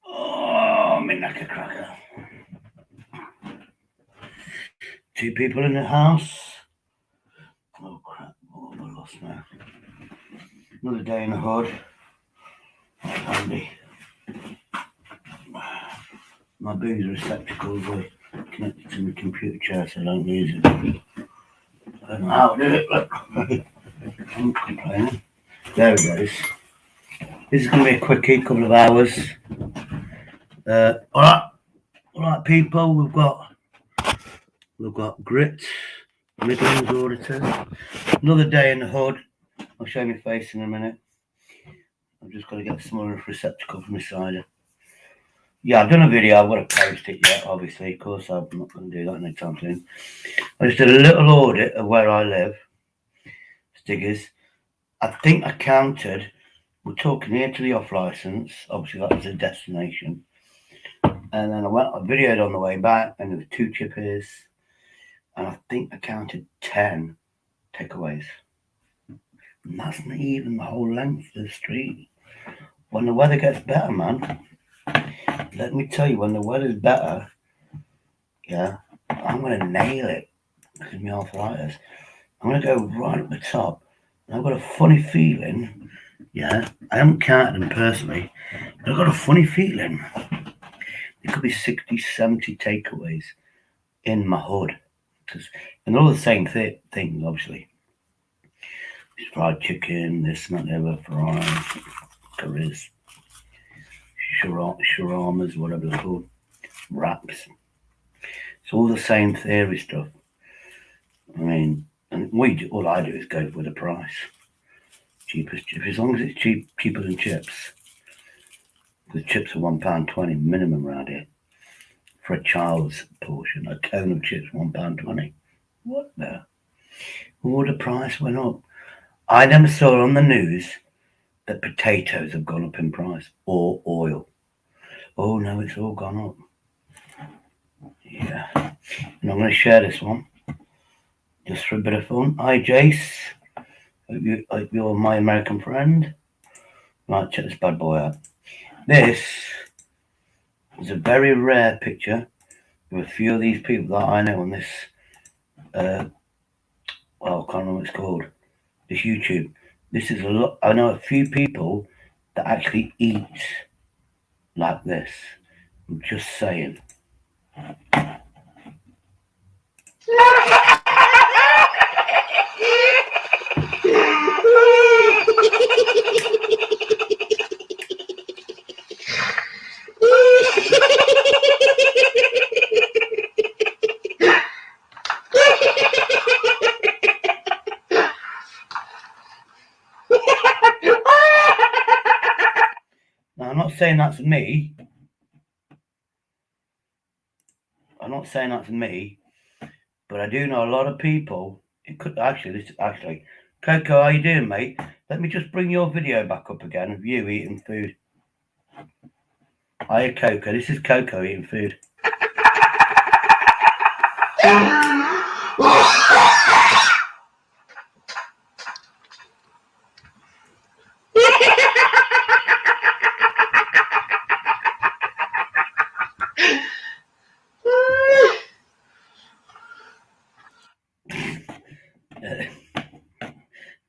Oh, my knacker cracker. 2 people in the house. Oh crap, what have I lost now? Another day in the hood. Handy. My booze receptacles are connected to the computer chair so I don't lose it. I don't know how to do it, but I'm complaining. There it goes. This is going to be a quickie, couple of hours. Alright people, we've got grit, Midlands auditors. Another day in the hood. I'll show you my face in a minute. I've just got to get some more receptacle from my cider. Yeah, I've done a video. I've got to post it yet, obviously. Of course, I'm not going to do that anytime soon. I just did a little audit of where I live. Stiggers. I think I counted. We're talking here to the off license. Obviously, that was a destination. And then I videoed on the way back, and there were 2 chippies. And I think I counted 10 takeaways. And that's not even the whole length of the street. When the weather gets better, man, let me tell you, when the weather's better, yeah, I'm going to nail it because of my arthritis. I'm going to go right up the top. And I've got a funny feeling, yeah, I haven't counted them personally, but I've got a funny feeling there could be 60, 70 takeaways in my hood. And they're all the same things, obviously. It's fried chicken, this and that, the other, fries, curries, shawarmas, whatever they're called, wraps. It's all the same theory stuff. I mean, and all I do is go for the price. Cheapest chip, as long as it's cheaper than chips. The chips are £1.20 minimum around here. For a child's portion, a cone of chips, £1.20. What the? All the price went up. I never saw on the news that potatoes have gone up in price or oil. Oh no, it's all gone up. Yeah. And I'm going to share this one just for a bit of fun. Hi, Jace. Hope you're my American friend. Right, check this bad boy out. This is a very rare picture of a few of these people that I know on this, well, I can't remember what it's called, this YouTube. This is a lot. I know a few people that actually eat like this. I'm just saying. Now, I'm not saying that's me. I'm not saying that's me, but I do know a lot of people. It could actually, Coco, how you doing, mate? Let me just bring your video back up again of you eating food. Hiya, Coco. This is Coco eating food.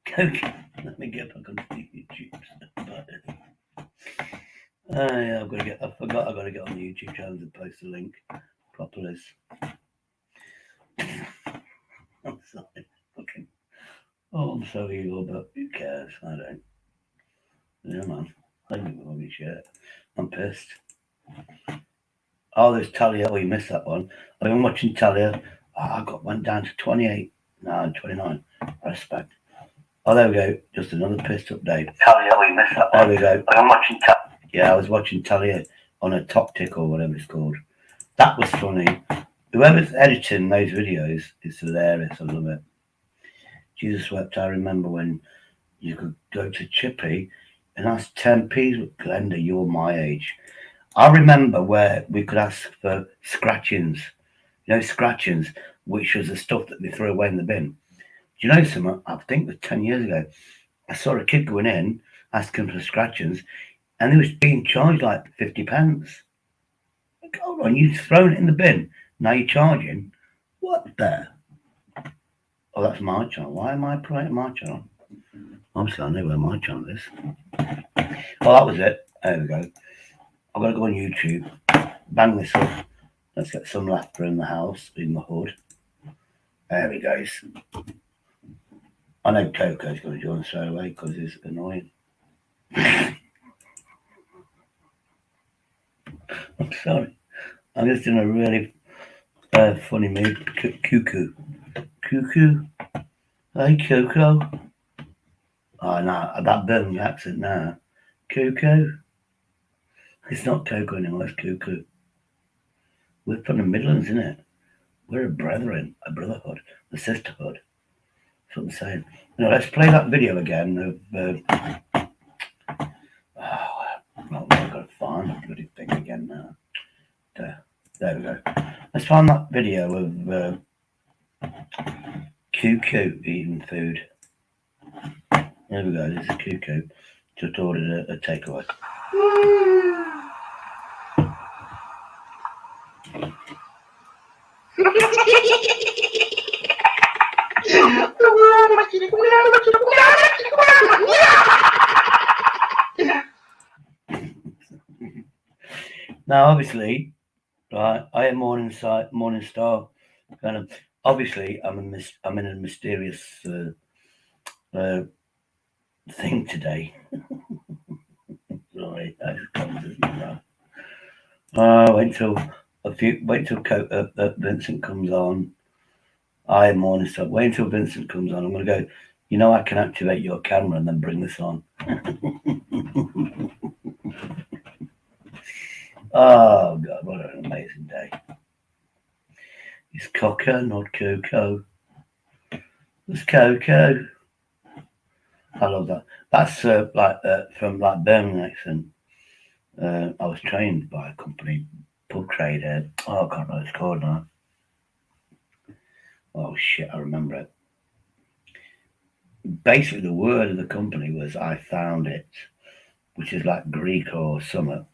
Coco, let me get back on YouTube. Yeah, I forgot I've got to get on the YouTube channel to post the link properly. I'm sorry. Okay. Oh, I'm so evil, but who cares? I don't. Yeah, man. I don't give a rubbish shit. I'm pissed. Oh, there's Talia. Oh, you missed that one. I've been watching Talia. Went down to 28. No, 29. Respect. Oh, there we go. Just another pissed up day. Talia, oh, you missed that one. There we go. I'm watching Talia. Yeah, I was watching Talia on a top tick or whatever it's called. That was funny. Whoever's editing those videos is hilarious. I love it. Jesus wept. I remember when you could go to Chippy and ask 10p with Glenda. You're my age. I remember where we could ask for scratchings scratchings, which was the stuff that they threw away in the bin. Do you know something? I think it was 10 years ago. I saw a kid going in asking for scratchings, and he was being charged like 50 pence. Hold on, you've thrown it in the bin. Now you're charging. What the? Oh, that's my channel. Why am I promoting my channel? Obviously, I know where my channel is. Oh, that was it. There we go. I've got to go on YouTube, bang this up. Let's get some laughter in the house, in the hood. There we go. I know Coco's going to join straight away because he's annoying. I'm sorry. I'm just in a really funny mood. Cuckoo. Cuckoo. Hey, Coco. Oh, no, that Birmingham accent now. Cuckoo. It's not Coco anymore, it's Cuckoo. We're from the Midlands, isn't it? We're a brethren, a brotherhood, a sisterhood. That's what I'm saying. Let's play that video again of. I've got to find the bloody thing again now. There we go. Let's find that video of Cuckoo eating food. There we go. This is Cuckoo. Just ordered a takeaway. Now, obviously, right, I am Morning Star. Kind of, obviously, I'm in a mysterious thing today. Sorry, wait till Vincent comes on. I am Morning Star. Wait until Vincent comes on. I'm going to go. I can activate your camera and then bring this on. Oh God, what an amazing day! It's Coco, not Coco. It's Coco. I love that. That's from like Birmingham accent. I was trained by a company, pub trader. Oh, I can't remember what it's called now. Oh shit, I remember it. Basically, the word of the company was "I found it," which is like Greek or something.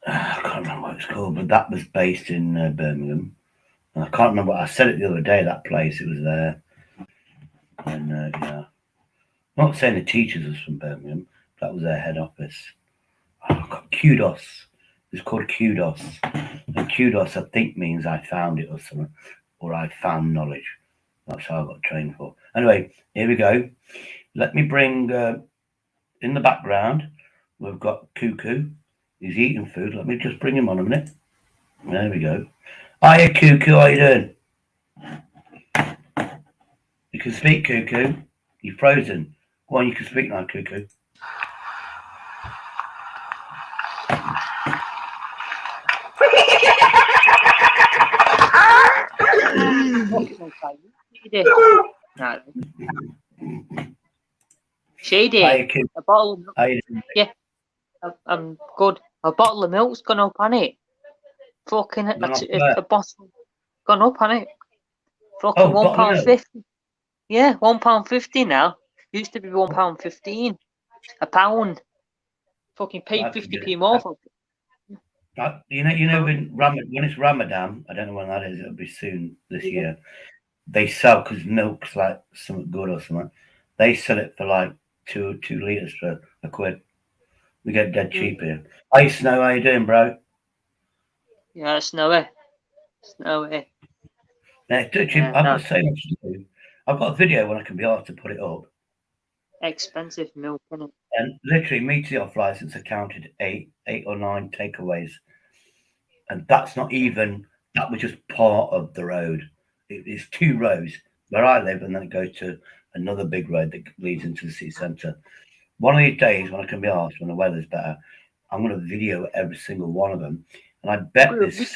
I can't remember what it's called, but that was based in Birmingham. And I can't remember. I said it the other day. That place, it was there, and yeah. I'm not saying the teachers was from Birmingham. That was their head office. Oh, kudos. It's called kudos, and kudos I think means I found it or something, or I found knowledge. That's how I got trained for. Anyway, here we go. Let me bring in the background. We've got Cuckoo. He's eating food. Let me just bring him on a minute. There we go. Hiya, Cuckoo. How you doing? You can speak, Cuckoo. You're frozen. Go on, you can speak now, Cuckoo. Shady. Hiya, Cuckoo. A bottle of milk. How you doing? Yeah, I'm good. A bottle of milk's gone up, hasn't it? Fucking a bottle gone up, hasn't it? Fucking £1.50. Yeah, £1.50 now. Used to be £1.15. A pound. Fucking paid 50p more for it. You know when it's Ramadan, I don't know when that is. It'll be soon this year. They sell, because milk's like something good or something. They sell it for like 2 litres for £1. We get dead cheap here. Hey Snow, how you doing, bro? Yeah, Snowy. Snowy. Yeah, I've got so much to do. I've got a video when I can be asked to put it up. Expensive milk, isn't it? And literally, me to the off license, I counted 8 or 9 takeaways. And that's not even, that was just part of the road. It's 2 roads where I live, and then it goes to another big road that leads into the city centre. One of these days, when I can be asked, when the weather's better, I'm going to video every single one of them. And I bet there's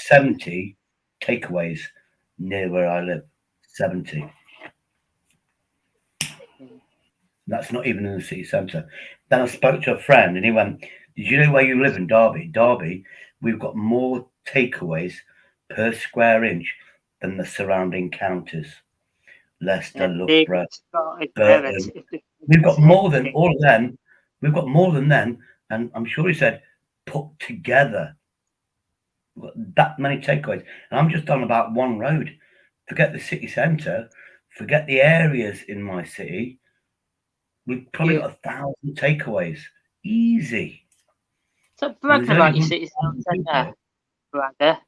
70 takeaways near where I live. 70. That's not even in the city centre. Then I spoke to a friend, and he went, "Did you know where you live in Derby? Derby, we've got more takeaways per square inch than the surrounding counties. Leicester, Loughborough, Burton. We've got more than all of them. We've got more than them, and I'm sure he said put together. We've got that many takeaways, and I'm just on about one road. Forget the city centre, forget the areas in my city. We've probably got 1,000 takeaways, easy. Stop bragging about your city centre, bragger.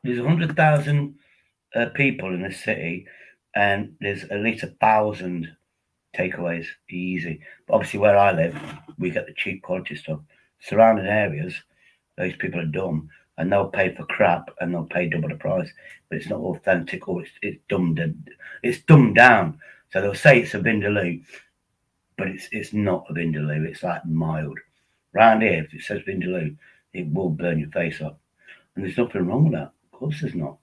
There's 100,000 people in this city, and there's at least 1,000 takeaways, easy. But obviously, where I live, we get the cheap quality stuff. Surrounding areas, those people are dumb, and they'll pay for crap, and they'll pay double the price. But it's not authentic, or it's dumbed down. So they'll say it's a vindaloo, but it's not a vindaloo. It's like mild. Round here, if it says vindaloo, it will burn your face off, and there's nothing wrong with that. Of course, there's not.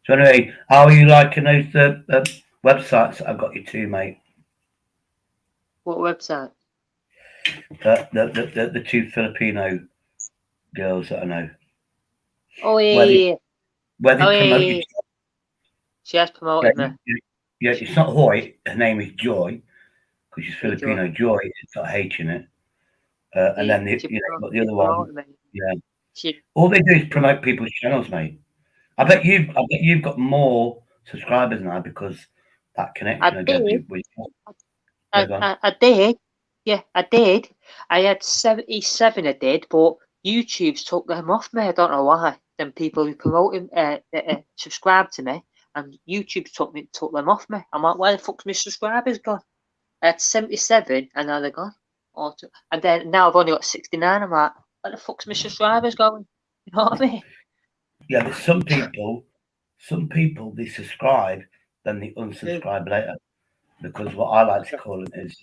So anyway, how are you liking those websites that I've got you to, mate? What website? The two Filipino girls that I know. Oh yeah. Where they promote you. She has promoted me. Yeah, it's not Hoy. Her name is Joy, because she's Filipino. Joy, it's got H in it. And then the other one. Yeah. All they do is promote people's channels, mate. I bet you've got more subscribers now because that connection. I did. Yeah, I did. I had 77. I did, but YouTube's took them off me. I don't know why. Them people who promote subscribe to me, and YouTube took them off me. I'm like, where the fuck's my subscribers gone? I had 77, and now they're gone. And then now I've only got 69. I'm like, where the fuck's my subscribers going? You know what I mean? Yeah, but some people they subscribe, then they unsubscribe later, because what I like to call it is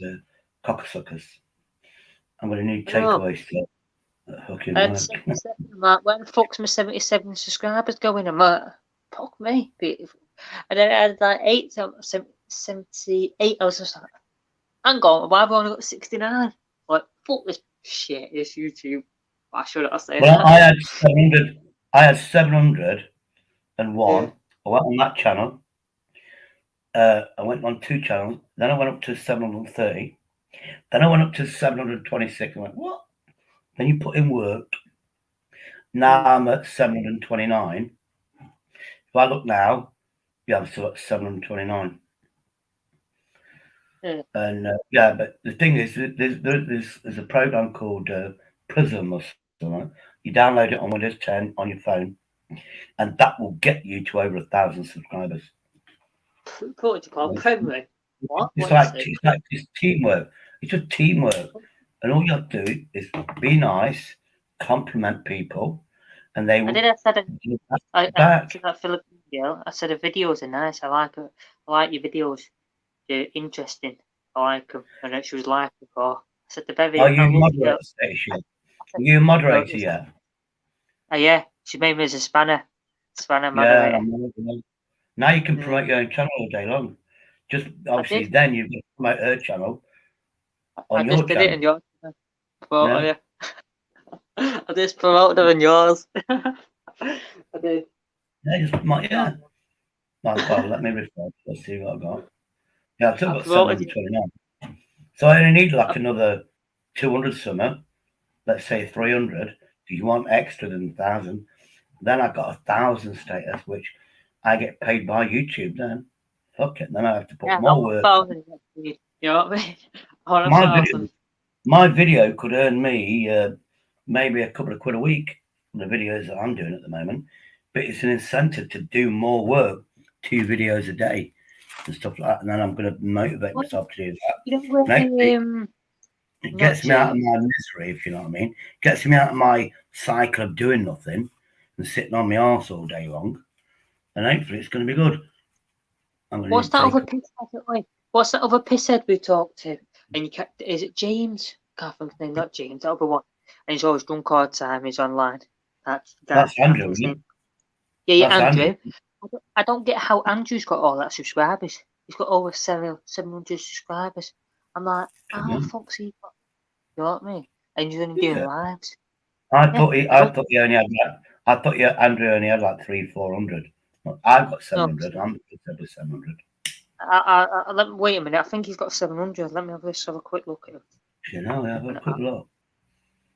cocksuckers. I'm going to need takeaways to fucking work. 77, I'm like, where the fuck's my 77 subscribers going? I'm like, fuck me. And then I had like 78. I was just like, hang on, why have I only got 69? Like, fuck this shit, this YouTube. Why should I say that? I had 700. I had 701. Yeah. I went on that channel. I went on 2 channels. Then I went up to 730. Then I went up to 726. I went, what? Then you put in work. Now I'm at 729. If I look now, yeah, I'm still at 729. And but the thing is, there's a program called Prism or something. You download it on Windows 10 on your phone, and that will get you to over 1,000 subscribers. Protocol Primary. What? It's teamwork. It's just teamwork, and all you have to do is be nice, compliment people, and they will. I said that Philippine girl. I said the videos are nice. I like it. I like your videos. They're interesting. I like them. And she was like before. I said the very. Are you moderator station? Are you a moderator yet? Yeah. She made me as a spanner moderator. Yeah. Now you can promote your own channel all day long. Just obviously, then you can promote her channel on your channel. I just did it in your channel. I just promoted her in yours. I did. Yeah. Well, let me refresh. Let's see what I got. Yeah, I've still got 729. So I only need like another 200 something. Let's say 300. Do you want extra than 1,000? Then I've got 1,000 status, which I get paid by YouTube then. Fuck it. Then I have to put more work. You know what I mean? My video could earn me maybe a couple of quid a week for the videos that I'm doing at the moment. But it's an incentive to do more work, 2 videos a day and stuff like that. And then I'm going to motivate myself to do that. It gets me out of my misery, if you know what I mean. It gets me out of my cycle of doing nothing and sitting on my arse all day long. And hopefully it's going to be good. What's that other pisshead we talked to? And is it James? I can't think of his name, not James, the other one. And he's always drunk all the time, he's online. That's Andrew, isn't it? Yeah, Andrew. I don't get how Andrew's got all that subscribers. He's got over 700 subscribers. I'm like, how the fuck's he got? You know what I mean? And he's only doing lives. I thought he only had like, I thought Andrew only had like 300-400. I've got 700. I'm 700. Wait a minute. I think he's got 700. Let me have a quick look at him. You know, have a quick look.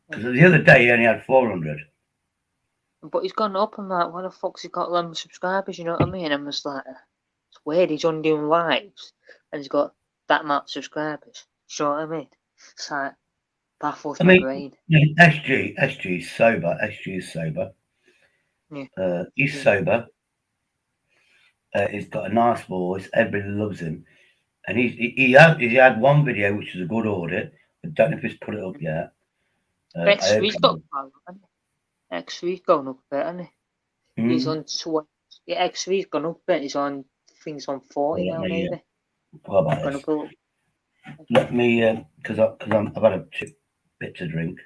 Because the other day he only had 400. But he's gone up. I'm like, why the fuck's he got them subscribers? You know what I mean? I'm just like, it's weird. He's only doing lives and he's got that much subscribers. You know what I mean? It's like baffles my brain. SG is sober. SG is sober. Yeah. He's sober. He's got a nice voice. Everybody loves him. And he had one video which is a good audit. I don't know if he's put it up yet. X3's got X3's gone up a bit, hasn't he? He's on 20. Yeah, X3's gone up a bit. He's on, I think he's on 40 now, maybe. Yeah. What about this? Let me, because I've had a bit to drink.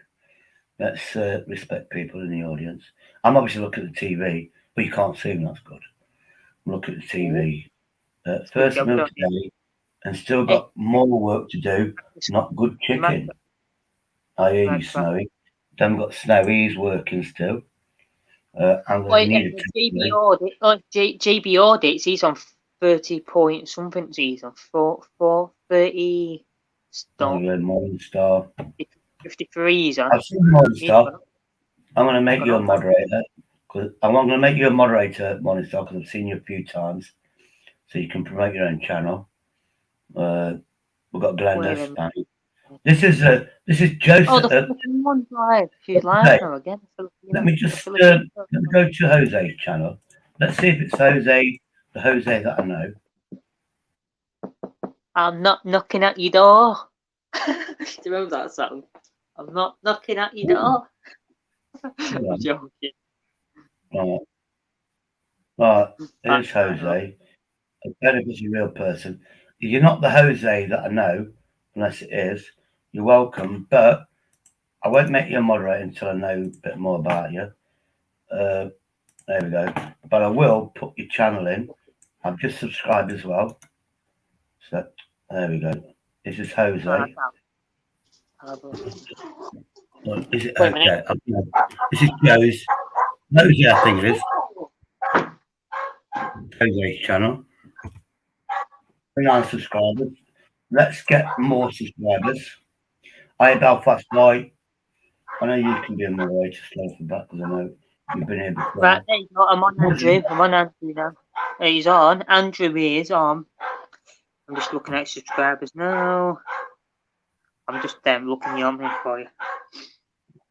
Let's respect people in the audience. I'm obviously looking at the TV, but you can't see them. That's good. I'm looking at the TV. First meal today, and still got more work to do. Not good chicken. I hear you, Snowy. Then got Snowy's working still. JB audits. He's on 30 point something. He's on 430. Morningstar. 53. He's on. I've seen Morningstar. I'm going to make you a moderator. I'm going to make you a moderator, Morningstar, because I've seen you a few times, so you can promote your own channel. We've got Glenda Stanley. This is Joseph. Oh, the one's live. She's live now again. Let me just let me go to Jose's channel. Let's see if it's Jose, the Jose that I know. I'm not knocking at your door. Do you remember that song? I'm not knocking at your door. I'm joking. Right, here's Jose. I don't know if he's a real person. You're not the Jose that I know, unless it is. You're welcome, but I won't make you a moderator until I know a bit more about you. There we go. But I will put your channel in. I've just subscribed as well. So there we go. This is Jose. Is it okay? This is Joe's. Jose, I think it is. Jose's channel. 9 subscribers. Let's get more subscribers. Hi, Belfast Boy. I know you can be a moderator, slow for that, because I know you've been here before. Right, there you go. I'm on Andrew. I'm on Andrew now. He's on. Andrew is on. I'm just looking at subscribers now. I'm just looking on him for you.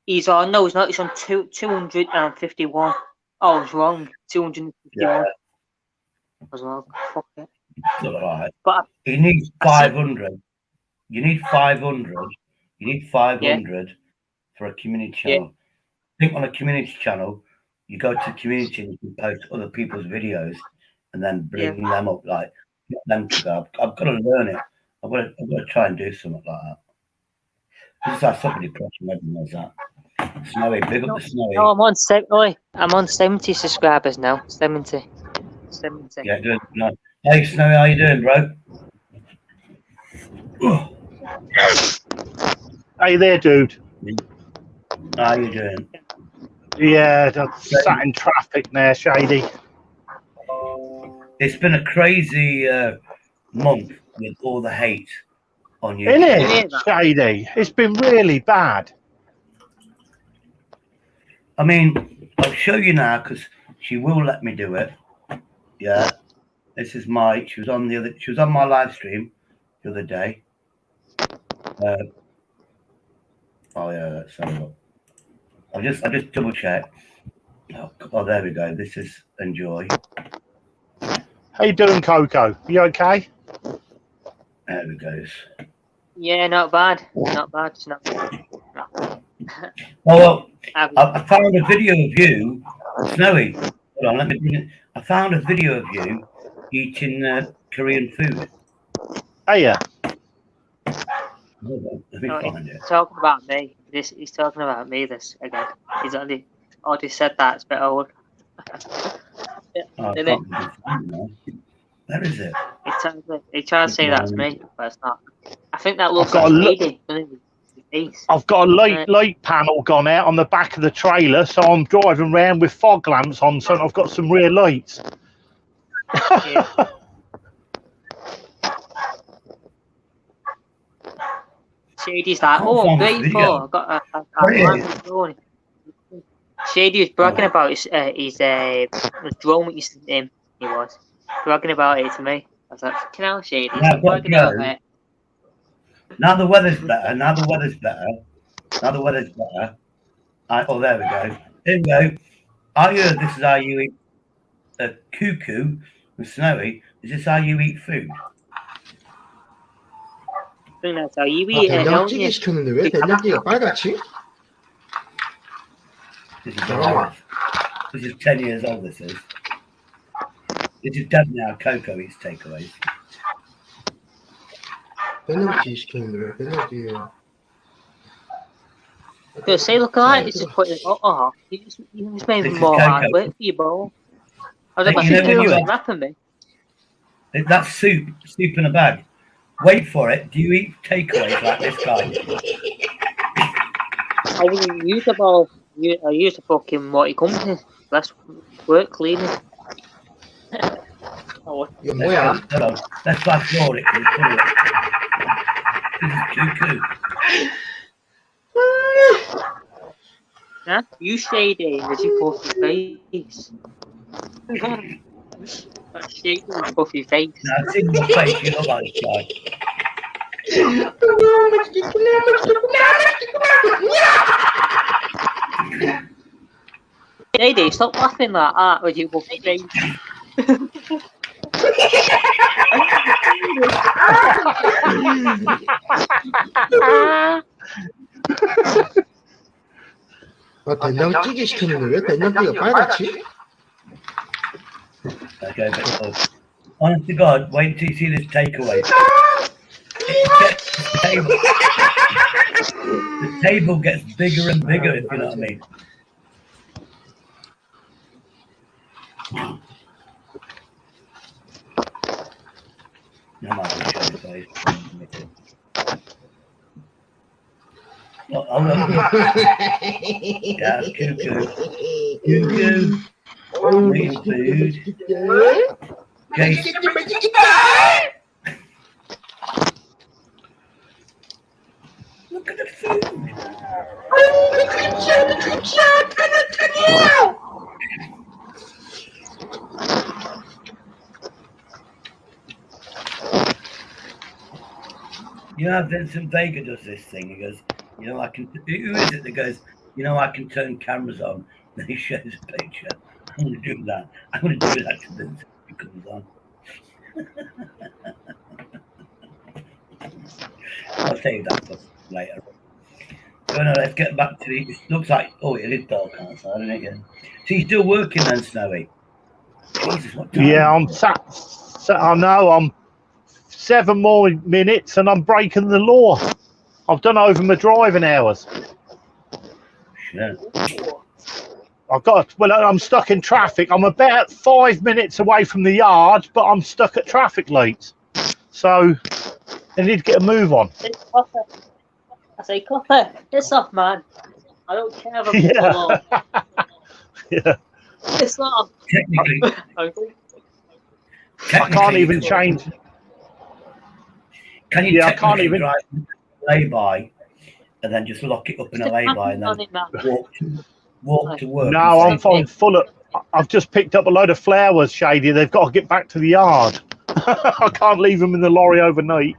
He's on. No, he's not. He's on 251. Oh, I was wrong. 251. Yeah. I was wrong. Fuck it. Right. But he needs 500. You need 500. You need 500 for a community channel. I think on a community channel, you go to community and you can post other people's videos and then bring them up, like get them to go. I've got to learn it. I've got to try and do something like that. This is how somebody pressing everyone knows that. Snowy, big up the Snowy. No, I'm on 70 subscribers now. 70. Yeah, good. No. Hey Snowy, how you doing, bro? Hey there, dude. How you doing? Yeah, sat in traffic there, Shady. It's been a crazy month with all the hate on you. Isn't it, Shady? It's been really bad. I mean, I'll show you now because she will let me do it. Yeah, this is she was on my live stream the other day. Oh yeah, that's so. I just double check. Oh, there we go. This is Enjoy. How you doing, Coco? You okay? There we go. Yeah, not bad. Not bad. It's not bad. Oh well, I found a video of you, Snowy. Hold on, let me bring it. I found a video of you eating Korean food. Oh yeah. Let me find it. He's talking about me. He's talking about me. This again. He's already said that. It's a bit old. Where is it? He tries to say that's me, but it's not. I think that looks like Speedy, doesn't he? I've got a light panel gone out on the back of the trailer, so I'm driving around with fog lamps on, so I've got some rear lights. Yeah. Shady's like, oh, I'm grateful. I got a Shady was bragging about his drone he sent him. He was bragging about it to me. I was like, "Fucking hell, Shady, stop bragging about it." Now the weather's better. Oh, there we go. Here we go. I heard this is how you eat a cuckoo with Snowy. Is this how you eat food? I think that's how you eat it, don't you? 시켰는데 왜 된장찌개가 빨갛지? This is 10 years old, this is. This is definitely how Coco eats takeaways. 된장찌개 시켰는데 왜 된장찌개? Because say, look at that, it's just putting you just made more hard work for you, bro. I was like, my wrapping me. That's soup in a bag. Wait for it. Do you eat takeaways like this guy? I wouldn't use the ball. I use the fucking Morty company. Less work cleaning. 이거 뭐야? Let's fast forward it. This is cuckoo. Huh? You Shady as you puff your face. That's Shady as you puff your face. Now, I've seen your face. You look like this guy. Shady, stop laughing like that as you puff your face. 된장찌개 시켰는데 왜 된장찌개가 빨갛지? Okay, but honest to God, wait until you see this takeaway. The table gets bigger and bigger, if you know what I mean. No matter what show face. Oh, no. Yeah, cuckoo. Cuckoo. Real food. Jason. Look at the food. You know, Vincent Vega does this thing. He goes, you know, I can. Who is it that goes, you know, I can turn cameras on? Then he shows a picture. I'm going to do that. I'm going to do that to Vincent if he comes on. I'll save that for later. So no, let's get back to it. It looks like, oh, it is dark outside, isn't it? Yeah. So you're still working then, Snowy? Jesus, what time? Yeah, I'm I know, I'm 7 more minutes and I'm breaking the law. I've done over my driving hours. Shit. I'm stuck in traffic. I'm about 5 minutes away from the yard, but I'm stuck at traffic lights. So I need to get a move on. I say, Copper, piss off, man. I don't care about the law. Yeah. Piss off. Technically, I can't even change. Can you I can't even drive lay-by and then just lock it up in a lay-by and then walk to work? No, I'm full of. I've just picked up a load of flowers, Shady. They've got to get back to the yard. I can't leave them in the lorry overnight.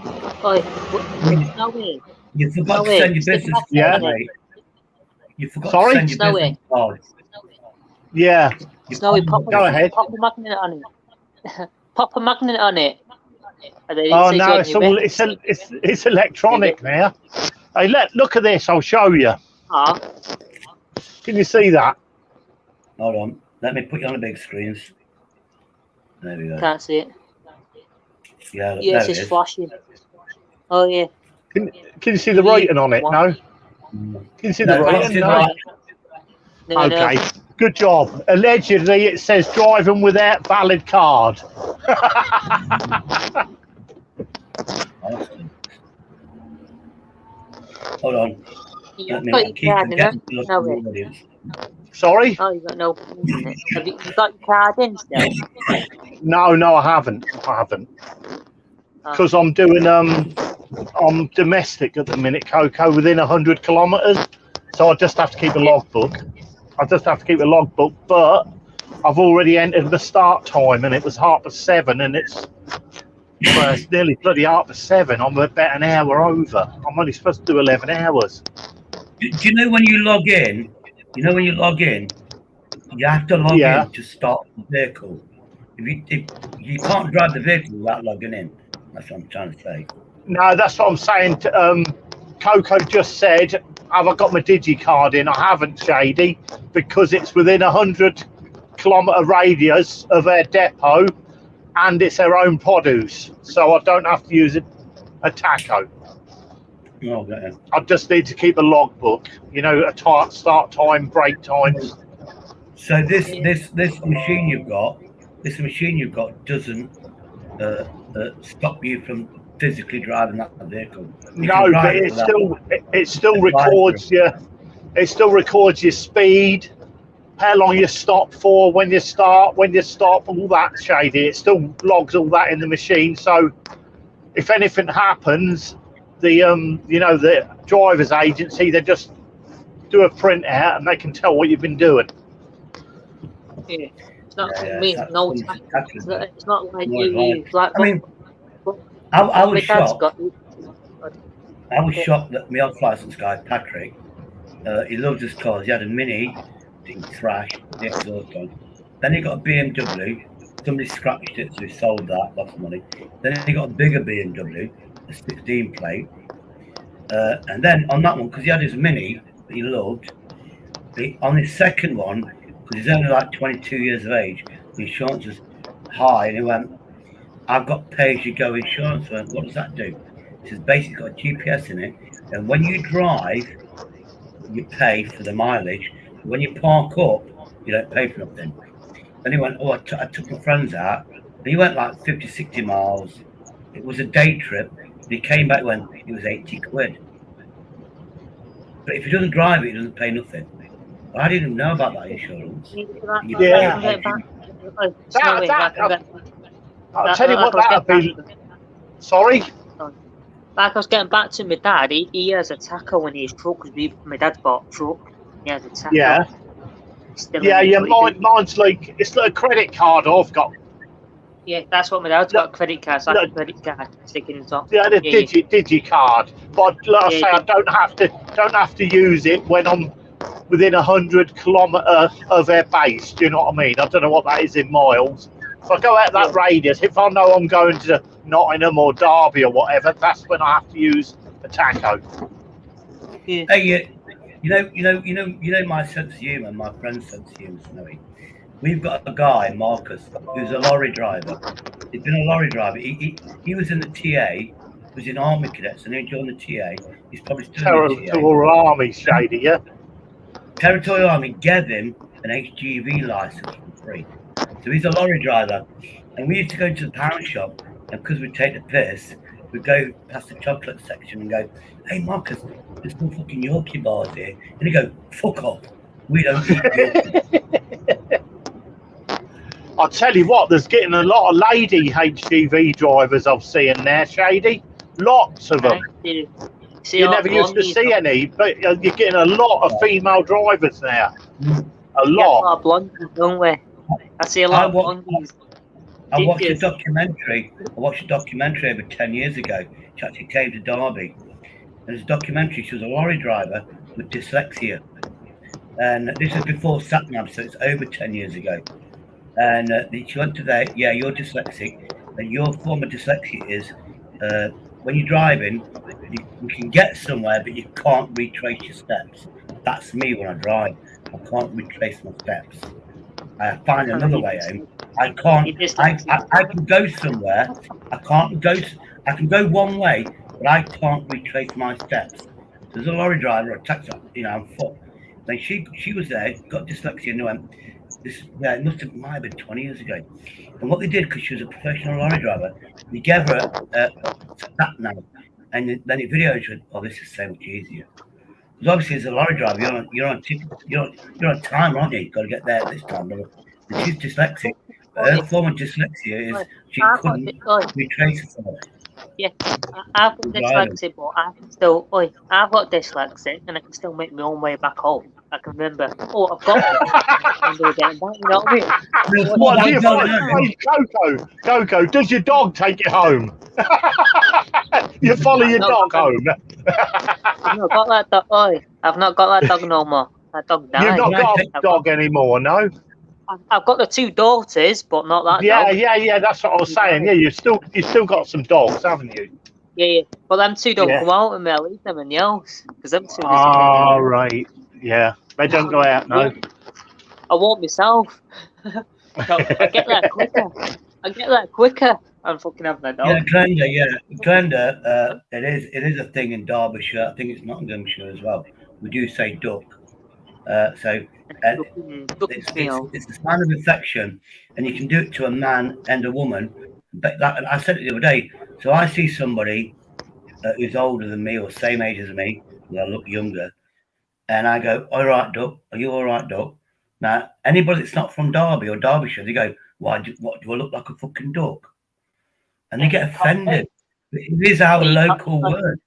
No way. You forgot to send your business card, mate. You forgot to send your business card. Yeah. Snowy, go ahead. Pop a magnet on it. Pop a magnet on it. Oh no, it's electronic now. Hey, look at this. I'll show you. Can you see that? Hold on. Let me put you on the big screens. There we go. Can't see it. Yeah, it's just flashing. Oh yeah. Can you see the writing on it? No. Can you see the writing? No. Okay. Good job. Allegedly, it says driving without valid card. Hold on. You've Let me. got I your keep card in, forgetting haven't to you? look No at way. the audience. Sorry? Oh, you've got no point in it. Have you got your card in still? No, I haven't. Because I'm doing I'm domestic at the minute, Coco, within 100 kilometres. So I just have to keep a logbook. But I've already entered the start time, and it was 7:30, and it's nearly bloody 7:30. I'm about an hour over. I'm only supposed to do 11 hours. Do you know when you log in? You have to log in to start the vehicle. If you can't drive the vehicle without logging in. That's what I'm trying to say. No, that's what I'm saying. Coco just said, have I got my digicard in? I haven't, Shady, because it's within 100-kilometre radius of our depot, and it's our own produce, so I don't have to use a taco. Oh, yeah. I just need to keep a logbook, a start time, break times. So this machine you've got, doesn't stop you from physically driving that vehicle. You can No, but drive it still records you. It still records your speed, how long you stop for, when you start, when you stop, all that, Shady. It still logs all that in the machine. So if anything happens, the driver's agency, they just do a printout and they can tell what you've been doing. Yeah. It's not no tax. It's not like you like. I mean, I was shocked. I was shocked that my off-license guy, Patrick, he loves his cars. He had a Mini, Thrash, the exhaust on. Then he got a BMW. Somebody scratched it, so he sold that, lost money. Then he got a bigger BMW, a 16 plate. And then on that one, because he had his Mini that he loved, on his second one, because he's only like 22 years of age, the insurance was high, and he went, I've got pay-as-you-go insurance. I went, what does that do? He says, basically got a GPS in it, and when you drive, you pay for the mileage. When you park up, you don't pay for nothing. Then he went, I took my friends out, and he went like 50, 60 miles. It was a day trip. He came back when it was 80 quid. But if he doesn't drive it, he doesn't pay nothing. But I didn't know about that insurance. I'll tell you what that'll be. Sorry? Like I was getting back to my dad, he has a taco in his truck because my dad's bought a truck. He has a taco. Yeah. Mine's like, it's like a credit card I've got. Yeah, that's what my dad's got, a credit card. It's like a credit card sticking the top. Yeah, the digicard. But like I say, I don't have to use it when I'm within 100 kilometre of their base. Do you know what I mean? I don't know what that is in miles. If I go out that radius, if I know I'm going to Nottingham or Derby or whatever, that's when I have to use a taco. Yeah. Hey, you know my sense of humour, my friend's sense of humour, Snowy. We've got a guy, Marcus, who's a lorry driver. He's been a lorry driver. He was in the TA. He was in Army Cadets, and he joined the TA. He's probably still in the TA. Territorial Army, Shady, yeah. Territorial Army gave him an HGV license for free. So he's a lorry driver. And we used to go to the pound shop, and because we'd take the piss, we'd go past the chocolate section and go, hey, Marcus, there's some fucking Yorkie bars here. And he'd go, fuck off. We don't eat Yorkie. I'll tell you what, there's getting a lot of lady HGV drivers I've seen there, Shady. Lots of them. You never used to see any, but you're getting a lot of female drivers now. A lot. A lot of blondies, don't we? I see a lot of blondies. I watched a documentary. Over 10 years ago. She actually came to Derby. There's a documentary. She was a lorry driver with dyslexia. And this is before SatNav, so it's over 10 years ago. And she went to there, you're dyslexic. And your form of dyslexia is when you're driving, you can get somewhere, but you can't retrace your steps. That's me when I drive. I can't retrace my steps. I find another way home. I can go somewhere. I can go one way, but I can't retrace my steps. There's a lorry driver or a taxi, on foot. Then she was there, got dyslexia, and went, it might have been 20 years ago. And what they did, because she was a professional lorry driver, they gave her a sat nav, and then the video should, oh, this is so much easier. Because obviously, as a lorry driver, you're on time, aren't you? You've got to get there at this time. And she's dyslexic. But her form of dyslexia is she couldn't retrace herself. Yeah, I've got dyslexia, but I can still. I've got dyslexia, and I can still make my own way back home. I can remember. Oh, I've got this. And do getting back. You know what I mean? What do you find, Coco? Does your dog take you home? You follow your dog home. I've not got that dog. I've not got that dog no more. That dog died. You've not got a dog anymore, no? I've got the 2 daughters, but not that dog. Yeah. That's what I was saying. Yeah, you still got some dogs, haven't you? Yeah. But them 2 don't go out, and I leave them in the house because them 2. Oh, right. Yeah, they don't go out, no. I want myself. I get that quicker. I'm fucking having a dog. Yeah, Glenda, it is a thing in Derbyshire. I think it's Nottinghamshire as well. We do say duck. It's a sign of affection, and you can do it to a man and a woman. But I said it the other day. So I see somebody who's older than me or same age as me, but I look younger, and I go, "All right, duck. Are you all right, duck?" Now, anybody that's not from Derby or Derbyshire, they go, "What do I look like a fucking duck?" And they get offended. It is our local word.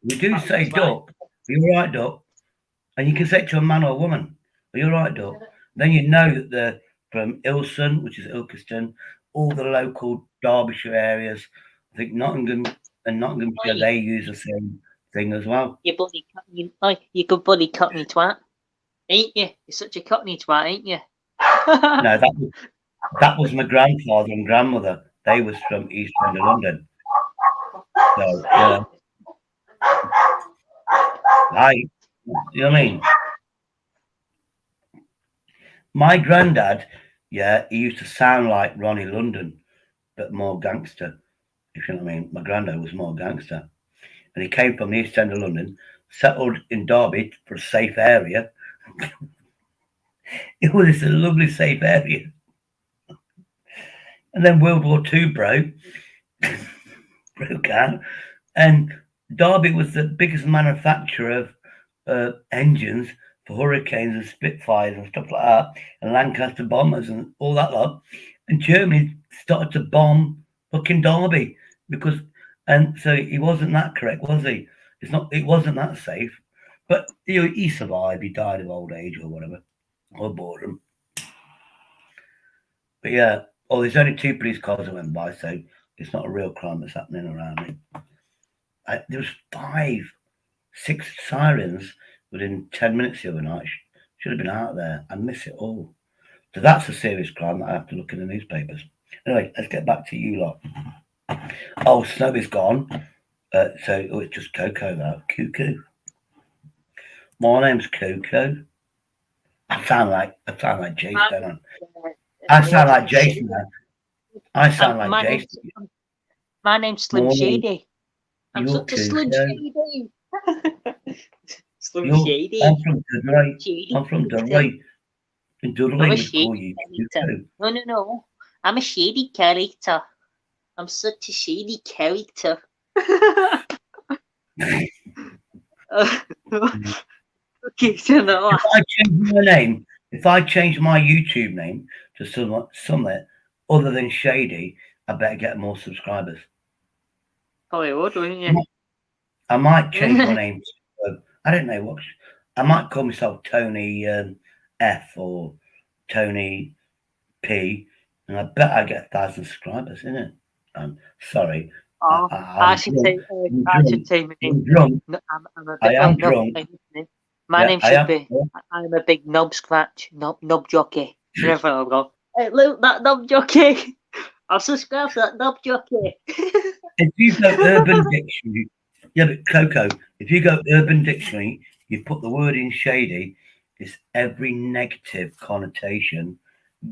We do say duck. Are you all right, duck? And you can say it to a man or a woman. Are you all right, duck? Then you know that they're from Ilson, which is Ilkeston, all the local Derbyshire areas. I think Nottingham and Nottinghamshire, they use the same thing as well. You good bloody cockney twat, ain't you? You're such a cockney twat, ain't you? No, that was my grandfather and grandmother. They was from East End of London. So, yeah. You know what I mean? My granddad, yeah, he used to sound like Ronnie London, but more gangster, if you know what I mean. My granddad was more gangster. And he came from the East End of London, settled in Derby for a safe area. It was a lovely safe area. And then World War II broke out, and Derby was the biggest manufacturer of engines for Hurricanes and Spitfires and stuff like that, and Lancaster bombers and all that lot. And Germany started to bomb fucking Derby and so he wasn't that correct, was he? It wasn't that safe. But he survived. He died of old age or whatever, or boredom. But yeah, there's only 2 police cars that went by, so it's not a real crime that's happening around me. There was 5, 6 sirens within 10 minutes the other night. Should have been out there. I miss it all. So that's a serious crime that I have to look in the newspapers. Anyway, let's get back to you lot. Oh, snow is gone. It's just Coco now. Cuckoo. My name's Coco. I sound like Jason, don't I? I sound like Jason now. I sound like Jason. My name's Slim Shady. I'm such a Slim Shady. Slim Shady. I'm from Dudley. In Dudley, we call you. No. I'm a shady character. I'm such a shady character. Okay, so no. If I change my YouTube name to something other than Shady, I better get more subscribers. Probably would, wouldn't you? I might change my name to, I don't know what. I might call myself Tony F or Tony P, and I bet I get 1,000 subscribers, innit? I'm sorry. I should say my name. I am drunk. My name should be. I'm a big knob scratch, knob jockey. Whenever I go, hey, look, that knob jockey. I'll subscribe to that knob jockey. If you go Urban Dictionary, yeah, but Coco, if you go Urban Dictionary, you put the word in shady, it's every negative connotation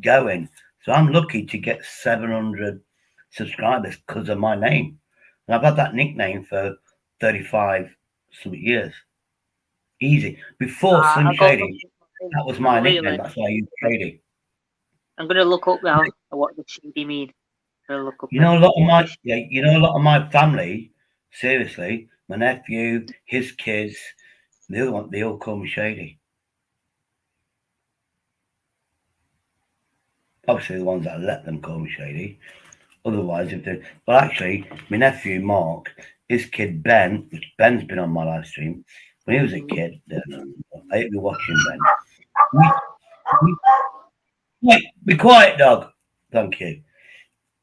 going. So I'm lucky to get 700 subscribers because of my name. And I've had that nickname for 35 some years. Easy. Before Slim Shady, that was my nickname. That's why I used Shady. I'm going to look up now what the Shady mean. You know, a lot of my family, seriously, my nephew, his kids, the other one, they all call me Shady. Obviously, the ones that let them call me Shady. Otherwise, well, actually, my nephew Mark, his kid Ben, which Ben's been on my live stream when he was a kid. I hope you're watching, Ben. Wait, be quiet, dog. Thank you.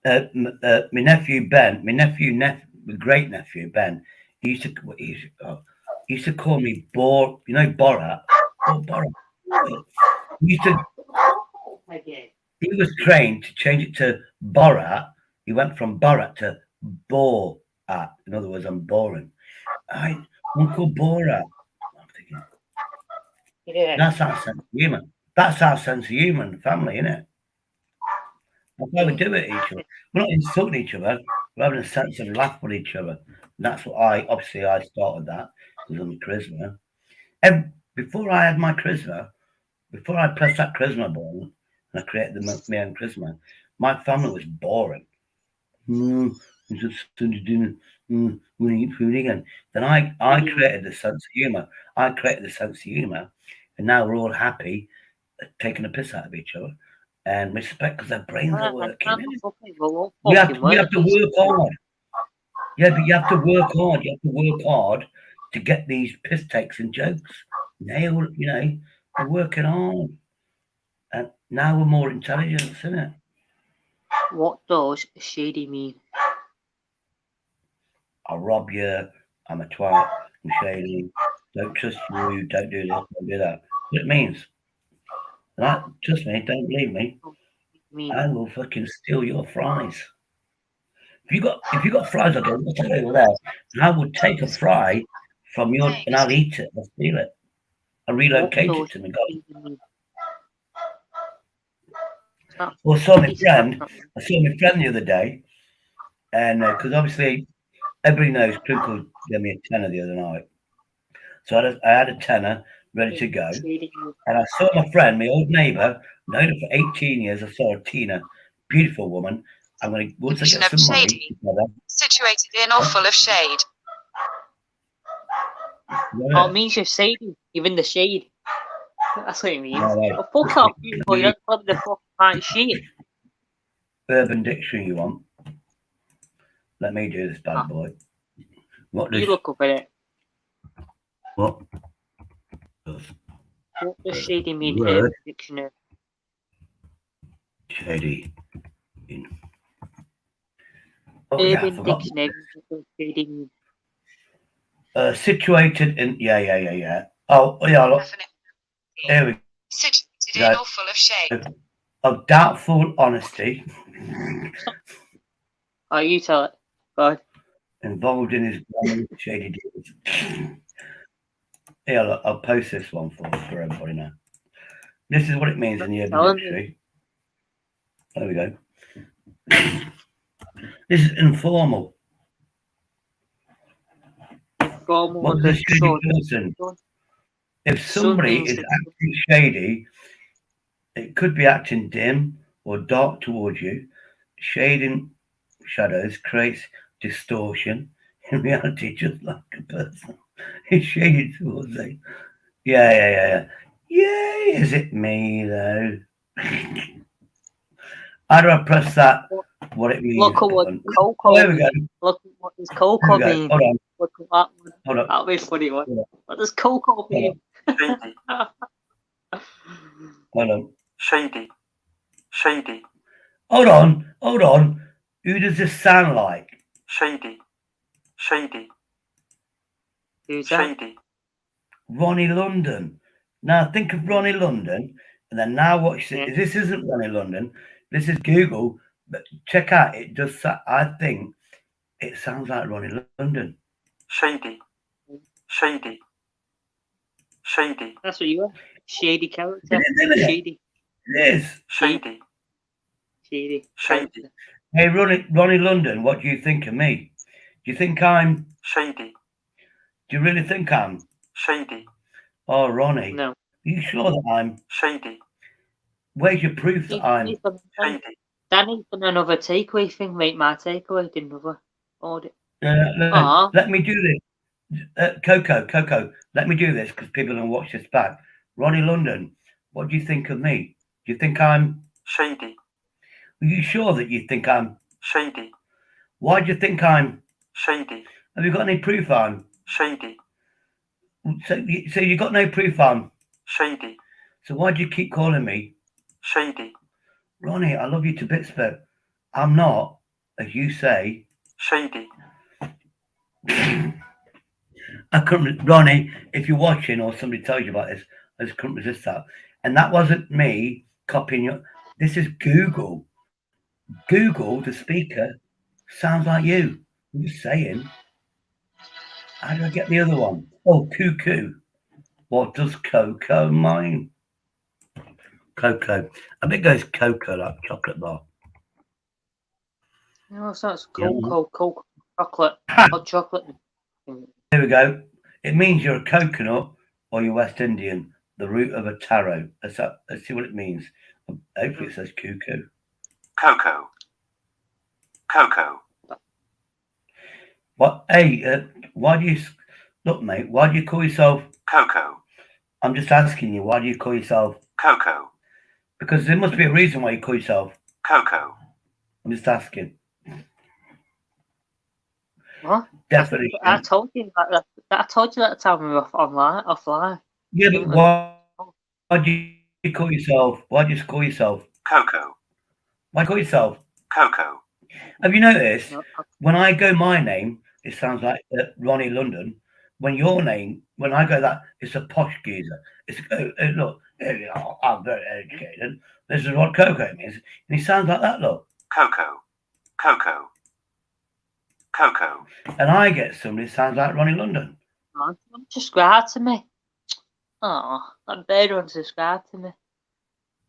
My nephew Ben, my great nephew Ben, he used to call me Borat. Oh, Borat. He was trained to change it to Borat. He went from Borat to Borat. In other words, I'm boring. Uncle Borat. I'm thinking, that's our sense of humour. That's our sense of humour in the family, isn't it? That's why we do it each other. We're not insulting each other. We're having a sense of laugh with each other. And that's what I started that because of my charisma. And before I had my charisma, before I pressed that charisma button and I created my own charisma, my family was boring. It's just Sunday dinner. We eat food again. Then I created the sense of humour. I created the sense of humour, and now we're all happy, taking a piss out of each other, and respect because their brains are working. We have to work hard. Yeah, but you have to work hard. You have to work hard to get these piss takes and jokes. Nailed, we're working hard, and now we're more intelligent, isn't it? What does shady mean? I'll rob you. I'm a twat. I'm shady. Don't trust you. Don't do this. Don't do that. What it means. Trust me. Don't believe me. I will fucking steal your fries. If you got fries, I go, what's over there? And I will take a fry from your, and I'll eat it. I'll steal it. I'll relocate it to my garden. Well, I saw my friend the other day, and because obviously everybody knows Crinkle gave me a tenner the other night, so I had a tenner ready to go, and I saw my friend, my old neighbour, known her for 18 years. I saw her, Tina, beautiful woman. I'm going to once I get some money together, situated in or full of shade. Oh, it means you're shady. You're in the shade. That's what it means. No, fuck off, you boy. That's probably the fucking right shit. Urban Dictionary you want? Let me do this, bad boy. What does you look up at it? What does shady mean in Urban Dictionary? Shady. Urban Dictionary. Shady mean. Situated in yeah. Oh yeah, look. Here we go. Situated in or full of shade. Of doubtful honesty. Oh, you tell it. Go ahead. Involved in his shady deeds. Yeah, look, I'll post this one for everybody now. This is what it means in the Urban Dictionary. There we go. This is informal. What's a shady person? If somebody is acting shady, it could be acting dim or dark towards you. Shading shadows creates distortion. In reality, just like a person is shaded towards you. Yeah. Yay, is it me though? How do I press that? What it means? Look at what cocoa. There we go. Look at what this cocoa means. Hold on. Look at that one. Hold on. That'll be a funny one. What does cocoa mean? Hold on. Shady. Hold on. Who does this sound like? Shady. Who's that? Ronnie London. Now think of Ronnie London, and then now watch this. This isn't Ronnie London. This is Google. But check out. It does. I think it sounds like Ronnie London. Shady. That's what you are. Shady character. It is. Shady. Hey, Ronnie London, what do you think of me? Do you think I'm shady? Do you really think I'm shady? Oh, Ronnie. No. Are you sure that I'm shady? Where's your proof that I'm shady? Danny's done another takeaway thing, mate. My takeaway did another audit. Let me do this. Coco, let me do this because people are going to watch this back. Ronnie London, what do you think of me? Do you think I'm shady, Are you sure that you think I'm shady, Why do you think I'm shady, Have you got any proof I'm shady, So you got no proof I'm shady, So why do you keep calling me shady, Ronnie? I love you to bits, but I'm not, as you say, shady, I couldn't, Ronnie, if you're watching or somebody tells you about this, I just couldn't resist that. And that wasn't me copying your. This is Google. Google, the speaker, sounds like you. I'm just saying. How do I get the other one? Oh, cuckoo. What does Coco mean? Coco. I think it goes Coco, like chocolate bar. No, it's not. It's Yeah. Coke, chocolate, hot chocolate. Here we go. It means you're a coconut or you're West Indian. The root of a taro. Let's see what it means. Hopefully it says cuckoo. Coco, Coco, What? Hey, why do you look, mate? Why do you call yourself? Coco, I'm just asking you. Why do you call yourself? Coco, Because there must be a reason why you call yourself. Coco. I'm just asking. What? Definition. I told you that. I told you that time we were offline. Yeah, but why do you call yourself? Why do you call yourself? Coco, Why call yourself? Coco, Have you noticed No, when I go my name, it sounds like Ronnie London. When your name, when I go that, it's a posh geezer. It's look, I'm very educated. This is what Coco means, and he sounds like that. Look, Coco, Coco, Coco. and I get somebody that sounds like Ronnie London. subscribe to me. Oh, that bird won't subscribe to me.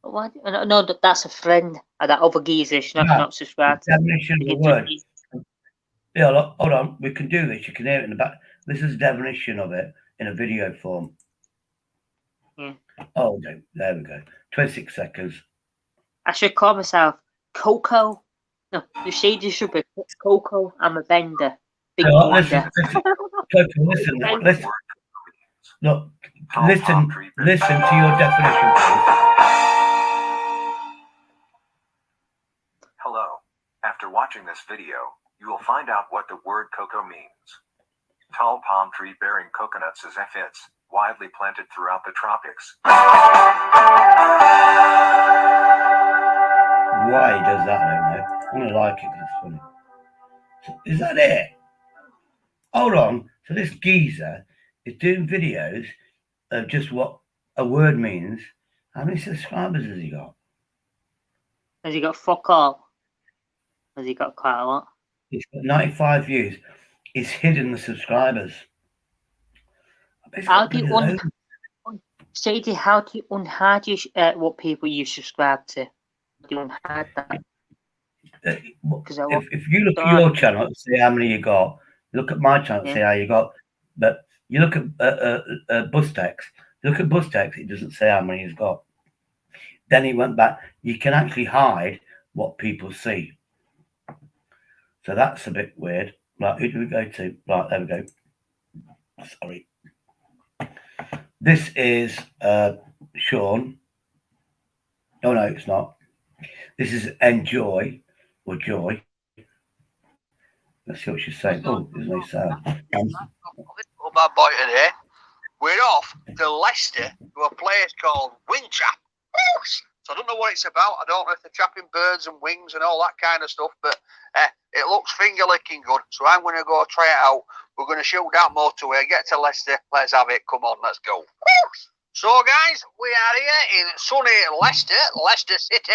But why? No, that's a friend. That other geezer should not subscribe to me. Definition of the word. Yeah, look, hold on. We can do this. You can hear it in the back. This is the definition of it in a video form. Yeah. Oh, no, there we go. 26 seconds. I should call myself Coco. No, the shady should be Coco. I'm a vendor. Big Listen, Coco, listen. Look, listen to your definition, please. Hello. After watching this video, you will find out what the word cocoa means. Tall palm tree bearing coconuts as if it's widely planted throughout the tropics. Why he does that, I don't know. I'm going to like it because it's funny. So, is that it? Hold on. So this geezer is doing videos of just what a word means. How many subscribers has he got? Has he got fuck all? Has he got quite a lot? He's got 95 views. He's hidden the subscribers. How do you Sadie, how do you unhide what people you subscribe to? How do you unhide that? If you look at your channel and see how many you got, look at my channel and see how you got. But you look at Bustex. Look at Bustex. It doesn't say how many he's got. Then he went back. You can actually hide what people see. So that's a bit weird. Right, who do we go to? Right, there we go. Sorry. This is Sean. Oh, no, it's not. This is Enjoy or Joy. Let's see what she's saying. Oh, there's no sound. Bad boy today. We're off to Leicester to a place called Wingtrap. So I don't know what it's about. I don't know if they're trapping birds and wings and all that kind of stuff, but it looks finger licking good. So I'm going to go try it out. We're going to shoot down motorway, get to Leicester. Let's have it. Come on, let's go. So guys, we are here in sunny Leicester City,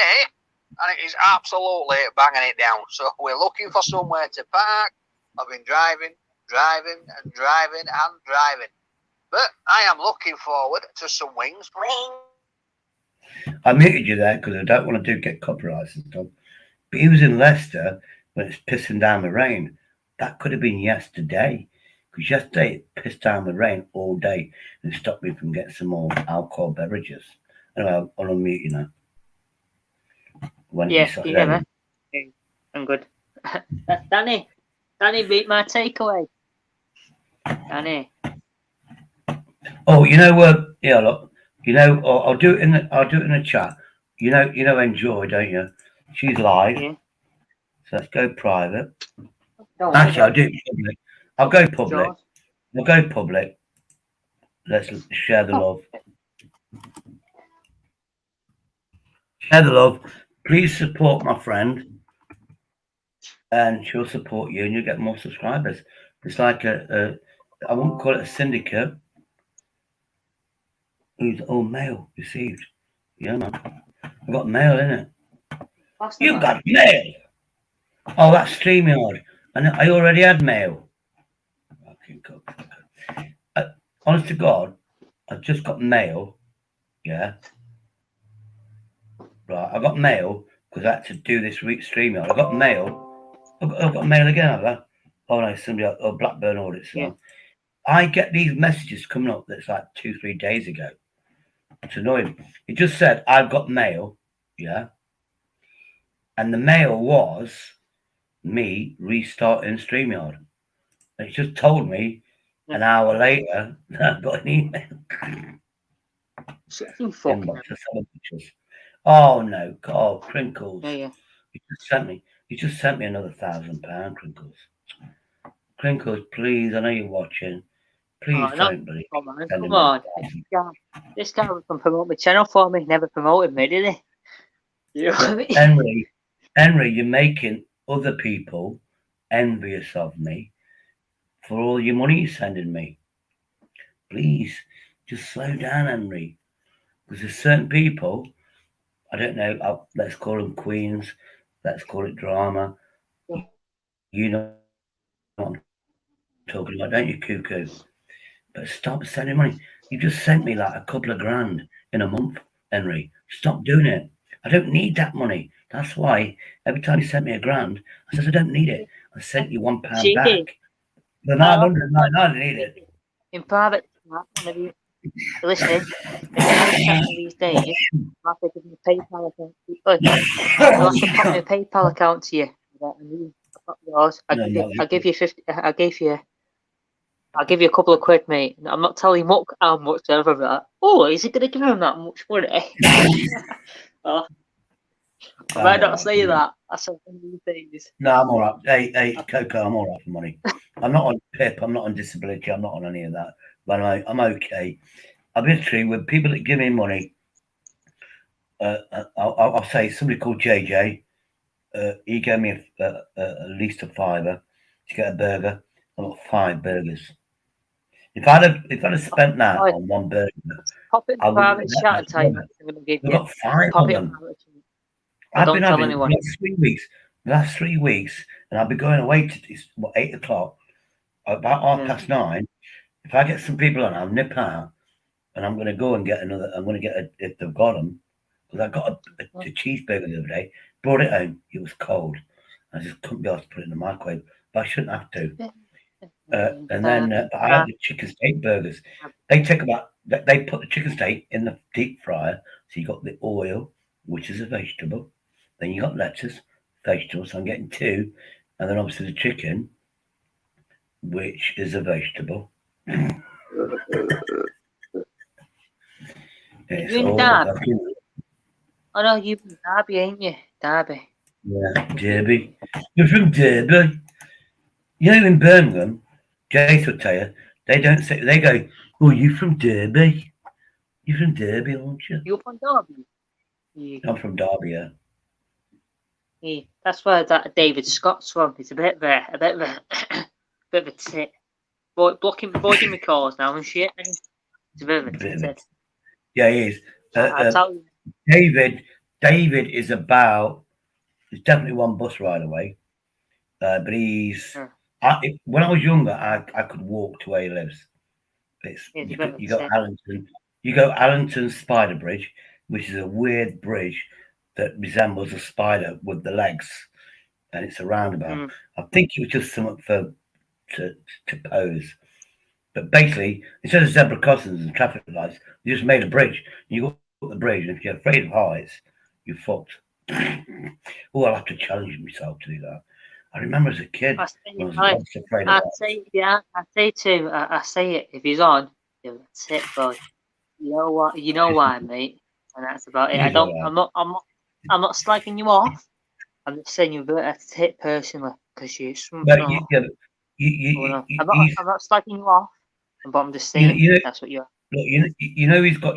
and it is absolutely banging it down. So we're looking for somewhere to park. I've been driving, but I am looking forward to some wings. I muted you there because I don't want to get copyrights and stuff. But he was in Leicester when it's pissing down the rain. That could have been yesterday. Because yesterday it pissed down the rain all day and stopped me from getting some more alcohol beverages. Anyway, I'll unmute you now. Yeah, you hear me? Okay, I'm good. Danny beat my takeaway. Danny. Oh, you know what? Yeah, look. You know, I'll do it in the chat. You know, enjoy, don't you? She's live, Yeah. so let's go private. Don't Actually, worry, I'll do it public. I'll go public. George. We'll go public. Let's share the love. Share the love. Please support my friend, and she'll support you, and you'll get more subscribers. It's like I wouldn't call it a syndicate. Who's all mail received? Yeah, man. I got mail in it. That's the You man. got mail. Oh, that's StreamYard. And I already had mail. Fucking cook. Honest to God, I just got mail. Yeah. Right. I got mail because I had to do this week's StreamYard. I got mail. I've got mail again, have I? Oh no, somebody else. Oh, Blackburn audit. So Yeah. I get these messages coming up that's like 2-3 days ago. It's annoying. It just said I've got mail. Yeah. And the mail was me restarting StreamYard. And it just told me an hour later that I got an email. Something fucking. Inbox of some pictures. Oh no, God, Crinkles. Yeah. You just sent me another £1,000, Crinkles. Crinkles, please, I know you're watching. Please Oh, don't believe. come on. This guy can promote my channel for me. Never promoted me, did he? You know what I mean? Henry, you're making other people envious of me for all your money you're sending me. Please, just slow down, Henry. Because there's certain people, I don't know, let's call them queens, let's call it drama. You know what I'm talking about, don't you, cuckoo? But stop sending money. You just sent me like a couple of grand in a month, Henry. Stop doing it. I don't need that money. That's why every time you sent me a grand, I said I don't need it. I sent you £1 She back. did. The 999, I need it. In private, one of you listening, if you chat me these days, I'll have to give you a PayPal account. I'll have to pop my PayPal account to you. Yours. I'll give you 50. I'll give you a couple of quid, mate. I'm not telling you how much ever that. Oh, is he going to give him that much money? Oh, I might not say that. That's one of these things. No, I'm all right. Hey, Coco, I'm all right for money. I'm not on PIP. I'm not on disability. I'm not on any of that. But I'm okay. I'm literally with people that give me money. I'll say somebody called JJ. He gave me at least a £5 to get a burger. I got 5 burgers. If I'd have spent that on one burger, pop it in private chat and tell you I'm going to give you. Got 5 pop of it them. I've been having anyone. the last 3 weeks, and I'll be going away to 8 o'clock, about 9:30. If I get some people on, I'll nip out, and I'm going to go and get another. I'm going to get if they've got them, because I got a cheeseburger the other day. Brought it home. It was cold. I just couldn't be able to put it in the microwave, but I shouldn't have to. And then I had the chicken steak burgers. They put the chicken steak in the deep fryer. So you got the oil, which is a vegetable. Then you got lettuce, vegetables. So I'm getting 2, and then obviously the chicken, which is a vegetable. You're in Derby. I know you're from Derby, ain't you? Derby. Yeah, Derby. You're from Derby. You know, in Birmingham, Jace will tell you, they don't say, they go, oh, you from Derby? You're from Derby, aren't you? You're from Derby? Yeah. I'm from Derby, yeah. Yeah, that's where that David Scott's from. He's a bit of a bit of a tit. Blocking my calls now and shit. It's a bit of a tit. Yeah, he is. I'll tell you. David is definitely one bus ride away. But he's when I was younger, I could walk to where he lives. You go Allington Spider Bridge, which is a weird bridge that resembles a spider with the legs, and it's a roundabout. I think it was just something to pose. But basically, instead of zebra crossings and traffic lights, you just made a bridge. You go up the bridge, and if you're afraid of heights, you're fucked. Oh, I'll have to challenge myself to do that. I remember as a kid, I say, when I was lots afraid of I that. say, yeah, I say to him, I say it if he's on. Yeah, that's it, boy. You know what? You know why, mate. And that's about it. He's all right. I'm not slagging you off. I'm just saying you better take it personally because you're something. But I'm not slagging you off, but I'm just saying that's what you're. Look, he's got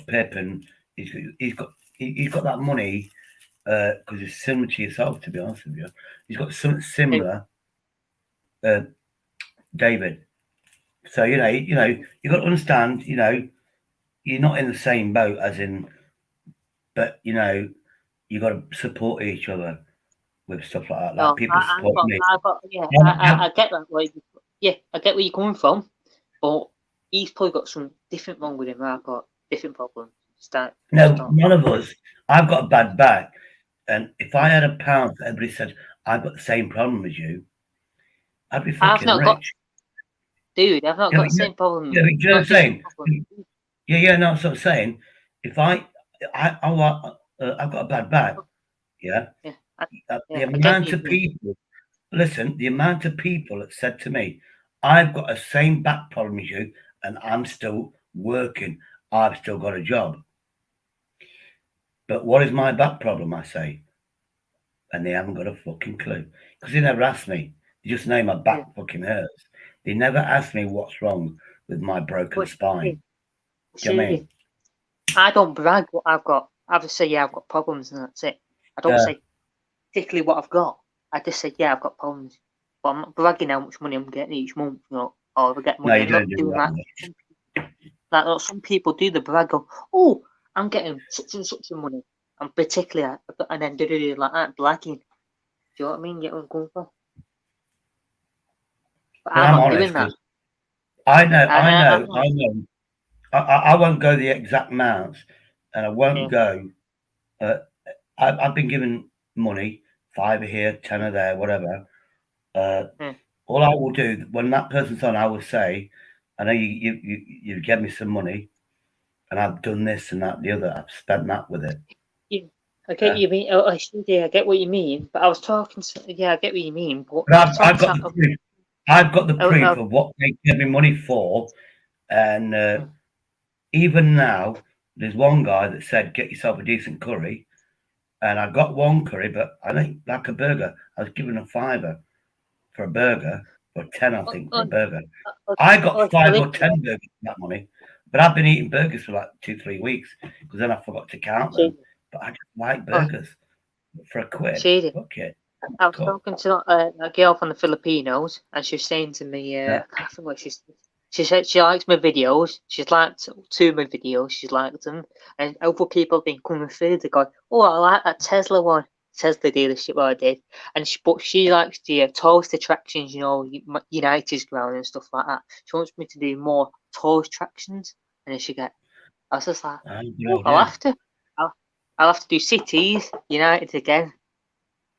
Pip, and he's got that money because it's similar to yourself. To be honest with you, he's got something similar, David. So you got to understand. You're not in the same boat as in, but you got to support each other with stuff like that. Like people support me. I get that. I get where you're coming from, but he's probably got some different wrong with him. I've got different problems. None of us. I've got a bad back, and if I had £1, everybody said I've got the same problem as you, I'd be fucking rich. Dude, I've not got the same problem. Yeah, but you know what I'm saying? Yeah, no, that's what I'm saying. If I've got a bad back, the amount of people, listen, the amount of people that said to me, I've got the same back problem as you, and I'm still working. I've still got a job. But what is my back problem, I say? And they haven't got a fucking clue. Because they never asked me. They just know my back fucking hurts. They never asked me what's wrong with my broken spine. Do you know what I mean? I don't brag what I've got. I just say, I've got problems, and that's it. I don't say particularly what I've got. I just say, I've got problems. But I'm not bragging how much money I'm getting each month, or if I get money. No, you don't do that. Like some people do the brag of, oh, I'm getting such and such money. And particularly, and then do like that, bragging. Do you know what I mean? Get what I'm going for? But I'm not doing that. I know. I won't go the exact amounts, and I won't go. I've been given money, £5 here, £10 there, whatever. All I will do when that person's on, I will say, I know you gave me some money, and I've done this and that, and the other. I've spent that with it. I get what you mean. I get what you mean. But I was talking to. I get what you mean. But I've got the proof. I've got the proof of what they gave me money for, and even now, there's one guy that said, "Get yourself a decent curry," and I got one curry, but I think like a burger, I was given a £5 for a burger, or 10, I think, for a burger. I got 5 or 10 burgers for that money, but I've been eating burgers for like 2-3 weeks because then I forgot to count them. But I just like burgers for £1. Fuck it. I was talking to a girl from the Filipinos, and she was saying to me, I can't think what she said she likes my videos. She's liked 2 of my videos. She's liked them, and other people have been coming through. They go, "Oh, I like that Tesla one, Tesla dealership what I did." And but she likes the tourist attractions, United's ground and stuff like that. She wants me to do more tourist attractions, and then I was just like, I'll have to do cities, United again.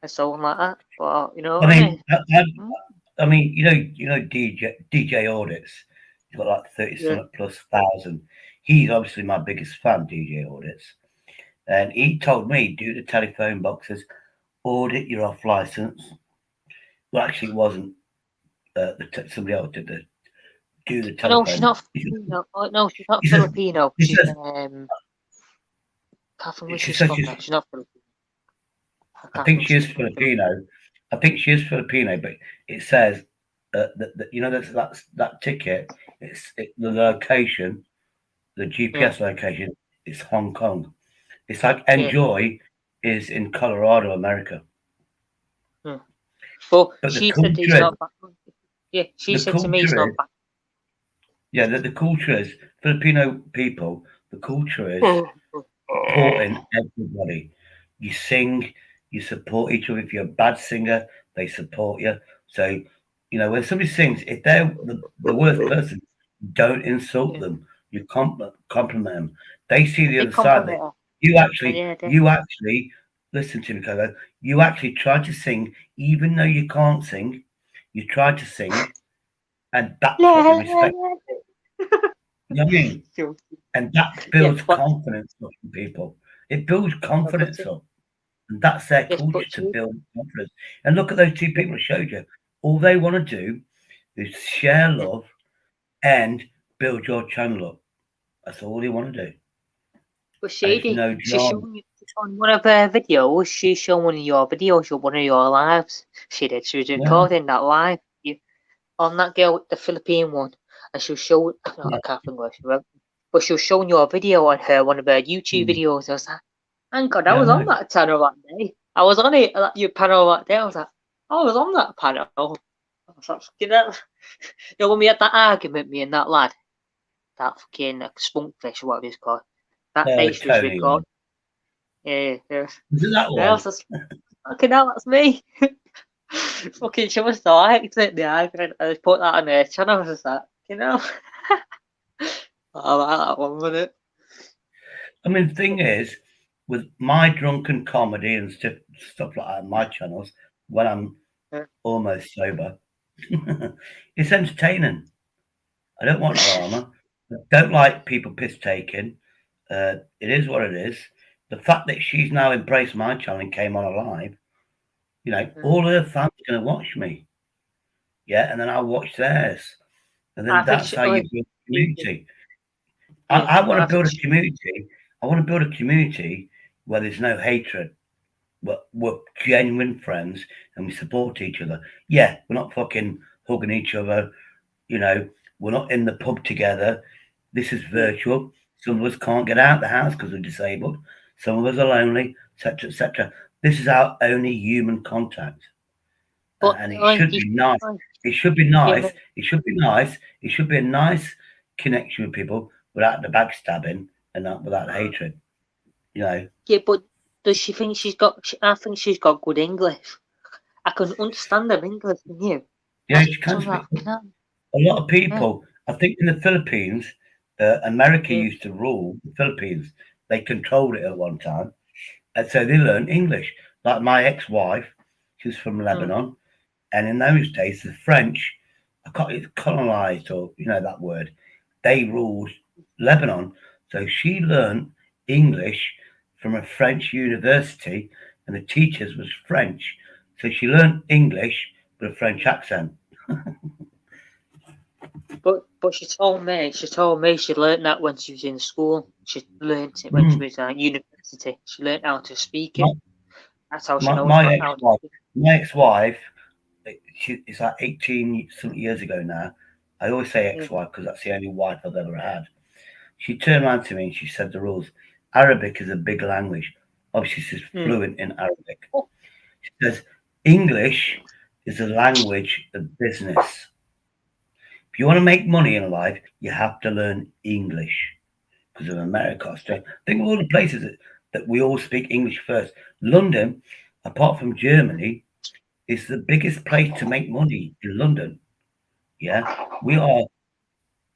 And so on like that, but I mean, DJ Audits. He's got like 30 plus thousand. He's obviously my biggest fan, DJ Audits, and he told me do the telephone boxes, audit your off license. Well, actually, it wasn't. Somebody else did do the telephone. No, she's not. No, she's not Filipino. She's can't remember she's from. She's not Filipino. I think she is Filipino. But it says that ticket. It's the location, the GPS location. It's Hong Kong. It's like Enjoy is in Colorado, America. But she said he's not back. Yeah, she said to me he's not back. Yeah, the culture is Filipino people. The culture is supporting everybody. You sing. You support each other. If you're a bad singer, they support you. So, when somebody sings, if they're the worst person, don't insult them. You compliment them. They see the other side. You actually listen to me, Coco. You actually try to sing, even though you can't sing. You try to sing, and that's what you respect. You know what I mean? And that builds confidence in people. It builds confidence up. And that's their Yes, culture, but to build confidence. And look at those two people I showed you. All they want to do is share love and build your channel up. That's all they want to do. But And it's Shady, no she's drama. showing you on one of her videos. She's showing one of your videos or one of your lives. She did. She was recording that live. On that girl, the Philippine one, and she was showing. No, I can't think what she wrote. But she was showing your video on her one of her YouTube videos. I was like, thank God, I was on that channel that day. I was on it, your panel that day. I was like, I was on that panel. I was like, fucking hell. You know, when we had that argument, me and that lad, that fucking spunkfish, whatever it's called, that face was Tony recorded. Yeah. Is it that Yeah, one? fucking hell, that's me. Fucking, she was so hyped at the argument. I just put that on her channel. I was just like, you know. I like that one, wasn't it? I mean, the thing is, with my drunken comedy and stuff like that on my channels, when I'm almost sober, it's entertaining. I don't want drama. I don't like people piss taking. It is what it is. The fact that she's now embraced my channel and came on alive, you know, all her fans are going to watch me. Yeah, and then I'll watch theirs. And then that's how you build a community. I want to build a community. I want to build a community where there's no hatred. But we're genuine friends and we support each other. Yeah, we're not fucking hugging each other. You know, we're not in the pub together. This is virtual. Some of us can't get out of the house because we're disabled. Some of us are lonely, etc., etc. This is our only human contact. And it should be nice. It should be nice. It should be nice. It should be a nice connection with people without the backstabbing and not without the hatred. You know. Yeah, but does she think she's got? I think she's got good English. I can understand her English from you. Yeah, she can speak. A lot of people. I think in the Philippines, America used to rule the Philippines. They controlled it at one time, and so they learned English. Like my ex-wife, she was from Lebanon. And in those days, the French, it's colonized, or you know that word, they ruled Lebanon. So she learned English from a French university, and the teachers was French. So she learned English with a French accent. But she told me she learned that when she was in school. She learned it when she was at university. She learned how to speak it. That's how she knows how to speak. My ex-wife. It's like 18 something years ago now. I always say ex-wife because that's the only wife I've ever had. She turned around to me and she said the rules. Arabic is a big language. Obviously, she's fluent in Arabic. She says English is a language of business. If you want to make money in life, you have to learn English because of America, Australia. Think of all the places that we all speak English first. London, apart from Germany, is the biggest place to make money in London. Yeah, we are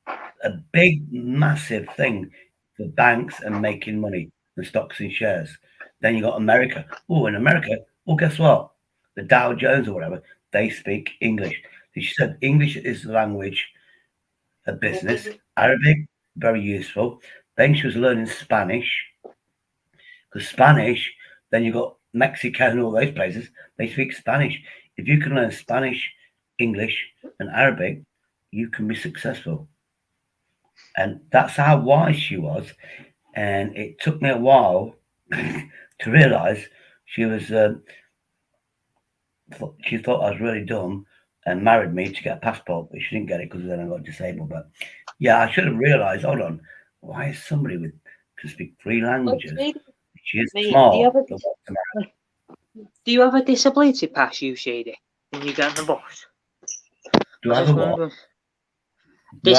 a big, massive thing for banks and making money, the stocks and shares. Then you got America. Oh, in America, well, guess what? The Dow Jones or whatever, they speak English. So she said English is the language of business. Arabic, very useful. Then she was learning Spanish. Because Spanish, then you got Mexico and all those places, they speak Spanish. If you can learn Spanish, English, and Arabic, you can be successful. And that's how wise she was. And it took me a while to realize she was. She thought I was really dumb and married me to get a passport, but she didn't get it because then I got disabled. But yeah, I should have realized. Hold on, why is somebody with can speak 3 languages? She is smart. Do you have a disability pass, you Shady, when you get on the bus? Do I have a what? Do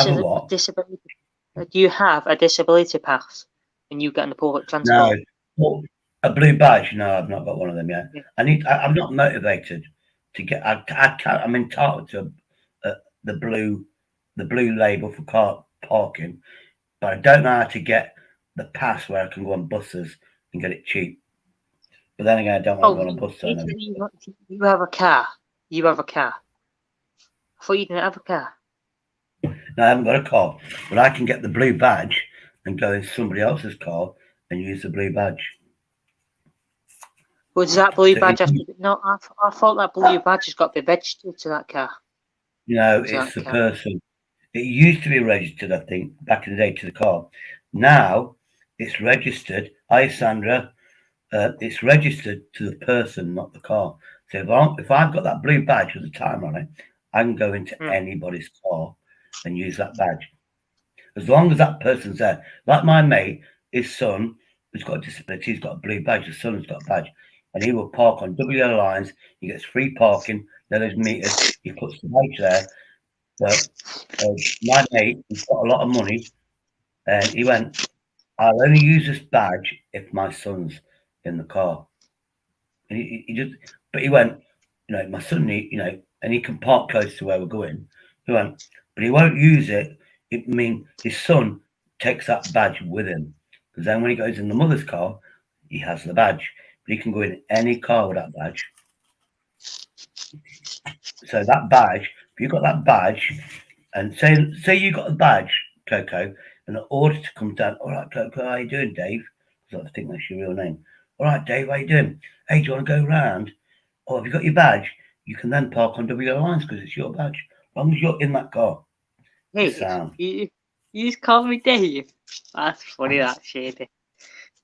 you have a disability pass when you get on the public transport? No. Well, a blue badge? No, I've not got one of them yet. Yeah. I'm not motivated to get. I can't. I'm entitled to the blue label for car parking, but I don't know how to get the pass where I can go on buses and get it cheap. But then again, I don't want to go on a bus. You have a car. You have a car. I thought you didn't have a car. No, I haven't got a car, but I can get the blue badge and go in somebody else's car and use the blue badge. Was that blue So badge if have to be, no, I thought that blue badge has got to be registered to that car. No, To it's that the car. person. It used to be registered, I think, back in the day to the car. Now it's registered. Hi, Sandra. It's registered to the person, not the car. So if I've got that blue badge with a timer on it, I can go into anybody's car and use that badge. As long as that person's there. Like my mate, his son, who's got a disability, he's got a blue badge. His son's got a badge. And he will park on double yellow lines. He gets free parking. Then there's meters. He puts the badge there. But my mate, he's got a lot of money. And he went, I'll only use this badge if my son's in the car. And he just, but he went, my son, and he can park close to where we're going. He went, but he won't use it. I mean, his son takes that badge with him. Because then when he goes in the mother's car, he has the badge. But he can go in any car with that badge. So that badge, if you've got that badge, and say you got a badge, Coco, and the auditor comes down, all right, Coco, how you doing, Dave? Because I think that's your real name. All right, Dave, how you doing? Hey, do you want to go round? Oh, have you got your badge? You can then park on WO lines because it's your badge. As long as you're in that car. Hey, Sound. you just call me Dave. That's funny, that shady.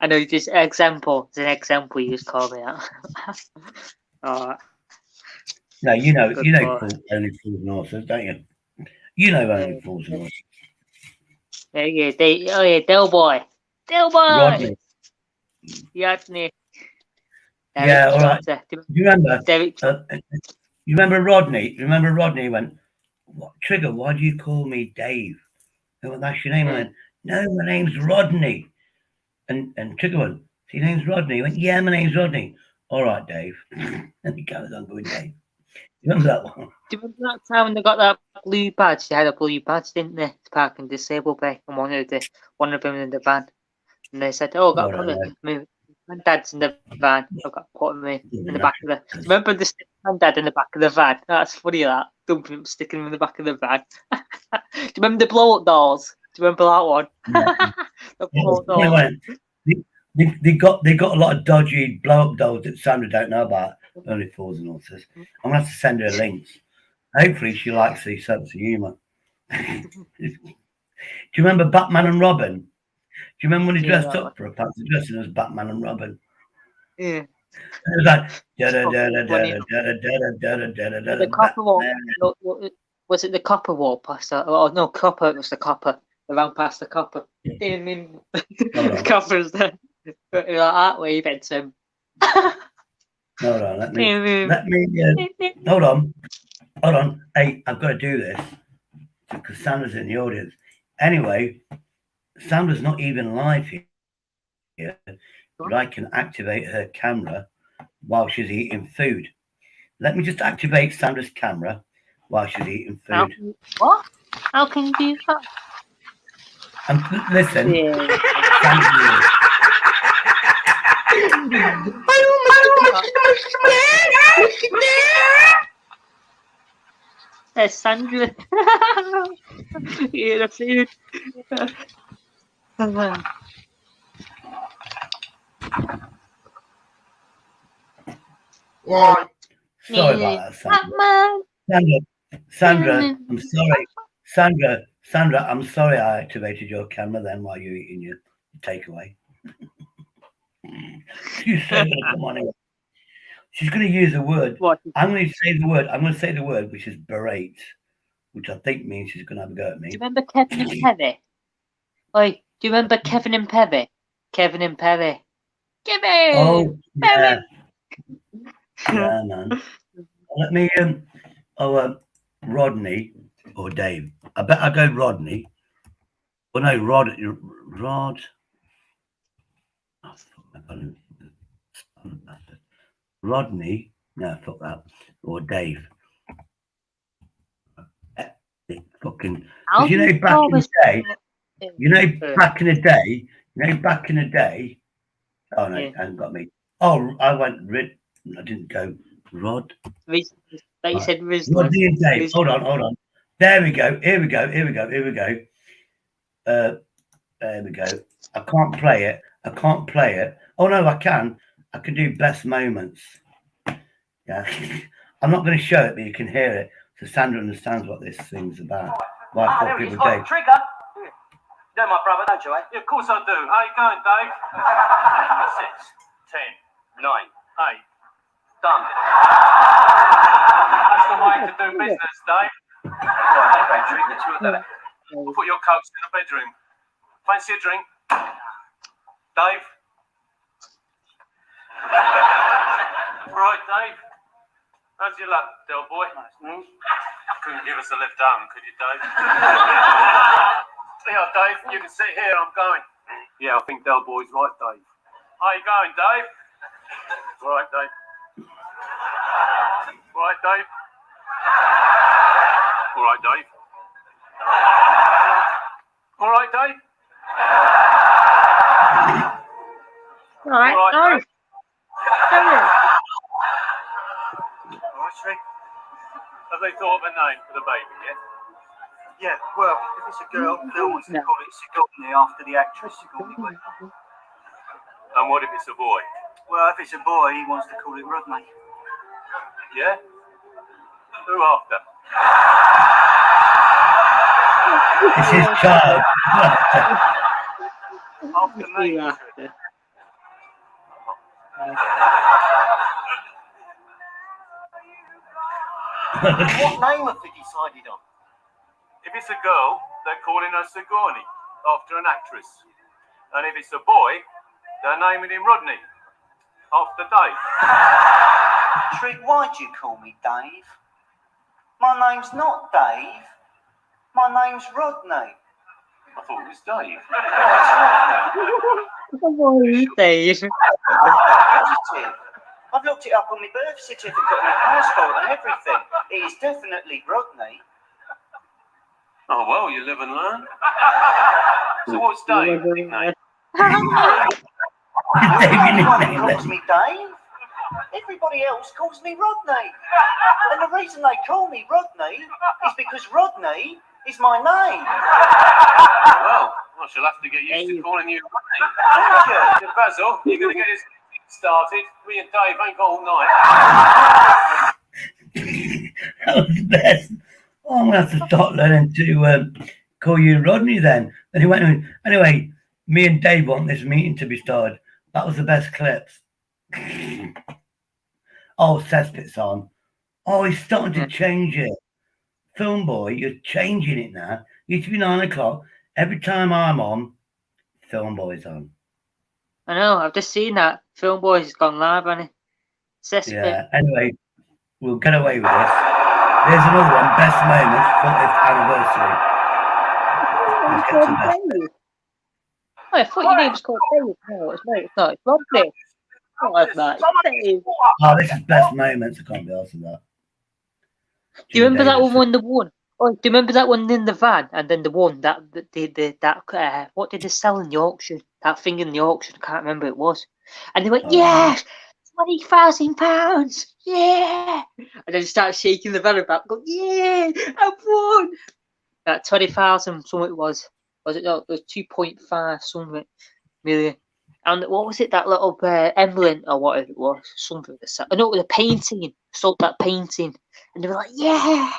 I know, just example. It's an example. You just call me that. Alright. No, you know, Good only fools and horses, don't you? You know only fools and horses. Yeah, Del Boy. Rodney. Rodney. Yeah, all right. Do you remember? Derek You remember Rodney? Remember Rodney went, "What, Trigger? Why do you call me Dave?" I went, "That's your name." I went, "No, my name's Rodney." And Trigger went, "So your name's Rodney?" He went, "Yeah, my name's Rodney." All right, Dave. And he carries on going, Dave. You remember that one? Do you remember that time when they got that blue badge? They had a blue badge, didn't they? To park in disabled bay, and one of them in the van. And they said, "Oh, I've got to put me. My dad's in the van. I've got to put him in the back of the." Do you remember the my dad in the back of the van? That's funny. That dumping him, sticking him in the back of the van. Do you remember the blow up dolls? Do you remember that one? The blow up dolls. They got a lot of dodgy blow up dolls that Sandra don't know about. Only fools and horses. I'm gonna have to send her links. Hopefully she likes the sense of humour. Do you remember Batman and Robin? Do you remember when he dressed up for a fancy dressing as Batman and Robin? Yeah. It was like the copper wall. Was it the copper wall past that? Oh no, copper. It was the copper. They ran past the copper. The copper's there. Like that wave at him. Hold on, let me hold on. Hey, I've got to do this because Sandra's in the audience. Anyway, Sandra's not even live here, but I can activate her camera while she's eating food. Let me just activate Sandra's camera while she's eating food. What? How can you do that? Listen. There's Sandra. Eating the food. Well, Sorry about that, Sandra. I'm sorry. Sandra, I'm sorry I activated your camera then while you're eating your takeaway. She's so gonna come on here. She's gonna use a word. What? I'm gonna say the word. I'm gonna say the word, which is berate, which I think means she's gonna have a go at me. Do you remember Kevin and Perry? Oi, do you remember Kevin and Perry? Kevin and Perry. Kevin! Oh, yeah. Perry! Yeah, man. Let me Rodney or Dave. I bet I go Rodney. Oh no, Rod. Oh, Rodney. No, fuck that. Or Dave. Fucking. You know, back in the day. Back in the day. Oh no, it hasn't got me. Oh, I went Rid. I didn't go Rod. You said Rodney and Dave. Hold on. There we go. Here we go. There we go. I can't play it. Oh no, I can. I can do best moments. Yeah. I'm not going to show it, but you can hear it. So Sandra understands what this thing's about. Why I call people Dave. Trigger. You know my brother, don't you, eh? Yeah, of course I do. How you going, Dave? 6, 10, 9, 8. Done. That's the way to do business, Dave. Right, okay, Trick, let's do that. We'll put your coats in the bedroom. Fancy a drink? Dave? Right, Dave. How's your luck, Del boy? Nice news. Couldn't give us a lift home, could you, Dave? Yeah, Dave, you can sit here, I'm going. Yeah, I think Del boy's right, Dave. How you going, Dave? Right, Dave. Right, Dave. All right, Dave. All right, Dave. All right, All right, no. Dave. Come here. All right, Trick. Have they thought of a name for the baby yet? Yeah, well, if it's a girl, they'll want to No. call it Sigourney after the actress Sigourney Weaver. And what if it's a boy? Well, if it's a boy, he wants to call it Rodney. Yeah? Who after? It's his child. After me. Yeah. What name have they decided on? If it's a girl, they're calling her Sigourney, after an actress. And if it's a boy, they're naming him Rodney, after Dave. Trick, why'd you call me Dave? My name's not Dave. My name's Rodney. I thought it was Dave. Come on, Dave. Positive. I've looked it up on my birth certificate and my passport and everything. It is definitely Rodney. Oh, well, you live and learn. So what's Dave? Nickname? Everyone calls me Dave. Everybody else calls me Rodney. And the reason they call me Rodney is because Rodney is my name. Well, I shall have to get used to calling you Rodney. Thank you. Basil, you're going to get this started. Me and Dave ain't got all night. That was the best. Oh, I'm going to have to start learning to call you Rodney then. Then he went, anyway, me and Dave want this meeting to be started. That was the best clips. Oh, Cesspit's on. Oh, he's starting to change it. Film boy, you're changing it now. It used to be 9 o'clock. Every time I'm on, Film boy's on. I know, I've just seen that. Film Boys has gone live, hasn't it? Cesspit. Yeah, anyway, we'll get away with this. There's another one, best moments, 40th anniversary. Let's get to that. Oh, I thought your name was called Dave. No, it's not. It's not. It's Rodney. Not like that. It's Dave. Oh, this is best moments. I can't be asked with that. Do you remember that one when the one? Oh, do you remember that one in the van and then the one that what did they sell in the auction? That thing in the auction, I can't remember what it was. And they went, yes, £20,000, yeah. And then started shaking the van about, go, yeah, I won. That 20,000 something it was. Was it not? It was 2.5 something million. And what was it? That little emblem or whatever it was, something. I know it was a painting. Sold that painting, and they were like, "Yeah,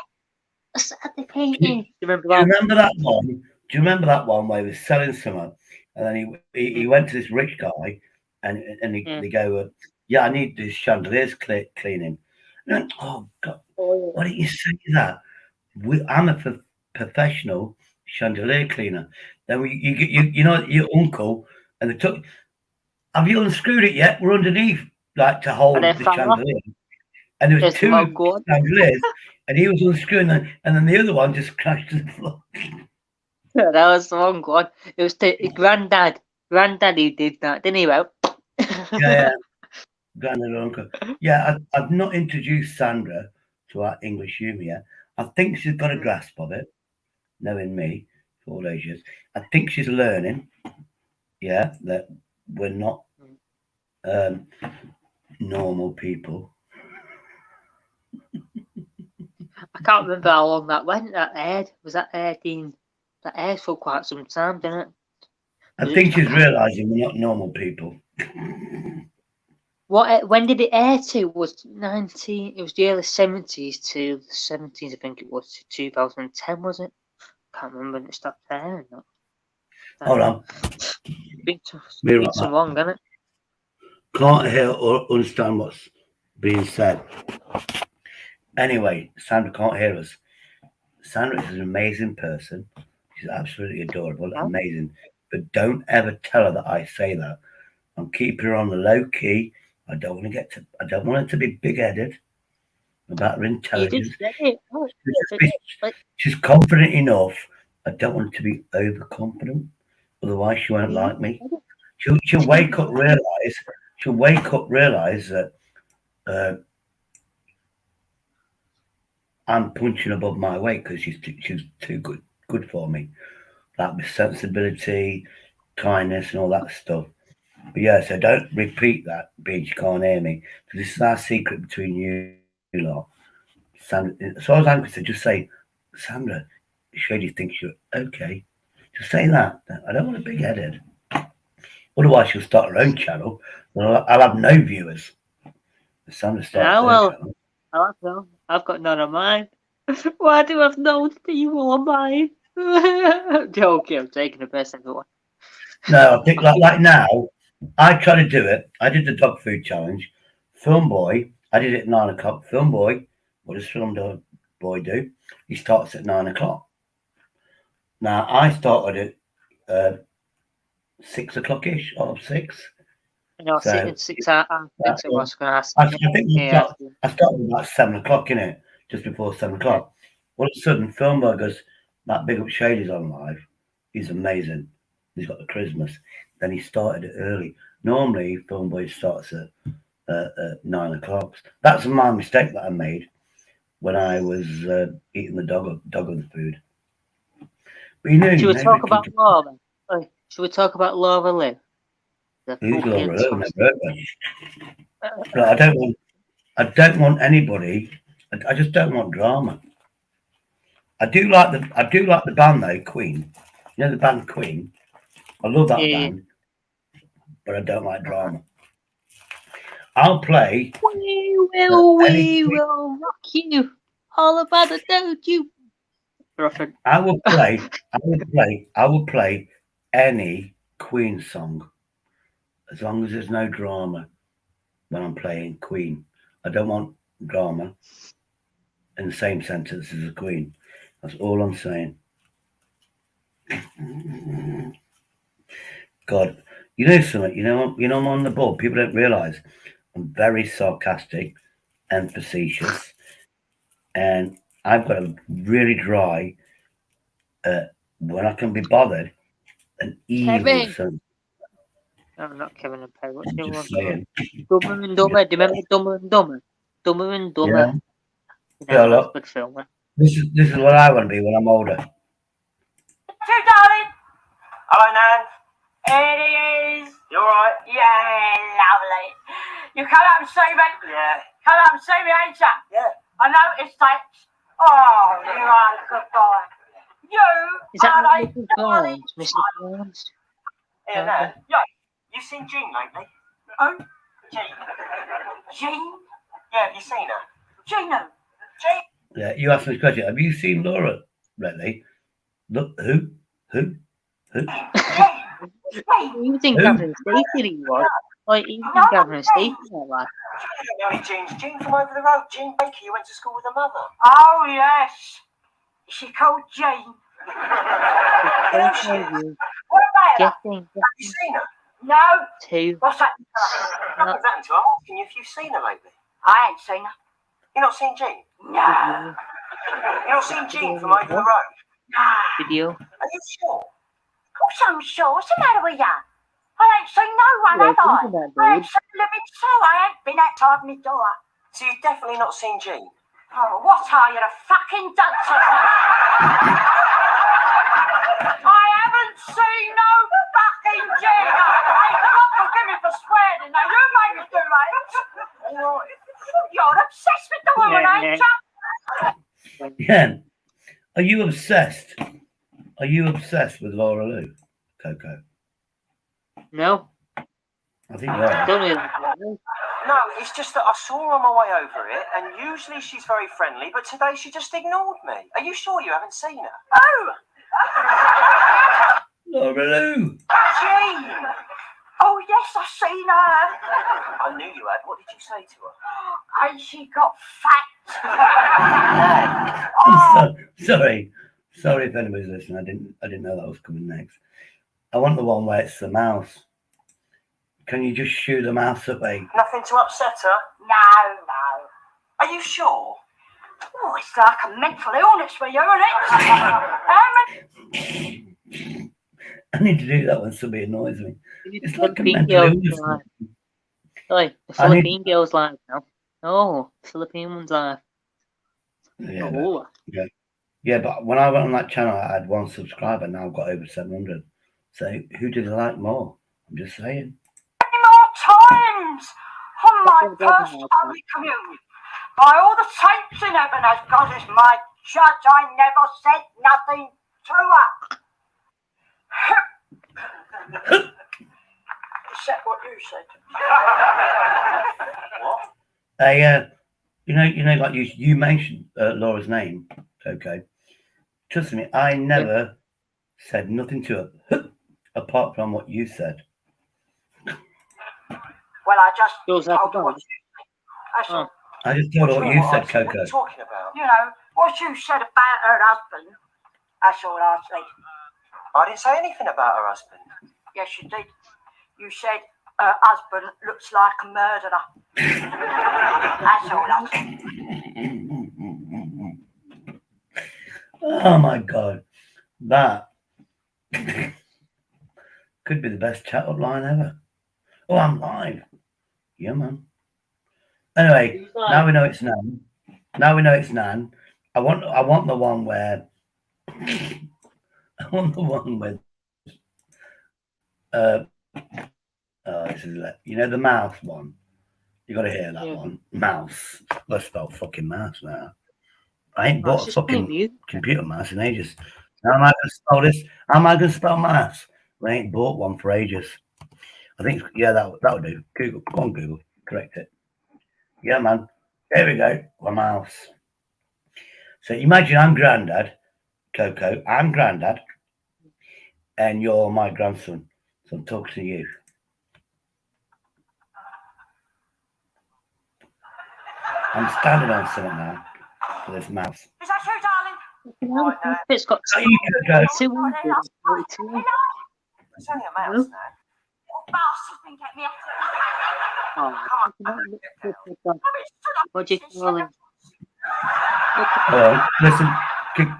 I sold the painting." Do you remember that? Do you remember that one? Do you remember that one where he was selling something, and then he went to this rich guy, and they go, "Yeah, I need this chandeliers cleaning." And went, oh God, why didn't you say that? I'm a professional chandelier cleaner. Then you know your uncle, and they took. Have you unscrewed it yet? We're underneath, like to hold the chandelier. And there was two chandeliers, and he was unscrewing them, and then the other one just crashed to the floor. Yeah, that was the wrong one. It was the granddad. Granddaddy did that, didn't he? Well, yeah, granddad or uncle. Yeah, I've not introduced Sandra to our English humour yet. I think she's got a grasp of it, knowing me for all those years. I think she's learning. Yeah, that we're not normal people. I can't remember how long that went. That aired. Was that aired in? That aired for quite some time, didn't it? I think she's realising we're not normal people. When did it air to? Was 19? It was the early 70s to the 70s. I think it was to 2010. Was it? Can't remember when it stopped airing. Hold on. Been Be right so back. long, hasn't it? Can't hear or understand what's being said. Anyway, Sandra can't hear us. Sandra is an amazing person. She's absolutely adorable, Yeah. amazing. But don't ever tell her that I say that. I'm keeping her on the low key. I don't want her to be big-headed about her You intelligence. did say it. She's confident enough. I don't want her to be overconfident. Otherwise, she won't like me. She'll wake up, realize that I'm punching above my weight because she's too good for me. Like with sensibility, kindness, and all that stuff. But yeah, so don't repeat that, being she can't hear me. So this is our secret between you lot. Sandra, as far as I'm concerned, just say, Sandra, Shady thinks you're okay. Just say that. I don't want a big headed. Otherwise, she'll start her own channel. And I'll have no viewers. If Sandra starts her channel. I don't know. I've got none of mine. Why do I have no people on mine? Joking, I'm taking a piss, everyone. No, I think like now, I try to do it. I did the dog food challenge. Film Boy, I did it at 9 o'clock. Film Boy, what does Film Boy do? He starts at 9 o'clock. Now, I started at 6 o'clock-ish, or 6. No, So, 6 hours. I think I was going to ask. I think I started about 7 o'clock, innit? Just before 7 o'clock. All of a sudden, Film Boy goes, that Big Up Shady's on live. He's amazing. He's got the Christmas. Then he started it early. Normally, Film Boy starts at 9 o'clock. That's my mistake that I made when I was eating the dog of the food. But should we talk about Laura? Should we talk about Laura Lou? Who's Laura Lou? Never heard of her. I don't want anybody. I just don't want drama. I do like the band though, Queen. You know the band Queen. I love that band, but I don't like drama. I'll play. We will rock you all about the don't you. I will play any Queen song as long as there's no drama when I'm playing Queen. I don't want drama in the same sentence as a Queen. That's all I'm saying. God, you know something? You know I'm on the ball. People don't realise I'm very sarcastic and facetious, and I've got a really dry, when I can be bothered, an evil sense. No, not Kevin and Perry. What's your one saying. called? Dumber and Dumber. Do you remember Dumber and Dumber? Dumber and Dumber. Yeah, look. Good film. This is what I want to be when I'm older. Hey, darling. Hello, Nan. It is. You alright? Yeah, lovely. You come up and see me? Yeah. Come up and see me, ain't you? Yeah. I noticed that. Oh, you are a good boy. Is that Mrs. Barnes? Mrs. Barnes? Yeah, Nan. Yeah. You seen Jean lately? Oh? Jean. Jean? Yeah, have you seen her? Gino. Jean? Yeah, you asked me this question. Have you seen Laura lately? Look, who? You think Catherine Stacey he was? Like, you think Catherine Stacey that lad? I don't know Jean's Jean from over the road. Jean Baker, you went to school with her mother. Oh, yes. Is she called Jean? What about her? Have you seen her? No. What's that? What's happened to her? I'm asking you if you've seen her lately. I ain't seen her. You not seen Jean? No. You not seen Jean from over the road? No. Video. Are you sure? Of course I'm sure. What's the matter with you? I ain't seen no one, have I? I ain't seen a living soul. I ain't been outside my door. So you've definitely not seen Jean? Oh, what are you, a fucking dunce or something? I haven't seen no fucking Jean. Hey, God forgive me for swearing. Now you made me do that. You're obsessed with the woman, ain't you? Yeah. Are you obsessed? Are you obsessed with Laura Lou, Coco? No. I think you are. Don't really. No, it's just that I saw her on my way over it, and usually she's very friendly, but today she just ignored me. Are you sure you haven't seen her? Oh! Laura-Lou. Jean! Oh, yes, I've seen her. I knew you had. What did you say to her? And she got fat. I'm sorry. Sorry if anybody's listening. I didn't know that was coming next. I want the one where it's the mouse. Can you just shoo the mouse away? Nothing to upset her? No. Are you sure? Oh, it's like a mental illness for you, isn't it? I need to do that when somebody annoys me. It's like a Philippine mental girls illness. live. Sorry, the Philippine girls live now. Oh, Philippine ones live. Yeah, but when I went on that channel, I had 1 subscriber. Now I've got over 700. So who did I like more? I'm just saying. Many more times on my first Holy Communion. By all the saints in heaven, as God is my judge, I never said nothing to her. Except what you said. What? You know, like you mentioned Laura's name, okay? Trust me, I never said nothing to her apart from what you said. Well, I just told her what you said. That's all. I just told her what you said, Coco. What are you talking about? You know, what you said about her husband. That's all I said. I didn't say anything about her husband. Yes, you did. You said her husband looks like a murderer. That's all I said. Oh my God. That could be the best chat up line ever. Oh, I'm live. Yeah, man. Anyway, now we know it's Nan. I want the one where this is you know the mouse one. You got to hear that one. Mouse. Let's spell fucking mouse now. I ain't bought a fucking computer mouse in ages. How am I going to spell this? How am I going to spell mouse? I ain't bought one for ages. I think, yeah, that would do. Google. Go on, Google. Correct it. Yeah, man. There we go. My mouse. So imagine I'm granddad, Coco. I'm granddad. And you're my grandson. So I'm talking to you. I'm standing on something now for this mouse. Is that you, darling? It's got So you can go. 242. It's only a mouse now. What bastard can get me out of What do you call it? Hold on. Listen.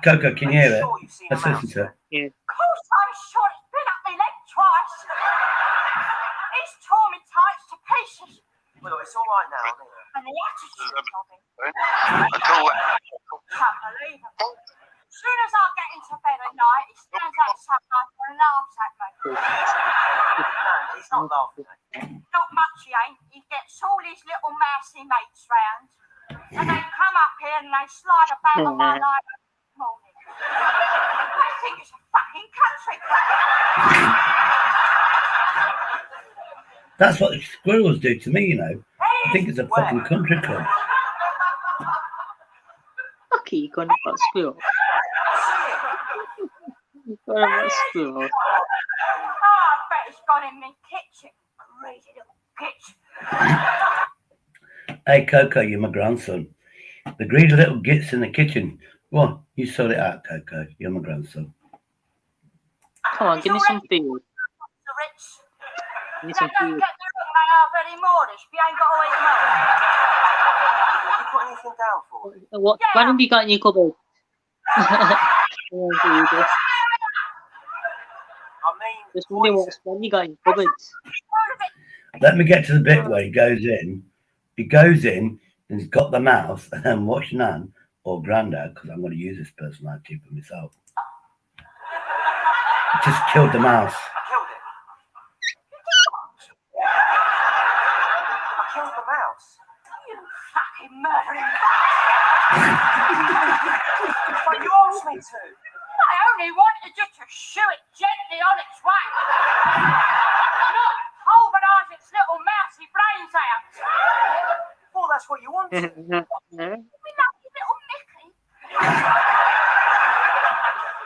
Coco, can you hear it? Let's listen to it. Yeah. Of course I'm sure it's been up my leg twice. It's torn me tights to pieces. Well, it's all right now, isn't it? And the attitude of it. Can't believe it. As soon as I get into bed at night, he stands outside and laughs at me. No, he's not laughing at me. Not much, he ain't. He gets all his little mousy mates round. And they come up here and they slide about on my life every morning. I think it's a fucking country club. That's what the squirrels do to me, you know. I think it's a fucking country club. Okay, you got about squirrel. Got about squirrel. Oh, I bet it's got in my kitchen. Greedy little bitch. Hey, Coco, you're my grandson. The greedy little gits in the kitchen. Go on, you sort it out, Coco. You're my grandson. Come on, give me some food. Give me some food. Get the room out anymore, this. You ain't got to eat much. Have you put anything down for me? What have you got in your cupboard? Just wondering what you got in your cupboards. Let me get to the bit where he goes in. He goes in and he's got the mouse and then watch Nan or Grandad, because I'm going to use this personality for myself. Just killed the mouse. I killed the mouse. You fucking murdering bastard! But you asked me to. I only wanted you to shoo it gently on its way. Not pulverise its little mousy brains out. That's what you wanted. No. We love you, little Mickey.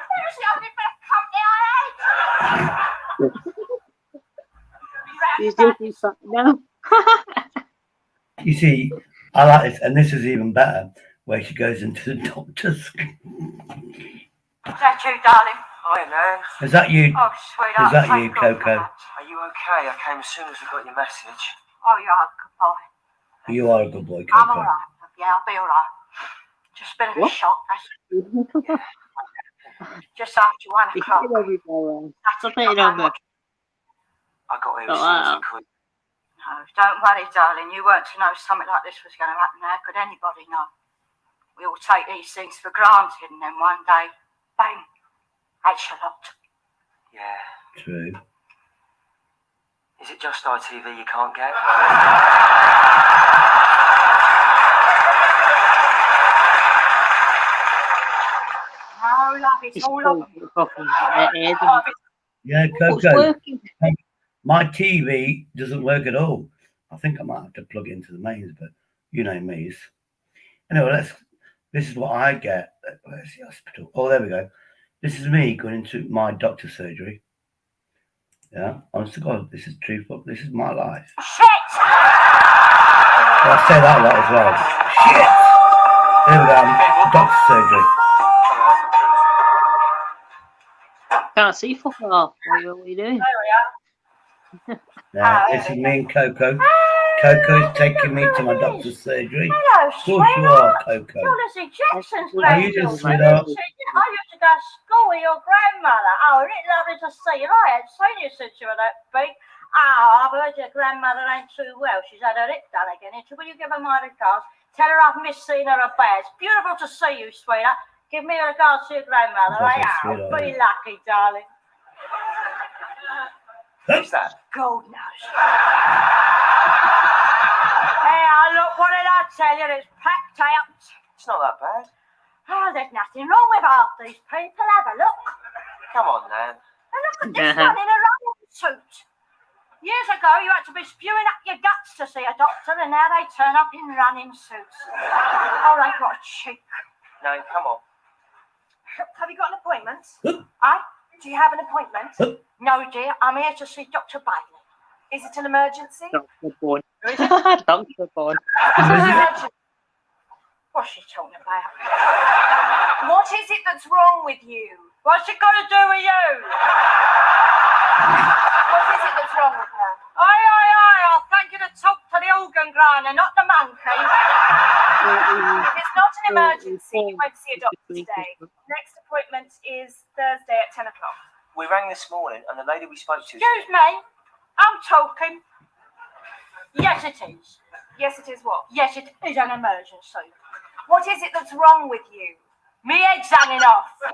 There's the only bit of company I had. He's joking now. You see, I like this, and this is even better, where she goes into the doctor's. Is that you, darling? Hi, Nan. Is that you? Oh, sweetheart. Is that thank you, God for Coco? that. Are you okay? I came as soon as I got your message. Oh, you are a good boy. You are a good boy, I'm Coco. all right. Yeah, I'll be all right. Just a bit of a What? shock. That's just after 1 He o'clock. hit everywhere. That's Stop it, hitting not on me. much. I got here Oh, as soon as wow. I could. No, don't worry, darling. You weren't to know something like this was going to happen there. Could anybody know? We all take these things for granted, and then one day, bang, that's a lot. Yeah. True. Is it just ITV you can't get? No, love, it's all of them. Yeah, What's Coco. working? My TV doesn't work at all. I think I might have to plug it into the mains, but you know me. Anyway, this is what I get. Where's the hospital? Oh, there we go. This is me going into my doctor's surgery. Yeah, honest to God, this is truthful. This is my life. Shit! Well, I say that a lot as well. Shit! Here we go, doctor's surgery. Can't see fuck off. What are you doing? There we are. Now, this is me and Coco. Coco's taking me to my doctor's surgery. Hello, Of course you are, Coco. You're Lizzie Jackson's How you doing, sweetheart? I used to go to school with your grandmother. Oh, isn't it lovely to see you? I hadn't seen you since you were that big. Oh, I've heard your grandmother ain't too well. She's had her hip done again. Will you give her my regards? Tell her I've missed seeing her a bed. It's beautiful to see you, sweetheart. Give me your regards to your grandmother. Be lucky, darling. Who's that? God knows. Hey, look, what did I tell you? It's packed out. It's not that bad. Oh, there's nothing wrong with half these people. Have a look. Come on, Nan. And look at this one in a running suit. Years ago, you had to be spewing up your guts to see a doctor, and now they turn up in running suits. Oh, they've got a cheek. Nan, come on. Have you got an appointment? Do you have an appointment? No, dear. I'm here to see Dr. Bailey. Is it an emergency? Dr. Bond. Dr. Bond. What's she talking about? What is it that's wrong with you? What's it got to do with you? What is it that's wrong with her? I'll thank you to talk to the organ grinder, not the monkey. If it's not an emergency, you won't see a doctor today. Next appointment is Thursday at 10 o'clock. We rang this morning, and the lady we spoke to... Excuse me, I'm talking. Yes, it is. Yes, it is what? Yes, it is an emergency. What is it that's wrong with you? Me head's hanging off. We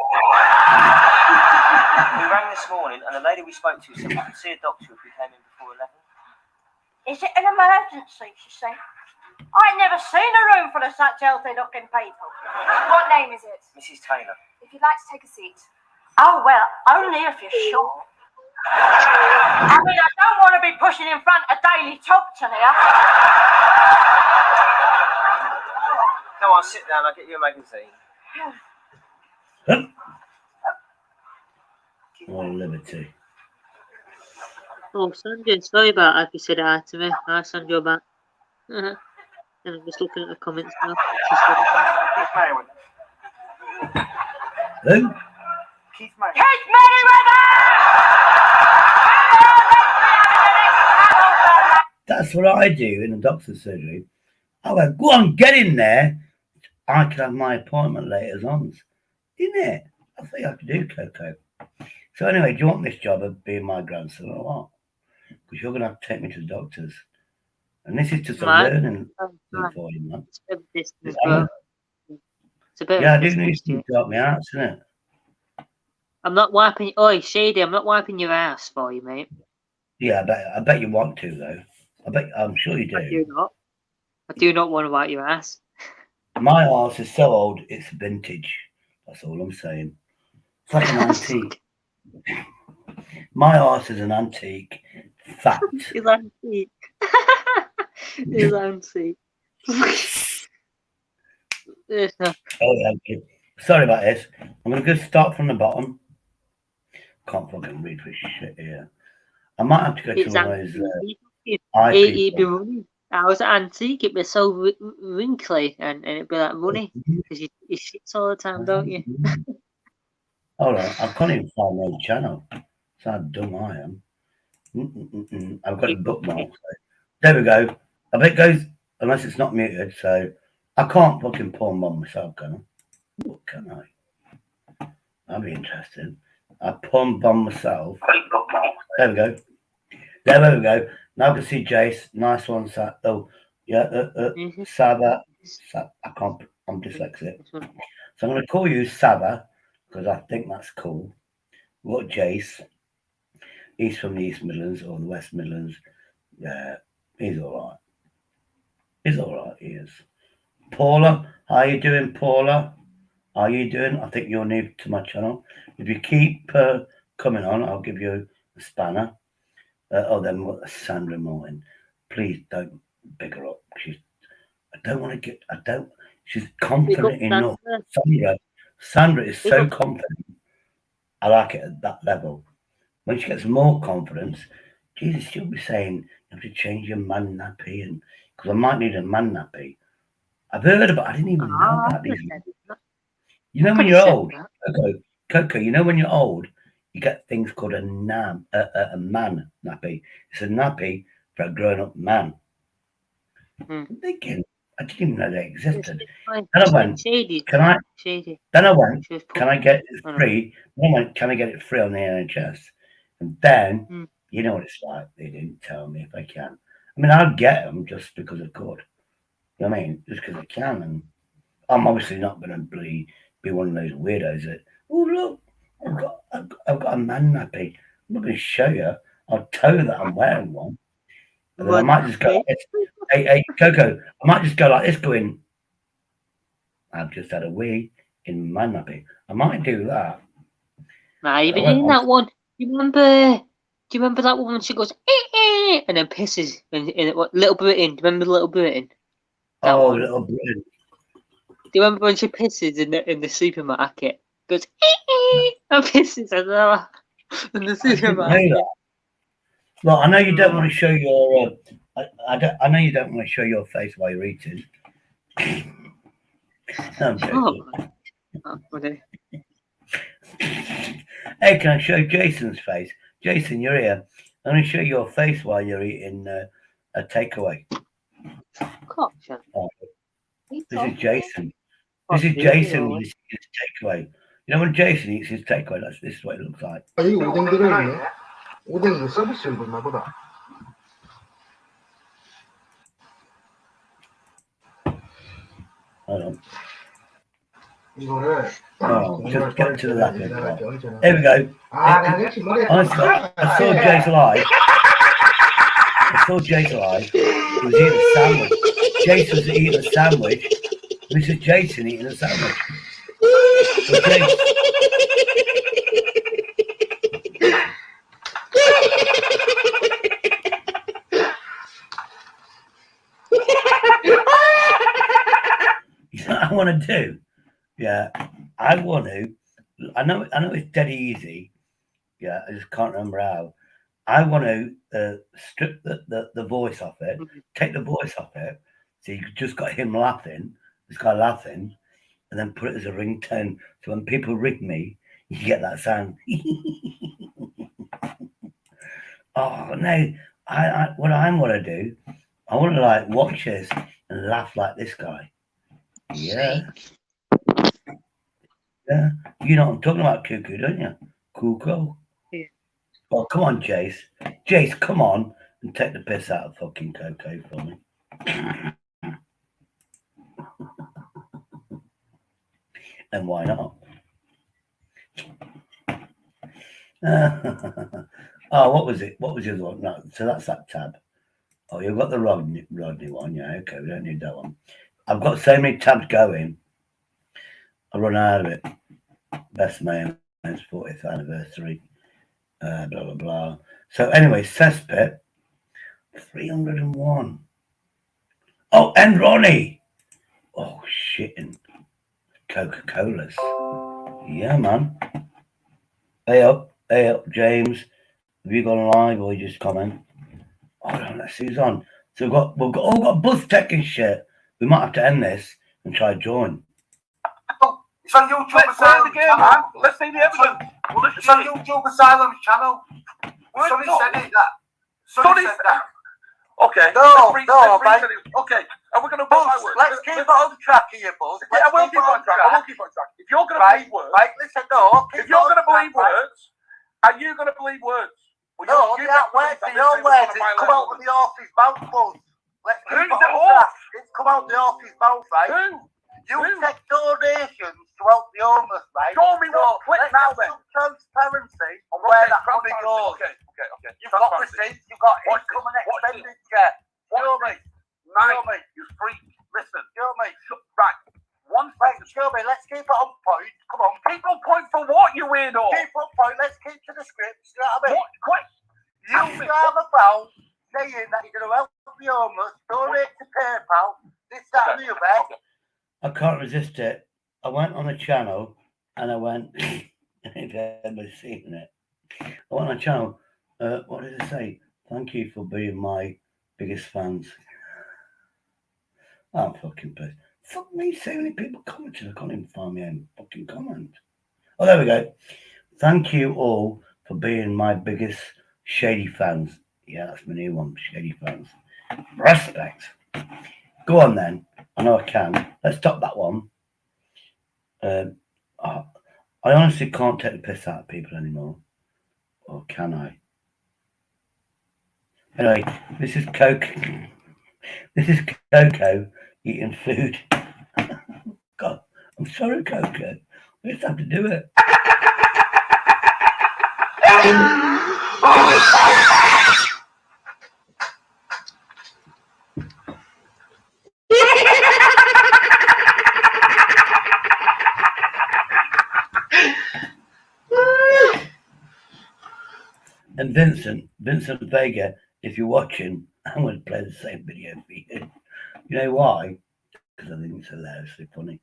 rang this morning, and the lady we spoke to said we could see a doctor if we came in before 11. Is it an emergency, she said? I ain't never seen a room full of such healthy-looking people. What name is it? Mrs. Taylor. If you'd like to take a seat. Oh, well, only if you're sure. I mean, I don't want to be pushing in front of Daily Topton here. Come on, sit down. I'll get you a magazine. Oh, liberty. Oh, Sanjay, sorry about that if you said hi to me. Hi, Sanjay, back. And I'm just looking at the comments now. Who? Keith Merriweather! That's what I do in the doctor's surgery. I go, go on, get in there. I can have my appointment later on. Isn't it? I think I could do, Coco. So anyway, do you want this job of being my grandson or what? Because you're going to have to take me to the doctors. And this is just a learning thing for you, man. It's a bit of distance, bro. Yeah, I do need to drop me out, isn't it? I'm not wiping... Oi, Shady, I'm not wiping your ass for you, mate. Yeah, I bet you want to, though. I'm sure you do. I do not. I do not want to wipe your ass. My arse is so old, it's vintage. That's all I'm saying. It's like an antique. My arse is an antique. Fact. It's antique. It's antique. Oh, yeah. Sorry about this. I'm going to go start from the bottom. Can't fucking read for shit here. I might have to go to one of those eye people. I was antique. It'd be so wrinkly and it'd be like runny because you shits all the time, don't you? Hold on, I can't even find my own channel. That's how dumb I am. I've got it bookmarked. So. There we go. I bet it goes, unless it's not muted, so I can't fucking porn bomb myself, can I? What can I? That'd be interesting. I porn bomb myself. There we go. There we go. Now I can see Jace. Nice one, Sab. Oh, yeah, Saba. I can't, I'm dyslexic. So I'm going to call you Saba because I think that's cool. What Jace? He's from the East Midlands or the West Midlands. Yeah, he's all right. He's all right, he is. Paula, how you doing, Paula? How you doing? I think you're new to my channel. If you keep coming on, I'll give you a spanner. Then Sandra Martin. Please don't big her up. She's confident enough. Sandra is so confident. I like it at that level. When she gets more confidence, Jesus, she'll be saying, you have to change your man nappy, and because I might need a man nappy. I've heard about I didn't even know about these. You know when you're old, Coco, you know when you're old, you get things called a man nappy. It's a nappy for a grown-up man. I'm thinking, I didn't even know they existed. Then I went, can I get it free? Then I went, can I get it free on the NHS? And then, you know what it's like. They didn't tell me if I can. I mean, I'd get them just because I could. You know what I mean? Just because I can. And I'm obviously not going to be one of those weirdos that, oh, look, I've got a man nappy. I'm not going to show you. I'll tell you that I'm wearing one. And then I might just go like this. Hey, Coco, I might just go like this going, I've just had a wee in my nappy. I might do that. Nah, you've been doing that one. Do you remember that one when she goes, and then pisses in Little Britain? Do you remember Little Britain? Little Britain. Do you remember when she pisses in the supermarket? Goes, and pisses in the supermarket. Well, I know you don't want to show your. I know you don't want to show your face while you're eating. Hey, can I show Jason's face? Jason, you're here. I'm going to show your face while you're eating a takeaway. This is Jason. This is Jason when he's eating his takeaway. You know when Jason eats his takeaway, this is what it looks like. 아, 이거 오뎅 들어있네. 오뎅 서비스로 됐나 보다. Hold on. 이거를 just get to the laughing part. There we go. I saw Jace live. He was eating a sandwich. Jace was eating a sandwich. This is Jason eating a sandwich. You know what I want to do? Yeah, I want to. I know it's dead easy. Yeah, I just can't remember how. I want to strip the voice off it, take the voice off it, so you just got him laughing, this guy laughing, and then put it as a ringtone. So when people ring me, you get that sound. Oh no! What I want to do, I want to like watch this and laugh like this guy. Yeah. Yeah, you know what I'm talking about, Cuckoo, don't you? Cuckoo. Yeah. Well, come on, Jace. Jace, come on and take the piss out of fucking Coco for me. And why not? What was it? What was the other one? No, so that's that tab. Oh, you've got the Rodney one. Yeah, okay, we don't need that one. I've got so many tabs going. I run out of it. Best man, 40th anniversary. Blah blah blah. So anyway, cesspit 301. Oh, and Ronnie. Oh, shit. And Coca-Colas. Yeah, man. Hey up, James. Have you gone live or you just comment? Hold on, let's see who's on. So we've got bus tech and shit. We might have to end this and try to join. It's on YouTube. Let's play the game, man. Let's see the evidence. It's on YouTube Asylum's channel. Sonny said it. Sonny said that. Okay. No, mate. Okay. Are we going to Buzz, let's keep it on track here, Buzz. Yeah, I will keep on track. If you're going to believe words. Right, listen, no. If you're going to believe words, are you going to believe words? No, that words are your words. It's come out of the horse's mouth, Buzz. Let's keep it on track. It's come out of the horse's mouth, right? Who? You take donations to help the homeless, right? Show me one clip now, then. Some transparency on where that money goes. Okay. You've got receipts, you've got income and expenditure. Show me. You freak. Listen. Show me. Right. One second. Show me. Let's keep it on point. Come on. Keep on point for what, you weirdo? Keep on point. Let's keep to the script. You know what I mean? What? Quick. You drive about saying that you're going to help the homeless, donate to PayPal, this, that, and the other. I can't resist it. I went on a channel and I went, if anybody's seen it, I went on a channel. What did it say? Thank you for being my biggest fans. I'm fucking pissed. Fuck me, so many people commented. I can't even find my own fucking comment. Oh, there we go. Thank you all for being my biggest shady fans. Yeah, that's my new one, shady fans. Respect. Go on then. I know I can. Let's stop that one. I honestly can't take the piss out of people anymore. Or can I? Anyway, this is Coco. This is Coco eating food. God, I'm sorry, Coco. We just have to do it. And Vincent Vega, if you're watching, I'm going to play the same video for you. You know why? Because I think it's hilariously funny.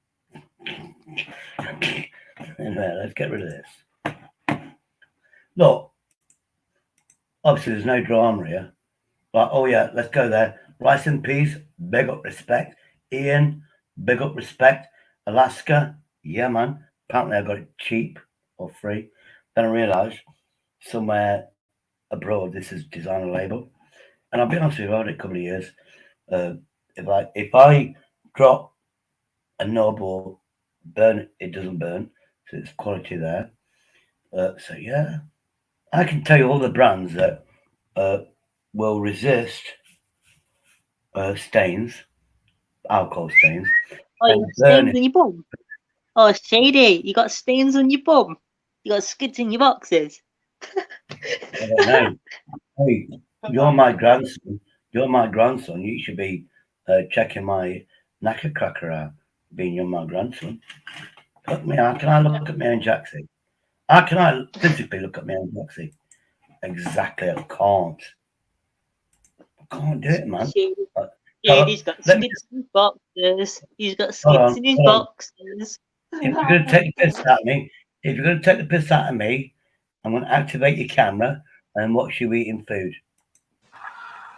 Anyway, let's get rid of this. Look, obviously there's no drama here. But, oh yeah, let's go there. Rice and peas, big up respect. Ian, big up respect. Alaska, yeah man. Apparently I got it cheap or free. Then I realised somewhere abroad this is designer label. And I'll be honest with you, I've had it a couple of years. If I drop a knob or burn it, it doesn't burn. So it's quality there. So yeah. I can tell you all the brands that will resist stains, alcohol stains. Oh, you got stains on your bum? Oh, shady, you got stains on your bum? You got skids in your boxes? I don't know. Hey, you're my grandson. You should be checking my knacker cracker out, being you're my grandson. Look me, how can I look at my own Jaxie? How can I physically look at my own Jaxie? Exactly, I can't. I can't do it, man. He's got skids in his boxes. He's got skids in his boxes. If you're going to take the piss out of me, I'm going to activate your camera and watch you eating food.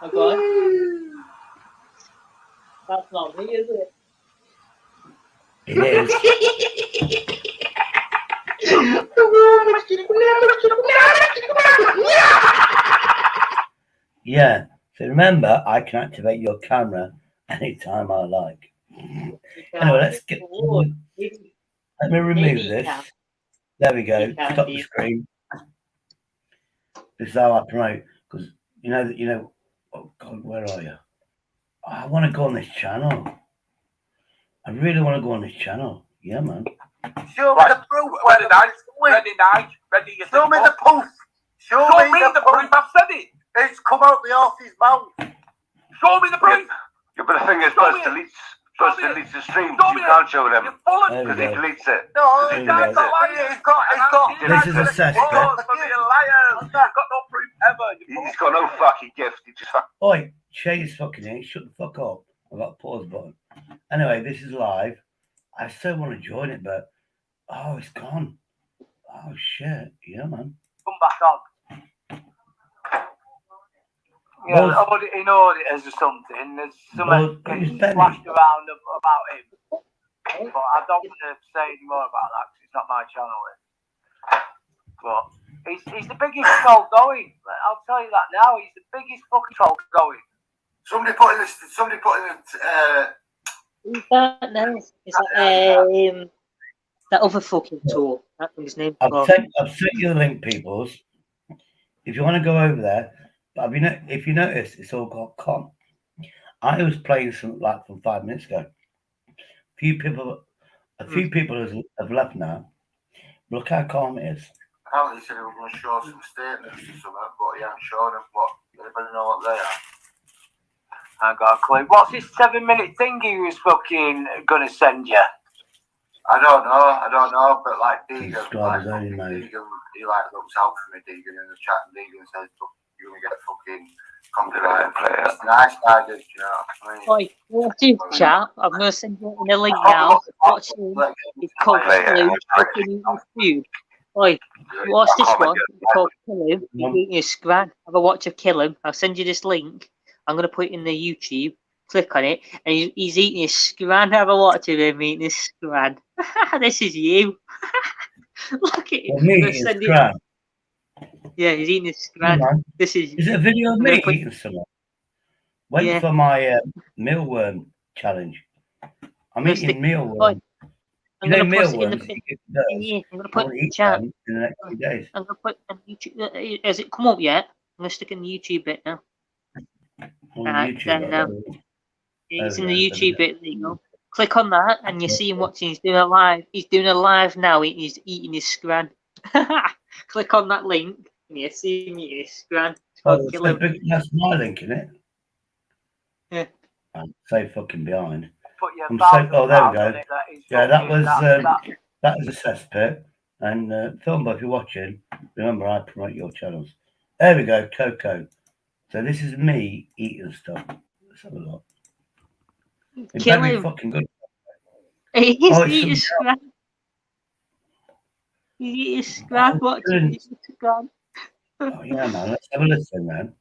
Okay. That's not me, is it? It is. Yeah. So remember, I can activate your camera anytime I like. Anyway, let's get. Let me remove this. There we go. Stop the screen. This is how I promote, because you know. Oh God, where are you? I want to go on this channel. I really want to go on this channel. Yeah, man. Show me the proof. Ready, show me the proof. Show me the proof. I've said it. It's come out the horse's mouth. Show me the proof. Yeah, but the thing is, Buzz deletes the stream. You can't show them because he deletes it. No, he deletes it. He's got. This is a cess. You've got no proof ever. He's got no fucking gift. He just. Oi, Shay's fucking here. Shut the fuck up. I've got a pause button. Anyway, this is live. I still want to join it, but it's gone. Oh shit! Yeah, man. Come back on. Yeah, in auditors or something. There's something getting flashed around about him. But I don't want to say any more about that because it's not my channel. But he's the biggest troll going. I'll tell you that now. He's the biggest fucking troll going. Somebody put in this. Is that nice? Is that that other fucking tool? That thing's name. I've sent you the link, peoples. If you want to go over there, but if you notice, it's all got com. I was playing something like from 5 minutes ago. A few people have left now. Look how calm it is. Apparently, he said he was going to show some statements or something, but he hasn't shown them. But anybody know what they are? I ain't got a clue. What's this 7-minute thing he was fucking going to send you? I don't know. But like Deegan, he looks out for me. Deegan in the chat, and Deegan says, "You're going to get fucking copyright." It's nice guy, you know. Oi, watch his chat. I'm going to send you a link now. Watch him. It's called Kill Him. Oi, watch this one. It's called Kill Him. He's eating his scran. Have a watch of Kill Him. I'll send you this link. I'm going to put it in the YouTube. Click on it. And he's eating his scran. Have a watch of him eating his scran. This is you. Look at him. Yeah, he's eating his scran. This is it a video of me eating something? Wait for my mealworm challenge. I'm eating mealworm. I'm going to put it in the I'm going to put it in the chat. In the next few days. I'm going to put it in YouTube. Has it come up yet? I'm going to stick in the YouTube bit now. It's in the YouTube bit. There you go. Click on that, and you see him watching. He's doing a live. He's doing a live now. He's eating his scran. Click on that link, and you see him eating his scran. That's my link, isn't it? Yeah. I'm so fucking behind. There we go. Yeah, that was a cesspit. And Filmbo, if you're watching, remember I promote your channels. There we go, Coco. So this is me eating stuff. Let's have a look. It better be fucking good. He's eating scran. He's eating scran. Watching scran. Oh yeah, man. Let's have a listen, man.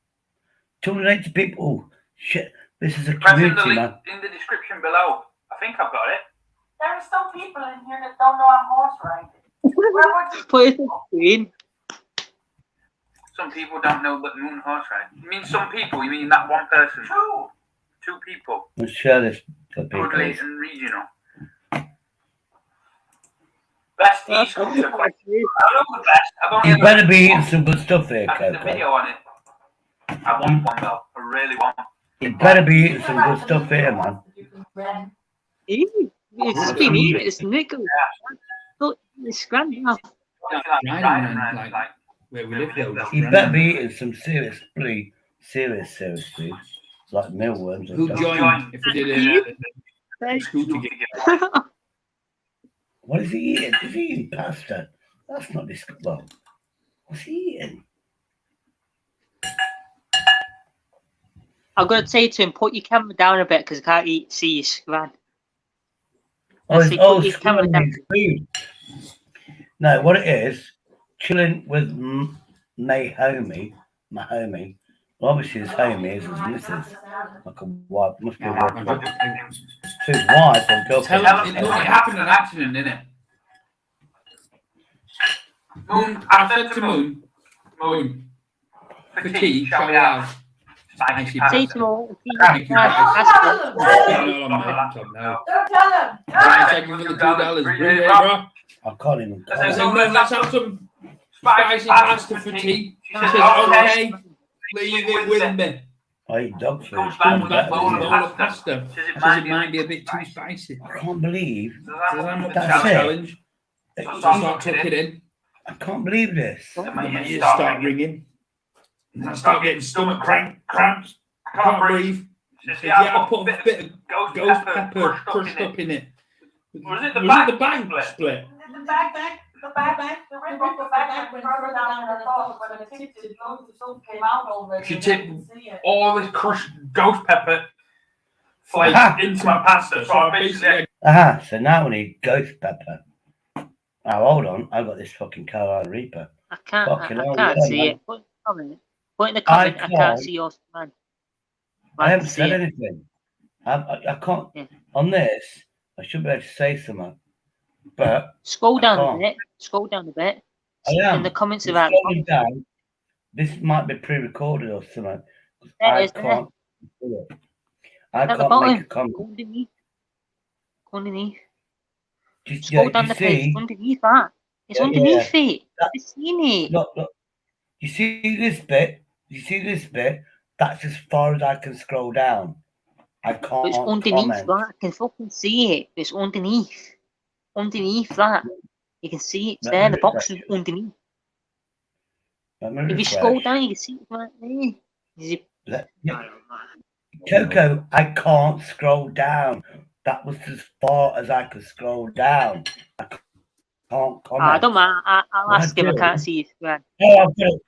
280 people. Oh shit! This is a community, man. In the description below. I think I've got it. There are still people in here that don't know I'm horse riding. Put it on screen. Some people don't know that moon horse ride. You mean some people? You mean that one person? Two people. Let's share this for people. Woodley and regional. Best East Coast. I don't know the best. You better be eating some good stuff here, Coco. I did a video on it. I want one though. I really want. You better be eating some good stuff here, man. It's been eating. It's nickel. Look, it's scran now. Like where we live, you better be eating some serious food, like mealworms. Who'd join if we did a school together? What is he eating? Is he eating pasta? That's not disgusting. What's he eating? I'm going to say to him, put your camera down a bit because I can't see your scran. Put your camera down. Food. No, what it is, chilling with my homie. Well, obviously his homie is his missus. Like a wife, must be a wife. His wife or girlfriend. It happened in an accident, didn't it? Moon, I said to Moon, for tea, shall we have spicy pasta? Say to Moon, Don't tell him. Right, taking for the $2. Bring it, bro. I can't even. I said, no, let's have some spicy pasta for tea. She says, okay, leave it with me. I eat dog food. Comes back with that bowl of pasta. Says it might be a bit too spicy. I can't believe that's challenge. Start tucking in. I can't believe this. You start ringing. I start getting stomach cramps. I can't breathe. Yeah, I put a bit of ghost pepper crushed up in it. Was it the bag split? The bag, the rip off the bag went further down than I thought. When I tipped it, loads of stuff came out already. She tipped all this crushed ghost pepper flakes into my pasta. So I basically. So now we need ghost pepper. Now hold on, I've got this fucking Carolina Reaper. I can't see it. Put in the comment. I can't see your man. I haven't said anything. I can't. Yeah. On this, I should be able to say something. But scroll down a bit. Scroll down a bit. I am. In the comments about down. This might be pre-recorded or something. I can't do it. I at can't make a comment. Go underneath. Just, scroll down the page underneath that. It's underneath it. I've seen it. Look. You see this bit? That's as far as I can scroll down. I can't. But it's underneath that. I can fucking see it. It's underneath. Underneath that. You can see it. It's there. The box is underneath. If you scroll down, you can see it right there. Coco, I can't scroll down. That was as far as I could scroll down. I can't comment. I don't mind. I'll ask him. I can't see it. Right.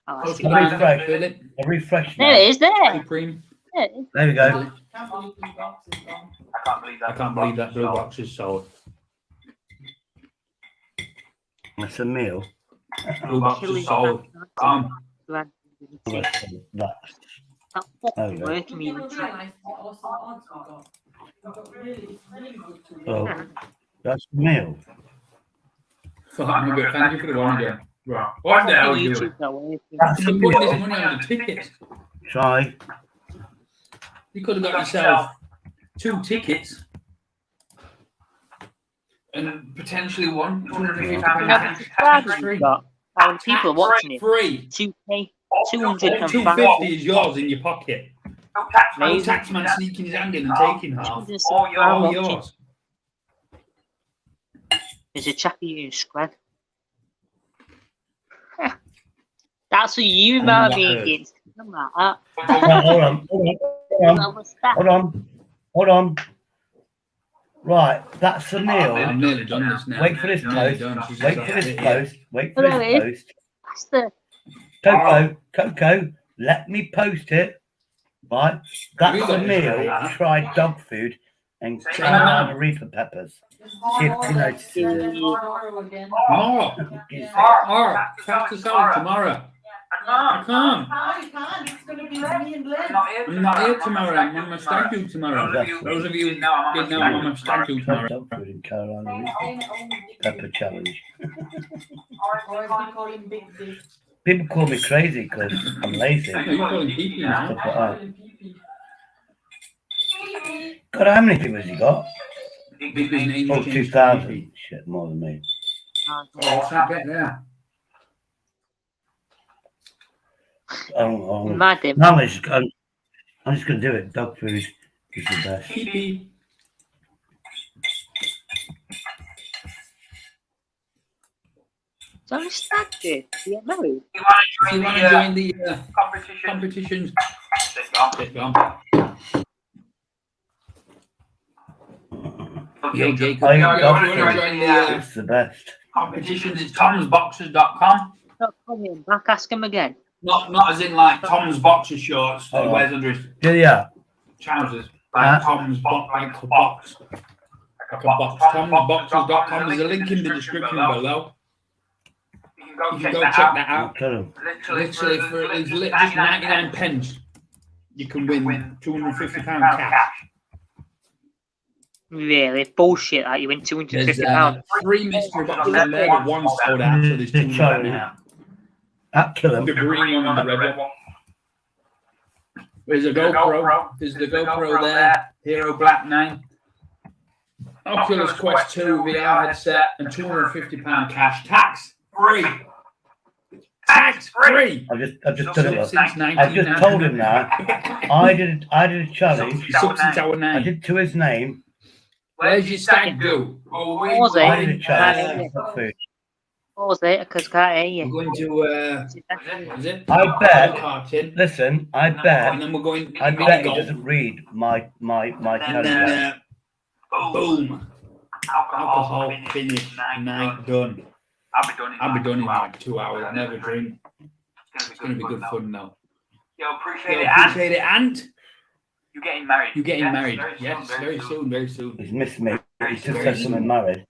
I'll refresh. There it is. There. There we go. I can't believe that blue box is sold. It's a meal. Blue box is sold. That's the meal. Thank you for the one again. Right. What the hell are you doing? That's You're putting this money on the tickets. Try. You could have got yourself 2 tickets and potentially one £250 How many people are watching it? Free. 2K. 250 is yours in your pocket. No taxman sneaking his hand in and taking half. All yours. There's a chap eating scrag. That's what you might be against. Hold on. Right, that's the meal. I'm nearly done this now. Wait for this post. Wait for this post. That's Coco, let me post it. Right, that's the meal. Try dog food and Carolina Reaper peppers. See if you notice it. Have to sell it tomorrow. I can't. You can't. It's going to be me and Glenn. I'm not here tomorrow. I'm on my stag do tomorrow. Those of you didn't know I'm on my stag do tomorrow. Dog food in Carolina Reaper pepper challenge. People call me crazy because I'm lazy. You call him Pee-Pee now. God, how many people has he got? Pee-Pee's name Oh, 2,000. Shit, more than me. What's that bit there? I'm just going to do it. Dog food is the best. Pee-Pee. So I'm stag do. Yeah, married. If you want to join the competitions, sit down. Yo, Jacob, It's the best. Competitions, it's tomsboxers.com. Back, ask him again. Not as in like Tom's boxer shorts that he wears under his trousers. Like Tom's like a box. Like a box. Tomsboxers.com. There's a link in the description below. You can go check that out. Literally for at least just 99 pence, you can win £250 cash. Really? Bullshit that you win £250. 3 mystery boxes in there, but 1 sold out, so there's 2 now. That kill him. The green one and the red one. There's a GoPro. There's the GoPro there. Hero Black 9. Oculus Quest 2 VR headset and £250 cash. Tax free. Tax free. I've just done it. I've just told him that. I did a challenge. I did to his name. Where's your stag do? What was it? I did a challenge. What was it? Because I can't hear you. We're going to is it? I bet. Listen, I bet. And then we're going. I bet he doesn't read my challenge. Boom. Alcohol finish. Night done. I'll be done in like 2 hours. I never drink. It's going to be good fun now. Yo, appreciate it, Ant. You're getting married. You're getting married. Yes, very soon, very soon. He's missed me. He's just said something married.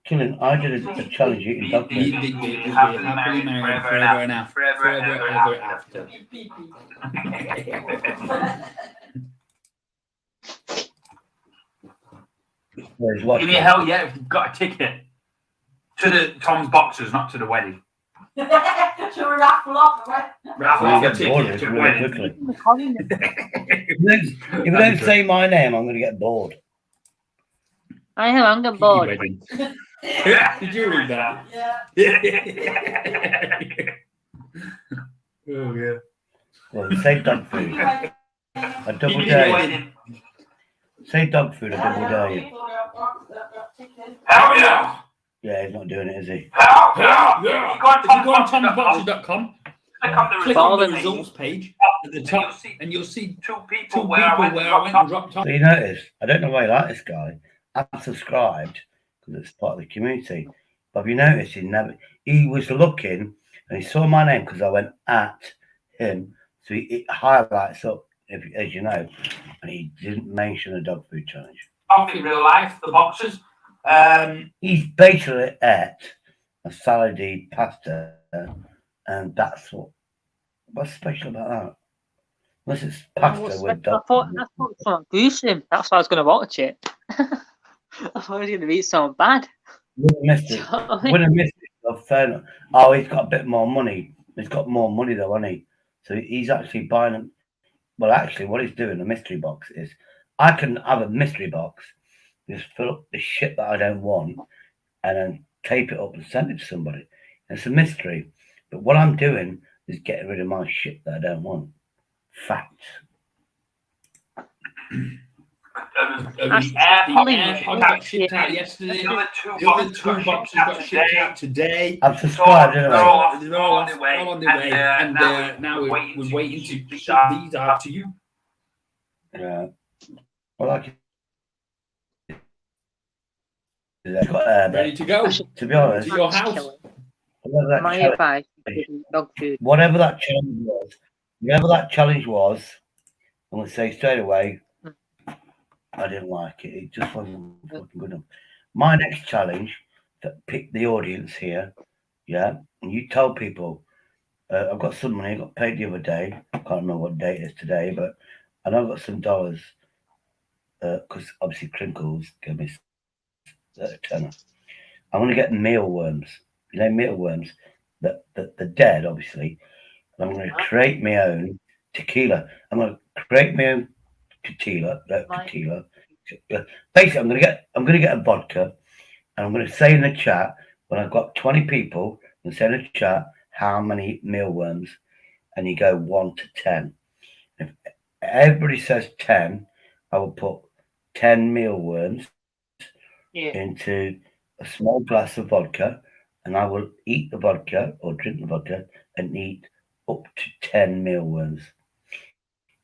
Killing, I did a challenge eating dog food. You'll be happily married forever and after. Forever ever after. Give me a hell yeah if you've got a ticket. To the Tom's Boxers, not to the wedding. Should we raffle off? Raffle off a ticket to the wedding. If you don't say my name, I'm going to get bored. I am, I'm getting bored. Did you read that? Yeah. Oh, yeah. Well, say dog food. A double day. Say dog food, a double day. Hell yeah! Yeah, he's not doing it, is he? Hell yeah! If you go on Tom'sBoxes.com, click on the results page at the top, and you'll see two people where I went and dropped off. So you notice, I don't know why you like this guy. I'm subscribed because it's part of the community. But have you noticed he was looking and he saw my name because I went at him. So it highlights up, as you know, and he didn't mention the dog food challenge. Off in real life, the boxers. He's basically ate a salady pasta, and that's what's special about that. Unless it's pasta with dog food. I thought it was gruesome. That's why I was going to watch it. I thought I was going to eat something bad. Wouldn't have missed it. Fair enough. Oh, he's got a bit more money. He's got more money though, hasn't he? So he's actually buying them. Well, actually, what he's doing, the mystery box, is I can have a mystery box, just fill up the shit that I don't want, and then tape it up and send it to somebody. It's a mystery. But what I'm doing is getting rid of my shit that I don't want. Facts. Got shipped out yesterday. The other two boxes got shipped out today. I've subscribed anyway. They're all on the way, and now we're waiting to ship these out to you. Yeah. Well, I can. Ready to go. To be honest, to your house. My advice: dog food. Whatever that challenge was, I'm going to say straight away, I didn't like it. It just wasn't fucking good enough. My next challenge, that pick the audience here, yeah, and you tell people, I've got some money, I got paid the other day. I can't remember what date it is today, but I know I've got some dollars, because obviously Crinkles gave me a tenner. I'm going to get mealworms. You know, mealworms, the dead, obviously. I'm going to create my own tequila. I'm going to create my own tequila. Basically, I'm going to get a vodka, and I'm going to say in the chat when I've got 20 people, and say in the chat how many mealworms, and you go 1 to 10. If everybody says 10, I will put 10 mealworms into a small glass of vodka, and I will eat the vodka or drink the vodka and eat up to 10 mealworms.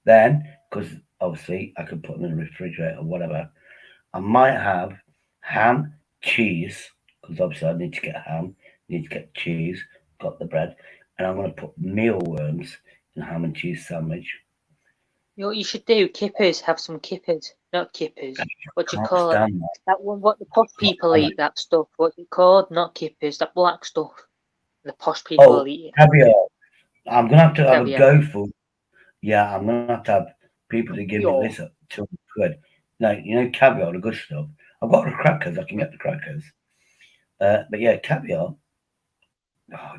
Then, because obviously I can put them in the refrigerator or whatever, I might have ham, cheese, because obviously I need to get ham, need to get cheese, got the bread, and I'm going to put mealworms in a ham and cheese sandwich. You know what you should do? Kippers. Have some kippers. Not kippers. What do you call it? That one, what the posh people eat, that stuff. What's it called? Not kippers. That black stuff. The posh people eat it. Caviar. I'm going to have a go for. Yeah, I'm going to have people to give me this up to £200. Like, you know, caviar, the good stuff. I've got the crackers. I can get the crackers. But yeah, caviar. Oh,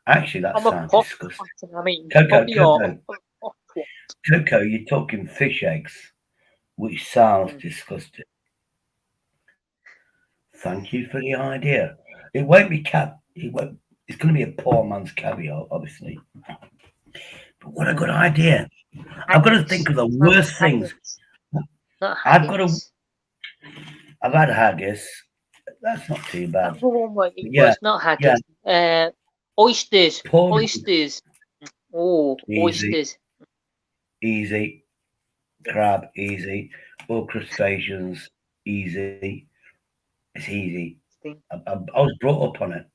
actually, that sounds disgusting. I mean, Coco, you're talking fish eggs, which sounds disgusting. Thank you for the idea. It won't be it's going to be a poor man's caviar, obviously. But what a good idea. I've got to think of the worst things. I've had haggis. That's not too bad. It's not haggis. Yeah. Oysters. Oysters. Oh, oysters. Easy. Crab, easy. All crustaceans, easy. It's easy. I was brought up on it.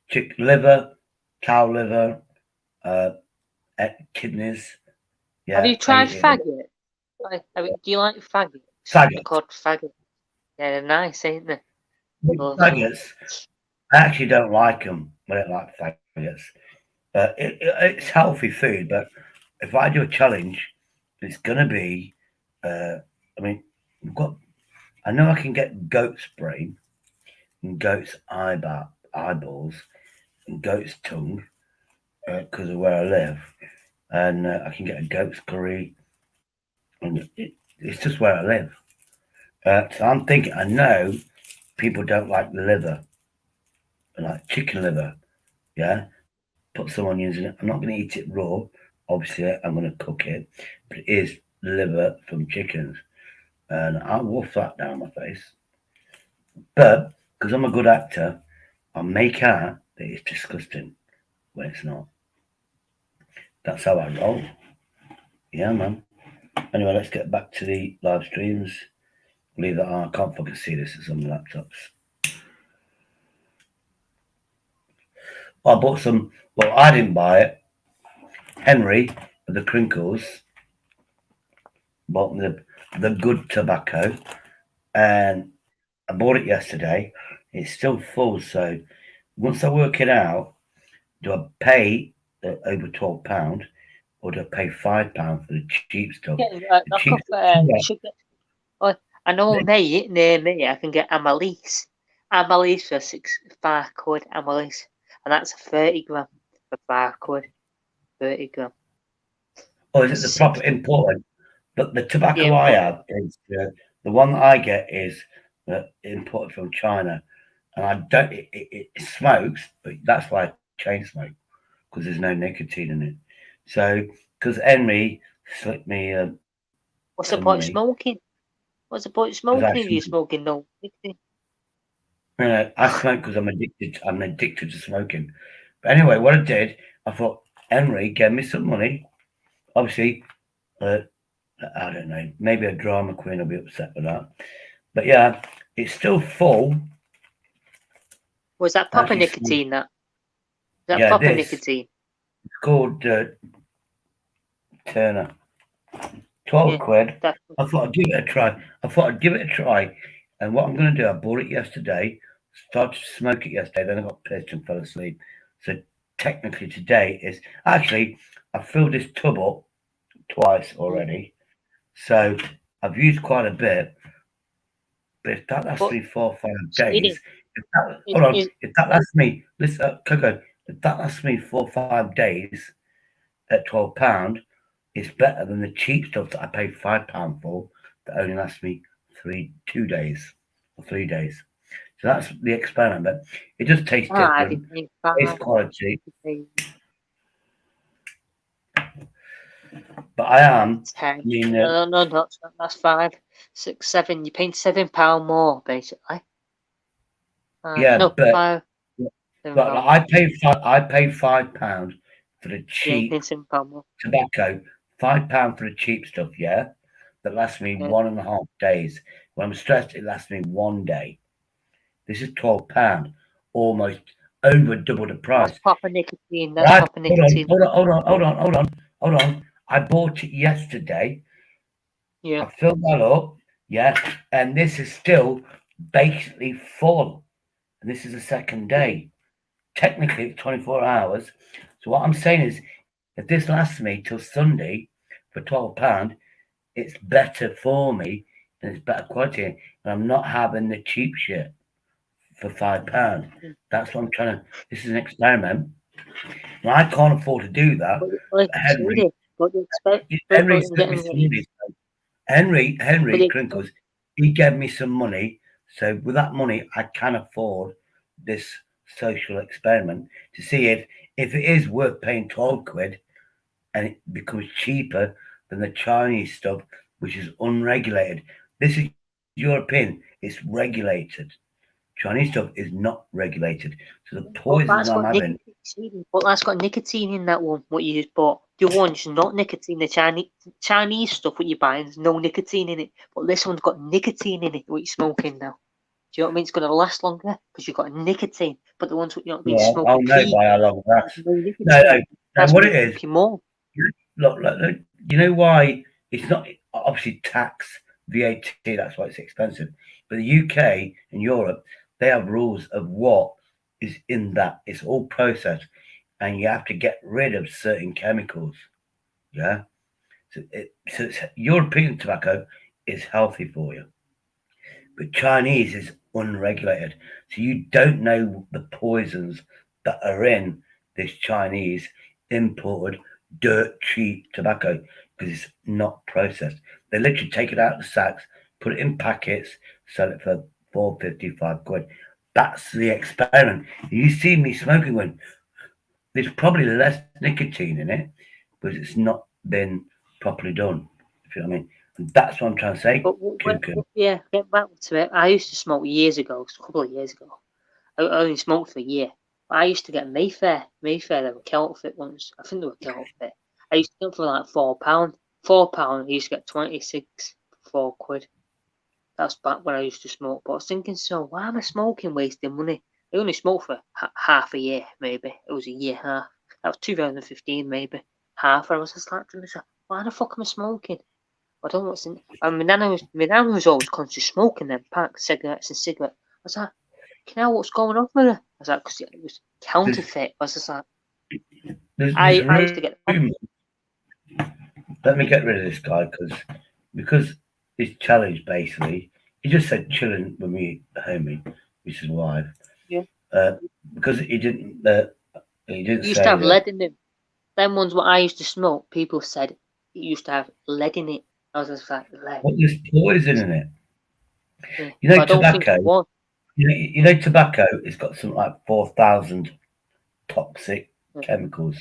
Chicken liver, cow liver, kidneys. Yeah. Have you tried faggot? Do you like faggots? Faggots. They're called faggots. Yeah, they're nice, ain't they? Faggots. I actually don't like them. I don't like faggots. It's healthy food, but if I do a challenge, it's gonna be. I mean, I know I can get goat's brain and goat's eyeballs and goat's tongue because of where I live, and I can get a goat's curry, and it's just where I live. So I'm thinking, I know people don't like the liver, like chicken liver, yeah. Put some onions in it. I'm not going to eat it raw. Obviously, I'm going to cook it, but it is liver from chickens, and I'll wolf that down my face. But because I'm a good actor, I'll make out that it's disgusting when it's not. That's how I roll. Yeah, man. Anyway, let's get back to the live streams. Leave that on. I can't fucking see this. It's on the laptops. I bought some. Well, I didn't buy it. Henry of the Crinkles bought the good tobacco, and I bought it yesterday. It's still full, so once I work it out, do I pay over £12 or do I pay £5 for the cheap stuff? I know near me, I can get Amalise. Amalise for £5, Amalise, and that's a 30 gram for £5. 30 gram. Oh, is it the proper imported? But the tobacco I have is the one that I get is imported from China, and I don't. It smokes, but that's why I chain smoke because there's no nicotine in it. So because Henry slipped me. What's the point of smoking? What's the point of smoking if you're smoking no nicotine? I smoke because I'm addicted. I'm addicted to smoking. But anyway, what I did, I thought Henry gave me some money. Obviously, I don't know. Maybe a drama queen will be upset with that. But yeah, it's still full. Was that proper nicotine? That? Is that proper nicotine? It's called Turner. 12 quid. I thought I'd give it a try. And what I'm going to do, I bought it yesterday, started to smoke it yesterday, then I got pissed and fell asleep. So technically today is... Actually, I filled this tub up twice already. So I've used quite a bit. But if that lasts me 4 or 5 days... If that lasts me... Listen, Coco, if that lasts me 4 or 5 days at £12... it's better than the cheap stuff that I paid £5 for that only lasts me 2 days or 3 days. So that's the experiment. But it does taste different. It's quality. But I am. 10. No, that's 5, 6, 7. You're paying £7 more basically. But I paid £5 for the cheap tobacco. £5 for the cheap stuff, yeah, that lasts me 1.5 days. When I'm stressed, it lasts me 1 day. This is £12, almost over double the price. That's proper nicotine. That's proper nicotine. Hold on. I bought it yesterday. Yeah. I filled that up, yeah, and this is still basically full. And this is the second day. Technically, it's 24 hours. So what I'm saying is, if this lasts me till Sunday for £12, it's better for me and it's better quality. And I'm not having the cheap shit for £5. That's what I'm trying to. This is an experiment. And I can't afford to do that. Henry Crinkles, he gave me some money. So with that money, I can afford this social experiment to see if it is worth paying 12 quid and it becomes cheaper than the Chinese stuff, which is unregulated. This is European, it's regulated. Chinese stuff is not regulated. So the poison I'm having. But that's got nicotine in that one, what you just bought. The one's not nicotine. The Chinese stuff what you're buying, there's no nicotine in it. But this one's got nicotine in it, what you're smoking now. Do you know what I mean? It's going to last longer because you've got nicotine. But the ones what you're not being smoking. I'll know by how long that. No. What it is. More. Look, you know why it's not obviously tax, VAT, that's why it's expensive. But the UK and Europe, they have rules of what is in that. It's all processed, and you have to get rid of certain chemicals. Yeah. So it's European tobacco is healthy for you, but Chinese is unregulated. So you don't know the poisons that are in this Chinese imported dirt cheap tobacco because it's not processed. They literally take it out of the sacks, put it in packets, sell it for £4.55. That's the experiment. You see me smoking one. There's probably less nicotine in it, but it's not been properly done. If you know what I mean. And that's what I'm trying to say. Yeah, get back to it. I used to smoke years ago, a couple of years ago. I only smoked for a year. But I used to get Mayfair. They were counterfeit ones. I think they were counterfeit. I used to get them for like £4. £4, I used to get 26 for £4. That's back when I used to smoke. But I was thinking, so why am I smoking, wasting money? I only smoked for half a year, maybe. It was a year half. That was 2015, maybe. Half. I was just like, why the fuck am I smoking? I don't know what's in. And my nan was always constantly smoking them packs, cigarettes and cigarettes. I was like, what's going on with her? I was like, because it was counterfeit. I was just like, I used to get. Let me get rid of this guy because his challenge basically. He just said chilling with me, homie, which is why. Yeah. Because he didn't. He didn't. You used to have lead in them. Them ones what I used to smoke, people said it used to have lead in it. I was just like, lead. Well, there's poison in it. Yeah. You know, tobacco. You know, tobacco. It's got something like 4,000 toxic chemicals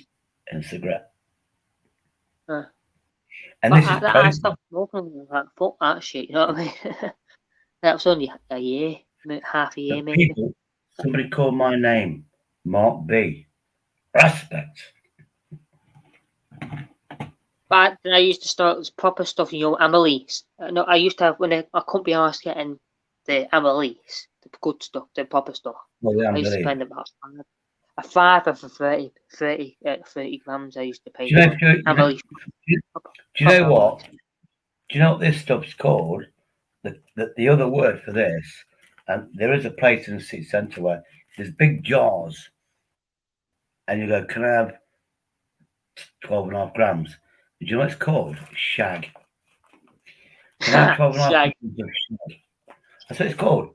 in a cigarette. And this is I stopped smoking. Like, fuck that shit. You know what I mean? That was only a year, half a year, maybe. Somebody called my name, Mark B. Respect. But I used to start proper stuff, Amelise. No, I used to have when I couldn't be asked getting the Amelise, the good stuff, the proper stuff. Well, I used to spend about a fiver for 30 grams. I used to pay. Do you know what? Do you know what this stuff's called? The other word for this, and there is a place in the city centre where there's big jars, and you go, can I have 12.5 grams? Do you know what it's called? Shag. Can I have 12.5 grams of shag? That's what it's called.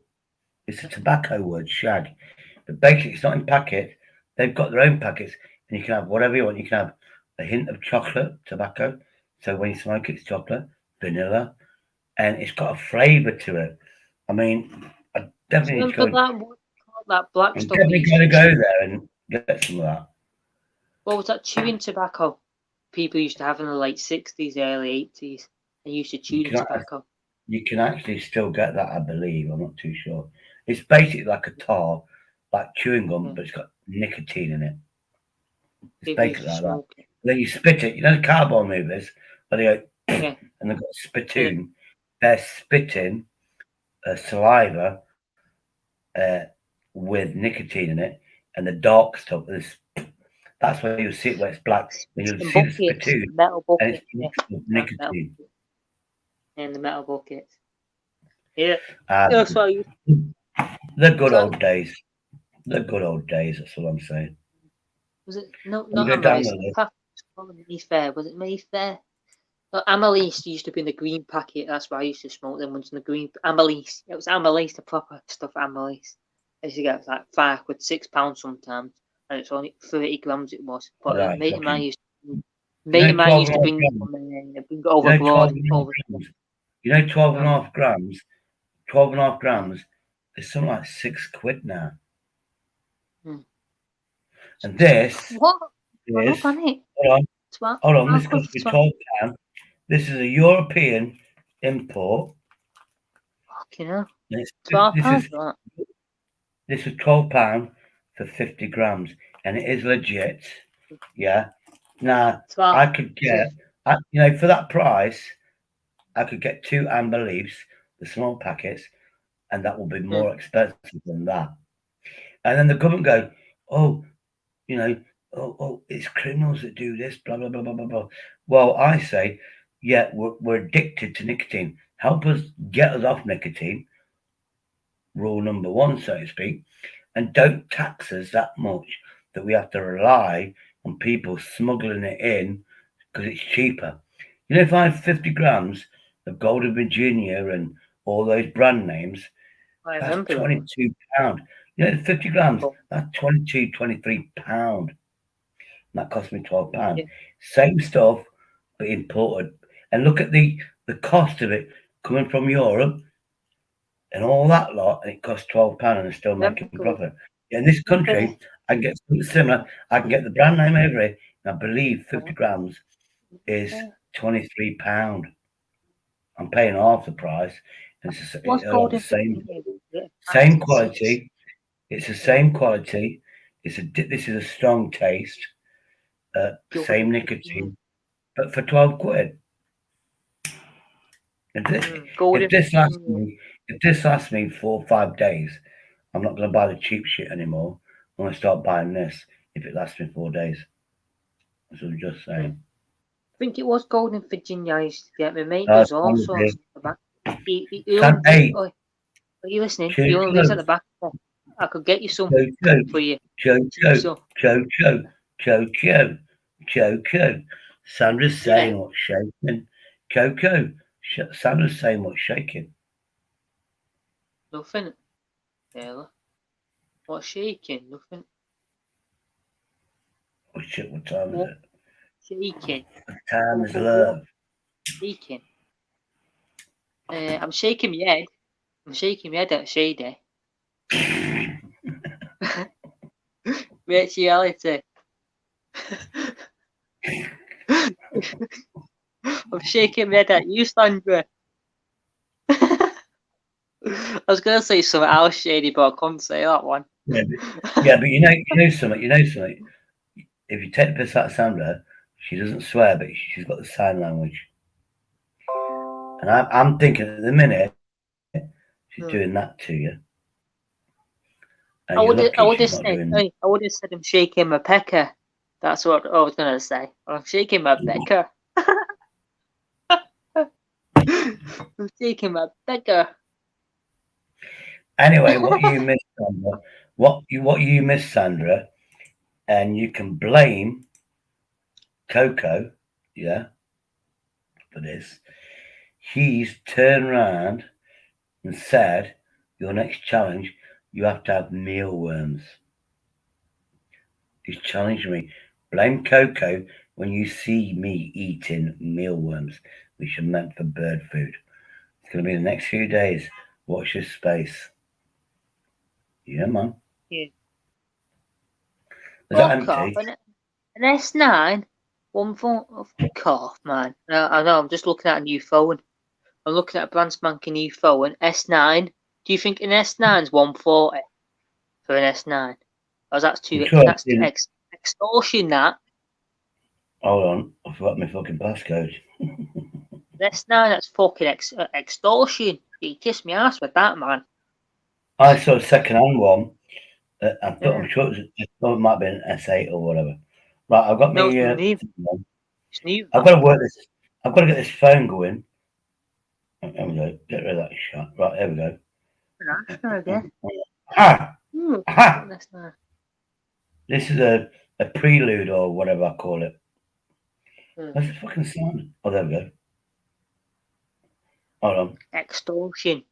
It's a tobacco word, shag. But basically, it's not in packet. They've got their own packets, and you can have whatever you want. You can have a hint of chocolate, tobacco. So when you smoke it, it's chocolate, vanilla, and it's got a flavour to it. I mean, I definitely need to go. That black I'm stuff. definitely going to go there and get some of that. What was that chewing tobacco people used to have in the late 60s, early 80s? They used to chew the tobacco. You can actually still get that, I believe. I'm not too sure. It's basically like a tar, like chewing gum, but it's got nicotine in it. It's basically like that. Then you spit it. You know the cowboy movies where they go and they've got a spittoon. They're spitting saliva with nicotine in it, and the dark stuff is. That's where you see it where it's black. When you see the spittoon, metal bucket, and it's nicotine. And the metal buckets. Yeah. That's why the good old days. The good old days, that's what I'm saying. Was it not Mayfair? Was it Mayfair? No, Amelise used to be in the green packet. That's why I used to smoke them ones in the green. Amelise. It was Amelise, the proper stuff. Amelise. I used to get like £5, £6 sometimes, and it's only 30 grams. It was. But right, mate of mine used to bring it overboard. You know, 12.5 grams. 12.5 grams is something like £6 now. And this is, hold on, this costs me £12. This is a European import. Fucking hell. £12. This is £12 for 50 grams, and it is legit. Yeah. Now I could get, for that price, I could get 2 amber leaves, the small packets, and that will be more expensive than that. And then the government go, it's criminals that do this, blah, blah, blah, blah, blah, blah. Well, I say yet we're addicted to nicotine. Help us get us off nicotine. Rule number 1, so to speak, and don't tax us that much that we have to rely on people smuggling it in because it's cheaper. You know, if I have 50 grams of Golden Virginia and all those brand names, that's £22. You know, 50 grams, that's £23. That cost me £12. Yeah. Same stuff, but imported. And look at the cost of it coming from Europe and all that lot, and it costs £12 and it's still making profit. In this country, I can get something similar. I can get the brand name over it, and I believe 50 grams is £23. I'm paying half the price. And it's the same quality. It's the same quality. This is a strong taste. Same nicotine, but for 12 quid. If this lasts me 4 or 5 days, I'm not going to buy the cheap shit anymore. I'm going to start buying this if it lasts me 4 days. That's what I'm just saying. I think it was Golden Virginia I used to get. My mate does all sorts at the back. Are you listening? He only lives at the back. I could get you some for you. Joe. Sandra's saying what's shaking. Coco. Sandra's saying what's shaking. Nothing. Taylor. What's shaking? Nothing. Oh shit, what time is it? Shaking. What time is love? Shaking. I'm shaking my head. I'm shaking my head at Shady. Reality. I'm shaking my head at you, Sandra. I was gonna say something else shady, but I couldn't say that one. Yeah, but you know something. If you take the piss out of Sandra, she doesn't swear, but she's got the sign language. And I'm thinking at the minute she's doing that to you. I would have said I'm shaking my pecker. That's what I was gonna say. I'm shaking my pecker. I'm shaking my pecker. Anyway, what you missed, Sandra? What you missed, Sandra? And you can blame Coco, for this. He's turned around and said, "Your next challenge, you have to have mealworms." He's challenged me. Blame Coco when you see me eating mealworms, which are meant for bird food. It's going to be the next few days. Watch this space. Yeah, man. Yeah. Is that empty? An S9? One phone? Oh, fuck off, man. I know, I'm just looking at a new phone. I'm looking at a brand spanking new phone. S9. Do you think an S9's 140 for an S9? Or that's that's extortion, that. Hold on. I forgot my fucking passcode. S9, that's fucking extortion. You kiss me ass with that, man. I saw a second-hand one. I'm sure it might be an S8 or whatever. Right, I've got me. It's new. I've got to work this. I've got to get this phone going. There we go. Get rid of that shot. Right, there we go. This is a prelude or whatever I call it. What's the fucking sound? Oh, there we go. Hold on. Extortion.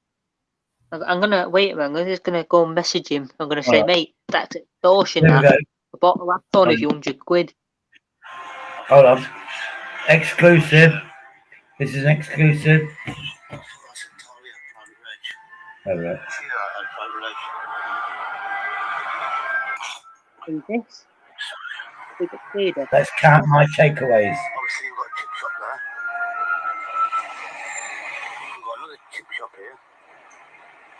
I'm gonna wait a minute. I'm just gonna go and message him. I'm gonna say, mate, that's extortion. I bought a laptop of you £100. Hold on. Exclusive. This is an exclusive. All right. Who's this? Let's count my takeaways. Obviously, you've got a chip shop there. We've got another chip shop here.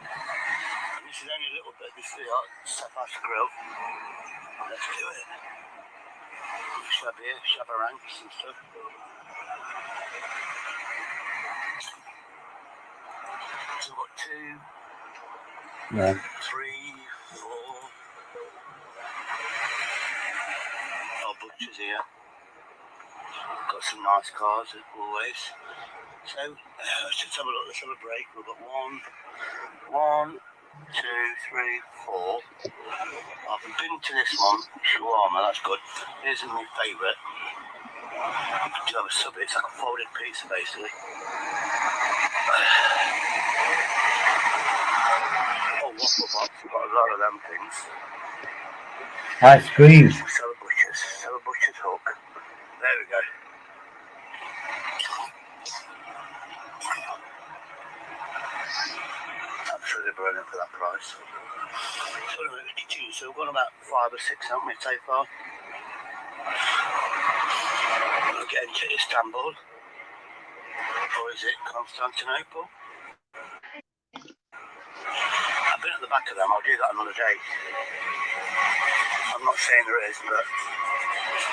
And this is only a little bit. This is the Sapphire Grill. Let's do it. Shab here, Shabba ranks and stuff. So we've got 2, 3, 4. Our butchers here. Got some nice cars as always. So let's just have a look. Let's have a break. We've got one, 2, 3, 4. I've been to this one, shawarma. That's good. Here's my favourite. Do have a sub. It's like a folded pizza basically. Oh, waffle box. We've got a lot of them things. Ice cream. Sell a butcher's hook. There we go. Absolutely brilliant for that price. So we've got about 5 or 6, haven't we, so far? We're getting to Istanbul. Or is it Constantinople? I've been at the back of them. I'll do that another day. I'm not saying there is, but...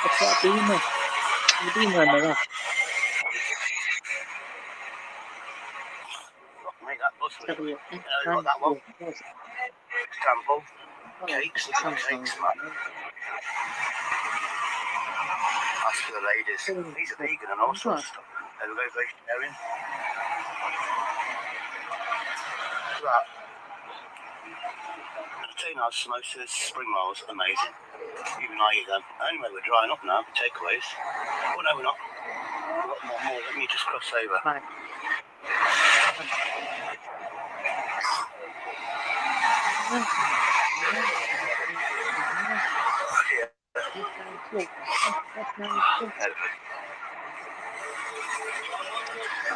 What's that beamer? The beamer on the left. Make that bus with you got that one. Istanbul. Cakes, cakes, man. That's for the ladies. These are vegan and all sorts of stuff. They're very vegetarian. Right. Potato samosas, spring rolls, amazing. Even I eat them. Anyway, we're drying up now for takeaways. Oh no, we're not. We've got more. Let me just cross over. Right.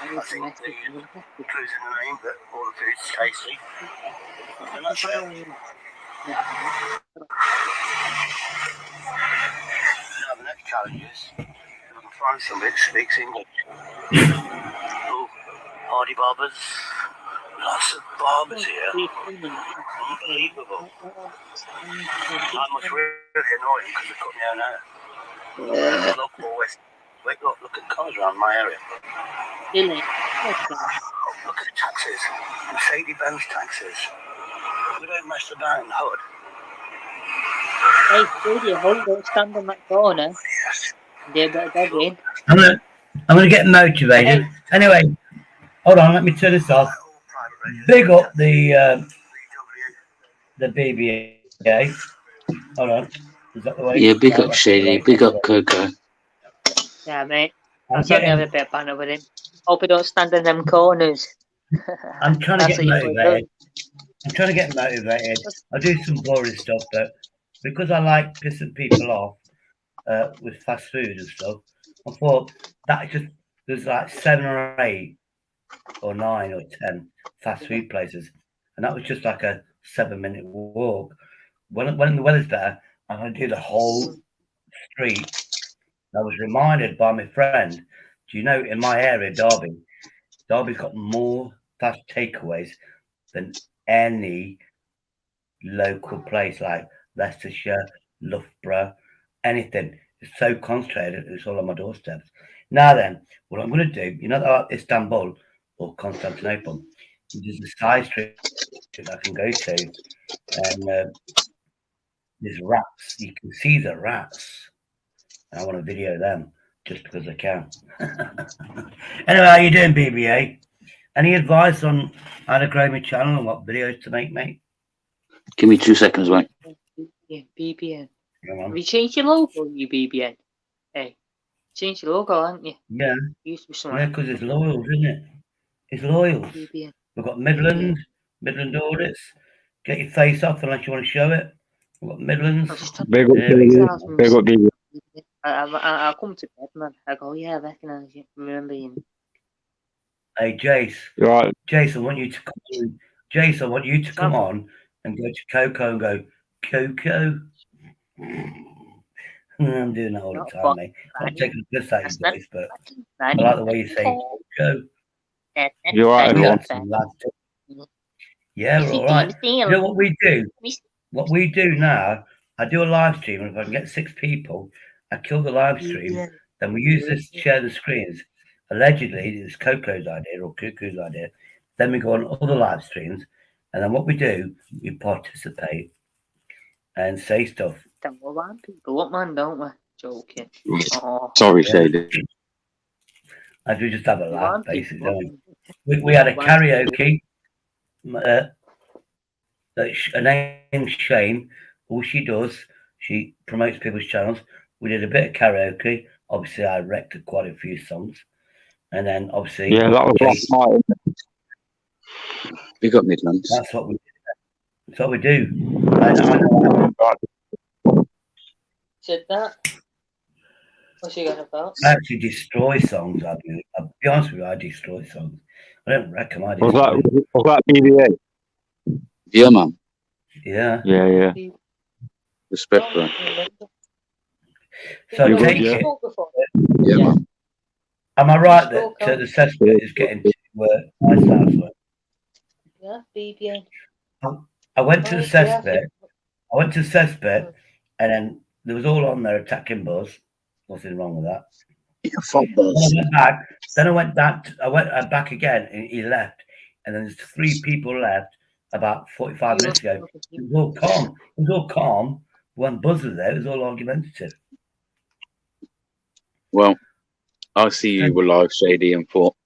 I think the clues in the name, but all the food's tasty. And that's it. Now the next challenge is if I can find somebody that speaks English. Oh, hardy barbers. Lots of barbers here. Unbelievable. That must really annoying because they cut me out now. Look, always. Wait, look at cars around my area. Really? Look at the taxis. Mercedes-Benz taxis. We don't mess about in the hood. Hey, Studio, hold up, stand on that corner. Yes. They better go in. I'm gonna get motivated. Hey. Anyway, hold on, let me turn this off. Big up the BBA. Hold on. Is that the way? Yeah, big up Shady, big up Coco. Yeah, mate. I was only having a bit of banter with him. Hope he don't stand in them corners. I'm trying to get motivated. I do some boring stuff, but because I like pissing people off with fast food and stuff, I thought that just there's like 7 or 8 or 9 or 10 fast food places, and that was just like a 7-minute walk. When the weather's better, I'm gonna do the whole street. I was reminded by my friend, do you know in my area, Derby's got more fast takeaways than any local place like Leicestershire, Loughborough, anything. It's so concentrated, it's all on my doorsteps. Now then, what I'm going to do, you know, like Istanbul or Constantinople, there's a side street I can go to, and there's rats. You can see the rats. I want to video them just because I can. Anyway, how you doing, BBA? Any advice on how to grow my channel and what videos to make, mate? Give me 2 seconds, mate. Yeah, BBN. Have you changed your logo, you BBN? Hey, changed your logo, haven't you? Yeah. Used to be something. Yeah, because it's Loyals, isn't it? It's Loyals. BBN. We've got Midland audits. Get your face off unless you want to show it. We've got Midlands. Big up, BBN. I come to bed, man. I go, yeah, I recognise you. Remember you. Hey, Jace. Right. Jace, I want you to come on. Jace, I want you to come on and go to Coco and go, Coco. I'm doing that all the time, mate. I'm not taking the piss out of you, Jace, but I like the way you say Coco. You're right, everyone. Yeah, we're all right. You know what we do? What we do now, I do a live stream, and if I can get 6 people, I kill the live stream. Then we use this to share the screens. Allegedly, it's Coco's idea or Cuckoo's idea. Then we go on other live streams, and then what we do, we participate and say stuff. Then we'll wind people up, man, don't we? Joking. Oh. Sorry, Shady. I do just have a laugh, basically. We had a karaoke. Her name's Shane. All she does, she promotes people's channels. We did a bit of karaoke. Obviously, I wrecked quite a few songs. And then, obviously... Yeah, that was last night. We got Midlands. That's what we do. That's what we do. I know. Said that? What's she going about? I actually destroy songs. I'll be honest with you, I destroy songs. I don't reckon I destroy. Was that BBA? Yeah, man. Yeah. Yeah. Respect for him. So take it. Yeah, man. Am I right that the cesspit is getting to my house? Yeah, BBA. I went to the cesspit. And then there was all on there attacking Buzz. Nothing wrong with that. Yeah, fuck Buzz. Then I went back. I went back again, and he left. And then there's 3 people left about 45 minutes ago. It was all calm. It was all calm. When Buzz was there, it was all argumentative. Well, I see you were live, Shady, and thought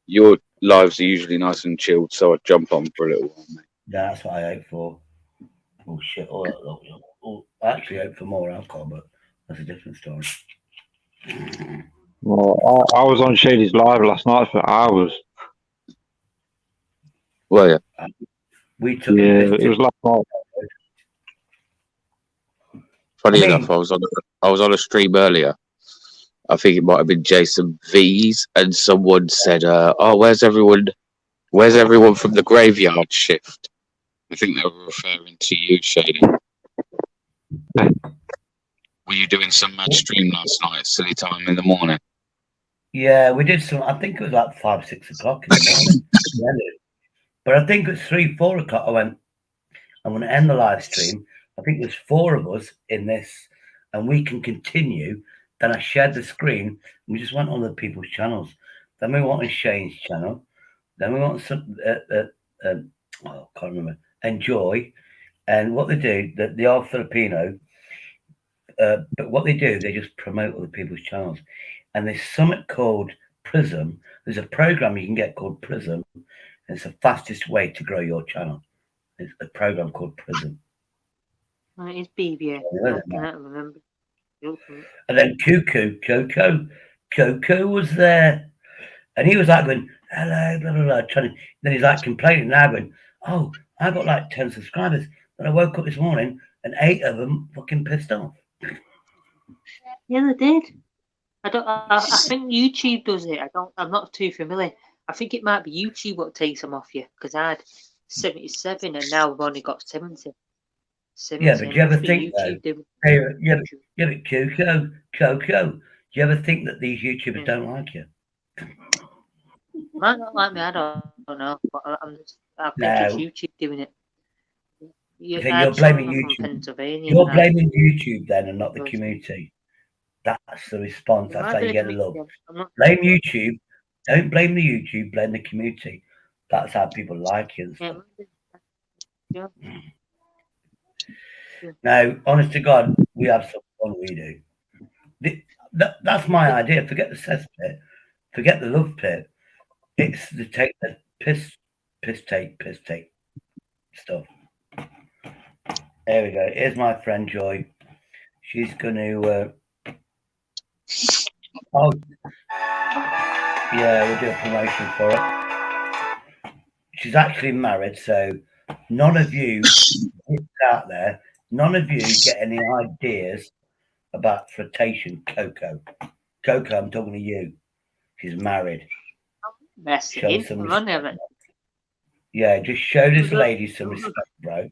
your lives are usually nice and chilled, so I'd jump on for a little while, mate. Yeah, that's what I hope for. Oh shit! I actually hope for more alcohol, but that's a different story. Well, I was on Shady's live last night for hours. Well, yeah. We took it was last night. Funny enough, I was on a stream earlier. I think it might have been Jason V's, and someone said, "Oh, where's everyone from the graveyard shift?" I think they were referring to you, Shady. Were you doing some mad stream last night at silly time in the morning? Yeah, we did some. I think it was like 5, 6 o'clock in the morning. But I think it was 3, 4 o'clock. I went, I'm going to end the live stream. I think there's 4 of us in this, and we can continue. Then I shared the screen, and we just went on the people's channels. Then we went on Shane's channel. Then we went on some, I can't remember, Enjoy. And what they do, they are Filipino, but what they do, they just promote other people's channels. And there's something called Prism. There's a program you can get called Prism. And it's the fastest way to grow your channel. It's a program called Prism. Oh, it's BBA. I can't remember. And then Coco was there. And he was like going, hello, blah, blah, blah. Then he's like complaining now going, oh, I got like 10 subscribers. But I woke up this morning and 8 of them fucking pissed off. Yeah, they did. I think YouTube does it. I'm not too familiar. I think it might be YouTube what takes them off you, because I had 77 and now I've only got 70. Yeah, but do you ever think though? Yeah, but Coco, do you ever think that these YouTubers don't like you? Might not like me, I don't know. But I think it's YouTube doing it. You're blaming YouTube. You're blaming YouTube then, and not the community. That's the response. That's how you get love. Blame YouTube. Don't blame the YouTube. Blame the community. That's how people like you. Yeah. Now, honest to God, we have some fun. We do. That's my idea. Forget the cesspit. Forget the love pit. It's the piss take stuff. There we go. Here's my friend Joy. She's going to. Oh, yeah, we'll do a promotion for her. She's actually married, so none of you out there, none of you get any ideas about flirtation, Coco. Coco, I'm talking to you. She's married. Show some respect. Yeah, just show this lady some respect, bro.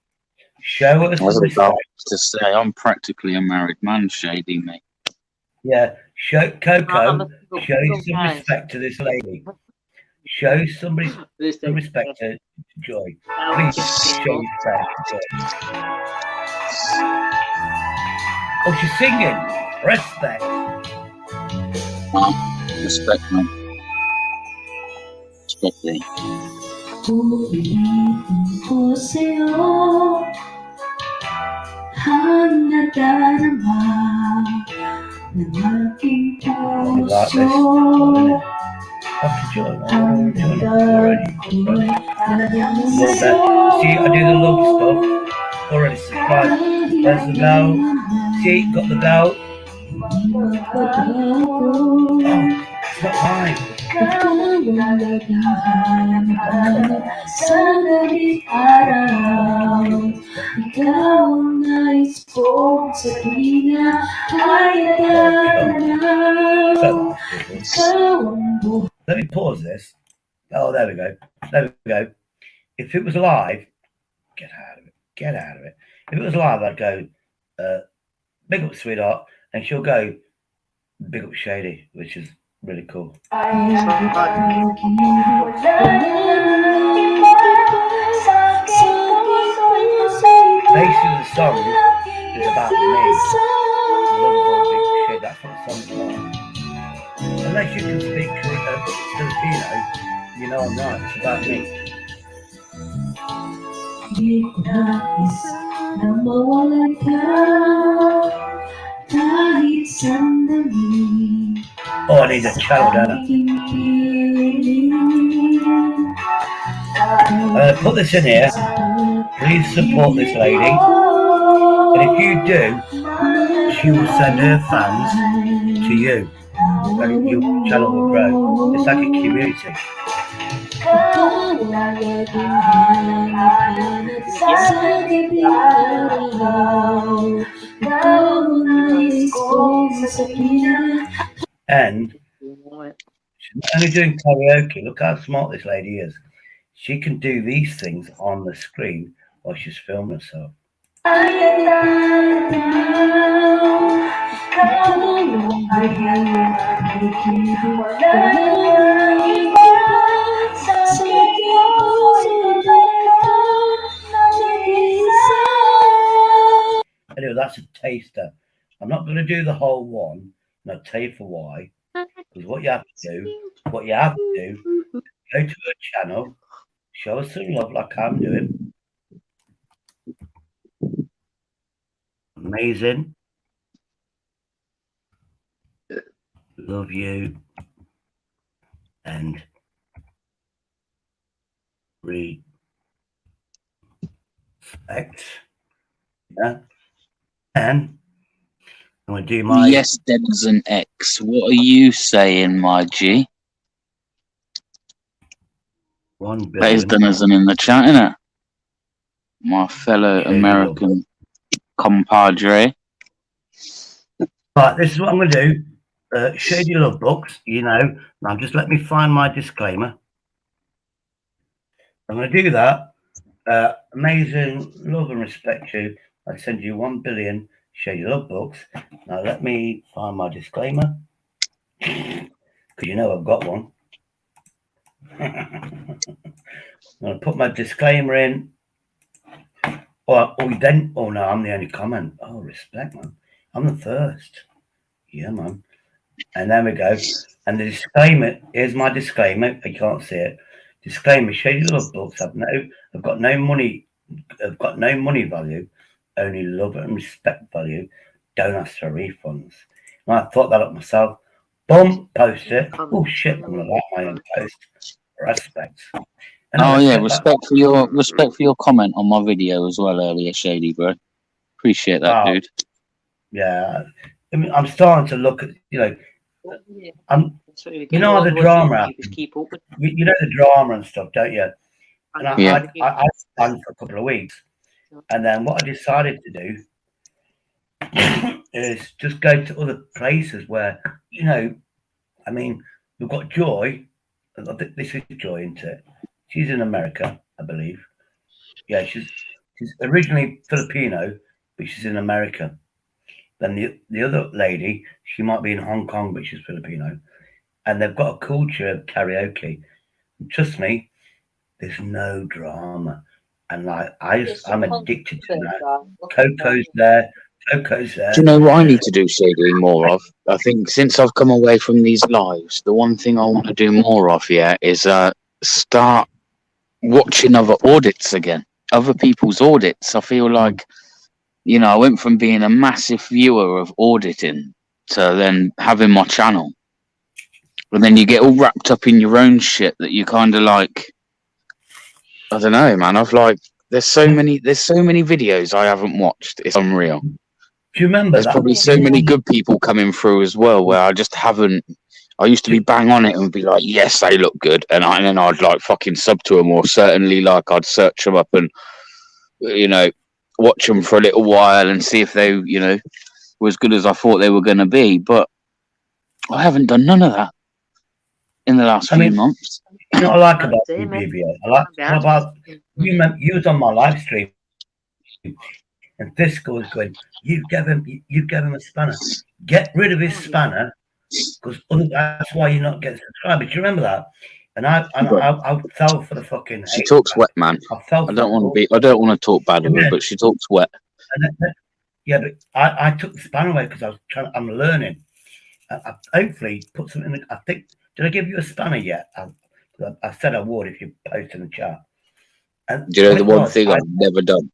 Show her some respect. To say, I'm practically a married man, Shady, mate. Yeah, show Coco. Show some respect to this lady. Show somebody some respect to Joy. Please show respect to Joy. Oh, she's singing. Respect. Respect, man. Respect, me. 한 나따라마 Like this, isn't it? Fucking joy, already. Love that. See, I do the love stuff. Already subscribed. There's the bell. See, got the bell. Oh, it's not mine. Let me pause this. Oh, there we go. There we go. If it was live, get out of it. Get out of it. If it was live, I'd go, big up sweetheart, and she'll go, big up Shady, which is really cool. Basically, the song is about me. Lovable big shade. That's what the song's about. Unless you can speak Filipino, you know I'm right. It's about me. Oh, I need a channel, don't I? I'm going to put this in here. Please support this lady. And if you do, she will send her fans to you. And your channel will grow. It's like a community. And she's not only doing karaoke, look how smart this lady is. She can do these things on the screen while she's filming herself. Anyway, that's a taster. I'm not going to do the whole one, and I'll tell you for why. Because what you have to do, go to her channel, show us some love like I'm doing. Amazing. Love you. And respect. Yeah. And I'm going to do my... Yes, Denizen X. What are you saying, my G? 1 billion. That is Denizen in the chat, isn't it? My fellow American compadre. Right, this is what I'm going to do. Shady Love Books, you know. Now, just let me find my disclaimer. I'm going to do that. Amazing, love and respect you. I send you 1 billion Shady Love Books. Now, let me find my disclaimer. Because you know I've got one. I'm going to put my disclaimer in. Oh, no, I'm the only comment. Oh, respect, man. I'm the first. Yeah, man. And there we go. And the disclaimer, here's my disclaimer. I can't see it. Disclaimer, Shady Love Books I've got no money value, only love and respect value. Don't ask for refunds. And I thought that up myself. Boom, post it. Oh shit, I'm gonna like my own post. Respect. Oh yeah, respect for your comment on my video as well earlier, Shady bro. Appreciate that, dude. Yeah, I mean, I'm starting to look at you know the drama. You know the drama and stuff, don't you? And I planned for a couple of weeks, and then what I decided to do is just go to other places where I mean, we've got Joy. This is Joy, isn't it? She's in America, I believe. Yeah, she's originally Filipino, but she's in America. Then the other lady, she might be in Hong Kong, but she's Filipino. And they've got a culture of karaoke. And trust me, there's no drama. And like I'm addicted to that. Coco's there. Do you know what I need to do, Shady, more of? I think since I've come away from these lives, the one thing I want to do more of, is start watching other audits again. Other people's audits. I feel like, I went from being a massive viewer of auditing to then having my channel, and then you get all wrapped up in your own shit that you kind of like. I don't know, man. There's so many videos I haven't watched. It's unreal. Do you remember There's that? probably so many good people coming through as well, where I just haven't. I used to be bang on it and be like, yes, they look good, and then I'd like fucking sub to them, or certainly like I'd search them up and watch them for a little while and see if they were as good as I thought they were going to be. But I haven't done none of that in the last few months. You know what I like about BBA? I like about you was on my live stream, and Fiscal was going, you gave him a spanner. Get rid of his spanner, because that's why you're not getting subscribers. Do you remember that? And I fell for the fucking. She talks wet, man. I don't want to talk bad of her, but she talks wet. Yeah, but I took the spanner away because I'm learning. I hopefully put something in. I think, did I give you a spanner yet? I said I would if you post in the chat. And do you know the one thing I've never done?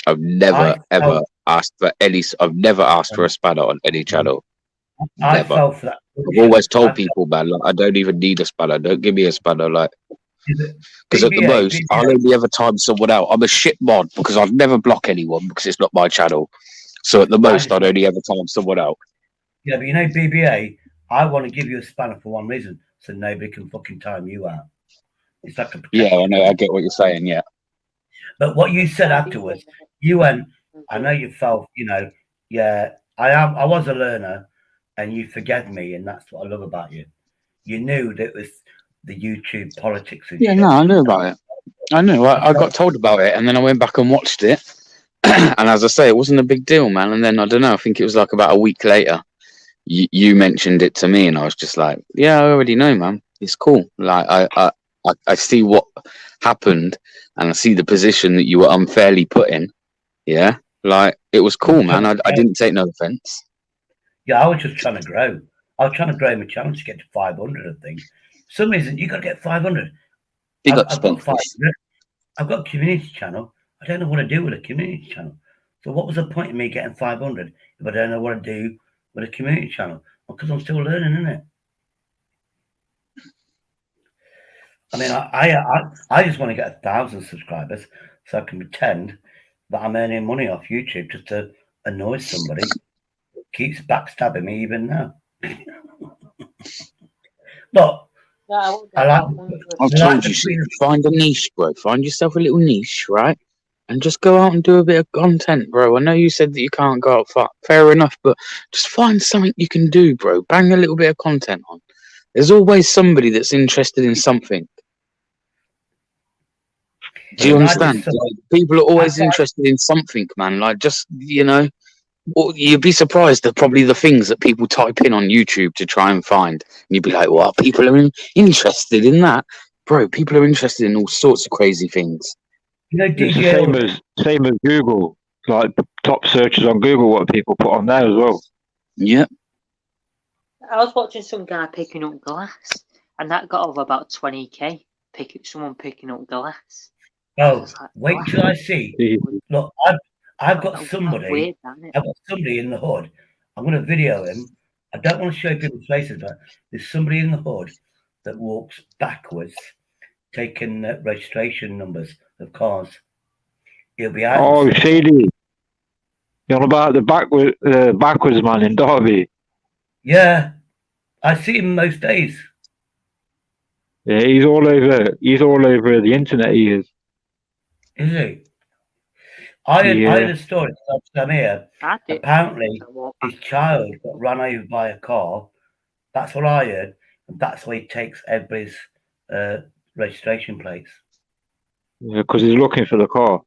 I've never ever asked for any. I've never asked for a spanner on any channel. I fell for that. I've always told people, man, like, I don't even need a spanner. Don't give me a spanner, like, because at the most, I'll only ever time someone out. I'm a shit mod because I'd never block anyone because it's not my channel. So at the most, I'd only ever time someone out. Yeah, but BBA, I want to give you a spanner for one reason, so nobody can fucking time you out. It's like a yeah, I know. I get what you're saying. Yeah. But what you said afterwards, you went. I know you felt. Yeah, I was a learner, and you forgave me, and that's what I love about you. You knew that it was the YouTube politics. Yeah, no, I knew about it. I knew. I got told about it, and then I went back and watched it. And as I say, it wasn't a big deal, man. And then I don't know. I think it was like about a week later. You mentioned it to me, and I was just like, "Yeah, I already know, man. It's cool. Like, I see what happened, and I see the position that you were unfairly put in. Yeah, like it was cool, man. I didn't take no offense. Yeah, I was just trying to grow. I was trying to grow my channel to get to 500. I think. For some reason, you got to get 500. Big up, Spencer. I've got a community channel. I don't know what to do with a community channel. So what was the point of me getting 500 if I don't know what to do with a community channel? Because I'm still learning, isn't it? I mean, I just want to get 1,000 subscribers so I can pretend that I'm earning money off YouTube just to annoy somebody who keeps backstabbing me even now. But I've told you, find a niche, bro. Find yourself a little niche, right? And just go out and do a bit of content, bro. I know you said that you can't go out far. Fair enough, but just find something you can do, bro. Bang a little bit of content on. There's always somebody that's interested in something. Do you understand? Like, people are always interested in something, man. Like, just, well, you'd be surprised at probably the things that people type in on YouTube to try and find. And you'd be like, well, people are interested in that. Bro, people are interested in all sorts of crazy things. It's the same as Google. Like, top searches on Google, what people put on there as well. Yeah. I was watching some guy picking up glass, and that got over about 20k. Someone picking up glass. Oh, wait till I see. Look, I've got somebody. I've got somebody in the hood. I'm going to video him. I don't want to show people's faces, but there's somebody in the hood that walks backwards, taking registration numbers of cars. He'll be out. Oh, Shady. You're on about the backwards man in Derby. Yeah, I see him most days. Yeah, he's all over the internet. He is. Is he? I had a story last time here. Apparently, his child got run over by a car. That's what I heard. And that's why he takes everybody's registration plates. Yeah, because he's looking for the car.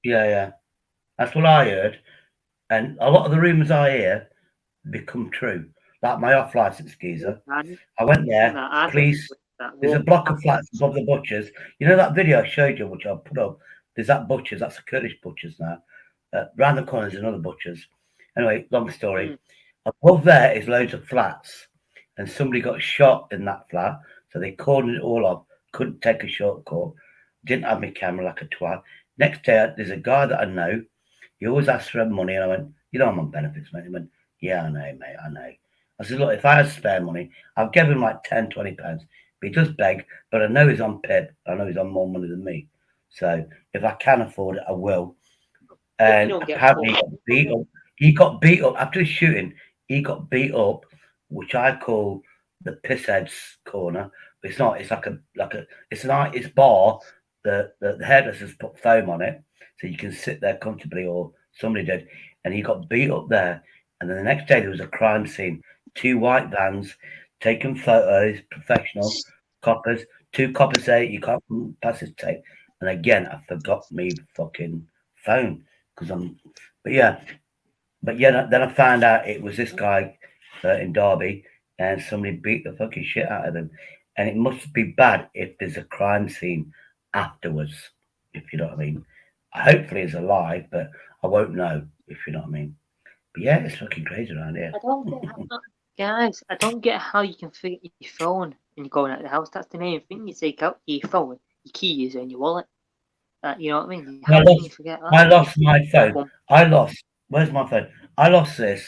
Yeah. That's what I heard. And a lot of the rumours I hear become true. Like my off-licence geezer. I went there, please. There's a block of flats above the butchers. You know that video I showed you, which I'll put up? There's that butchers. That's the Kurdish butchers now. Round the corner is another butchers. Anyway, long story. Above there is loads of flats. And somebody got shot in that flat. So they cordoned it all off. Couldn't take a shortcut. Didn't have my camera like a twat. Next day, there's a guy that I know. He always asks for money. And I went, I'm on benefits, mate. He went, Yeah, I know, mate. I know. I said, look, if I had spare money, I'll give him like 10, 20 pounds. But he does beg, but I know he's on PIB. I know he's on more money than me. So if I can afford it, I will. And apparently he got beat up. He got beat up after the shooting. He got beat up, which I call the pisshead's corner. But it's not. It's like a it's an bar. The hairdressers put foam on it, so you can sit there comfortably, or somebody did. And he got beat up there. And then the next day there was a crime scene. 2 white vans taking photos, professional coppers. 2 coppers say you can't pass this tape. And again, I forgot me fucking phone because but yeah, then I found out it was this guy in Derby, and somebody beat the fucking shit out of him. And it must be bad if there's a crime scene afterwards, if you know what I mean. Hopefully he's alive, but I won't know, if you know what I mean. But yeah, it's fucking crazy around here. I don't get how, guys, I don't get how you can forget your phone when you're going out of the house. That's the main thing. You take out your phone, your keys, and your wallet. You know what I mean? How can you forget that? I lost my phone. Where's my phone? I lost this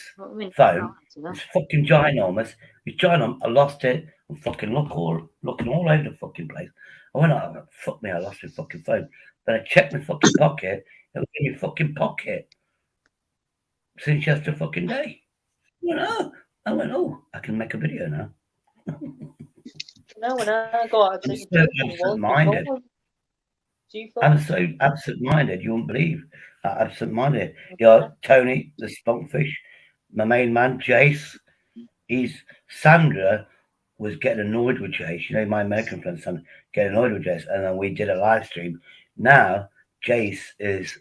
phone. It's fucking ginormous. It's ginormous. I lost it. I'm fucking looking all over the fucking place. I went out, fuck me, I lost my fucking phone. Then I checked my fucking pocket. It was in my fucking pocket since yesterday fucking day. I went, oh, I can make a video now. No, when I go out, I'm so absent-minded. I'm so absent-minded, you won't believe. Absent-minded. You know, Tony, the spunkfish, my main man, Jace, Sandra was getting annoyed with Jace. You know, my American friend, Sandra, getting annoyed with Jace. And then we did a live stream. Now, Jace is,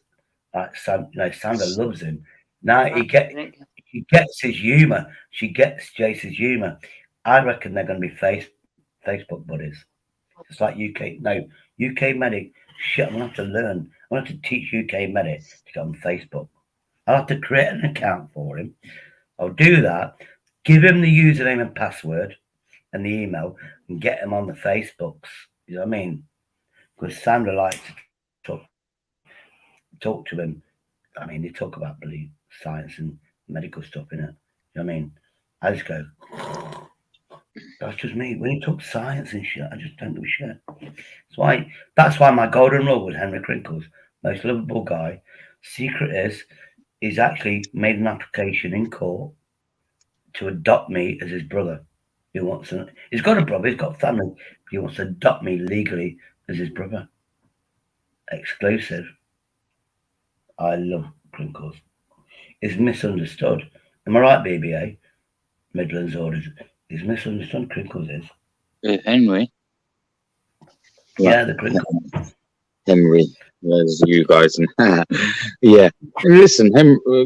Sandra loves him. Now he gets his humour. She gets Jace's humour. I reckon they're going to be Facebook buddies. It's like UK Medic. Shit, I'm going to have to learn. I'm going to have to teach UK Medic to get on Facebook. I'll have to create an account for him. I'll do that. Give him the username and password and the email and get him on the Facebooks. You know what I mean? Because Sandra likes to talk to him. I mean, they talk about bloody science and medical stuff, innit? You know what I mean? I just go, that's just me. When he talks science and shit, I just don't give a shit. That's why my golden rule with Henry Crinkles, most lovable guy. Secret is, he's actually made an application in court to adopt me as his brother. He's got a brother, he's got family. He wants to adopt me legally as his brother. Exclusive. I love Crinkles. It's misunderstood. Am I right, BBA? Midlands orders. It's misunderstood, Crinkles is. Henry? Yeah, the Crinkles. Henry. There's you guys. Yeah. Listen,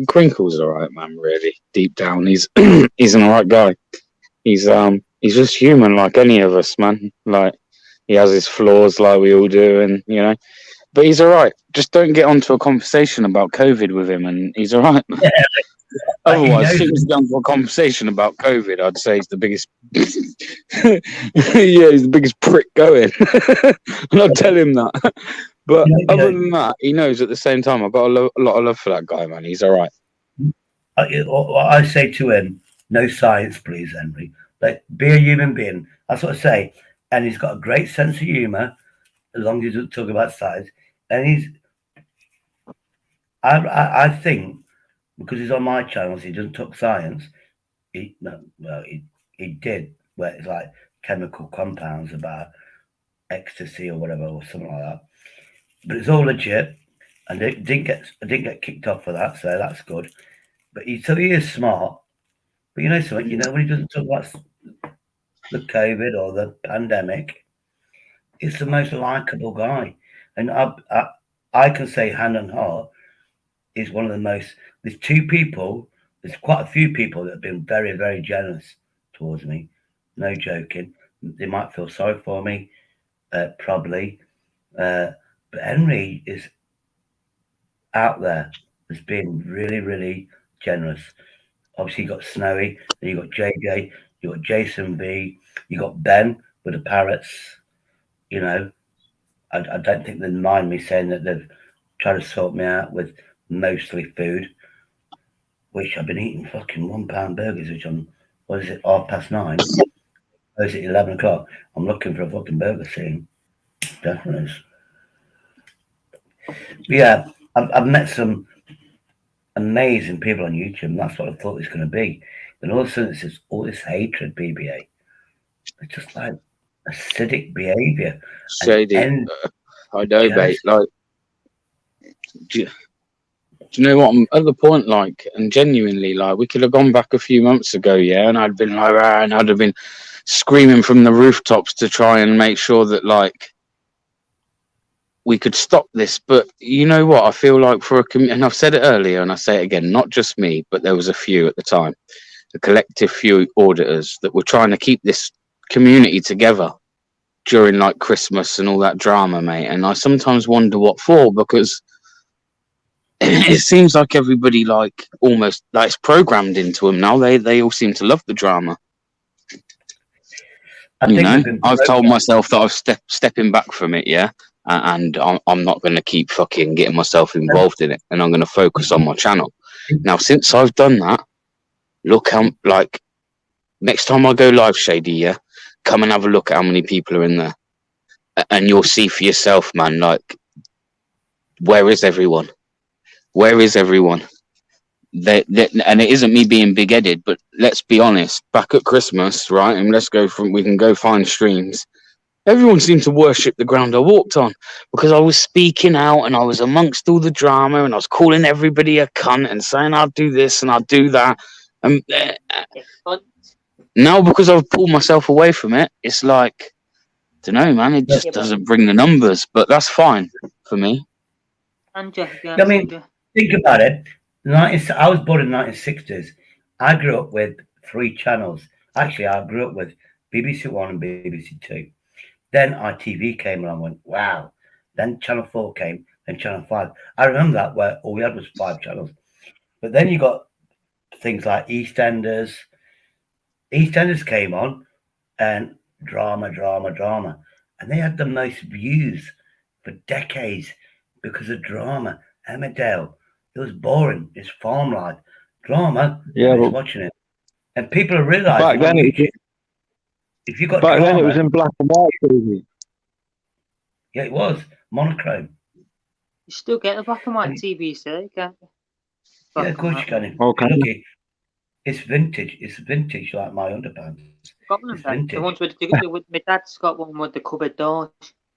Crinkle's alright, man, really. Deep down, he's he's an alright guy. He's just human like any of us, man. Like, he has his flaws like we all do, and, you know. But he's alright. Just don't get onto a conversation about COVID with him, and he's alright. Yeah. Otherwise, as soon as you get onto a conversation about COVID, I'd say he's the biggest. Yeah, he's the biggest prick going. And I'll tell him that. But other than that, he knows at the same time. I've got a lot of love for that guy, man. He's alright. I say to him, no science, please, Henry. Like, be a human being. That's what I say. And he's got a great sense of humour, as long as he doesn't talk about science. And I think, because he's on my channels, he doesn't talk science. He did, where it's like chemical compounds about ecstasy or whatever, or something like that. But it's all legit, and I didn't get kicked off for that, so that's good. But he is smart. But you know something, when he doesn't talk about the COVID or the pandemic, he's the most likable guy. And I can say hand on heart, is one of the most. There's quite a few people that have been very, very generous towards me. No joking. They might feel sorry for me, probably. But Henry is out there has been really, really generous. Obviously, you got Snowy, then you got JJ, you got Jason V, you got Ben with the parrots. I don't think they mind me saying that they've tried to sort me out with mostly food. which I've been eating fucking £1 burgers, which I'm, what is it, 9:30? Or is it 11 o'clock? I'm looking for a fucking burger scene. Definitely is. But yeah, I've met some amazing people on YouTube, and that's what I thought it was going to be. And all of a sudden, it's just all this hatred, BBA. It's just like acidic behaviour. Shady. I know, mate. Like, do you know what? I'm at the point, like, and genuinely, like, we could have gone back a few months ago, yeah, and I'd been like, and I'd have been screaming from the rooftops to try and make sure that, like, we could stop this. But you know what? I feel like for and I've said it earlier, and I say it again, not just me, but there was a few at the time, a collective few auditors that were trying to keep this community together during like Christmas and all that drama, mate. And I sometimes wonder what for, because it seems like everybody like almost like it's programmed into them now. They all seem to love the drama. You know, I've told myself that I'm stepping back from it, yeah, and I'm not going to keep fucking getting myself involved in it, and I'm going to focus on my channel. Now, since I've done that, look how, like, next time I go live, Shady, yeah, come and have a look at how many people are in there, and you'll see for yourself, man. Like, where is everyone? Where is everyone? And it isn't me being big-headed, but let's be honest. Back at Christmas, right, and we can go find streams. Everyone seemed to worship the ground I walked on, because I was speaking out and I was amongst all the drama and I was calling everybody a cunt and saying I'll do this and I'll do that. And now, because I've pulled myself away from it, it's like, I don't know, man. It just doesn't bring the numbers, but that's fine for me. I mean, think about it. I was born in the 1960s. I grew up with 3 channels. Actually, I grew up with BBC One and BBC Two. Then ITV came along and went, wow. Then Channel 4 came, then Channel 5. I remember that, where all we had was 5 channels. But then you got things like EastEnders. EastEnders came on, and drama. And they had the most views for decades because of drama. Emmerdale. It was boring. It's farm life. Drama. Yeah, I was watching it. And people are realising on YouTube, if you got back drama, then it was in black and white, baby. Yeah, it was monochrome. You still get the black and white TV, sir, can't you? Yeah, of course you can. Okay. Look, it's vintage. It's vintage, like my underpants. Got one of them. The ones with my dad's got one with the cupboard doors.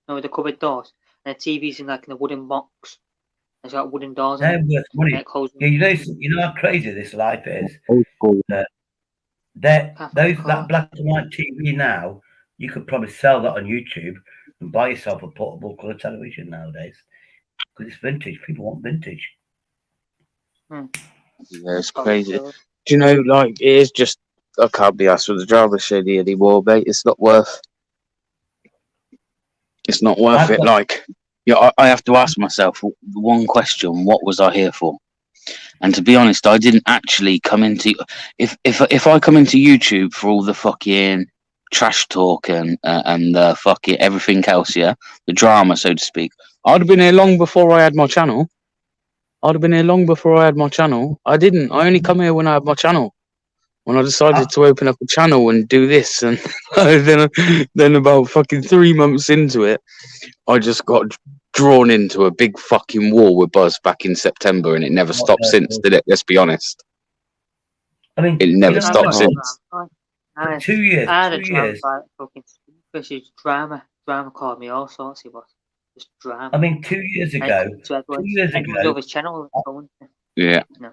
No, with the cupboard doors, and the TV's in like in a wooden box. It's got wooden doors. They're worth money. Yeah, you know how crazy this life is. That black and white TV now, you could probably sell that on YouTube and buy yourself a portable colour television nowadays, because it's vintage. People want vintage. Yeah, it's crazy. Do you know, like, it is just, I can't be asked with the drama, Shady, anymore, mate. It's not worth it. Like, yeah, I have to ask myself one question: what was I here for? And to be honest, I didn't actually come into. If I come into YouTube for all the fucking trash talk and the fucking everything else, yeah, the drama, so to speak, I'd have been here long before I had my channel. I didn't. I only come here when I had my channel. When I decided to open up a channel and do this, and then about fucking 3 months into it, I just got drawn into a big fucking war with Buzz back in September, and it never stopped since, did it? Let's be honest. I mean, it never stopped since. 2 years. I had a drama fight, fucking drama. Drama called me all sorts. It was just drama. I mean, 2 years ago. 2 years ago. His channel. Yeah. No.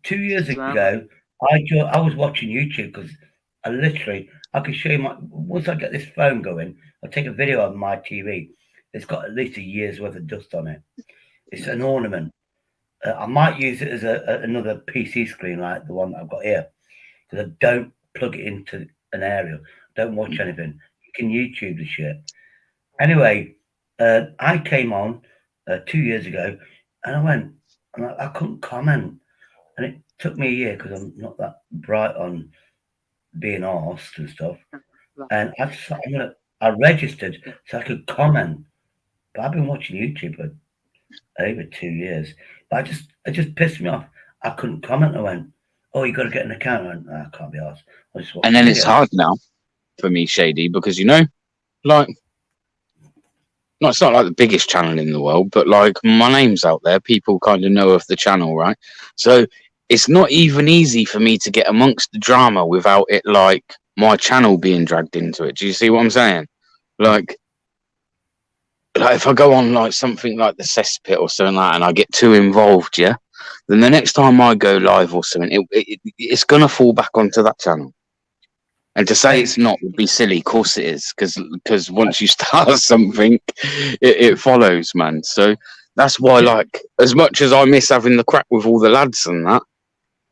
2 years ago, I was watching YouTube because I could show you once I get this phone going, I'll take a video of my TV. It's got at least a year's worth of dust on it. It's an ornament. I might use it as another PC screen like the one that I've got here, because I don't plug it into an aerial. Don't watch anything. You can YouTube the shit. Anyway, I came on 2 years ago, and I went, and I couldn't comment. And it took me a year because I'm not that bright on being arsed and stuff. And I registered so I could comment. But I've been watching YouTube for over 2 years. But it just pissed me off. I couldn't comment. I went, "Oh, you got to get an account." I went, "I can't be arsed." And then it's hard now for me, Shady, because like, it's not like the biggest channel in the world, but like my name's out there. People kind of know of the channel, right? So it's not even easy for me to get amongst the drama without it, like, my channel being dragged into it. Do you see what I'm saying? Like if I go on like something like the cesspit or something like that and I get too involved, yeah, then the next time I go live or something, it's going to fall back onto that channel. And to say it's not would be silly. Of course it is, because once you start something, it follows, man. So that's why, like, as much as I miss having the crack with all the lads and that,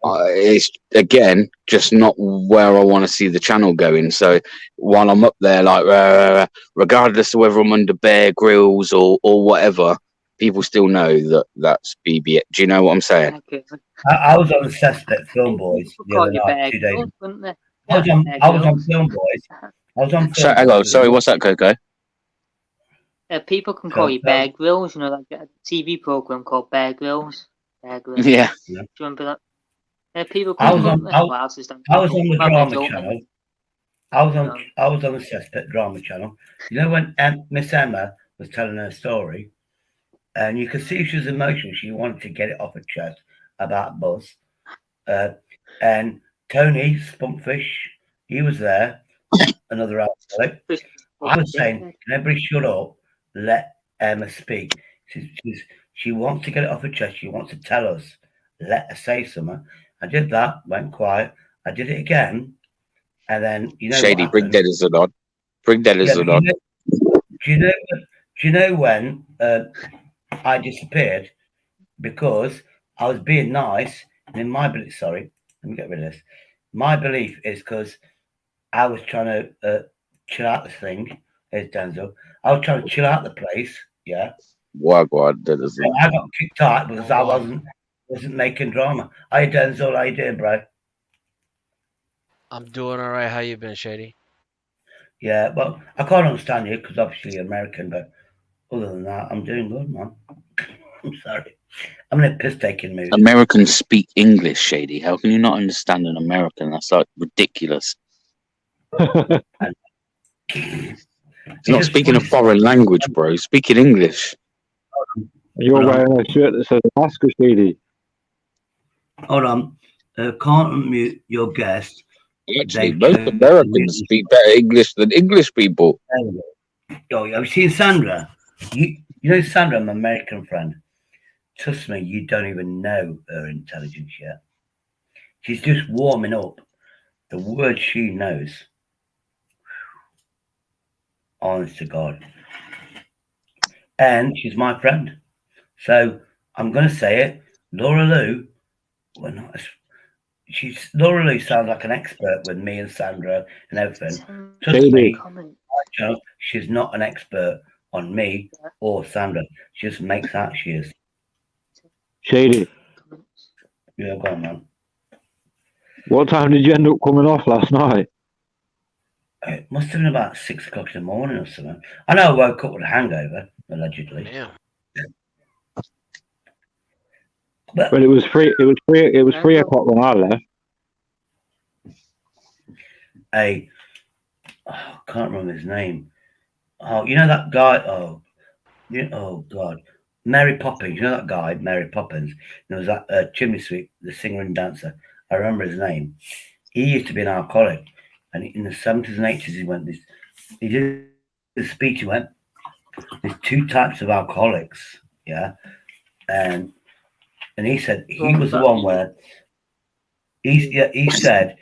it's, again, just not where I want to see the channel going. So while I'm up there, like, regardless of whether I'm under Bear Grylls or whatever, people still know that that's BB. Do you know what I'm saying? I was on the Cesspit Film Boys the other night, 2 days. I was on Film Boys. I was on Film Boys. Sorry, what's that, Coco? People can call you Bear Grylls, like a TV program called Bear Grylls. Bear Grylls. Yeah. Do you remember that? People I can was on the drama channel. I was on the Cesspit drama channel. You know when Miss Emma was telling her story, and you could see she was emotional. She wanted to get it off her chest about Buzz. And Tony Spunkfish, he was there, another alcoholic. I was saying, can everybody shut up? Let Emma speak. She wants to get it off her chest. She wants to tell us. Let her say something. I did that, went quiet. I did it again, and then Shady, bring dead as a nod. Bring dead as a nod. Do you know when I disappeared? Because I was being nice, and in my belief, sorry, let me get rid of this. My belief is because I was trying to chill out the thing. Here's Denzel. I was trying to chill out the place. Yeah. I got kicked out because I wasn't making drama. Hi Denzel, how you doing, bro? I'm doing all right. How you been, Shady? Yeah, well, I can't understand you because obviously you're American, but other than that, I'm doing good, man. I'm sorry. I'm in a piss-taking mood. Americans speak English, Shady. How can you not understand an American? That's like ridiculous. It's not speaking a foreign language, bro. Speaking English. You're wearing a shirt that says Alaska, Shady. Hold on. Can't unmute your guest. Actually, most Americans speak better English than English people. Oh, have you seen Sandra? You know Sandra, my American friend. Trust me, you don't even know her intelligence yet. She's just warming up. The words she knows. Honest to God. And she's my friend. So I'm going to say it. Laura Lou, Laura Lou sounds like an expert with me and Sandra and everything. Trust me, she's not an expert on me or Sandra. She just makes out she is. Shady. Yeah, go on, man. What time did you end up coming off last night? It must have been about 6 o'clock in the morning or something. I know I woke up with a hangover, allegedly. Yeah. But it was 3 o'clock when I left. I can't remember his name. Oh, you know that guy? Oh God. Mary Poppins. You know that guy, Mary Poppins? There was that chimney sweep, the singer and dancer. I remember his name. He used to be an alcoholic. And in the 70s and 80s, he did the speech. He went, there's 2 types of alcoholics. Yeah. And he said, he was the one where he said,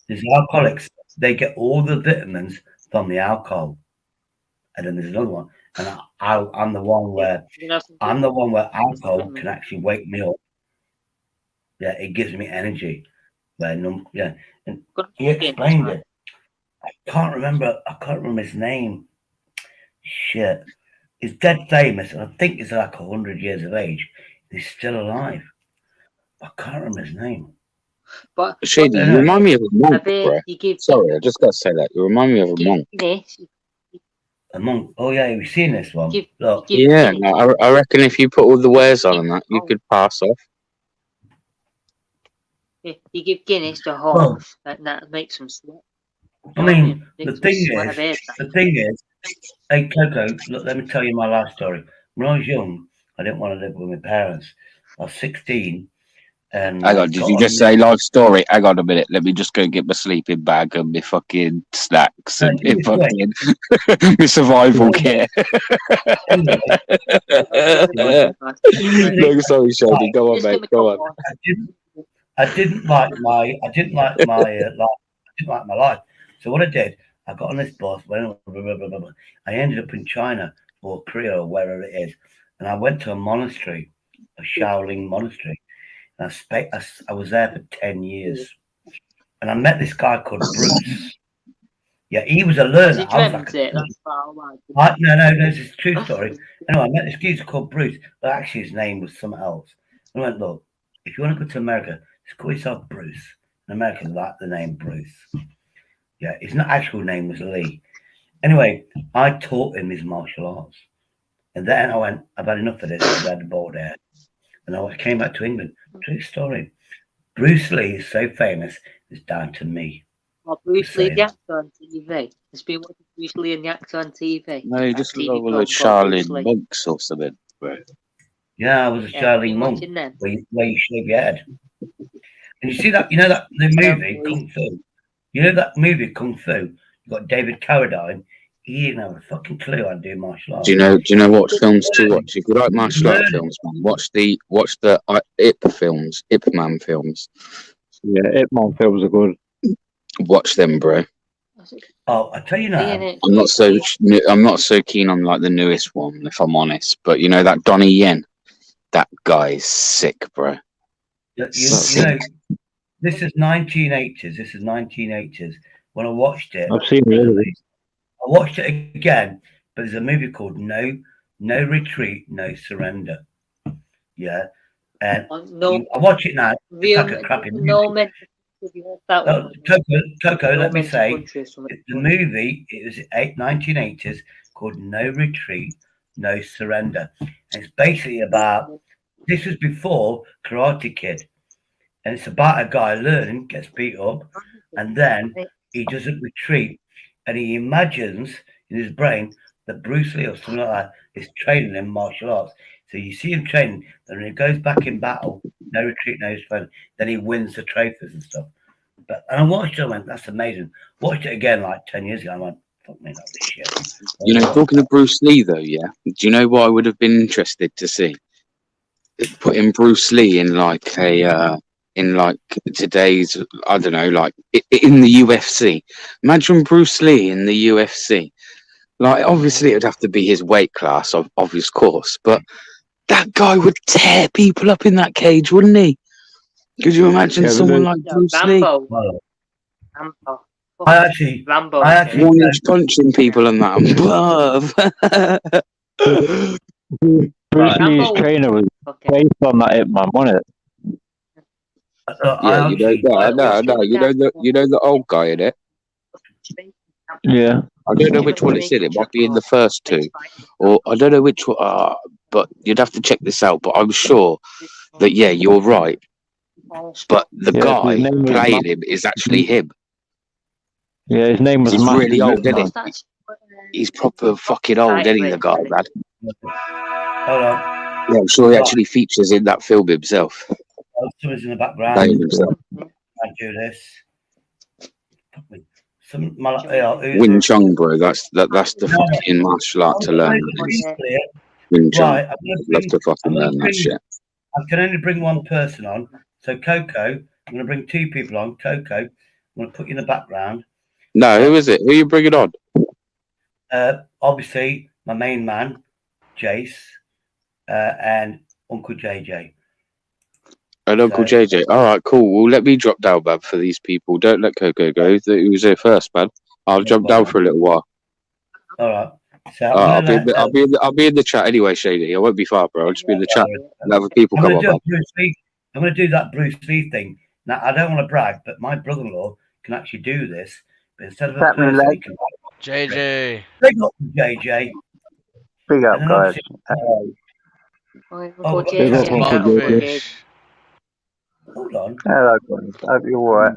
there's alcoholics, they get all the vitamins from the alcohol. And then there's another one. And I'm the one where alcohol can actually wake me up. Yeah, it gives me energy. And he explained it. I can't remember his name. Shit. He's dead famous, and I think he's like 100 years of age. He's still alive. I can't remember his name. But Shady, you remind me of a monk, bro. Sorry, I just got to say that. You remind me of a monk. A monk? Oh, yeah, you've seen this one. Look. Yeah, no, I reckon if you put all the wares on and that, you could pass off. You give Guinness to horse, and that makes them sweat. I mean, the thing is, hey Coco, look, let me tell you my life story. When I was young, I didn't want to live with my parents. I was 16. And hang on, did you just say life story? Hang on a minute. Let me just go get my sleeping bag and my fucking snacks and my fucking my survival kit. No, sorry, Shady. Go on, mate. Go on. I didn't like my life. So what I did, I got on this bus. I ended up in China or Korea or wherever it is, and I went to a monastery, a Shaolin monastery. And I was there for 10 years, and I met this guy called Bruce. Yeah, he was a learner. No, this is a true story. Anyway, I met this geezer called Bruce, but actually his name was something else. And I went, look, if you want to go to America, just call yourself Bruce. And Americans like the name Bruce. Yeah, his actual name was Lee. Anyway, I taught him his martial arts. And then I went, I've had enough of this. I had the ball there. And I came back to England. True story. Bruce Lee is so famous, it's down to me. Oh, Bruce Lee the actor on TV. It's been watching Bruce Lee and the actor on TV. No, you just look like a Shaolin monks or something. Right. Yeah, I was a Shaolin monk where you shave your head. And you see that, the movie Kung Fu. You know that movie Kung Fu? You got David Carradine. He didn't have a fucking clue how to do martial arts. Do you know what films to watch? If you like martial art films, man, watch the Ip films, Ip Man films. Yeah, Ip Man films are good. Watch them, bro. Oh, I tell you now, I'm not so keen on like the newest one, if I'm honest. But you know that Donnie Yen, that guy is sick, bro. Sick. This is 1980s. When I watched it, I've seen it. I watched it again, but there's a movie called No Retreat, No Surrender. Yeah, and I watch it now. It's like a crappy movie. Coco, let me say, the movie, it was 1980s, called No Retreat, No Surrender. And it's basically about, this was before Karate Kid. And it's about a guy learning, gets beat up, and then he doesn't retreat. And he imagines in his brain that Bruce Lee or something like that is training in martial arts. So you see him training, and when he goes back in battle, no retreat, no surrender, then he wins the trophies and stuff. And I watched it, I went, that's amazing. Watched it again like 10 years ago, I went, fuck me, that's shit. You know, talking of Bruce Lee though, yeah, do you know what I would have been interested to see? Putting Bruce Lee in like today's, I don't know, like in the UFC. Imagine Bruce Lee in the UFC. Like, obviously, it would have to be his weight class, of obvious course, but that guy would tear people up in that cage, wouldn't he? Could you imagine someone like Bruce Lee? Rambo. One-inch punching people and that. Bruce Lee's trainer was based on that Ip Man, wasn't it? Yeah, you know the old guy in it. Yeah, I don't know which one it's in. It might be in the first two, or I don't know which one. But you'd have to check this out. But I'm sure that you're right. But the guy playing him is actually him. Yeah, his name was. He's really old, isn't he? He's proper fucking old, isn't he? The guy, man. Hold on. Yeah, I'm sure he actually features in that film himself. Someone's in the background. I do this. Wing Chun, bro. That's the fucking martial art to learn. Wing Chun. Right, Love to fucking learn that shit. I can only bring one person on. So Coco, I'm going to bring two people on. Coco, I'm going to put you in the background. No, who is it? Who are you bringing on? Obviously, my main man, Jace, and Uncle JJ. And Uncle JJ. All right, cool. Well, let me drop down, man, for these people. Don't let Coco go. Who was there first, man? I'll jump down for a little while. All right. So I'll be in the chat anyway, Shady. I won't be far, bro. I'll just be in the chat and other people come on. I'm going to do that Bruce Lee thing. Now, I don't want to brag, but my brother-in-law can actually do this. But instead of a person, he can... JJ. Big up, JJ. Big up, guys. Hold on. Hello, guys. Hope you're all right.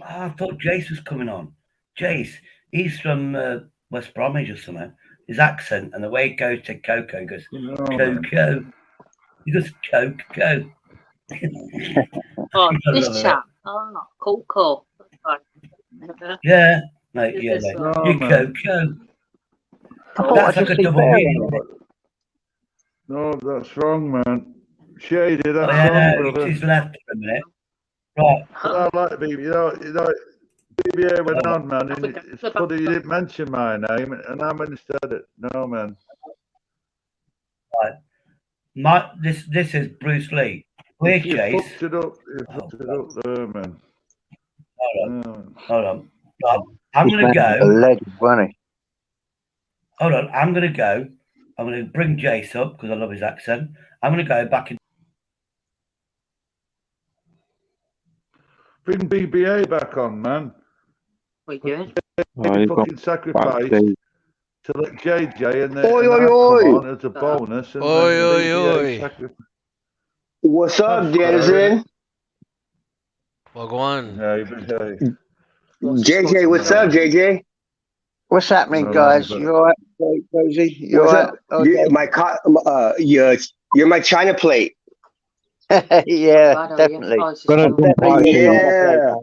I thought Jace was coming on. Jace, he's from West Bromwich or something. His accent and the way he goes to Coco, he goes, Coco. He goes, Coco. Oh, this chap. Oh, Coco. Yeah, mate, yeah, mate. You Coco. That's like a double meaning. No, that's wrong, man. Shady, that's Oh, yeah, wrong, no, brother. he's left for a minute. Right. I like BB. You know, BBA went on, man, and it's funny you didn't mention my name, and I went and said it. No, man. Right. This is Bruce Lee. We're You Chase. fucked it up. You fucked it up there, man. Hold on. Right. I'm going to go. A legend, wasn't he? Hold on. I'm going to go. I'm going to bring Jace up because I love his accent. I'm going to go back in. Bring BBA back on, man. What are you doing? Maybe fucking sacrifice to let JJ and then Oi, and oi, that oi. come on as a bonus. And Oi, then oi, BBA oi. sacrifice. What's up, That's fair, Denizen? Well, go on. Hey. JJ, what's up, JJ? What's happening, No, guys? but- You all right, Cozy? You What's all up? right? Okay. You're my China plate. Yeah, definitely. Yeah.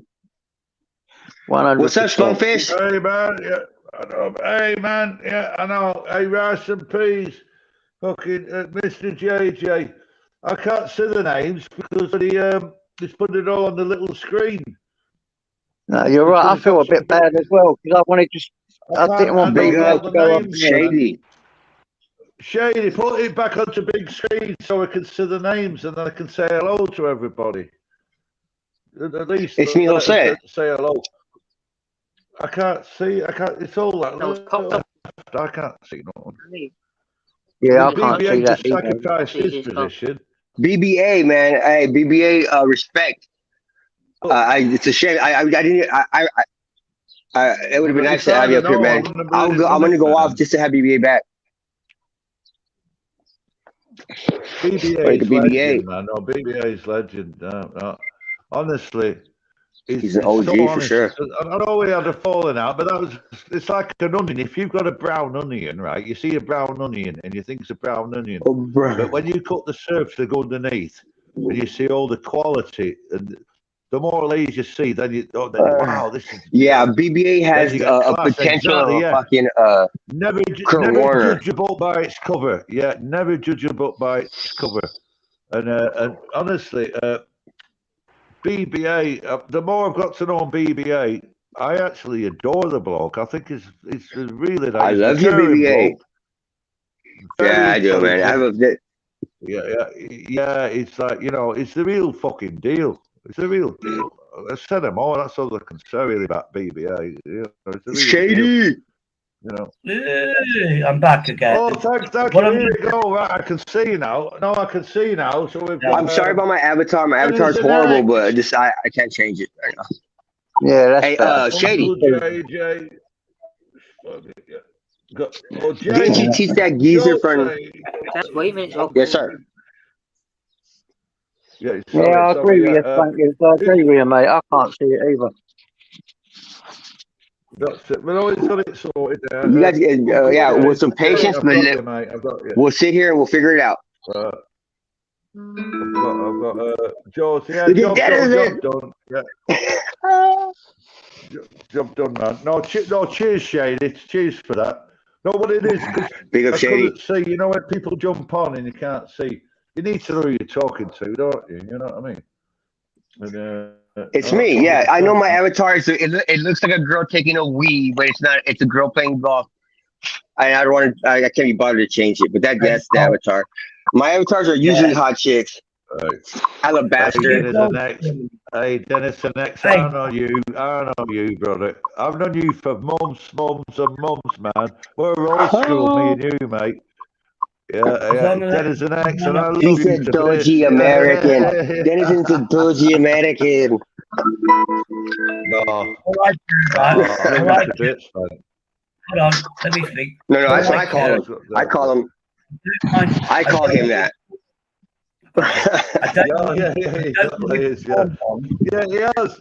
100%. What's up, Spunkfish? Hey, man. Yeah, I know. Hey, man. Yeah, I know. Hey, rice and peas. Fucking Mr. JJ. I can't see the names because he's put it all on the little screen. No, you're right. I feel a bit bad as well because I wanted to. I didn't want Big BBA up, to go up. Shady. Shady, put it back onto big screen so I can see the names and then I can say hello to everybody. At least It's me, Jose. say hello. I can't see. I can't. It's all that left. I can't see nothing. Yeah, I can't see BBA that to sacrifice his position. BBA, man. Hey, BBA, respect. It's a shame. I didn't. It would have been nice to have you up here, man. I'm gonna go off just to have BBA back. BBA is BBA. legend, man. No, BBA is legend. Honestly, he's an OG so for sure. I know we had a falling out, but it's like an onion. If you've got a brown onion, right, you see a brown onion and you think it's a brown onion. Oh, but when you cut the surface to go underneath and you see all the quality, and the more layers you see, then you wow, this is... Yeah, BBA has a potential of a fucking never judge a book by its cover. Yeah, never judge a book by its cover. And honestly, BBA, the more I've got to know on BBA, I actually adore the bloke. I think it's really nice. I love you, BBA. Yeah, I do, man. I love it. Yeah. It's like, it's the real fucking deal. It's the real deal. I said them all. That's all I can say really about BBA. It's the real Shady. Deal. Hey, I'm back again. Oh, thank you. Here we go. Right, I can see now. No, I can see now. So we've got, I'm sorry about my avatar. My avatar's horrible, but just I can't change it right now. Yeah, that's Shady. JJ. Didn't you teach that geezer from? Wait a minute. Yes, sir. Yeah, I agree with you. Thank you. I agree with you, mate. I can't see it either. That's it. We've always got it sorted there. You guys, with some patience, we'll sit here and we'll figure it out. I've got George. Yeah, job done. Yeah. Job done, man. No, cheers, Shady. Cheers for that. No, what it is, big up, Shady. Couldn't see. You know when people jump on and you can't see. You need to know who you're talking to, don't you? You know what I mean? And, it's me, yeah. I know my avatar. It looks like a girl taking a wee, but it's not. It's a girl playing golf. I don't want to. I can't be bothered to change it, but that's the avatar. My avatars are usually hot chicks. Alabaster. Hey, Dennis and X. I know you, brother. I've known you for months, man. We're old school, me and you, mate. Yeah. Dennis and X. And I love He's a dodgy American. Dennis is a dodgy American. No. Hold on, let me speak. No, that's what I call him. I call him that. Yeah, he is, yeah. Yeah, he has.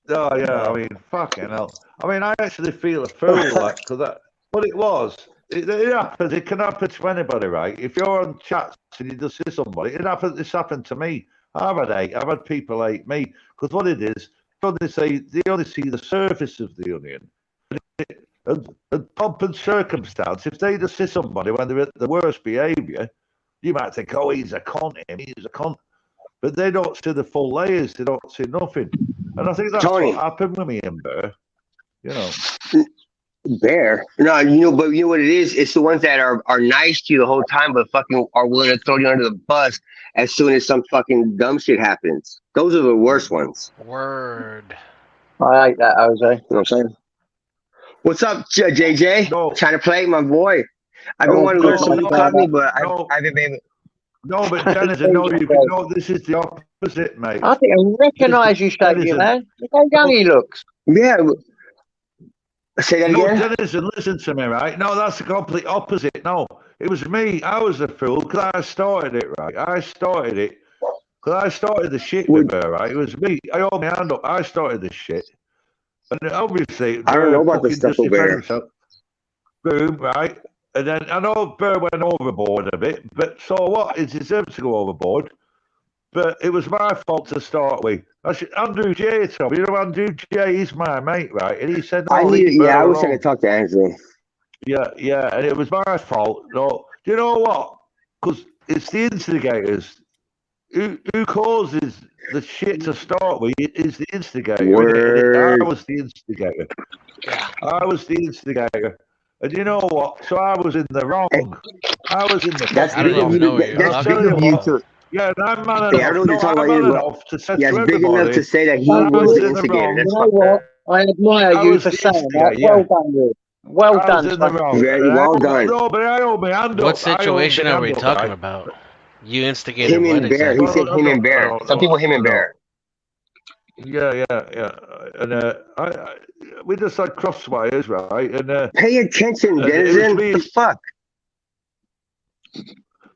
Oh, yeah, I mean, fucking hell. I mean, I actually feel a fool, like, because what it was, it happens, it can happen to anybody, right? If you're on chats and you just see somebody, this happened to me. I've had people hate me, because what it is, they only see the surface of the onion. And pomp and circumstance, if they just see somebody when they're at the worst behaviour, you might think, oh, he's a cunt, he's a cunt. But they don't see the full layers, they don't see nothing. And I think that's what happened with me and Bear, you know. Bear? No, but you know what it is? It's the ones that are nice to you the whole time, but fucking are willing to throw you under the bus as soon as some fucking dumb shit happens. Those are the worst ones. Word. I hate that, Jose. You know what I'm saying? What's up, JJ? No. Trying to play, my boy. I've been wanting to learn some new cockney, but I've been able. No, but Dennis, no, this is the opposite, mate. I think I recognise you, Shaky, man. Look how young he looks. Yeah. Say that again? No, Dennis, listen to me, right? No, that's the complete opposite. No, it was me. I was a fool because I started it, right? I started it because I started the shit with her, right? It was me. I hold my hand up. I started the shit. And obviously, I don't know about the stuff over there. Boom, right? And then I know Burr went overboard a bit, but so what? He deserves to go overboard. But it was my fault to start with. Andrew J. told me, you know, Andrew J. He's my mate, right? And he said, no, I wish I could talk to Andrew. Yeah, and it was my fault. No, do you know what? Because it's the instigators. Who causes the shit to start with is the instigator. I was the instigator. I was the instigator. And you know what? So I was in the wrong. I was in the That's I don't even know what you're talking about. Yeah, I'm man enough. I don't know what you're talking about to say yeah, to it's big enough everybody. to say that he was the instigator. You know what? I admire you for saying that. Well done, you. Well done, son. Very well done. No, but I hold my hand up. What situation are we talking about? You instigated him what and Bear. exactly? He said him and Bear. Some people him and Bear. Yeah. And we just had crosswires, right? And pay attention, Denizen. What the fuck?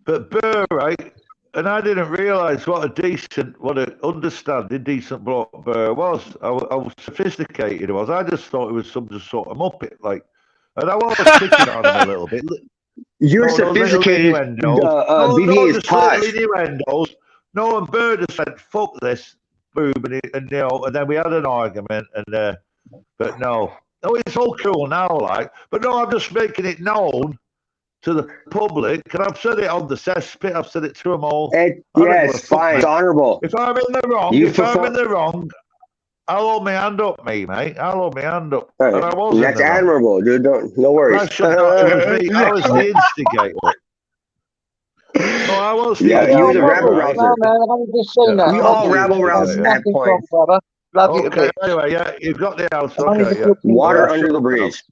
But Burr, right? And I didn't realise what an understanding, decent bloke Burr was. How sophisticated he was. I just thought he was some sort of muppet, like. And I was picking on him a little bit. You're sophisticated. BBA is posh. Innuendos. No, and Burr just said, "Fuck this." Boom, and then we had an argument, and but no, it's all cool now, like. But no, I'm just making it known to the public, and I've said it on the cesspit. I've said it to them all. Yes, fine, it's honorable. If I'm in the wrong, I'll hold my hand up, mate. I'll hold my hand up. Right. And I was. That's admirable, dude. No worries. I was the instigator. No, I was. Yeah, you was a rabble rouser. No, man, I've only just seen that. We all rabble rousers at that point. Brother. Love you to bits. Anyway, yeah, you've got the house. Okay, yeah. Water under the bridge.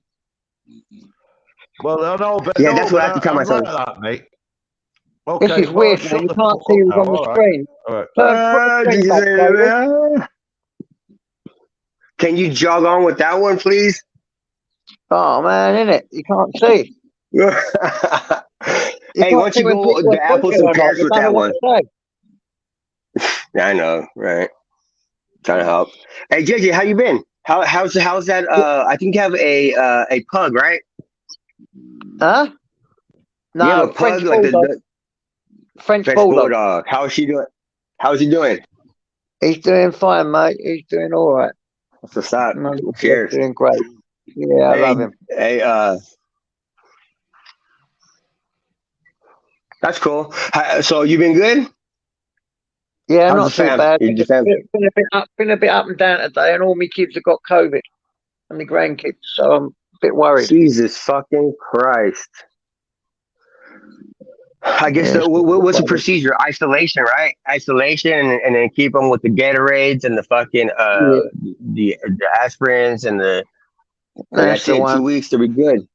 Well, I know, but yeah, that's what I have to tell myself. Like that, mate. Okay, this is weird, man. You can't see who's on the screen. All right. Can you jog on with that one, please? Oh man, innit? You can't see. Hey, why don't you go the apples and pears with that one? I know, right? Trying to help. Hey, JJ, how you been? How's that? I think you have a pug, right? Huh? No, you have a French pug, like the French bulldog. How's she doing? How's he doing? He's doing fine, mate. He's doing all right. That's what's up. Cheers. Doing great. Yeah, I love him. Hey, that's cool. So you been good? Yeah, how's not too bad. Been a bit up and down today, and all my kids have got COVID, and my grandkids, so I'm a bit worried. Jesus fucking Christ! I guess what's the procedure? Isolation, right? Isolation, and then keep them with the Gatorades and the fucking the aspirins and the. That's it. 2 weeks to be good.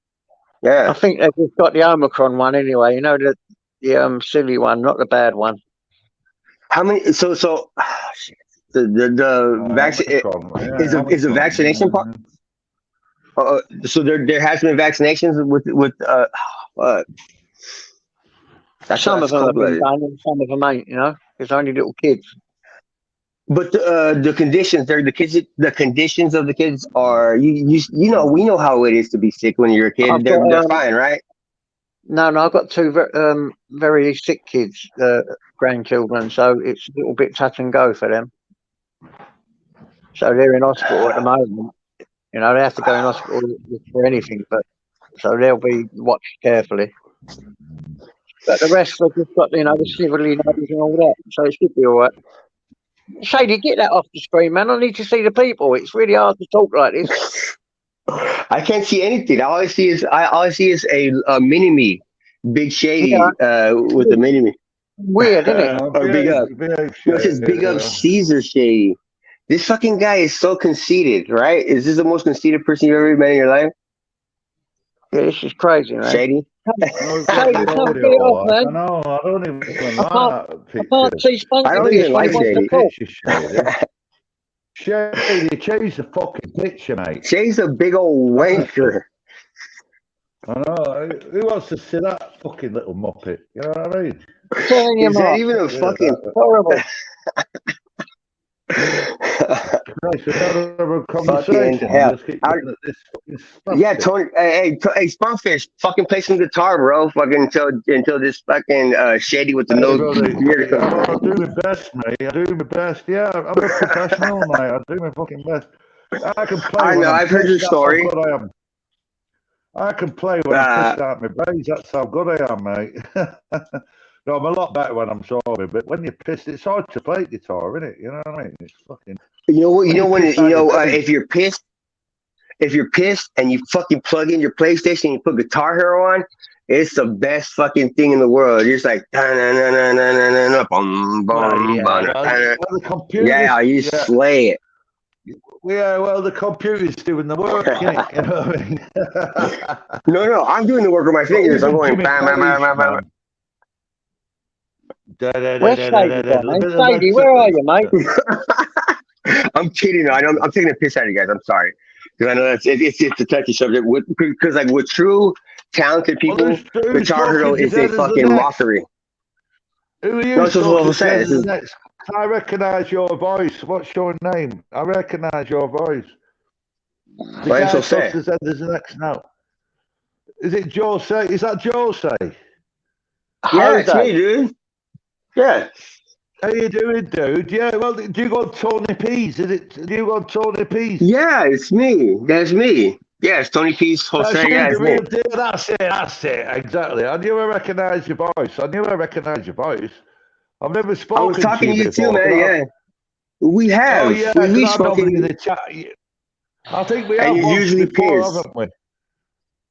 Yeah, I think they've just got the Omicron one anyway. You know, the silly one, not the bad one. How many? So the vaccine is a vaccination part. So there has been vaccinations with Some of them have been done, and some of them ain't. You know, it's only little kids. But the conditions, they're the kids. The conditions of the kids are you know, we know how it is to be sick when you're a kid. They're fine, right? No, I've got two very sick kids, grandchildren, so it's a little bit touch and go for them. So they're in hospital at the moment. You know, they have to go in hospital for anything, but so they'll be watched carefully. But the rest have just got, you know, the snivelly nose and all that, so it should be all right. Shady, get that off the screen, man. I need to see the people. It's really hard to talk like this. I can't see anything. All I see is a mini me, Big Shady, with the mini me. Weird, isn't it? Or Big Up. It says Big Up Caesar Shady. This fucking guy is so conceited, right? Is this the most conceited person you've ever met in your life? Yeah, this is crazy, man. Shady? Shady, come get it off, man. I don't even like I can't see Spunky. I don't even like Shady. Shady, change the fucking picture, mate. Shady's a big old wanker. I know. Who wants to see that fucking little muppet? You know what I mean? Is that even a fucking horrible? Fucking hell. Yeah, Tony. Hey, Spunfish, fucking play some guitar, bro. Fucking until this fucking Shady with the nose beard comes. I do my best, mate. I do my best. Yeah, I'm a professional, mate. I do my fucking best. I can play. I know. I've heard your story. That's how good I am. I can play when I'm pissed out my brains. That's how good I am, mate. No, I'm a lot better when I'm sober, but when you're pissed, it's hard to play guitar, isn't it? You know what I mean? It's fucking. You know what? If you're pissed and you fucking plug in your PlayStation and you put Guitar Hero on, it's the best fucking thing in the world. You're just like, yeah, you slay it. Yeah, well, the computer's doing the work, innit? You know what I mean? No, I'm doing the work with my fingers. I'm going bam, bam, bam, bam, bam. Where's Shady, where are you, mate? I'm kidding. I'm taking a piss out of you guys. I'm sorry, because I know it's a touchy subject. Because like with true talented people, Guitar Hero is a fucking mockery. Who are you? I recognise your voice. What's your name? I recognise your voice. The Why guy so sad? There's the next now. Is it Jose? Is that Jose? Yeah, it's me, dude. Yeah. How you doing, dude? Yeah, well, do you go on Tony P's? Do you go on Tony P's? Yeah, it's me. That's me. Yeah, it's Tony P's, Jose. Yeah, it's me. That's it, exactly. I knew I recognised your voice. I've never spoken to you. I was talking to you before, too, man, yeah. We have. Oh, yeah, we've spoken in the chat. I think we have. And you usually before, haven't we?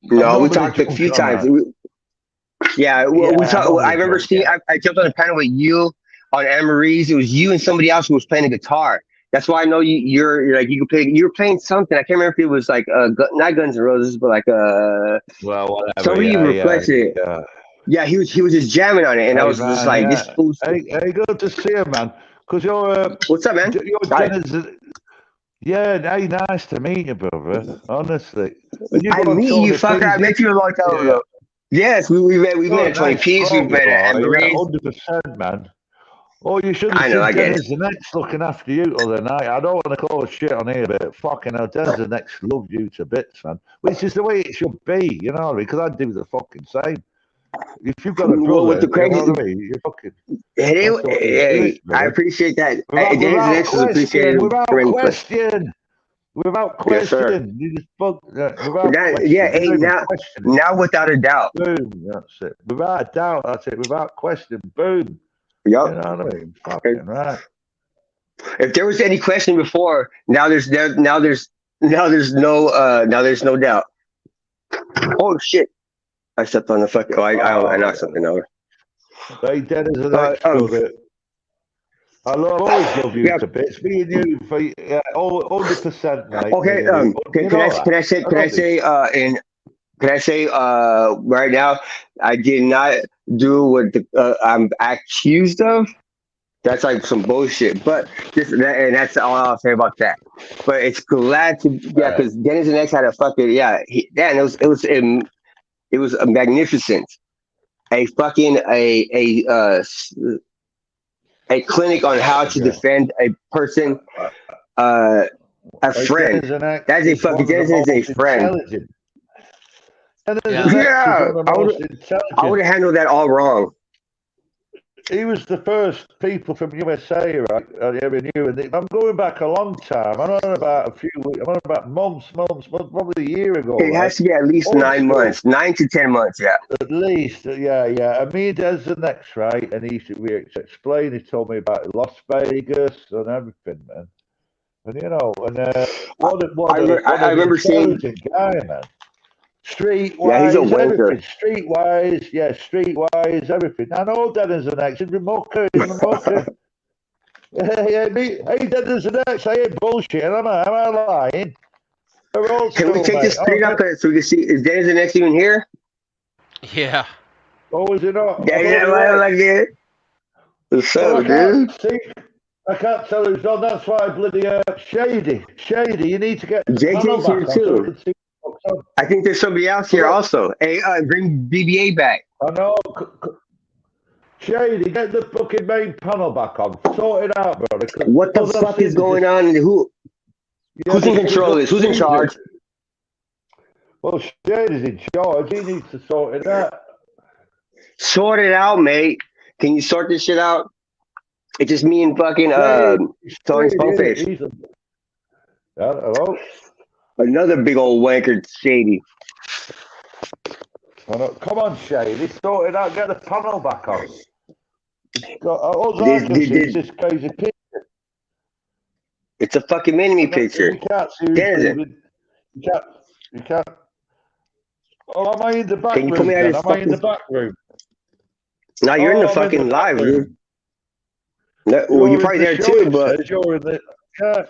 No, we talked a few times. Yeah, I remember seeing. I jumped on a panel with you on Anne-Marie's. It was you and somebody else who was playing a guitar. That's why I know you're like you could play. You were playing something. I can't remember if it was like not Guns N' Roses, but like well, whatever. Somebody requested it. Yeah, he was just jamming on it, and I was just like, this fool's. Hey, good to see you, man. Because you're. What's up, man? Yeah, hey, nice to meet you, brother. Honestly. I meet you, fucker. I met you a long time ago. Yes, we met at 20 P's. We met at Anne-Marie's. 100%, man. Oh, you should have seen Dennis the Next looking after you the other night. I don't want to call shit on here, but fucking hell, Dennis the Next loved you to bits, man. Which is the way it should be, you know, because I'd do the fucking same. If you've got a brother, with the crazy, you know what I mean? You're fucking. Hey, I appreciate that. Without question. You just now without a doubt. Boom, that's it. Without a doubt, that's it. Without question, boom. Yep. You know what I mean? Fucking right. If there was any question before, now there's no doubt. Oh shit. I stepped on the fucking. I knocked something over. Hey, Dennis, I always love you to bits. Me and you for 100%, mate. Okay. Can I say right now? I did not do what I'm accused of. That's like some bullshit. But and that's all I'll say about that. But it's glad to because Dennis and X had a fucking it was magnificent. a fucking a clinic on how to defend a person, a friend. That's a fucking Denizen is a friend. Yeah, I would have handled that all wrong. He was the first people from USA, right? I ever knew, and I'm going back a long time. I'm on about a few weeks. I'm on about months, probably a year ago. It has to be at least 9 months, 9 to 10 months, yeah. At least, yeah. And me and Des the next, right? And he explained. He told me about Las Vegas and everything, man. And you know, and I remember seeing guy, man. Streetwise, yeah, he's a wanker. Everything. Streetwise, everything. I know Dennis and X. He's a mucker. Hey, Dennis and X. I ain't bullshit. Am I lying? Can we take this screen up so we can see? Is Dennis and X even here? Yeah. Oh, is it not? Yeah, like it. So, dude. See, I can't tell who's on. That's why bloody Shady, you need to get JJ's here too. I think there's somebody else here also. Hey, bring BBA back. I know. Shady, get the fucking main panel back on. Sort it out, brother. What the fuck is going on? Who's in control of this? Who's in charge? Well, Shady's in charge. He needs to sort it out. Sort it out, mate. Can you sort this shit out? It's just me and fucking Tony's Bonefish. Hello? Another big old wanker, Shady. Come on, Shady. Sort it out. Get the panel back on. All I can see is this crazy picture. It's a fucking enemy picture. You can't see You can't. Oh, am I in the back room? Put me out am I in the back room? No, you're in the fucking live room. No, well, you're probably there too, but you're in the. Yeah.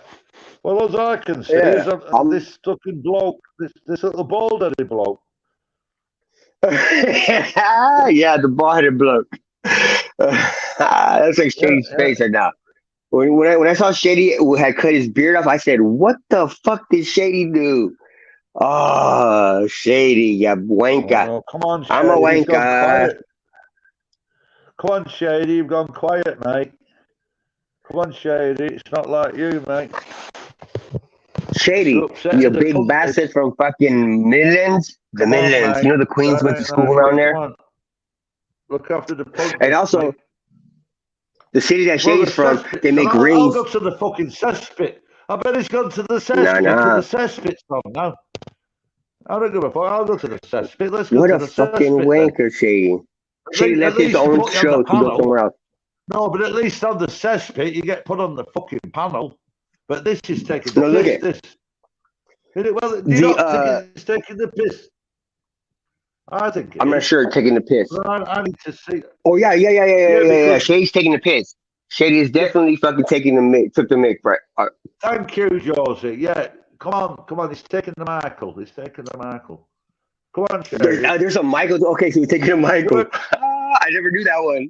Well, as I can see, is this fucking bloke, this little bald-headed bloke. Yeah, the bald-headed bloke. That's like Shady's face right now. When I saw Shady had cut his beard off, I said, "What the fuck did Shady do?" Oh, Shady, ya wanker. Oh, come on, Shady. I'm a wanker. Come on, Shady, you've gone quiet, mate. Come on, Shady, it's not like you, mate. Shady, you big bastard from fucking Midlands. The Midlands. You know the Queens went to school around there? Look after the punk. And also, the city that Shady's from, they make rings. I'll go to the fucking cesspit. I bet he's gone to the cesspit. To the cesspit's gone now. I don't give a fuck. I'll go to the cesspit. Let's go to the cesspit. What a fucking wanker, Shady. Shady left his own show to go somewhere else. No, but at least on the cesspit, you get put on the fucking panel. But this is taking the piss. Well, do you not think it's taking the piss? I think I'm not sure taking the piss. I need to see. Oh, yeah. Shady's taking the piss. Shady is definitely fucking took the mic, right? Thank you, Josie. Yeah, come on. He's taking the Michael. Come on, Shady. There's a Michael. Okay, so he's taking a Michael. I never knew that one.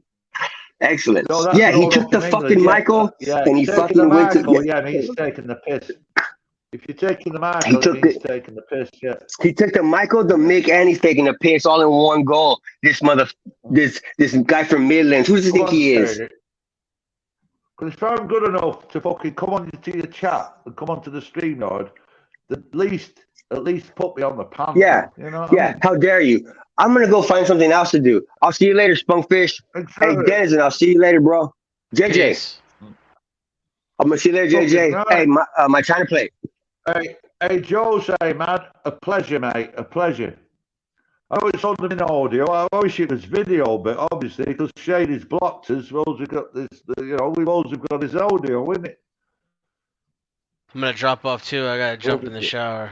Excellent. No, yeah, he took the fucking Michael and he fucking went to. Yeah, and he's taking the piss. If you're taking the Michael, he's taking the piss. Yeah. He took the Michael, the Mick, and he's taking the piss all in one goal. This guy from Midlands. Who does he think he is? Because if I'm good enough to fucking come on to your chat and come onto the stream, Lord, at least put me on the panel. Yeah. You know yeah. I mean? How dare you? I'm gonna go find something else to do. I'll see you later, Spunkfish. Hey, Denizen, I'll see you later, bro. JJ. Peace. I'm gonna see you later, JJ. Hey, my China plate. Hey, Jose, man, a pleasure, mate. A pleasure. I know it's only in audio. I wish it was video, but obviously, because Shady's blocked us, we've always got this. We've always got his audio, isn't it? I'm gonna drop off too. I gotta jump in the shower.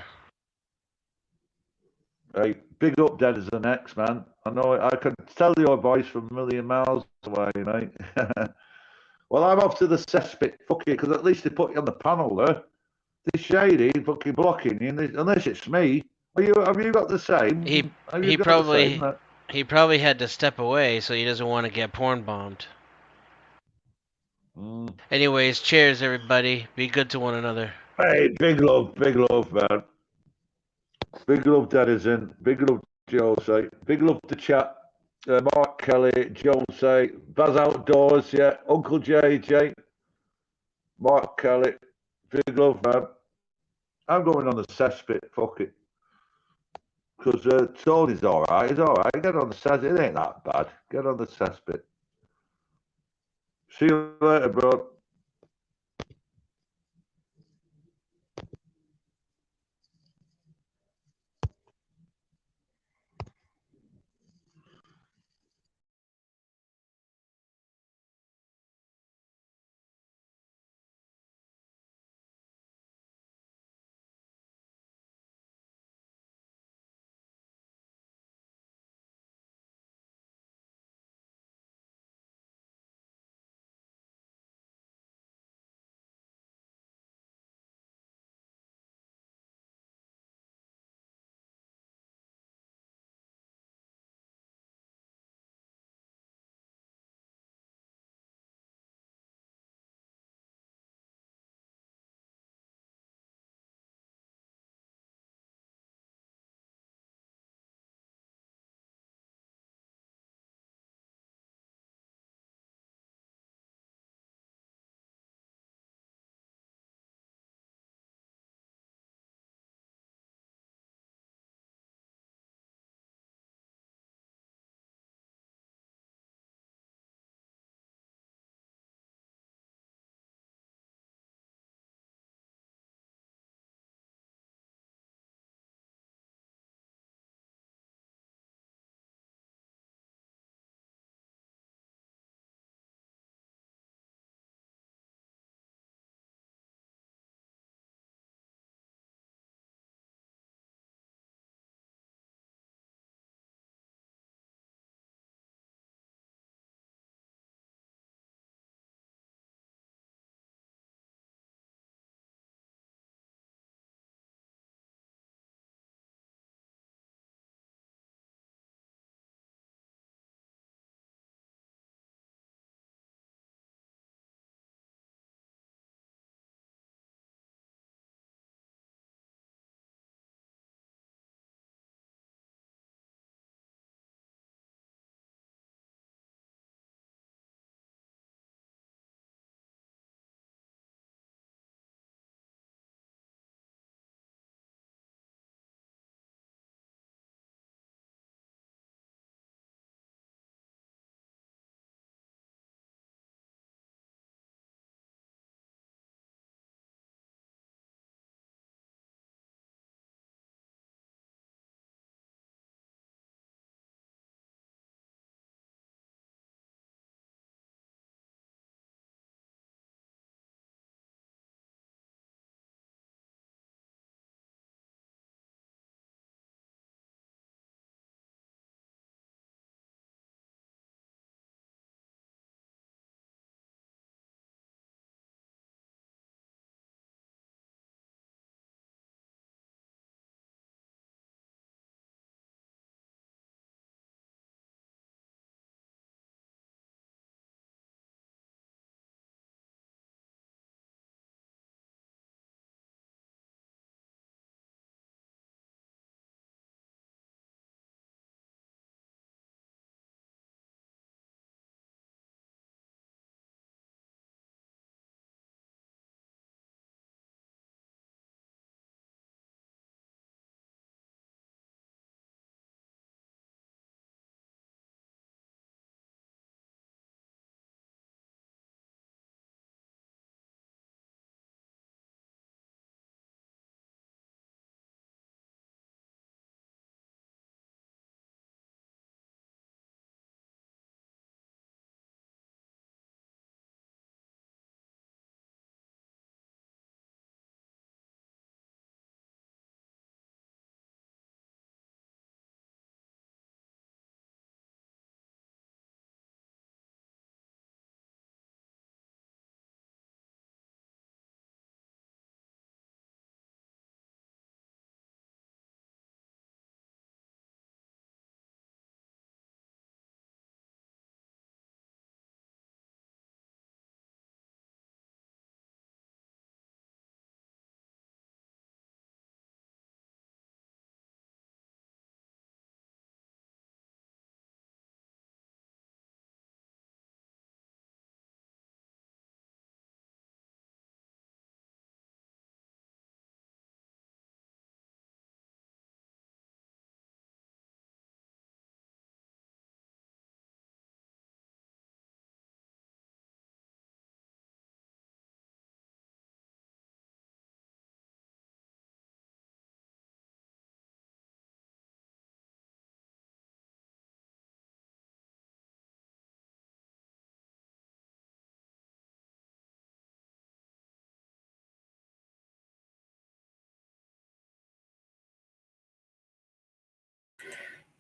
Hey, big up, Denizen X, man. I know I can tell your voice from a million miles away, mate. Well, I'm off to the cesspit. Fuck it, because at least they put you on the panel there. This Shady fucking blocking you, unless it's me. Have you got the same? He probably had to step away, so he doesn't want to get porn bombed. Anyways, cheers, everybody. Be good to one another. Hey, big love, man. Big love, Denizen. Big love, Jose. Big love to chat. Mark Kelly, Joel say, Baz Outdoors, yeah. Uncle JJ, Mark Kelly, big love, man. I'm going on the cesspit, fuck it. Because Tony's alright, he's alright. Get on the cesspit, it ain't that bad. Get on the cesspit. See you later, bro.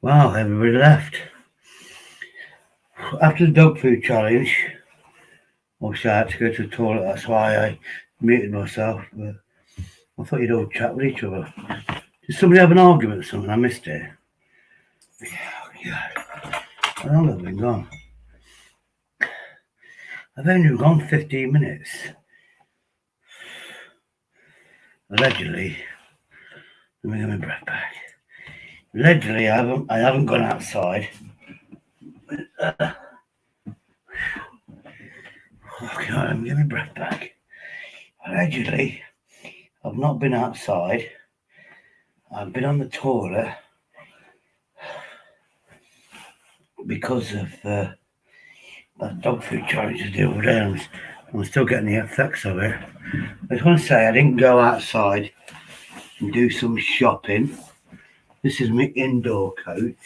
Wow, everybody left. After the dog food challenge, obviously I had to go to the toilet, that's why I muted myself, but I thought you'd all chat with each other. Did somebody have an argument or something? I missed it. Yeah. How long have I been gone? I've only been gone 15 minutes. Allegedly, let me get my breath back. Allegedly, I haven't gone outside. Okay, let me get my breath back. Allegedly, I've not been outside. I've been on the toilet because of that dog food challenge the other day. I'm still getting the effects of it. I just want to say I didn't go outside and do some shopping. This is my indoor coat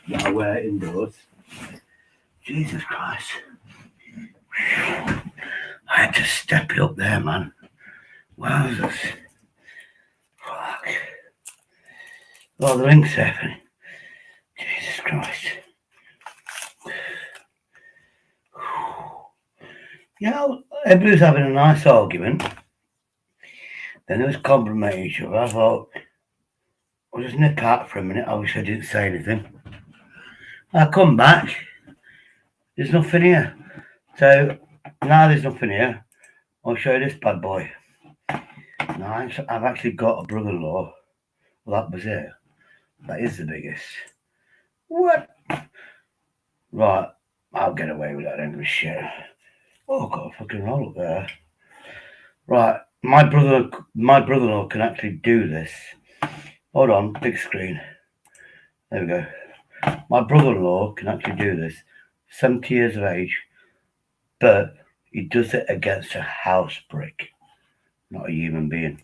that I wear indoors. Jesus Christ. I had to step it up there, man. Wowzers. Fuck. Oh, the link's happening. Jesus Christ. You know, everybody was having a nice argument. Then there was complimenting each other. I thought, I'll just nip out for a minute. I wish I didn't say anything. I come back. There's nothing here. So, now there's nothing here. I'll show you this bad boy. Now, I've actually got a brother-in-law. Well, that was it. That is the biggest. What? Right. I'll get away with that. I don't give a shit. Oh, I've got a fucking roll up there. Right. My brother-in-law can actually do this. Hold on. Big screen. There we go. My brother-in-law can actually do this. 70 years of age. But he does it against a house brick. Not a human being.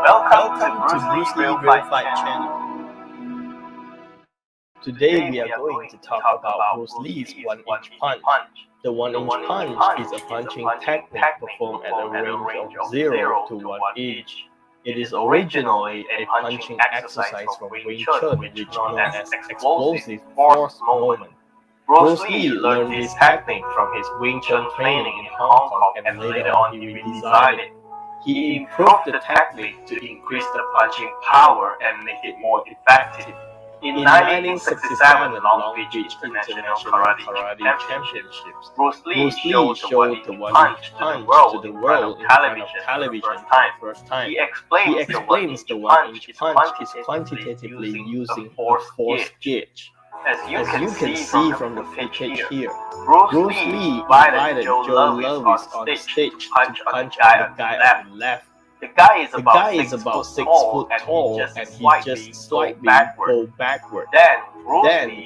Welcome to Bruce Lee Real Fight channel. Today we are going to talk about Bruce Lee's 1-inch punch. The 1-inch punch is a punching technique performed at a range of 0 to 1 inch. It is originally a punching exercise from Wing Chun, which known as explosive force movement. Bruce Lee learned this technique from his Wing Chun training in Hong Kong, and later on he redesigned it. He improved the technique to increase the punching power and make it more effective. In 1967 Long Beach International Karate Championships, Bruce Lee showed the 1-inch punch to the world in front of television for the first time. He explains the 1-inch punch is quantitatively using a force gauge. As you can see from the footage here, Bruce Lee invited Joe Louis on stage to punch the guy on the left. The guy is about 6 foot tall and he just slightly go backward. Then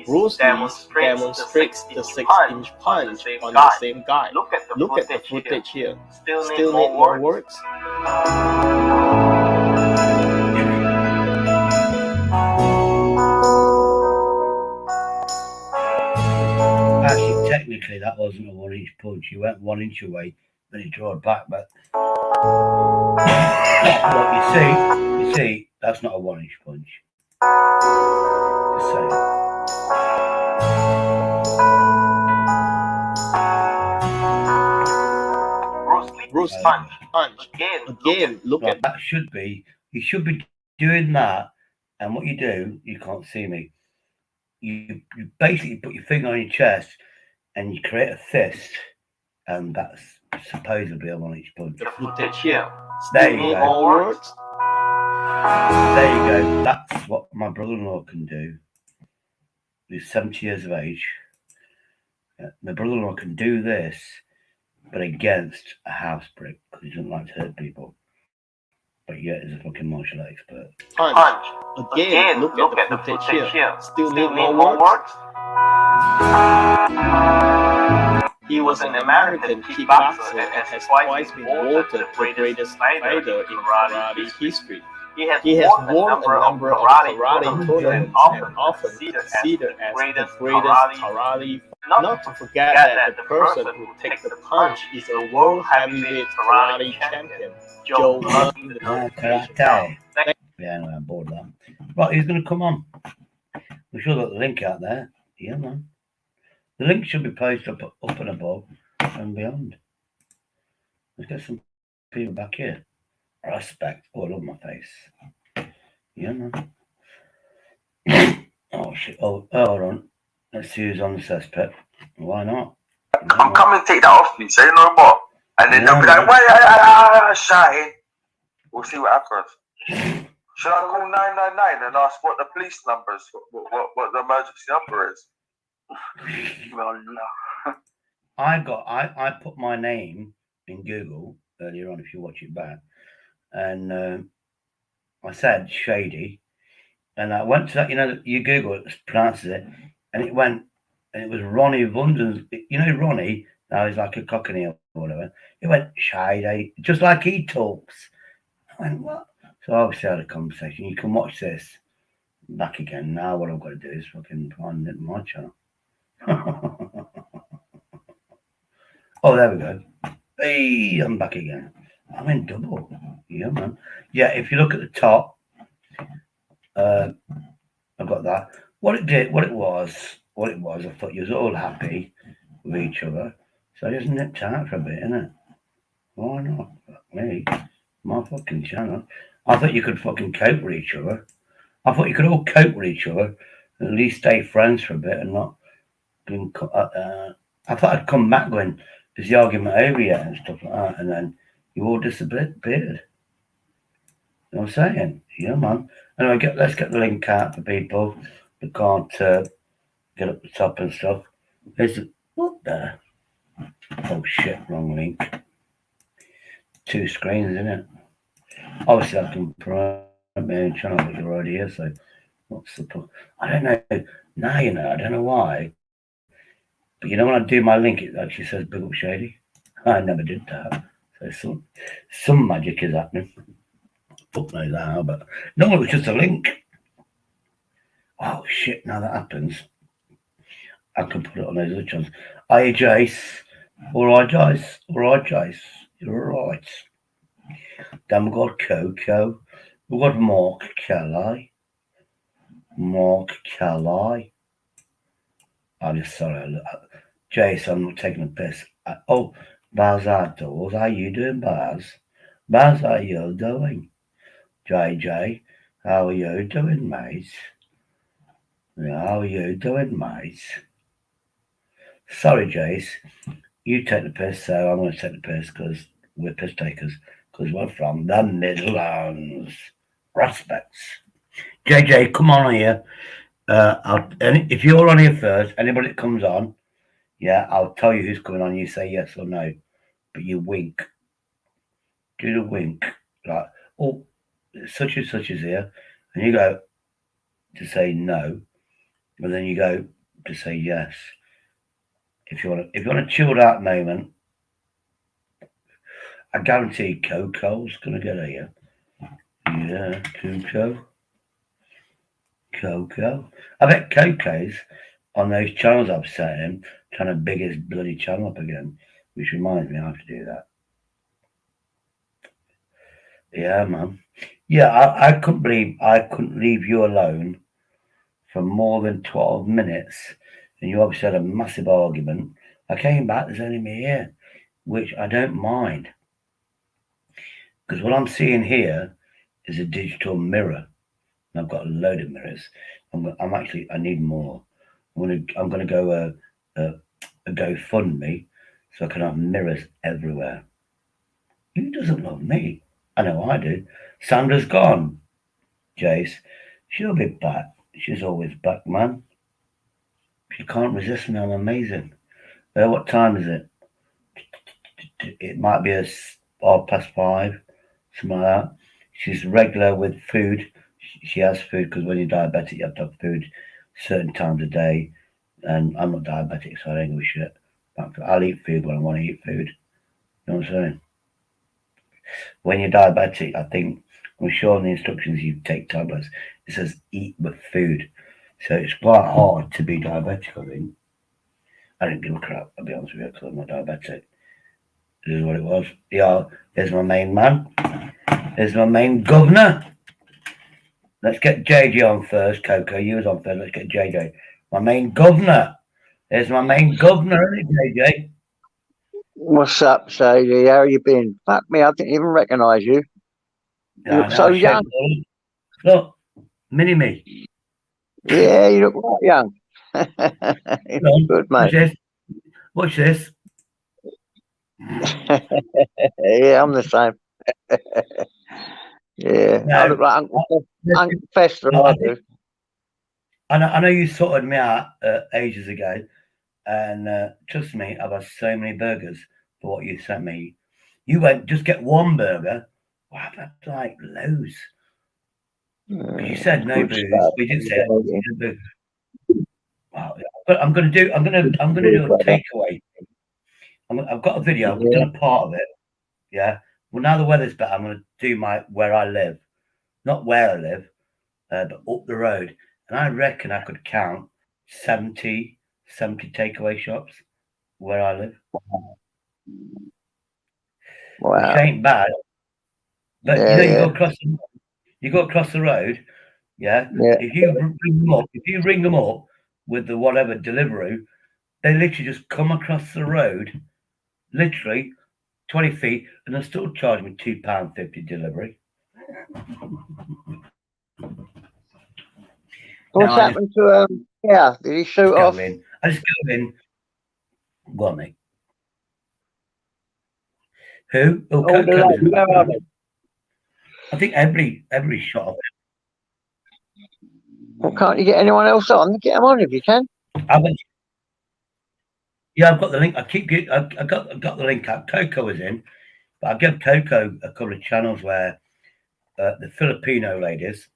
Bruce Lee demonstrates the 6-inch punch on the same guy. Look at the footage here. Still need more words? Actually, technically, that wasn't a 1-inch punch. He went 1 inch away, then he drew it back. But you see, that's not a 1-inch punch. Just saying. Bruce punch. Again, look at that. You should be doing that. And what you do, you can't see me. You basically put your finger on your chest and you create a fist, and that's supposedly a 1-inch punch. The footage here. There you go. There you go. That's what my brother-in-law can do. He's 70 years of age. Yeah, my brother-in-law can do this, but against a house brick, because he doesn't like to hurt people. But yet he's a fucking martial art expert. Punch. Again, look at the footage here. Still need more words? He was an American kickboxer and has twice been voted the greatest fighter in karate history. He has won a number of karate tournaments and often considered as the greatest karate. Not to forget that the person who takes the punch is a world heavyweight karate champion, Joe in the notification. Yeah, no, I'm bored of that. Right, who's going to come on? We should have got the link out there. Yeah, man. The link should be posted up and above and beyond. Let's get some people back here. Respect. Oh, I love my face. Yeah, man. Oh, shit. Oh, hold on. Let's see who's on the cesspit. Why not? Come and take that off me, say no more. And then they'll be like, why shouting? We'll see what happens. Should I call 999 and ask what the police number is, what the emergency number is? Well, no. I put my name in Google earlier on, if you watch it back, and I said Shady, and I went to that, you Google it, pronounces it, and it went, and it was Ronnie Vundens, Ronnie, now he's like a cockney or whatever, it went Shady, just like he talks. I went, what? So obviously I had a conversation. You can watch this back again. Now what I've got to do is fucking find it in my channel. Oh, there we go. Hey, I'm back again. I'm in double. Yeah, man. Yeah, if you look at the top, I've got that. What it was, I thought you was all happy with each other. So I just nipped out for a bit, innit? Why not? Fuck me. My fucking channel. I thought you could fucking cope with each other. I thought you could all cope with each other, at least stay friends for a bit and not. I thought I'd come back going, is the argument over yet and stuff like that, and then you all disappeared. You know what I'm saying? Yeah, man. Anyway, let's get the link out for people that can't get up the top and stuff. What the? Oh shit, wrong link. 2 screens, isn't it? Obviously, I can promote my own channel, but you're already here, so what's the point? I don't know. Now I don't know why. But when I do my link, it actually says Big Up Shady. I never did that. So some magic is happening. Fuck knows how, but no, it was just a link. Oh shit, now that happens, I can put it on those other channels. Hey Jace. Alright Jace. You're alright. Then we've got Coco. We've got Mark Kelly. I'm just sorry. Jace, I'm not taking a piss. Baz Outdoors. How you doing, Baz? Baz, how you doing? JJ, how are you doing, mate? How are you doing, mate? Sorry, Jace. You take the piss, so I'm going to take the piss because we're piss takers. Because we're from the Midlands. Respects. JJ, come on here. If you're on here first, anybody that comes on, yeah, I'll tell you who's coming on. You say yes or no, but you wink. Do the wink, like, oh, such and such is here, and you go to say no, and then you go to say yes. If you want a chilled out moment, I guarantee Coco's gonna get here. Yeah, Coco. I bet Coco's on those channels I've set him, trying to big his bloody channel up again, which reminds me I have to do that. Yeah, man. Yeah, I couldn't believe I couldn't leave you alone for more than 12 minutes, and you obviously had a massive argument. I came back, there's only me here, which I don't mind, because what I'm seeing here is a digital mirror. And I've got a load of mirrors. I need more. I'm gonna go a GoFundMe so I can have mirrors everywhere. Who doesn't love me? I know I do. Sandra's gone. Jace, she'll be back. She's always back, man. She can't resist me. I'm amazing. What time is it? It might be 5:30, something like that. She's regular with food. She has food because when you're diabetic, you have to have food certain times a day. And I'm not diabetic, so I don't give a shit. I'll eat food when I want to eat food. You know what I'm saying? When you're diabetic, I think I'm sure in the instructions you take tablets, it says eat with food. So it's quite hard to be diabetic, I think. I didn't give a crap, I'll be honest with you, because I'm not diabetic. It is what it was. Yeah, here's my main man. Here's my main governor. Let's get JJ on first, Coco. You was on first. Let's get JJ. My main governor. There's my main governor, isn't it, JJ? What's up, Sadie? How you been? Fuck me, I didn't even recognise you. You look so young. Look, mini-me. Yeah, you look quite young. Good, mate. Watch this. Yeah, I'm the same. Yeah, No, I look like Uncle Fester, I do. I know you sorted me out ages ago, and trust me, I've had so many burgers for what you sent me. You went, just get one burger. Well, I've had like loads. You said no booze. We didn't say it. Wow. But I'm gonna do a takeaway. I've got a video. I've done a part of it. Yeah. Well, now the weather's better. I'm gonna do where I live, not where I live, but up the road. And I reckon I could count 70 takeaway shops where I live. Wow. Which ain't bad. But you go across the road, yeah. If you ring them up with the whatever delivery, they literally just come across the road, literally 20 feet, and they'll still charge me £2.50 delivery. What's happened to yeah? Did he shoot off? I just go in. Go on, mate. Who? Oh, Coco. I think every shot of it. Well, can't you get anyone else on? Get them on if you can. Yeah, I've got the link. I got the link out. Coco was in, but I gave Coco a couple of channels where the Filipino ladies,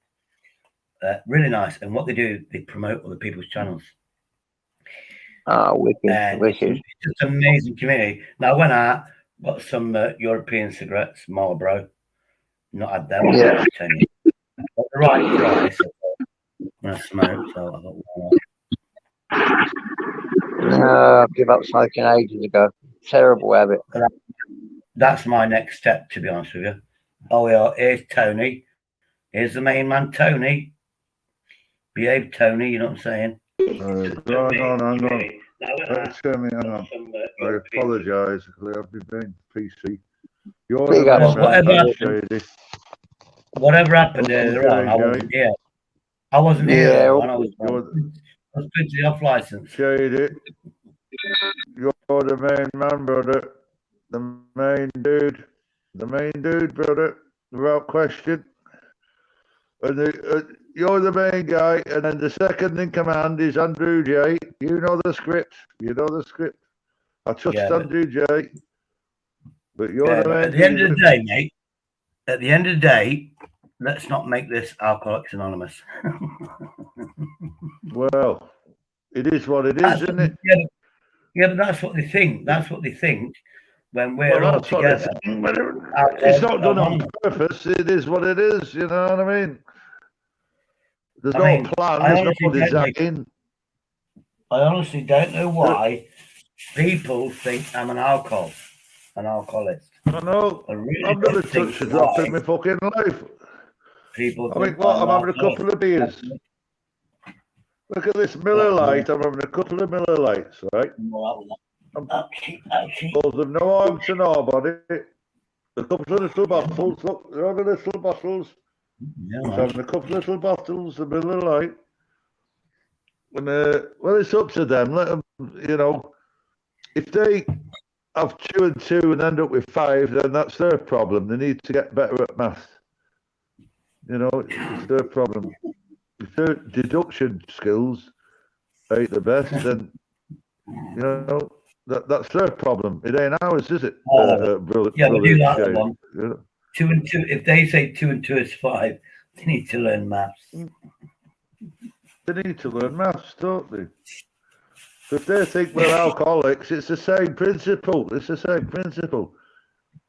really nice, and what they do, they promote other people's channels. Oh, wicked. It's just an amazing community. Now, I went out, got some European cigarettes, Marlboro. Not had them. Yeah. Got the right price when I smoke, so I got one. I give up smoking ages ago. Terrible habit. That's my next step, to be honest with you. Oh, yeah, here's Tony. Here's the main man, Tony. Behave, Tony, you know what I'm saying? Hang on. Excuse me, hang on. I apologise. I've been being PC. Whatever happened earlier on, I wasn't here. I wasn't here when I was completely off license. Shady. You're the main man, brother. The main dude. The main dude, brother. Without question. And you're the main guy, and then the second in command is Andrew J. You know the script. I trust Andrew J. But you're the main. At the end of the day, mate. At the end of the day, let's not make this Alcoholics Anonymous. Well, it is what it is, isn't it? Yeah, but that's what they think. That's what they think when we're all together. It's not done on purpose. It is what it is. You know what I mean? There's no plan. There's no design. I honestly don't know why people think I'm an alcoholist. I know. I've never touched a drop in my fucking life. People. I think I'm having a couple of beers. Look at this Miller Lite. I'm having a couple of Miller Lights, right? Both of no harm to nobody. A couple of little bottles. Look, they're all the little bottles. I'm having a couple of little bottles of Miller Lite. And well, it's up to them. Let them, you know, if they have 2 and 2 and end up with 5, then that's their problem. They need to get better at maths. You know, it's their problem. If their deduction skills ain't the best, then you know that's their problem. It ain't ours, is it? But do that one. You know? 2 and 2. If they say 2 and 2 is 5, they need to learn maths. They need to learn maths, don't they? So if they think we're alcoholics, it's the same principle.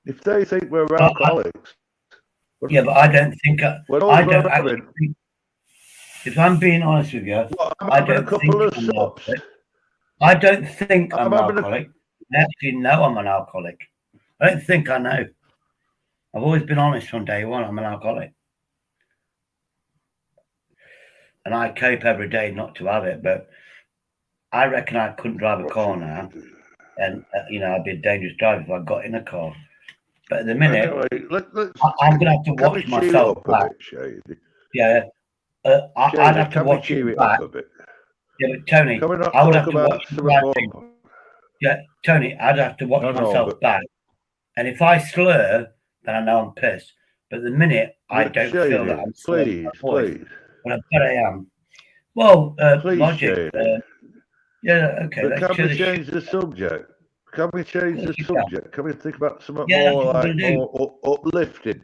If they think we're alcoholics, Yeah, but I don't think I don't actually think, if I'm being honest with you, I don't think I'm an alcoholic. I don't think I'm an alcoholic. I actually know I'm an alcoholic. I don't think I know. I've always been honest from day one. I'm an alcoholic. And I cope every day not to have it, but I reckon I couldn't drive a car now. And, I'd be a dangerous driver if I got in a car. But at the minute, I'm going to have to watch myself back. Yeah. I'd have to watch it back. Yeah, but Tony, I would have to watch it back. Yeah, Tony, I'd have to watch myself back. And if I slur, then I know I'm pissed. But at the minute, I don't feel that I'm slurring my voice. But I bet I am. Well, logic. Yeah, okay. But can we change the subject? Can we change the subject? Can we think about something more uplifting?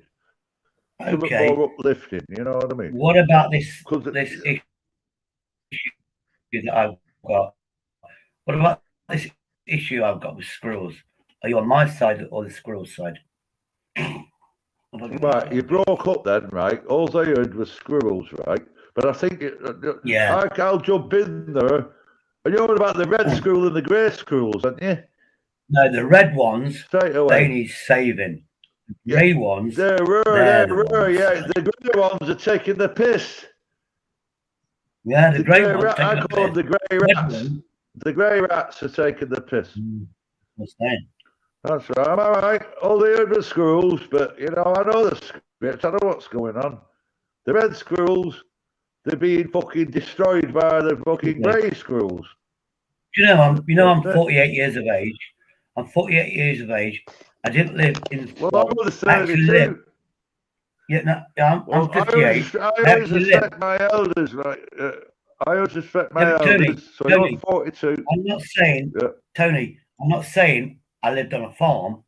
Something more uplifting, you know what I mean? What about this issue that I've got? What about this issue I've got with squirrels? Are you on my side or the squirrel side? Right, you broke up then, right? All I heard was squirrels, right? But I think, I'll jump in there. And you heard about the red squirrel and the grey squirrels, haven't you? No, the red ones, they need saving. The grey ones, they're the grey ones are taking the piss. Yeah, the grey ones. I call them the grey rats. The grey rats are taking the piss. What's that? That's right. I'm all right. All they heard was squirrels, but I know the script. I know what's going on. The red squirrels, they're being fucking destroyed by the fucking grey squirrels. I'm 48 years of age. I'm 48 years of age. I didn't live in. Well, I'm the 32. Yeah, no, I'm 58. I always respect my elders, right? I always respect my elders. Tony, I'm 42. I'm not saying, Tony, I'm not saying I lived on a farm,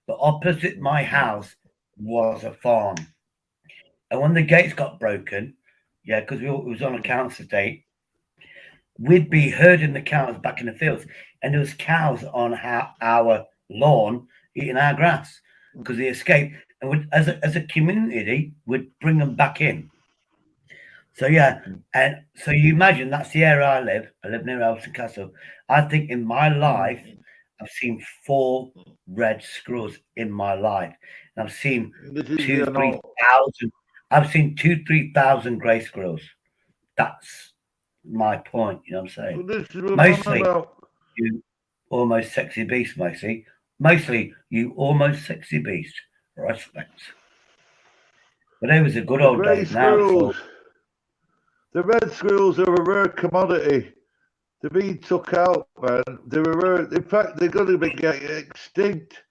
but opposite my house was a farm. And when the gates got broken, because it was on a council estate, we'd be herding the cows back in the fields, and there was cows on our lawn eating our grass because they escaped. And as a community, we'd bring them back in. So and so you imagine that's the area I live. I live near Elton Castle. I think in my life, I've seen 4 red squirrels in my life, and I've seen 2,000-3,000. I've seen 2,000-3,000 grey squirrels. That's my point. You know what I'm saying? Mostly, you almost sexy beast. Mostly, you almost sexy beast. Respect. But it was a good old days. Now, the red squirrels are a rare commodity. They're being took out, man. They're a rare. In fact, they're going to be getting extinct.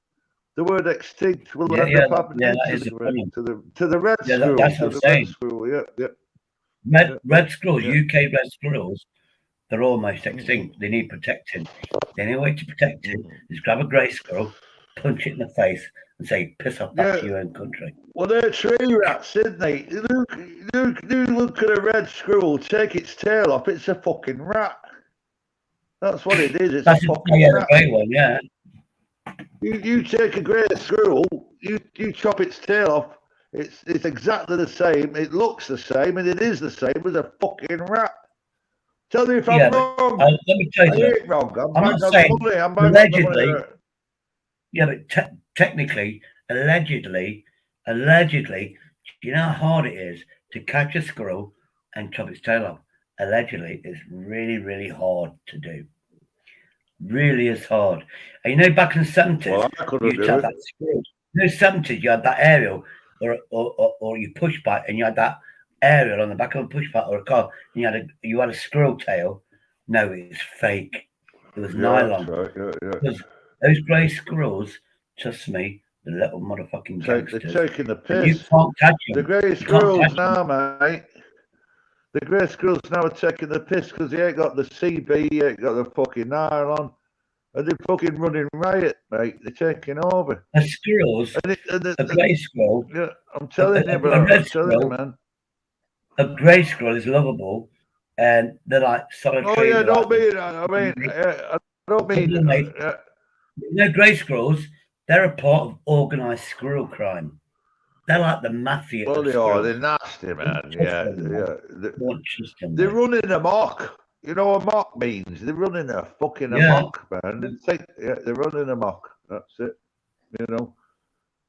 The word extinct will end up happening to the red squirrel. That's what I'm saying. Red squirrels, Yeah. UK red squirrels, they're almost extinct. They need protecting. The only way to protect it is grab a grey squirrel, punch it in the face, and say, piss off back to your own country. Well, they're tree rats, isn't they? Look at a red squirrel, take its tail off, it's a fucking rat. That's what it is, it's a fucking rat. The grey one, yeah. You take a grey squirrel, you chop its tail off, it's exactly the same, it looks the same, and it is the same as a fucking rat. Tell me if I'm wrong. Let me tell you, I ain't wrong. I'm not saying allegedly. Yeah, but technically, allegedly, do you know how hard it is to catch a squirrel and chop its tail off? Allegedly, it's really, really hard to do. Really is hard. And back in the 70s, you used to have that squirrel. In the 70s, you had that aerial or you push back, and you had that aerial on the back of a push back or a car, and you had a squirrel tail. No, it's fake. It was nylon. Because those grey squirrels, trust me, the little motherfucking gangsters. They're taking the piss. You can't catch them. The grey squirrels now, mate. The grey squirrels now are taking the piss because they ain't got the CB, they ain't got the fucking nylon. And they're fucking running riot, mate. They're taking over. The squirrels, a grey squirrel. Yeah, I'm telling you, bro. I'm telling you, man. A grey squirrel is lovable, and they're like solitary. Oh, yeah, don't mean that. I don't mean grey squirrels, they're a part of organised squirrel crime. They're like the mafia. Well, of they are. squirrels. They're nasty, man. Yeah, yeah. Don't trust them, They're mate. running amok. You know what amok means? They're running a fucking Yeah. amok, man. They're running amok. That's it. You know.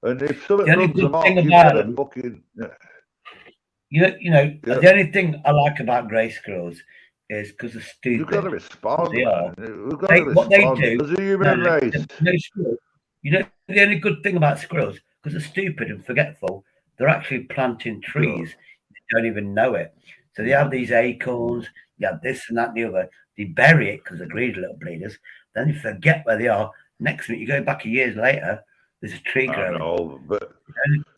And if something The only runs good amok, thing you've about got to them, fucking. the only thing I like about grey squirrels is because they're stupid. We've got to respond, They are. man. We've got to What they respond. do, As a human race. the only good thing about squirrels, because they're stupid and forgetful, they're actually planting trees. They don't even know it. So they have these acorns, you have this and that and the other. They bury it because they're greedy little bleeders. Then they forget where they are. Next minute, you go back a years later, there's a tree growing. I know, but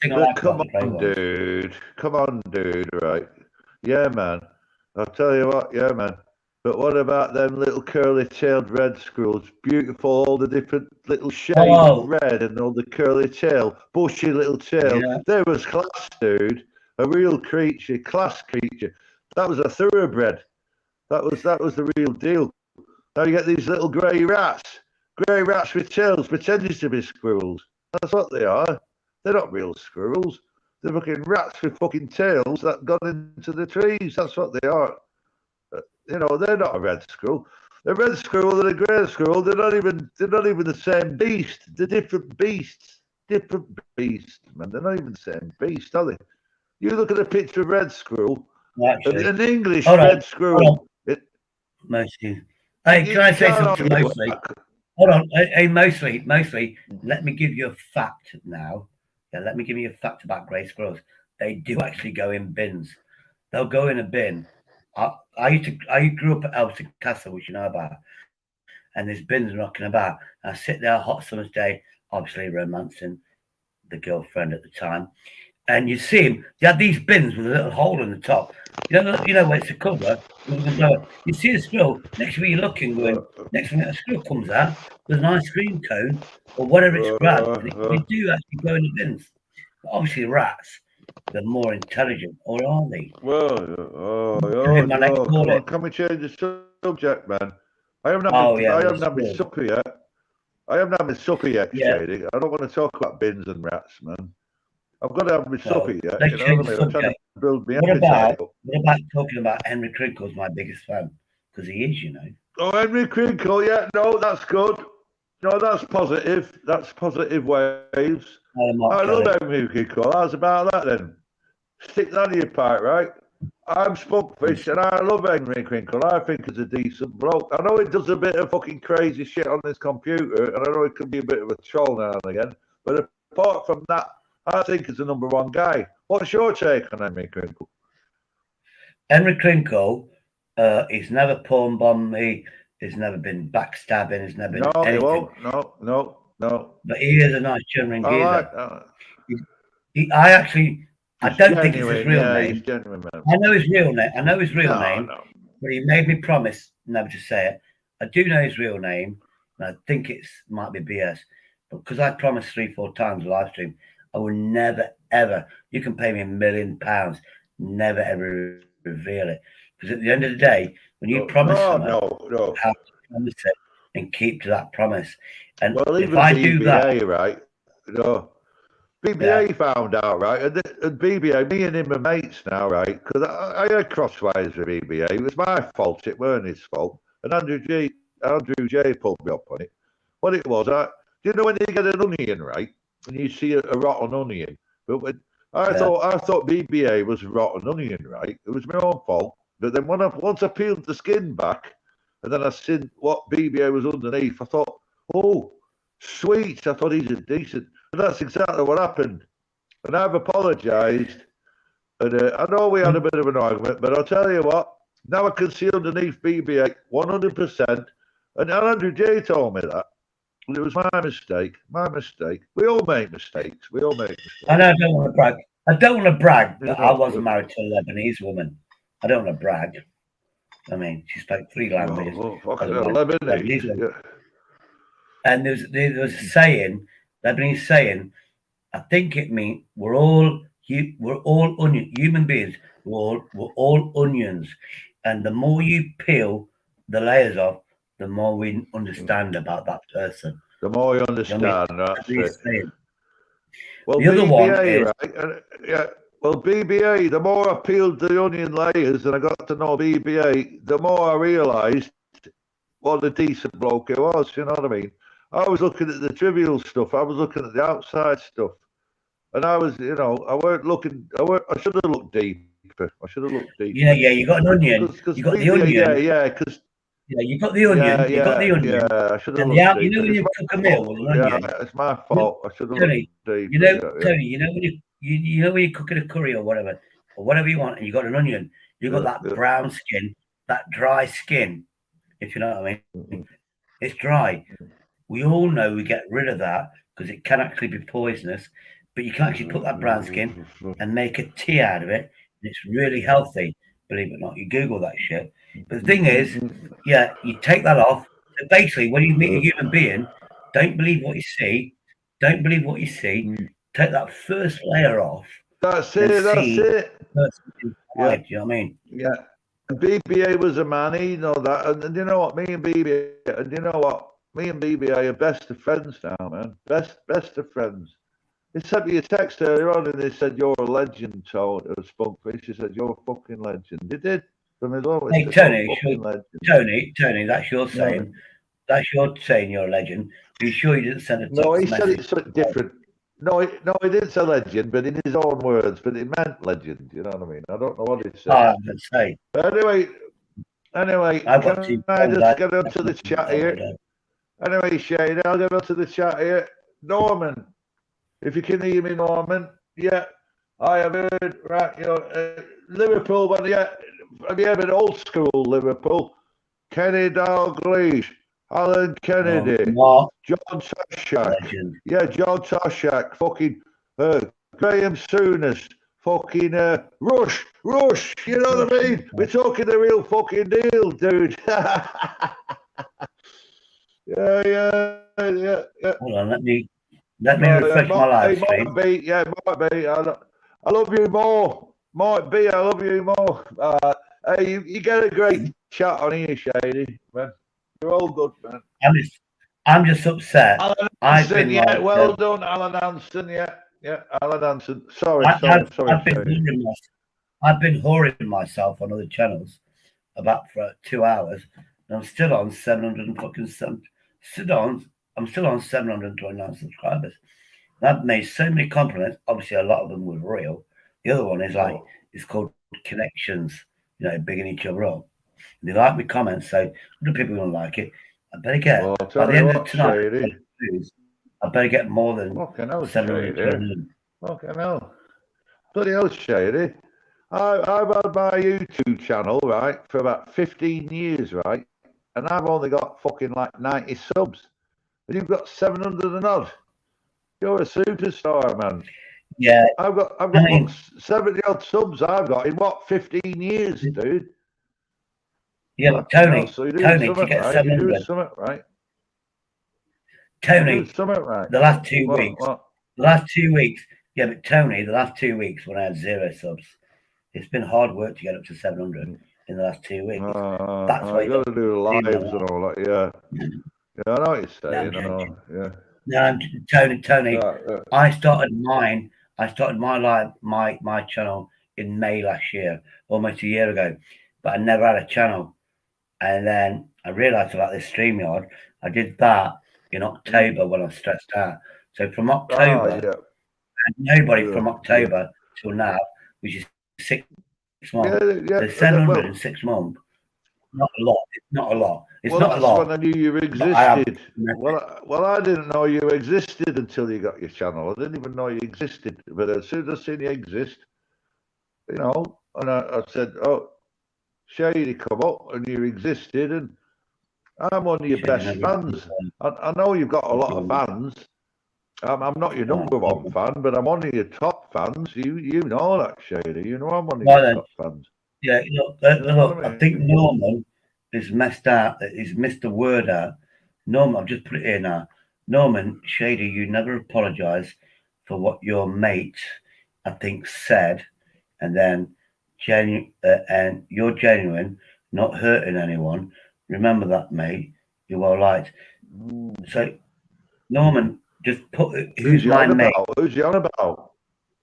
like come on, dude. Come on, dude. Right? Yeah, man. I'll tell you what. Yeah, man. But what about them little curly-tailed red squirrels? Beautiful, all the different little shades of red and all the curly tail, bushy little tail. Yeah. There was class, dude. A real creature, class creature. That was a thoroughbred. That was the real deal. Now you get these little grey rats with tails pretending to be squirrels. That's what they are. They're not real squirrels. They're fucking rats with fucking tails that got into the trees. That's what they are. You know, they're not a red squirrel. A red squirrel and a grey squirrel, they're not even the same beast. They're different beasts. Different beasts, man. They're not even the same beast, are they? You look at a picture of red squirrel, an English red squirrel. Mostly. Hey, can I say something to Mostly? Hold on. Hey, Mostly, let me give you a fact now. Yeah, let me give you a fact about grey squirrels. They do actually go in bins. They'll go in a bin. I grew up at Elton Castle, which you know about, and there's bins knocking about. I sit there, hot summer's day, obviously romancing the girlfriend at the time, and you see him. They had these bins with a little hole in the top. You know where it's a cover. You see a squirrel next to you looking, going. Next thing a squirrel comes out with an ice cream cone or whatever it's grabbed. They do actually go in the bins. But obviously, rats. They're more intelligent, or are they? Well, can we change the subject, man? I haven't had my supper yet. I haven't had my supper yet, Shady. I don't want to talk about bins and rats, man. I've got to have my supper yet. You know what I mean? I'm trying to build my appetite up. What about talking about Henry Crinkle's my biggest fan? Because he is, you know. Oh, Henry Crinkle, yeah. No, that's good. No, that's positive. That's positive waves. I love Henry Crinkle. How's about that then? Stick that in your pipe, right? I'm Spunkfish and I love Henry Crinkle. I think he's a decent bloke. I know he does a bit of fucking crazy shit on his computer, and I know he can be a bit of a troll now and again. But apart from that, I think he's the number one guy. What's your take on Henry Crinkle? Henry Crinkle, he's never porn bombed me. He's never been backstabbing. He's never been anything. He won't. No. But he is a nice, genuine geezer. I don't think it's his real name. He's genuine, man. I know his real name. But he made me promise never to say it. I do know his real name, and I think it might be BS. But because I promised 3-4 times live stream, I will never ever. You can pay me £1 million, never ever reveal it. Because at the end of the day, when you promise something, you have to promise it and keep to that promise. And if I do that, right? BBA found out, right? And BBA, me and him are mates now, right? Because I had crosswise with BBA. It was my fault. It weren't his fault. And Andrew J pulled me up on it. What it was, do you know when you get an onion, right? And you see a rotten onion? But I thought BBA was a rotten onion, right? It was my own fault. But then once I peeled the skin back, and then I seen what BBA was underneath, I thought, oh, sweet. I thought he's a decent. And that's exactly what happened. And I've apologised. And I know we had a bit of an argument, but I'll tell you what, now I can see underneath BB-8 100%. And Andrew J told me that. And it was my mistake. We all make mistakes. I know, I don't want to brag. That I wasn't married to a Lebanese woman. I don't want to brag. I mean, she spoke 3 languages. Lebanese. Yeah. And there was a saying, Lebanese saying, I think it means we're all human beings. We're all onions, and the more you peel the layers off, the more we understand about that person. The more you understand, that's it. Well, the other BBA, one is right? Yeah. Well, BBA. The more I peeled the onion layers and I got to know BBA, the more I realised what a decent bloke he was. You know what I mean? I was looking at the trivial stuff. I was looking at the outside stuff, and I was, you know, I weren't looking. I should have looked deeper. I should have looked deeper. Yeah, you got an onion. Cause you got BBA, the onion. Yeah, because. Yeah, you got the onion. You got the onion. Yeah, I should have And looked you know deeper. when you cook a meal with an onion. Yeah, it's my fault. I should have Tony, looked deeper. Tony, you know when you know when you're cooking a curry or whatever you want, and you got an onion, you got that brown skin, that dry skin, if you know what I mean. It's dry. We all know we get rid of that because it can actually be poisonous, but you can actually put that brown skin and make a tea out of it. And it's really healthy, believe it or not. You Google that shit. But the thing is, yeah, you take that off. So basically, when you meet a human being, don't believe what you see. Don't believe what you see. Take that first layer off. That's it. That's it. Yeah. Do you know what I mean? Yeah. And BBA was a man, you know that. And you know what? Me and BBA are best of friends now, man. Best of friends. He sent me a text earlier on and they said, "You're a legend, Tony." He said, "You're a fucking legend." He did. From his own. Hey, Tony, that's your saying. That's your saying you're a legend. Are you sure you didn't send a text No, he message? said it's something different. No, he didn't say legend, but in his own words. But it meant legend. You know what I mean? I don't know what he said. Oh, let's say. But anyway, can I just get onto the chat here? Anyway, Shane, I'll get onto the chat here. Norman, if you can hear me, Norman. Yeah, I have heard. Right, you know, Liverpool. But yeah, have you ever old school Liverpool? Kenny Dalglish, Alan Kennedy, John Toshak. Yeah, John Toshak. Fucking Graham Souness. Fucking Rush. You know what I mean? We're talking the real fucking deal, dude. Yeah. Hold on, let me refresh my live stream. Might be. I love you more. Might be. I love you more. Hey, you get a great chat on here, Shady, man. You're all good, man. I'm just upset. Alan Hansen, yeah, well done, Alan Hansen, yeah, Alan Hansen. Sorry. I've been whoring myself on other channels about for 2 hours, and I'm still on 729 subscribers. And I've made so many compliments. Obviously, a lot of them were real. The other one is it's called connections. You know, bigging each other up. And they like my comments, so other people don't like it. I better get by the end of tonight. I better get more than 720. Fucking hell. Bloody hell, Shady. I've had my YouTube channel, right, for about 15 years, right? And I've only got fucking like 90 subs. And you've got 700 and odd. You're a superstar, man. Yeah. I've got 70 odd subs I've got in 15 years, dude. Yeah, but Tony, to get 700. You're doing something right. Tony, the last 2 weeks. Yeah, but Tony, the last 2 weeks when I had 0 subs, it's been hard work to get up to 700 in the last 2 weeks. That's why you got to do lives and all that. Yeah, I know what you're saying. No, Tony. I started mine. I started my channel in May last year, almost a year ago, but I never had a channel. And then I realised about this StreamYard. I did that in October when I was stressed out. So from October, and nobody from October till now, which is 6 months. So 700 in 6 months. Not a lot. It's not a lot. It's not a lot. When I knew you existed. Well, I didn't know you existed until you got your channel. I didn't even know you existed. But as soon as I seen you exist, you know, and I said, "Oh, Shady, come up," and you existed, and I'm one of your best fans. I know you've got a lot of fans. I'm not your number one fan, but I'm one of your top fans. You know that, Shady. You know I'm one of your top fans. Yeah, look, I think Norman is messed out. He's missed the word out. Norman, I've just put it here now. Norman, Shady, you never apologise for what your mate, I think, said, and then and you're genuine, not hurting anyone. Remember that, mate. You are right. So, Norman, just put who's my mate. Who's he on about?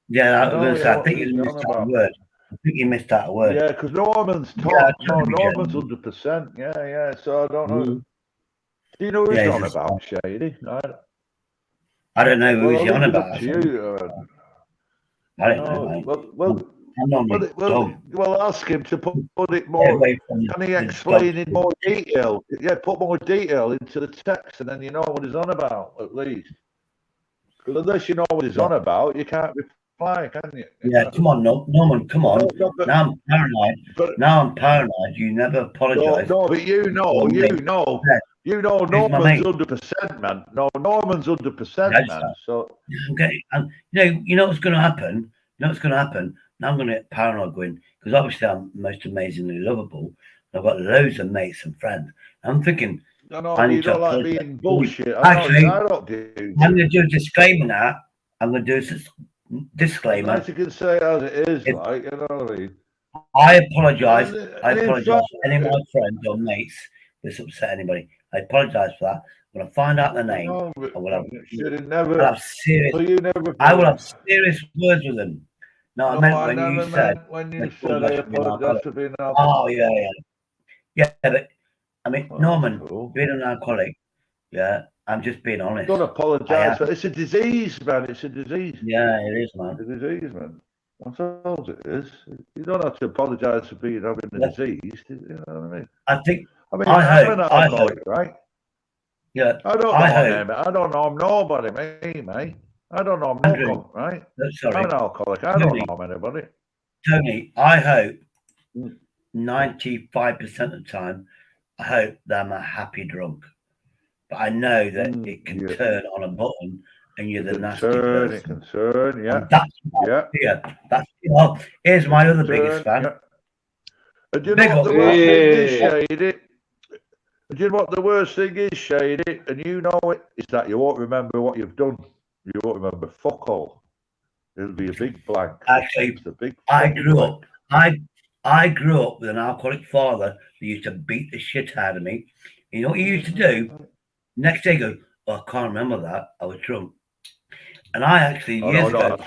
Yeah, I was going to say, I think you missed out a word. I think you missed out a word. Yeah, because Norman's top. Yeah, Norman's 100%. Yeah. So I don't know. Do you know who he's on about, Shady? I don't know who he's on about. Up to you. I don't know. Well, ask him to put it more. Can he explain in more detail? Yeah, put more detail into the text, and then you know what he's on about at least. Because unless you know what he's on about, you can't reply, can you? Yeah, come on, Norman, come on. Now I'm paranoid. You never apologise. No, but you know, Norman's 100%, man. No, Norman's 100%, man. So okay, and you know what's going to happen. Now I'm going to get paranoid going because obviously I'm most amazingly lovable. I've got loads of mates and friends. I'm thinking. I need to like being bullshit. Actually, I don't do. I'm going to do a disclaimer now. I'm going to do a disclaimer. As you can say as it is, like, you know what I mean? I apologise. I apologise to any of my friends or mates that's upset anybody. I apologise for that. When I find out their name, I will have serious words with them. No, I meant when you said I apologise for being an alcoholic. Oh, yeah, but I mean, Norman, being an alcoholic, I'm just being honest. Don't apologise, but it's a disease, man. It's a disease. Yeah, it is, man. It's a disease, man. That's all it is. You don't have to apologise for having a disease. You know what I mean? I'm an alcoholic, right? Yeah. I don't know I'm nobody, mate. I don't know I'm nobody, right? Sorry. I'm an alcoholic. I don't know I'm anybody. Tony, I hope 95% of the time, I hope that I'm a happy drunk. But I know that it can turn on a button and you're the nasty person. It can turn, yeah. That's here's my other biggest fan. Yeah. And you know what the worst thing is, Shady? And you know what the worst thing is, Shady? And you know it, is that you won't remember what you've done. You won't remember fuck all. It'll be a big blank. Actually, I grew up with an alcoholic father who used to beat the shit out of me. You know what he used to do? Next day, go, I can't remember that. I was drunk. And I actually, years ago,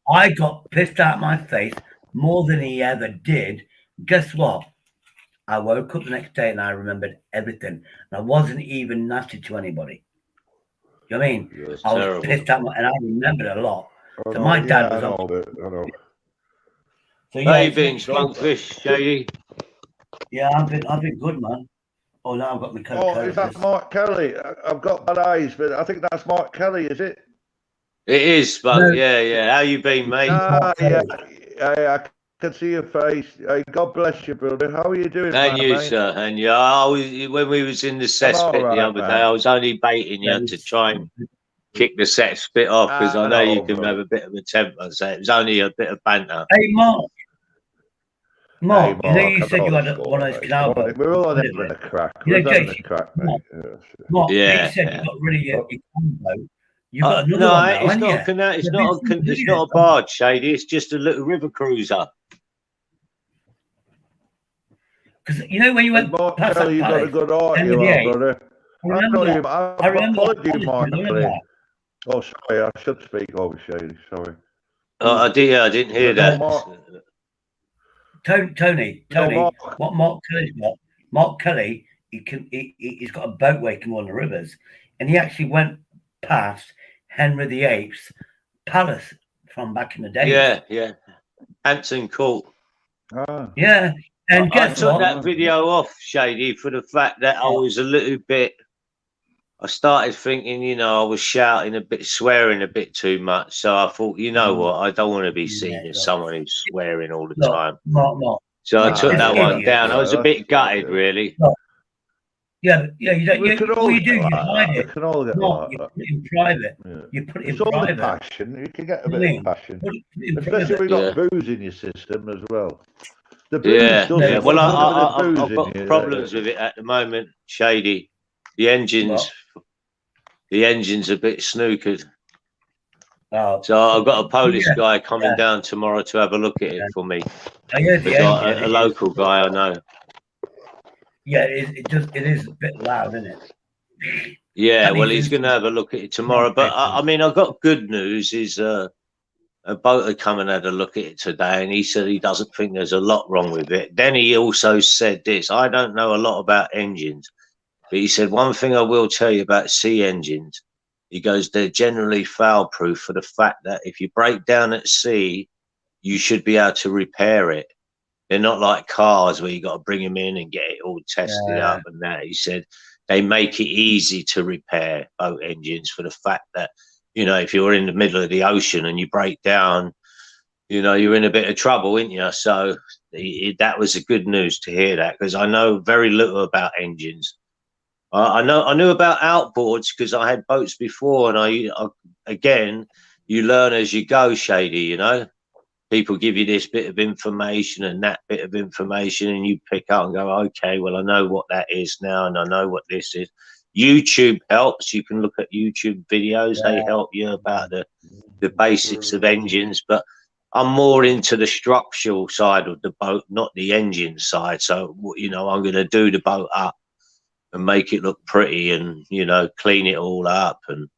I got pissed out my face more than he ever did. Guess what? I woke up the next day and I remembered everything. And I wasn't even nasty to anybody. You know what I mean? I was pissed out and I remembered a lot. So my dad was on. I know. So how you been, Skunkfish, Shady? Yeah, I've been good, man. Oh, now I've got my coat. Oh, is that Mark Kelly? I've got bad eyes, but I think that's Mark Kelly, is it? It is, but yeah. How you been, mate? I can see your face. God bless you, brother. How are you doing, and you, mate? Sir, and you. When we was in the cesspit the other day, I was only baiting you to try and kick the cesspit off because I know you can have a bit of a temper. So it was only a bit of banter. Hey, Mark, you know you said you had one of those canal boats. We're all having a crack. We're having a crack, mate. Mark, you said you got rid of your canal boat. You've got another one now, it's not a barge, Shady. It's just a little river cruiser. Because you know when you went past that you got a good art, you are, brother. I followed you, Mark. Oh, sorry, I should speak over Shady. Sorry. Oh, I didn't hear that. Tony, what Mark Kelly's got? Mark Kelly, he's got a boat where he can go on the rivers, and he actually went past Henry VIII's palace from back in the day. Yeah. Hampton Court. Yeah, and I took that video off, Shady, for the fact that I was a little bit. I started thinking, I was shouting a bit, swearing a bit too much. So I thought, you know what, I don't want to be seen as someone who's swearing all the time. So I took that one down. I was a bit gutted, really. Yeah, you don't. You hide it. We can all get like you that. put it in private. You put it in private. It's all the passion. You can get a bit of passion, especially if you've got booze in your system as well. The booze doesn't. Well, I've got problems with it at the moment, Shady. The engine's a bit snookered. So I've got a Polish guy coming down tomorrow to have a look at it for me. A local guy I know. Yeah, it is a bit loud, isn't it? Yeah, well, he's going to have a look at it tomorrow. But I mean, I've got good news. Is a boater come and had a look at it today, and he said he doesn't think there's a lot wrong with it. Then he also said this: I don't know a lot about engines, but he said one thing I will tell you about sea engines. He goes, they're generally foul-proof for the fact that if you break down at sea, you should be able to repair it. They're not like cars where you got to bring them in and get it all tested up and that. He said they make it easy to repair boat engines for the fact that, you know, if you're in the middle of the ocean and you break down, you know, you're in a bit of trouble, ain't you? So that was a good news to hear that, because I know very little about engines. I knew about outboards because I had boats before, and I again, you learn as you go, Shady, you know. People give you this bit of information and that bit of information, and you pick up and go, okay, well, I know what that is now, and I know what this is. YouTube helps. You can look at YouTube videos. They help you about the basics of engines, but I'm more into the structural side of the boat, not the engine side. So, you know, I'm going to do the boat up and make it look pretty and, you know, clean it all up. And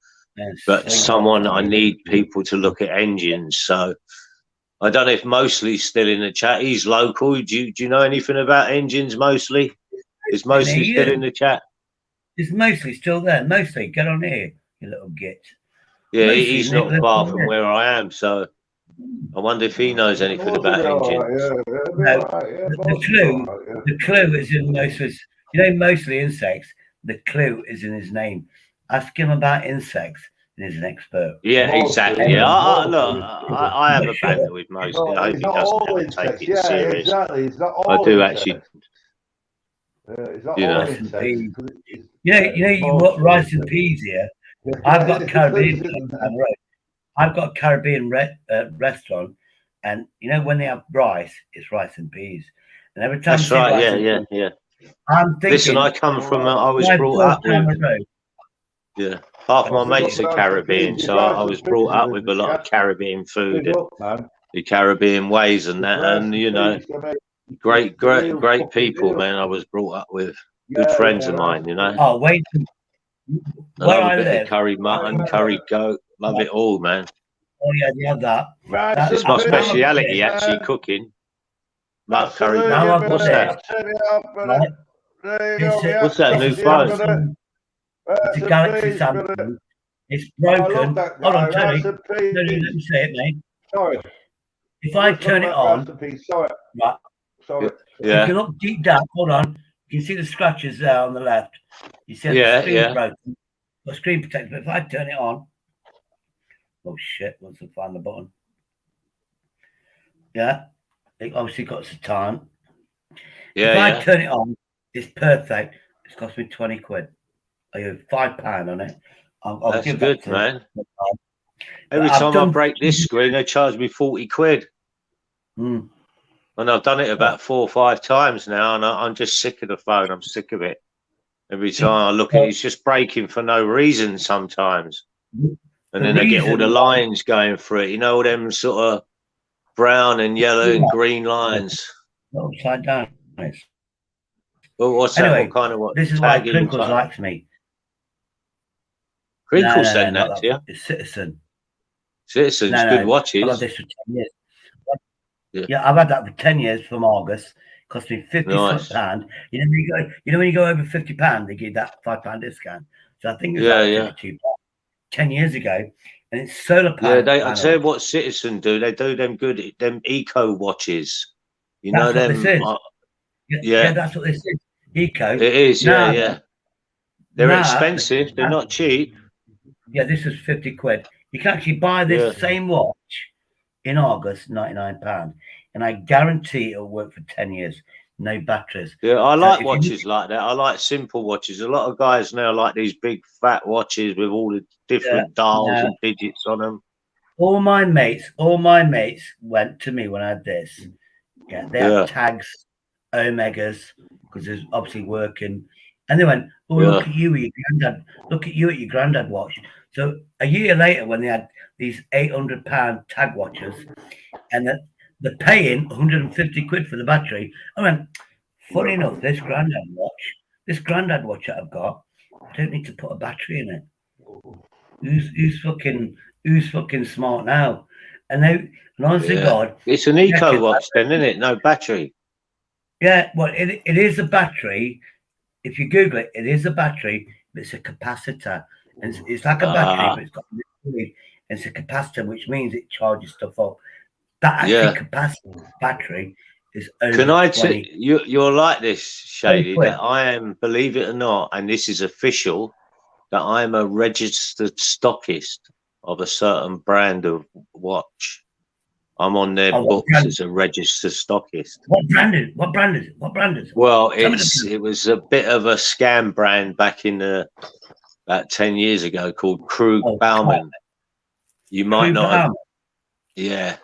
but I need people to look at engines. So I don't know if Mosley's still in the chat. He's local. Do you know anything about engines, Mosley? Is Mosley still in the chat? Is Mosley still there? Mosley, get on here, you little git. Yeah, Mosley, he's not far from where I am, so I wonder if he knows anything about engines. The clue is in Mosley's. You know, mostly insects. The clue is in his name. Ask him about insects, and he's an expert. Yeah, exactly. Yeah, I have a banter with Mosley. I hope he doesn't ever take it serious. Exactly. It's not all I do insects. actually. It's not You know. all insects. You want rice and peas here. I've got Caribbean. I've got a Caribbean restaurant, and you know when they have rice, it's rice and peas. And every time that's right. Yeah. I'm thinking. Listen, I come from. I was brought up with. Yeah, half my mates are Caribbean, so I was brought up with a lot of Caribbean food and the Caribbean ways and that, and you know, great people, man. I was brought up with good friends of mine, you know. Oh wait. I love a bit of curry mutton, curry goat. Love it all, man. Oh yeah, they have that. It's my speciality, actually, cooking. Mutton curry. What's that? What's that new phone? It's a Galaxy Samsung. It's broken. Hold on, Tony. No, let me say it, mate. Sorry. If I turn it on, right? Sorry. Yeah. If you look deep down, hold on. You can see the scratches there on the left. You see the screen's broken. The screen protector. But if I turn it on, oh shit! Once I find the button, yeah, it obviously got some time. Yeah. If I turn it on, it's perfect. It's cost me 20 quid. I owe £5 on it. I'll That's give good, that man. Every time I break this screen, they charge me 40 quid. And I've done it about 4 or 5 times now, and I'm just sick of the phone. I'm sick of it. Every time I look at it, it's just breaking for no reason sometimes. And then they get all the lines going through it. You know, all them sort of brown and yellow and green lines. Upside down. Well, what's anyway, that? What kind of what? This is why Crinkles likes me. Crinkle sent that to you? It's Citizen. Citizen's good watches. I've had this for 10 years. Yeah, I've had that for 10 years from August. Cost me £50. You know when you go over £50, they give that £5 discount. So I think it's like £52 10 years ago, and it's solar panel. Yeah, I tell you what Citizen do. They do them eco watches. You know them. Yeah, that's what this is. Eco. It is. Yeah. They're expensive. They're not cheap. Yeah, this is 50 quid. You can actually buy this same watch in August, £99, and I guarantee it'll work for 10 years. No batteries. Yeah, I like watches like that. I like simple watches. A lot of guys now like these big fat watches with all the different dials and digits on them. All my mates went to me when I had this. Yeah, they had tags, Omegas, because there's obviously working. And they went, oh, look at you with your granddad. Look at you at your granddad watch. So a year later, when they had these £800 tag watches, and they're paying 150 quid for the battery, I went, funny enough, this granddad watch that I've got I don't need to put a battery in it. Who's fucking smart now? And they, and honestly, God, it's an eco watch, then, isn't it? No battery. Yeah, well, it is a battery. If you Google it, it is a battery, but it's a capacitor, and it's like a battery, but it's got it's a capacitor, which means it charges stuff up. That actually capacitor battery is over. Can I 20. you're like this, Shady, that I am, believe it or not, and this is official, that I'm a registered stockist of a certain brand of watch. I'm on their books as a registered stockist. What brand is it? What brand is it? Well, it was a bit of a scam brand back in about 10 years ago called Krug Baumann. You might not have. Yeah.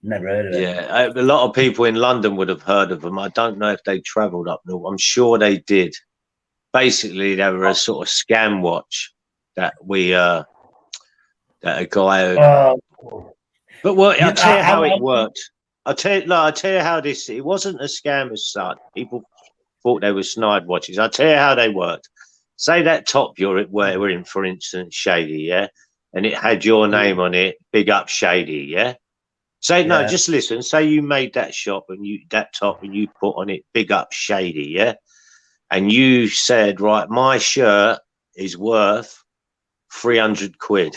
Never heard of it. Yeah, a lot of people in London would have heard of them. I don't know if they travelled up north. I'm sure they did. Basically, they were a sort of scam watch that that a guy. But I'll tell you how it worked. I'll tell you how this. It wasn't a scam as such. People thought they were snide watches. I'll tell you how they worked. Say that top you're wearing, for instance, Shady, yeah, and it had your name on it. Big up, Shady, yeah. Say no, just listen. Say you made that shop and that top and you put on it big up Shady, yeah? And you said, right, my shirt is worth 300 quid.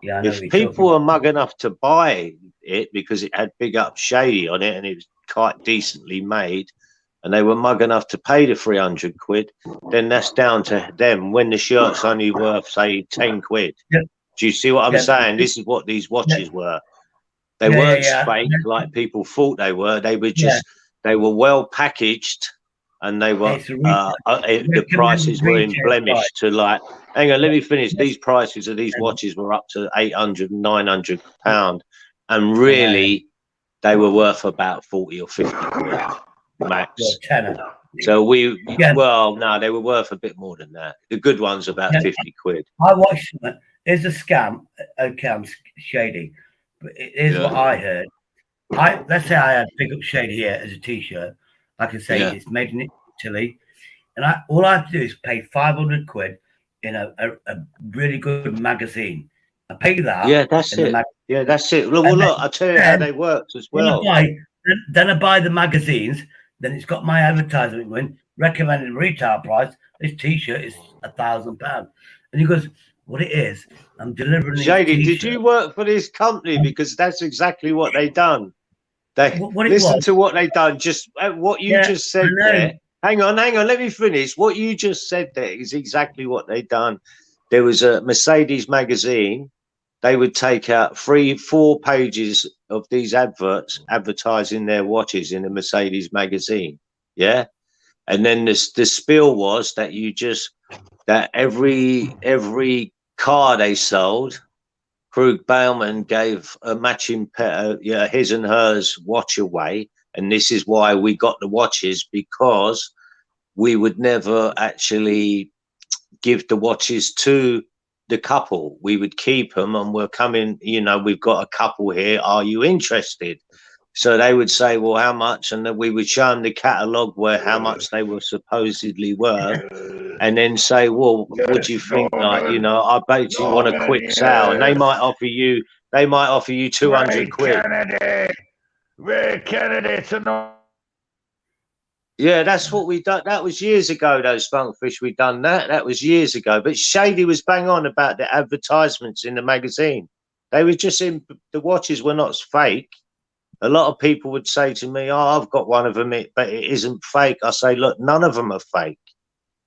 Yeah, if people are mug enough to buy it because it had big up Shady on it and it was quite decently made, and they were mug enough to pay the 300 quid, then that's down to them when the shirt's only worth, say, 10 quid. Yep. Do you see what I'm saying? This is what these watches were. They weren't fake like people thought they were. They were just, they were well packaged, and they were, the prices were blemished to like, hang on, let me finish. These prices of these watches were up to 800, 900 pound. And really, they were worth about 40 or 50 quid max. So well, no, they were worth a bit more than that. The good ones about 50 quid. I watched it. It's a scam. Okay, I'm Shady. But it is what I heard. Let's say I had Big Up Shady here as a T-shirt. I can say it's made in Italy, and all I have to do is pay 500 quid in a really good magazine. I pay that. Yeah, that's it. Yeah, that's it. Well, look, I'll tell you how they worked as well. Then I buy the magazines. Then it's got my advertisement going. Recommended retail price. This T-shirt is £1,000, and he goes, "What it is? I'm delivering." Shady, did you work for this company? Because that's exactly what they done. They listen to what they done. Just what you just said there. Hang on. Let me finish. What you just said there is exactly what they done. There was a Mercedes magazine. They would take out 3-4 pages of these adverts advertising their watches in a Mercedes magazine. Yeah, and then the spiel was that that every car they sold, Krug Baumann gave a matching pair, his and hers watch away. And this is why we got the watches, because we would never actually give the watches to the couple. We would keep them, and we're coming, we've got a couple here. Are you interested? So they would say, well, how much? And then we would show them the catalogue where how much they were supposedly worth, and then say, well, what do you think? Like, I basically want a quick sale, and they might offer you 200 quid. Ray Kennedy tonight. Yeah, that's what we done. That was years ago, though, Spunkfish. We done that. That was years ago. But Shady was bang on about the advertisements in the magazine. They were just the watches were not fake. A lot of people would say to me, "Oh, I've got one of them, but it isn't fake." I say, "Look, none of them are fake.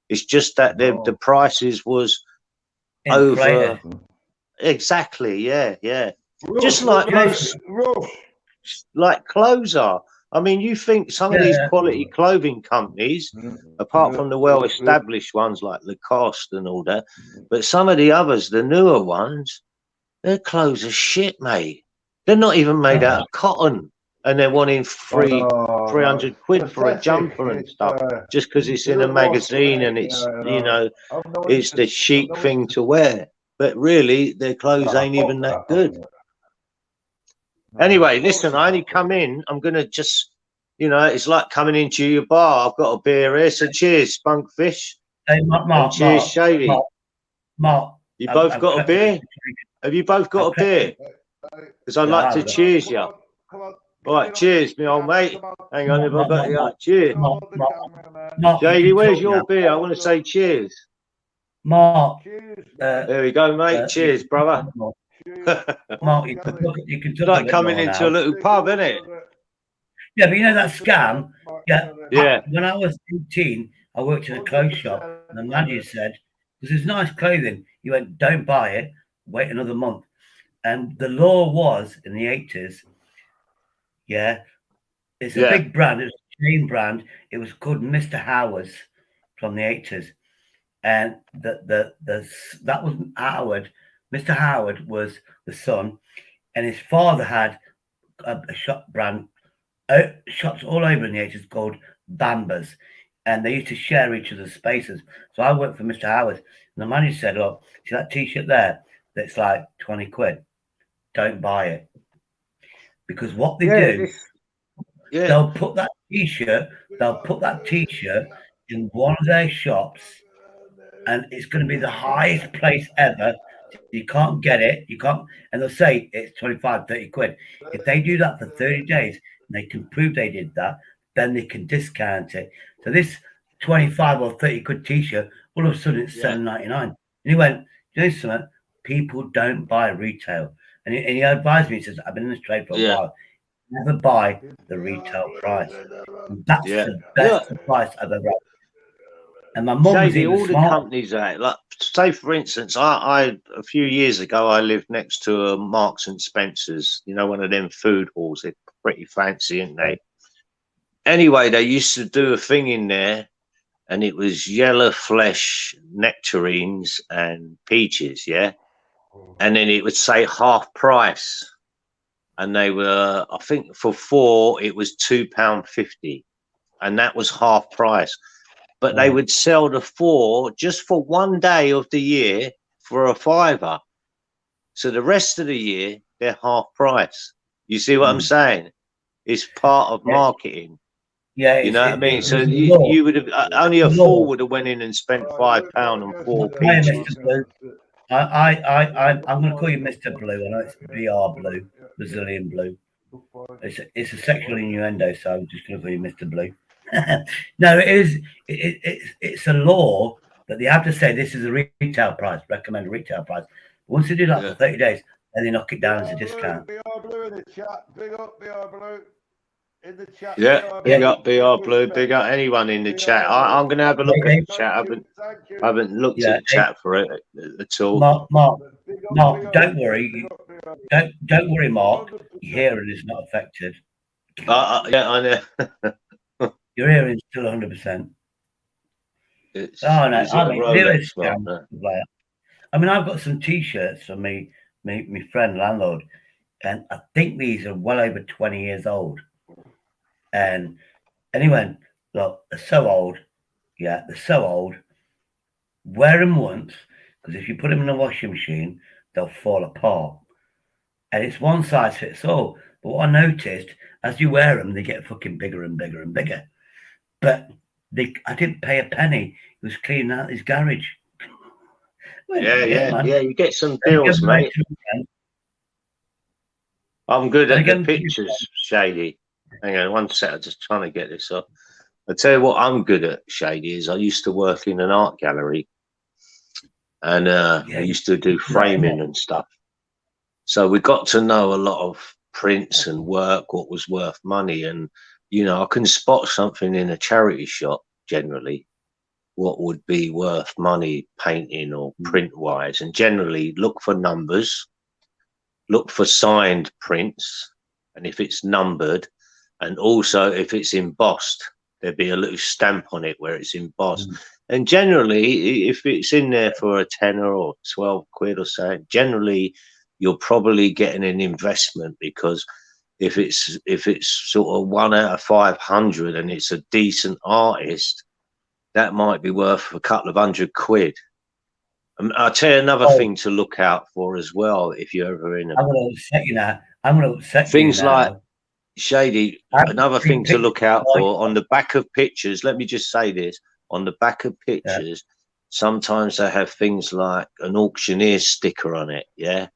It's just that the prices was over." Exactly. Yeah. Just like most, like clothes are. I mean, you think some of these quality clothing companies, apart from the well-established ones like Lacoste and all that, but some of the others, the newer ones, their clothes are shit, mate. They're not even made out of cotton, and they're wanting 300 quid for a jumper and stuff, just because it's in a magazine and it's, it's the chic thing to wear. But really, their clothes ain't even that good. Anyway, listen, I only come in. I'm going to just, it's like coming into your bar. I've got a beer here, so cheers, Spunkfish. Hey, Mark, cheers, Shady. Mark. You both got a beer? Have you both got a beer? Because I'd like to cheers you. Right, cheers, my old mate. Hang on, if I got you. Cheers. Shady, where's your beer? I want to say cheers. Mark. There we go, mate. Cheers, brother. Mark, you can it's like coming into a little pub, isn't it? Yeah, but you know that scam? Yeah. Yeah. When I was 18, I worked in a clothes shop, and the manager said, "This is nice clothing." He went, "Don't buy it. Wait another month." And the law was in the 80s. Yeah, it's a big brand. It's a chain brand. It was called Mr. Howard's from the 80s, and that was Howard. Mr. Howard was the son, and his father had a shop brand. Shops all over in the 80s called Bambas, and they used to share each other's spaces. So I worked for Mr. Howard, and the manager said, "Look, see that T-shirt there? That's like 20 quid. Don't buy it." Because what they do, they'll put that T-shirt in one of their shops, and it's going to be the highest place ever. You can't get it. You can't, and they'll say it's 25, 30 quid. If they do that for 30 days, and they can prove they did that, then they can discount it. So this 25 or 30 quid T-shirt, all of a sudden it's $7.99. And he went, "You know something? People don't buy retail." And he advised me, he says, "I've been in this trade for a while. Never buy the retail price." And that's the best price I've ever had. And my mum was even all smart. the companies out, like say for instance, I a few years ago I lived next to a Marks and Spencer's, you know, one of them food halls. They're pretty fancy, aren't they? Anyway, they used to do a thing in there, and it was yellow flesh nectarines and peaches, and then it would say half price, and they were, I think for 4 it was £2.50, and that was half price. But they would sell the 4 just for one day of the year for £5. So the rest of the year, they're half price. You see what I'm saying? It's part of marketing. Yeah, you know what I mean? So you would have, only a fool would have went in and spent £5 on 4 peaches. I'm going to call you Mr. Blue. I know it's BR Blue, Brazilian Blue. It's a sexual innuendo, so I'm just going to call you Mr. Blue. No, it is. It's a law that they have to say this is a retail price, recommended retail price. Once they do that for 30 days, then they knock it down as a discount. Big up BR Blue, big up anyone in the chat. I'm going to have a look at the chat. I haven't looked at the chat for it at all. Mark, don't worry. Don't worry, Mark. Your hearing is not affected. Yeah, I know. Your hearing is still 100%. I mean, I've got some T-shirts from my friend landlord, and I think these are well over 20 years old. And he went, "Look, they're so old. Yeah, they're so old. Wear them once, because if you put them in a washing machine, they'll fall apart. And it's one size fits all. But what I noticed, as you wear them, they get fucking bigger and bigger and bigger. But I didn't pay a penny. He was cleaning out his garage." Yeah. You get some deals, mate. I'm good at the pictures, Shady. Hang on, one sec. I'm just trying to get this up. I tell you what I'm good at, Shady, is I used to work in an art gallery, and we used to do framing and stuff. So we got to know a lot of prints and work, what was worth money, and I can spot something in a charity shop generally, what would be worth money painting or print wise, and generally look for numbers, look for signed prints, and if it's numbered, and also if it's embossed, there'd be a little stamp on it where it's embossed. And generally, if it's in there for a tenner or 12 quid or so, generally you're probably getting an investment, because if it's sort of 1 out of 500 and it's a decent artist, that might be worth a couple of £100. I'll tell you another thing to look out for as well. If you're ever in I'm going to upset you now. I'm going to upset things you now. like Shady. Another thing to look out for on the back of pictures. Let me just say this: on the back of pictures, sometimes they have things like an auctioneer sticker on it. Yeah.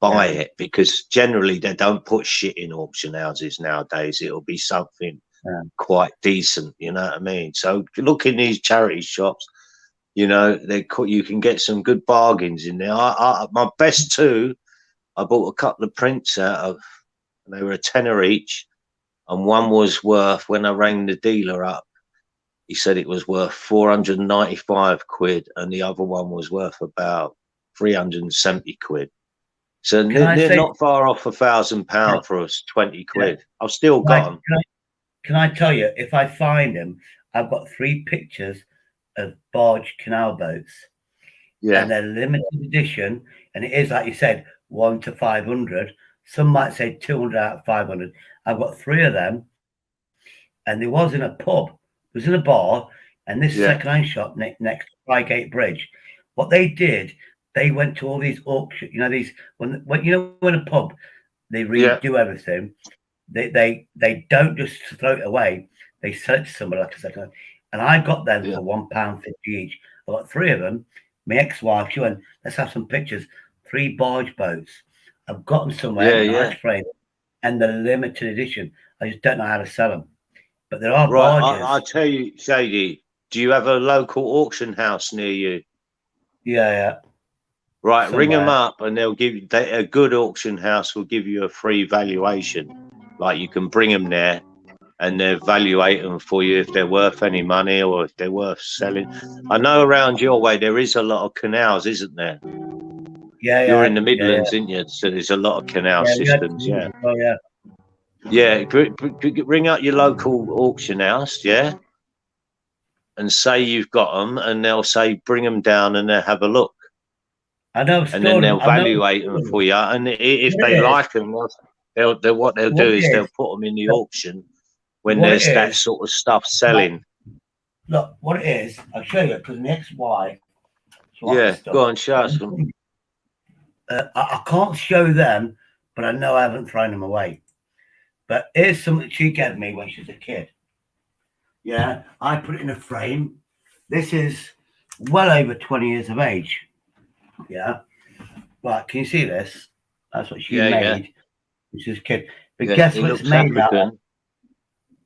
Buy it, because generally they don't put shit in auction houses nowadays. It'll be something quite decent, you know what I mean? So look in these charity shops, you know, you can get some good bargains in there. My best two, I bought a couple of prints out of, and they were £10 each, and one was worth, when I rang the dealer up, he said it was worth 495 quid, and the other one was worth about 370 quid. So they're not far off £1,000 for us, 20 quid. I've still got them. Can I tell you, if I find them, I've got 3 pictures of barge canal boats. Yeah. And they're limited edition, and it is, like you said, 1 to 500. Some might say 200 out of 500. I've got 3 of them, and there was in a pub, it was in a bar, and this second-hand shop next to Reigate Bridge. What they did, they went to all these auctions, you know, these when in a pub they redo everything. They don't just throw it away. They sell it to somebody like a second. And I got them for £1.50 each. I got 3 of them. My ex-wife, she went, let's have some pictures. 3 barge boats. I've got them somewhere. Nice frame, and the limited edition. I just don't know how to sell them. But there are barges. I'll tell you, Shady. Do you have a local auction house near you? Yeah. Right, Somewhere. ring them up, and they'll give you. A good auction house will give you a free valuation. Like, you can bring them there, and they'll evaluate them for you if they're worth any money or if they're worth selling. I know around your way there is a lot of canals, isn't there? Yeah. You're in the Midlands, aren't you? So there's a lot of canal systems. Yeah. Oh yeah. Yeah, ring up your local auction house, and say you've got them, and they'll say bring them down, and they'll have a look. I know, and then they'll evaluate them for you, and if they like them, they'll put them in the auction when there's that sort of stuff selling. Look, what it is, I'll show you, because my ex-wife. Go on, show us them. I can't show them, but I know I haven't thrown them away. But here's something she gave me when she was a kid. Yeah, I put it in a frame. This is well over 20 years of age. Yeah. Right, can you see this? That's what she made. Which is a kid. But guess what it's made out of?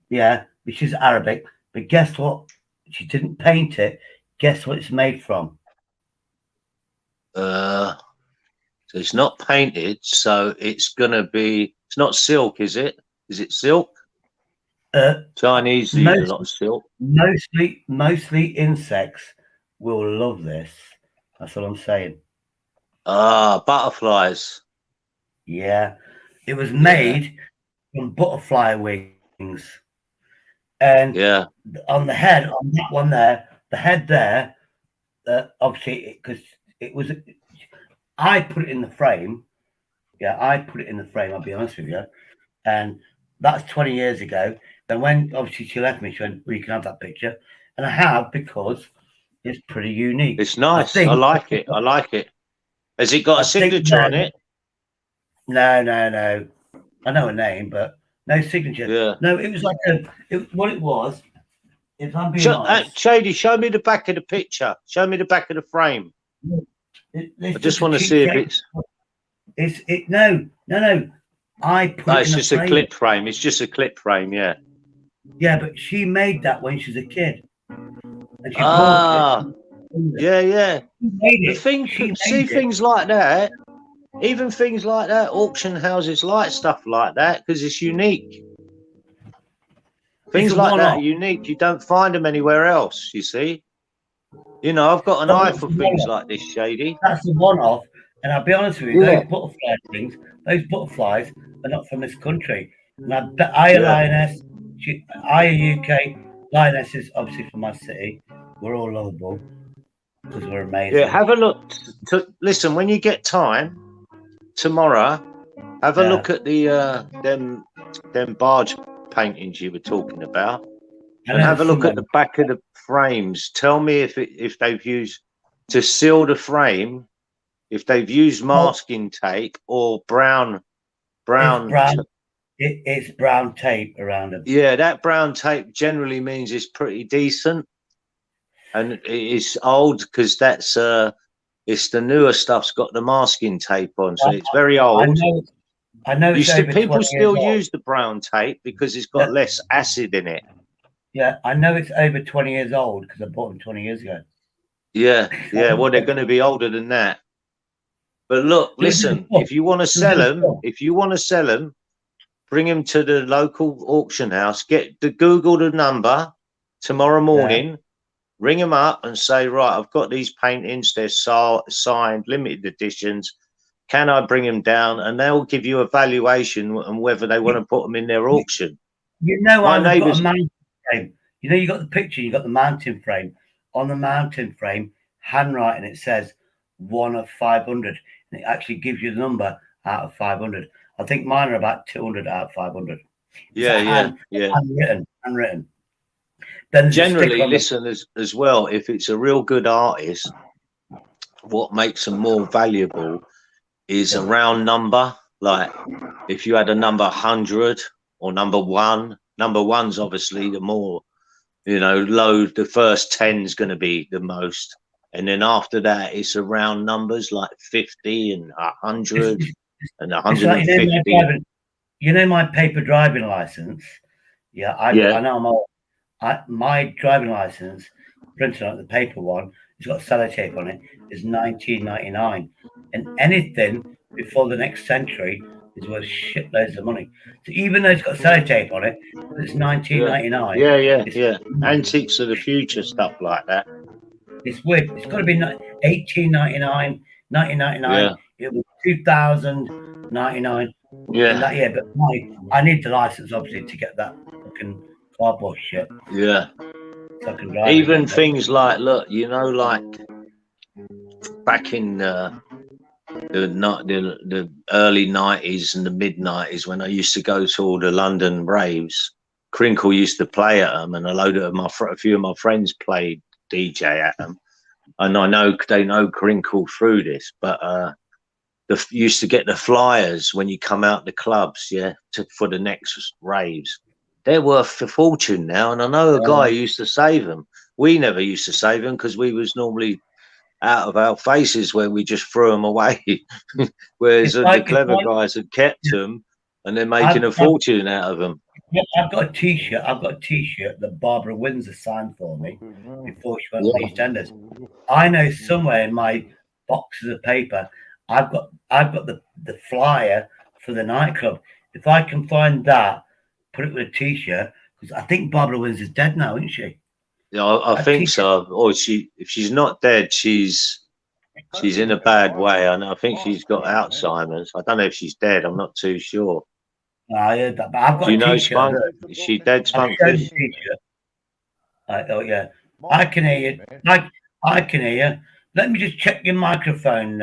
Yeah, which is Arabic. But guess what? She didn't paint it. Guess what it's made from? So it's not painted, so it's gonna be. It's not silk, is it? Is it silk? Chinese use a lot of silk. Mostly insects will love this. That's what I'm saying. Butterflies. Yeah, it was made from butterfly wings, and on the head, on that one there, the head there, obviously because it was. I put it in the frame. Yeah, I put it in the frame. I'll be honest with you, and that's 20 years ago. And when obviously she left me, she went, "Well, you can have that picture," and I have because it's pretty unique. It's nice. I like it. I like it. Has it got a signature on it? No. I know a name, but no signature. Yeah. No, it was like what it was. If I'm being honest, Shady, show me the back of the picture. Show me the back of the frame. I just want to see if it's. No. I put it it's in just a clip frame. It's just a clip frame, yeah. Yeah, but she made that when she was a kid. And she bought it. Yeah. Things like that, even things like that, auction houses like stuff like that because it's unique. Things like that are unique. You don't find them anywhere else, you see. You know, I've got an eye for things like this, Shady. That's the one-off. And I'll be honest with you, those butterfly things, those butterflies are not from this country. And I Lioness, UK, Lioness is obviously from my city. We're all lovable because we're amazing. Yeah, have a look. Listen, when you get time tomorrow, have a look at the them barge paintings you were talking about, and have a look at the back of the frames. Tell me if they've used to seal the frame. If they've used masking tape or brown. It's brown tape around them. Yeah, that brown tape generally means it's pretty decent. and it's old because that's it's the newer stuff's got the masking tape on, so it's very old. I know it's over People 20 still years old. use the brown tape because it's got less acid in it. Yeah, I know it's over 20 years old because I bought them 20 years ago. Yeah, yeah. Well, they're going to be older than that. But look, listen, if you want to sell them, bring them to the local auction house. Google the number tomorrow morning. Ring them up and say, right, I've got these paintings. They're signed, limited editions. Can I bring them down? And they'll give you a valuation and whether they want to put them in their auction. You know, I've got a mountain frame. You know, you got the picture. You got the mountain frame. On the mountain frame, handwriting, it says 1 of 500. And it actually gives you the number out of 500. I think mine are about 200 out of 500. Yeah. Handwritten. Then generally, listen as well. If it's a real good artist, what makes them more valuable is a round number. Like if you had a number 100 or number 1. Number 1's obviously the more, low. The first 10 is going to be the most. And then after that, it's around numbers like 50 and 100 and 150. You know my paper driving license? Yeah, I know I'm old. My driving license, printed out the paper one, it's got sellotape on it, is 1999. And anything before the next century is worth shitloads of money. So even though it's got sellotape on it, it's 1999. Yeah. Antiques of the future, stuff like that. It's weird. It's got to be 1899, 1999. It was 2099. Yeah. In that year, but I need the license obviously to get that fucking cardboard shit. Yeah. So I can drive even again, things like, look, like back in the early 90s and the mid 90s when I used to go to all the London raves, Crinkle used to play at them, and a few of my friends played DJ at them, and I know they know Crinkle through this, but used to get the flyers when you come out the clubs, for the next raves. They're worth a fortune now, and I know a guy who used to save them. We never used to save them because we was normally out of our faces where we just threw them away. Whereas the clever guys had kept them, and they're making a fortune out of them. Yeah, I've got a T-shirt. That Barbara Windsor signed for me before she went on EastEnders. I know somewhere in my boxes of paper, I've got the flyer for the nightclub. If I can find that, put it with a T-shirt, because I think Barbara Windsor's dead now, isn't she? Yeah, I think so. Or if she's not dead, she's in a bad way. I think she's got Alzheimer's. I don't know if she's dead. I'm not too sure. I heard that, but I've got Do you know T-shirt. Spunk? Is she dead, Spunk? T-shirt. Yeah. I can hear you. I can hear you. Let me just check your microphone,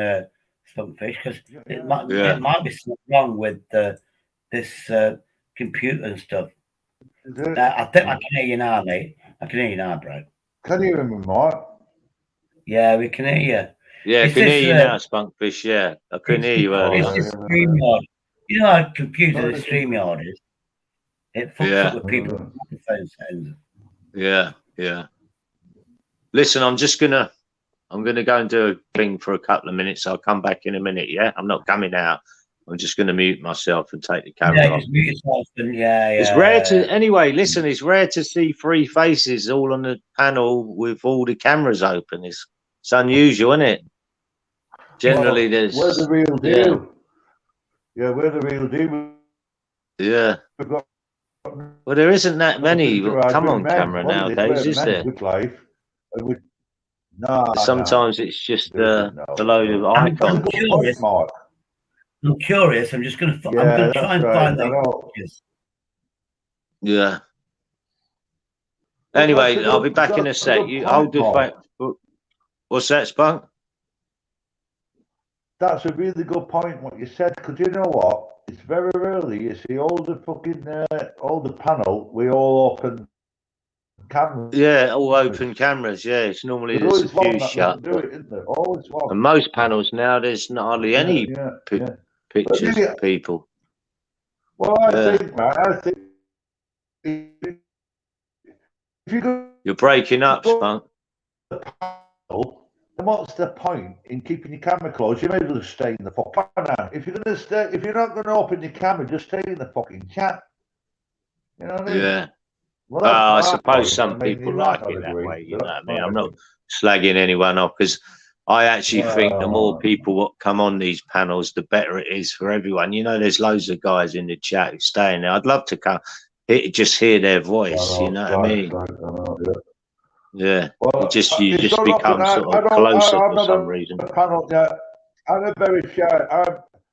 Spunkfish, because it might be something wrong with this computer and stuff. I think I can hear you now, mate. I can hear you now, bro. Can you hear me, Mike? Yeah, we can hear you. Yeah, I can hear you now, Spunkfish. Yeah, I couldn't hear you earlier. It's the StreamYard. You know how computer the StreamYard is? It fucks up with people's microphone settings. Yeah. Listen, I'm gonna go and do a thing for a couple of minutes. I'll come back in a minute. Yeah, I'm not coming out. I'm just going to mute myself and take the camera off. Just mute yourself and it's rare to anyway. Listen, it's rare to see 3 faces all on the panel with all the cameras open. It's unusual, isn't it? Generally, there's. We're the real deal. Yeah, we're the real deal. Yeah. Well, there isn't that many come on camera nowadays, is there? Sometimes it's just a load of icons. I'm curious. I'm just going to try and find those. Yeah. Anyway, I'll be back in a sec. You hold the fact. What's that, Spunk? That's a really good point, what you said, because you know what? It's very early. You see all the panel, we all open cameras. Yeah, all open cameras. Yeah, it's normally there's a few shut. And most panels now, there's not hardly any pictures of people. Well, I think, man, you're breaking up, Spunk. panel, then what's the point in keeping your camera closed? You may as well just stay in the fucking now. If you're gonna stay, if you're not gonna open your camera, just stay in the fucking chat. You know what I mean? Yeah. Well, I that's suppose point. some I mean, people you like might it not that agree, way. You but know what I that's mean? my I'm not opinion. slagging anyone off because I actually think the more Well, people that come on these panels, the better it is for everyone. You know, there's loads of guys in the chat who stay in there. I'd love to come, just hear their voice. You know what I mean? Yeah. Well, You just it's not often. become sort of closer I'm for not some a reason. panel. Yeah, I'm a very shy.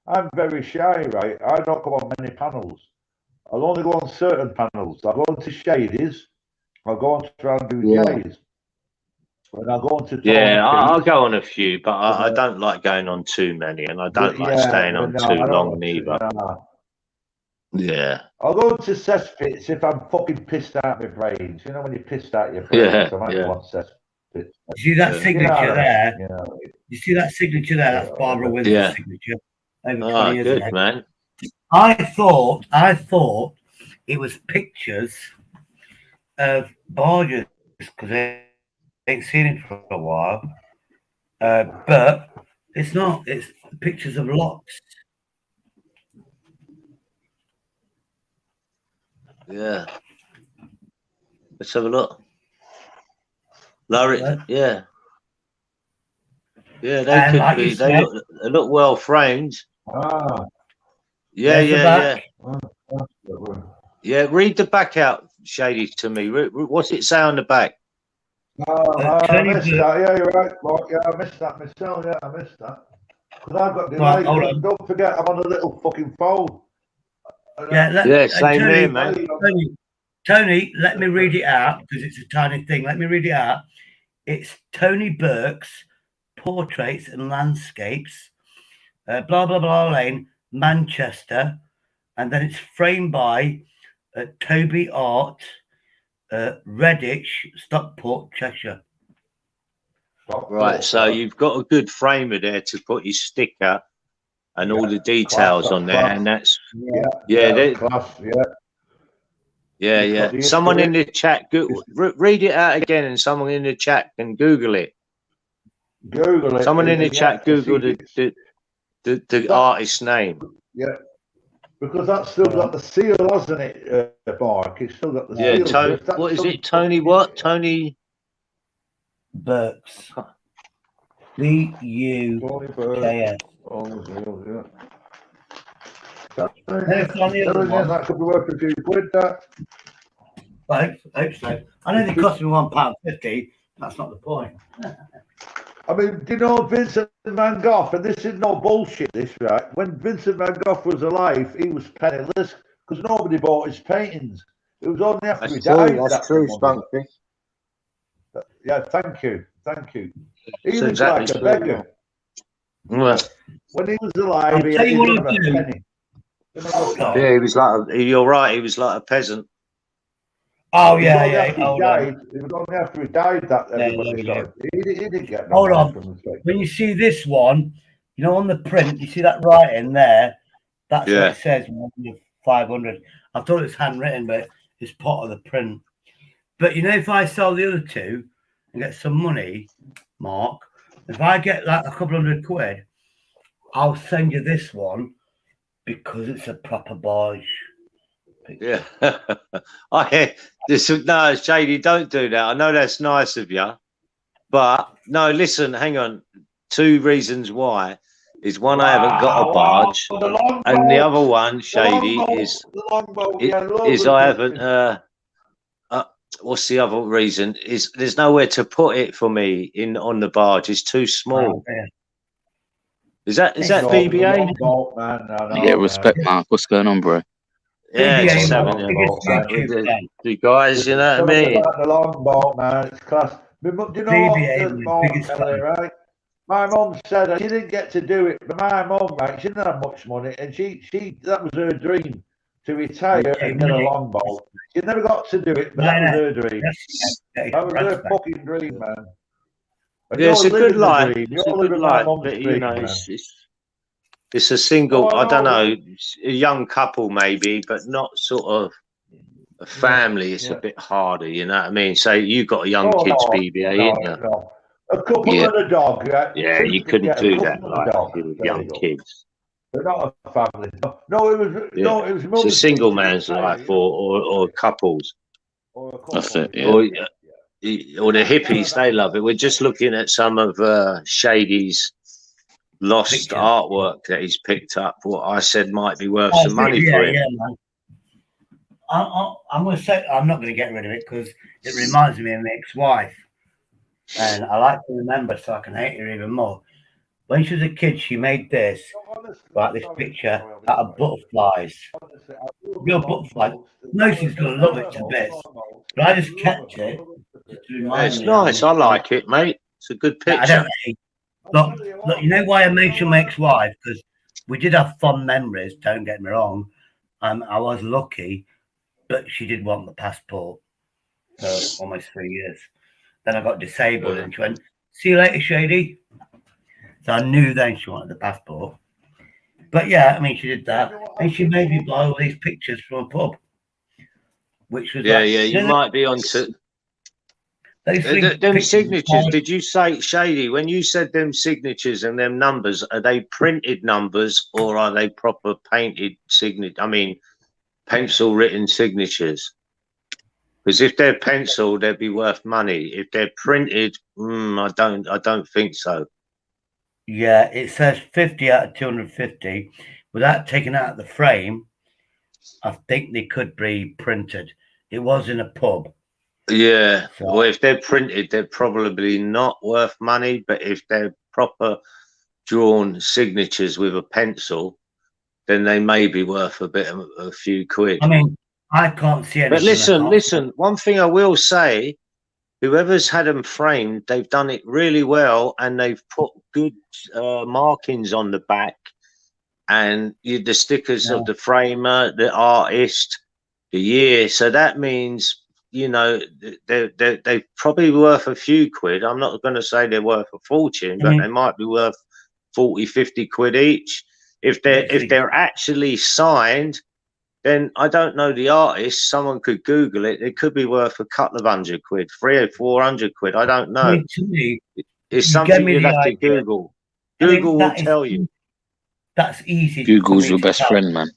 I'm very shy, right? I don't go on many panels. I'll only go on certain panels. I'll go on to Shadies. I'll go on to try and do Jays. And I'll go on to Yeah, I'll Tony go on a few, but I don't like going on too many, and I don't like staying on too long either. Yeah. I'll go to cesspits if I'm fucking pissed out my brains. You know when you're pissed out your brains, I might go on cesspits. You see that signature there? You see that signature there? That's Barbara Windsor's signature. Over 20 years good, ago. man. I thought it was pictures of barges because I ain't seen it for a while. But it's not. It's pictures of locks. Yeah. Let's have a look. Larry, yeah. Yeah, they could like be. They look well framed. Yeah, There's the yeah. back. Yeah, read the back out, Shady, to me. What's it say on the back? I missed that. Yeah, you're right, Mark. Yeah, I missed that myself. Yeah, I missed that. Because I've got delay. Don't forget, I'm on a little fucking phone. Same here, man. Tony, let me read it out because it's a tiny thing. Let me read it out. It's Tony Burke's Portraits and Landscapes, blah, blah, blah, Lane, Manchester. And then it's framed by Toby Art, Redditch, Stockport, Cheshire. Right, so you've got a good framer there to put your sticker and all the details on there, and that's yeah. Someone in the chat, read it out again, and someone in the chat can Google it. Google it. Someone in the chat Google the artist's name. Yeah, because that's still got the seal, hasn't it, Mark? It's still got the seal. Tony, what is it? Tony what? Tony Burks. B-U-K-S. That could be worth a few quid, that. I hope so. I know they cost me £1.50. That's not the point. I mean, do you know Vincent van Gogh? And this is no bullshit, this, right? When Vincent van Gogh was alive, he was penniless because nobody bought his paintings. It was only after he died. That's true, Spunky. Yeah, thank you. He was like a beggar. Well, when he was alive, he didn't have a penny. Yeah, he was like you're right, he was like a peasant. Oh, It was only after he died that everybody started. He didn't get no Hold on. from the When you see this one, you know, on the print, you see that writing there? That's what it says, 500. I thought it was handwritten, but it's part of the print. But, you know, if I sell the other two and get some money, Mark, if I get like a couple £100, I'll send you this one because it's a proper barge. Yeah. No, Shady, don't do that. I know that's nice of you. But no, listen, hang on. Two reasons why. Is one, I haven't got a barge. And the other one, Shady, is I haven't what's the other reason? Is there's nowhere to put it for me on the barge. It's too small. Is that BBA? Yeah, respect, Mark. What's going on, bro? Yeah, just having the guys, you know what I mean? The longboat, man, it's class. But do you know what, right? My mum said she didn't get to do it, but my mum, right, she didn't have much money, and she that was her dream to retire and get a longboat. She never got to do it, but that was her dream. That was her fucking dream, man. Yeah, it's a good life. It's a good life, but you know, it's a single, I don't know, a young couple maybe, but not sort of a family, it's a bit harder. You know what I mean? So you got a young kids BBA, ain't you? No. A couple and a dog. Yeah, you couldn't do that like with young kids. But not a family. No, it was no, it was. It's a single man's life, or couples. That's it. Yeah. Or the hippies, they love it. We're just looking at some of Shady's lost artwork that he's picked up. What I said might be worth some money for him. Yeah, man. I'm going to say I'm not going to get rid of it because it reminds me of my ex-wife, and I like to remember so I can hate her even more. When she was a kid, she made this, like this picture out of butterflies. Real butterflies. Nobody's going to love it to bits, but I just kept it to remind It's me. nice. I like it, mate. It's a good picture. I don't hate. Look, you know why I mentioned my ex-wife? Because we did have fond memories. Don't get me wrong. I was lucky, but she did want the passport for almost 3 years. Then I got disabled, and she went, "See you later, Shady." So I knew then she wanted the passport. But yeah, I mean, she did that, and she made me buy all these pictures from a pub, which was you might be onto. Them signatures, did you say, Shady, when you said them signatures and them numbers, are they printed numbers or are they proper painted pencil written signatures? Because if they're pencil, they'd be worth money. If they're printed, I don't think so. Yeah, it says 50 out of 250. Without taking out the frame, I think they could be printed. It was in a pub. Yeah, well, if they're printed, they're probably not worth money. But if they're proper drawn signatures with a pencil, then they may be worth a few quid. I mean, I can't see anything. But listen. One thing I will say, whoever's had them framed, they've done it really well, and they've put good markings on the back, and the stickers of the framer, the artist, the year. So that means, you know, they're probably worth a few quid. I'm not going to say they're worth a fortune, but they might be worth 40, 50 quid each. If they're actually signed, then I don't know the artist. Someone could Google it. It could be worth a couple of £100, 300 or 400 quid. I don't know. I mean, to me, it's something you'd have to Google. Google will tell you. That's easy. Google's your best friend, man.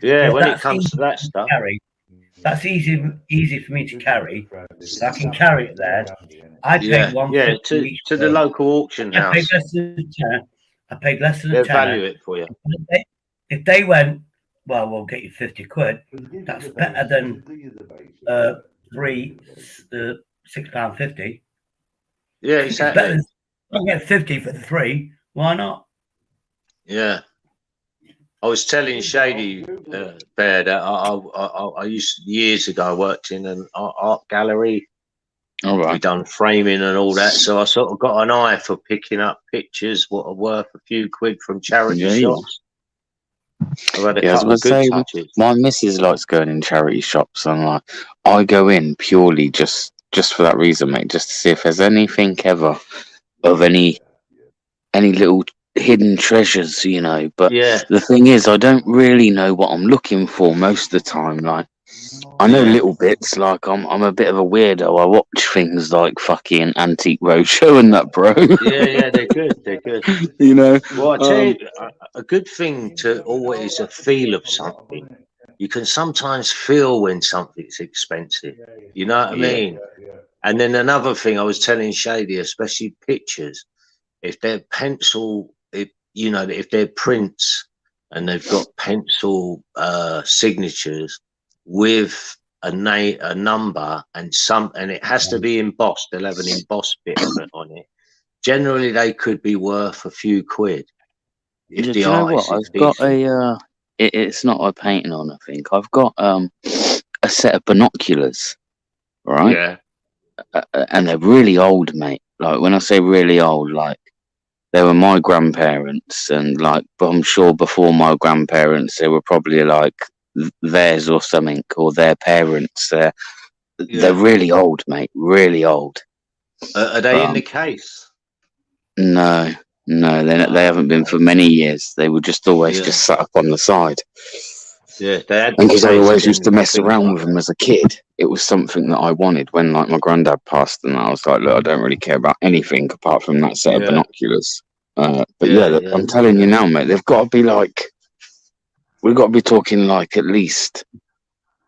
Yeah, when it comes to that stuff. That's easy for me to carry. So I can carry it there. I paid to the local auction house. I paid less than a They'll tenner. value it for you. If they went, well, we'll get you 50 quid. That's better than £6.50. Yeah, exactly. I'll get 50 for the 3. Why not? Yeah. I was telling Shady Bear that I used years ago. I worked in an art gallery. All right. We done framing and all that, so I sort of got an eye for picking up pictures what are worth a few quid from charity shops. I've had a couple of good touches. My missus likes going in charity shops, and I go in purely just for that reason, mate, just to see if there's anything ever of any little hidden treasures, you know. But the thing is, I don't really know what I'm looking for most of the time. Like, I know little bits. Like, I'm a bit of a weirdo. I watch things like fucking Antique Roadshow and that, bro. Yeah, they're good. They're good. You know. Well, I tell you, a good thing to always a feel of something. You can sometimes feel when something's expensive. You know what I mean? And then another thing I was telling Shady, especially pictures, if they're pencil, if they're prints and they've got pencil signatures with a number and it has to be embossed. They'll have an embossed bit on it. Generally, they could be worth a few quid. Do you know what? I've got it's not a painting on. I think I've got a set of binoculars, right? Yeah. And they're really old, mate. Like, when I say really old, like, they were my grandparents, and but I'm sure before my grandparents, they were probably like theirs or something, or their parents. They're really old, mate. Really old. Are they in the case? No, they haven't been for many years. They were just always just sat up on the side. Yeah, they had because I always used to mess around with them as a kid. It was something that I wanted when, like, my granddad passed, and I was like, look, I don't really care about anything apart from that set of binoculars. But I'm telling you now, mate, they've got to be like, we've got to be talking like at least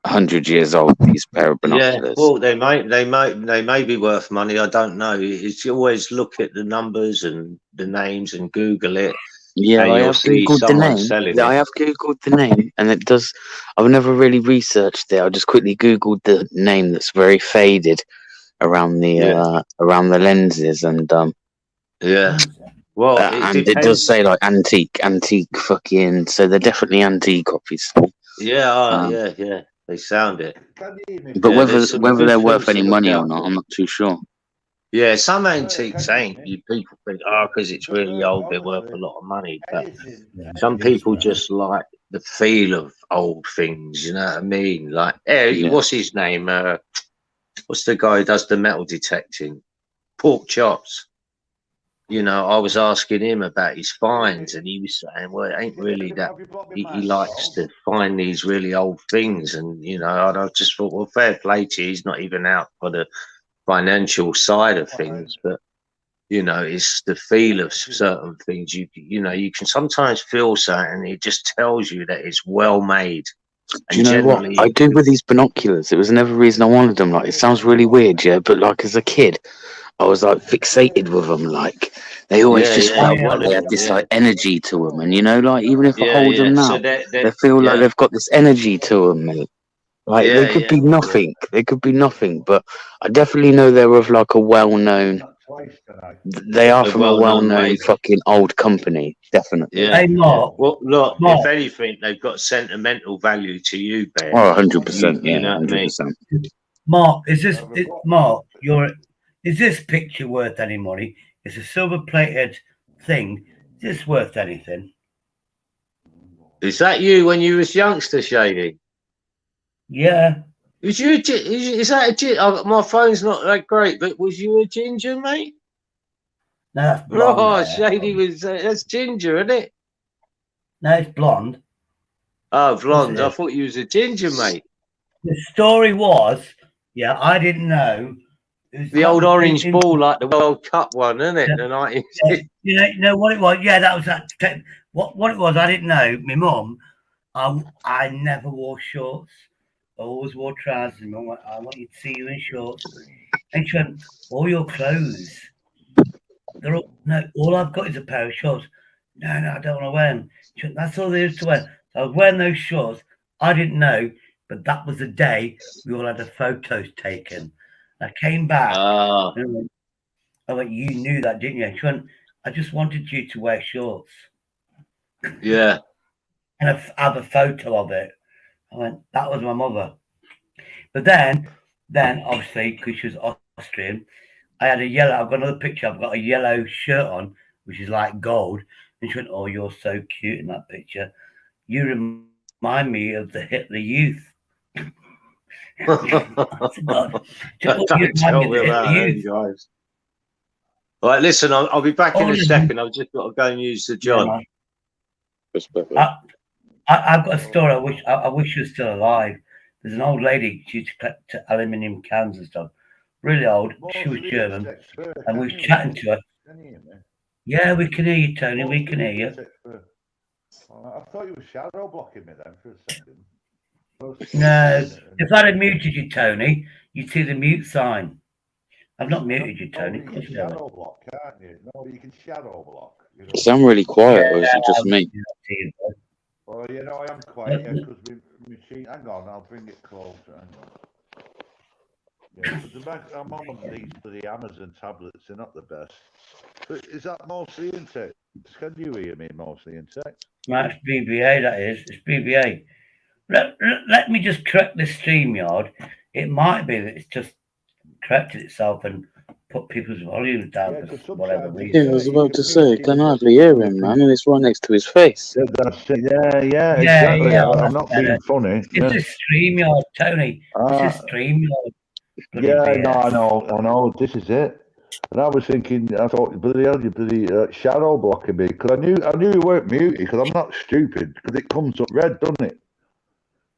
100 years old. These pair of binoculars. Yeah, well, they may be worth money. I don't know. It's you always look at the numbers and the names and Google it. Yeah, and I you'll have see googled the someone name. selling I it. have googled the name, and it does. I've never really researched it. I just quickly googled the name that's very faded around the lenses, and Well, and it does say like antique fucking. So they're definitely antique copies. Yeah, they sound it. But whether they're worth any money or not, I'm not too sure. Yeah, some antiques ain't. People think, because it's really old, they're worth a lot of money. But some people just like the feel of old things. You know what I mean? Like, what's his name? What's the guy who does the metal detecting? Pork Chops. You know, I was asking him about his finds, and he was saying, well, it ain't really that. He likes to find these really old things. And, you know, I just thought, well, fair play to you. He's not even out for the financial side of things, but, you know, it's the feel of certain things. You know, you can sometimes feel something, and it just tells you that it's well made. Do you know what I do with these binoculars? It was never a reason I wanted them. Like, it sounds really weird, yeah, but like as a kid, I was like fixated with them. Like, they always just felt like they had this like energy to them, and you know, like even if I hold them now, So they feel like they've got this energy to them. Mate. Like they could be nothing. They could be nothing, but I definitely know they're of like a well-known. They are from a well-known fucking old company, definitely. Yeah. Well, look, if anything, they've got sentimental value to you, Ben. Oh, 100%. You Yeah, know what I mean? 100%. Mark, is this picture worth any money? It's a silver-plated thing. Is this worth anything? Is that you when you was youngster, Shady? Yeah. Was you? Is that a ginger? My phone's not that great, but was you a ginger, mate? No, that's blonde. Oh, Shady was. That's ginger, isn't it? No, it's blonde. Oh, blonde. I thought you was a ginger, mate. The story was, I didn't know. The old orange ball, like the World Cup one, isn't it? The 1960s. You know what it was? Yeah, that was that. What it was, I didn't know. My mum, I never wore shorts. I always wore trousers. Mum went, I want you to see you in shorts. And she went, all your clothes. All I've got is a pair of shorts. No, I don't want to wear them. She went, that's all there is to wear. So I was wearing those shorts. I didn't know, but that was the day we all had the photos taken. I came back. And I went, you knew that, didn't you? She went, I just wanted you to wear shorts. Yeah. And I have a photo of it. I went, that was my mother. But then obviously, because she was Austrian, I had I've got another picture. I've got a yellow shirt on, which is like gold. And she went, oh, you're so cute in that picture. You remind me of the Hitler Youth. Don't tell me about them, guys. All right, listen, I'll be back in a second. I've just got to go and use the John. I've got a story. I wish she was still alive. There's an old lady. She used to collect aluminium cans and stuff. Really old. She was German, and we was chatting to her. Yeah, we can hear you, Tony. We can hear you. I thought you were shadow blocking me then for a second. No, if I'd have muted you, Tony, you'd see the mute sign. I've not muted you, Tony. You can shadow block, can't you? No, you can shadow block. You know? You sound really quiet, or is it just me? Well, I am quiet, because my machine. Hang on, I'll bring it closer. Hang on. Yeah, because I'm on these bloody Amazon tablets. They're not the best. But is that mostly in text? Can you hear me mostly in text? That's BBA, that is. It's BBA. Let me just correct this StreamYard. It might be that it's just corrected itself and put people's volumes down for whatever reason. Yeah, I was about to say, I can hardly hear him, man, and it's right next to his face. Yeah, that's it. Yeah, exactly. I'm not being funny. It's a StreamYard, Tony. It's a StreamYard. I know. This is it. And I was thinking, I thought, bloody shadow blocking me, because I knew you weren't muted, because I'm not stupid, because it comes up red, doesn't it?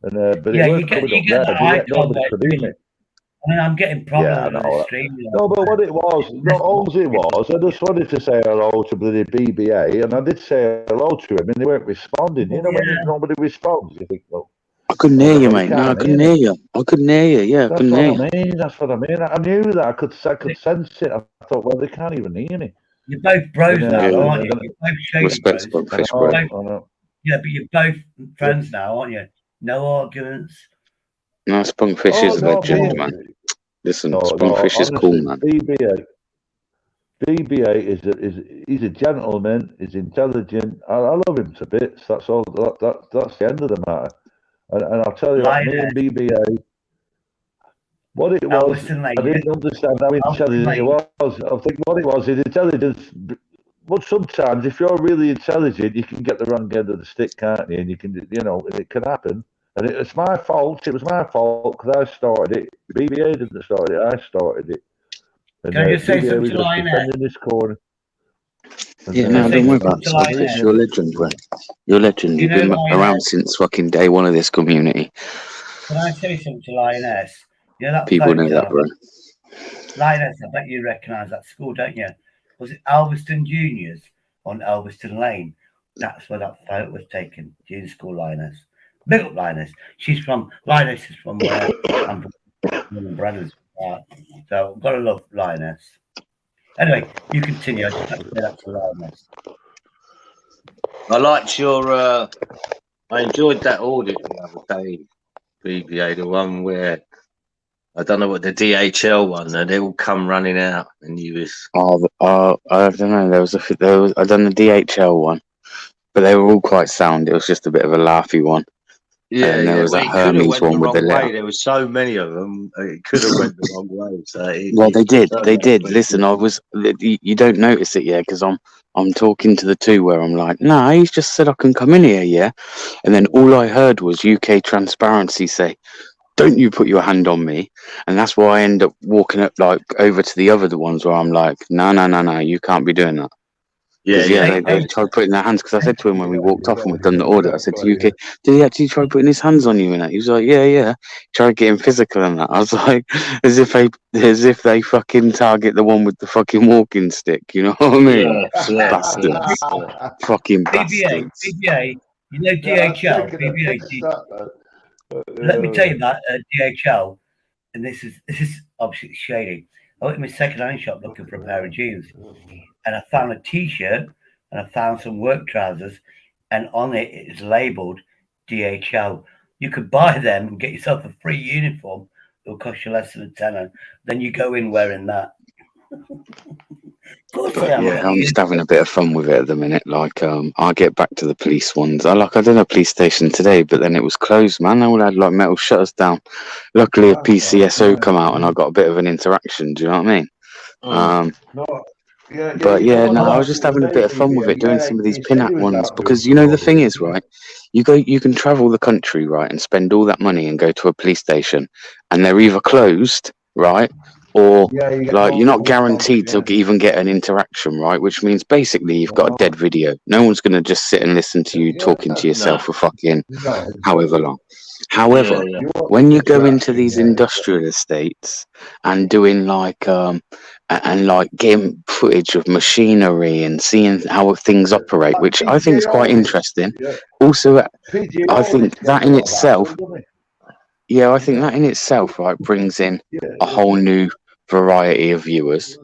And but Yeah, it was you get coming up there, but yet nobody could hear me. I mean, I'm getting problems Yeah, I with the know. stream. No, but what it was, not all it was, I just wanted to say hello to bloody BBA, and I did say hello to him, and they weren't responding. You know, when nobody responds, you think, well, I couldn't hear you, mate. No, I couldn't hear you. I couldn't hear you. Yeah, I That's couldn't hear what you. I mean. That's what I mean. I knew that. I could sense it. I thought, well, they can't even hear me. You're both bros now, Yeah. aren't you? You're both shady Respect's bros. fish, bro. Yeah, but you're both friends now, aren't you? No arguments. No, Spunkfish Oh, is a no, legend, man. Listen, No, Spunkfish is cool, honestly, man. BBA he's a gentleman. He's intelligent. I love him to bits. That's all. That's the end of the matter. And I'll tell you what, me and BBA, what it was, I didn't understand how intelligent he was. I think what it was, his intelligence. But sometimes, if you're really intelligent, you can get the wrong end of the stick, can't you? And you can, it can happen. And it's my fault. It was my fault because I started it. BBA didn't start it. I started it. And Can I just say BBA something was to just Lionel? defending this corner. And, Yeah, no, don't worry about it. Spunkfish. You're a legend, bro. You're a legend. You've been around since fucking day one of this community. Can I say something to Lioness? You know that People know that, bro. Lioness, I bet you recognise that school, don't you? Was it Elveston Juniors on Elveston Lane? That's where that photo was taken. Junior school Lioness. Big up Lioness. Lioness is from where I'm from, brothers. So I've got to love Lioness. Anyway, you continue. I just have to say that to Lioness. I liked your. I enjoyed that audit the other day, BBA, the one where I don't know what the DHL one, and they all come running out, and you was. I don't know. There was I done the DHL one, but they were all quite sound. It was just a bit of a laughy one. Yeah, and there was well, a it could have Hermes went one the with the wrong letter. way. There were so many of them, it could have went the wrong way. So Well, they did. Listen, you don't notice it yet because I'm talking to the two where I'm like, nah, he's just said I can come in here, yeah. And then all I heard was UK Transparency say, "Don't you put your hand on me," and that's why I end up walking up like over to the other ones where I'm like, no, you can't be doing that. Yeah. They tried putting their hands, because I said to him when we walked off and we'd done the audit, I said to UK, did he actually try putting his hands on you and that? He was like, yeah. Tried getting physical and that. I was like, as if they fucking target the one with the fucking walking stick, you know what I mean? Yeah. Bastards. Fucking bastards. BBA, you know DHL, let me tell you about DHL, and this is obviously shady. I went to my second-hand shop looking for a pair of jeans, and I found a T-shirt and I found some work trousers, and on it is labelled DHL. You could buy them and get yourself a free uniform. It'll cost you less than a tenner. Then you go in wearing that. I'm just having a bit of fun with it at the minute. Like, I get back to the police ones. I done a police station today, but then it was closed, man. They all had like metal shutters down. Luckily, a PCSO come out and I got a bit of an interaction. Do you know what I mean? I was just having a bit of fun with it, doing some of these pin-app ones, because the thing is, right? You can travel the country, right, and spend all that money and go to a police station, and they're either closed, right, or you're not guaranteed to even get an interaction, right? Which means basically you've got a dead video. No one's gonna just sit and listen to you talking to yourself for fucking however long. However, when you go into these industrial estates and doing getting footage of machinery and seeing how things operate, which I think is quite interesting. Also, I think that in itself, right, brings in a whole new variety of viewers.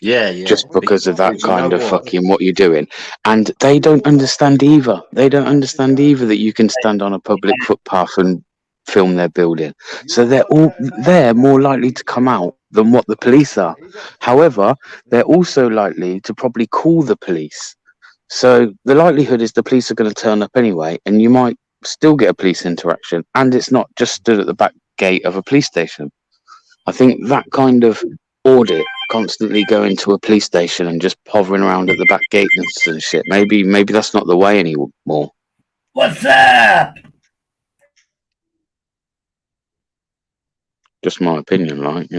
Just because of that kind of fucking what you're doing. And they don't understand either. They don't understand either that you can stand on a public footpath and film their building. So they're more likely to come out than what the police are. However, they're also likely to probably call the police. So the likelihood is the police are going to turn up anyway, and you might still get a police interaction, and it's not just stood at the back gate of a police station. I think that kind of audit, constantly going to a police station and just hovering around at the back gate and shit, maybe that's not the way anymore. What's up? Just my opinion, like,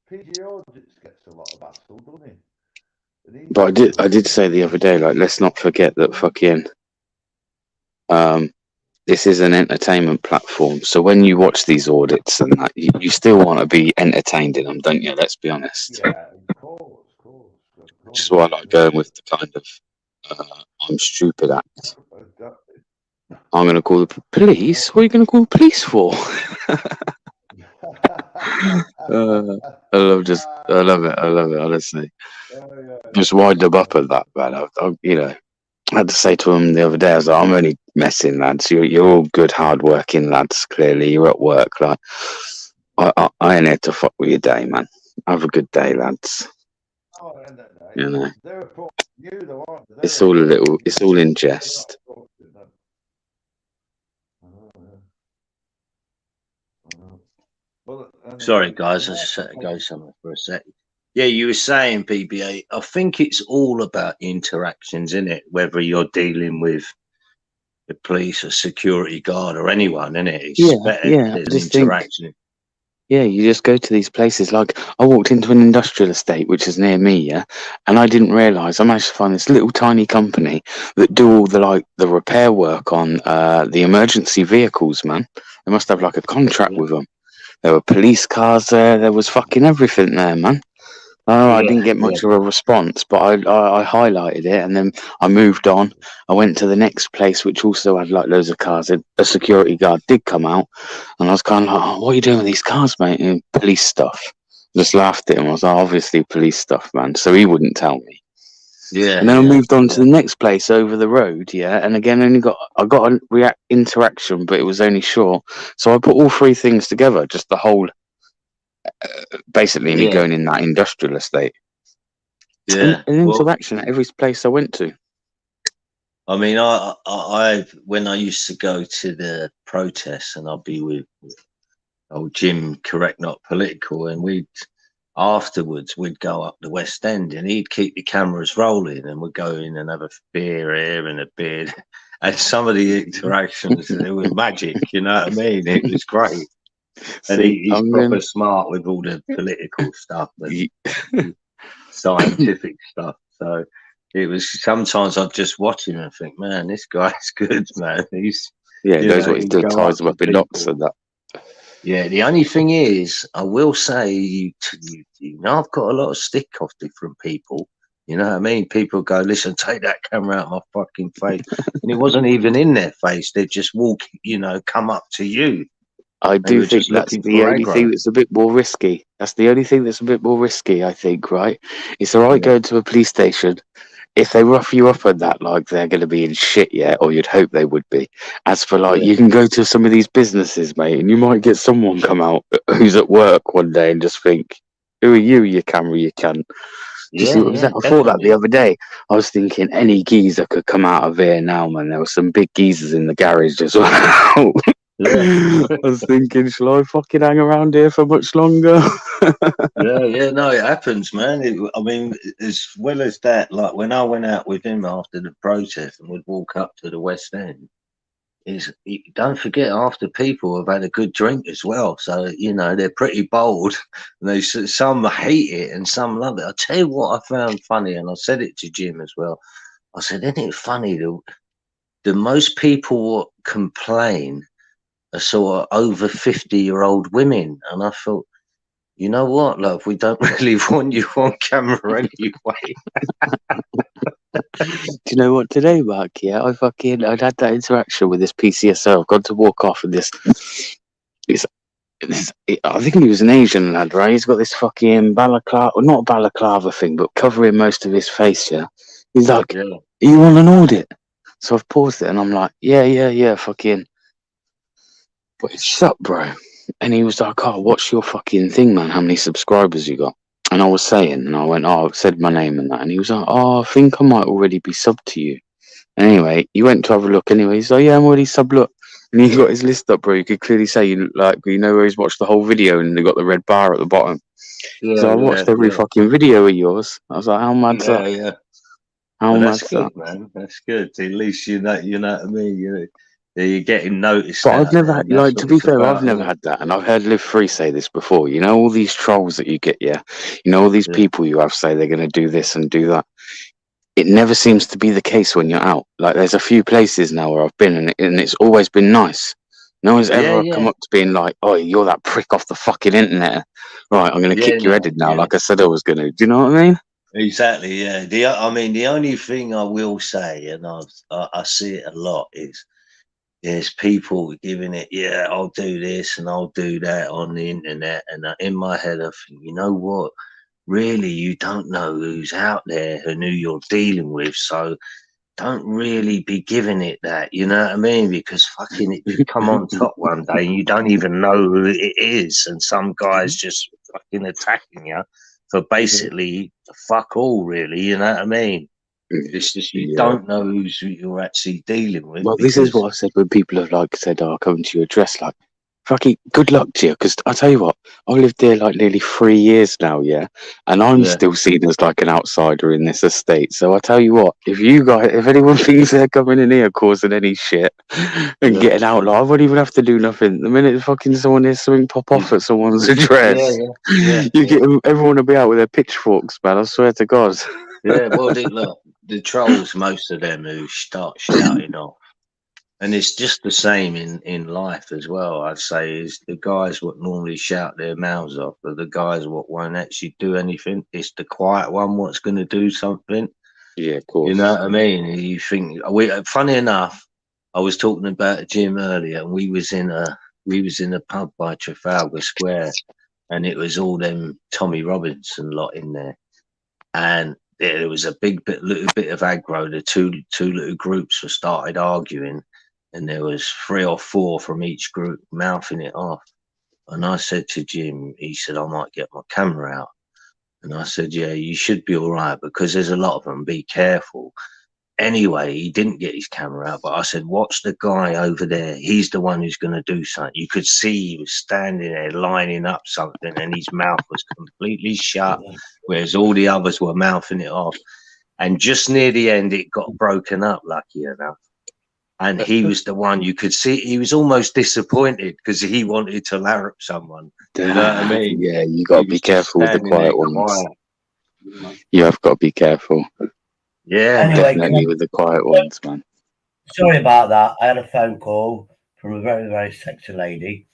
PGO just gets a lot of hassle, doesn't he? But I did say the other day, like, let's not forget that fucking this is an entertainment platform. So when you watch these audits and that, you still want to be entertained in them, don't you? Let's be honest. Yeah, of course. Which is why I like going with the kind of I'm stupid act. I'm going to call the police. What are you going to call the police for? I love it. Honestly, just wind them up at that, man. I had to say to him the other day, I was like, I'm only messing, lads. You're all good, hard-working lads. Clearly, you're at work. Like, I ain't here to fuck with your day, man. Have a good day, lads. You know, it's all in jest. Sorry, guys, I just had to go somewhere for a second. Yeah, you were saying, BBA, I think it's all about interactions, isn't it? Whether you're dealing with the police or security guard or anyone, isn't it? It's better there's interaction. Yeah, you just go to these places. Like, I walked into an industrial estate, which is near me, yeah, and I didn't realise I managed to find this little tiny company that do all the repair work on the emergency vehicles, man. They must have like a contract with them. There were police cars there. There was fucking everything there, man. I didn't get much of a response, but I highlighted it, and then I moved on. I went to the next place, which also had like loads of cars. A security guard did come out, and I was kind of like, "Oh, what are you doing with these cars, mate?" And police stuff. Just laughed at him. I was like, "Obviously police stuff, man." So he wouldn't tell me. Yeah. And then I moved on to the next place over the road, yeah. And again, I got a interaction, but it was only short. So I put all three things together, just the whole. Basically, me going in that industrial estate. Yeah, an interaction at every place I went to. I mean, I when I used to go to the protests, and I'd be with old Jim, correct, not political, and afterwards we'd go up the West End, and he'd keep the cameras rolling, and we'd go in and have a beer here and a beer, and some of the interactions, it was magic. You know what I mean? It was great. And he's proper smart with all the political stuff and scientific stuff. So it was sometimes I'd just watch him and think, man, this guy's good, man. He knows what he's doing, ties them up in knots and that. Yeah, the only thing is, I will say, you know, I've got a lot of stick off different people. You know what I mean? People go, listen, take that camera out of my fucking face. And it wasn't even in their face. They'd just walk, come up to you. I do think that's the only thing that's a bit more risky. That's the only thing that's a bit more risky, I think, right? It's all right going to a police station. If they rough you up on that, like, they're going to be in shit, yeah, or you'd hope they would be. As for, like, you can go to some of these businesses, mate, and you might get someone come out who's at work one day and just think, who are you, you camera, you cunt? Do you see what was that? I thought that the other day. I was thinking any geezer could come out of here now, man. There were some big geezers in the garage as well. I was thinking, shall I fucking hang around here for much longer? No, it happens, man. I mean, as well as that, like when I went out with him after the protest and would walk up to the West End, don't forget, after people have had a good drink as well. So, they're pretty bold. And some hate it and some love it. I'll tell you what I found funny, and I said it to Jim as well. I said, isn't it funny that the most people complain are sort of over 50-year-old women? And I thought, you know what, love, we don't really want you on camera anyway. Do you know what today, Mark? Yeah, I'd had that interaction with this PCSO. I've got to walk off with this. I think he was an Asian lad, right? He's got this fucking balaclava, well, not a balaclava thing, but covering most of his face, yeah? He's like, you want an audit? So I've paused it and I'm like, yeah, fucking. But it's up, bro. And he was like, oh, what's your fucking thing, man? How many subscribers you got? And I was saying, and I went, oh, I've said my name and that. And he was like, oh, I think I might already be subbed to you. And anyway, he went to have a look anyway. He's like, yeah, I'm already subbed. Look. And he got his list up, bro. You could clearly say, where he's watched the whole video and they got the red bar at the bottom. So I watched every fucking video of yours. I was like, how mad's that? Yeah. How mad's that's good, that? man. That's good. At least you know what I mean. You're getting noticed. But I've never had, to be fair, I've never had that. And I've heard Live Free say this before. You know, all these trolls that you get, yeah? You know, all these people you have say they're going to do this and do that. it never seems to be the case when you're out. Like, there's a few places now where I've been, and it's always been nice. No one's ever come up to being like, "Oh, you're that prick off the fucking internet. Right, I'm going to kick your head in now, like I said I was going to." Do you know what I mean? Exactly. Yeah. I mean, the only thing I will say, and I see it a lot, is there's people giving it, yeah, I'll do this and I'll do that on the internet, and in my head I think, you know what? Really, you don't know who's out there and who you're dealing with, so don't really be giving it that, you know what I mean? Because fucking it could come on top one day and you don't even know who it is, and some guy's just fucking attacking you for basically fuck all, really, you know what I mean? It's just you don't know who you're actually dealing with. Well, this is what I said when people have like said, "Oh, I'll come to your address." Like, fucking good luck to you, because I tell you what, I lived there like nearly 3 years now, yeah, and I'm still seen as like an outsider in this estate. So I tell you what, if anyone thinks they're coming in here causing any shit and getting out, like, I won't even have to do nothing. The minute fucking someone hears something pop off at someone's address, everyone will be out with their pitchforks, man. I swear to God. Yeah, well, look, the trolls, most of them who start shouting off, and it's just the same in life as well. I'd say is the guys what normally shout their mouths off are the guys what won't actually do anything. It's the quiet one what's going to do something. Yeah, of course. You know what I mean? You think funny enough, I was talking about a gym earlier, and we was in a pub by Trafalgar Square, and it was all them Tommy Robinson lot in there, and there was a little bit of aggro. The two little groups were started arguing, and there was 3 or 4 from each group mouthing it off. And I said to Jim, he said, I might get my camera out. And I said, yeah, you should be all right, because there's a lot of them. Be careful. Anyway, he didn't get his camera out, but I said, watch the guy over there. He's the one who's going to do something. You could see he was standing there lining up something, and his mouth was completely shut, whereas all the others were mouthing it off. And just near the end, it got broken up, lucky enough. And he was the one you could see. He was almost disappointed because he wanted to larrup someone. You know what I mean? Yeah, you got to be careful with the quiet ones. You have got to be careful. Yeah, Anyway, definitely with the quiet ones, man. Sorry about that. I had a phone call from a very, very sexy lady,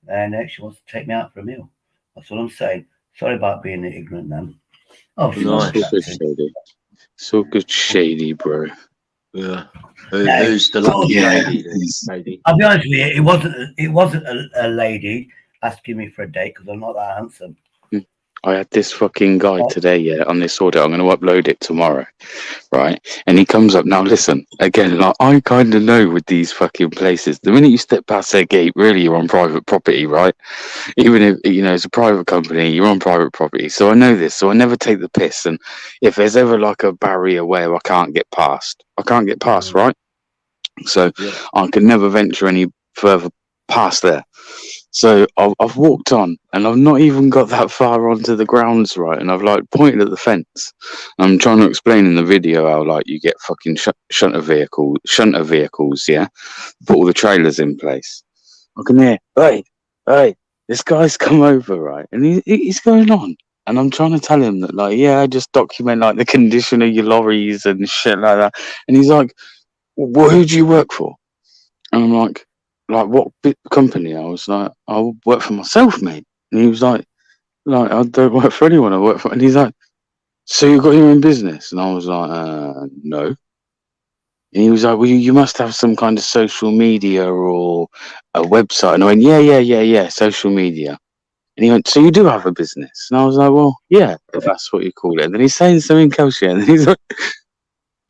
and she wants to take me out for a meal. That's what I'm saying. Sorry about being ignorant, then. Oh, she was shady. So good, shady, bro. Yeah. Who's the lucky lady? I'll be honest with you. It wasn't a lady asking me for a date, because I'm not that handsome. I had this fucking guy today, on this order. I'm going to upload it tomorrow, right? And he comes up. Now, listen, again, like, I kind of know with these fucking places, the minute you step past their gate, really, you're on private property, right? Even if, it's a private company, you're on private property. So I know this, so I never take the piss. And if there's ever like a barrier where I can't get past, right? So I can never venture any further past there. So I've walked on, and I've not even got that far onto the grounds, right? And I've like pointed at the fence. I'm trying to explain in the video how like you get fucking shunter vehicles, yeah, put all the trailers in place. I can hear, hey, this guy's come over, right? And he's going on, and I'm trying to tell him that, like, yeah, just document like the condition of your lorries and shit like that. And he's like, well, who do you work for? And I'm like, what company? I was like, I work for myself, mate. And he was like, I don't work for anyone. I work for. And he's like, so you got your own business? And I was like, no. And he was like, well, you must have some kind of social media or a website. And I went, yeah, social media. And he went, so you do have a business? And I was like, well, yeah, if that's what you call it. And then he's saying something else, and then he's like,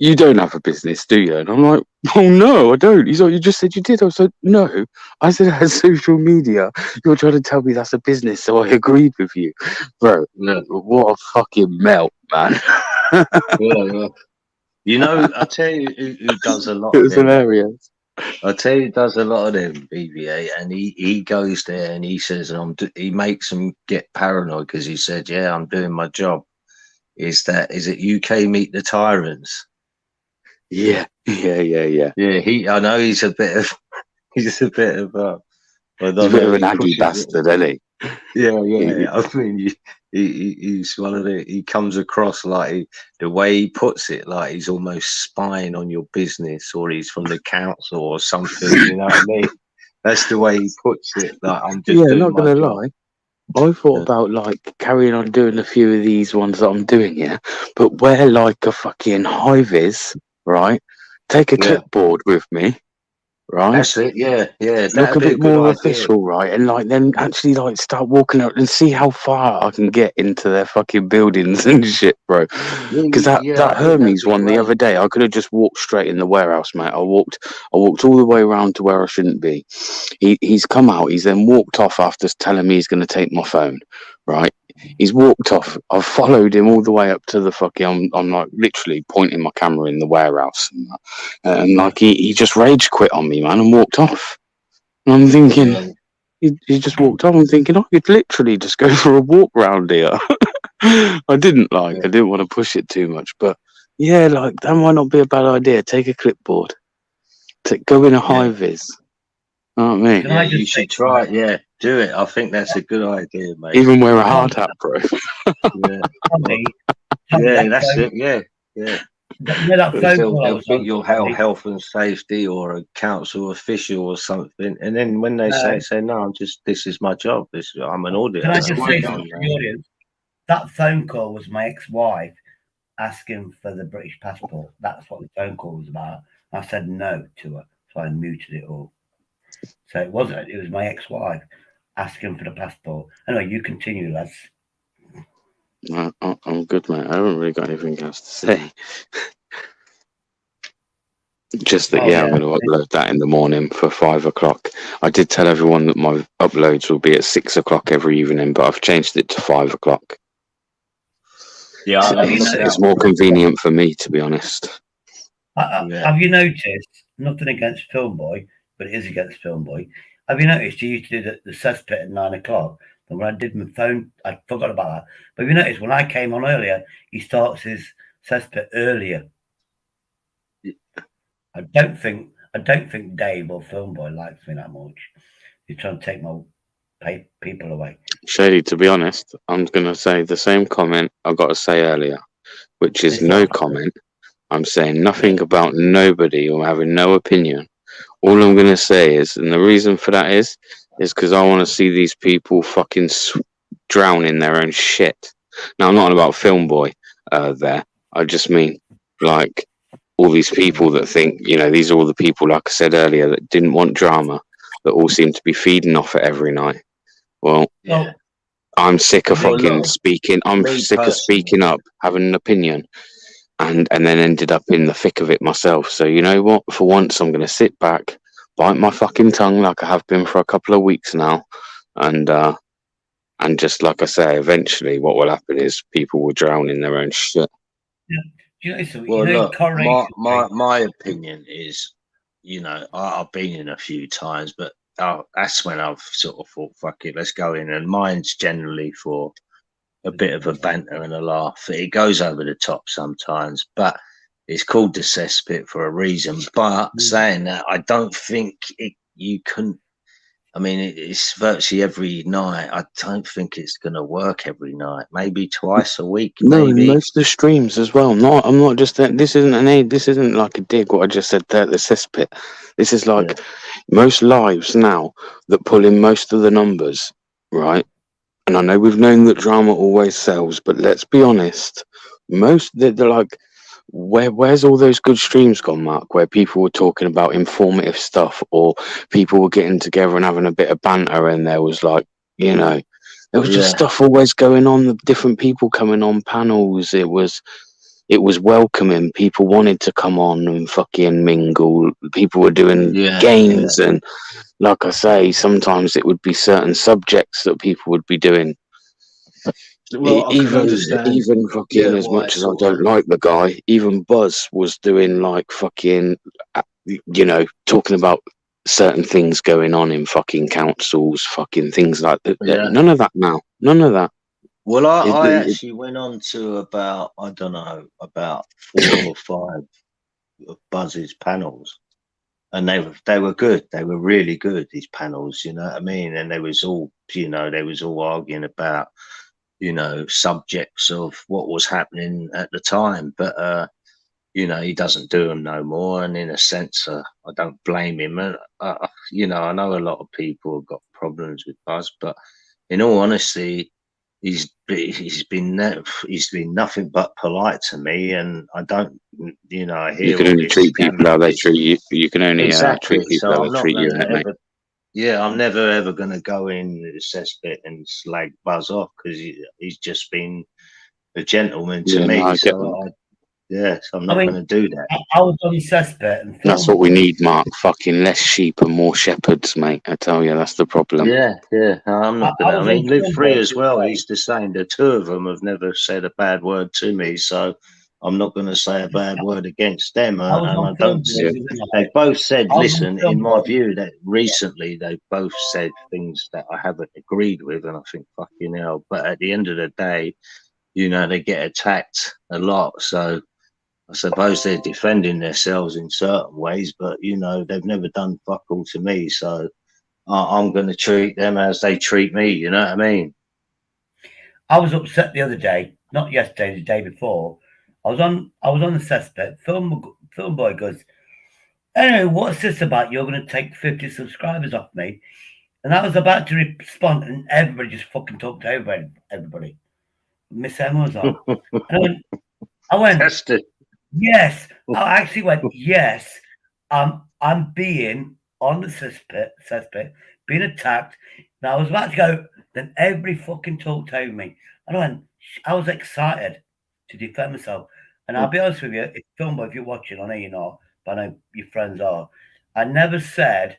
you don't have a business, do you? And I'm like, oh, no, I don't. He's like, you just said you did. I was like, no. I said I had social media. You're trying to tell me that's a business, so I agreed with you. Bro, what a fucking melt, man. Yeah. You know, I tell you who does a lot It of was them. hilarious. I tell you who does a lot of them, BBA, and he goes there and he says, he makes them get paranoid because he said, yeah, I'm doing my job. Is it UK Meet the Tyrants? Yeah. Yeah, I know he's a bit of He's a bit of an aggy bastard, isn't he? Yeah. I mean, He's one of the. He comes across like the way he puts it, like he's almost spying on your business, or he's from the council or something. You know what I mean? That's the way he puts it. Like I'm just Yeah, doing not my gonna job. lie. I thought about like carrying on doing a few of these ones that I'm doing, yeah. But where like a fucking high vis, right? Take a Yeah. clipboard with me, right? That's it. Yeah, yeah. Look That'd a be a bit good more idea. official, right? And like then actually like start walking out and see how far I can get into their fucking buildings and shit, bro. Because that Yeah, that I think that'd Hermes be one the great. other day, I could have just walked straight in the warehouse, mate. I walked all the way around to where I shouldn't be. He's come out. He's then walked off after telling me he's going to take my phone, right? He's walked off. I've followed him all the way up to the fucking. I'm like literally pointing my camera in the warehouse, and like he just rage quit on me, man, and walked off. And I'm thinking, he just walked off. I'm thinking, I could literally just go for a walk round here. I didn't want to push it too much, but yeah, like that might not be a bad idea. Take a clipboard, go in a high vis. Know what I mean? Yeah, you should try it. Yeah, do it. I think that's a good idea, mate. Even wear a hard hat, bro. Yeah, yeah, that's it. Yeah, yeah. Because they'll think you're health and safety or a council official or something, and then when they say no, this is my job. I'm an auditor. Can I just say something to the audience? That phone call was my ex-wife asking for the British passport. That's what the phone call was about. I said no to her, so I muted it all. So it wasn't. It was my ex-wife asking for the passport. Anyway, you continue, lads. I'm good, mate. I haven't really got anything else to say. Just that, I'm going to upload that in the morning for 5 o'clock. I did tell everyone that my uploads will be at 6 o'clock every evening, but I've changed it to 5 o'clock. Yeah, it's more convenient for me, to be honest. Have you noticed, nothing against Filmboy, but it is against Filmboy, have you noticed he used to do the cesspit at 9 o'clock? And when I did my phone, I forgot about that. But have you noticed when I came on earlier, he starts his cesspit earlier. I don't think Dave or Filmboy likes me that much. He's trying to take my people away. Shady, to be honest, I'm going to say the same comment I got to say earlier, which is no comment. I'm saying nothing about nobody or having no opinion. All I'm going to say is, and the reason for that is because I want to see these people fucking drown in their own shit. Now, I'm not about Filmboy there. I just mean, like, all these people that think, these are all the people, like I said earlier, that didn't want drama, that all seem to be feeding off it every night. Well, I'm sick of fucking speaking. I'm sick of speaking up, having an opinion, and then ended up in the thick of it myself. So you know what? For once, I'm going to sit back, bite my fucking tongue like I have been for a couple of weeks now, and just like I say, eventually, what will happen is people will drown in their own shit. Well, look, my opinion is, I've been in a few times, but that's when I've sort of thought, fuck it, let's go in. And mine's generally for a bit of a banter and a laugh. It goes over the top sometimes, but it's called the cesspit for a reason. But saying that, I don't think you can. I mean, it's virtually every night. I don't think it's going to work every night. Maybe twice a week. No, maybe. most of the streams as well. No, I'm not just. This isn't like a dig. What I just said there, the cesspit. This is like most lives now that pull in most of the numbers, right? And I know we've known that drama always sells, but let's be honest. Most they're like, where's all those good streams gone, Mark? Where people were talking about informative stuff, or people were getting together and having a bit of banter, and there was like, there was just stuff always going on. The different people coming on panels. It was welcoming. People wanted to come on and fucking mingle. People were doing games, and like I say, sometimes it would be certain subjects that people would be doing. Well, even fucking as much as I don't like the guy, even Buzz was doing like fucking, talking about certain things going on in fucking councils, fucking things like that. None of that now. None of that. Well, I actually went on to about 4 or 5 of Buzz's panels, and they were good. They were really good. These panels, you know what I mean? And they was all arguing about you know, subjects of what was happening at the time. But you know, he doesn't do them no more, and in a sense, I don't blame him. And you know, I know a lot of people have got problems with Buzz, but in all honesty, he's been nothing but polite to me, and I don't, you know, I hear You can all only this treat people how they treat you. You can only exactly. treat people So how I'm they not treat you, going to innit, mate? ever. Yeah, I'm never ever going to go in the cesspit and slag Buzz off because he's just been a gentleman to Yeah, no, me. I get So that. I'm not going to do that. I was on the cesspit and That's what we need, Mark. Fucking less sheep and more shepherds, mate. I tell you, that's the problem. Yeah, no, I'm not going to. I mean, Live on Free Filmboy as the well. other day. He's the same. The two of them have never said a bad word to me, so I'm not going to say a bad word against them. I was And on I don't. Filmboy the other They night. both said, I was on listen, in my Filmboy. view, that recently they both said things that I haven't agreed with, and I think fucking hell. But at the end of the day, you know, they get attacked a lot, so I suppose they're defending themselves in certain ways, but you know, they've never done fuck all to me, so I'm going to treat them as they treat me. You know what I mean? I was upset the other day, not yesterday, the day before. I was on the cesspit. Filmboy goes, anyway, what's this about? You're going to take 50 subscribers off me, and I was about to respond, and everybody just fucking talked to everybody. Miss Emma was on, and I went, yes. I actually went, yes. I'm being on the cesspit, being attacked. Now I was about to go, then everybody fucking talked over me. And I was excited to defend myself. And I'll be honest with you, if Filmboy, if you're watching, I know you're not, but I know your friends are. I never said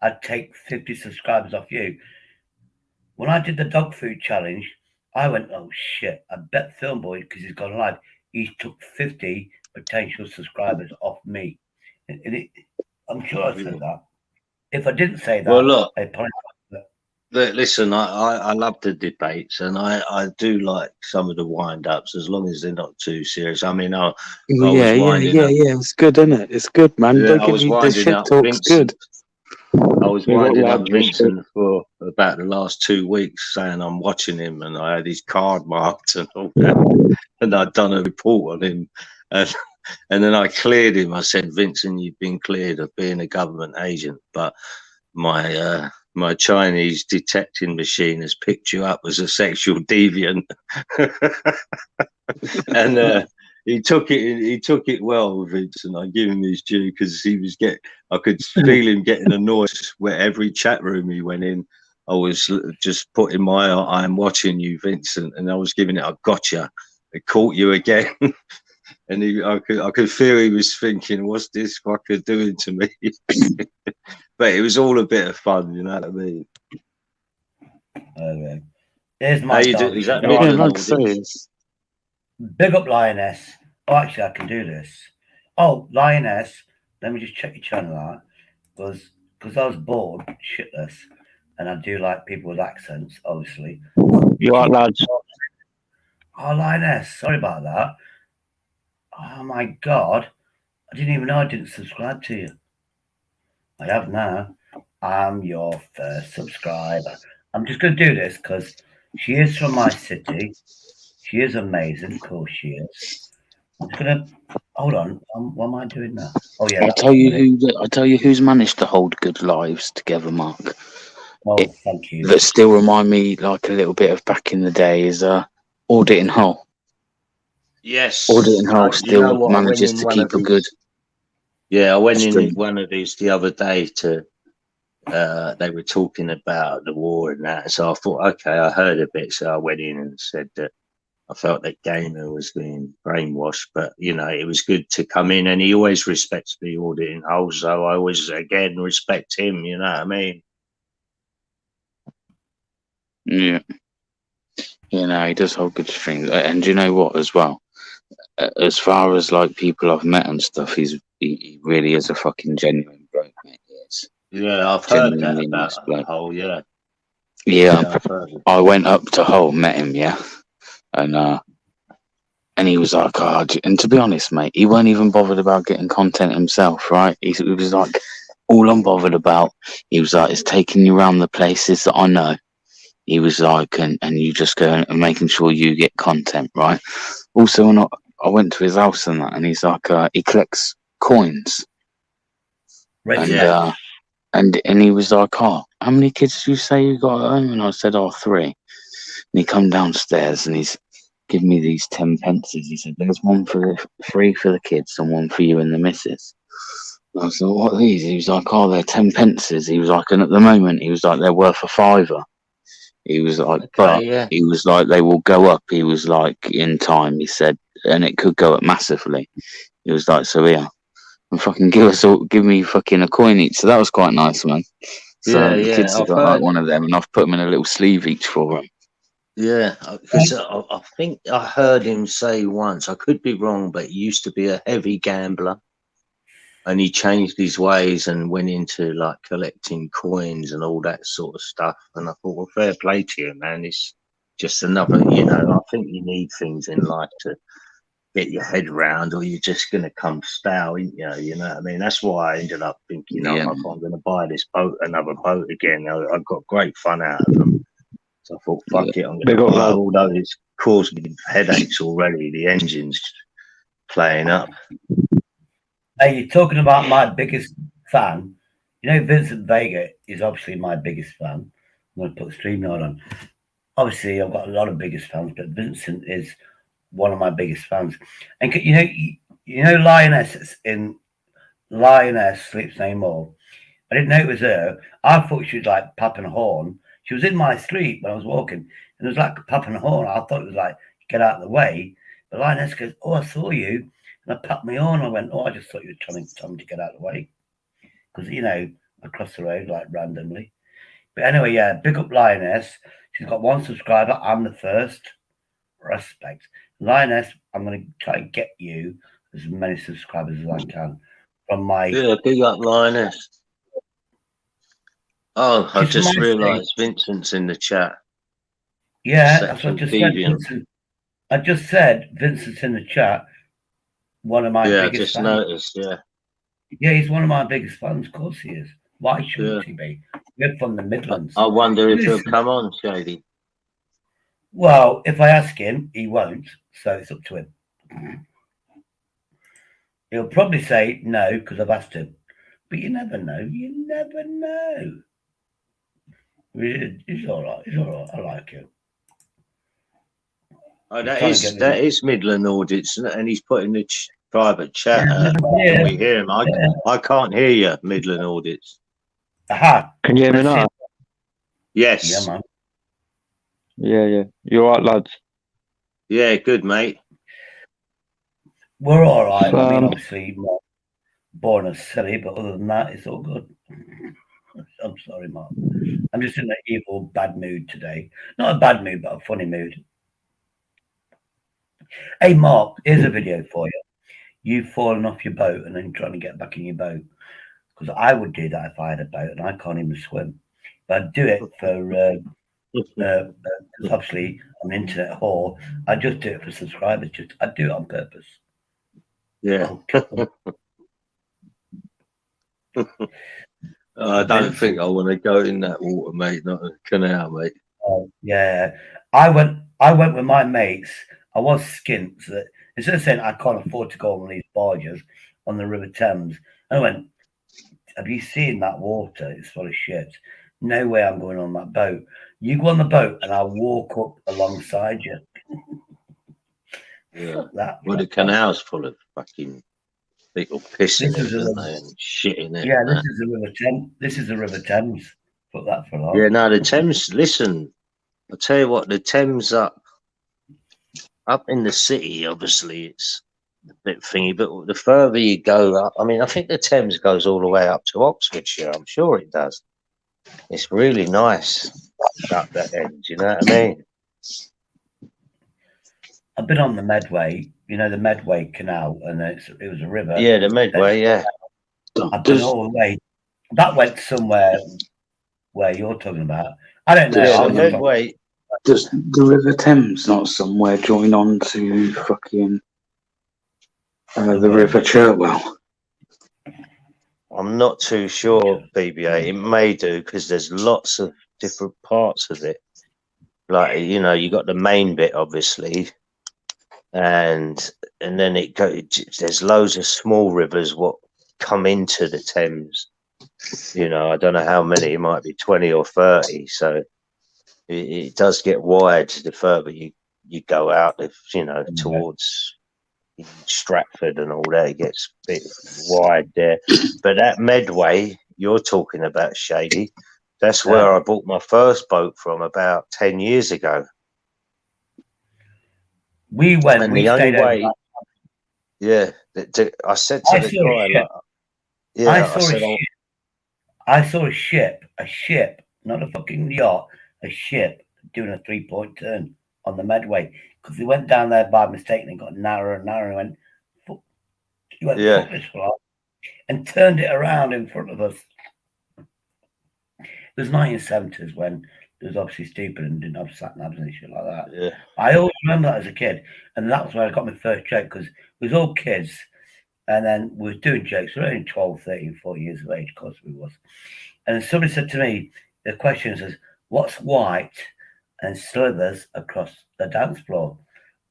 I'd take 50 subscribers off you. When I did the dog food challenge, I went, oh shit, I bet Filmboy, because he's gone live, he took 50 potential subscribers off me. I'm sure I said that. If I didn't say that, well, look, I apologize. listen, I love the debates, and I do like some of the wind-ups as long as they're not too serious. I mean, I was winding up. It's good, isn't it? It's good, man. Yeah, Don't I give was me the winding shit up talk's good. I was winding up Vincent for about the last 2 weeks, saying I'm watching him, and I had his card marked and all that, and I'd done a report on him, and then I cleared him. I said, Vincent, you've been cleared of being a government agent, but my Chinese detecting machine has picked you up as a sexual deviant, and he took it well, Vincent. I give him his due because I could feel him getting annoyed where every chat room he went in, I was just putting I'm watching you, Vincent, and I was giving it a gotcha. It caught you again. And I could feel he was thinking, what's this fucker doing to me? But it was all a bit of fun, you know what I mean? Okay. Here's my dog. Is that not Big up Lioness. Oh, actually, I can do this. Oh, Lioness, let me just check your channel out. Because I was bored, shitless, and I do like people with accents, obviously. You are, lads. Oh, Lioness, sorry about that. Oh, my God. I didn't even know I didn't subscribe to you. I have now. I'm your first subscriber. I'm just going to do this because she is from my city. She is amazing. Of course she is. I'm just going to... Hold on. What am I doing now? Oh, yeah. I'll tell you who's managed to hold good lives together, Mark. Oh, thank you. That still remind me like a little bit of back in the day is Auditing Hull. Yes. Auditing Hull still manages to keep a good... Yeah, I went in one of these the other day to... they were talking about the war and that, so I thought, okay, I heard a bit, so I went in and said that I felt that Gamer was being brainwashed, but you know, it was good to come in, and he always respects the Auditing Hull, so I always again respect him, you know what I mean? Yeah. You know, he does hold good streams. And you know what as well? As far as like people I've met and stuff, he really is a fucking genuine bloke, mate. He is. Yeah, I've heard that about Hull, yeah. Yeah, I went up to Hull, met him, yeah. And he was like, oh, and to be honest, mate, he weren't even bothered about getting content himself, right? He was like, all I'm bothered about, he was like, is taking you around the places that I know. he was like, and you just go and making sure you get content, right? Also, when I went to his house and that, and he's like, he collects coins, and he was like, oh, how many kids do you say you got at home? And I said, oh, 3. And he come downstairs and he's giving me these 10 pences. He said, there's one for 3 for the kids and 1 for you and the missus. And I said, what are these? He was like, oh, they're 10 pences. He was like, and at the moment, he was like, they're worth a £5. He was like, but he was like, they will go up. He was like, in time, he said, and it could go up massively. He was like, so yeah, and fucking give me fucking a coin each. So that was quite nice, man. So the kids have got like one of them, and I've put them in a little sleeve each for them. Yeah, because I think I heard him say once, I could be wrong, but he used to be a heavy gambler. And he changed his ways and went into like collecting coins and all that sort of stuff. And I thought, well, fair play to you, man. It's just another, I think you need things in life to get your head round, or you're just going to come stale, ain't you? You know what I mean? That's why I ended up thinking, if I'm going to buy this boat, another boat again. I got great fun out of them. So I thought, fuck it, I'm going to buy, although it's caused me headaches already. The engine's playing up. Hey, you're talking about my biggest fan. Vincent Vega is obviously my biggest fan. I'm going to put StreamYard on. Obviously, I've got a lot of biggest fans, but Vincent is one of my biggest fans. And Lioness Sleeps No More. I didn't know it was her. I thought she was like popping a horn. She was in my street when I was walking, and it was like popping a horn. I thought it was like, get out of the way. But Lioness goes, oh, I saw you. And I popped me on. I went, oh, I just thought you were telling me to get out of the way. Because, I crossed the road like randomly. But anyway, yeah, big up Lioness. She's got 1 subscriber. I'm the first. Respect. Lioness, I'm going to try and get you as many subscribers as I can from my... Yeah, big up Lioness. Oh, I just realised Vincent's in the chat. Yeah, that's what I just said. Vincent. I just said Vincent's in the chat. One of my biggest fans. Noticed, yeah. Yeah, he's one of my biggest fans. Of course he is. Why shouldn't he be? We're from the Midlands. I wonder if he'll come on, Shady. Well, if I ask him, he won't. So it's up to him. He'll probably say no because I've asked him. But you never know. You never know. He's all right. He's all right. I like him. Oh, that is Midland audits, and he's put in the private chat. Can we hear him? I can't hear you, Midland audits. Aha. Can you hear me now? Yes. Yeah, man. Yeah. You all right, lads? Yeah, good, mate. We're all right. I mean, obviously, born as silly, but other than that, it's all good. I'm sorry, Mark. I'm just in an evil, bad mood today. Not a bad mood, but a funny mood. Hey, Mark, here's a video for you. You've fallen off your boat and then trying to get back in your boat. Because I would do that if I had a boat and I can't even swim. But I'd do it for, obviously, I'm an internet whore. I'd just do it for subscribers. I'd do it on purpose. Yeah. I don't think I want to go in that water, mate. Not a canal, mate. Yeah. I went with my mates. I was skint. So that instead of saying I can't afford to go on these barges on the River Thames, I went, have you seen that water? It's full of shit. No way I'm going on that boat. You go on the boat and I'll walk up alongside you. Yeah. Well, the canal's full of fucking people pissing in it and shit in it. Yeah, this is the River Thames. This is the River Thames. Put that for life. Yeah, no, the Thames. Listen, I'll tell you what. The Thames up in the city, obviously, it's a bit thingy. But the further you go up, I mean, I think the Thames goes all the way up to Oxfordshire. I'm sure it does. It's really nice up that end. You know what I mean? I've been on the Medway, the Medway Canal, and it was a river. Yeah, the Medway, yeah. I've been all the way. That went somewhere where you're talking about. I don't know. The Medway. Does the River Thames not somewhere join on to fucking the River Cherwell? I'm not too sure, BB-8. It may do because there's lots of different parts of it. like, you know, you got the main bit obviously, and then it goes. There's loads of small rivers what come into the Thames. You know, I don't know how many. It might be 20 or 30. So it does get wide the further you go out. If you know towards Stratford and all that, it gets a bit wide there. But that Medway you're talking about, Shady, that's where I bought my first boat from about 10 years ago. We went. And we the only stayed way, over. yeah, I said to the guy, like, yeah, I saw a ship, not a fucking yacht, a ship doing a 3-point turn on the Medway because we went down there by mistake and it got narrower and narrower and went fuck this far and turned it around in front of us. It was 1970s when it was obviously stupid and didn't have sat navs and shit like that. Yeah. I always remember that as a kid, and that's where I got my first joke because we was all kids, and then we was doing jokes. We were only 12, 13, 14 years of age, of course we was. And somebody said to me, the question says, "What's white and slithers across the dance floor?"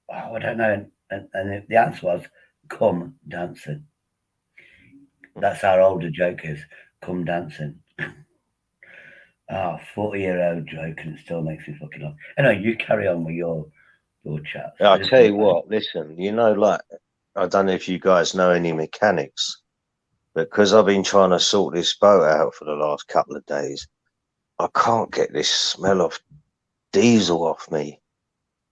Oh, I don't know, and the answer was, "Come dancing." That's our older joke is, "Come dancing." 40-year-old joke, and it still makes me fucking laugh. Anyway, you carry on with your chat. I'll tell you what, listen, you know, like, I don't know if you guys know any mechanics, but because I've been trying to sort this boat out for the last couple of days, I can't get this smell of diesel off me.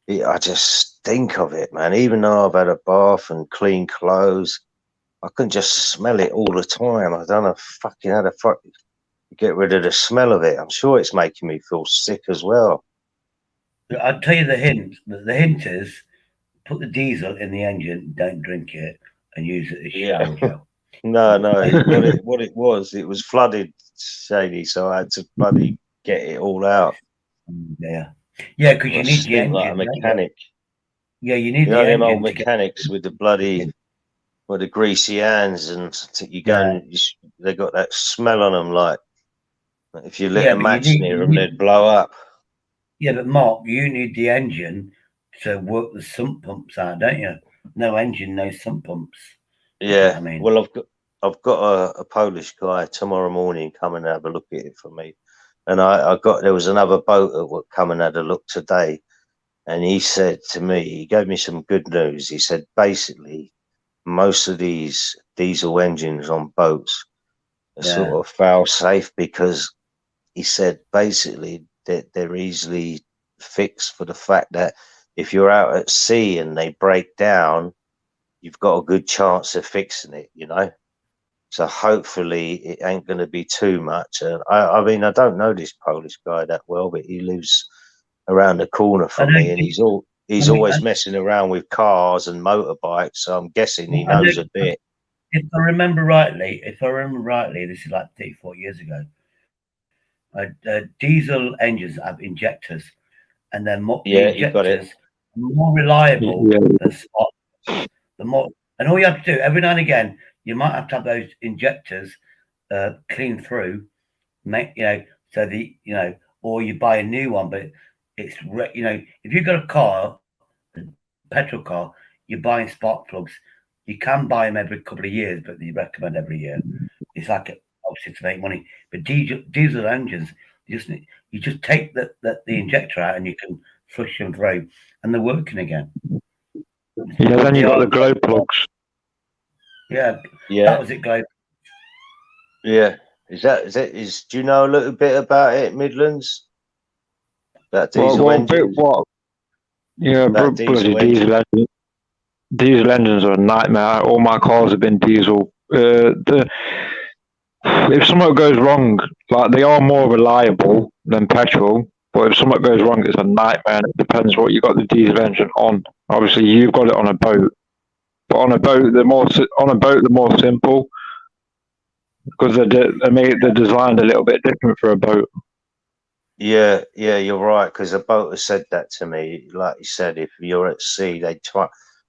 I just stink of it, man. Even though I've had a bath and clean clothes, I can just smell it all the time. I don't know fucking how the fuck get rid of the smell of it. I'm sure it's making me feel sick as well. I'll tell you the hint. The hint is put the diesel in the engine, don't drink it, and use it as shower gel. No, what it was flooded, Shady, so I had to bloody get it all out. Yeah, because you need the engine. Like a mechanic. Yeah, you need the engine. Them old mechanics with the bloody, with the greasy hands, and you go and they got that smell on them. Like if you lit a match near them, they'd blow up. Yeah, but Mark, you need the engine to work the sump pumps out, don't you? No engine, no sump pumps. Yeah, I mean, well, I've got a Polish guy tomorrow morning come and have a look at it for me, and there was another boat that would come and had a look today, and he said to me, he gave me some good news. He said basically most of these diesel engines on boats are sort of fail safe because he said basically that they're easily fixed for the fact that if you're out at sea and they break down, you've got a good chance of fixing it, you know. So hopefully it ain't going to be too much. And I mean, I don't know this Polish guy that well, but he lives around the corner from me, and he's always messing around with cars and motorbikes. So I'm guessing he knows a bit. If I remember rightly, this is like 34 years ago. Diesel engines have injectors, and they're more more reliable than spark. The more, and all you have to do every now and again, you might have to have those injectors clean through, so or you buy a new one. But it's if you've got a car, a petrol car, you're buying spark plugs. You can buy them every couple of years, but you recommend every year. It's like obviously to make money. But diesel engines, you just take the injector out and you can flush them through, and they're working again. Yeah, then you got the glow plugs. Yeah. That was it, glow. Yeah. Do you know a little bit about it, Midlands? That diesel engine. Yeah, bloody diesel engine. Diesel engines are a nightmare. All my cars have been diesel. If something goes wrong, like they are more reliable than petrol, but if something goes wrong, it's a nightmare. It depends what you got the diesel engine on. Obviously, you've got it on a boat, but on a boat, they're more simple because they're designed a little bit different for a boat. Yeah, you're right. Because a boat has said that to me. Like you said, if you're at sea,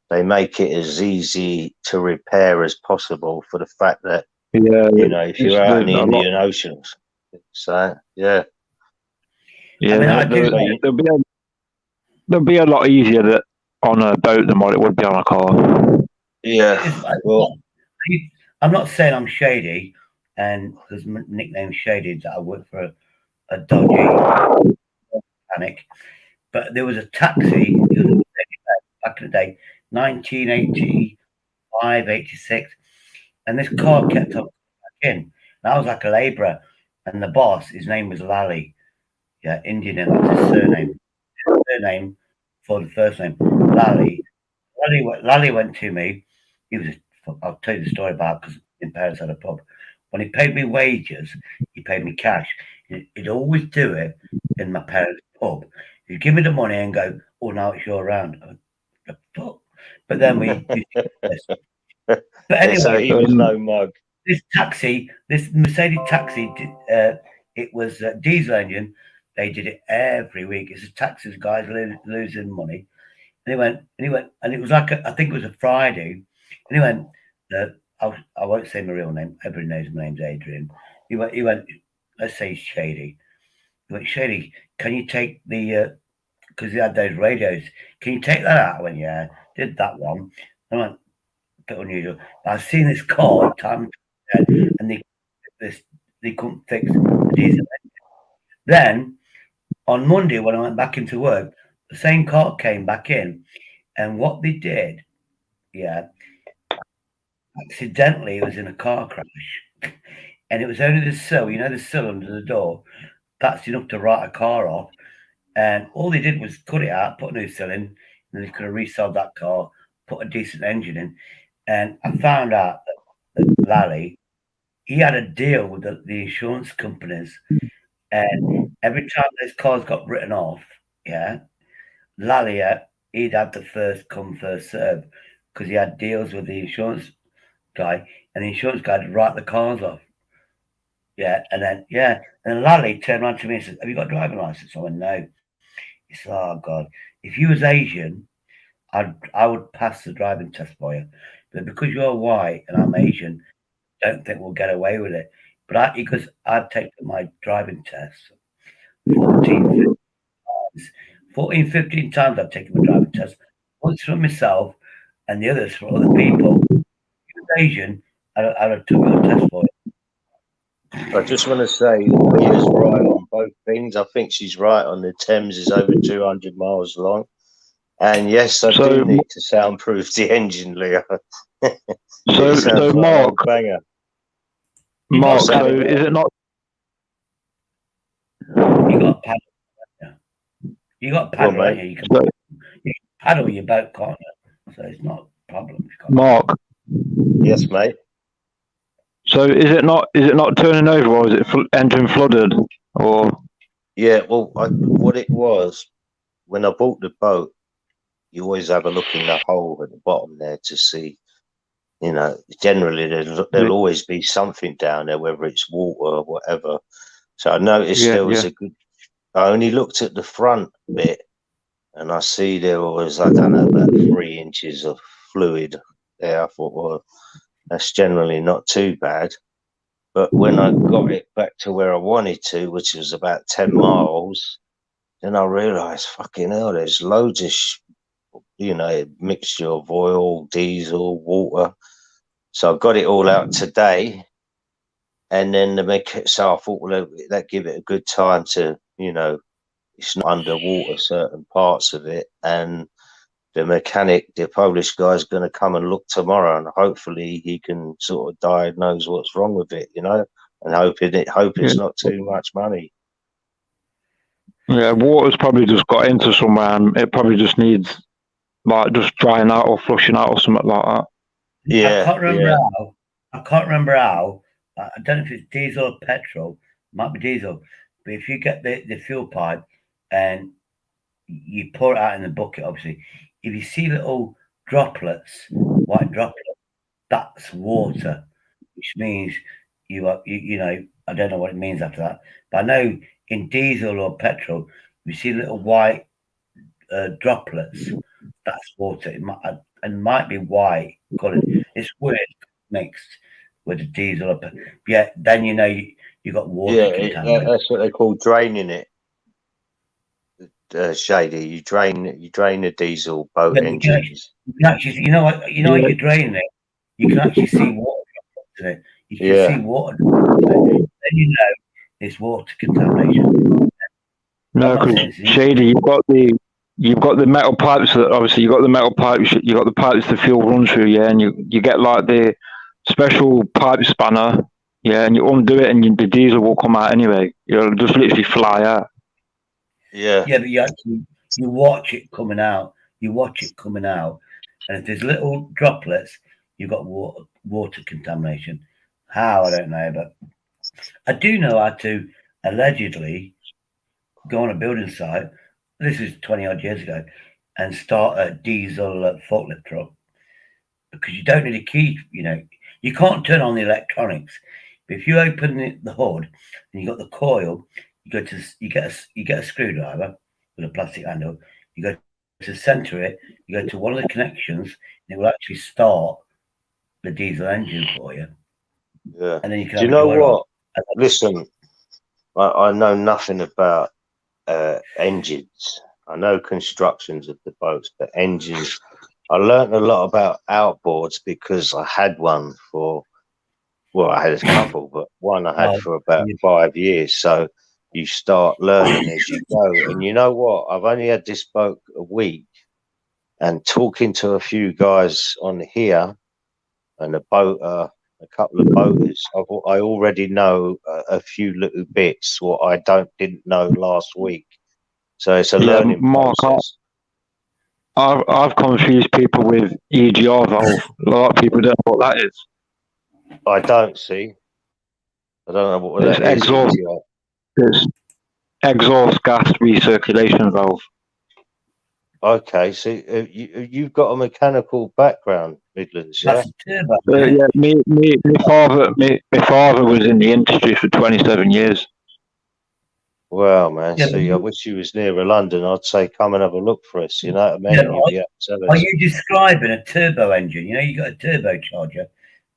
they make it as easy to repair as possible for the fact that if you're out in the Indian Oceans. So they'll be able It'll be a lot easier that on a boat than what it would be on a car. Yeah. Well, I'm not saying I'm shady, and because my nickname's Shady, that I work for a dodgy mechanic. But there was a taxi back in the day, 1985, 86, and this car kept on back in. And I was like a labourer, and the boss, his name was Lally. Yeah, Indian, and that's his surname. Surname for the first name, Lally. Lally went to me. He was. I'll tell you the story about because my parents had a pub. When he paid me wages, he paid me cash. He'd always do it in my parents' pub. He'd give me the money and go, "Oh, now it's your round." The fuck? But then we. But anyway, so he was no mug. This Mercedes taxi, it was a diesel engine. They did it every week. It's a taxi, guys losing money. And he went, and it was like I think it was a Friday. And he went, I won't say my real name. Everybody knows my name's Adrian. He went. Let's say Shady. He went, Shady, can you take the because he had those radios? Can you take that out? I went, yeah. Did that one. I went, bit unusual. I've seen this car time, and they couldn't fix the diesel engine. Then on Monday when I went back into work, the same car came back in, and what they did, accidentally it was in a car crash, and it was only the sill, the sill under the door. That's enough to write a car off, and all they did was cut it out, put a new sill in, and they could have resold that car, put a decent engine in. And I found out that Larry, he had a deal with the insurance companies, and every time those cars got written off, Lally, he'd have the first come, first serve because he had deals with the insurance guy, and the insurance guy would write the cars off. And then Lally turned around to me and said, "Have you got a driving license?" I went, "No." He said, "Oh God, if you was Asian, I would pass the driving test for you, but because you're white and I'm Asian, I don't think we'll get away with it." But because I've taken my driving test 14, 15 times I've taken my driving test, once for myself and the others for other people. If you was Asian, I'd have took your test for you. I just want to say, Leah's right on both things. I think she's right on the Thames is over 200 miles long. And yes, I do need to soundproof the engine, Leah. So Mark, banger. Mark, so is it not? You got paddle. You got paddle, right? You can paddle your boat, can't you? So it's not a problem. Mark. Yes, mate. So is it not turning over, or is it entering flooded, or? Yeah, well, what it was when I bought the boat, you always have a look in the hole at the bottom there to see. Generally there'll always be something down there, whether it's water or whatever. So I noticed there was a good. I only looked at the front bit, and I see there was, I don't know, about 3 inches of fluid there. I thought, well, that's generally not too bad. But when I got it back to where I wanted to, which was about 10 miles, then I realised, fucking hell, there's loads of, mixture of oil, diesel, water. So I got it all out today. And then so I thought, well, that give it a good time to, it's not underwater, certain parts of it. And the mechanic, the Polish guy, is going to come and look tomorrow, and hopefully he can sort of diagnose what's wrong with it, and hope it's not too much money. Yeah, water's probably just got into somewhere, and it probably just needs like just drying out or flushing out or something like that. Yeah, I can't remember how. I don't know if it's diesel or petrol. It might be diesel, but if you get the fuel pipe and you pour it out in the bucket, obviously, if you see little droplets, white droplets, that's water, which means I don't know what it means after that, but I know in diesel or petrol, if you see little white droplets, that's water. It might be white colored. It's weird mixed with the diesel. Yeah, then you got water. Yeah, that's what they call draining it. Shady. You drain the diesel boat engines. You can actually, you know what you drain it. You can actually see water in it. You can see water. Then you know it's water contamination. No, because Shady, you've got the metal pipes that obviously you've got the metal pipes. You got the pipes the fuel runs through, and you get like the special pipe spanner, and you undo it, and the diesel will come out anyway. You'll just literally fly out. Yeah. Yeah, but you watch it coming out. You watch it coming out, and if there's little droplets, you've got water contamination. How, I don't know, but I do know how to allegedly go on a building site. This is 20 odd years ago, and start a diesel forklift truck, because you don't need a key. You can't turn on the electronics, but if you open the hood and you got the coil, you get a screwdriver with a plastic handle. You go to center it. You go to one of the connections, and it will actually start the diesel engine for you. Yeah. And then you can. Do you know what? Listen, I know nothing about engines. I know constructions of the boats, but engines. I learned a lot about outboards because I had one I had a couple, but one I had for about 5 years. So you start learning as you go. And you know what? I've only had this boat a week, and talking to a few guys on here and a couple of boaters, I already know a few little bits what I didn't know last week. So it's a learning process. I've confused people with EGR valve. A lot of people don't know what that is. I don't see. I don't know what that is. It's exhaust gas recirculation valve. Okay, so you've got a mechanical background, Midlands, yeah? Yeah, my father was in the industry for 27 years. Well, man, see, I wish you was nearer London. I'd say come and have a look for us, you know what I mean? Yeah, are you describing a turbo engine? You got a turbocharger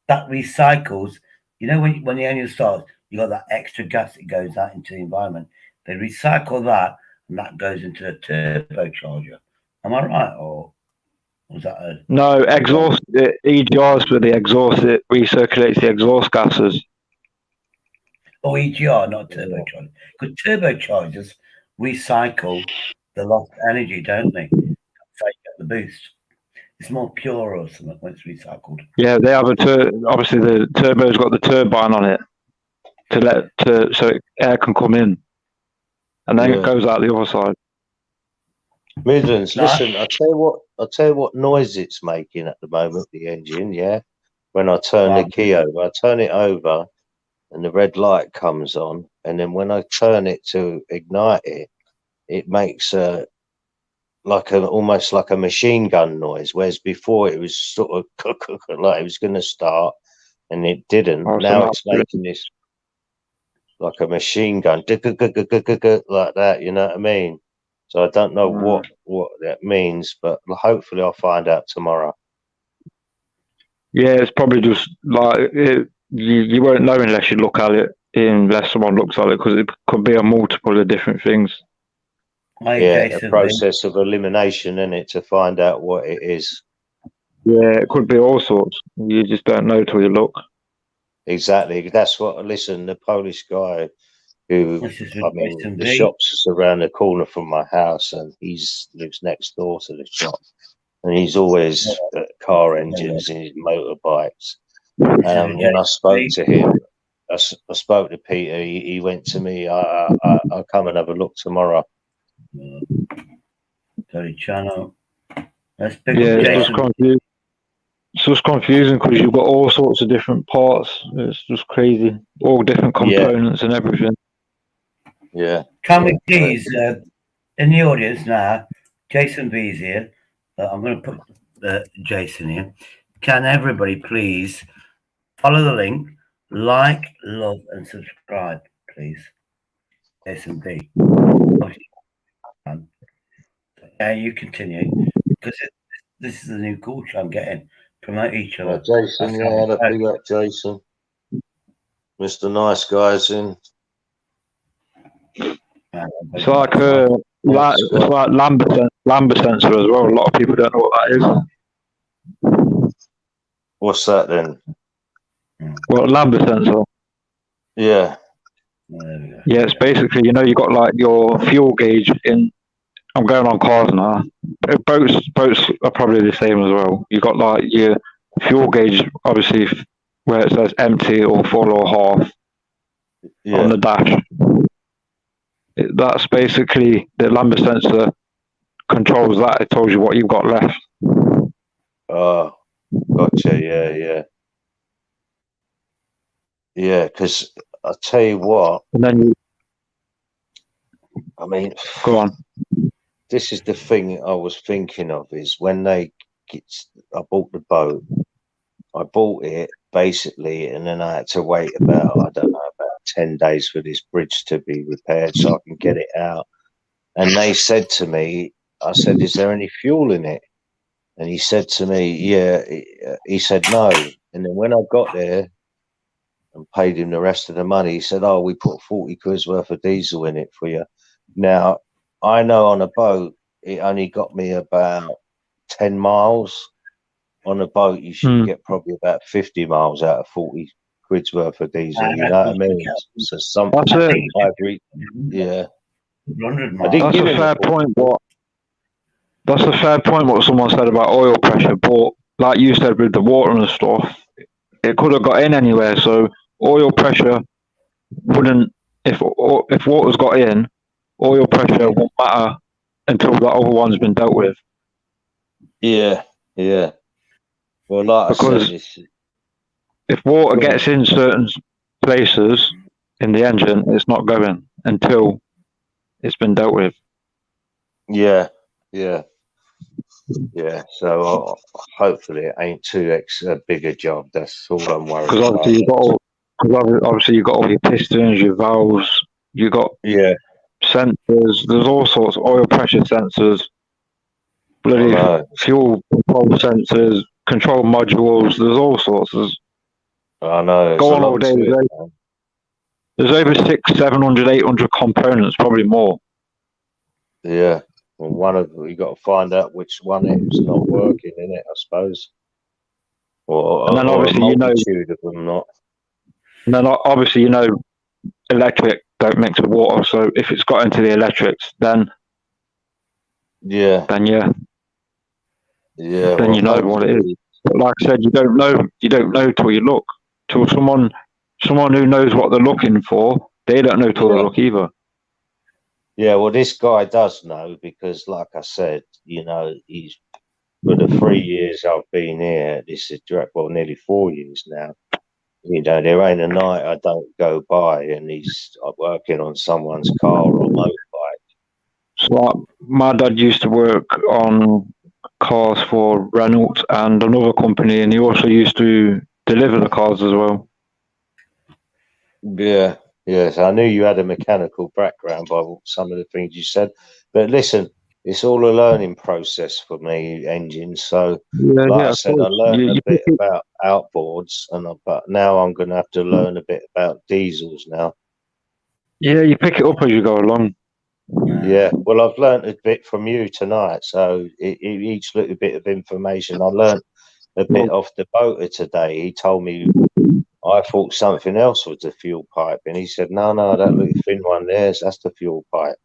that recycles. When the engine starts, you got that extra gas that goes out into the environment. They recycle that, and that goes into a turbocharger. Am I right, or was that No, exhaust? EGRs for the exhaust. It recirculates the exhaust gases. Oh, EGR, not turbocharger. Because turbochargers recycle the lost energy, don't they? So you get the boost. It's more pure or something when it's recycled. Yeah, they have obviously the turbo's got the turbine on it so air can come in, and then it goes out the other side. Midlands, listen, I'll tell you what noise it's making at the moment, the engine, yeah? When I turn the key over, I turn it over and the red light comes on, and then when I turn it to ignite it, it makes almost like a machine gun noise, whereas before it was sort of like it was going to start and it didn't. Now it's making this like a machine gun, like that, you know what I mean? So I don't know what that means, but hopefully I'll find out tomorrow. Yeah, it's probably just like you won't know unless you look at it, unless someone looks at it, because it could be a multiple of different things. A process of elimination in it to find out what it is. Yeah, it could be all sorts. You just don't know till you look. Exactly. That's what. Listen, the Polish guy the shops is around the corner from my house, and lives next door to the shop, and he's always at car engines and his motorbikes. When I spoke to him, I spoke to Peter. He went to me. I'll come and have a look tomorrow. Sorry, channel. It's just confusing because you've got all sorts of different parts. It's just crazy. All different components and everything. Yeah. Can we please, in the audience now, Jason B's here. I'm going to put Jason here. Can everybody please follow the link, like, love, and subscribe, please? Jason B. Yeah, you continue, because this is the new culture I'm getting. Promote each other. Jason, big up, Jason. Mr. Nice Guy's in. It's like it's like Lambda sensor as well. A lot of people don't know what that is. What's that then? Well, Lambda sensor. Yeah. Yeah, it's basically, you know, you got like your fuel gauge in. I'm going on cars now. Boats are probably the same as well. You got like your fuel gauge, obviously, where it says empty or full or half on the dash. That's basically the Lambda sensor controls that. It tells you what you've got left. Oh, gotcha. Yeah. Yeah, because I tell you what. And then I mean, go on. This is the thing I was thinking of is when I bought the boat. I bought it basically, and then I had to wait about 10 days for this bridge to be repaired so I can get it out. And they said to me, I said, "Is there any fuel in it?" And he said to me, "Yeah." He said no. And then when I got there and paid him the rest of the money, he said, "Oh, we put 40 quid's worth of diesel in it for you." Now, I know on a boat, it only got me about 10 miles. On a boat, you should get probably about 50 miles out of 40 quid's worth of diesel. You know what I mean? So something yeah. That's a fair point. That's a fair point. What someone said about oil pressure, but like you said with the water and stuff, it could have got in anywhere. So oil pressure wouldn't. If water's got in, oil pressure won't matter until that other one's been dealt with. Yeah. Well, like because I said, if water gets in certain places in the engine, it's not going until it's been dealt with. Yeah. So hopefully it ain't too big a job. That's all I'm worried about. Because obviously you've got all your pistons, your valves, you got sensors. There's all sorts of oil pressure sensors, bloody fuel control sensors, control modules. There's all sorts. I know. Go on all day. There's over 600, 700, 800 components, probably more. Yeah. Well, you got to find out which one is not working in it, I suppose. And then obviously a multitude of them not. And then obviously electric don't mix with water. So if it's got into the electrics, then yeah, then you know what it is. But like I said, you don't know till you look. Till someone who knows what they're looking for, they don't know till they look either. Yeah, well, this guy does know because, like I said, he's for the 3 years I've been here. This is nearly 4 years now. There ain't a night I don't go by, and he's working on someone's car or motorbike. So my dad used to work on cars for Renault and another company, and he also used to deliver the cars as well. Yeah. So I knew you had a mechanical background by some of the things you said. But listen, it's all a learning process for me, engines. So, I said, I learned a bit about outboards, but now I'm going to have to learn a bit about diesels now. Yeah, you pick it up as you go along. Yeah, well, I've learned a bit from you tonight. So each little bit of information, I learned a bit off the boater today. He told me I thought something else was the fuel pipe, and he said, no, that little thin one that's the fuel pipe.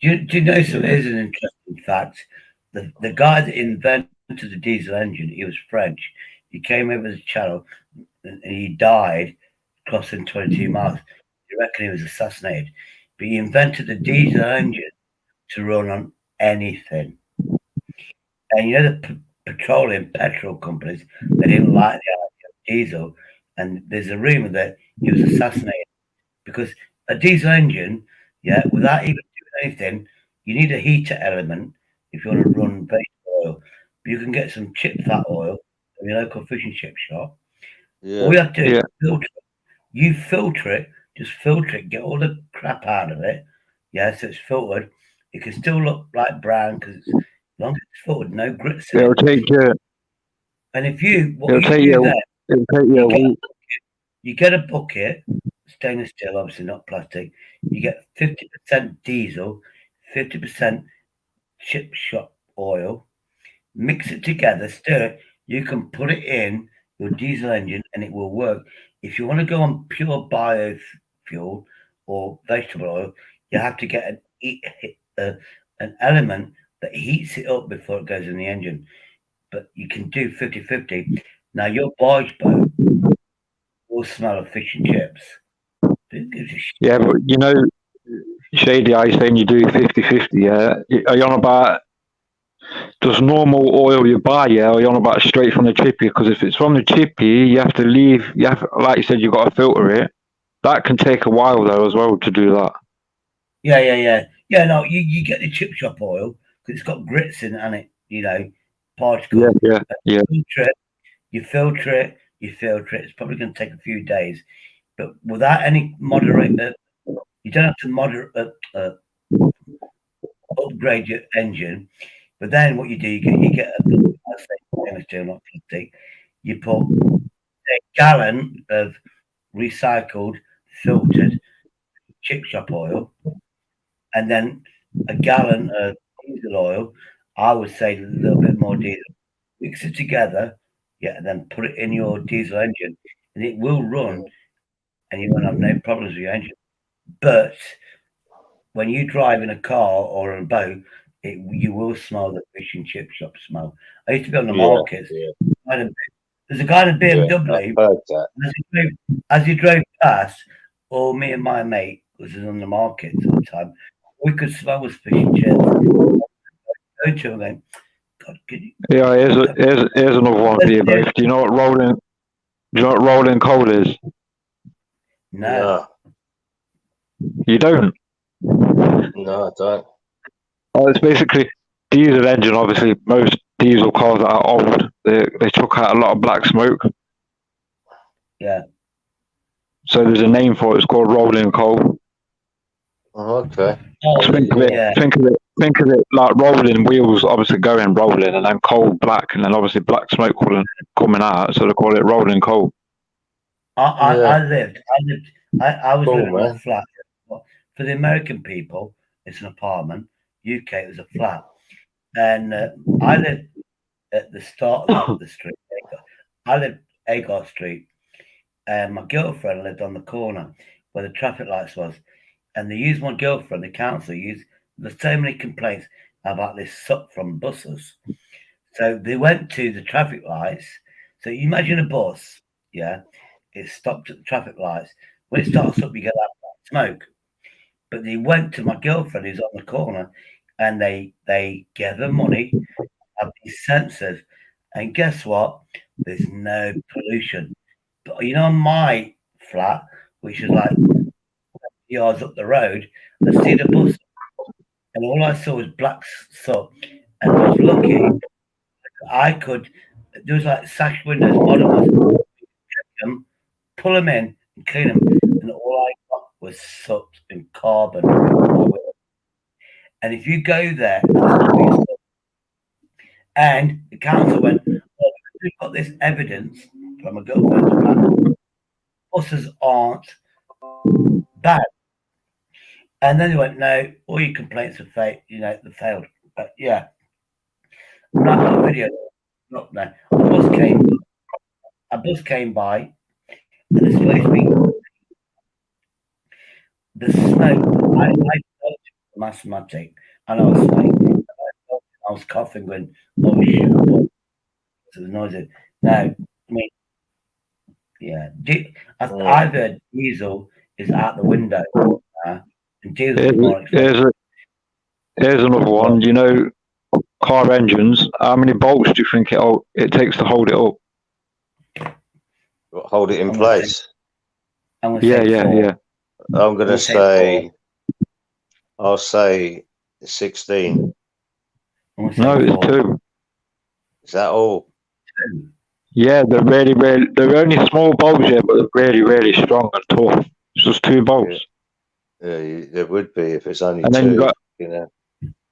Do you know here's an interesting fact? The guy that invented the diesel engine, he was French. He came over the channel and he died crossing 22 miles. You reckon he was assassinated? But he invented the diesel engine to run on anything. And the petrol companies, they didn't like the idea of diesel. And there's a rumor that he was assassinated because a diesel engine, without even doing anything, you need a heater element if you want to run base oil. But you can get some chip fat oil from your local fish and chip shop. All you have to do is filter it. You filter it, just filter it, get all the crap out of it. Yeah, so it's filtered. It can still look like brown because as long as it's filtered, no grits in It'll take you. And if you, you get a bucket, stainless steel, obviously not plastic. You get 50% diesel, 50% chip shop oil, mix it together, stir it. You can put it in your diesel engine and it will work. If you want to go on pure biofuel or vegetable oil, you have to get an element that heats it up before it goes in the engine. But you can do 50-50. Now, your boy's boat will smell of fish and chips. Yeah, but you know, Shady, I saying you do 50-50, yeah? Are you on about just normal oil you buy, yeah? Or are you on about straight from the chippy? Because if it's from the chippy, you have to leave, like you said, you've got to filter it. That can take a while, though, as well, to do that. Yeah, no, you get the chip shop oil, because it's got grits in it, and it, you know, particles. Yeah. You filter it. It's probably going to take a few days. But without any moderate, you don't have to upgrade your engine. But then what you do, you get not 50. You put a gallon of recycled, filtered chip shop oil, and then a gallon of diesel oil. I would say a little bit more diesel. Mix it together, and then put it in your diesel engine, and it will run, and you won't have no problems with your engine. But when you drive in a car or a boat, you will smell the fish and chip shop smell. I used to be on the markets. There's a guy in a BMW. As he drove past, or me and my mate was on the market at the time, we could smell his fish and chips. Going, God, yeah, here's another one for you both. Do you know what rolling coal is? No. You don't? No, I don't. Oh, it's basically diesel engine. Obviously, most diesel cars that are old, they chuck out a lot of black smoke. Yeah. So there's a name for it. It's called rolling coal. Oh, okay. Think of it like rolling wheels, obviously going rolling, and then coal black, and then obviously black smoke coming out. So they call it rolling coal. I was living in a flat. For the American people, it's an apartment. UK, it was a flat. And I lived at the start of the street. I lived Agar Street. And my girlfriend lived on the corner where the traffic lights was. And they used my girlfriend, the council used, there's so many complaints about this suck from buses. So they went to the traffic lights. So you imagine a bus, it stopped at the traffic lights. When it starts up, you get that smoke. But they went to my girlfriend who's on the corner, and they gave her money, have these sensors, and guess what? There's no pollution. But you know, my flat, which is like yards up the road, I see the bus, and all I saw was black soot, and I was lucky. I could. There was like sash windows, modern ones. Them, pull them in, and clean them, and all I got was soot and carbon. And if you go there, and the council went, well, we've got this evidence from a girlfriend's flat. Buses aren't bad. And then they went, no, all your complaints are fake, they failed. But yeah, I've got a video up there. A bus came by, and it's supposed to be the smoke. I felt mathematic, and I was like, I was coughing, going, oh shit, so the noise. Now, I've heard diesel is out the window. And diesel is more expensive. Here's another one. You know, car engines. How many bolts do you think it takes to hold it up? Hold it in place. Yeah. I'm going to say, I'll say 16. No, it's 2. Is that all? Yeah, they're they're only small bolts, but they're really, really strong and tough. It's just 2 bolts. Yeah, there would be if it's only and 2. Then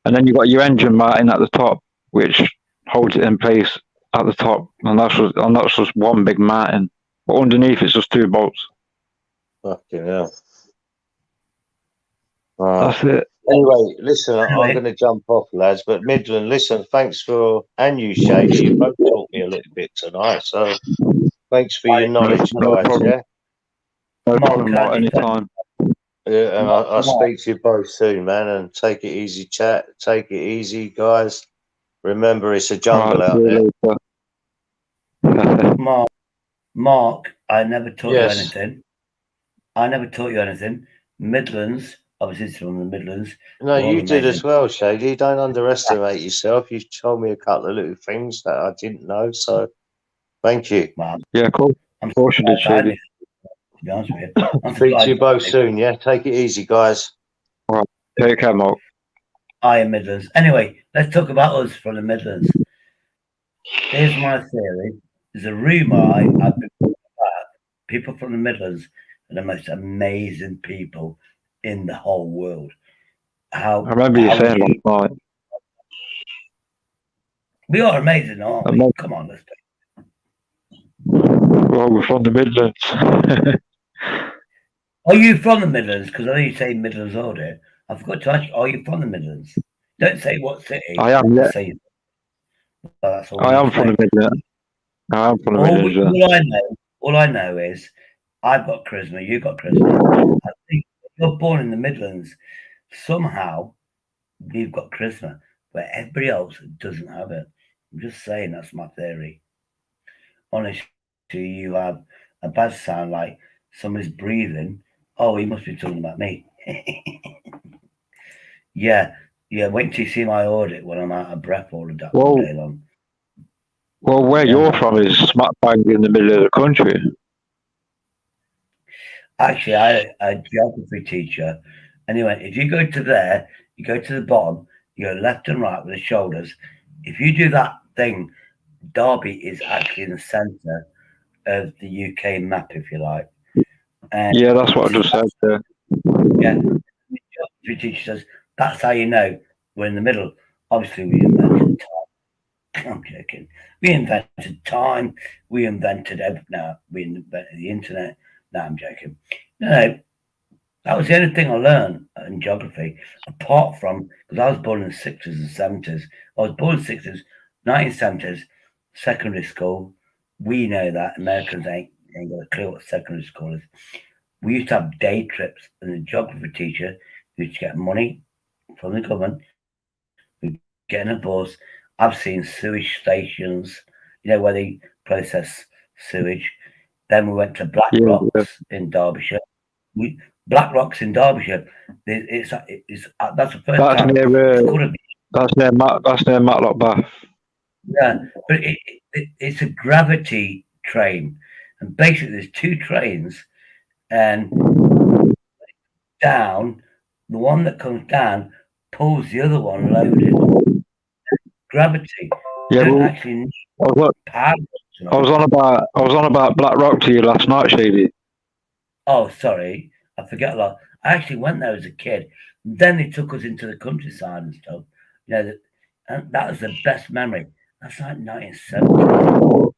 and then you got your engine mounting at the top, which holds it in place at the top, and that's just one big mounting. But underneath, it's just 2 bolts. Fucking hell. That's it. Anyway, listen, I'm going to jump off, lads. But Midland, listen, thanks and you, Shady, you both taught me a little bit tonight. So thanks for your knowledge, No guys. problem. Yeah. No problem, Mark. Anytime. Yeah, and I'll speak to you both soon, man. And take it easy, chat. Take it easy, guys. Remember, it's a jungle out there. Mark, I never taught you Yes. anything. I never taught you anything. Midlands, obviously it's from the Midlands. No, We're all you did amazing. as well, Shady. Don't underestimate yourself. You told me a couple of little things that I didn't know. So thank you. Yeah, cool. Of course you did, Shady. To be honest with you. Speak to you both soon, yeah? Take it easy, guys. All right. Take care, Mark. I am Midlands. Anyway, let's talk about us from the Midlands. Here's my theory. There's a rumour I've been about. People from the Midlands are the most amazing people in the whole world. I remember you saying last night. We are amazing, aren't we? Come on, let's do it. Well, we're from the Midlands. Are you from the Midlands? Because I know you say Midlands all day. I forgot to ask you, are you from the Midlands? Don't say what city. I am, yeah. Say, that's all I am from the Midlands. I am from the Midlands, yeah. All I know is I've got charisma, you've got charisma. I think if you're born in the Midlands, somehow we've got charisma, but everybody else doesn't have it. I'm just saying, that's my theory. Honestly, you have a bad sound like somebody's breathing. Oh, he must be talking about me. Yeah. Wait till you see my audit when I'm out of breath all day long. Well, where you're from is smack bang in the middle of the country. Actually, I had a geography teacher. Anyway, if you go to there, you go to the bottom, you go left and right with the shoulders. If you do that thing, Derby is actually in the centre of the UK map, if you like. And yeah, that's what I just said there. Yeah. The geography teacher says, that's how you know we're in the middle. Obviously, we invented time. I'm joking. We invented time. We invented we invented the internet. No, I'm joking. No, that was the only thing I learned in geography, apart from, because I was born in the 60s and 70s. I was born in the 60s, 1970s, secondary school. We know that. Americans ain't got a clue what secondary school is. We used to have day trips, and the geography teacher used to get money from the government. We'd get in a bus. I've seen sewage stations, where they process sewage. Then we went to Black Rocks in Derbyshire. Black Rocks in Derbyshire. That's the first time. That's near Matlock Bath. Yeah, but it's a gravity train, and basically there's two trains, and down, the one that comes down pulls the other one loaded. Gravity. Yeah, well, actually I was on about Black Rock to you last night, Shady. Oh, sorry, I forget a lot. I actually went there as a kid. Then they took us into the countryside and stuff. And that was the best memory. That's like 1970.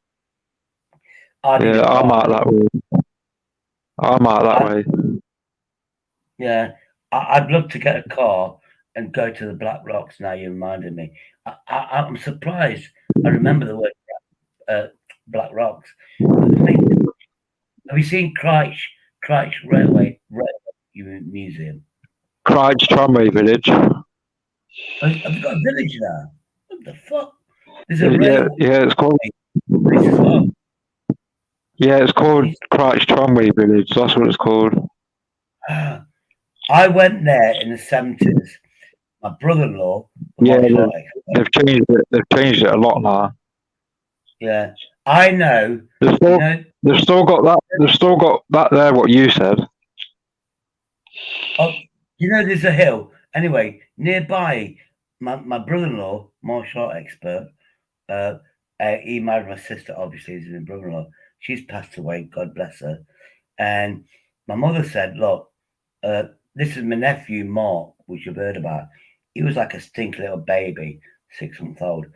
Yeah, I'm out that way. Yeah, I'd love to get a car and go to the Black Rocks. Now you reminded me. I'm surprised. I remember the word Black Rocks. Have you seen Christ Railway Museum? Christ Tramway Village. Have you got a village there? What the fuck? There's a railway. Yeah, it's called. Yeah, it's called Christ Tramway Village. That's what it's called. I went there in the 70s. My brother-in-law. Yeah, they've changed it. They've changed it a lot now. Yeah, I know. They've still got that. They've still got that there. What you said. Oh, there's a hill. Anyway, nearby, my brother-in-law, martial art expert. He married my sister. Obviously, he's my brother-in-law. She's passed away. God bless her. And my mother said, "Look, this is my nephew Mark, which you've heard about. He was like a stinky little baby, 6 months old,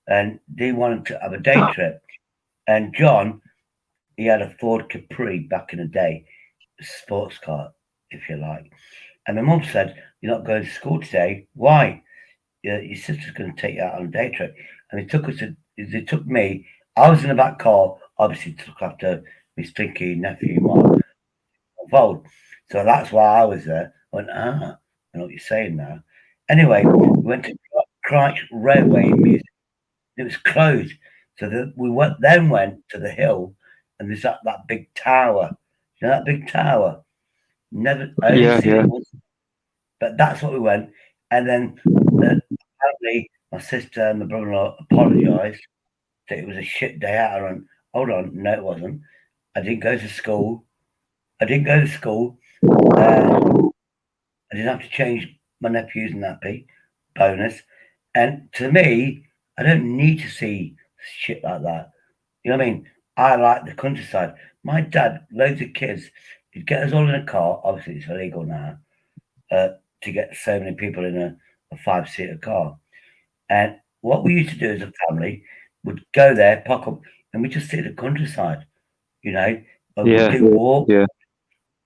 and they wanted to have a day trip. And John, he had a Ford Capri back in the day, sports car, if you like. And my mum said, "You're not going to school today. Why? Your sister's going to take you out on a day trip." And they took me. I was in the back car, obviously to look after my stinky nephew Mark involved. So that's why I was there. I went, I know what you're saying now. Anyway, we went to Christ Railway in Music. It was closed. So we went to the hill, and there's that big tower. You know that big tower? Never only seen it once. But that's what we went. And then apparently my sister and my brother-in-law apologised that it was a shit day out. I went, hold on, no it wasn't. I didn't go to school. I didn't have to change my nephew's nappy. Bonus. And to me, I don't need to see shit like that. You know what I mean? I like the countryside. My dad, loads of kids, he'd get us all in a car. Obviously, it's illegal now to get so many people in a 5-seater car. And what we used to do as a family would go there, park up, and we just sit at the countryside. You know, we'd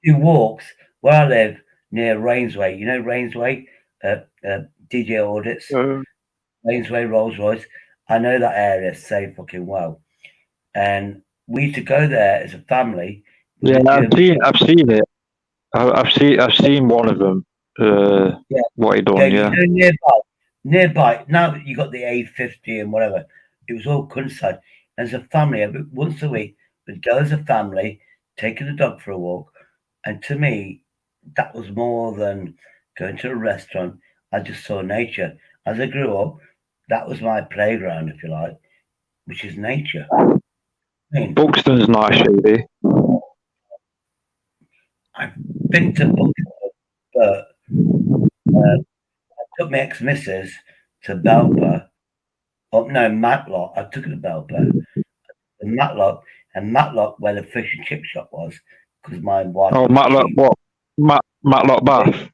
do walks where I live near Rainsway. You know Rainsway, DJ Audits, Rainsway, Rolls Royce. I know that area so fucking well, and we used to go there as a family. Yeah, I've seen it. I've seen one of them. What he done? You know, nearby. Now that you got the A50 and whatever, it was all countryside. As a family, once a week, we'd go as a family, taking the dog for a walk, and to me, that was more than going to a restaurant. I just saw nature. As I grew up, that was my playground, if you like, which is nature. Buxton's nice, Shady. I've been to Buxton, but I took my ex-missus to Belper. Oh, no, Matlock. I took her to Belper. Matlock, where the fish and chip shop was, because my wife. Oh, Matlock, what? Matlock Bath?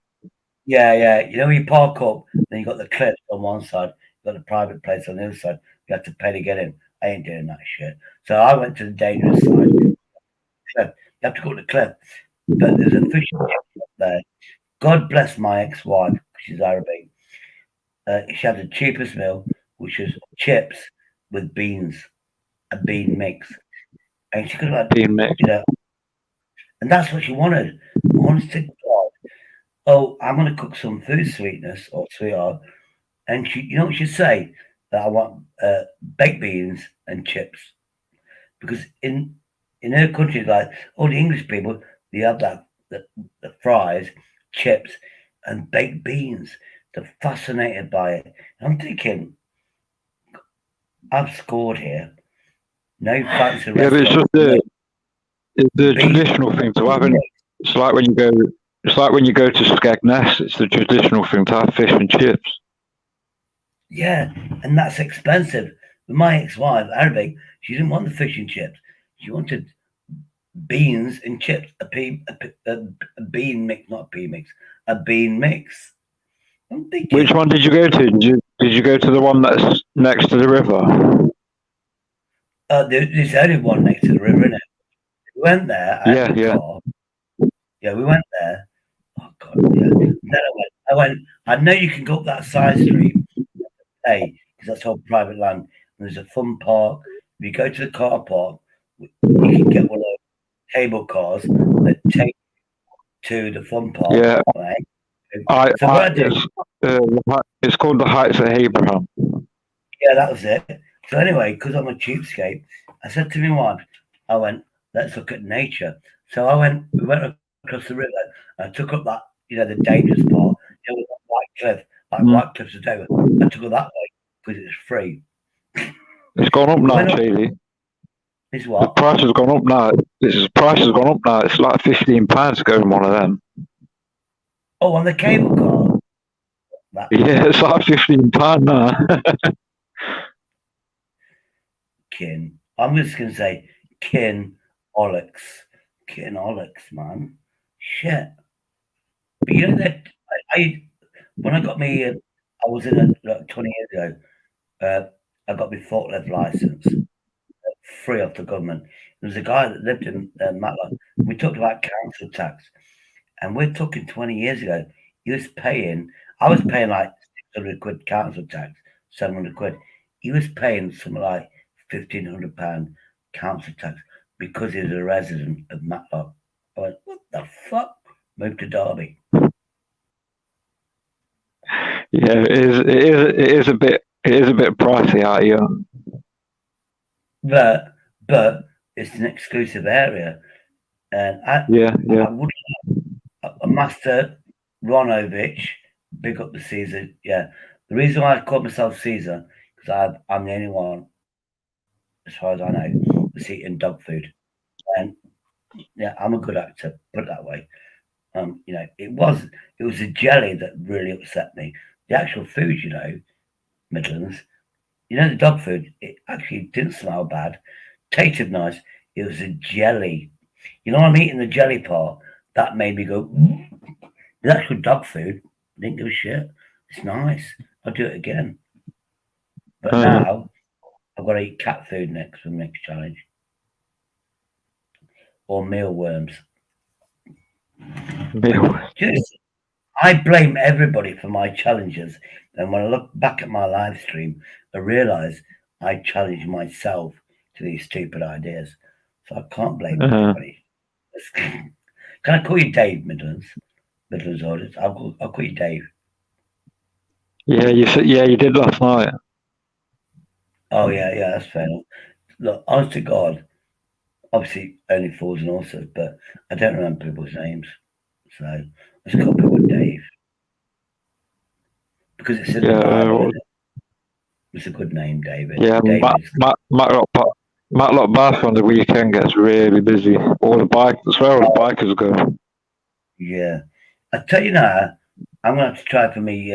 Yeah. You know, when you park up, then you got the cliffs on one side, you got the private place on the other side. You have to pay to get in. I ain't doing that shit. So I went to the dangerous side. Cliff. You have to go to the cliff. But there's a fish and chip shop there. God bless my ex-wife, she's Arabic. She had the cheapest meal, which was chips with beans, a bean mix. And she could have had bean mix. You know, and that's what she wanted. Honest to God. Oh, I'm going to cook some food sweetness or sweetheart. And she, you know what she'd say? That I want baked beans and chips. Because in her country, like all the English people, they have that the fries, chips, and baked beans. They're fascinated by it. And I'm thinking, I've scored here. No fancy Yeah, but restaurant. it's the traditional thing to have. It's like when you go. It's like when you go to Skegness. It's the traditional thing to have fish and chips. Yeah, and that's expensive. But my ex-wife, Arabic, she didn't want the fish and chips. She wanted beans and chips. A bean mix, not a pea mix. A bean mix. I'm thinking, which one did you go to? Did you go to the one that's next to the river? There's only one next to the river, isn't it? We went there. Car. Yeah, we went there. Oh God, yeah. Then I went. I know you can go up that side street, because that's all private land. And there's a fun park. If you go to the car park, you can get one of those cable cars that take you to the fun park. Yeah. Right? So what I did, it's called the Heights of Abraham. Yeah, that was it. So anyway, because I'm a cheapskate, I said to my wife, I went, let's look at nature. So we went across the river, and I took up that, the dangerous part, that white cliff, White Cliffs of Dover. I took it that way because it's free. It's gone up now, Shady. It's what? The price has gone up now. The price has gone up now. It's like £15 to go in one of them. Oh, on the cable car? Yeah, it's like £15 now. Kin. I'm just going to say Kin Olix. Kin Olix, man. Shit. But you know that when I got me, I was in like 20 years ago, I got my forklift license, free off the government. There was a guy that lived in Matlock. We talked about council tax, And we're talking 20 years ago. I was paying like 600 quid council tax, 700 quid. He was paying something like £1,500 council tax because he was a resident of Matlock. I went, what the fuck? Moved to Derby. Yeah, it is a bit pricey out here. But it's an exclusive area. And I would a Master Ronovich, big up the Caesar. Yeah. The reason why I call myself Caesar, because I'm the only one, as far as I know, that's eating dog food. And yeah, I'm a good actor, put it that way. It was a jelly that really upset me. The actual food, Midlands, the dog food, it actually didn't smell bad, tasted nice. It was a jelly. I'm eating the jelly part. That made me go, the actual dog food, I didn't give a shit. It's nice. I'll do it again. But now, I've got to eat cat food next for the next challenge. Or mealworms. I blame everybody for my challenges. And when I look back at my live stream, I realise I challenge myself to these stupid ideas. So I can't blame everybody. Can I call you Dave, Midlands orders? I'll call you Dave. Yeah, you did last night. Oh yeah, that's fair enough. Look, honest to God, obviously only fools and horses, but I don't remember people's names. So let's call people Dave. Because it's in the Bible, isn't it? It's a good name, David. Yeah, Matlock Bath on the weekend gets really busy. That's where all the bikers go. Yeah. I tell you now, I'm going to have to try for me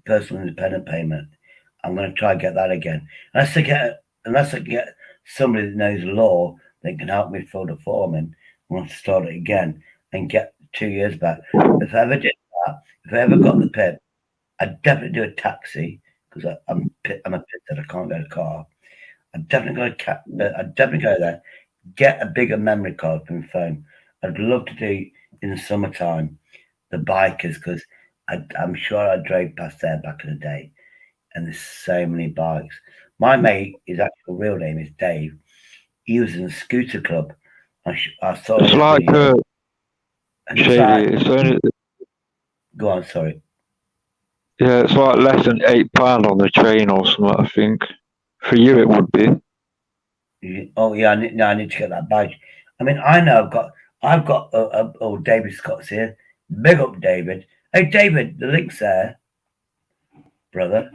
personal independent payment. I'm going to try and get that again. Unless I get somebody that knows law that can help me fill the form in, I want to start it again and get 2 years back. If I ever did that, if I ever got the PIP, I'd definitely do a taxi because I'm a pit that I can't get a car. I'd definitely go there, get a bigger memory card from the phone. I'd love to do in the summertime the bikers because I'm sure I drove past there back in the day, and there's so many bikes. My mate, his actual real name is Dave. He was in a scooter club. I saw it's his like video. Shady. Only, go on, sorry. Yeah, it's like less than £8 on the train or something. I think for you it would be. Oh yeah, I need to get that badge. I mean, I know I've got David Scott's here. Big up, David. Hey, David, the link's there, brother.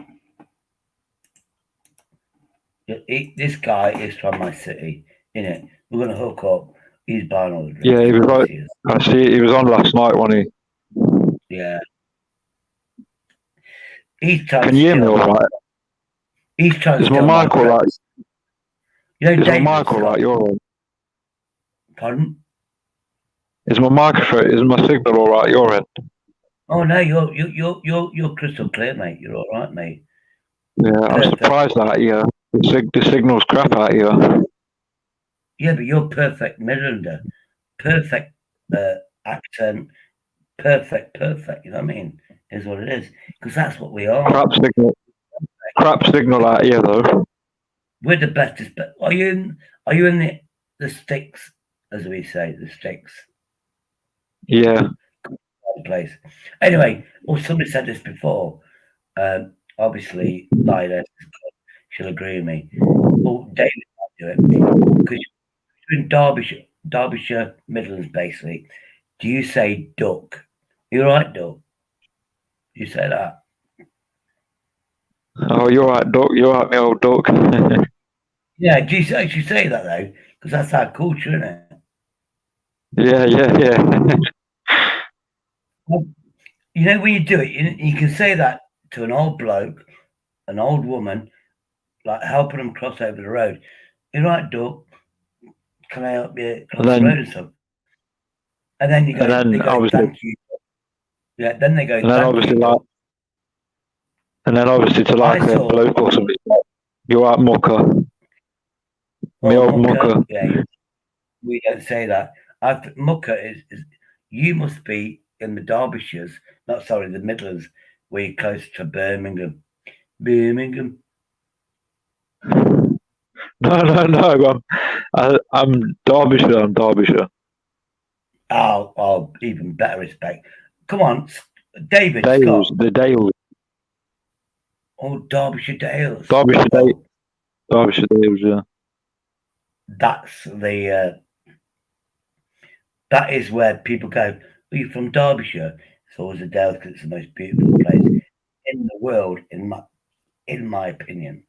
This guy is from my city, innit? We're gonna hook up. He's buying all the drinks. Yeah, he was like, I see. He was on last night, wasn't he? Yeah. He's trying. Can you hear me all right? He's trying. Is my mic all right? Is my mic all right? You're on. Pardon? Is my microphone? Is my signal all right? You're in. Oh no, you're crystal clear, mate. You're all right, mate. Yeah, I'm surprised that the signal's crap out here. Yeah, but you're perfect Midlander, perfect accent, perfect. You know what I mean? Is what it is because that's what we are. Crap signal out here though. We're the bestest. But are you in the sticks, as we say, the sticks? Yeah. Place. Anyway, somebody said this before. Obviously, Lila, she'll agree with me. Well, David might do it because you're in Derbyshire Midlands, basically. Do you say duck? You're right, duck. You say that. Oh, you're right, duck. You're right, me old duck. Yeah, do you actually say that though? Because that's our culture, isn't it? Yeah. You know, when you do it, you can say that to an old bloke, an old woman, like helping them cross over the road. You're right, duck. Can I help you cross the road or something? And then they go, thank you. Yeah, then they go, and then obviously to like a bloke or something. You're right, mucker. Me old mucker. Yeah, we don't say that. Mucker is You must be in the Derbyshires, the Midlands, where you're close to Birmingham. Birmingham. No. I'm Derbyshire. I'm Derbyshire. Oh, even better respect. Come on, David Dales, Scott. the Dales. Oh, Derbyshire Dales. Derbyshire Oh, Derbyshire Dales, yeah. That's that is where people go, are you from Derbyshire? It's always the Dales because it's the most beautiful place in the world, in my opinion.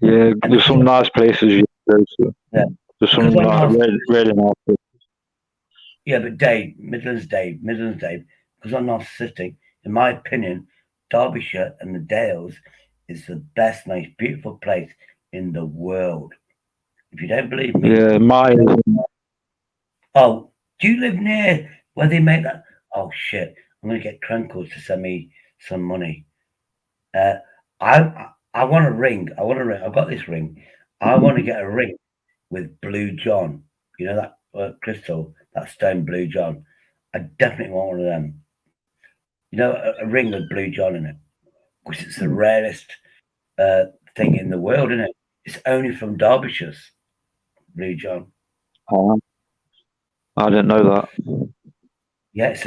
Yeah, there's some nice places you go to. Yeah. There's some really nice places. Yeah, but Midlands Dave, because I'm narcissistic, in my opinion, Derbyshire and the Dales is the best, most beautiful place in the world. If you don't believe me. Yeah, mine. Oh, do you live near where they make that? Oh, shit. I'm going to get Crunkles to send me some money. I want a ring. I've got this ring. I want to get a ring with Blue John. You know that crystal, that stone Blue John. I definitely want one of them. You know, a ring with Blue John in it, because it's the rarest thing in the world, isn't it? It's only from Derbyshire's Blue John. Oh, I didn't know that. Yeah, it's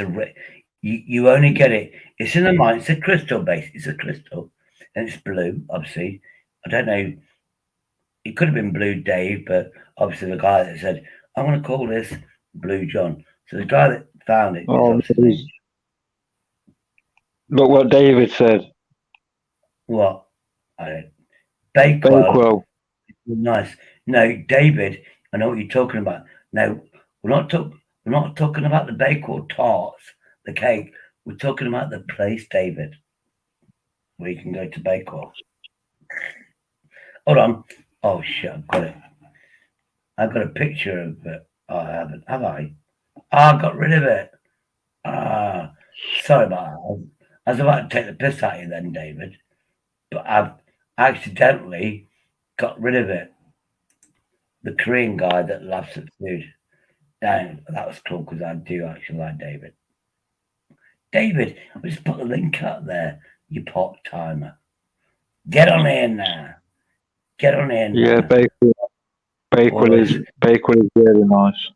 you only get it. It's in a mine. It's a crystal base. It's a crystal, and it's blue. Obviously, I don't know. It could have been Blue Dave, but obviously the guy that said, "I'm going to call this Blue John." So the guy that found it. Oh, look what David said. What? Bakewell. Nice. No, David, I know what you're talking about. No, we're not talking about the Bakewell tarts, the cake. We're talking about the place, David, where you can go to Bakewell. Hold on. Oh shit, I've got it. I've got a picture of it. Oh, I haven't, have I? Oh, I got rid of it. Sorry about that. I was about to take the piss out of you then, David. But I've accidentally got rid of it. The Korean guy that laughs at food. And that was cool because I do actually like David. David, I just put the link up there, you pot timer. Get on in now. Get on in. Yeah, Bakewell is really nice.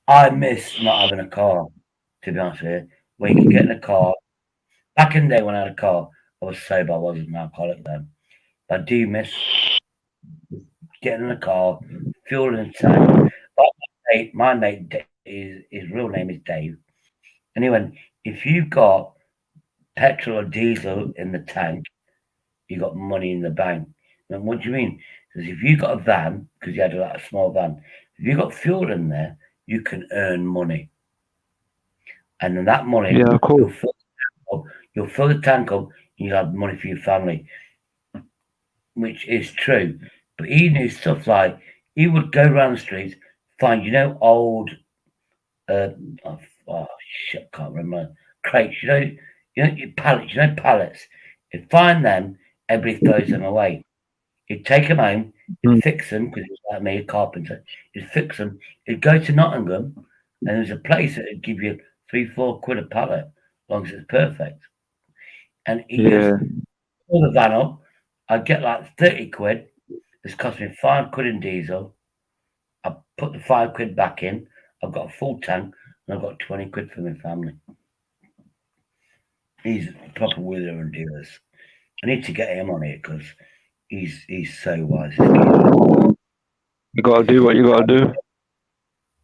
I miss not having a car, to be honest with you. Where you can get in a car. Back in the day when I had a car, I was sober, I wasn't an alcoholic then. But I do miss getting in a car, fuel in the tank. My mate, his real name is Dave. Anyway, if you've got petrol or diesel in the tank, you got money in the bank. And what do you mean? Because if you got a van, because you had a small van, if you got fuel in there, you can earn money. And then that money, yeah, cool. You'll fill the tank up, and you'll have money for your family, which is true. But he knew stuff like he would go around the streets, find old, shit, I can't remember, crates, your pallets. He'd find them, everybody throws them away. He'd take them home, he'd fix them, because he's like me, a carpenter. He'd fix them. He'd go to Nottingham, and there's a place that would give you 3-4 quid a pallet, as long as it's perfect. And he just pull the van up. I'd get like 30 quid. It's cost me 5 quid in diesel. I put the 5 quid back in. I've got a full tank, and I've got 20 quid for my family. He's a proper wheeler and dealers. I need to get him on it because he's so wise. You gotta do what you gotta do.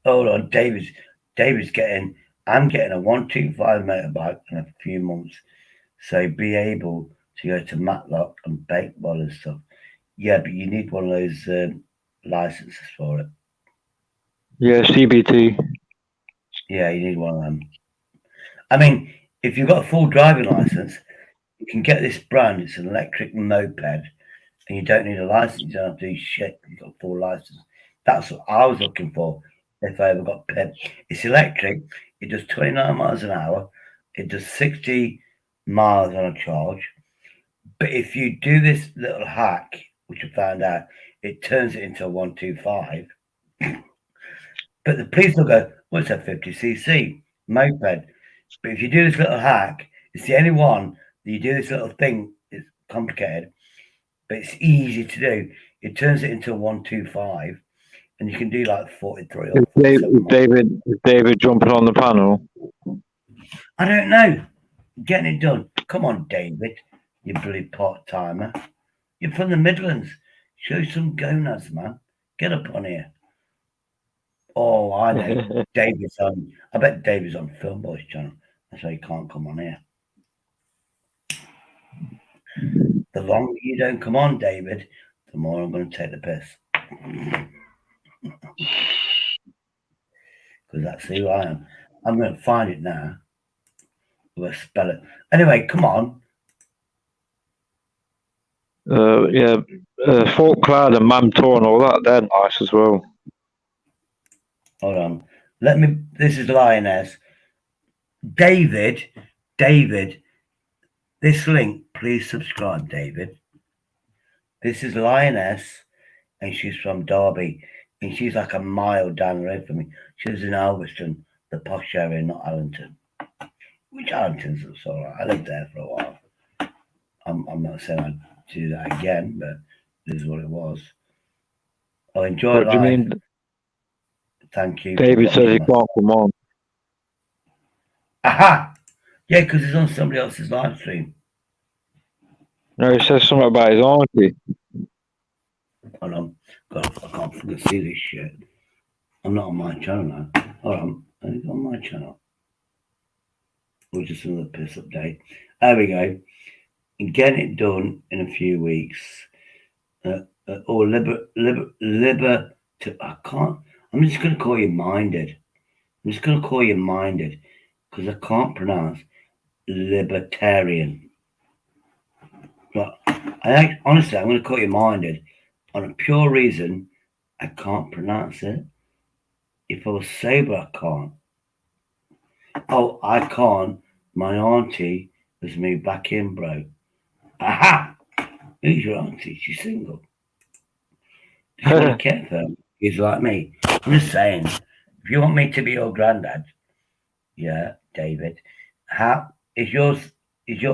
Hold on, David's getting. I'm getting a 125 motorbike in a few months, so be able to go to Matlock and Bakewell and stuff. Yeah, but you need one of those licenses for it. Yeah, CBT. Yeah, you need one of them. I mean, if you've got a full driving license, you can get this brand. It's an electric moped, and you don't need a license. You don't have to do shit. You've got a full license. That's what I was looking for if I ever got PIP. It's electric. It does 29 miles an hour. It does 60 miles on a charge. But if you do this little hack, which I found out, it turns it into a 125. But the police will go, what's that 50cc moped? But if you do this little hack, it's the only one that you do this little thing. It's complicated, but it's easy to do. It turns it into 125, and you can do like 43 or 47 Is David jumping on the panel? I don't know. Getting it done. Come on, David, you bloody part-timer. You're from the Midlands. Show some gonads, man. Get up on here. Oh, I know. David's on. I bet David's on Film Boys channel. That's why he can't come on here. The longer you don't come on, David, the more I'm going to take the piss. Because that's who I am. I'm going to find it now. We'll spell it. Anyway, come on. Falkland and Mamtor and all that, they're nice as well. Hold on. This is Lioness. David, this link, please subscribe, David. This is Lioness, and she's from Derby, and she's like a mile down the road from me. She lives in Alveston, the posh area, not Allington. Which Allington's all right. I lived there for a while. I'm not saying I'd do that again, but this is what it was. I enjoy life. What do you mean? Thank you. David says he can't come on. Aha! Yeah, because he's on somebody else's live stream. No, he says something about his auntie. Hold on. God, I can't fucking see this shit. I'm not on my channel now. Hold on. I'm on my channel. Or just another piss update. There we go. And getting it done in a few weeks. I can't. I'm just going to call you Minded. I'm just going to call you Minded because I can't pronounce libertarian. But honestly, I'm going to call you Minded on a pure reason. I can't pronounce it. If I was sober, I can't. Oh, I can't. My auntie has moved back in, bro. Aha! Who's your auntie? She's single. Does she want to care for him? He's like me. I'm just saying, if you want me to be your granddad, yeah, David, is your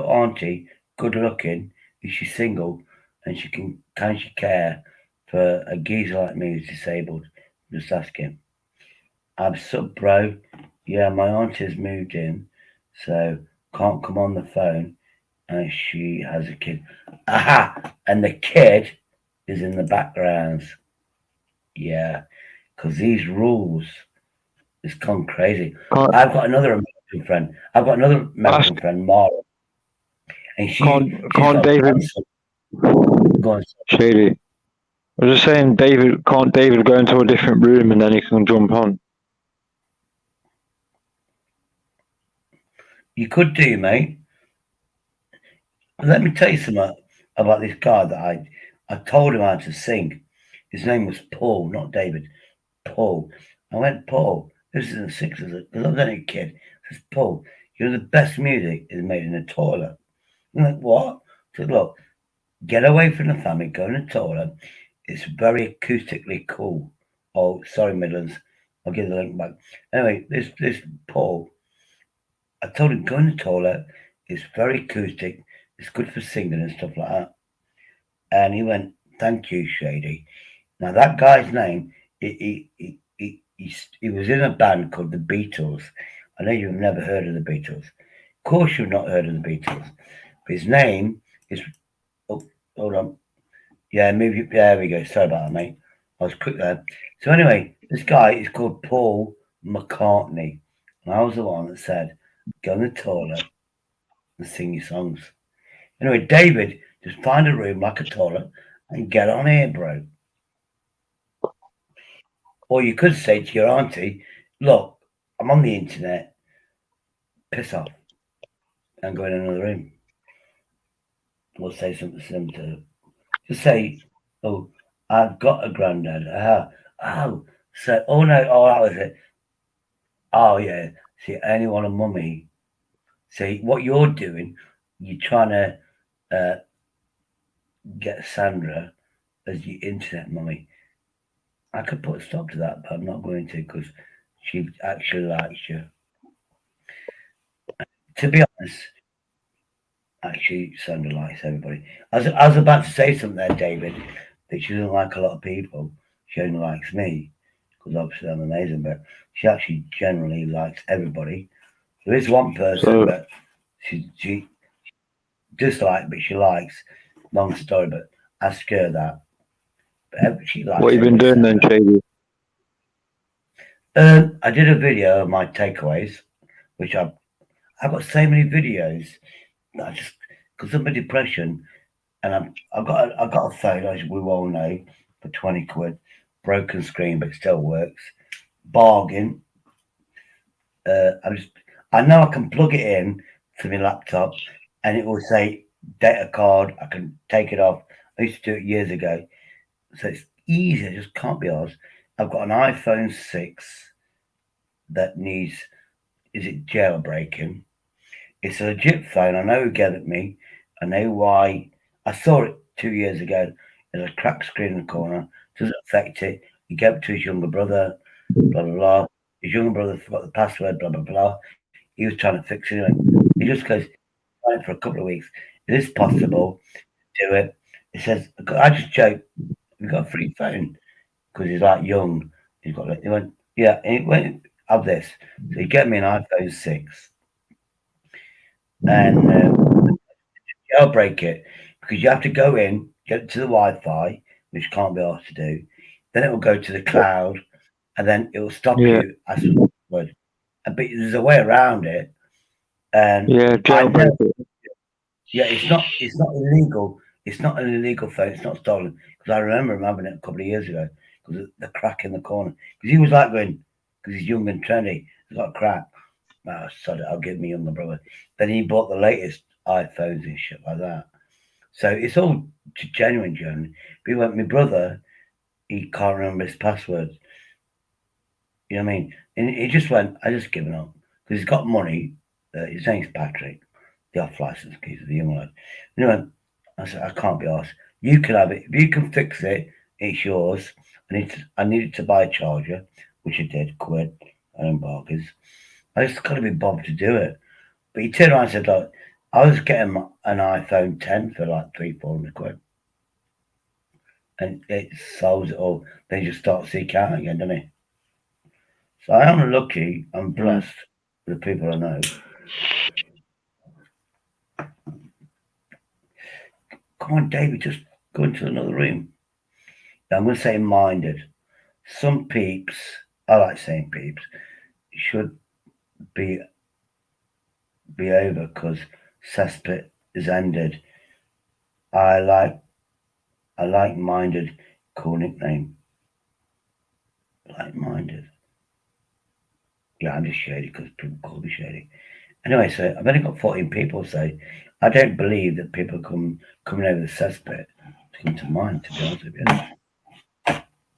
auntie good looking? Is she single? And can she care for a geezer like me who's disabled? Just ask him. I'm sub bro. Yeah, my auntie's moved in, so can't come on the phone. And she has a kid. Aha! And the kid is in the background. Yeah, because these rules, it's gone crazy. I've got another American friend. Mara. And can't David. Go on. Shady. I was just saying, can't David go into a different room and then he can jump on? You could do, mate. Let me tell you something about this guy that I told him how to sing. His name was Paul, not David. Paul. I went, Paul, this is in the 60s, because I was only a kid. I said, Paul, the best music is made in the toilet. I'm like, what? I said, look, get away from the family, go in the toilet. It's very acoustically cool. Oh, sorry, Midlands. I'll give the link back. Anyway, this Paul, I told him, go in the toilet. It's very acoustic. It's good for singing and stuff like that. And he went, thank you, Shady. Now, that guy's name, he was in a band called the Beatles. I know you've never heard of the Beatles. Of course you've not heard of the Beatles. But his name is... Oh, hold on. Yeah, there we go. Sorry about that, mate. I was quick there. So anyway, this guy is called Paul McCartney. And I was the one that said, go in the toilet and sing your songs. Anyway, David, just find a room like a toilet and get on here, bro. Or you could say to your auntie, look, I'm on the internet. Piss off. And go in another room. Or say something similar to her. Just say, oh, I've got a granddad. Oh, so, oh no, oh, that was it. Oh, yeah. See, I only want a mummy. See, what you're doing, you're trying to get Sandra as your internet mummy. I could put a stop to that, but I'm not going to because She actually likes you. To be honest, actually, Sandra likes everybody. I was about to say something there, David, that she doesn't like a lot of people. She only likes me, because obviously I'm amazing, but she actually generally likes everybody. There is one person that she dislikes, but she likes. Long story, but ask her that. But she likes What you been everybody, doing then, Sandra. Shady? I did a video of my takeaways, which I've got so many videos that I just, because of my depression, and I got a phone, as we all know, for 20 quid, broken screen, but it still works. Bargain. I know I can plug it in to my laptop, and it will say data card. I can take it off. I used to do it years ago, so it's easy. It just can't be ours. I've got an iPhone 6 that needs, is it jailbreaking? It's a legit phone. I know who gave it me. I know why. I saw it 2 years ago. There's a cracked screen in the corner. Doesn't affect it. He gave it to his younger brother. Blah blah blah. His younger brother forgot the password. Blah blah blah. He was trying to fix it. And he just goes for a couple of weeks. It is possible. Do it. He says, I just joke. We got a free phone because he's like young. He's got. He went, yeah. And he went, have this. So he gave me an iPhone 6. And jailbreak it, because you have to go in, get to the Wi-Fi, which can't be hard to do. Then it will go to the cloud, and then it will stop you as a password. But there's a way around it, and jailbreak it. Yeah, it's not illegal. It's not an illegal phone. It's not stolen. Because I remember him having it a couple of years ago because of the crack in the corner. Because he was like going, because he's young and trendy, he's got a crack. Oh, sod it, I'll give me younger brother. Then he bought the latest iPhones and shit like that. So it's all genuine. But my brother, he can't remember his passwords. You know what I mean? And he just went, I just given up. Because he's got money. His name's Patrick, the off license keys, the young lad. And he went, I said, I can't be asked. You can have it. If you can fix it, it's yours. I needed to buy a charger, which I did, quid, and bargains. I just got to be bothered to do it. But he turned around and said, look, I was getting an iPhone 10 for like 300-400 quid. And it solves it all. Then you just start seeking out again, doesn't it? So I am lucky, I'm blessed with the people I know. Come on, David, just go into another room. I'm going to say minded. Some peeps, I like saying peeps, should be over because cesspit is ended. I like minded, cool nickname. Like minded. Yeah, I'm just shady because people call me shady. Anyway, so I've only got 14 people, so I don't believe that people coming over the cesspit to come to mind, to be honest with you.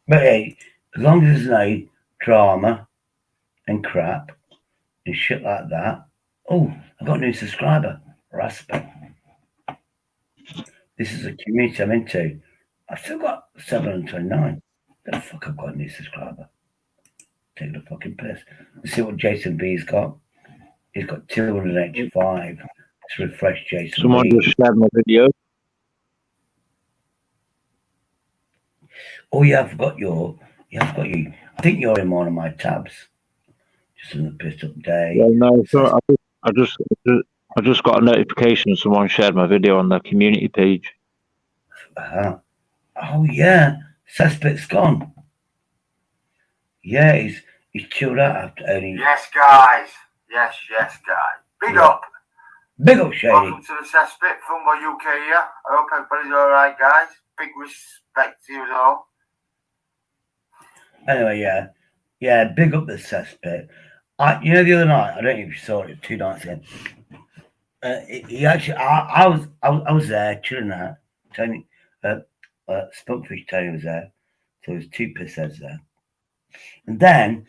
But hey, as long as there's no drama and crap and shit like that. Oh, I got a new subscriber, Rasper. This is a community I'm into. I've still got 729. The fuck, I've got a new subscriber. Taking a fucking piss. Let's see what Jason B's got. He's got 285. Let's refresh Jason Someone B. just shared my video. Oh yeah, I've got you. I think you're in one of my tabs. Just in the pissed up day. Yeah, no, so I just got a notification someone shared my video on the community page. Oh yeah, Cesspit's gone. Yeah, he's chilled out after only. Yes, guys. Yes, guys. Big up. Big up, Shady. Welcome to the Cesspit, Fungo UK here. I hope everybody's alright, guys. Big respect to you all. Anyway, yeah, big up the Cesspit. The other night, I don't know if you saw it, 2 nights ago. He actually, I was there chilling out. Tony, Spunkfish Tony was there, so there was 2 pissheads there. And then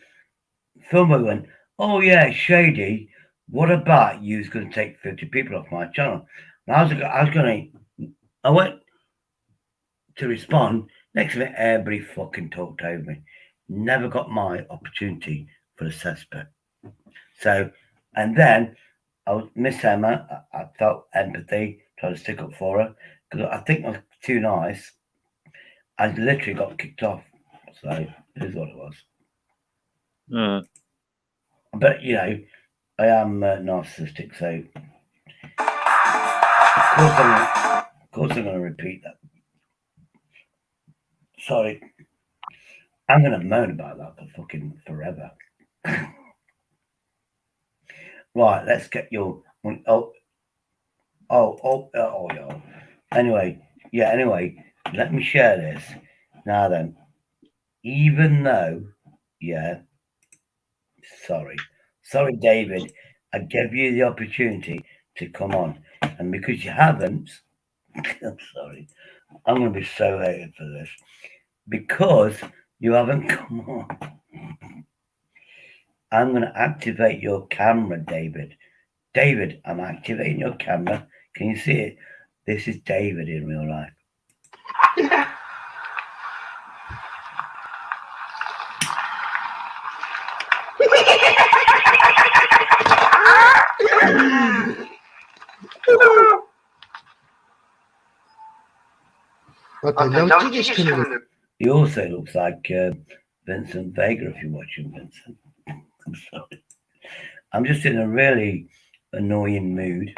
Filmo went, "Oh yeah, Shady. What about you? Was going to take 50 people off my channel?" And I went to respond. Next minute, everybody fucking talked over me. Never got my opportunity for the cesspit. So, and then I was Miss Emma. I felt empathy, tried to stick up for her because I think I was too nice. I literally got kicked off. So it is what it was. But you know, I am narcissistic, so of course I'm going to repeat that. Sorry, I'm going to moan about that for fucking forever. Right, let's get your oh. Anyway, let me share this. Now then, even though, sorry, David, I gave you the opportunity to come on, and because you haven't, I'm sorry, I'm going to be so hated for this. Because you haven't come on, I'm going to activate your camera, David. David, I'm activating your camera. Can you see it? This is David in real life. He also looks like Vincent Vega if you're watching Vincent. I'm sorry. I'm just in a really annoying mood.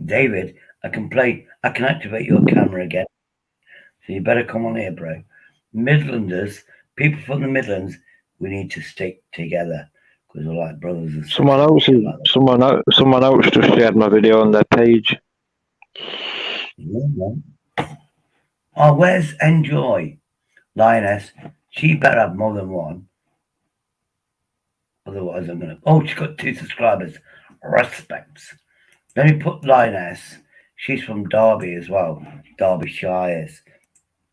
David, I can activate your camera again. So you better come on here, bro. Midlanders, people from the Midlands, we need to stick together because we're like brothers and sisters. Someone else just shared my video on their page. Oh, where's Enjoy? Lioness, she better have more than one. Otherwise, I'm gonna. Oh, she's got 2 subscribers. Respects. Let me put Lioness. She's from Derby as well. Derbyshire,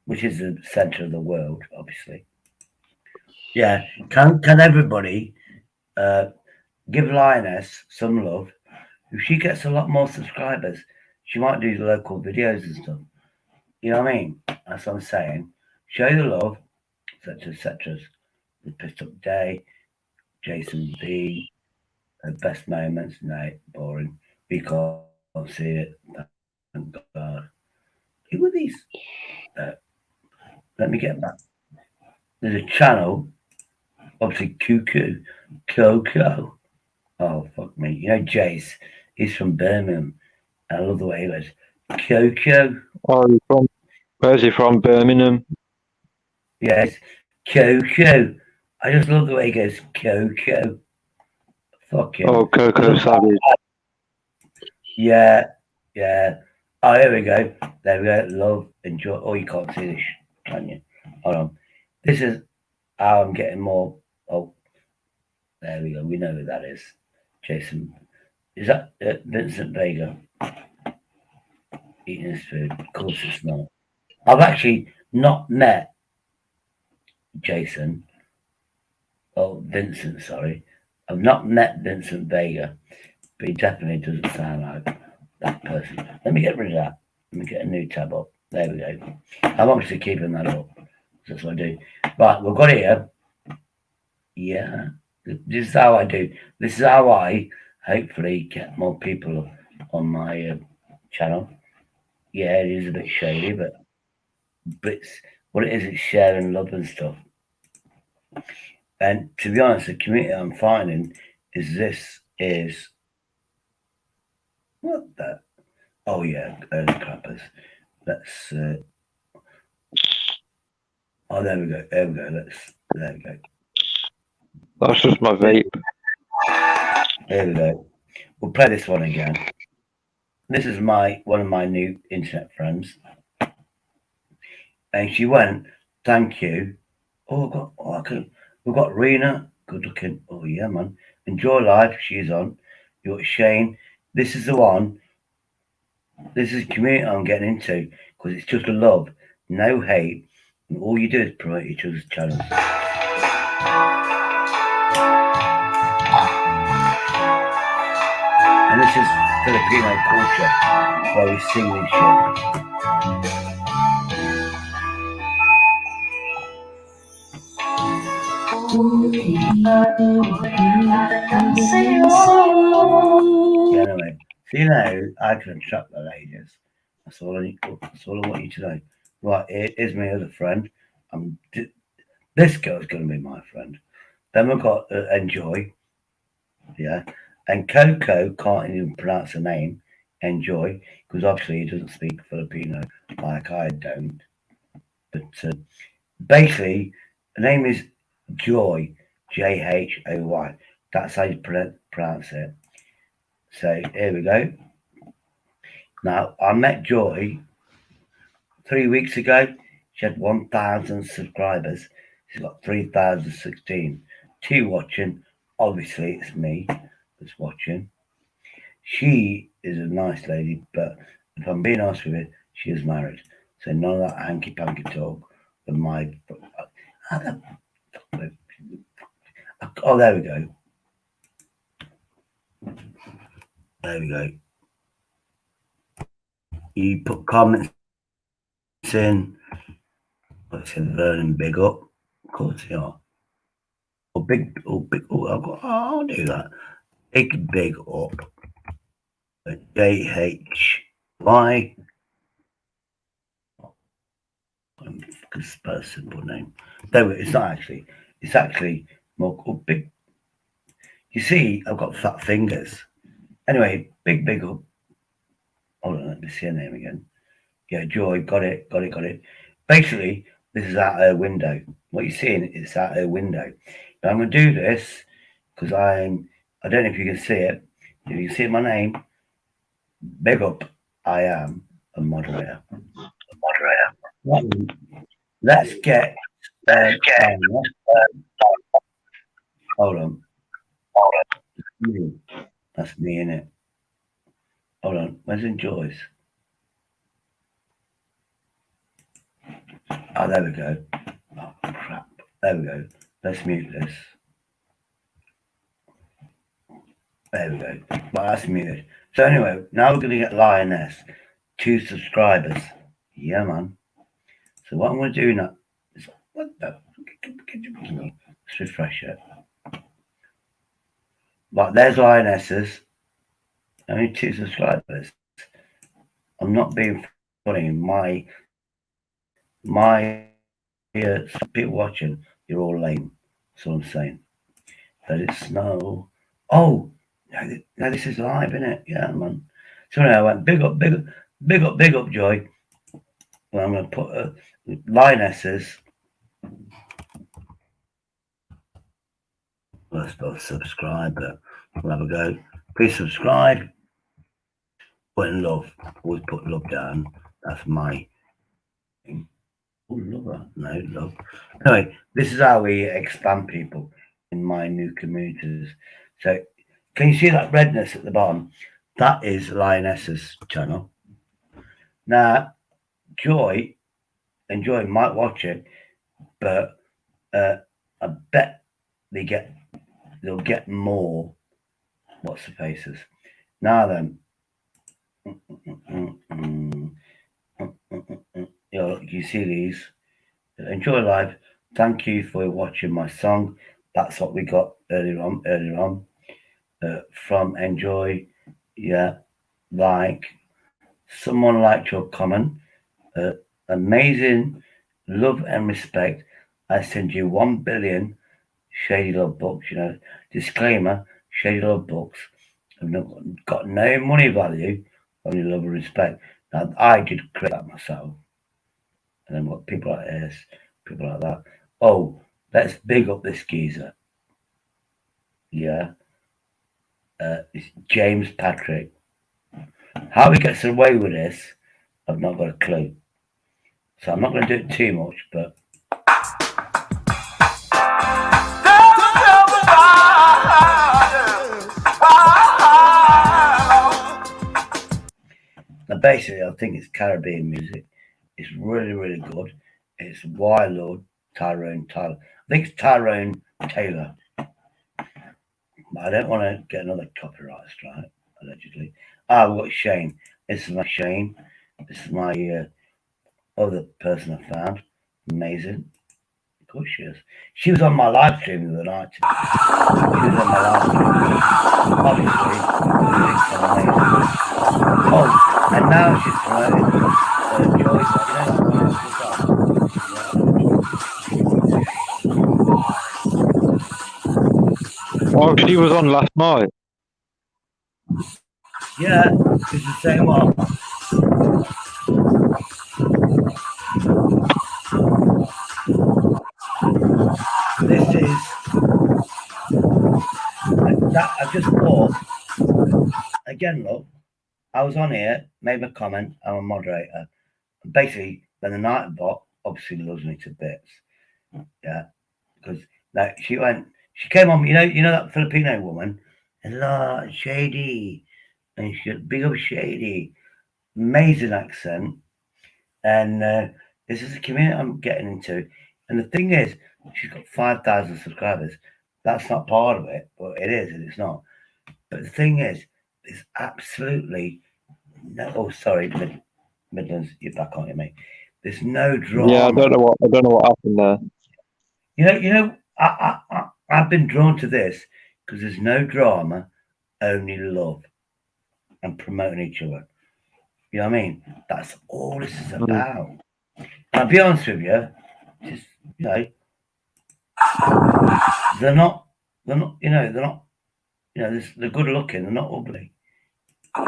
which is the centre of the world, obviously. Yeah. Can everybody give Lioness some love? If she gets a lot more subscribers, she might do the local videos and stuff. You know what I mean? That's what I'm saying. Show the love, etc. The Pissed Up Day, Jason B, best moments. No, boring. We can't see it. Thank God. Who are these? Let me get back. There's a channel, obviously Coco. Oh, fuck me. You know Jace, he's from Birmingham. I love the way he goes. Coco. Oh, where's he from? Birmingham. Yes, Coco. I just love the way he goes, Coco. Fuck him. Oh, Coco Savage. Yeah. Oh, here we go. There we go. Love, enjoy. Oh, you can't see this, can you? Hold on. This is how I'm getting more. Oh, there we go. We know who that is. Jason. Is that Vincent Vega? Eating his food. Of course it's not. I've actually not met Jason. Oh, Vincent, sorry. I've not met Vincent Vega, but he definitely doesn't sound like that person. Let me get rid of that. Let me get a new tab up. There we go. I'm obviously keeping that up. That's what I do. Right, we've got it here. Yeah. This is how I do. This is how I hopefully get more people on my channel. Yeah, it is a bit shady, but it's what it is, it's sharing love and stuff. And to be honest, the community I'm finding is what the? Oh yeah, early clappers. Let's. Oh, there we go. There we go. That's just my vape. There we go. We'll play this one again. This is one of my new internet friends, and she went, "Thank you." We've got Rena, good looking. Oh yeah, man. Enjoy life. She's on. You got Shane. This is the one. This is the community I'm getting into because it's just love, no hate, and all you do is promote each other's channels. And this is Filipino culture where we sing and shit. Anyway, see now, I can attract the ladies. That's all I want you to know. Right, here's my other friend. This girl's going to be my friend. Then we've got Enjoy. Yeah. And Coco can't even pronounce her name, Enjoy, because obviously he doesn't speak Filipino like I don't. But basically, the name is Joy, Jhoy. That's how you pronounce it. So here we go. Now, I met Joy 3 weeks ago. She had 1,000 subscribers. She's got 3,016. 2 watching. Obviously, it's me that's watching. She is a nice lady, but if I'm being honest with you, she is married. So none of that hanky-panky talk with my... Oh, there we go. There we go. You put comments in. Let's say learning big up. Of course you are. I'll do that. Big up. JHY. Because spell a simple name. No, it's not actually. It's actually more big. You see, I've got fat fingers. Anyway, big up. Hold on, let me see her name again. Yeah, Joy, got it. Basically, this is out her window. What you're seeing is out her window. Now I'm going to do this because I don't know if you can see it. If you can see my name, big up, I am a moderator. Let's get. Hold on. That's me, innit? Hold on. Where's Enjoy's? Oh, there we go. Oh, crap. There we go. Let's mute this. There we go. Well, that's muted. So anyway, now we're going to get Lioness. 2 subscribers. Yeah, man. So what I'm going to do now is... What the... Let's refresh it. Right, there's Lionesses. Only 2 subscribers. I'm not being funny. My people watching, you're all lame. That's what I'm saying. Let it snow. Oh, now this is live, isn't it? Yeah, man. So now I went big up, Joy. Well, I'm going to put Lionesses. Let's both subscribe, but we'll have a go. Please subscribe. Put in love. Always put love down. That's my thing. Oh, love. No, love. Anyway, this is how we expand people in my new communities. So, can you see that redness at the bottom? That is Lioness's channel. Now, Joy might watch it, but I bet they'll get more what's the faces. Now then, you see these. Enjoy live. Thank you for watching my song. That's what we got earlier on from Enjoy. Yeah, like someone liked your comment. Amazing love and respect. I send you 1 billion Shady Love books. Disclaimer: Shady Love books have not got no money value, only love and respect. Now I did create that myself. And then what people like this, people like that. Oh, let's big up this geezer. Yeah. It's James Patrick. How he gets away with this, I've not got a clue. So I'm not going to do it too much, but... Now basically, I think it's Caribbean music. It's really, really good. It's Lord Tyrone Taylor. I think it's Tyrone Taylor. But I don't want to get another copyright strike, allegedly. We've got Shane. This is my Shane. This is my other person I found. Amazing. course she is. She was on my live stream the other night. She was on my live stream. Obviously, the thing's so amazing. Oh, and now she's promoting Joy's on there. Oh, she was on last night. Yeah, it's the same one. This is that I just bought. Again, look, I was on here, made a comment, I'm a moderator. Basically, then the night bot obviously loves me to bits. Yeah, because like she came on, you know that Filipino woman, hello, Shady, and she got big up Shady, amazing accent, and this is a community I'm getting into, and the thing is, she's got 5,000 subscribers. That's not part of it, but it is, and it's not. But the thing is, there's absolutely no. Oh, sorry, Midlands, you're back on it, mate. There's no drama. Yeah, I don't know what happened there. You know, I've been drawn to this because there's no drama, only love, and promoting each other. You know what I mean? That's all this is about. And I'll be honest with you, just they're not, they're good looking, they're not ugly. I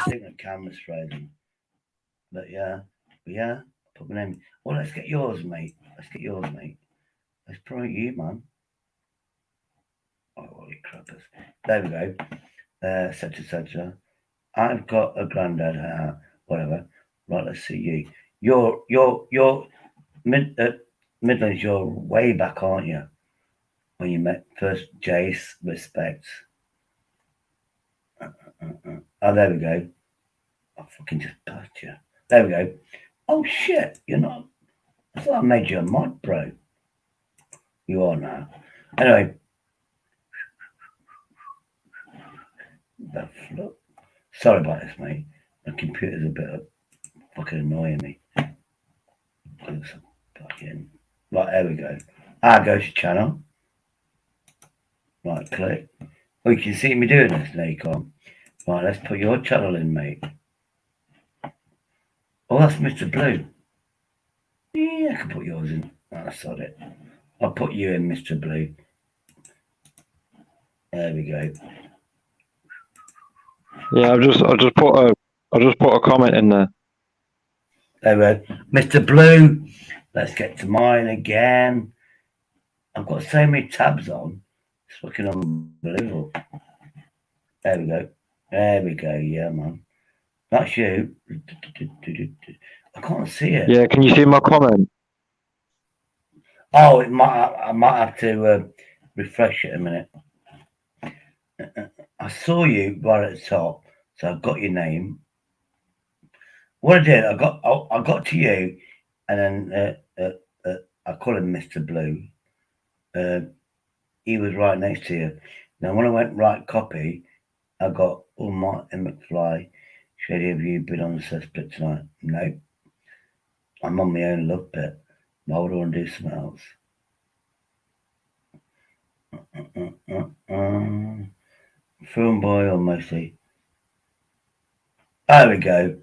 think the camera's frozen. But yeah, put my name. Well, let's get yours, mate. Let's promote you, man. Oh, holy crappers. There we go. Etc. I've got a granddad, whatever. Right, let's see you. You're Midlands, you're way back, aren't you? When you met first Jace, respect. Oh, there we go. I fucking just passed you. There we go. Oh shit, you're not. I thought I made you a mod, bro. You are now. Anyway. Sorry about this, mate. My computer's a bit fucking annoying me. Right, there we go. Go to channel. Right, click. Oh, you can see me doing this. No, you can't. Right, let's put your channel in, mate. Oh, that's Mr. Blue. Yeah, I can put yours in. Oh, that's not it. I'll put you in, Mr. Blue. There we go. Yeah, I just put a comment in there. There we go. Mr. Blue. Let's get to mine again. I've got so many tabs on. It's fucking unbelievable. There we go. Yeah, man. That's you. I can't see it. Yeah, can you see my comment? Oh, I might have to refresh it a minute. I saw you right at the top, so I've got your name. What I did, I got to you, and then I call him Mr. Blue. He was right next to you. Now, when I went right copy, I got Martin McFly. Shady, have you been on the set split tonight? No. I'm on my own love bit. Why would I want to do something else? Film boy or mostly? There we go.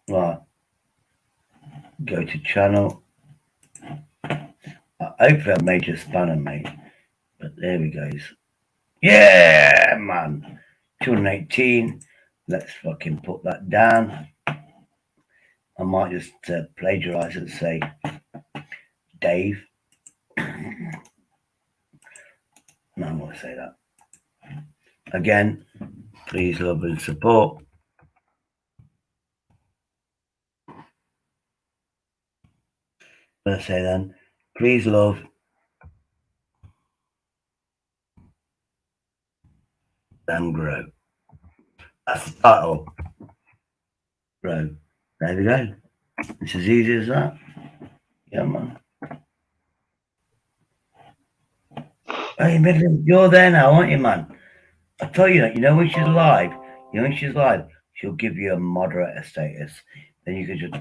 Right. Go to channel. Hopefully I made you a spanner, mate. But there we go. Yeah, man. 218. Let's fucking put that down. I might just plagiarize it and say Dave. No, I'm going to say that. Again, please love and support. Let's say then, please love and grow. That's the title. Grow. There we go. It's as easy as that. Yeah, man. Hey, Midland, you're there now, aren't you, man? I tell you, when she's live, she'll give you a moderator status. Then you can just,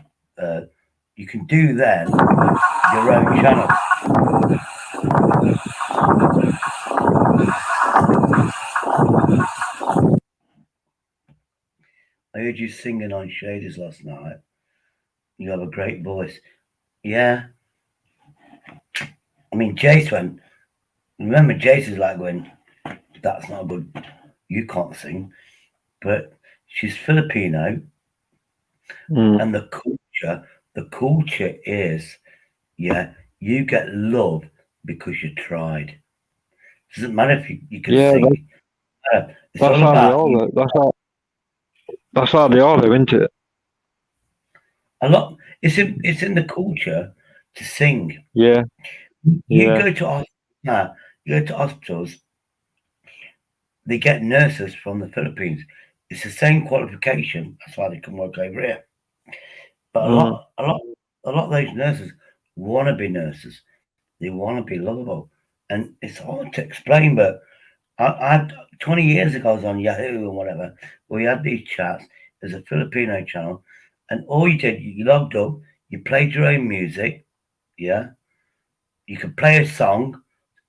you can do then your own channel. I heard you singing on Shaders last night. You have a great voice. Yeah. I mean, Jace went. Remember, Jace is like going, that's not good. You can't sing. But she's Filipino. And the culture is, you get love because you tried. Doesn't matter if you can sing. It's that's all how they about are. That's how they are, though, isn't it? a lot. It's in the culture to sing. Yeah. You go to hospitals. They get nurses from the Philippines. It's the same qualification. That's why they can work over here. But a lot of those nurses want to be nurses. They want to be lovable, and it's hard to explain. But I 20 years ago, I was on Yahoo or whatever. We had these chats. There's a Filipino channel, and all you did, you logged up, you played your own music. Yeah, you could play a song,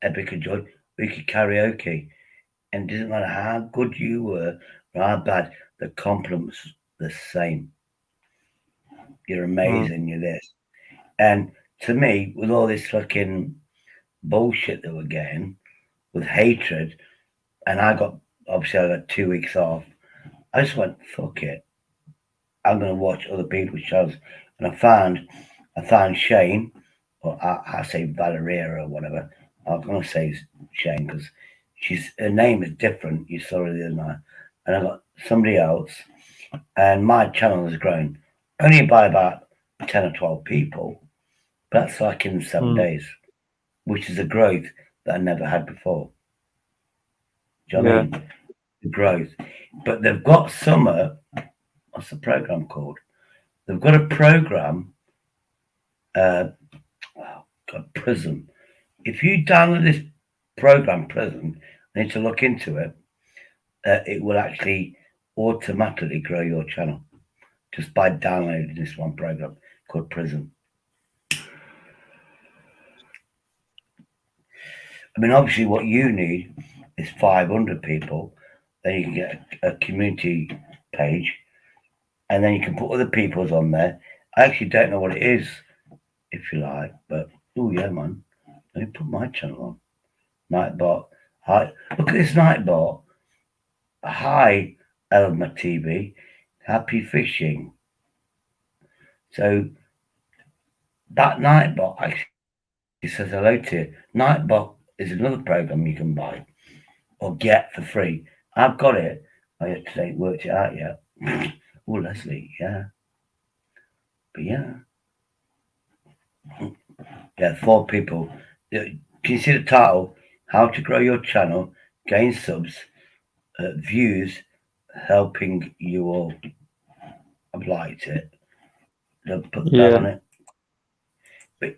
Epic and Joy, or you could karaoke. And it doesn't matter how good you were or how bad, the compliments the same. You're amazing, you're this. And to me, with all this fucking bullshit that we're getting, with hatred, and I got 2 weeks off, I just went, fuck it. I'm gonna watch other people's shows. And I found Shane, or I say Valeria or whatever. I'm gonna say Shane because her name is different. You saw her the other night, and I got somebody else, and my channel has grown only by about 10 or 12 people. But that's like in 7 days, which is a growth that I never had before. Do you know what I mean? The growth, but they've got what's the program called? They've got a program. Prism. If you download this program, Prism, I need to look into it. It will actually automatically grow your channel just by downloading this one program called Prism. I mean, obviously, what you need is 500 people. Then you can get a community page, and then you can put other people's on there. I actually don't know what it is, if you like, but oh yeah, man. Let me put my channel on. Nightbot. Hi. Look at this Nightbot. Hi, Elma TV. Happy fishing. So that Nightbot actually says hello to you. Nightbot is another program you can buy or get for free. I've got it. I actually ain't worked it out yet. Oh, Leslie, yeah. But yeah. Yeah, 4 people. Can you see the title? How to grow your channel, gain subs, views, helping you all. I've liked it. They'll put that on it. But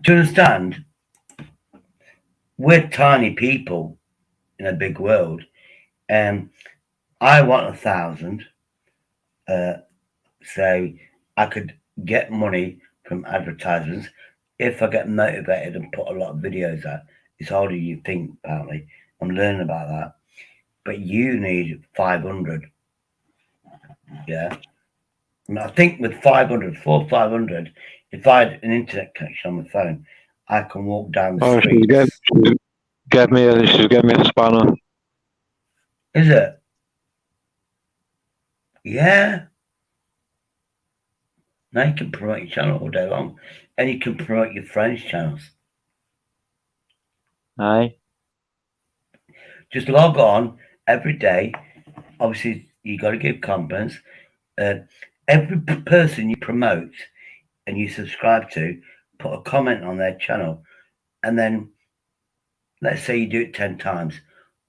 to understand, we're tiny people in a big world, and I want 1,000. So I could get money from advertisements if I get motivated and put a lot of videos out. It's harder than you think, apparently. I'm learning about that. But you need 500. Yeah. And I think with 500, 500, if I had an internet connection on my phone, I can walk down the street. She's gave me a spanner. Is it? Yeah. Now you can promote your channel all day long, and you can promote your friends' channels. Aye. Just log on every day. Obviously, you got to give compliments. Every person you promote and you subscribe to, put a comment on their channel, and then let's say you do it 10 times,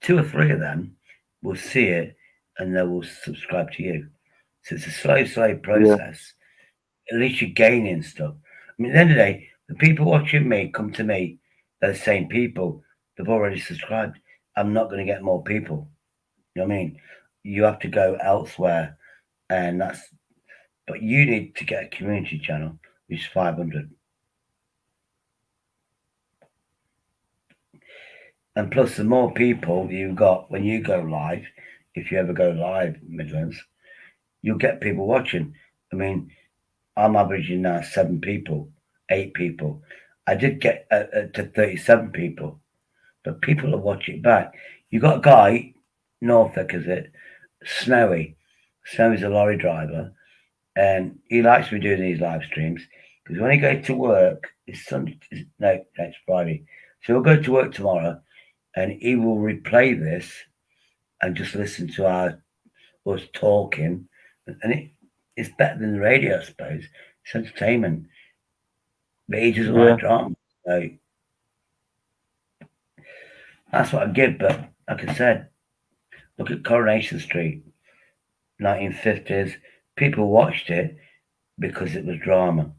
2 or 3 of them will see it and they will subscribe to you. So it's a slow process. At least you're gaining stuff. I mean, at the end of the day, the people watching me come to me. They're the same people. They've already subscribed. I'm not going to get more people. You know what I mean? You have to go elsewhere, and but you need to get a community channel, which is 500. And plus, the more people you've got when you go live, if you ever go live, Midlands, you'll get people watching. I mean, I'm averaging now 7 people, 8 people. I did get to 37 people, but people will watch it back. You got a guy, Norfolk, is it? Snowy. Snowy's a lorry driver, and he likes me doing these live streams because when he goes to work, it's Sunday, no, next Friday. So he'll go to work tomorrow, and he will replay this and just listen to us talking, and it's better than the radio, I suppose. It's entertainment, but he doesn't like drama. So that's what I give. But like I said, look at Coronation Street, 1950s. People watched it because it was drama.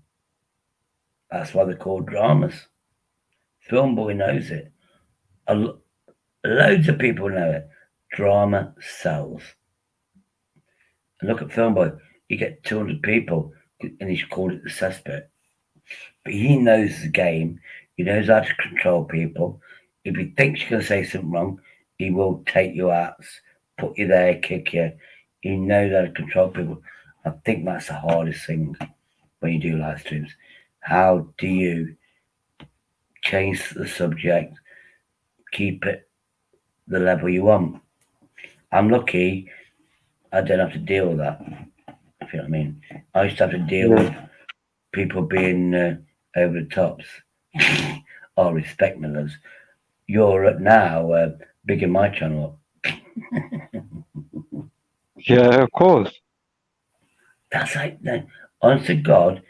That's why they're called dramas. Film Boy knows it. Loads of people know it. Drama sells. And look at Film Boy. You get 200 people, and he's called it the cesspit. But he knows the game. He knows how to control people. If he thinks you're going to say something wrong, he will take you out, put you there, kick you. He knows how to control people. I think that's the hardest thing when you do live streams. How do you change the subject, keep it the level you want? I'm lucky I don't have to deal with that, if you know what I mean. I used to have to deal with people being over the tops. Oh, respect me, lads. You're now bigging my channel up. Yeah, of course. That's like, honest to God,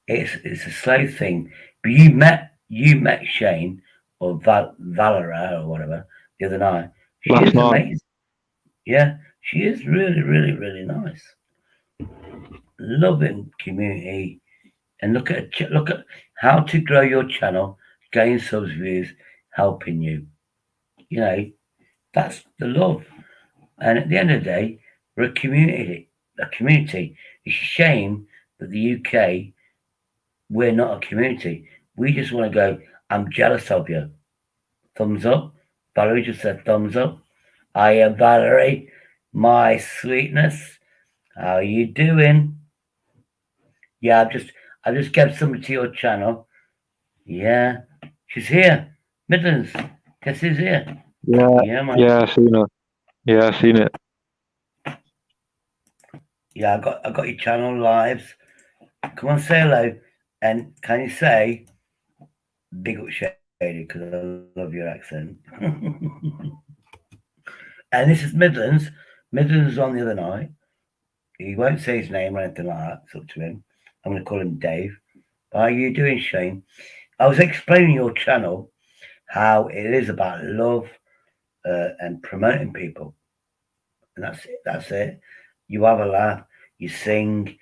it's a slow thing. But you met Shane or Valera or whatever the other night. She Last is night. amazing. Yeah, she is really, really, really nice. Loving community, and look at how to grow your channel, gain subs, views, helping you. You know, that's the love. And at the end of the day, we're a community. A community. It's a shame that the UK, we're not a community. We just want to go, I'm jealous of you. Thumbs up. Valerie just said thumbs up. I am Valerie, my sweetness. How you doing? Yeah, I just gave somebody to your channel. Yeah, she's here. Midlands. Guess who's here? Yeah, mate. yeah, I seen it. Yeah, I seen it. Yeah, I got your channel lives. Come on, say hello. And can you say big up Shady, because I love your accent. And this is Midlands. Midlands was on the other night. He won't say his name or anything like that. It's up to him. I'm going to call him Dave. How are you doing, Shane? I was explaining your channel, how it is about love and promoting people. And that's it. That's it. You have a laugh. You sing.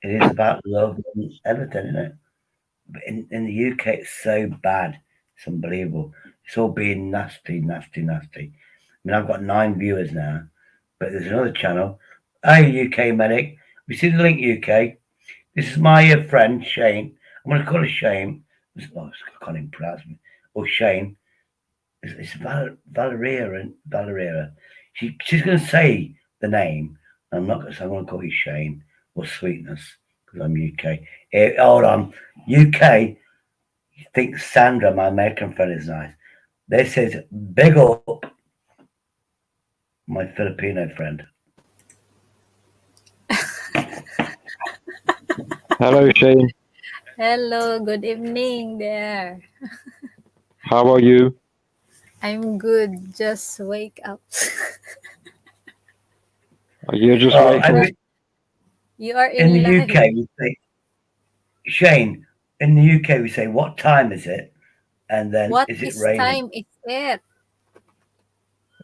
It is about love and everything, isn't it? But in the UK, it's so bad. It's unbelievable. It's all being nasty, nasty, nasty. I mean, I've got 9 viewers now, but there's another channel. Hey, UK medic. We see the link, UK. This is my friend, Shane. I'm going to call her Shane. Oh, I can't even pronounce it. Or Shane. It's Valeria. She's going to say the name. I'm not going to say, I'm going to call you Shane or Sweetness because I'm UK. Hold on. UK, you think Sandra, my American friend, is nice. This is big up my Filipino friend. Hello, Shane. Hello, good evening there. How are you? I'm good. Just wake up. You're just waking up. You are in the live. UK, we say, Shane, in the UK, we say, what time is it? And then, What is it is raining? time is it?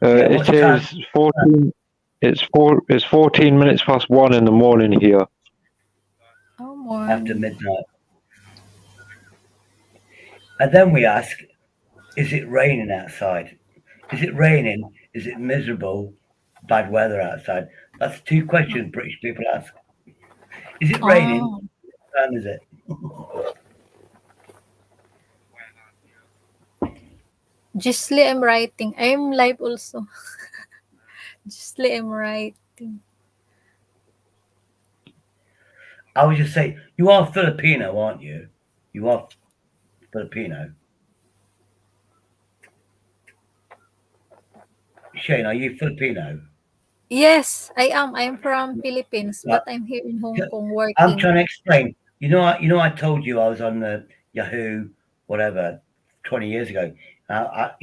It is 14. It's 14 minutes past 1 in the morning here. Oh, morning. After midnight. And then we ask, is it raining outside? Is it raining? Is it miserable? bad weather outside. That's 2 questions British people ask. Is it raining? Oh, What time is it? Gisli, I'm writing. I'm live also. Gisli, I'm writing. I was just saying, you are Filipino, aren't you? You are Filipino. Shane, are you Filipino? Yes, I am. I'm from Philippines, but I'm here in Hong Kong I'm working. trying to explain. You know, I told you I was on the Yahoo, whatever, 20 years ago. 20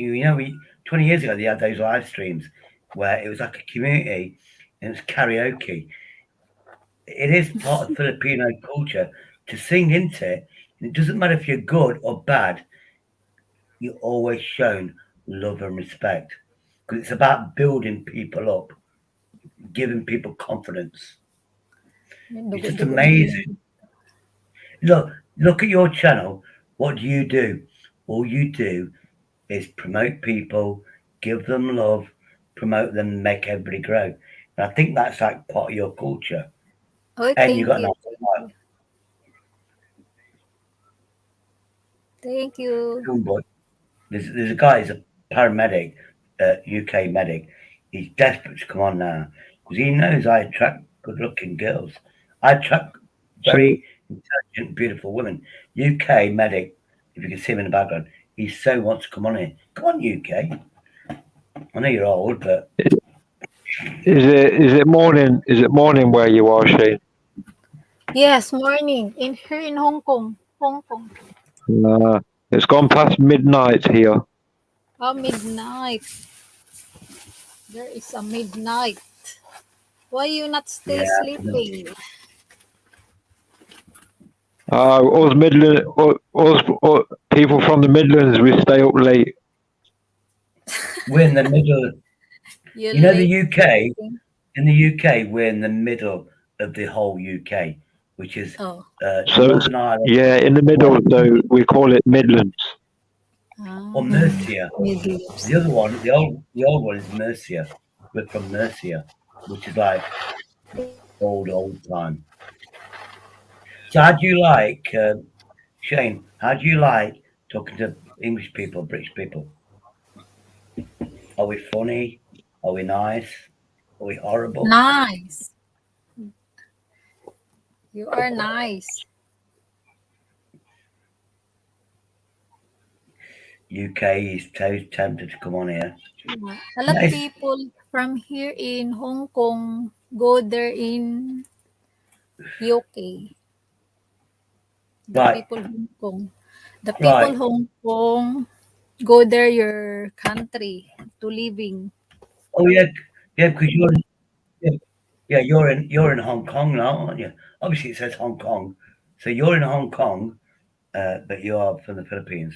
years ago they had those live streams where it was like a community and it's karaoke. It is part of Filipino culture to sing into it. And it doesn't matter if you're good or bad. You're always shown love and respect because it's about building people up, giving people confidence. It's just amazing. Look at your channel. What do you do? All you do is promote people, give them love, promote them, make everybody grow. And I think that's like part of your culture. Oh, And you got thank you. nothing like Thank you. Boy. There's a guy, he's a paramedic, UK medic. He's desperate to come on now because he knows I attract good-looking girls. I attract very intelligent, beautiful women. UK medic, if you can see him in the background, he so wants to come on here. Come on, UK. I know you're old, but Is it morning? Is it morning where you are, Shane? Yes, morning. Here in Hong Kong. Hong Kong. It's gone past midnight here. Oh, midnight. There is a midnight. Why you not stay sleeping? Us Midland, us people from the Midlands, we stay up late. we're in the middle. You know the UK. In the UK, we're in the middle of the whole UK, which is So Northern Ireland. yeah, in the middle though, we call it Midlands. Or Mercia. The other one, the old one is Mercia. We're from Mercia, which is like old time. So how do you like, Shane, how do you like talking to English people, British people? Are we funny? Are we nice? Are we horrible? Nice. You are nice. UK is so tempted to come on here. A lot of people from here in Hong Kong go there in UK. The people Hong Kong. The people Hong Kong go there your country to living. Oh yeah, because you're in Hong Kong now, aren't you? Obviously it says Hong Kong, so you're in Hong Kong, but you are from the Philippines.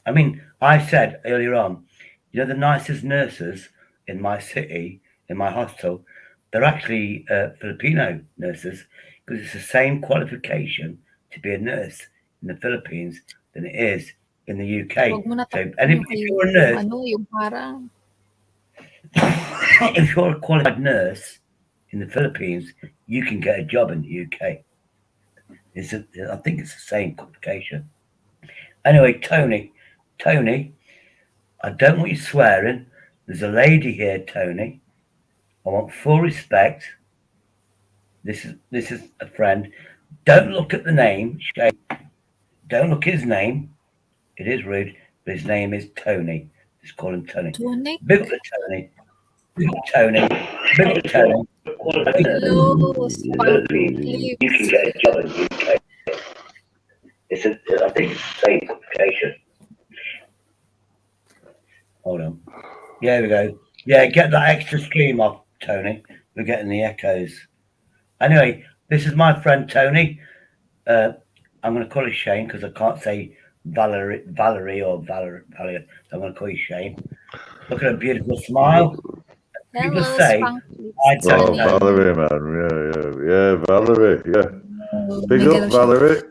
I mean, I said earlier on, you know, the nicest nurses in my city, in my hospital, they're actually Filipino nurses because it's the same qualification to be a nurse in the Philippines than it is in the UK. So, if you're a nurse, if you're a qualified nurse in the Philippines, you can get a job in the UK. I think it's the same qualification. Anyway, Tony, I don't want you swearing. There's a lady here, Tony. I want full respect. This is a friend. Don't look at the name. Don't look at his name. It is rude, but his name is Tony. Just call him Tony. Big up to Tony. Big up Tony. Big up Tony. Hello, You can get a job in the UK. I think it's the same qualification. Hold on. Yeah, we go. Yeah, get that extra stream off, Tony. We're getting the echoes. Anyway, this is my friend Tony. I'm going to call you Shane because I can't say Valerie or Valerie. I'm going to call you Shane. Look at her beautiful smile. People say, Valerie, man. Yeah, Valerie. Yeah. Big up, Valerie.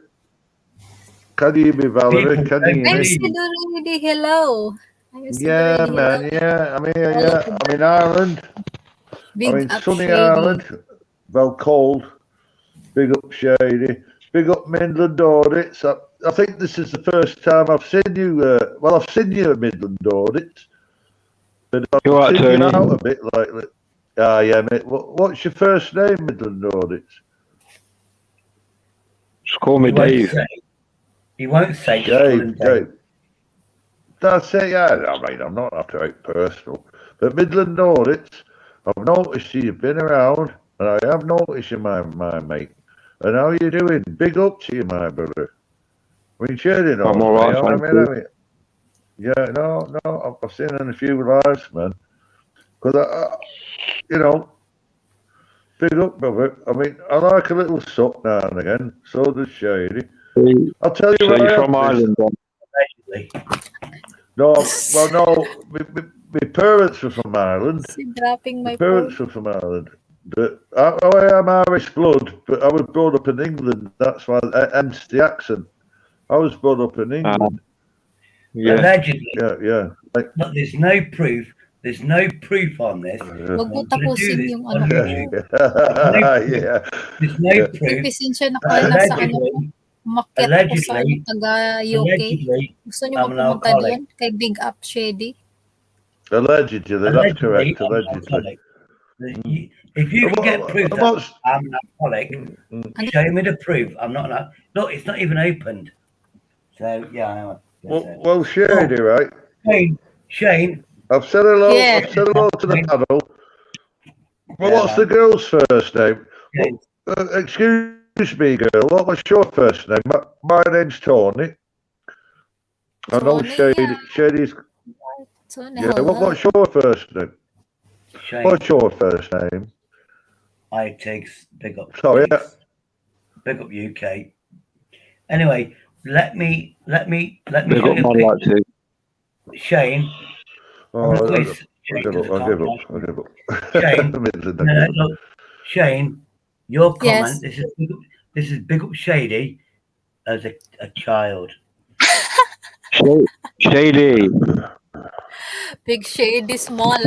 Can you hear me, Valerie? Can you hear I'm me? still already. Hello. Yeah, man. Yeah, I'm here. Yeah, I'm in Ireland. I'm in sunny Ireland. Well cold. Big up Shady. Big up Midland Audits. I think this is the first time I've seen you. Well, I've seen you at Midland Audits, but I've seen you out a bit lately. Ah, yeah, mate. What's your first name, Midland Audits? Just call me Dave. He won't say. Dave. That's it. Yeah, I mean, I'm not after it personal, but Midland Audits. I've noticed you've been around, and I have noticed you, my mate. And how you doing? Big up to you, my brother. We shared it all. I'm all right, thank you. Yeah, no, I've seen in a few lives, man. Because you know, big up, brother. I mean, I like a little suck now and again. So does Shady. I'll tell you what I from Ireland, then. No, well, no. My parents were from Ireland. Dropping my parents were from Ireland. But I am Irish blood, but I was brought up in England. That's why, hence the accent. I was brought up in England. Allegedly. Yeah. But there's no proof. There's no proof on this. Wag mo tapusin yung ano There's no proof. Tipisin siya na kaya nasa ano ko. Umakyat ako sa ano, taga-UK. Gusto niyo ba pumunta doon? Kay Big Up Shady? Allegedly, that's correct. Allegedly. If you can get proof that I'm an alcoholic, show me the proof. I'm not an. Look, it's not even opened. So yeah. Well, Shady, right? Shane. I've said hello. Yeah. I've said hello to the panel. Well, what's the girl's first name? Excuse me, girl. What's your first name? My name's Tony. I know Shady's. Tony, yeah. What's your first name? Shane. What's your first name? I takes big up. Sorry. Big up UK. Anyway, let me. Big up my life too. Oh, Shane. I'll give up. Shane, look, Shane, your comment. Yes. This is big up Shady as a child. Shady. Big Shady small.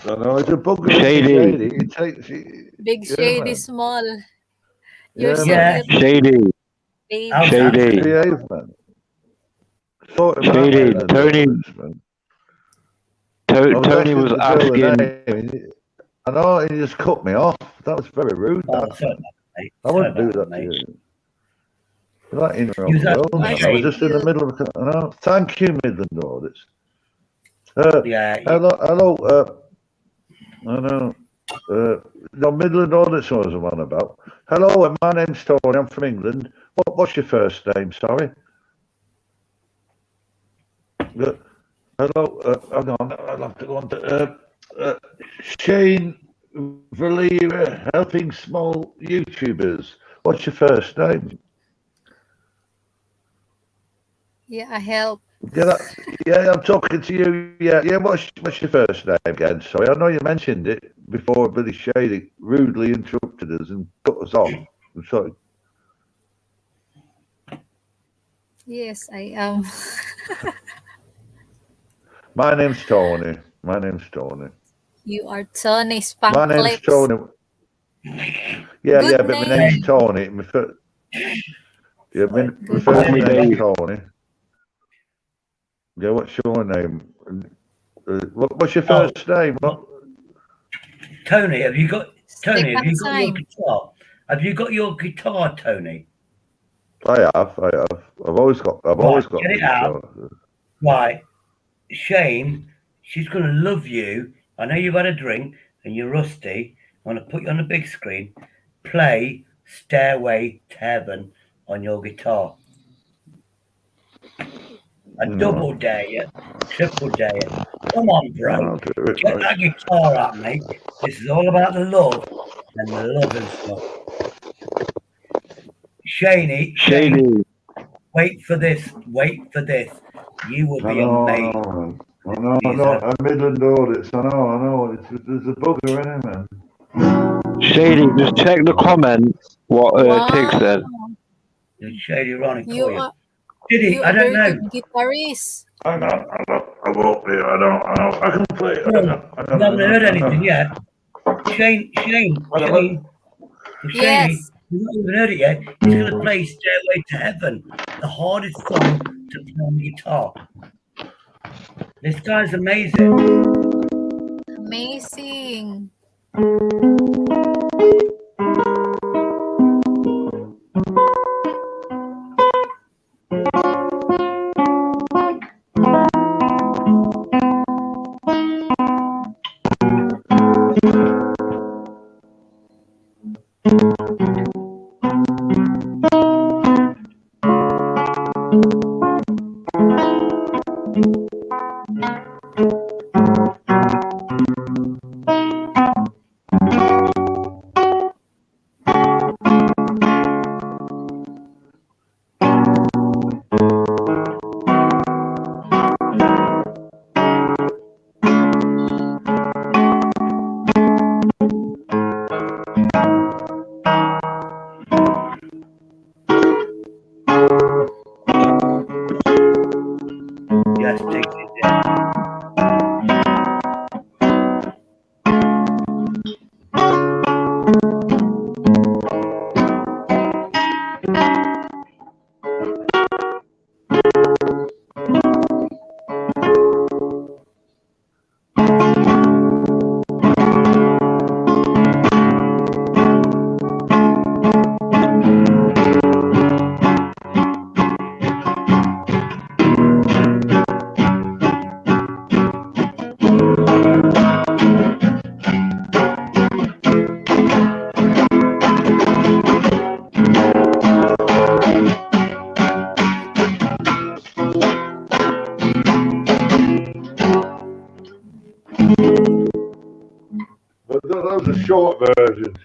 I know it's a bug. Shady. Big Shady small. You're so Shady. Shady. Shady. Tony was asking. I know he just cut me off. That was very rude. I wouldn't do that to you. That I was just in the middle of. I know. Thank you, Midland Audits. Hello. I know. No, Midland Audits was the one about. Hello, my name's Tony. I'm from England. What's your first name? Sorry. Hello, hang on, I'll have to go on to Shane Valera, helping small YouTubers. What's your first name? Yeah, I help. Yeah, I'm talking to you. Yeah. What's your first name again? Sorry, I know you mentioned it before. Billy Shady rudely interrupted us and cut us off. I'm sorry. Yes, I am. My name's Tony. You are Tony Spank My name's Lips. Tony. Yeah, Good but my name's Tony. My first name's Tony. Yeah, what's your name? What's your first name? What? Tony, have you got your guitar? Have you got your guitar, Tony? I have. I've always got get it out. Right. Shane, she's going to love you. I know you've had a drink and you're rusty. I'm going to put you on the big screen. Play Stairway to Heaven on your guitar. Double dare you. Triple dare you. Come on, bro. Get that guitar out, mate. This is all about the love and the love and stuff. Shane, wait for this. You will be amazed. I'm Midland Audits. I know. There's a bugger in it, man. Shady, just check the comments. What Tig said. Shady Ronnie. You are. Did he? I don't know. Guitarist. I won't be. I can play. No, you haven't heard anything yet. Shane. Yes. You've not even heard it yet. He's going to play Stairway to Heaven, the hardest song to play on the guitar. This guy's amazing. Amazing. Yes, take it down. But those are short versions.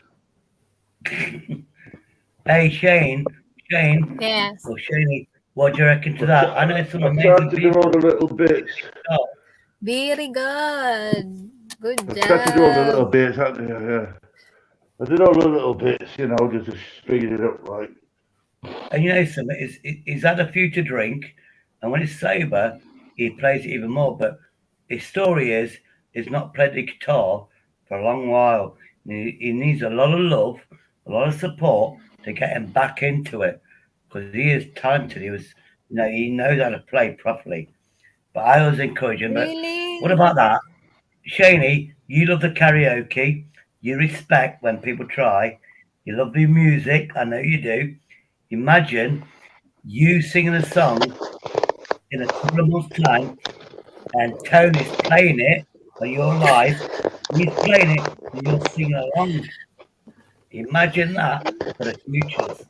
Hey, Shane. Yes. Or Shaney, what do you reckon to that? I know some I amazing tried to do all the little bits. Oh, Very good. Good I tried to do all the little job. bits. I did all the little bits, just to speed it up, like. and you know something, he's had a few to drink, and when he's sober, he plays it even more. But his story is he's not played the guitar for a long while. He needs a lot of love, a lot of support to get him back into it, because he is talented. He knows how to play properly. But I always encourage him. But Really? what about that? Shaney, you love the karaoke. You respect when people try. You love the music. I know you do. Imagine you singing a song in a couple of months' time and Tony's playing it and you're live. He's playing it and you're singing along. Imagine that for the futures.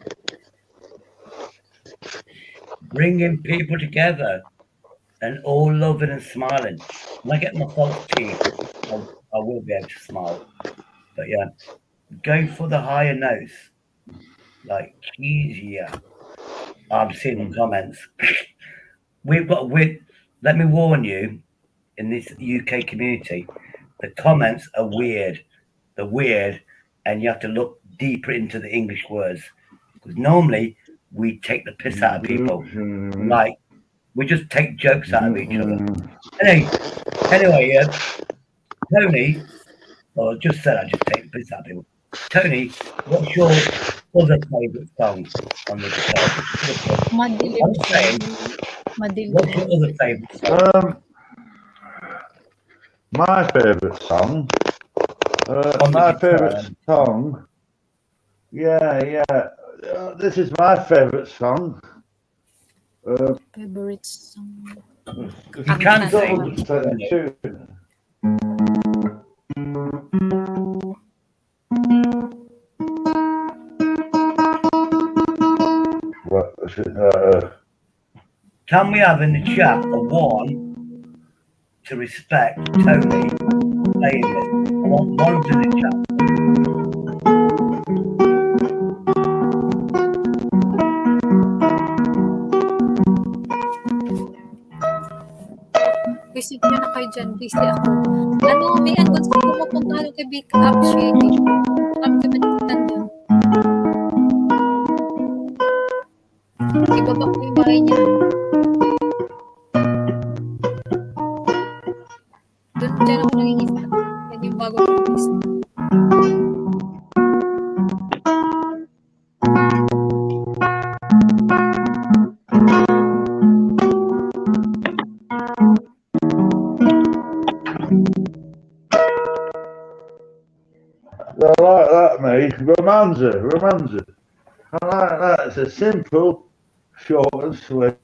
Bringing people together and all loving and smiling. When I get my false teeth, I will be able to smile. But yeah, go for the higher notes, like easier. I'm seeing comments. Let me warn you, in this UK community, the comments are weird. They're weird, and you have to look deeper into the English words. Because normally we take the piss out of people. Like, we just take jokes out of each other. Anyway, Tony, well, I just said I just take the piss out of people. Tony, what's your other favourite song on the guitar? I'm saying, what's your other favourite song? My favourite song. My favourite song. Yeah. This is my favourite song. Favorite song. You can sing. What is it? Can we have in the chat a one to respect Tony playing this? I want one in the chat. Visit nyo na kayo dyan. Busy ako. May andun sa pupunta kay Big Up Shady. Kami manikitan dun. Ibaba ko yung bahay niya. Diyan ako nangingista. Yan yung bago kong business. I like that, mate. Romanza. I like that. It's a simple, short and sweet.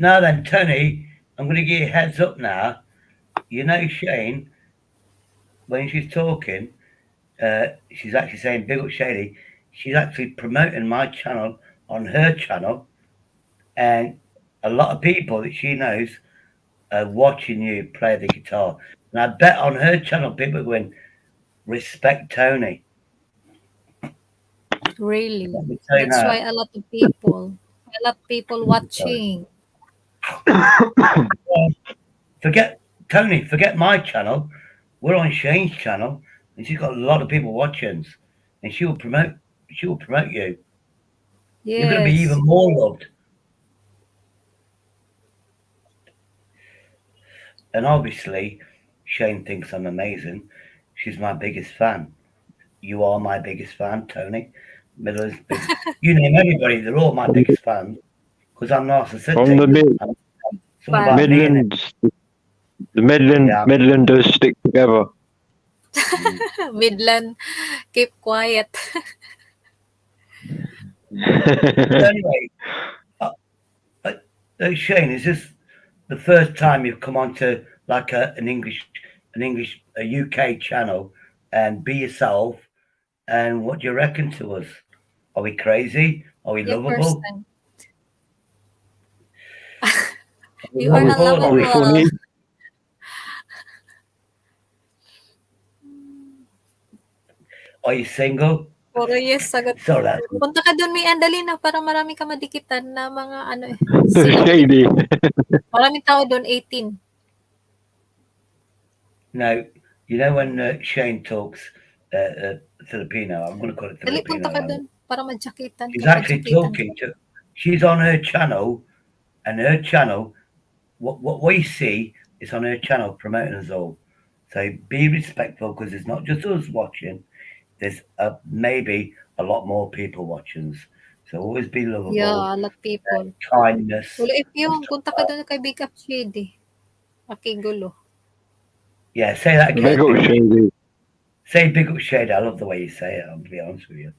Now then, Tony, I'm going to give you a heads up now. You know Shane, when she's talking, she's actually saying big up Shady. She's actually promoting my channel on her channel, and a lot of people that she knows are watching you play the guitar. And I bet on her channel people are going, respect Tony. Really? That's why a lot of people watching. Forget Tony, forget my channel. We're on Shane's channel, and she's got a lot of people watching, and she will promote you. Yes. You're going to be even more loved. And obviously, Shane thinks I'm amazing. She's my biggest fan. You are my biggest fan, Tony. You name anybody, they're all my biggest fans. Because I'm narcissistic. From the Midlands, the Midlanders stick together. Midland, keep quiet. Anyway, Shane, is this the first time you've come onto like a UK channel and be yourself? And what do you reckon to us? Are we crazy? Are we lovable? You are lovable. Are we funny? Are you single? Puro yes, sagot. So that's Punta ka doon, may andali na para marami ka madikitan na mga ano eh. Shady. Maraming tao doon, 18. No, you know when Shane talks Filipino, I'm going to call it Dali, Filipino. punta ka doon para madyakitan. She's actually talking to. She's on her channel, and her channel, what we see is on her channel promoting us all. So be respectful because it's not just us watching. There's maybe a lot more people watching. So always be lovable. Yeah, a lot of people. Kindness. Well, if yung punta ka doon kay Big Up Shady. Okay, gulo. Yeah, say that again. Big Up Shady. Say Big Up Shady. I love the way you say it, I'll be honest with you.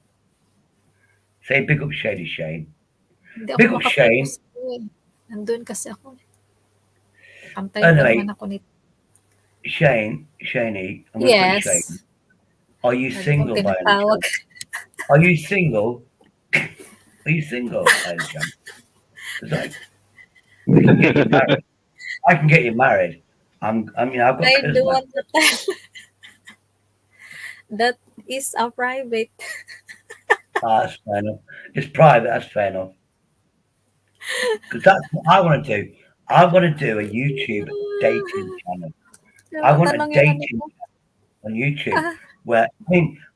Say Big Up Shady, Shane. Big Up Shane. Nandun kasi ako. Antayin naman ako nito. Shaney, I'm going to put Shane. Are you single by any chance? Are you single? Are you single by any chance? Because we can get you married. I can get you married. I've got I do want to tell. That is a private. That's fair enough. It's private, that's fair enough. Because that's what I want to do. I want to do a YouTube dating channel. I want a dating channel on YouTube where,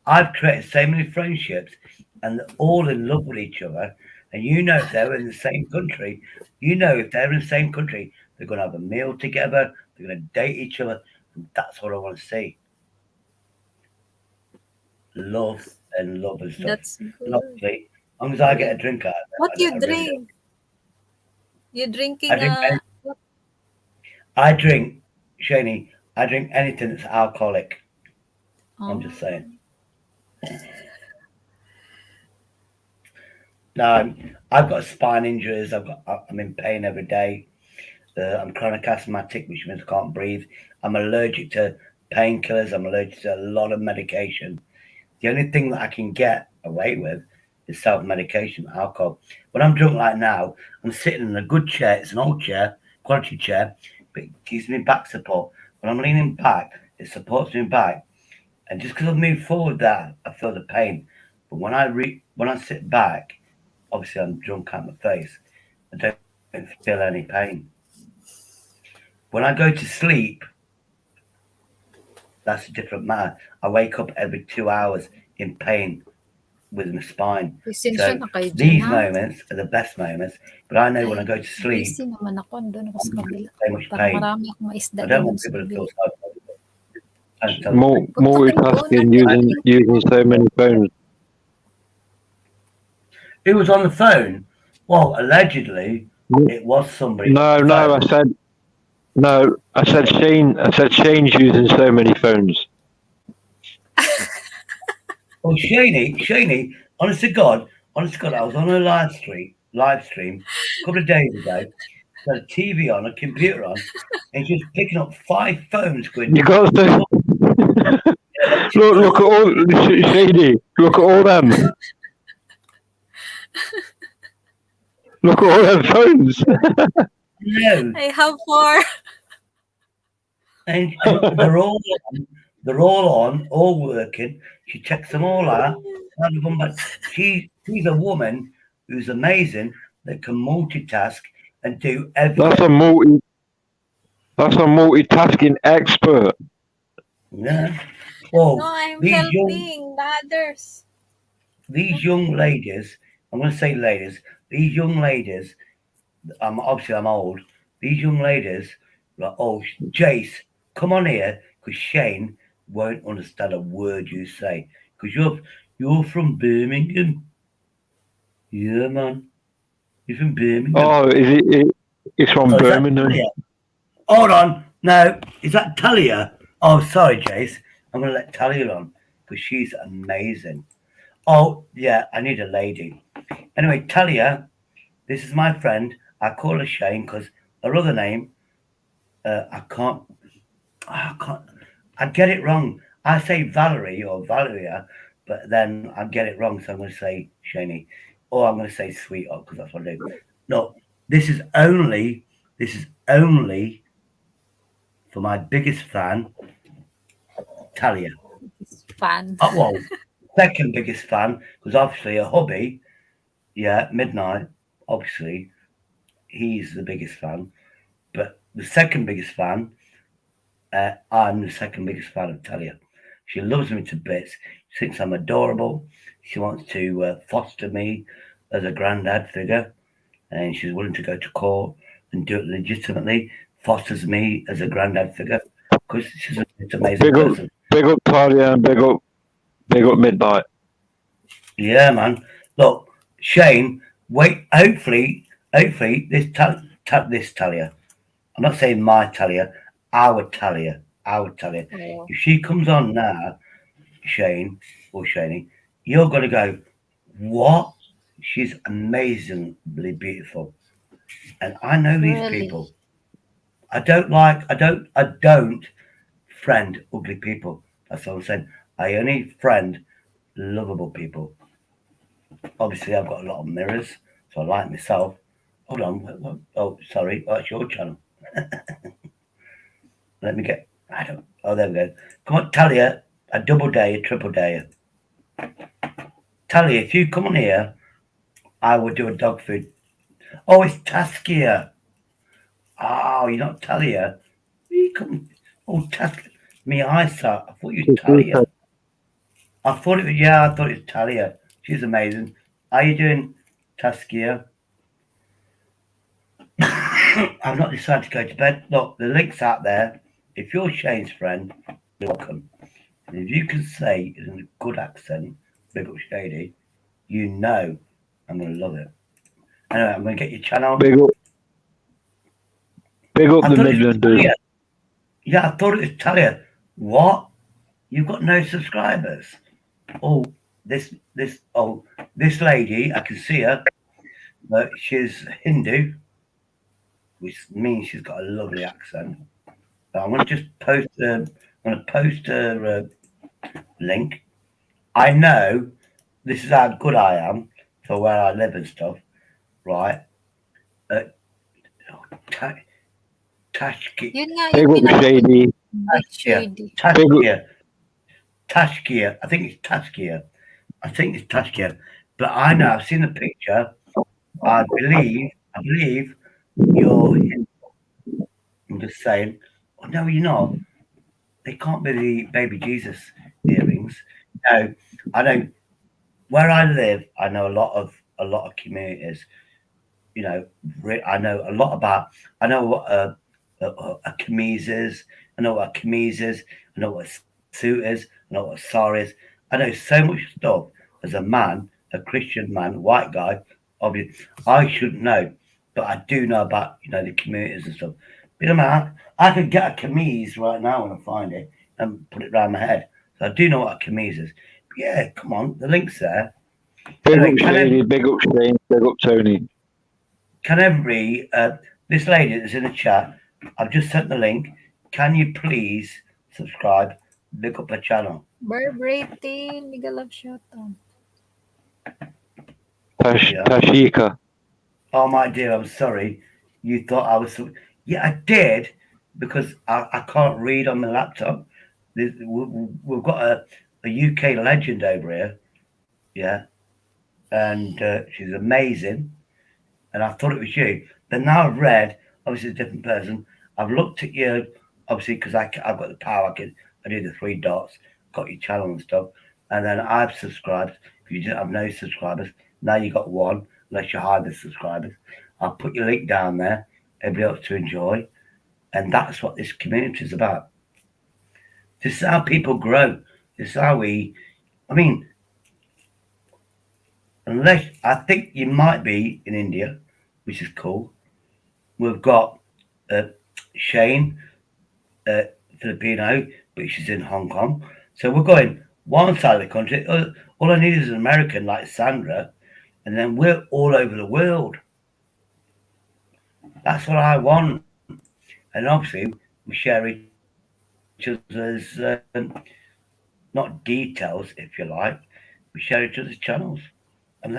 I've created so many friendships and they're all in love with each other. And if they're in the same country, they're in the same country, they're going to have a meal together, they're going to date each other. And that's what I want to see. Love and stuff. That's good. And obviously, as long as I get a drink out of it. What you drink? You're drinking I drink, Shani, I drink anything that's alcoholic. I'm just saying. No, I've got spine injuries. I'm in pain every day. I'm chronic asthmatic, which means I can't breathe. I'm allergic to painkillers. I'm allergic to a lot of medication. The only thing that I can get away with is self-medication, alcohol. When I'm drunk like now, I'm sitting in a good chair. It's an old chair, quality chair, but it gives me back support. When I'm leaning back, it supports me back. And just because I've moved forward there, I feel the pain. But when I sit back, obviously I'm drunk out my face. I don't feel any pain. When I go to sleep, that's a different matter. I wake up every 2 hours in pain with my spine. Pasensya So na kayo dyan, these ha? moments are the best moments. But I know when I go to sleep, Busy naman ako. Andun ako sa kabila. so much Parang pain. marami akong maisda I don't doon want sa people to feel kabila. sorry for me. Don't tell them. Multitasking using so many phones. Who was on the phone? Well, allegedly, it was somebody. No, I said Shane. I said Shane's using so many phones. Oh, Shaney, honest to God, I was on a live stream a couple of days ago. Got a TV on, a computer on, and she was picking up 5 phones. Going, You got to look at all Shady. Look at all them. Look at all them phones. No. I have 4. And they're all on, all working. She checks them all out. But she's a woman who's amazing that can multitask and do everything. That's a multitasking expert. Yeah. Well, No, I'm helping the others. These young ladies, I'm going to say ladies, these young ladies, obviously I'm old, these young ladies, like, oh, Jace, come on here, because Shane won't understand a word you say, because you're from Birmingham. Yeah, man. You're from Birmingham. Oh, it's from Birmingham. Hold on. No, is that Talia? Oh, sorry, Jace. I'm going to let Talia on, because she's amazing. Oh, yeah, I need a lady. Anyway, Talia, this is my friend. I call her Shane because her other name, I get it wrong. I say Valerie or Valeria, but then I get it wrong, so I'm going to say Shaney. Or I'm going to say Sweetheart because that's what I do. No, this is only for my biggest fan, Talia. Fan. Well, second biggest fan, because obviously a hubby, Midnight, obviously, he's the biggest fan. But the second biggest fan, I'm the second biggest fan of Talia. She loves me to bits. She thinks I'm adorable. She wants to foster me as a granddad figure, and she's willing to go to court and do it legitimately. Fosters me as a granddad figure because she's an amazing person. Big up Talia and big up Midnight. Yeah, man. Look, Shane. Wait. Hopefully, this Talia. I'm not saying my Talia. Our Talia. Oh. If she comes on now, Shane or Shaney, you're gonna go, what? She's amazingly beautiful, and I know these people. I don't friend ugly people. That's what I'm saying. I only friend lovable people. Obviously, I've got a lot of mirrors, so I like myself. Hold on. Oh, sorry. Oh, it's your channel. Let me get. Oh, there we go. Come on, Talia. A double day, a triple day. Talia, if you come on here, I will do a dog food. Oh, it's Taskia. Oh, you're not Talia. You come. Oh, Taskia. Me eyesight. I thought you were Talia. I thought it was Talia. She's amazing. How you doing, Taskia? I've not decided to go to bed. Look, the link's out there. If you're Shane's friend, you're welcome. And if you can say it in a good accent, big up Shady, you know I'm going to love it. Anyway, I'm going to get your channel. Big up the Midland. Yeah, I thought it was Talia. What? You've got no subscribers? Oh, this lady, I can see her, but she's Hindu, which means she's got a lovely accent. But I'm going to just post her link. I know this is how good I am for where I live and stuff, right? Tashkia. Yun nga, yung pinaka- Tashkia. I think it's Tashkia. But I know, I've seen the picture. I believe you're Hindu. I'm just saying. Oh, no, you're not. They can't be the baby Jesus earrings. No, I don't. where I live, I know a lot of communities. You know, I know a lot about. I know what a camise is. I know what a camise is. I know what a suit is. I know what a sari is. I know so much stuff as a man, a Christian man, white guy. Obviously, I shouldn't know, but I do know about the communities and stuff. But I could get a camise right now when I find it and put it around my head. So I do know what a camise is. But yeah, come on, the link's there. Big up Shady, big up Shane, big up Tony. Can every this lady that's in the chat, I've just sent the link. Can you please subscribe? Look up her channel. Vibrating, mega love shot. Tashika. Oh my dear, I'm sorry. You thought I was. Yeah, I did because I can't read on my laptop. We've got a UK legend over here. Yeah, and she's amazing. And I thought it was you. Then now I've read, obviously it's a different person. I've looked at you, obviously, because I've got the power. I do the 3 dots, got your channel and stuff. And then I've subscribed. If you didn't have no subscribers, now you got 1, unless you hide the subscribers. I'll put your link down there, everybody else to enjoy. And that's what this community is about. This is how people grow. This is how unless, I think you might be in India, which is cool. We've got Shane, Filipino, but she's in Hong Kong. So we're going one side of the country. All I need is an American like Sandra, and then we're all over the world. That's what I want. And obviously, we share each other's, not details, if you like, we share each other's channels. And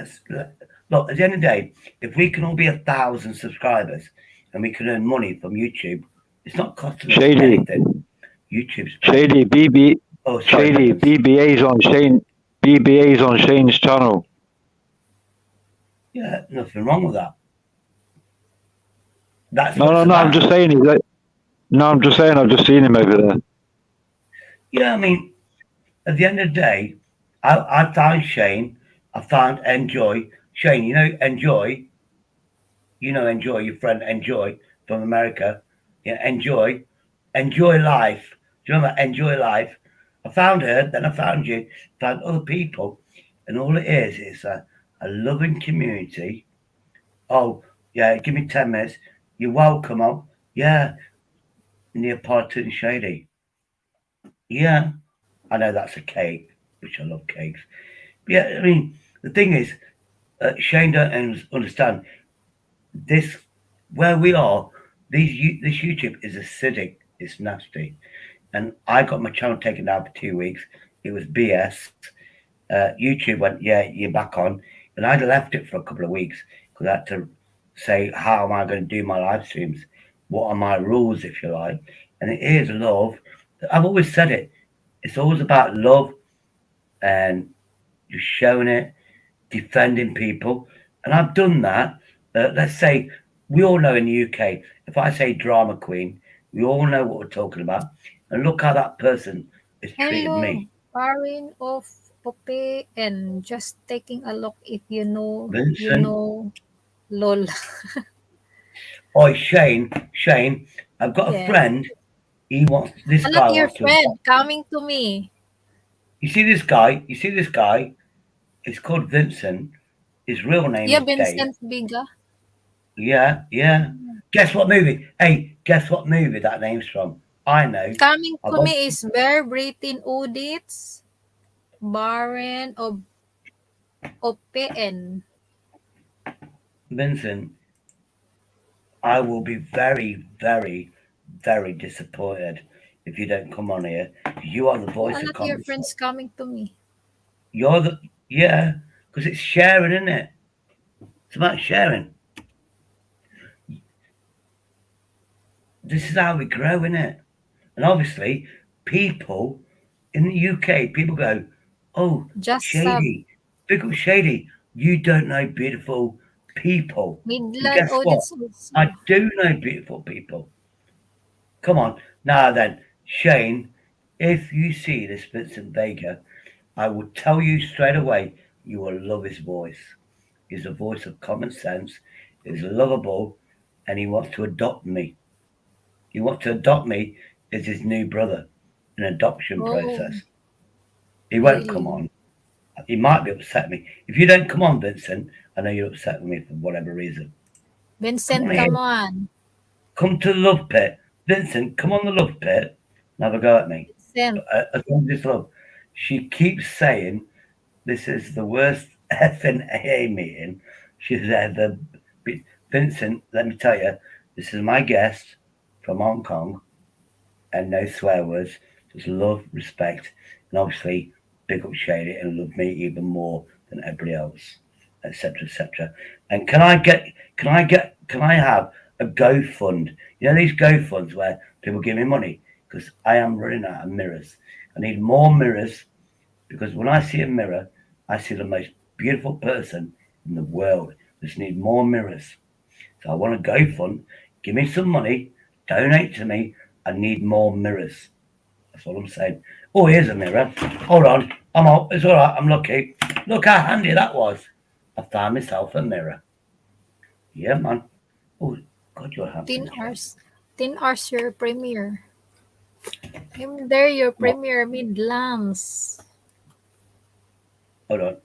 look, at the end of the day, if we can all be 1,000 subscribers and we can earn money from YouTube, it's not costing us anything. YouTube's Shady, Shady, BBA's on Shane. BBA's on Shane's channel. Yeah, nothing wrong with that. That's no. I'm just saying I'm just saying I've just seen him over there. Yeah, I mean, at the end of the day, I found Shane. I found Enjoy. Shane, Enjoy. Enjoy, your friend Enjoy from America. Yeah, Enjoy Life. Do you remember Enjoy Life? I found her, then I found you, found other people, and all it is a loving community. Oh, yeah, give me 10 minutes. You're welcome. Oh, yeah, Neapolitan Shady. Yeah, I know that's a cake, which I love cakes. But yeah, I mean, the thing is, Shane don't understand this. Where we are, this YouTube is acidic. It's nasty, and I got my channel taken down for 2 weeks. It was BS. YouTube went, yeah, you're back on, and I'd left it for a couple of weeks because I had to say, how am I going to do my live streams? What are my rules, if you like? And it is love. I've always said it. It's always about love and just showing it, defending people. And I've done that. Let's say we all know in the UK, if I say drama queen, we all know what we're talking about. And look how that person has treated me. Parin of Pope and just taking a look if you know, Vincent. lol. Oh, Shane, I've got a friend. He wants this I'm guy. not your friend. Coming to me. You see this guy? It's called Vincent. His real name is Vincent Dave. Biga. Yeah. Guess what movie? Hey, guess what movie that name's from? I know. Coming to me is Bear Britain Audits, Baron of PN. Vincent, I will be very, very, very disappointed if you don't come on here. You are the voice of comedy. Your friends coming to me. You're because it's sharing, isn't it? It's about sharing. This is how we grow, isn't it? And obviously, people in the UK, people go, oh, just Shady, big up Shady, you don't know beautiful people. Guess what? I do know beautiful people. Come on. Now then, Shane, if you see this Vincent Vega, I will tell you straight away, you will love his voice. He's a voice of common sense. He's lovable, and he wants to adopt me. He wants to adopt me as his new brother, an adoption process. He won't come on. He might be upset me. If you don't come on, Vincent, I know you're upset with me for whatever reason. Vincent, come on. Come to the love pit. Vincent, come on the love pit and have a go at me. Vincent. As long as it's love. She keeps saying this is the worst effing AA meeting she's ever been. Vincent, let me tell you, this is my guest from Hong Kong, and no swear words, just love, respect, and obviously big up Shady and love me even more than everybody else, etc., etc. And can I have a GoFund? You know these GoFunds where people give me money because I am running out of mirrors. I need more mirrors because when I see a mirror, I see the most beautiful person in the world. Just need more mirrors. So I want a GoFund. Give me some money. Donate to me. I need more mirrors. That's all I'm saying. Oh, here's a mirror. Hold on. I'm up. It's all right. I'm lucky. Look how handy that was. I found myself a mirror. Yeah, man. Oh, God, you're happy. 10 hours your premiere. I'm there, your premiere mid-lamps. Hold on.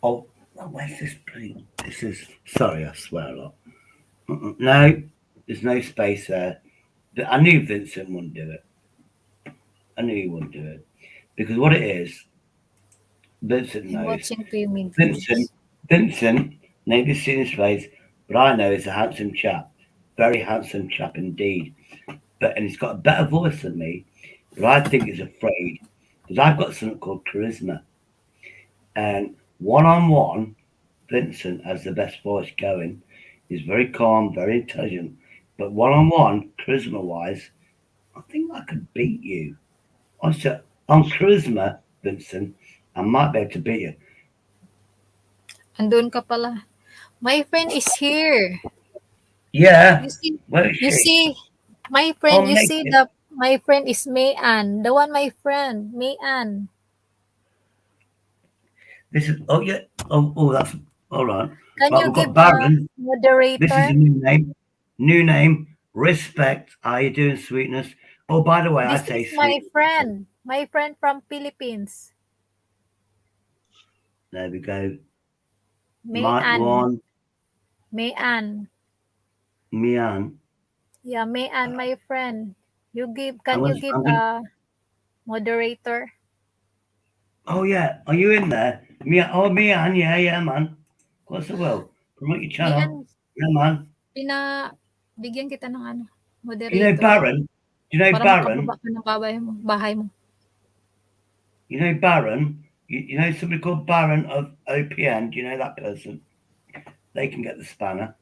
Oh, where's this, please? This is... Sorry, I swear a lot. No, there's no space there. I knew Vincent wouldn't do it. I knew he wouldn't do it. Because what it is, Vincent knows. Vincent, nobody's seen his face, but I know he's a handsome chap. Very handsome chap indeed. And he's got a better voice than me, but I think he's afraid. Because I've got something called charisma. And one-on-one, Vincent has the best voice going. He's very calm, very intelligent. But one-on-one, charisma-wise, I think I could beat you. On charisma, Vincent, I might be able to beat you. Andun ka pala. My friend is here. Yeah. Where is she? You see, my friend, my friend is Mayan. The one, my friend, Mayan. This is, yeah. That's all right. Can you give Baron, moderator? This is a new name. New name. Respect. How you doing, sweetness? Oh, by the way, this I say is my friend. My friend from Philippines. There we go. Mayan. Mian. Yeah, Mayan, my friend. Can you give a moderator? Oh yeah, are you in there? Mian, yeah, man. What's the will? Promote your channel. Yeah, man. Bigyan kita ng moderator. You know Baron? You know Baron? Bahay mo. You know Baron? You know somebody called Baron of OPN? Do you know that person? They can get the spanner.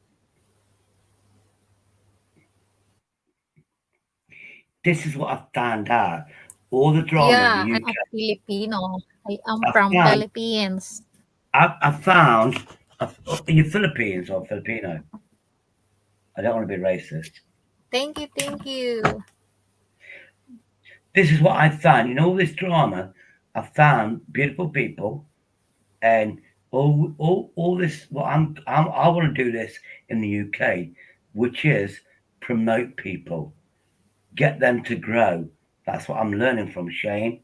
This is what I've found out. All the drama in the UK. I'm a Filipino. I am from Philippines. I found... Are you Philippines or Filipino? I don't want to be racist. Thank you. This is what I found. You know, all this drama, I found beautiful people, and all this. Well, I want to do this in the UK, which is promote people, get them to grow. That's what I'm learning from Shane.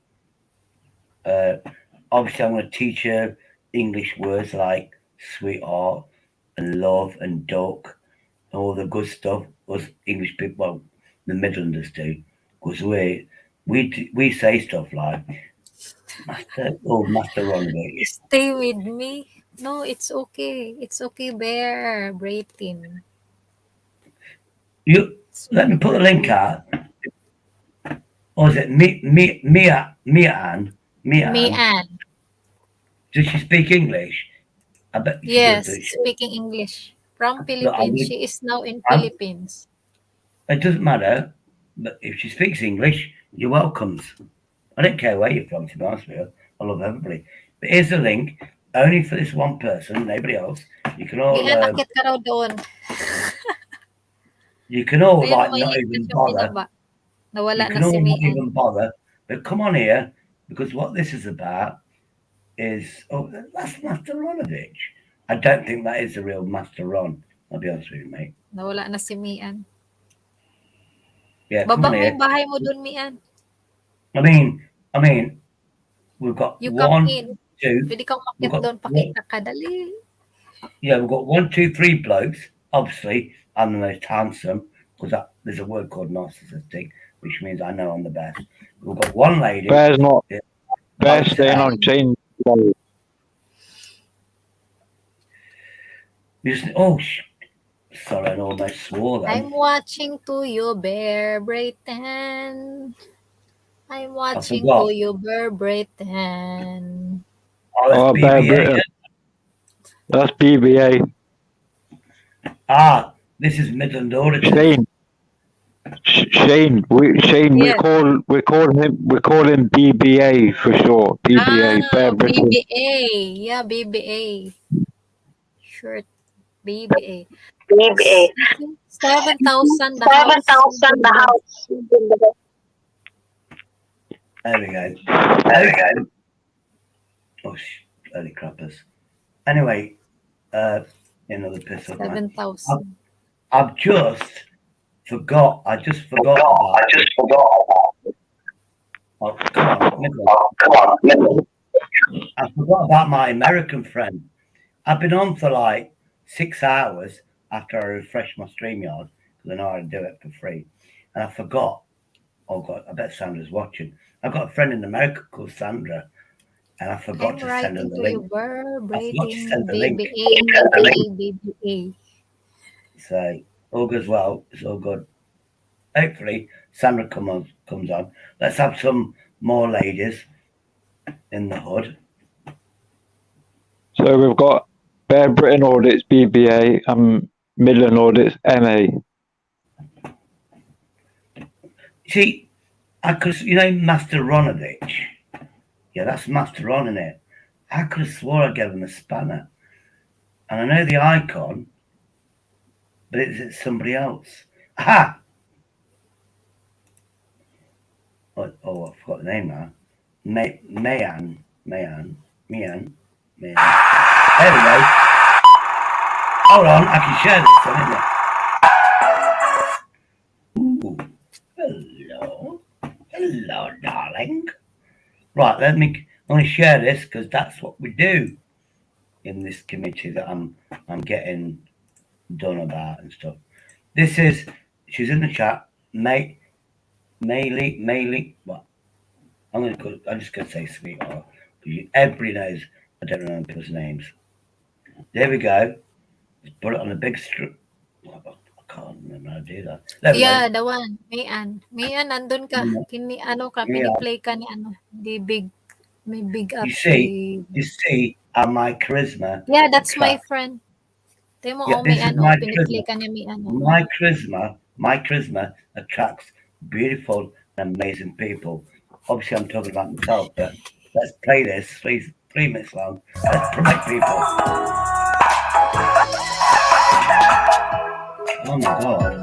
Obviously, I'm going to teach her English words like sweetheart and love and duck, and all the good stuff. Us English people, well, the Midlanders do, because we say stuff like Master Ronald. Stay with me. No, it's okay. It's okay, Bear. Breathing. Let me put the link out. Or is it Mian? Does she speak English? I bet she yes, does, speaking English. From Philippines. She is now in Philippines. It doesn't matter. But if she speaks English, you're welcome. I don't care where you're from, to be honest with you. I love everybody. But here's the link. Only for this one person, nobody else. You can all... you can all, like, not even bother. You can all not even bother. But come on here, because what this is about is that's Master Ronovich. I don't think that is the real Master Ron. I'll be honest with you, mate. Nawala na si Mian. Yeah, come Baba on mo here. yung bahay mo dun, Mian. I mean, we've got You come 1, in. 2. Pwede kang We've umakyat got doon. Pakita ka, dali. yeah, we've got 1, 2, 3 blokes. Obviously, I'm the most handsome because there's a word called narcissistic, which means I know I'm the best. We've got 1 lady. Bear's not. Bear's staying on chain. Sorry, I almost swore then. I'm watching to you, Bear Brayton. I'm watching to you, Bear Brayton. Oh, Bear Britain. That's BBA. This is Midland Auditors. Shane, we call him BBA for sure. BBA, Bear Britain. BBA. Yeah, BBA. Short BBA. 7,000 the house. 7,000 the house. There we go. Oh, bloody crappers. Anyway, another piss up. 7,000. I just forgot about. Oh, come on. I forgot about my American friend. I've been on for like 6 hours after I refreshed my StreamYard because I know how to do it for free. And I forgot. Oh God, I bet Sandra's watching. I've got a friend in America called Sandra, and I forgot to send her the link. I forgot to send the link. BBA. So all goes well. It's all good. Hopefully Sandra comes on. Let's have some more ladies in the hood. So we've got Bear Britain Audits BBA and Midland Audits MA. See, Master Ronovich. Yeah, that's Master Ron in it. I could have swore I gave him a spanner. And I know the icon, but it's somebody else. Aha! Oh, I forgot the name now. Mayan. There we go. Hold on, I can share this then, isn't it? Ooh. Hello, darling. Right, I'm going to share this because that's what we do in this committee that I'm getting done about and stuff. She's in the chat, Maylee. What? I'm just going to say sweetheart. Everybody knows I don't remember people's names. There we go. Let's put it on a big strip. I can't remember how to do that. Yeah, the one. Mayan, nandun ka. Piniplay ka ni may big up. You see my charisma. Yeah, that's my friend. Piniplay ka niya My charisma attracts beautiful and amazing people. Obviously, I'm talking about myself, but let's play this. 3 minutes long. Let's promote people. Oh my God.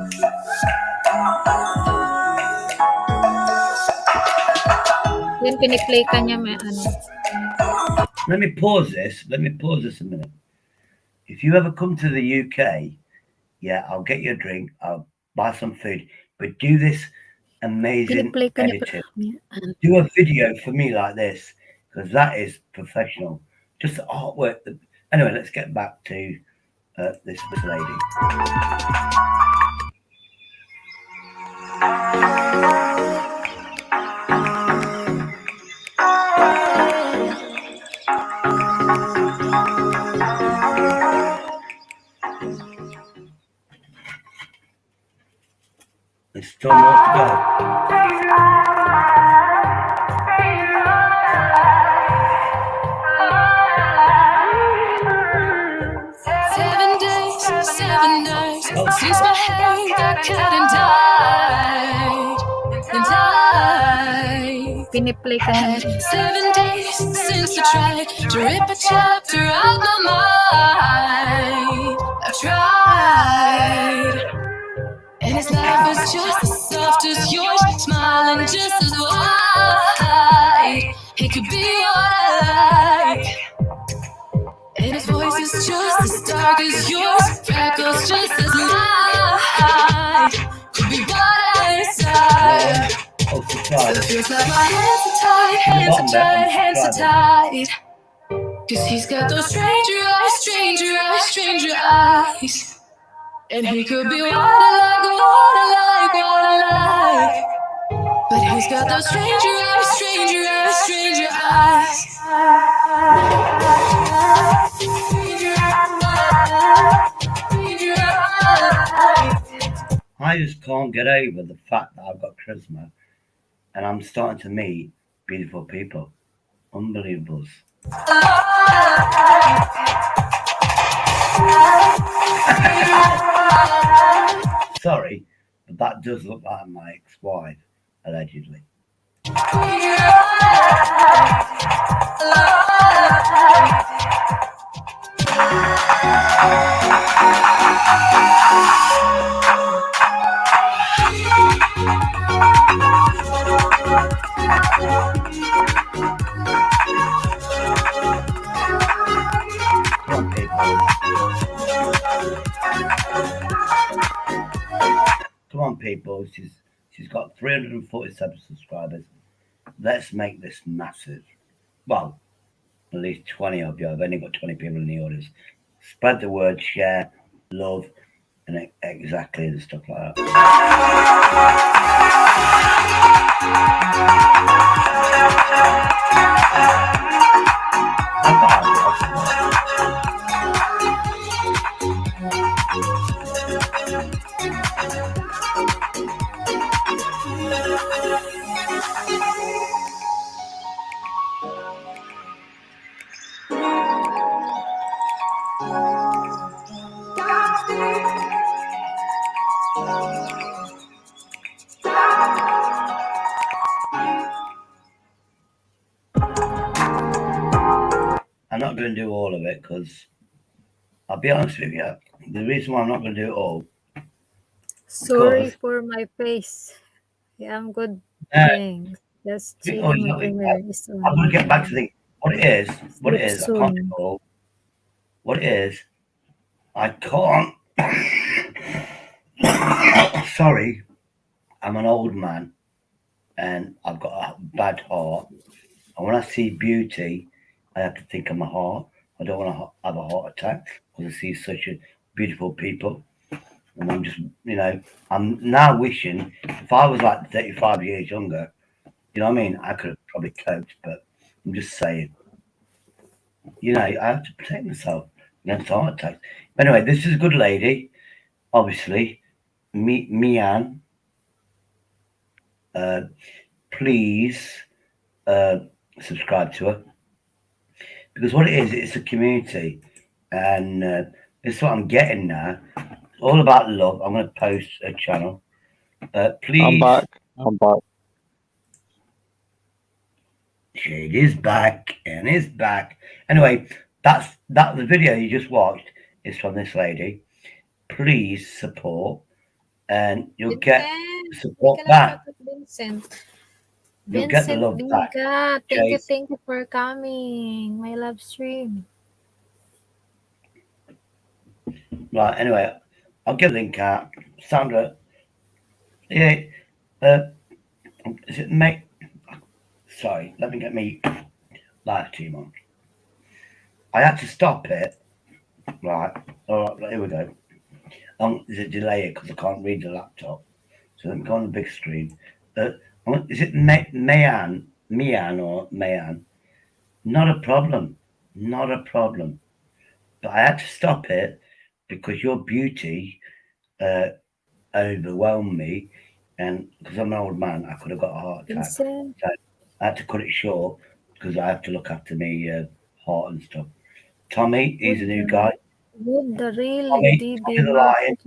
Yan, piniplay ka niya Let me pause this a minute. If you ever come to the UK, yeah, I'll get you a drink, I'll buy some food, but do this amazing editing. Do a video for me like this, because that is professional. Just the artwork. Anyway, let's get back to this lady. There's still more to go. 7 days, 7 nights since my hand got cut and died. Piniplay ka niya. 7 days since I tried to rip a chapter out my mind. I've tried, and his laugh is just as soft as yours, smiling just as wide. tide. He could be what I like. And his voice is just as dark as yours, freckles just as mine. Could be what I decide. So it feels like my hands are tied, hands are tied, hands are tied. Cause he's got those stranger eyes, stranger eyes, stranger eyes. And he could be what I like, what I like, what I like. But he's got those stranger eyes, stranger eyes, stranger eyes. I just can't get over the fact that I've got charisma and I'm starting to meet beautiful people. Unbelievables. Sorry, but that does look like my ex-wife, allegedly. Come on, people. She's got 347 subscribers. Let's make this massive. Well, at least 20 of you. I've only got 20 people in the audience. Spread the word, share, love, and exactly the stuff like that. I'm not going to do all of it because I'll be honest with you. The reason why I'm not going to do it all. Sorry for my face. Yeah, I'm good. Thanks. Just checking my email. I'm going to get back to the what it is. What it is. I can't do it all. What it is. I can't. Sorry, I'm an old man, and I've got a bad heart. And when I see beauty, I have to think of my heart. I don't want to have a heart attack because I see such a beautiful people. And I'm just, I'm now wishing if I was like 35 years younger, you know what I mean? I could have probably coped, but I'm just saying, I have to protect myself against heart attacks. Anyway, this is a good lady, obviously, Mian. Please subscribe to her. Because what it is, it's a community, and it's what I'm getting now. It's all about love. I'm going to post a channel. Please. I'm back. Shade is back and is back. Anyway, that's the video you just watched is from this lady. Please support, and you'll get support back. You'll get the love back. Thank you for coming. My live stream. Right, anyway, I'll get a link out. Sandra, yeah, is it mate? Sorry, let me get me live stream on. I had to stop it. Right, all right, here we go. There's a delay because I can't read the laptop. So let me go on the big screen. Is it Mayan or Mayan? Not a problem. Not a problem. But I had to stop it because your beauty overwhelmed me, and because I'm an old man, I could have got a heart attack. So I had to cut it short because I have to look after me heart and stuff. Tommy, he's a new guy. The real Tommy the Lion.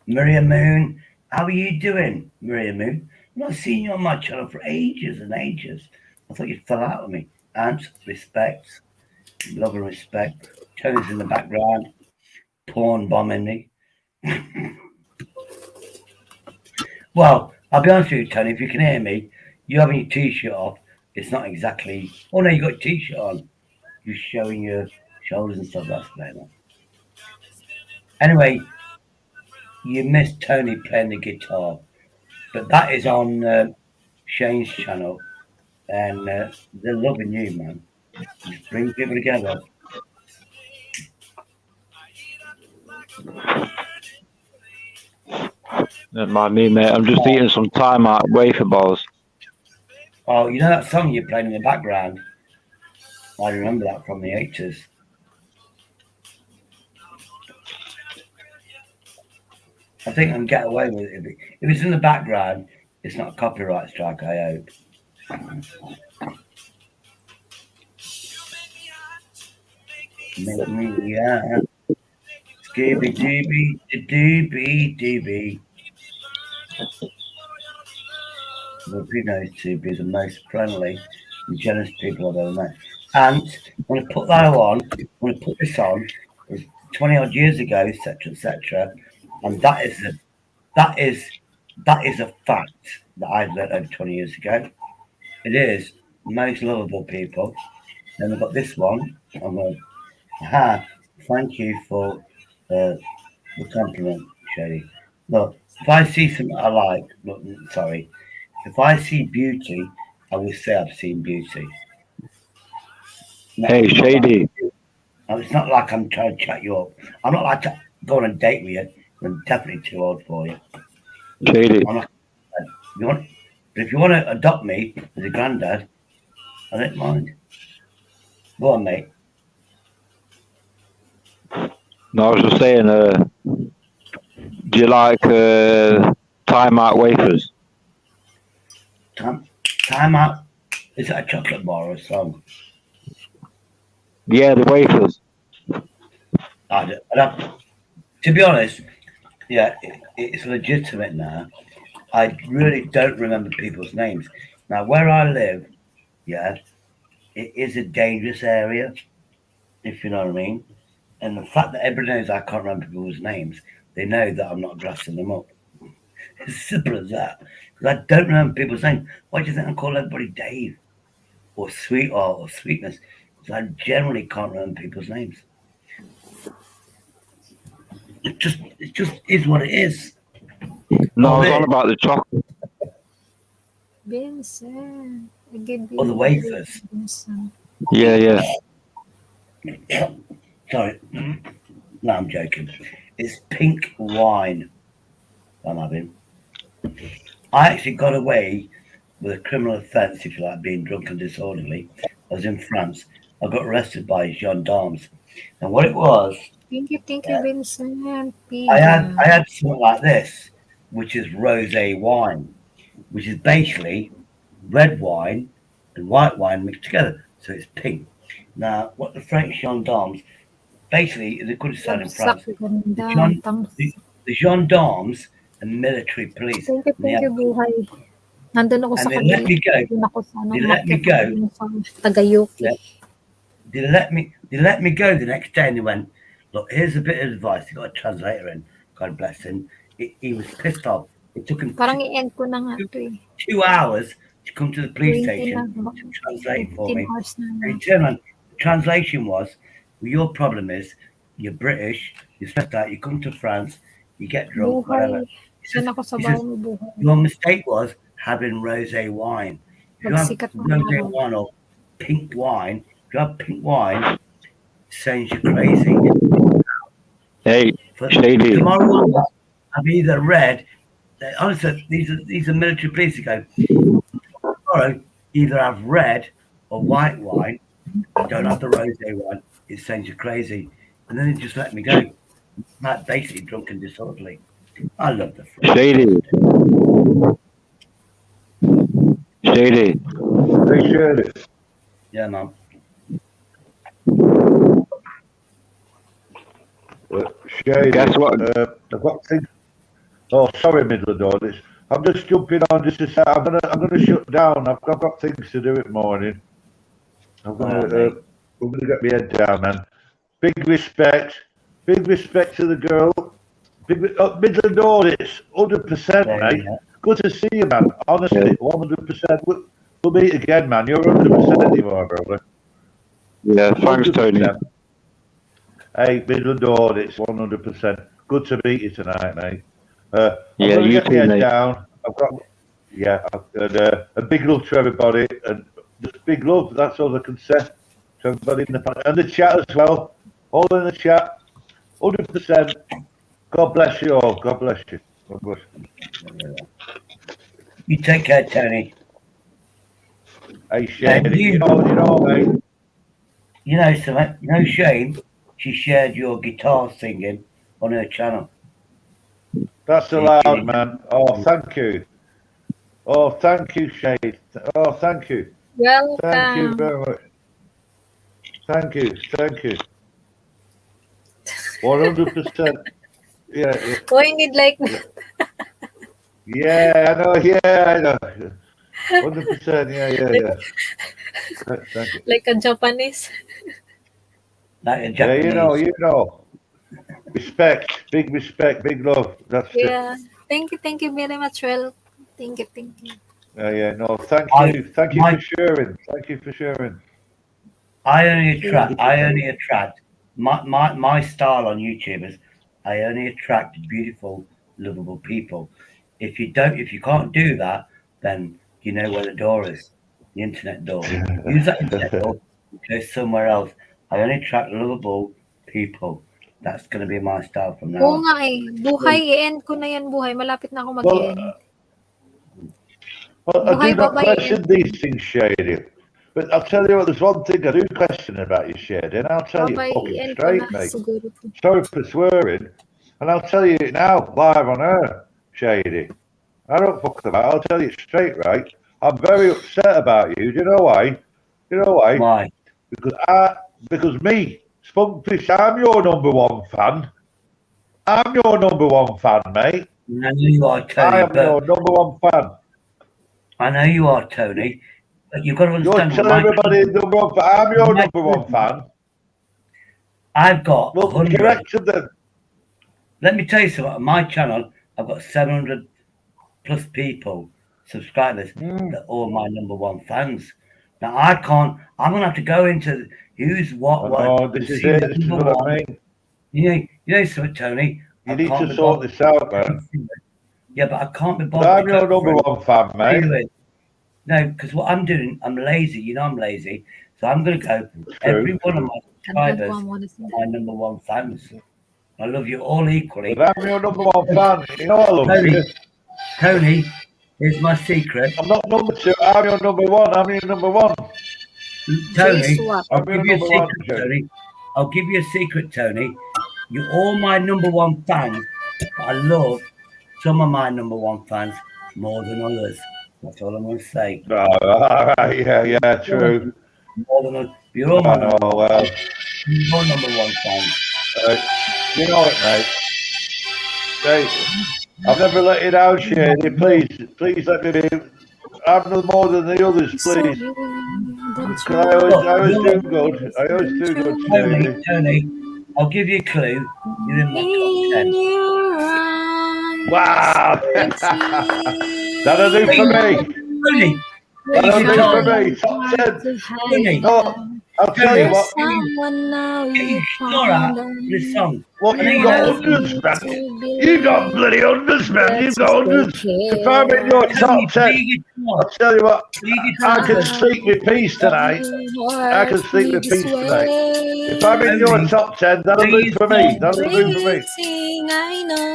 Miriam Moon, how are you doing, Miriam Moon? I'm not seeing you on my channel for ages and ages. I thought you fell out with me. And respect, love and respect. Tony's in the background, porn bombing me. Well, I'll be honest with you, Tony, if you can hear me, You having your t-shirt off, it's not exactly. Oh no, you got your t-shirt on. You're showing your shoulders and stuff. That's better. Anyway, you missed Tony playing the guitar, but that is on Shane's channel, and they're loving you, man. Just bring people together. Don't mind me, mate. I'm just eating some time out wafer balls. Oh, you know that song you're playing in the background? I remember that from the 80s. I think I can get away with it. If it's in the background, it's not a copyright strike, I hope. Make me, yeah. Scooby Dooby, Dooby Dooby. Well, you know, to be the most friendly and generous people I've ever met. And when I put that on, when I put this on, it was 20 odd years ago, etc., etc. And that is a fact that I've learned over 20 years ago. It is most lovable people. Then I've got this one. I'm going, thank you for the compliment, Shady. Look, if I see something I like, look, sorry, if I see beauty, I will say I've seen beauty. Hey, Shady. It's not like I'm trying to chat you up. I'm not like to go on a date with you. I'm definitely too old for you. Shady. But if you want to adopt me as a granddad, I don't mind. Go on, mate. No, I was just saying, do you like time out wafers? Time out. Is that a chocolate bar or a song? Yeah, the wafers. To be honest, yeah, it's legitimate now. I really don't remember people's names. Now, where I live, yeah, it is a dangerous area, if you know what I mean. And the fact that everybody knows I can't remember people's names, they know that I'm not grassing them up. It's as simple as that. Because I don't remember people's names. Why do you think I call everybody Dave or Sweetheart or Sweetness? Because I generally can't remember people's names. It just is what it is. No, I was on about the chocolate. Vincent, I give you the wafers. Vincent. Yeah. Sorry. No, I'm joking. It's pink wine I'm having. I actually got away with a criminal offence, if you like, being drunk and disorderly. I was in France. I got arrested by gendarmes. And what it was... Thank you, Vincent. I had something like this, which is rosé wine, which is basically red wine and white wine mixed together. So it's pink. Now, what the French gendarmes... Basically, they could have said in France, the gendarmes and military police. Thank you, buhay. Nandun ako sa They let me go. They let me go. Tagayuki. They let me go the next day, and they went, look, here's a bit of advice. They got a translator in. God bless him. He was pissed off. It took him parang i-end ko na nga to eh. 2 hours to come to the police station to translate for me. And he turned around. The translation was, well, your problem is you're British, you're stressed out, you come to France, you get drunk, whatever. He says, your mistake was having rosé wine. If you have rosé wine or pink wine, if you have pink wine, it sounds you crazy. Hey, Shady. Tomorrow I've either red. Honestly, these are military police who go, tomorrow either have red or white wine, don't have the rosé wine, it sends you crazy. And then they just let me go. Like basically drunk and disorderly. I love the French. Shady. Hey, Shady. Yeah, man. Shady. Guess what? I've got things. Oh, sorry, Midland Audits. I'm just jumping on just to say I'm gonna shut down. I've got things to do in the morning. I'm gonna get my head down, man. Big respect to the girl. Midland Audits, 100%, mate. Good to see you, man. Honestly, 100%. We'll meet again, man. You're 100% you are, brother. Yeah, thanks, 100%. Tony. Hey, Midland Audits, 100%. Good to meet you tonight, mate. I'm Yeah, going to you get my too, head mate. down. I've got, and a big love to everybody, and just big love. That's all I can say to everybody in the chat as well. All in the chat, 100%. God bless you all. God bless you. God bless you. You take care, Tony. Hey, Shane, you know, mate. You know something? No shame. She shared your guitar singing on her channel. That's allowed, man. Oh, thank you. Oh, thank you, Shade. Oh, thank you. Welcome. Thank you very much. Thank you. Thank you. 100%. Yeah. We need like. Yeah, I know. Yeah, I know. 100%. Yeah. Thank you. Like a Japanese. Like a Yeah, Japanese. you know. Respect, big love. That's it. Yeah. Thank you very much. Well, thank you. Yeah. No, thank you for sharing. Thank you for sharing. I only attract my style on YouTube is I only attract beautiful, lovable people. If you can't do that, then you know where the door is. The internet door. Use that internet door, go somewhere else. I only attract lovable people. That's gonna be my style from now Oo on. nga eh. Buhay, i-end ko na yan, buhay. Malapit na ako mag-end. Well, I do not question these things, Shady. But I'll tell you what, there's one thing I do question about you, Shady, and I'll tell you fucking straight, mate. Sorry for swearing, and I'll tell you it now, live on air, Shady. I don't fuck about. I'll tell you straight, right? I'm very upset about you. Do you know why? Why? Because me, Spunkfish, I'm your number one fan. I'm your number one fan, mate. I know you are, Tony. I am your number one fan. I know you are, Tony. But you've got to understand. You're telling everybody number one fan. I'm your number one fan. I've got 100. Correction then. Let me tell you something. On my channel, I've got 700 plus people, subscribers, that are all my number one fans. Now I can't. I'm gonna have to go into who's what. Oh, this is it. This is what I mean. You know something, Tony. You need to sort this out, man. Yeah, but I can't be bothered. I'm your number one fan, mate. No, because what I'm doing, I'm lazy. You know I'm lazy. So I'm going to go. Every one of my subscribers are my number one fans. I love you all equally. But I'm your number one fan. You know I love you. Tony, here's my secret. I'm not number two. I'm your number one. I'm your number one. Tony, I'll give you a secret, Tony. I'll give you a secret, Tony. You're all my number one fans. But I love some of my number one fans more than others. That's all I'm going to say. Oh, all right, yeah, true. More than others. You're all my number one well. Your number one fan. You know it, mate. Hey, I've never let you down, Shady. Please let me be. I'm no more than the others, please. I always do good. I always do good, Shady. Tony, I'll give you a clue. You're in my top 10. Wow! That'll do for me. Tony, that'll do for me. Top 10. Tony, I'll tell you what. Get your score out for this song. What, you've got hundreds, man. You've got bloody hundreds, man. You've got hundreds. If I'm in your top 10, I'll tell you what. I can sleep with peace tonight. I can sleep with peace tonight. If I'm in your top 10, that'll do for me. That'll do for me. I know.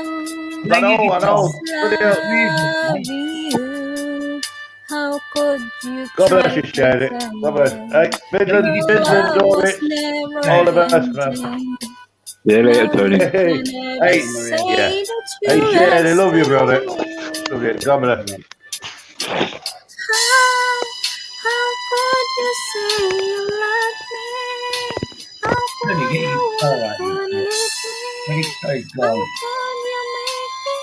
How could you God bless you, Shady. God bless. Hey, Midland, Dory. All the best, man. See you later, Tony. Hey, yeah. Hey, Shady, love you, brother. Love you. God bless you. How could you say you love me? How could you leave me? How could you make me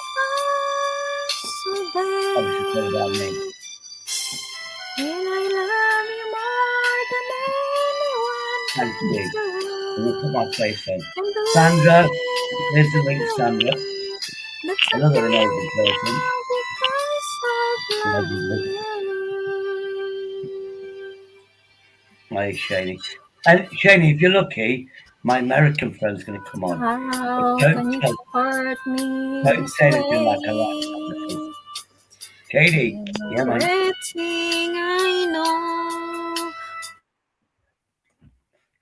so bad? And I love you more than anyone. Thank you. We'll put my face on. Sandra, there's the link, Sandra. Another amazing person. loving you. Hi, Shaney. And Shaney, if you're lucky, my American friend's going to come on. How can you hurt me Don't this say anything like a lot. way? Katie, yeah, man. Everything I know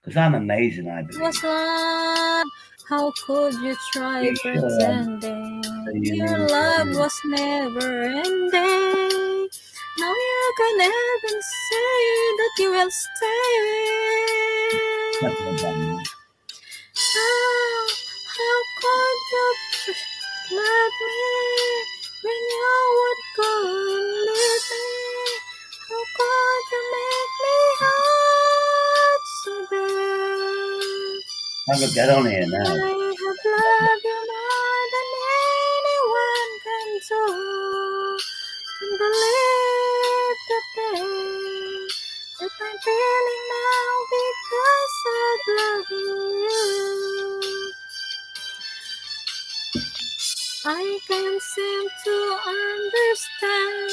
Because I'm amazing, I believe. was love. How could you try pretending your love was never ending? Now you can even say that you will stay. How could you love me when you would go and leave me? How could you make me hurt so bad? I'm going to get on here now. I have loved you more than anyone can do. Can believe the pain that I'm feeling now because of loving you. I can't seem to understand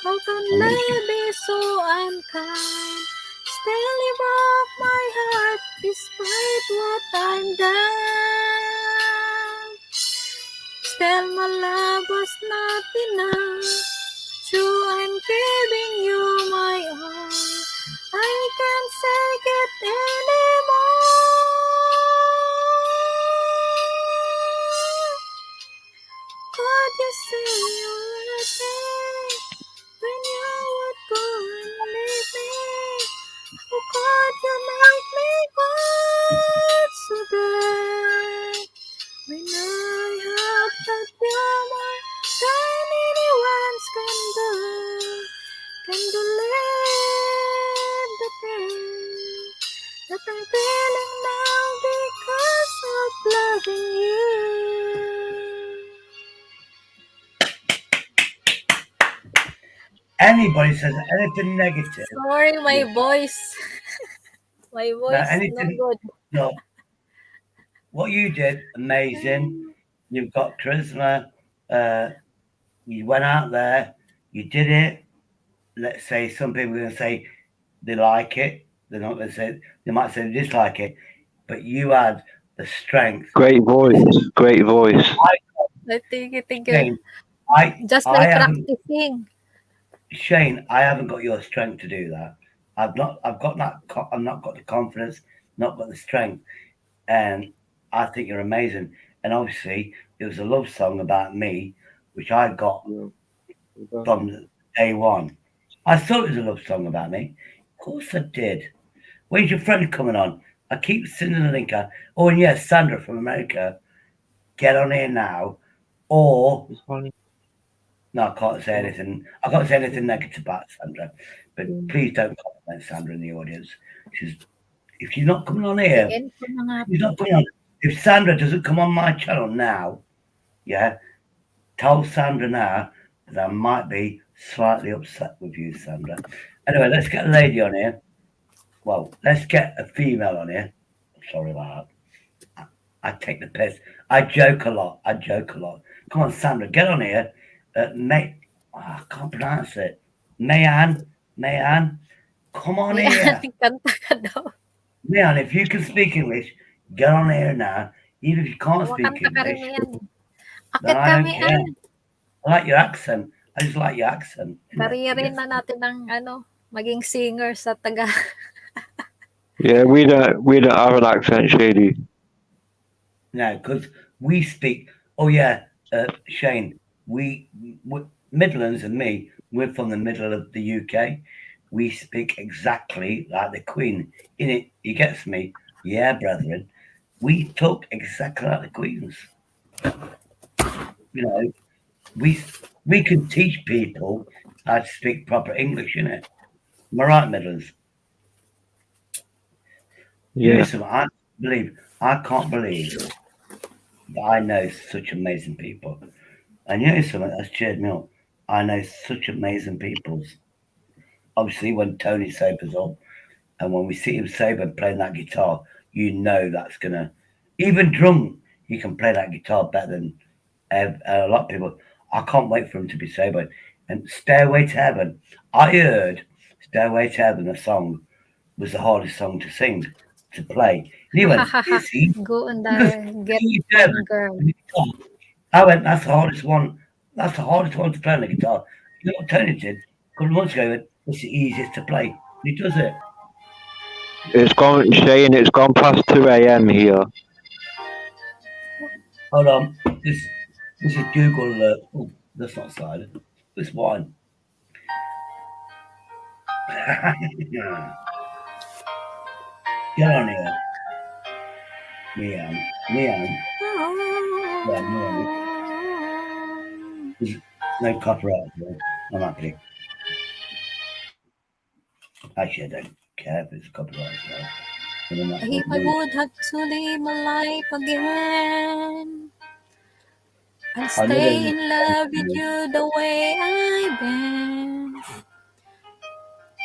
how can they be so unkind. Still you broke my heart despite what I've done. Still my love was not enough. True, I'm giving you my all. I can't take it anymore. Could you say you love me when you would go and leave me? How could you make me hurt so bad? When I have that you more than anyone's can do. Can believe the pain that I'm feeling now because of loving you. Anybody says anything negative. Sorry, my voice. My voice not good. No. What you did, amazing. You've got charisma. You went out there. You did it. Let's say some people are going to say they like it. They're not going to say, they might say they dislike it. But you had the strength. Great voice. Great voice. Thank you. Shane, Just like practicing. Shane, I haven't got your strength to do that. I've not got the confidence, not got the strength, and I think you're amazing. And obviously, it was a love song about me, which I got from day one. I thought it was a love song about me. Of course I did. When's your friend coming on? I keep sending the link out. Oh, and yes, Sandra from America, get on here now. Or no, I can't say anything. I can't say anything negative about Sandra. But please don't compliment Sandra in the audience. If she's not coming on here, she's not coming on. If Sandra doesn't come on my channel now, yeah, tell Sandra now that I might be slightly upset with you, Sandra. Anyway, let's get a lady on here. Well, let's get a female on here. Sorry about that. I take the piss. I joke a lot. Come on, Sandra, get on here. I can't pronounce it. Mayan, come on here. Mayan, if you can speak English, get on here now. Even if you can't speak English, then I don't care. I like your accent. I just like your accent. Kariyerin na natin ng maging singer sa taga. Yeah, we don't have an accent, Shady. No, because we speak. Oh yeah, Shane. We Midlands and me. We're from the middle of the UK. We speak exactly like the Queen. In it, he gets me. Yeah, brethren. We talk exactly like the Queens. You know, we can teach people how to speak proper English, innit? Am I right, Midlands? Yeah. I can't believe that I know such amazing people. And you know something that's cheered me up? I know such amazing people. Obviously, when Tony sobers up, and when we see him sober playing that guitar, you know that's gonna. Even drunk, he can play that guitar better than a lot of people. I can't wait for him to be sober. And Stairway to Heaven. I heard Stairway to Heaven, the song, was the hardest song to sing, to play. And he went, is he? Go and Because get Heaven, one girl. the guitar. I went, that's the hardest one. That's the hardest one to play on the guitar. You know what Tony did? A couple of months ago, he went, it's the easiest to play. And he does it. It's gone, Shane, it's gone past 2 a.m. here. Hold on. This is Google. Oh, that's not silent. This wine. Get on here. Meow. Meow. Yeah, meow. There's no copyright there. I'm happy. Actually, I don't care if it's copyright. If I would have to live my life again, I'll stay in love with you the way I've been.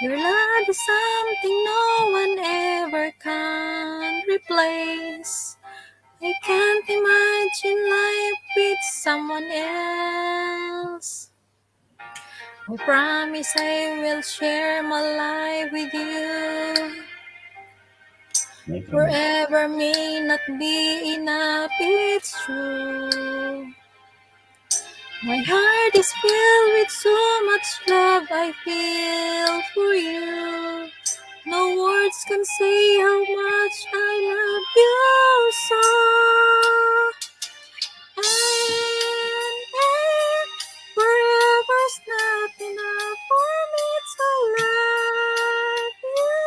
Your love is something no one ever can replace. I can't imagine life with someone else. I promise I will share my life with you. Forever may not be enough, it's true. My heart is filled with so much love I feel for you. No words can say how much I love you so. And forever's not enough for me to love you.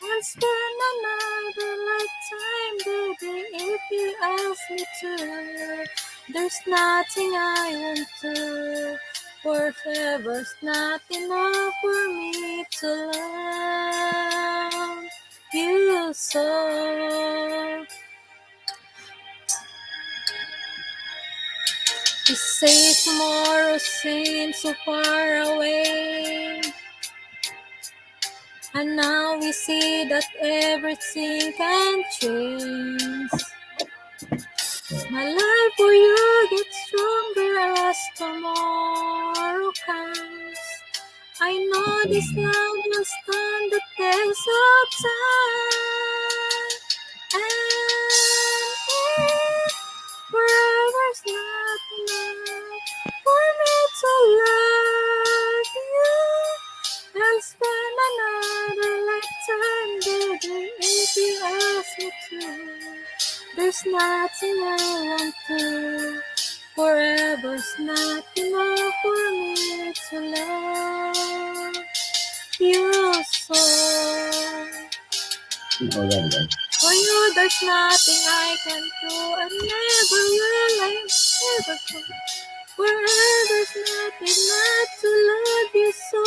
I'll spend another lifetime, baby, if you ask me to. There's nothing I won't do. Forever's not enough for me to love you so. They say tomorrow seems so far away, and now we see that everything can change. My love for you gets stronger as tomorrow comes. I know this love will stand the test of time. And forever's not enough for me to love you. I'll spend another lifetime, baby, if you ask me to. There's nothing I won't do. Forever's not enough for me to love you so. For you, there's nothing I can do, and never will I ever do. Forever's not enough to love you so.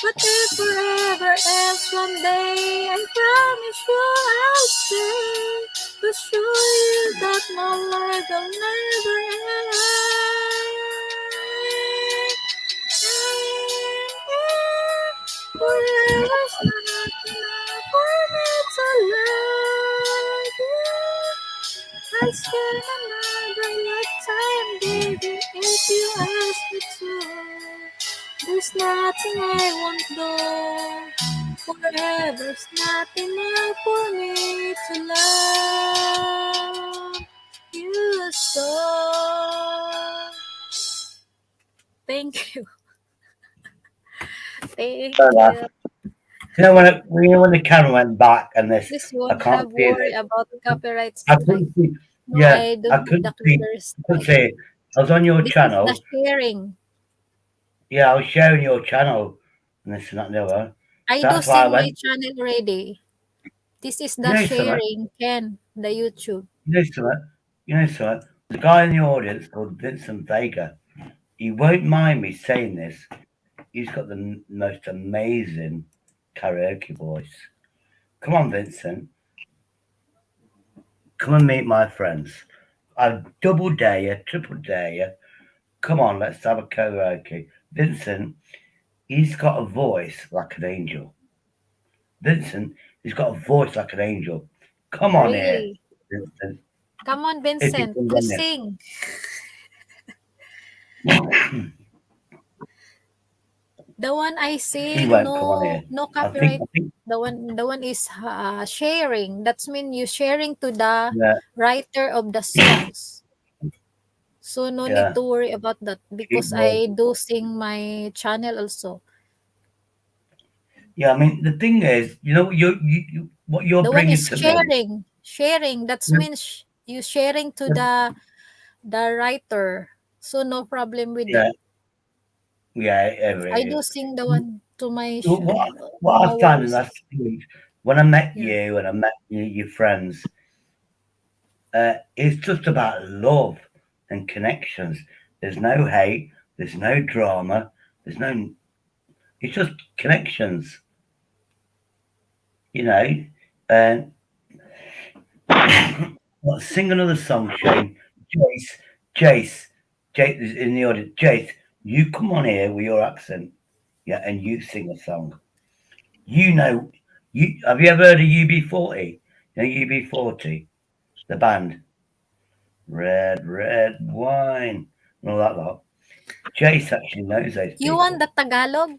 But if forever ends one day, I promise you I'll stay to show you that my life will never end. Forever's not enough for me to love you. I'll spend another lifetime, baby, if you ask me to. There's nothing I won't do. Forever's not enough for me to love you so. Thank you. Thank you. You know when the camera went back and this, This I won't can't have see worry it. about copyright I strike. couldn't see. No, Yeah, I I don't couldn't the see. copyright I couldn't strike. see it. I was on your This channel. is the sharing. Yeah, I was sharing your channel, and this and that and the other. I That's do why I see my went. channel already. This is You the know something? sharing, Ken, the YouTube. You know something? You know something? The guy in the audience called Vincent Vega. He won't mind me saying this. He's got the most amazing karaoke voice. Come on, Vincent. Come and meet my friends. I double dare you, triple dare you. Come on, let's have a karaoke. Vincent, he's got a voice like an angel. Vincent, he's got a voice like an angel. Come on here, Really? Vincent. Come on, If you Vincent, can you get it. sing. The one I say won't come on here. no I copyright. think The one is sharing. That's mean you sharing to the yeah, writer of the songs. So no need yeah. to worry about that because I do sing my channel also. Yeah, I mean the thing is, you know, you what you're The one bringing is to me. sharing. That Yeah, means you sharing to the writer. So no problem with yeah, it. I really. do sing the one to my What I no found, and worries. that's when I met Yeah. you and I met your friends, it's just about love and connections. There's no hate, there's no drama, there's no. It's just connections, you know. And well, sing another song, Shane. Jace, Jace is in the audience. Jace, you come on here with your accent, yeah, and you sing a song. You know, you have you ever heard of UB40? You know UB40, the band. Red wine, and all that lot. Jace actually knows those You people. want the Tagalog?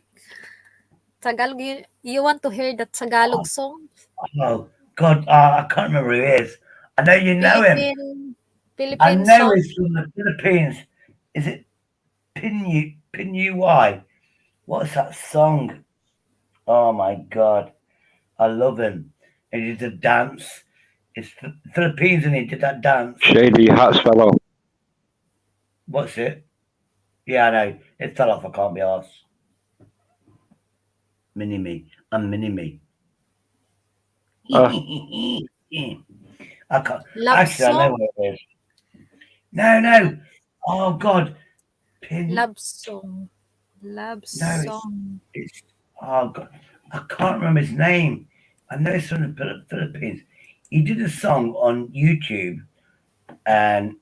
Tagalog, you want to hear the Tagalog song? Oh God, I can't remember who he is. I know you know him. I Philippine know song. he's from the Philippines. Is it Pinu Y? What's that song? Oh my God, I love him. And he did a dance. It's Philippines and he did that dance. Shady hats fell off. What's it? Yeah, I know. It fell off. I can't be arsed. Mini me. I'm mini me. I can't. Love Actually, I know song. what it is. No. Oh God. Love song. Love No, song. it's. Oh God. I can't remember his name. I know it's from the Philippines. He did a song on YouTube, and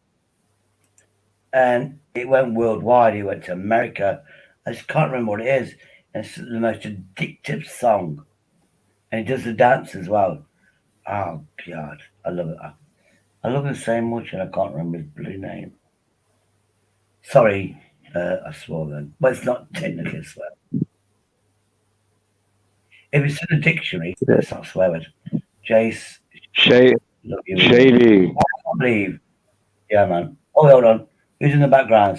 it went worldwide. He went to America. I just can't remember what it is. And it's the most addictive song, and he does the dance as well. Oh God, I love it. I love him so much, and I can't remember his blue name. Sorry, I swore then, but it's not technically a swear. If it's in the dictionary, it's not swearing. Jace, love you. Shady. I can't believe. Yeah, man. Oh, hold on. Who's in the background?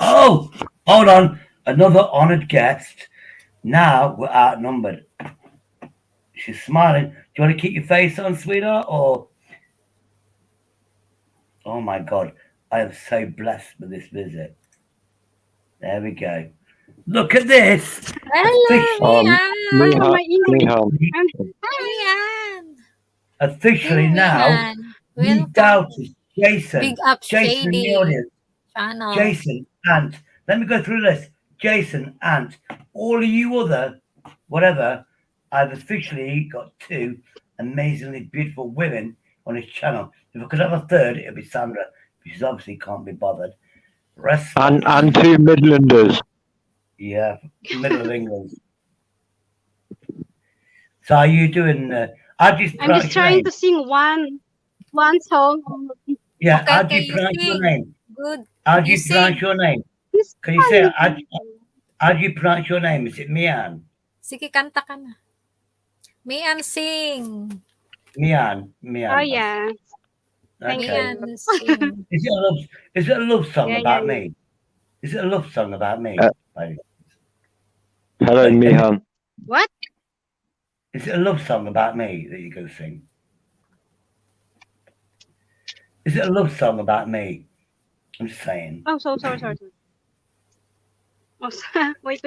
Oh, hold on. Another honoured guest. Now we're outnumbered. She's smiling. Do you want to keep your face on, sweetheart? Or oh my God, I am so blessed with this visit. There we go. Look at this. Hello, Officially now, we doubted Jason. Big up Jason in the Shady audience. channel. Jason, Ant. Let me go through this. Jason, Ant. All of you other, whatever, I've officially got two amazingly beautiful women on his channel. If I could have a third, it'd be Sandra. She obviously can't be bothered. And two Midlanders. Yeah, middle of England. So are you doing? I'm just trying to sing one song. Yeah, how do you pronounce your name? Good. How do you pronounce your name? Can you say how do you pronounce your name? Is it Mian? Sige, kanta ka na. Mian sing. Mian. Oh yeah. Okay. Mian sing. Is it a love song Yeah, about yeah, me? Is it a love song about me? Hello, Mihan. What? Is it a love song about me that you're going to sing? Is it a love song about me? I'm just saying. Oh, sorry. Oh, wait.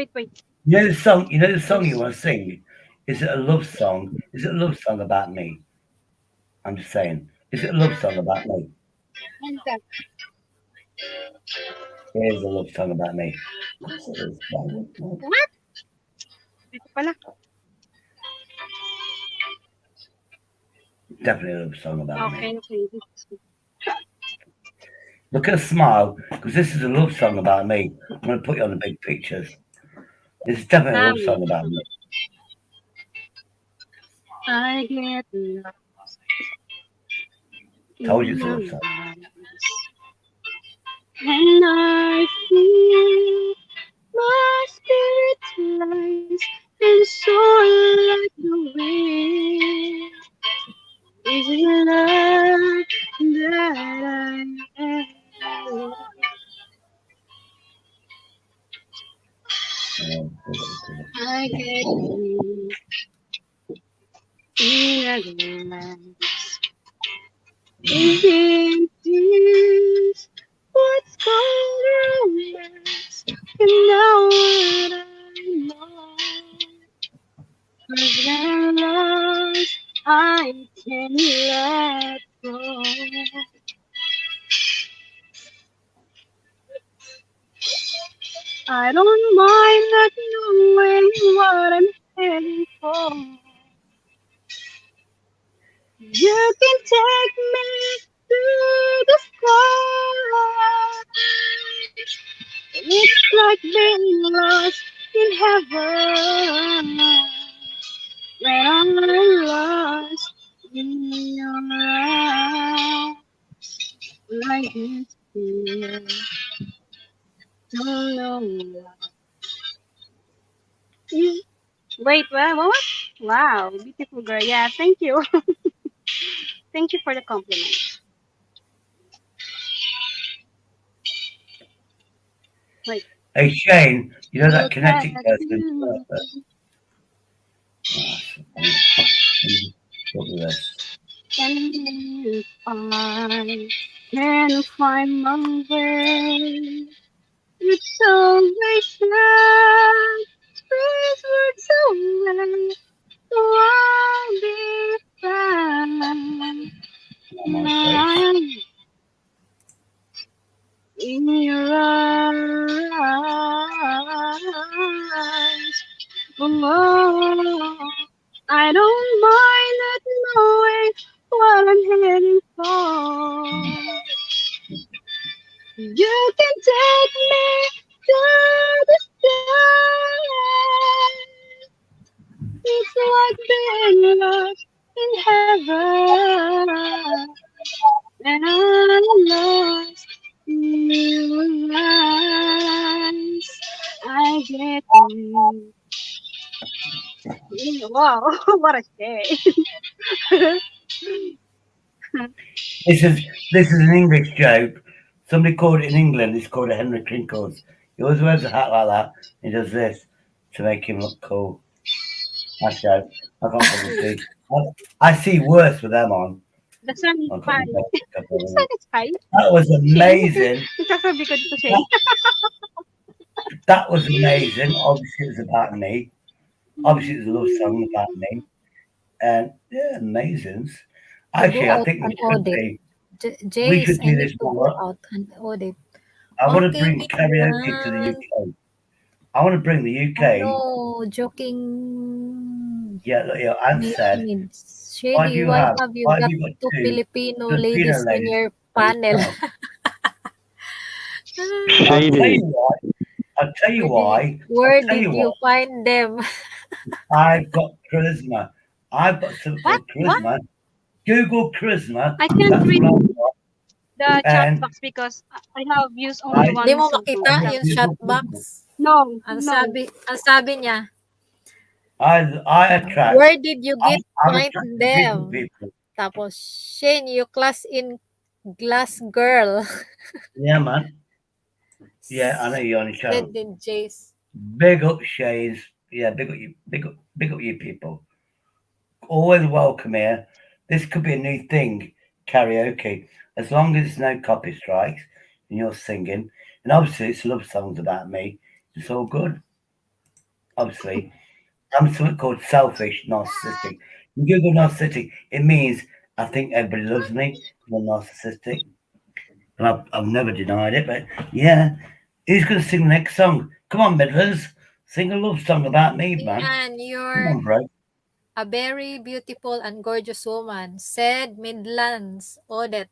You know the song you want to sing? Is it a love song? Is it a love song about me? I'm just saying. Is it a love song about me? It is a love song about me. What? Ito pala. Definitely a love song about me. Okay. Look at a smile, because this is a love song about me. I'm going to put you on the big pictures. This is definitely a love song about me. I get lost. Told you it's a love song. And I feel I get you in a glance. Isn't this what's called romance? You know what I know. 'Cause when I'm lost, I can't let go. I don't mind not knowing what I'm heading for. You can take me to the sky. It's like being lost in heaven when I'm lost in your eyes. Like this fear, don't know why. Wait, what? Wow, beautiful girl. Yeah, thank you. Thank you for the compliment. Wait. Hey Shane, you know that Look at kinetic person? you. Look at this. And if I can find my way, it's always love. These words away, so I'll be fine. Now in your eyes, oh, I don't mind not knowing what I'm heading for. You can take me to the sky. It's like being lost in heaven, and I'm lost in your eyes. I get you. Wow, what a shame. This is an English joke. Somebody called it in England. It's called a Henry Crinkles. He always wears a hat like that. He does this to make him look cool. That's joke. I can't fucking see. I see worse with them on. The sun is I can't fine. make it up The on sun it. is fine. That was amazing. Nagsasabi ko dito, Shane. That was amazing. Obviously, it was about me. Obviously, it was a love song about me. And yeah, amazing. To go Actually, I out think an we should audit. be. We Jace, should I do need this to go more. out an audit. I want to Okay, bring karaoke to the Milan. UK. I want to bring the UK. No, joking. Yeah, look, yeah, Anne said, why do Shady, you why have have you why have got you got two two Filipino Filipino ladies on ladies your on your panel? show? I'll tell Shady. you why. I'll tell you why. Where I'll tell did you you what. find them? I've got charisma. I've got something What? called charisma. Google charisma. I can't That's read what I've got. the chat And box because I have used only I Di one mo cell phone makita chat. yung chat box. No, Ang no. sabi niya, I attract. where did you get I'm find attracted to them? people. Tapos, Shane, you class in glass girl. Yeah, man. Yeah, I know you're on the show. Said in Jace. Big up Shays. Yeah, big up you. Big up you people. Always welcome here. This could be a new thing, karaoke. As long as there's no copy strikes and you're singing. And obviously it's love songs about me. It's all good. Obviously. I'm something called selfish, narcissistic. You Google narcissistic, it means I think everybody loves me. I'm narcissistic. And I've never denied it, but yeah. Who's going to sing the next song? Come on, Midlands. Sing a love song about me, man. And Come you're on, bro. a very beautiful and gorgeous woman, said Midlands Odette.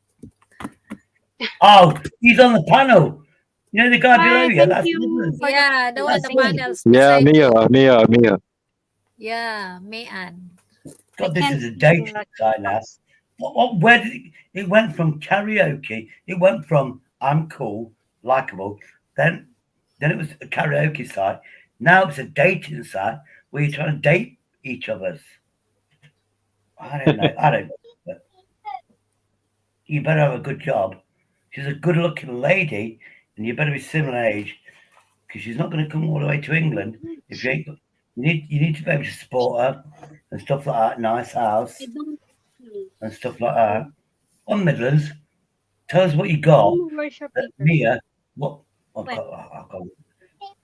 Oh, he's on the panel. You know the guy below Hi, you? thank That's you Midlands. for Yeah, the one on That's the him. panels Yeah, beside you. Mia. Yeah, Mayan. God, I this can't is a see dating the site now. Where did it went from karaoke? It went from I'm cool, likable. Then it was a karaoke site. Now it's a dating site where you're trying to date each other's. I don't know. But you better have a good job. She's a good-looking lady, and you better be similar age because she's not going to come all the way to England if you ain't got You need to be able to support her and stuff like that. Nice house and stuff like that. On Midlands, tell us what you got. Mia, what?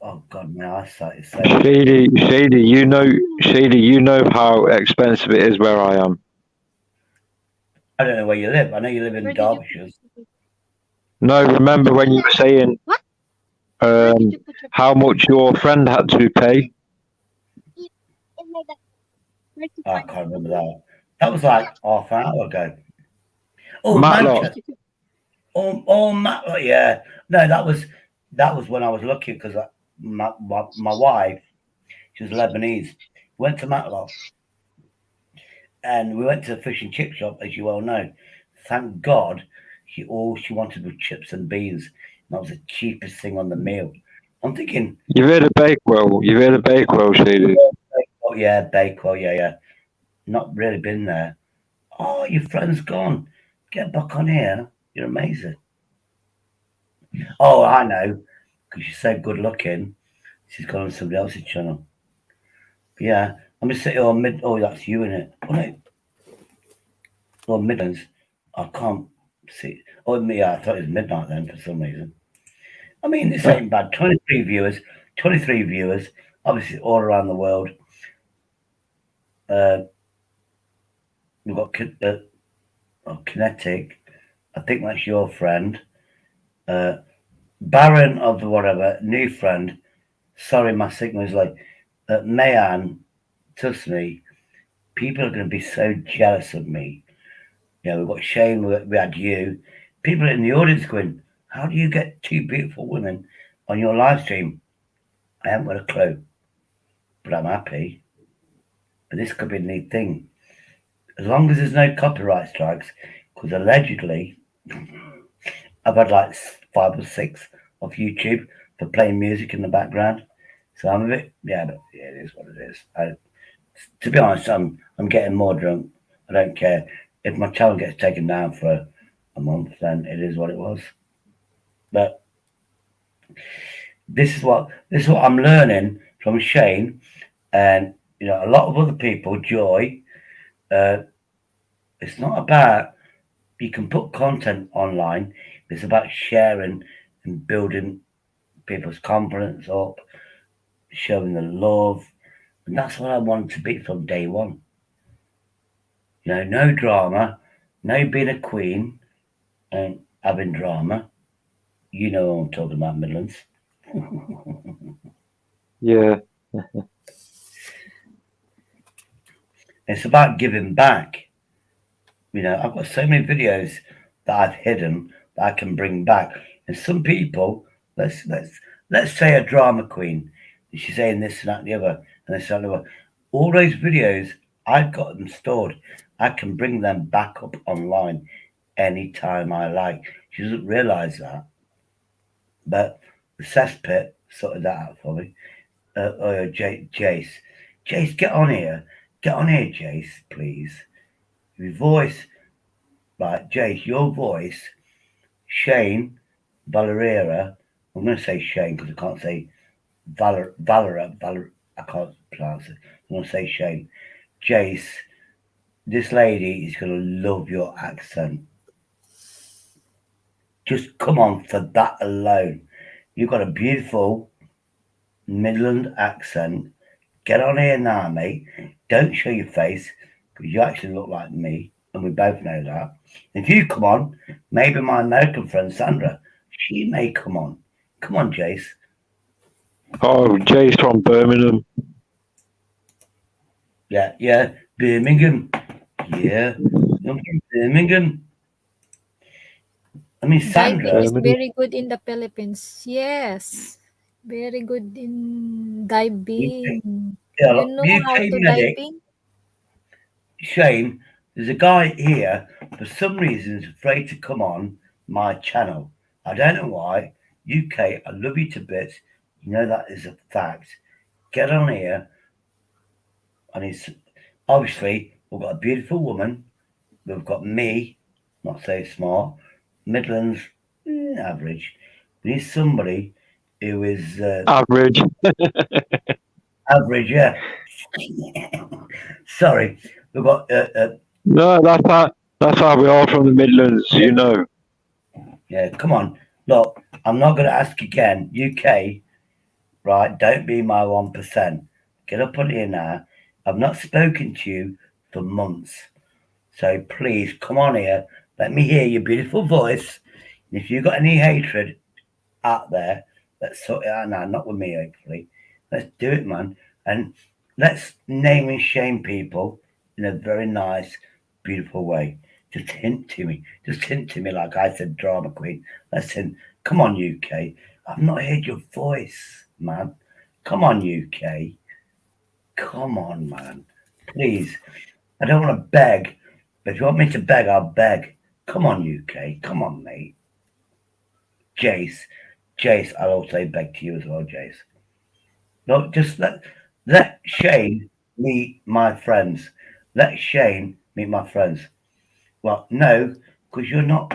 Oh God, my eyesight is so. Shady, you know how expensive it is where I am. I don't know where you live. I know you live in Derbyshire. No, remember when you were saying how much your friend had to pay? I can't remember that. That was like half an hour ago. Oh, Matlock. Manchester. Oh, Matlock. Yeah. No, that was when I was lucky because my wife, she was Lebanese, went to Matlock, and we went to the fish and chip shop, as you well know. Thank God, all she wanted was chips and beans. That was the cheapest thing on the meal. I'm thinking. You've heard of Bakewell. Shady. Oh yeah, Bakewell. Yeah. Not really been there. Oh, your friend's gone. Get back on here. You're amazing. Oh, I know. Because she's so good looking. She's gone on somebody else's channel. But yeah, I'm just sitting on mid. Oh, that's you in it. Oh no. Oh, Midlands. I can't see. Oh, yeah, I thought it was midnight then for some reason. I mean, this ain't bad. 23 viewers. Obviously all around the world. We've got Kinetic. I think that's your friend. Baron of the whatever, new friend. Sorry, my signal is like Mayan. Trust me, people are going to be so jealous of me. We've got Shane, we had you. People in the audience going, how do you get two beautiful women on your live stream? I haven't got a clue, but I'm happy. But this could be a neat thing. As long as there's no copyright strikes, because allegedly I've had like 5 or 6 off YouTube for playing music in the background. So I'm a bit, but it is what it is. To be honest, I'm getting more drunk. I don't care. If my channel gets taken down for a month, then it is what it was. But this is what I'm learning from Shane, and a lot of other people. Joy, it's not about you can put content online. It's about sharing and building people's confidence up, showing the love, and that's what I wanted to be from day one. No drama, no being a queen and having drama. You know what I'm talking about, Midlands. Yeah. It's about giving back. I've got so many videos that I've hidden that I can bring back. And some people, let's say a drama queen, she's saying this and that and the other, and this and that and the other. All those videos, I've got them stored. I can bring them back up online anytime I like. She doesn't realise that. But the cesspit sorted that out for me. Jace, get on here. Get on here, Jace, please. Your voice, right, Jace, your voice, Shane, Valera. I'm going to say Shane because I can't say Valera. I can't pronounce it. I'm going to say Shane. Jace, this lady is going to love your accent. Just come on for that alone. You've got a beautiful Midland accent. Get on here now, mate. Don't show your face because you actually look like me, and we both know that. If you come on, maybe my American friend Sandra, she may come on. Come on, Jace. Oh, Jace from Birmingham. Yeah, Birmingham. Yeah, I'm from Birmingham. I mean, Sandra. Diving is very good in the Philippines. Yes, very good in diving. Yeah, You know how to diving? Shane, there's a guy here, for some reason, is afraid to come on my channel. I don't know why. UK, I love you to bits. You know that is a fact. Get on here. And it's obviously, we've got a beautiful woman. We've got me, not so smart. Midlands, average. We need somebody who is average. Average, yeah. Sorry, we've got. No, that's how we are from the Midlands, you know. Yeah, come on. Look, I'm not going to ask again. UK, right? Don't be my 1%. Get up on here now. I've not spoken to you for months. So please come on here. Let me hear your beautiful voice. And if you've got any hatred out there, let's sort it out now. Not with me, hopefully. Let's do it, man. And let's name and shame people in a very nice, beautiful way. Just hint to me. Just hint to me, like I said, drama queen. Let's hint. Come on, UK. I've not heard your voice, man. Come on, UK. Come on, man. Please. I don't want to beg, but if you want me to beg, I'll beg. Come on, UK. Come on, mate. Jace. Jace, I'll also beg to you as well, Jace. No, just let Shane meet my friends. Let Shane meet my friends. Well, no, because you're not.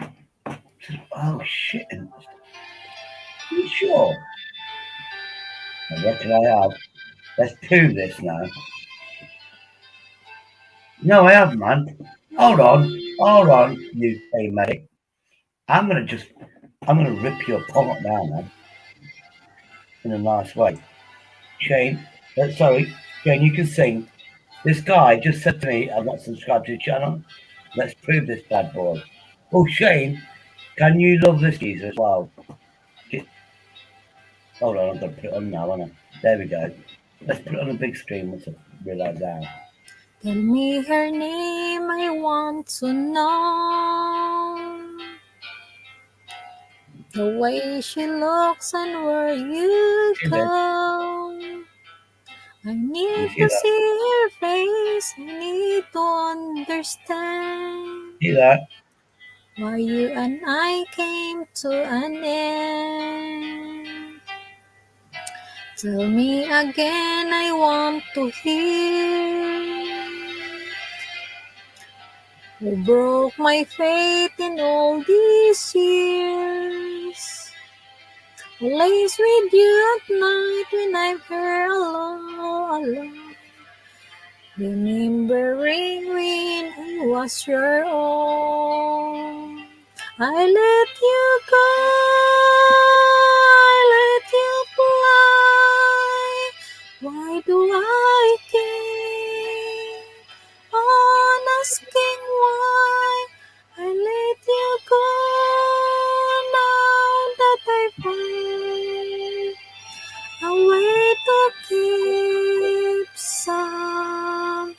Oh, shit. Are you sure? Now, what can I have? Let's prove this now. No, I haven't, man. Hold on, UK mate. I'm gonna rip your palm now, man. In a nice way. Shane, sorry, Shane, you can sing. This guy just said to me, I'm not subscribed to the channel. Let's prove this bad boy. Oh, Shane, can you love this geezer as well? Hold on, I'm going to put it on now, aren't I? There we go. Let's put it on a big screen once I realise that. Tell me her name, I want to know. The way she looks and where you go. I need to see her face, I need to understand. See that? Why you and I came to an end. Tell me again, I want to hear. Who broke my faith in all these years? Who lays with you at night when I'm here alone? Remembering when I was your own. I let you go, I let you fly. Why do I keep on asking why? I let you go now that I find a way to keep somehow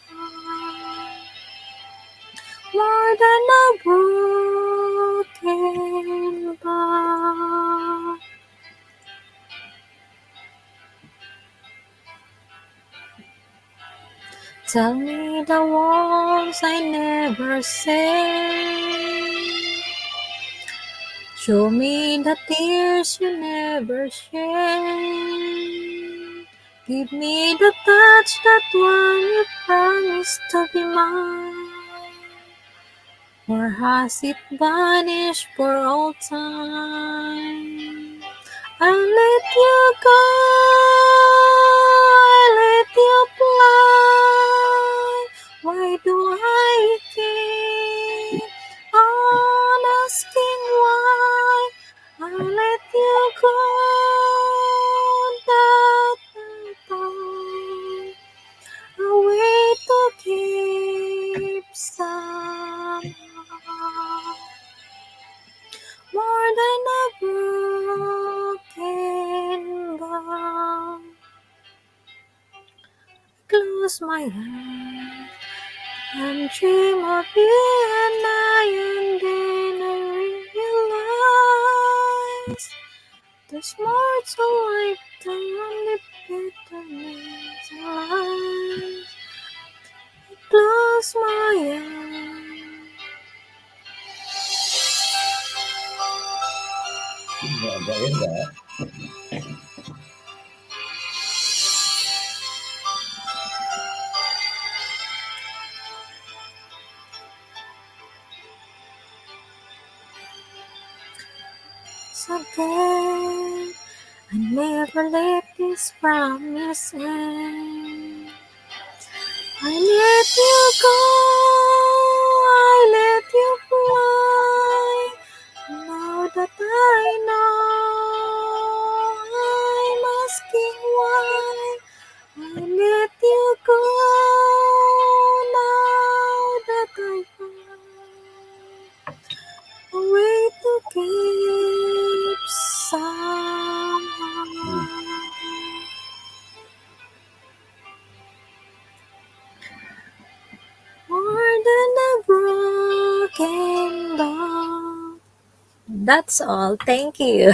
more than a broken bar. Tell me the words I never say. Show me the tears you never shed. Give me the touch that one you promised to be mine. Or has it vanished for all time? I let you go, I let you fly. Why do I keep on asking why? I let you go that I thought a way to keep somehow more than a broken bond. Close my eyes and dream of you and then I realize there's more to life than only bitterness and lies. Close my eyes. Again I never let this promise end. I let you go, I let you fly. Now that I know, I'm asking why. I let you go, now that I find a way to keep somehow. More than a broken doll. That's all. Thank you.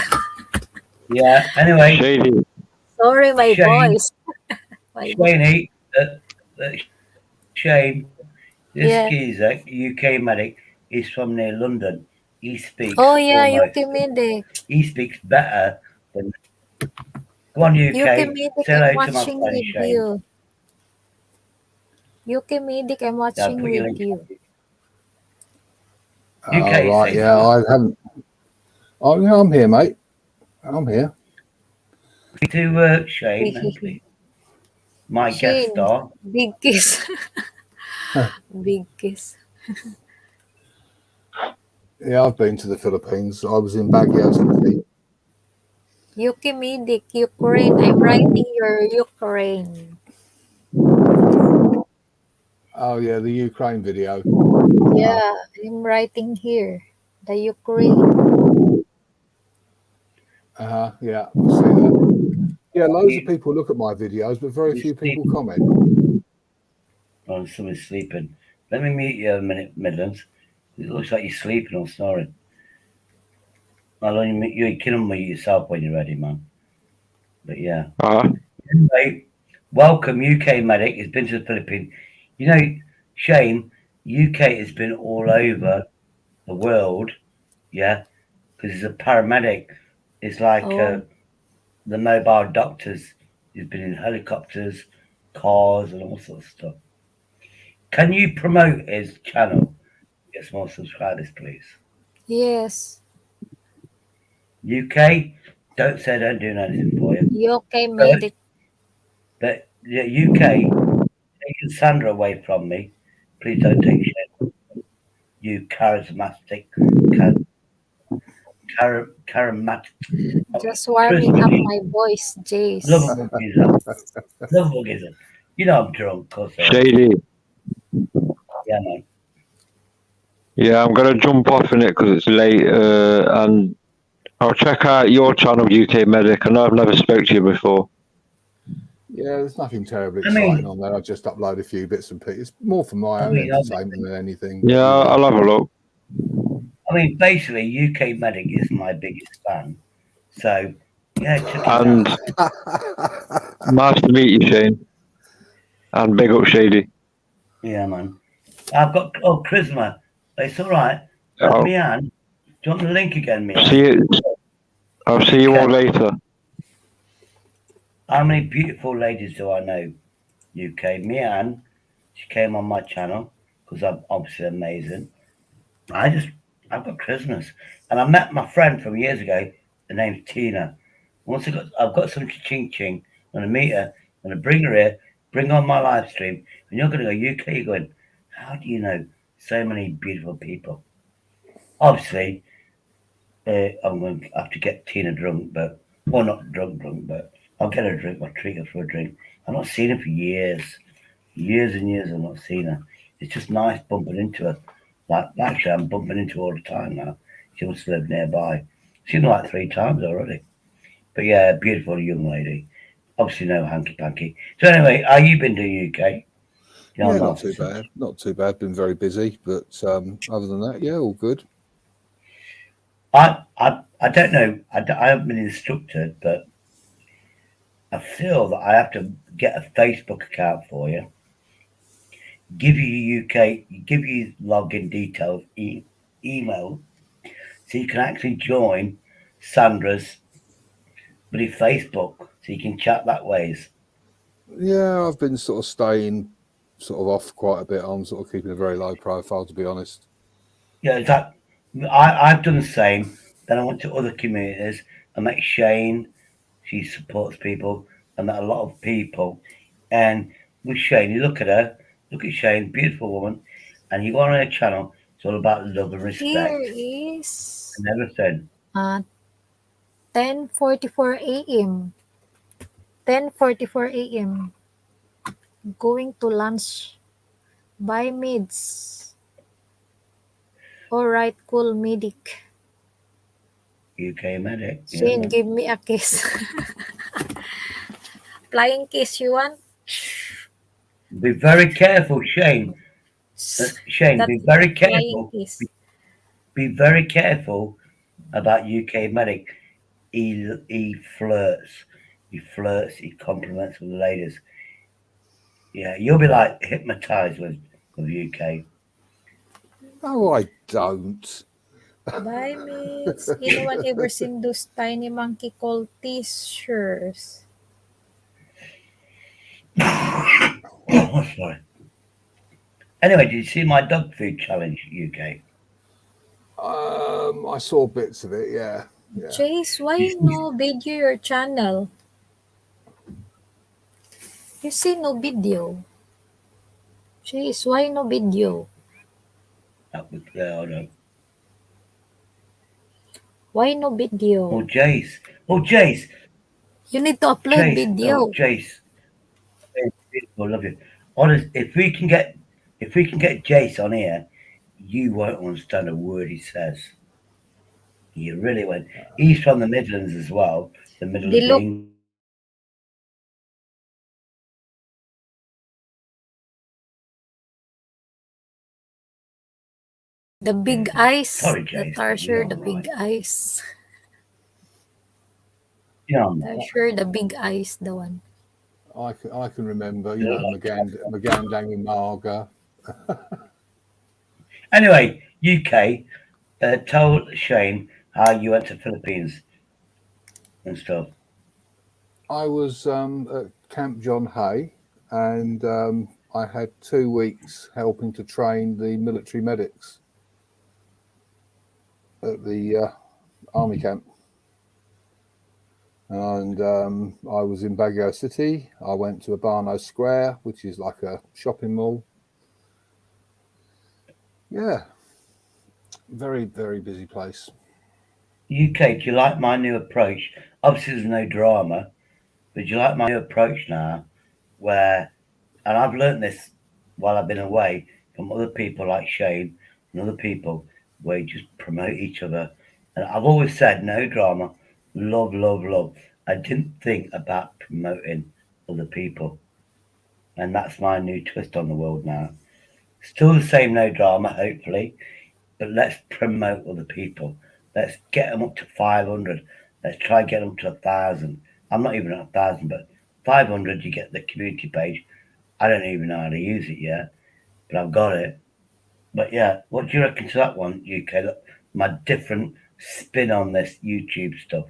Yeah. Anyway, Shady. Sorry, my Shane, voice. My voice. Shane, this Yeah. geezer, UK medic, is from near London. He speaks Oh yeah, almost. Yuki Medic. He speaks better than. Go on, Yuki UK. Medic, Say I'm hello to my watching friend with Shane. you. Yuki Medic, I'm Yeah, watching put your with link. you. UK, right, say yeah, something. I haven't. Oh, yeah, I'm here, mate. I'm here. To Shane, please. My guest Shane, star. big kiss. Big kiss. Yeah, I've been to the Philippines. I was in Baguio City. Yuki Medic, Ukraine. I'm writing your Ukraine. Oh, yeah, the Ukraine video. Yeah, I'm writing here. The Ukraine. Yeah, I see that. Yeah, loads of people look at my videos, but very few people comment. Oh, someone's sleeping. Let me mute you a minute, Midlands. It looks like you're sleeping or snoring. I'll only mute you. You can unmute yourself when you're ready, man. But yeah. Anyway, welcome, UK medic. He's been to the Philippines. You know, Shane, UK has been all over the world, yeah, because he's a paramedic. It's like Oh. the mobile doctors. He's been in helicopters, cars, and all sorts of stuff. Can you promote his channel? Get some more subscribers, please. Yes. UK, don't say I don't do anything for you. UK Medic. But yeah, UK, taking Sandra away from me. Please don't take shit. You charismatic, charismatic. Just warming up my voice, Jace. Love a geezer. Love a geezer. You know I'm drunk, cause Shady. yeah, man. Yeah, I'm going to jump off in it because it's late, and I'll check out your channel, UK Medic. I know I've never spoke to you before. Yeah, there's nothing terribly exciting on there. I just upload a few bits and pieces. More for my own entertainment than anything. Yeah, I'll have a look. I mean, basically, UK Medic is my biggest fan. So, yeah, check it And out. nice to meet you, Shane. And big up, Shady. Yeah, man. I've got charisma. It's all right. Oh. Mian, do you want the link again, Mian? See you. I'll see you all later. How many beautiful ladies do I know? UK. Mian, she came on my channel because I'm obviously amazing. I've got charisma. And I met my friend from years ago. Her name's Tina. Once I've got some ching. I'm going to meet her. I'm going to bring her here, bring her on my live stream. And you're going to go, UK, you're going, how do you know so many beautiful people? Obviously, I'm going to have to get Tina drunk, well, not drunk, but I'll get her a drink. I'll treat her for a drink. I've not seen her for years and years. I've not seen her. It's just nice bumping into her. Like actually, I'm bumping into her all the time now. She must live nearby. Seen her like 3 times already. But yeah, beautiful young lady. Obviously, no hanky panky. So anyway, how you been doing, UK? Yeah, not too bad. Not too bad. Been very busy, but other than that, yeah, all good. I don't know. I haven't been instructed, but I feel that I have to get a Facebook account for you. Give you login details, email, so you can actually join Sandra's bloody Facebook, so you can chat that ways. Yeah, I've been sort of staying sort of off quite a bit. I'm sort of keeping a very low profile, to be honest. Yeah, I've done the same. Then I went to other communities. I met Shane. She supports people. I met a lot of people. And with Shane, you look at her, look at Shane, beautiful woman, and you go on her channel, it's all about love and Here respect is and everything. 10:44 a.m. 10:44 a.m. Going to lunch. Bye, mids. All right, cool, medic. UK medic. Shane, Yeah. give me a kiss. Flying kiss you want? Be very careful, Shane. Shane, be very careful. Be very careful about UK medic. He flirts. He flirts. He compliments with the ladies. Yeah, you'll be like hypnotized with UK. No, I don't. Bye, miss. Anyone ever seen those tiny monkey called t-shirts? Oh, sorry. Anyway, did you see my dog food challenge, UK? I saw bits of it. Yeah. Chase, why no video your channel? You see no video. Chase, why no video? Hold on. Why no video? Oh, Jace. Oh, Jace. You need to upload video. Oh, Jace. Beautiful, love you. Honest, if we can get Jace on here, you won't understand a word he says. You really won't. He's from the Midlands as well. The Midlands of England. The big eyes. Sorry, The Jace. Tarsher, the big eyes. Yeah. Tarsher, the big eyes, the one. I can remember, you know, Magandang and Marga. Anyway, UK, tell Shane how you went to Philippines and stuff. I was at Camp John Hay, and I had 2 weeks helping to train the military medics at the army camp. And I was in Baguio City. I went to Abano Square, which is like a shopping mall. Yeah, very, very busy place. UK, do you like my new approach? Obviously, there's no drama, but do you like my new approach now? Where, and I've learned this while I've been away from other people like Shane and other people, where you just promote each other. And I've always said no drama, love, love, love. I didn't think about promoting other people, and that's my new twist on the world now. Still the same no drama, hopefully, but let's promote other people. Let's get them up to 500. Let's try and get them to 1,000. I'm not even at 1,000, but 500, you get the community page. I don't even know how to use it yet, but I've got it. But yeah, what do you reckon to that one, UK? Look, my different spin on this YouTube stuff.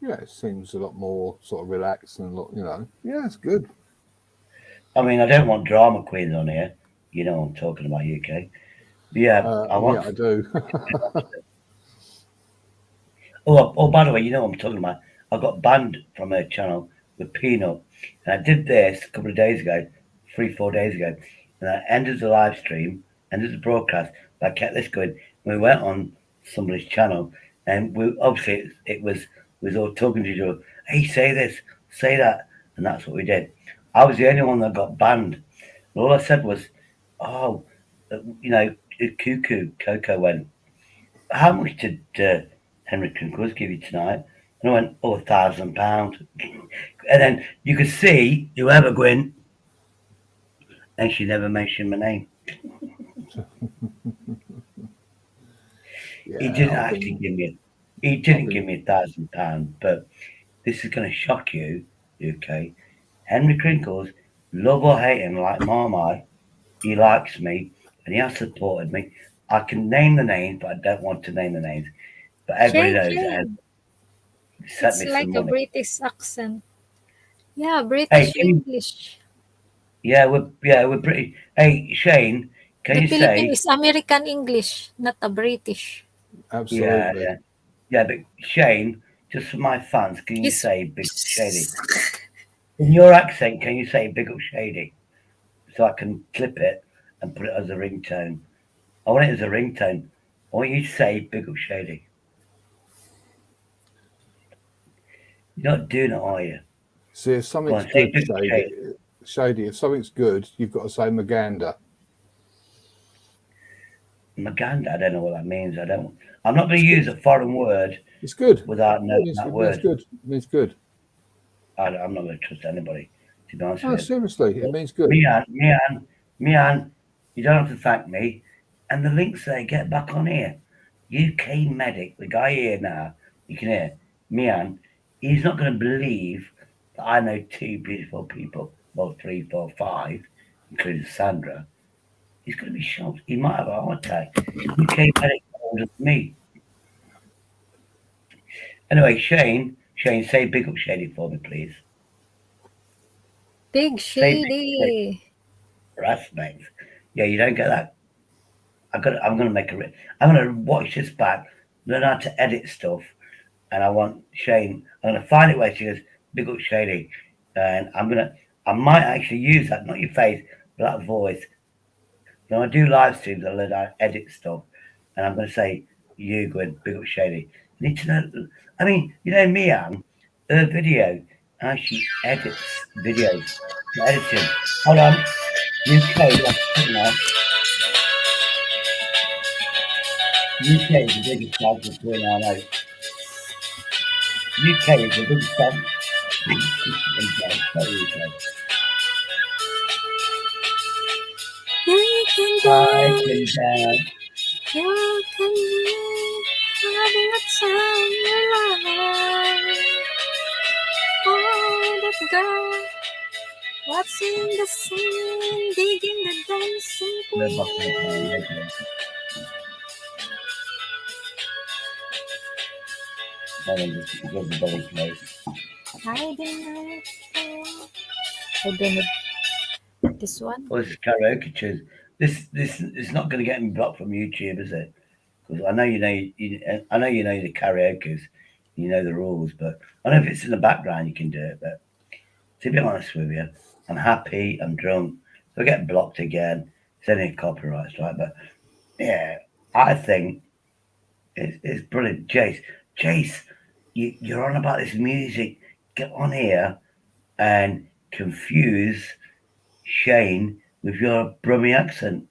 Yeah, it seems a lot more sort of relaxed and, you know, yeah, it's good. I mean, I don't want drama queens on here. You know what I'm talking about, UK. But yeah, I want. Yeah, I do. Oh, by the way, you know what I'm talking about. I got banned from her channel with Peanut. And I did this a couple of days ago, 3-4 days ago. And I ended the live stream, ended the broadcast, but I kept this going. We went on somebody's channel, and we obviously it was we was all talking to each other. Hey, say this, say that, and that's what we did. I was the only one that got banned. And all I said was, "Oh, you know, Coco went. How much did Henry Crinkles give you tonight?" And I went, "Oh, £1,000." And then you could see whoever Gwyn, and she never mentioned my name. Yeah, He didn't actually give me. He didn't give me £1,000, but this is going to shock you, UK. Henry Crinkles, love or hate him like Marmite, he likes me and he has supported me. I can name the names, but I don't want to name the names. But everybody knows that. It's like a British accent. Yeah, British English. Yeah, we're British. Hey, Shane, can you Philippine say? is American English, not a British. Absolutely. Yeah, but Shane, just for my fans, can you say Big Up Shady? In your accent, can you say Big Up Shady? So I can clip it and put it as a ringtone. I want it as a ringtone. I want you to say Big Up Shady. You're not doing it, are you? See, if something's good, Shady, if something's good, you've got to say Maganda. Maganda, I don't know what that means. I'm not going to use a foreign word. It's good. Without knowing that word. It means good. I'm not going to trust anybody, to be honest with you. Seriously, it means good. Mian, you don't have to thank me. And the links there, get back on here. UK Medic, the guy here now, you can hear, Mian, he's not going to believe that I know 2 beautiful people, well, 3, 4, 5, including Sandra. He's going to be shocked. He might have a heart attack. UK Medic older than me. Anyway, Shane, say Big Up Shady for me, please. Big Shady. Respect. Yeah, you don't get that. I'm gonna make I'm gonna watch this back, learn how to edit stuff, and I want Shane. I'm gonna find it where she goes Big Up Shady, and I might actually use that, not your face, but that voice. When I do live streams, I learn how to edit stuff, and I'm gonna say you going Big Up Shady. You need to know. I mean, you know, Mian, her video, how she edits videos. Editing. Hold on. UK, now. UK is the biggest country between our notes. UK is the biggest country. You can dance. You can having a time in your life. Oh, that girl, what's in the scene, digging the dancing queen. I don't know this one. Well, this is karaoke tune. This is not going to get me blocked from YouTube, is it? Because I know you know the karaoke's, you know the rules. But I know if it's in the background, you can do it. But to be honest with you, I'm happy. I'm drunk. So I get blocked again. It's only a copyright strike. But yeah, I think it's brilliant. Jace, you're on about this music. Get on here and confuse Shane with your Brummy accent.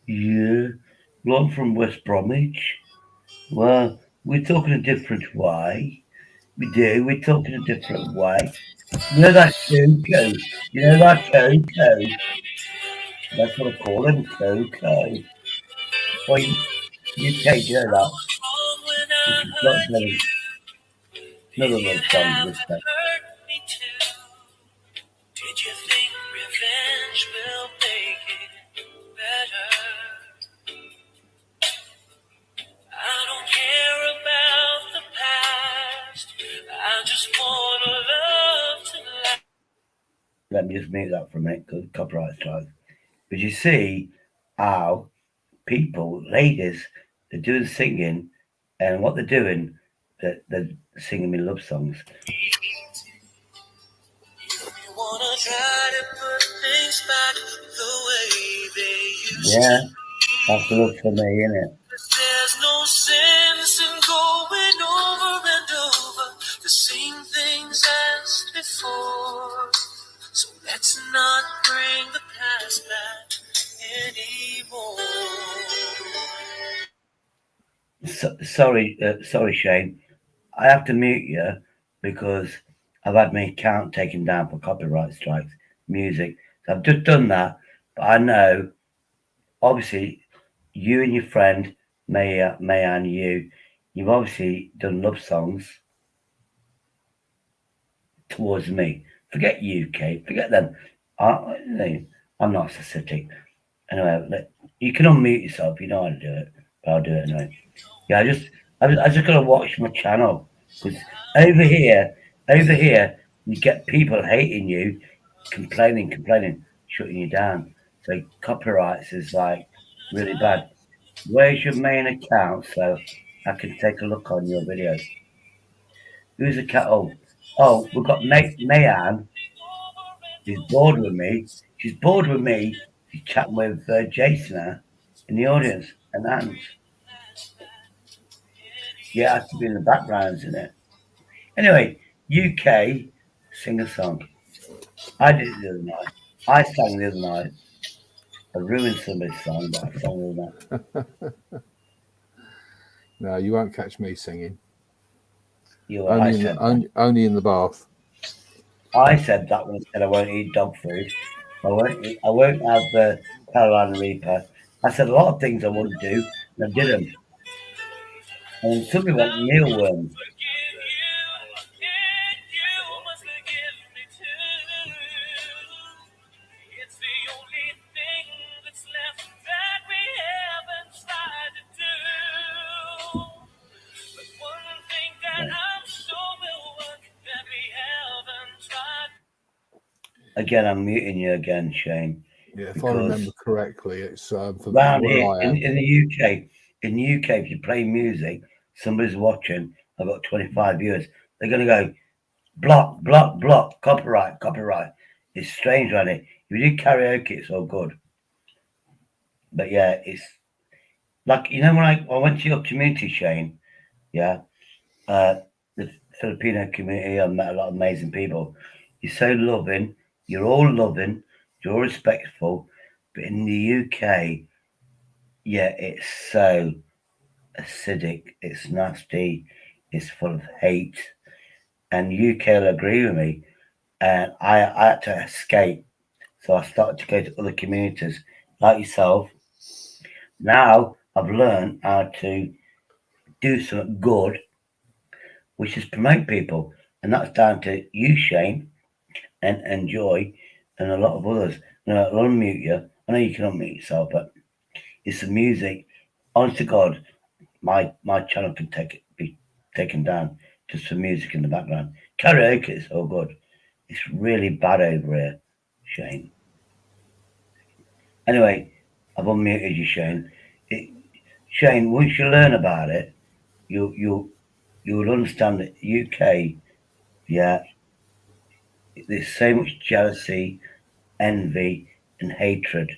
Yeah, well, I'm from West Bromwich. Well, we're talking a different way. We do. We're talking a different way. You know that Coco? You know that Coco? That's what I call him, Coco. Well, you take care of that. It's not very. Another one of those songs this time. Did you think revenge will make it better? I don't care about the past. I just want love to last. Let me just mute that for a minute because copyright strike. But you see how people, ladies, they're doing singing, and what they're doing, they're singing me love songs. Wanna try to put things back the way they used Yeah, to. that's love for me, isn't it? There's no sense in going over and over the same things as before. So let's not bring the past back anymore. Sorry, Shane. I have to mute you because I've had my account taken down for copyright strikes, music. So I've just done that, but I know, obviously, you and your friend Maya and you've obviously done love songs towards me. Forget UK, forget them. I'm not narcissistic. Anyway, you can unmute yourself. You know how to do it, but I'll do it anyway. Yeah, I just gotta watch my channel because over here, you get people hating you, complaining, shutting you down. So copyrights is like really bad. Where's your main account so I can take a look on your videos? Who's the cat? Oh, we've got Mayan. She's bored with me. She's bored with me. She's chatting with Jason in the audience and Hans. Yeah, I have to be in the background, isn't it? Anyway, UK, sing a song. I did it the other night. I sang the other night. I ruined somebody's song, but I sang the other night. No, you won't catch me singing. Only in the bath. I said that when I said I won't eat dog food. I won't have the Carolina Reaper. I said a lot of things I wouldn't do, and I didn't. And somebody went mealworms. Again, I'm muting you again, Shane. Yeah, if I remember correctly, it's for round where here I am. in the UK. In the UK, if you play music, somebody's watching. I've got 25 years. They're going to go block, block, block, copyright, copyright. It's strange, right? If you do karaoke, it's all good. But yeah, it's like when I went to your community, Shane. Yeah, the Filipino community. I met a lot of amazing people. You're so loving. You're all loving. You're all respectful. But in the UK, yeah, it's so acidic. It's nasty. It's full of hate. And UK will agree with me. And I had to escape. So I started to go to other communities like yourself. Now I've learned how to do something good, which is promote people. And that's down to you, Shane, and Joy, and a lot of others. I'll unmute you. I know you can unmute yourself, but it's the music. Honest to God, my channel can be taken down just for music in the background. Karaoke is so good. It's really bad over here, Shane. Anyway, I've unmuted you, Shane. Shane, once you learn about it, you'll understand that UK, yeah, there's so much jealousy, envy, and hatred.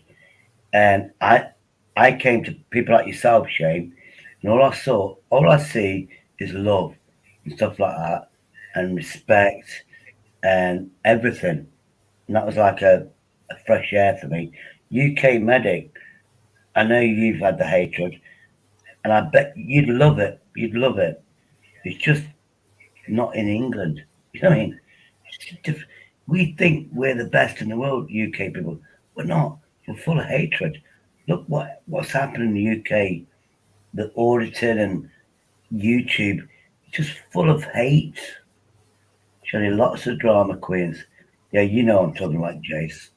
And I came to people like yourself, Shane, and all I see is love and stuff like that, and respect and everything. And that was like a fresh air for me. UK medic, I know you've had the hatred, and I bet you'd love it. You'd love it. It's just not in England. You know what I mean? We think we're the best in the world, UK people. We're not. We're full of hatred. Look what's happening in the UK. The auditing and YouTube, just full of hate. Showing lots of drama queens. Yeah, you know I'm talking about Jace.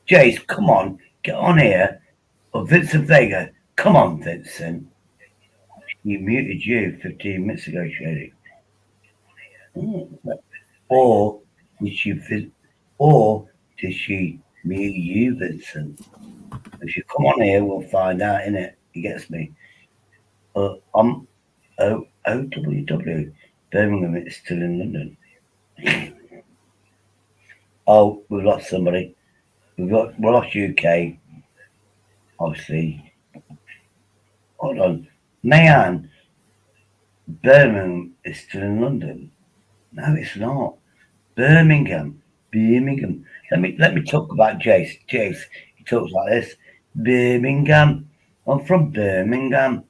Jace, come on, get on here. Or Vincent Vega, come on, Vincent. You muted you 15 minutes ago, Shady. Or did she mute you, Vincent? If you come on here, we'll find out, innit? He gets me. I'm OWW. Birmingham is still in London. Oh, we've lost somebody. We lost UK, obviously. Hold on. Mayan, Birmingham is still in London. No, it's not. Birmingham. Let me talk about Jace. Jace, he talks like this. Birmingham. I'm from Birmingham.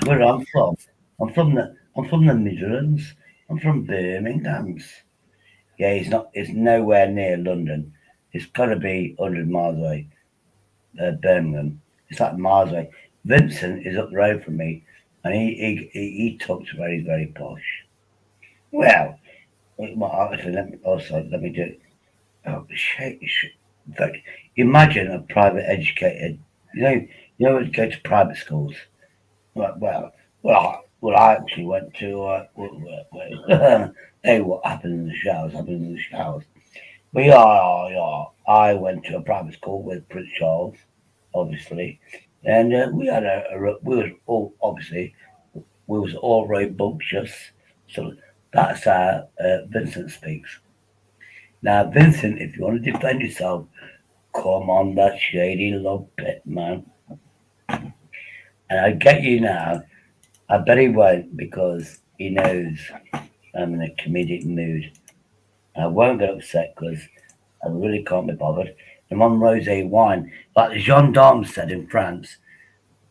Where I'm from. I'm from the Midlands. I'm from Birmingham's. Yeah, it's nowhere near London. It's gotta be 100 miles away. Birmingham. It's like miles away. Vincent is up the road from me, and he talks very, very posh. Well, actually, let me do it. Oh, shit. In fact, imagine a private educated, when you go to private schools. I actually went to, hey, what happened in the showers, But yeah, I went to a private school with Prince Charles, obviously. And we had we were all, obviously, we was all rambunctious. So that's how Vincent speaks. Now, Vincent, if you want to defend yourself, come on that shady love pit, man. And I get you now. I bet he won't because he knows I'm in a comedic mood. I won't get upset because I really can't be bothered. I'm on rosé wine. Like gendarme said in France,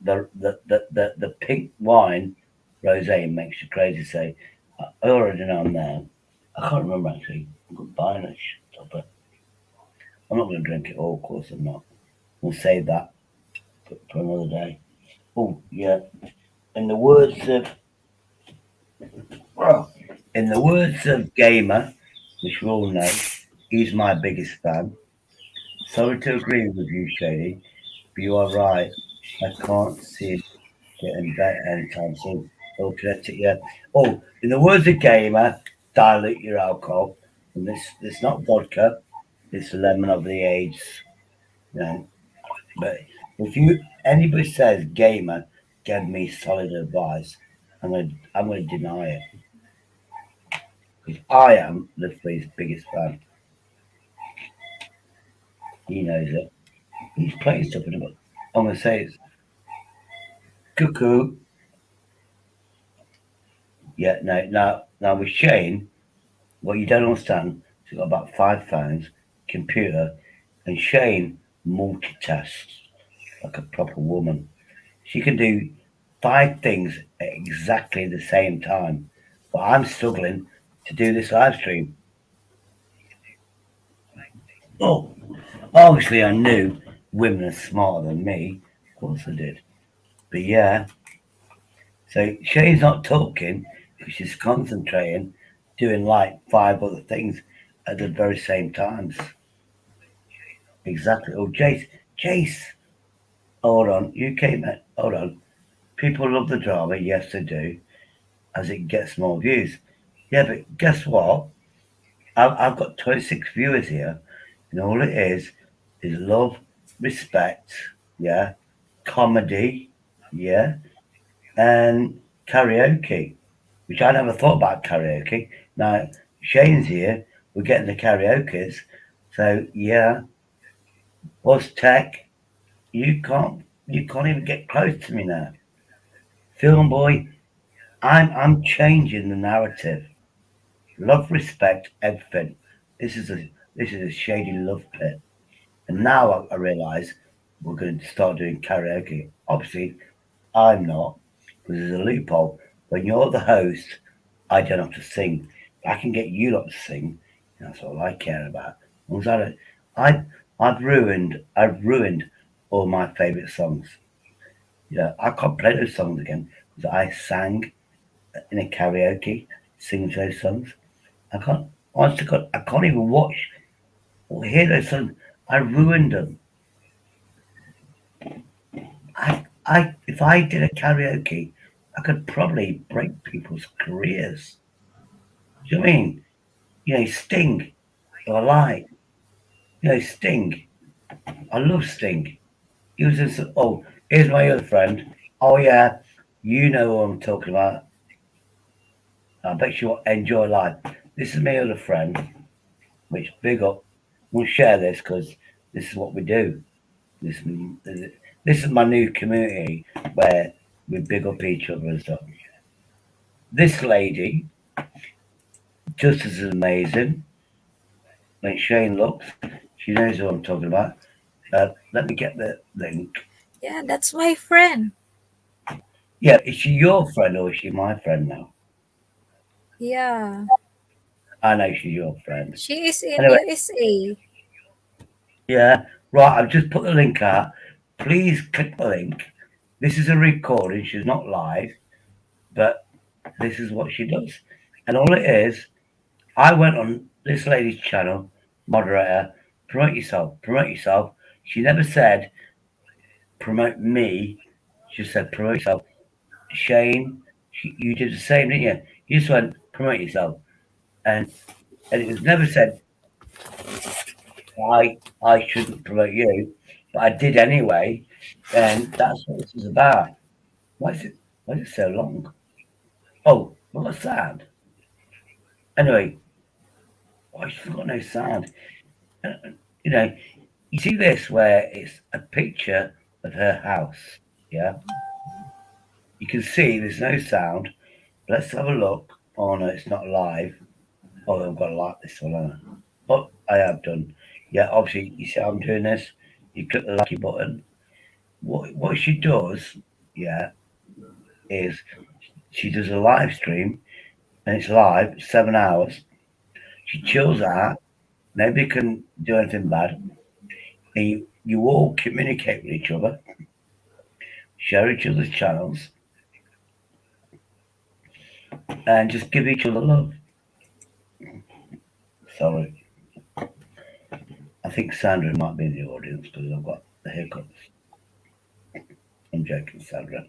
the pink wine rosé makes you crazy. So I already know I'm there. I can't remember actually. I'm going to buy a stopper. I'm not going to drink it all, of course I'm not. We'll save that for another day. Oh, yeah. In the words of Gamer, which we all know, he's my biggest fan. Sorry to agree with you, Shady, but you are right. I can't see it getting better anytime soon. Okay, yeah. Oh, in the words of Gamer, dilute your alcohol. And this not vodka, it's lemon of the age. You know. But if anybody says Gamer gave me solid advice, I'm gonna deny it. Because I am Liverpool's biggest fan. He knows it. He's playing stuff in the book. I'm gonna say it's cuckoo. Yeah, no, now with Shane, what you don't understand, he's got about 5 phones, computer, and Shane multitasks like a proper woman. She can do 5 things at exactly the same time. But I'm struggling to do this live stream. Oh, obviously I knew women are smarter than me. Of course I did. But yeah, so Shane's not talking because she's concentrating, doing like 5 other things at the very same times. Exactly. Oh, Jace, hold on. You came at, hold on. People love the drama. Yes, they do, as it gets more views. Yeah, but guess what? I've got 26 viewers here, and all it is love, respect, yeah, comedy, yeah, and karaoke, which I never thought about karaoke. Now, Shane's here, we're getting the karaoke's, so yeah, us tech, you can't even get close to me now. Film boy, I'm changing the narrative. Love, respect, everything. This is a shady love pit. And now I realise we're going to start doing karaoke. Obviously, I'm not, because there's a loophole. When you're the host, I don't have to sing. I can get you lot to sing. That's all I care about. As long as I've ruined all my favourite songs. Yeah, I can't play those songs again because I sang in a karaoke, singing those songs. I can't. Honestly, God, I can't even watch or hear those songs. I ruined them. If I did a karaoke, I could probably break people's careers. Do you know what I mean? Sting, or like, Sting. I love Sting. He was just, oh, here's my other friend. Oh yeah, you know who I'm talking about. I bet you will enjoy life. This is my other friend, which big up. We'll share this because this is what we do. This is my new community where we big up each other and stuff. This lady, just as amazing. When Shane looks, she knows who I'm talking about. Let me get the link. Yeah, that's my friend. Yeah, is she your friend or is she my friend now? Yeah. I know she's your friend. She is in Anyway, USA. yeah, right. I've just put the link out. Please click the link. This is a recording. She's not live, but this is what she does. And all it is, I went on this lady's channel, moderator, promote yourself, promote yourself. She never said promote me. She said promote yourself. Shane, you did the same, didn't you? You just went promote yourself, and it was never said I shouldn't promote you, but I did anyway, and that's what this is about. Why is it so long? Oh, well, a sound. Anyway, why she's got no sound? You know, you see this where it's a picture of her house. Yeah, you can see there's no sound. Let's have a look. Oh no, it's not live. Oh, I've got to like this one, haven't I? Oh, I have done. Yeah, obviously, you see how I'm doing this. You click the lucky button. What she does, yeah, is she does a live stream, and it's live, 7 hours. She chills out. Nobody can do anything bad. And you all communicate with each other, share each other's channels, and just give each other love. Sorry. I think Sandra might be in the audience because I've got the hiccups. I'm joking, Sandra.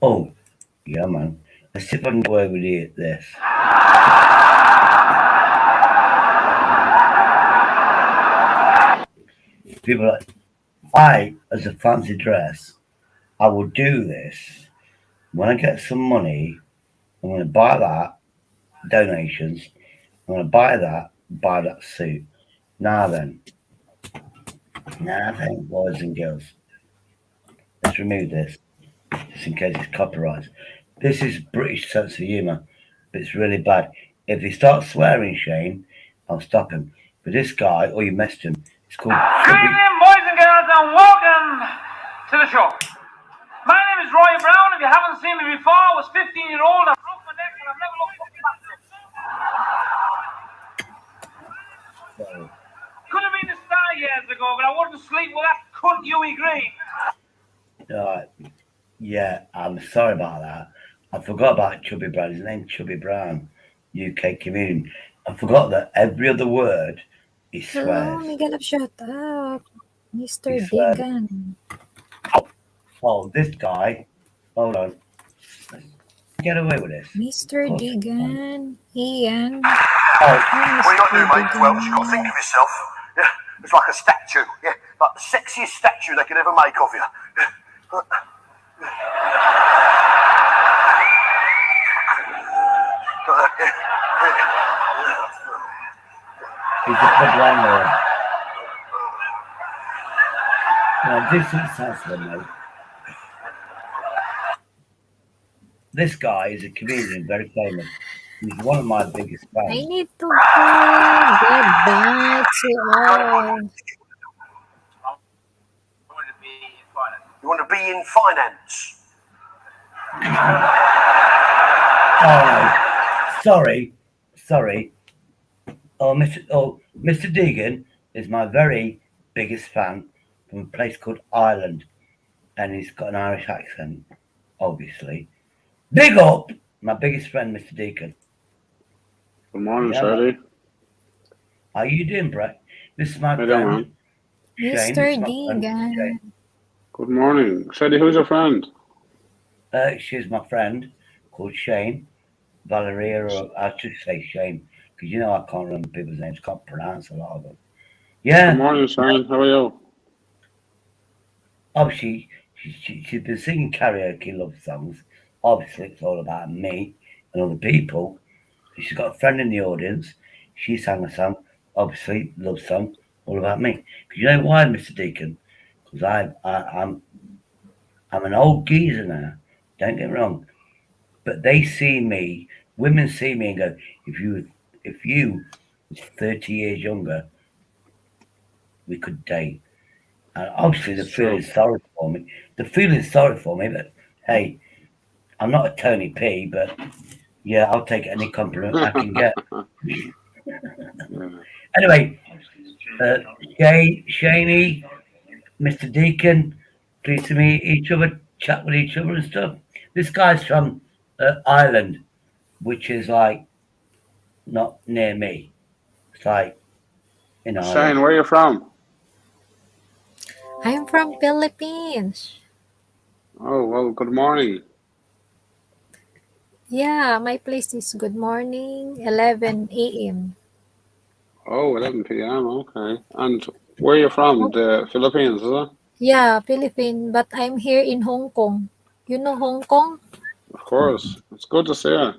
Oh, yeah, man. Let's see if I can go over here at this. People are like, I, as a fancy dress, I will do this. When I get some money, I'm going to buy that, donations. I'm going to buy that suit. Now then, boys and girls. Let's remove this, just in case it's copyright. This is British sense of humour, but it's really bad. If he starts swearing, Shane, I'll stop him. But this guy, or you missed him, it's called... Good evening, boys and girls, and welcome to the show. My name is Roy Brown. If you haven't seen me before, I was 15-year-old. I broke my neck and I've never looked fucking back. Sorry. Could have been a star years ago, but I wouldn't sleep with that cunt Huey Green. Yeah, I'm sorry about that. I forgot about Chubby Brown. His name's Chubby Brown, UK comedian. I forgot that every other word he swears. Hello, Miguel of Shut Up. Mr. Deegan. Oh, this guy. Hold on. Get away with this. Mr. Deegan. Ian. What you got to do, mate? Well, you got to think of yourself. Yeah, it's like a statue. Yeah, like the sexiest statue they could ever make of you. He's a pub landlord. Now, this is Sassler, mate. This guy is a comedian, very famous. He's one of my biggest fans. I need to get back to all. You want to be in finance? Oh, sorry. Oh, Mr. Deegan is my very biggest fan from a place called Ireland, and he's got an Irish accent, obviously. Big up, my biggest friend, Mr. Deacon. Good morning, Sadie. How you doing, Brett? This is my How friend, you Shane. Mr. Deegan. Good morning. Sadie, who's your friend? She's my friend called Shane. Valeria, or I should say Shane, because you know I can't remember people's names, can't pronounce a lot of them. Yeah. Good morning, Shane. How are you? Obviously, she's been singing karaoke love songs. Obviously, it's all about me and other people. She's got a friend in the audience. She sang a song, obviously, love song, all about me. Because you know why, Mr. Deacon? Because I'm an old geezer now. Don't get me wrong. But they see me, women see me and go, if you was 30 years younger, we could date. And obviously they're feeling sorry for me. They're feeling sorry for me, but hey, I'm not a Tony P, but yeah, I'll take any compliment I can get. Anyway, Shaney, Mr. Deacon, pleased to meet each other, chat with each other and stuff. This guy's from Ireland, which is like not near me. It's like, you know. Shane, where are you from? I'm from Philippines. Oh, well, good morning. Yeah, my place is good morning, 11 a.m. Oh, 11 p.m. Okay. And where are you from? The Philippines, is it? Yeah, Philippines, but I'm here in Hong Kong. You know Hong Kong? Of course. It's good to see you.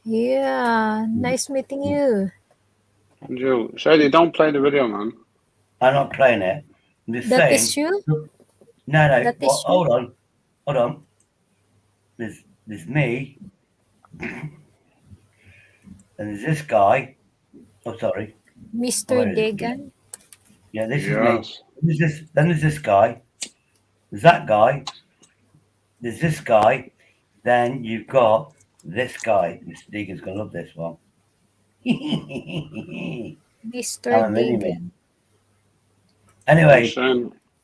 Yeah, nice meeting you. And you, Shady, don't play the video, man. I'm not playing it. I'm just That saying. is you? No. That Well, is you? hold on. There's me, and there's this guy. Oh, sorry. Mr. Degan? Yeah, this is me. Then there's this guy. There's that guy. There's this guy. Then you've got this guy. Mr. Deegan's gonna love this one. Mr. I'm a mini me. Degan. Anyway,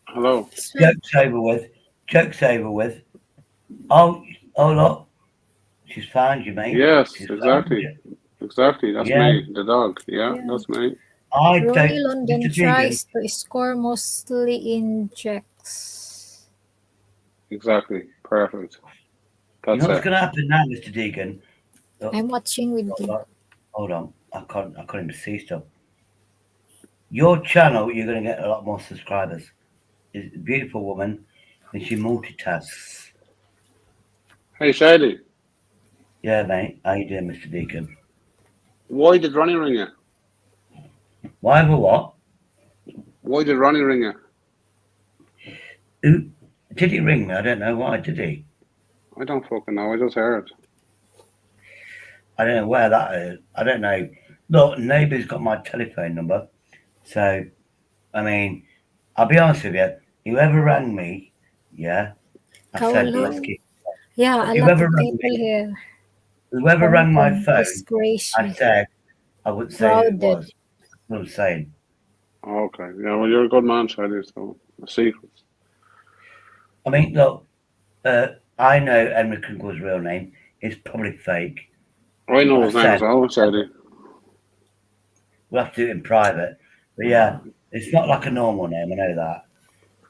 hello. Joke's over with. Oh, look. She's found you, mate. Yes, She's exactly. Exactly. That's me, the dog. Yeah, Yeah. that's me. Ronnie London Mr. tries to score mostly in checks. Exactly. Perfect. You That's know what's it. going to happen now, Mr. Deegan? I'm watching with you. Hold on. I can't even see stuff. Your channel, you're going to get a lot more subscribers. It's a beautiful woman, and she multitasks. Hey, Shady. Yeah, mate. How you doing, Mr. Deacon? Why did Ronnie ring you? Why for what? Why did Ronnie ring you? Who did he ring me? I don't know why. Did he? I don't fucking know. I just heard. I don't know where that is. I don't know. Look, neighbour's got my telephone number. So, I mean, I'll be honest with you. Whoever rang me, yeah, I said let's keep. Yeah, a lot of people here. Whoever rang my phone, disgracious. I said I wouldn't say who it was. That's what I'm saying. Okay. Yeah, well, you're a good man, Shady, so a secret. I mean, look, I know Henry Kunkel's real name. It's probably fake. I know his name as well, Shady. We'll have to do it in private. But yeah, it's not like a normal name, I know that.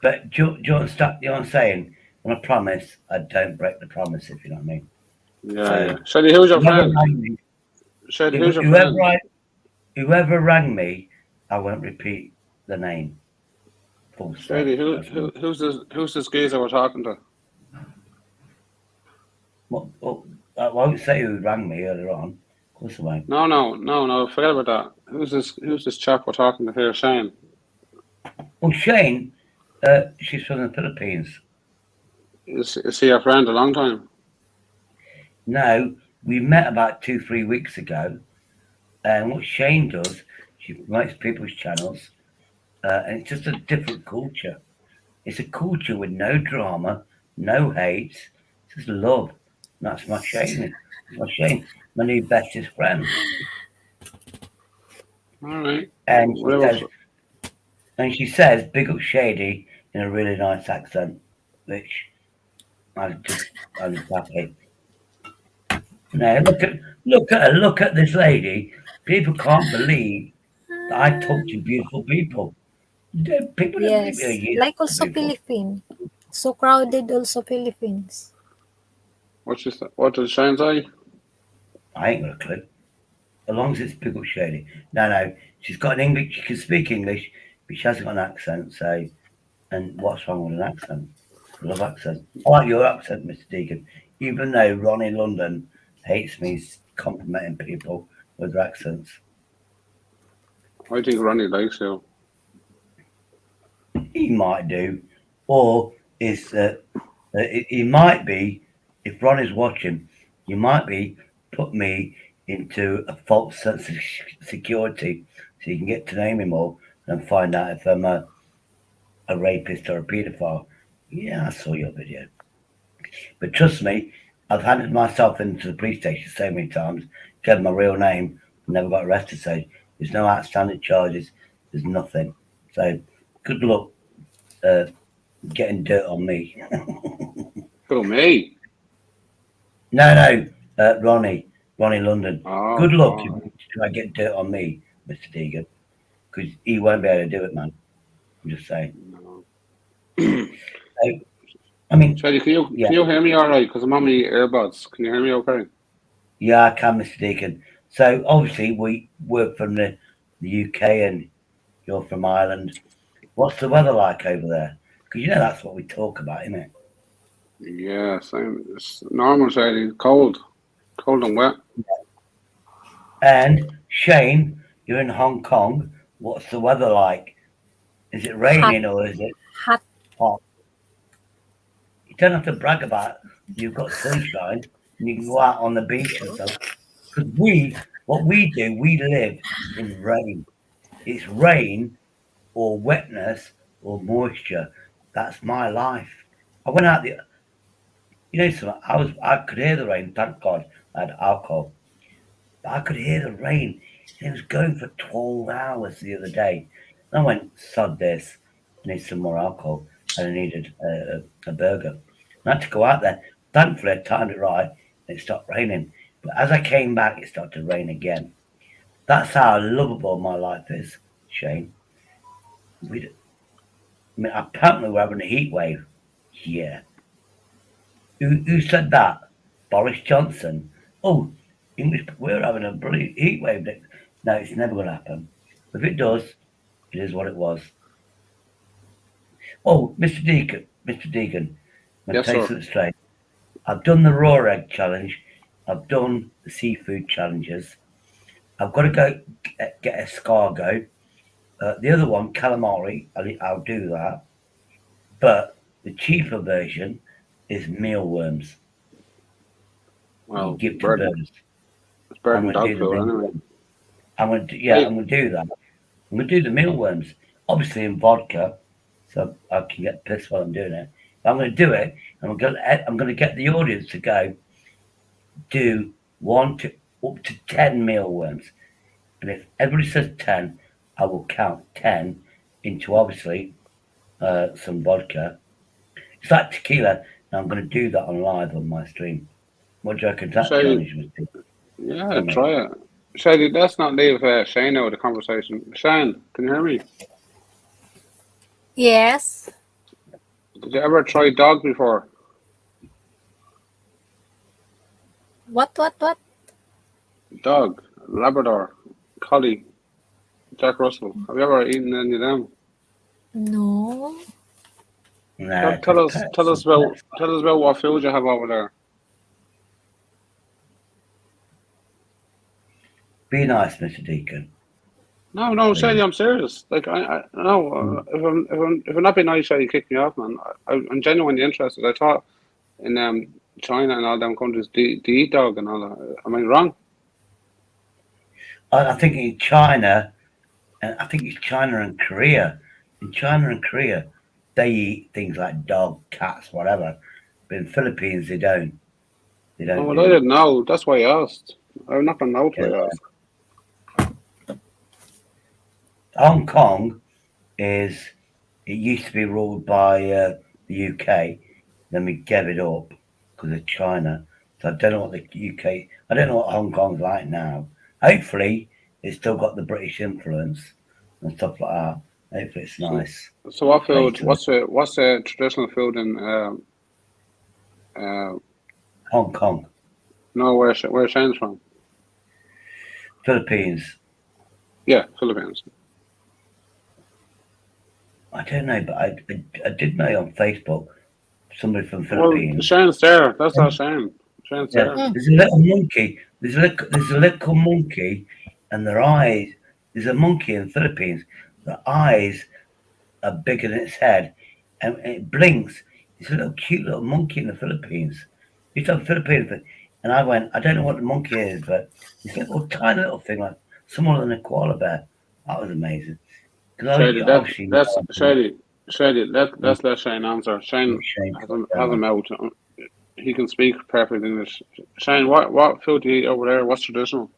But do you understand what I'm saying? When I promise, I don't break the promise, if you know what I mean. Yeah, So, yeah. Shady, who's your friend? Shady, who's your friend? Whoever rang me, I won't repeat the name. Full stop. Shady, who's this geezer we're talking to? Well, I won't say who rang me earlier on. Of course I won't. No. Forget about that. Who's this chap we're talking to here, Shane? Well, Shane, she's from the Philippines. Is he your friend a long time? No, we met about 2-3 weeks ago. And what Shane does, she promotes people's channels. And it's just a different culture. It's a culture with no drama, no hate, just love. And that's my Shane. My new bestest friend. All right. And she says, big up Shady in a really nice accent, which I'm just happy. Now look at this lady. People can't believe that I talk to beautiful people. People yes, don't believe like also Philippines. So crowded also Philippines. What does Shane say? I ain't got a clue. As long as it's big up Shady. No, she's got an English. She can speak English, but she hasn't got an accent. So, and what's wrong with an accent? I love accent. I like your accent, Mr. Deacon. Even though Ronnie London hates me complimenting people with their accents. I think Ronnie likes you. He might do, or is that he might be. If Ronnie's watching, he might be put me into a false sense of security, so you can get to know me more and find out if I'm a rapist or a paedophile. Yeah, I saw your video. But trust me, I've handed myself into the police station so many times, gave my real name, never got arrested. So there's no outstanding charges. There's nothing. So good luck getting dirt on me. Who, me? No, Ronnie London. Good luck if I get dirt on me, Mr. Deegan, because he won't be able to do it, man. I'm just saying. I mean, Shady, can you hear me all right? Because I'm on my earbuds. Can you hear me okay? Yeah, I can, Mr. Deacon. So obviously we're from the UK and you're from Ireland. What's the weather like over there? Because you know that's what we talk about, isn't it? Yeah, same. It's normal, Shady. Cold and wet. And Shane, you're in Hong Kong. What's the weather like? Is it raining or is it Hot. hot? You don't have to brag about you've got sunshine and you can go out on the beach and stuff. Because what we do, we live in rain. It's rain or wetness or moisture. That's my life. I went out the, I could hear the rain. Thank God I had alcohol. But I could hear the rain. And it was going for 12 hours the other day. And I went, sod this. I need some more alcohol. And I needed a burger. And I had to go out there. Thankfully, I timed it right. And it stopped raining. But as I came back, it started to rain again. That's how lovable my life is, Shane. Apparently we're having a heat wave. Yeah. Who said that? Boris Johnson. Oh, English. We're having a brilliant heat wave. No, it's never going to happen. If it does, it is what it was. Oh, Mr. Deacon, I'm going to Yes, tell you sir. something straight. I've done the raw egg challenge. I've done the seafood challenges. I've got to go get escargot. The other one, calamari, I'll do that. But the cheaper version is mealworms. Well, Give to bird, birds. it's bird I'm and going to dog do the food anyway. mealworms. I'm going to Hey, do that. I'm going to do the mealworms, obviously in vodka, so I can get pissed while I'm doing it. But I'm going to do it, and I'm going to get the audience to go do up to 10 mealworms, and if everybody says 10, I will count 10 into obviously some vodka. It's like tequila. And I'm going to do that on live on my stream. What do you reckon that Shady, challenge was? yeah, try it. Shady, let's not leave Shane out of the conversation. Shane, can you hear me? Yes. Did you ever try dog before? What? Dog, Labrador, Collie, Jack Russell. Have you ever eaten any of them? No. Nah, Tell us about what food you have over there. Be nice, Mr. Deacon. No, Shady, I'm serious. Like I no, if I'm not being nice, Shady, kick me off, man. I'm genuinely interested. I thought in China and all them countries, they eat dog and all that. Am I wrong? I think in China, and I think it's China and Korea. In China and Korea, they eat things like dog, cats, whatever. But in Philippines, they don't. They Oh, don't well, do I it. didn't know. That's why I asked. I'm not gonna know till I ask. Hong Kong it used to be ruled by the UK. Then we gave it up because of China. So I don't know what I don't know what Hong Kong's like now. Hopefully, it's still got the British influence and stuff like that. Hopefully, it's nice. So what place food? to live. What's the traditional food in Hong Kong, no, where Shane's from? Philippines. Yeah, Philippines. I don't know, but I did know on Facebook somebody from Well, Philippines. Shane's there. That's not Shane. Shane's Yeah, there. there's a little monkey. There's a little monkey, and their eyes. There's a monkey in the Philippines. The eyes are bigger than its head, and it blinks. It's a little cute little monkey in the Philippines. It's a Philippines thing, and I went. I don't know what the monkey is, but it's a little tiny little thing, like smaller than a koala bear. That was amazing. Because Shady, obviously, that's Shady. Let's let Shane answer. Shane has a mouth. He can speak perfect English. Shane, what food do you eat over there? What's traditional?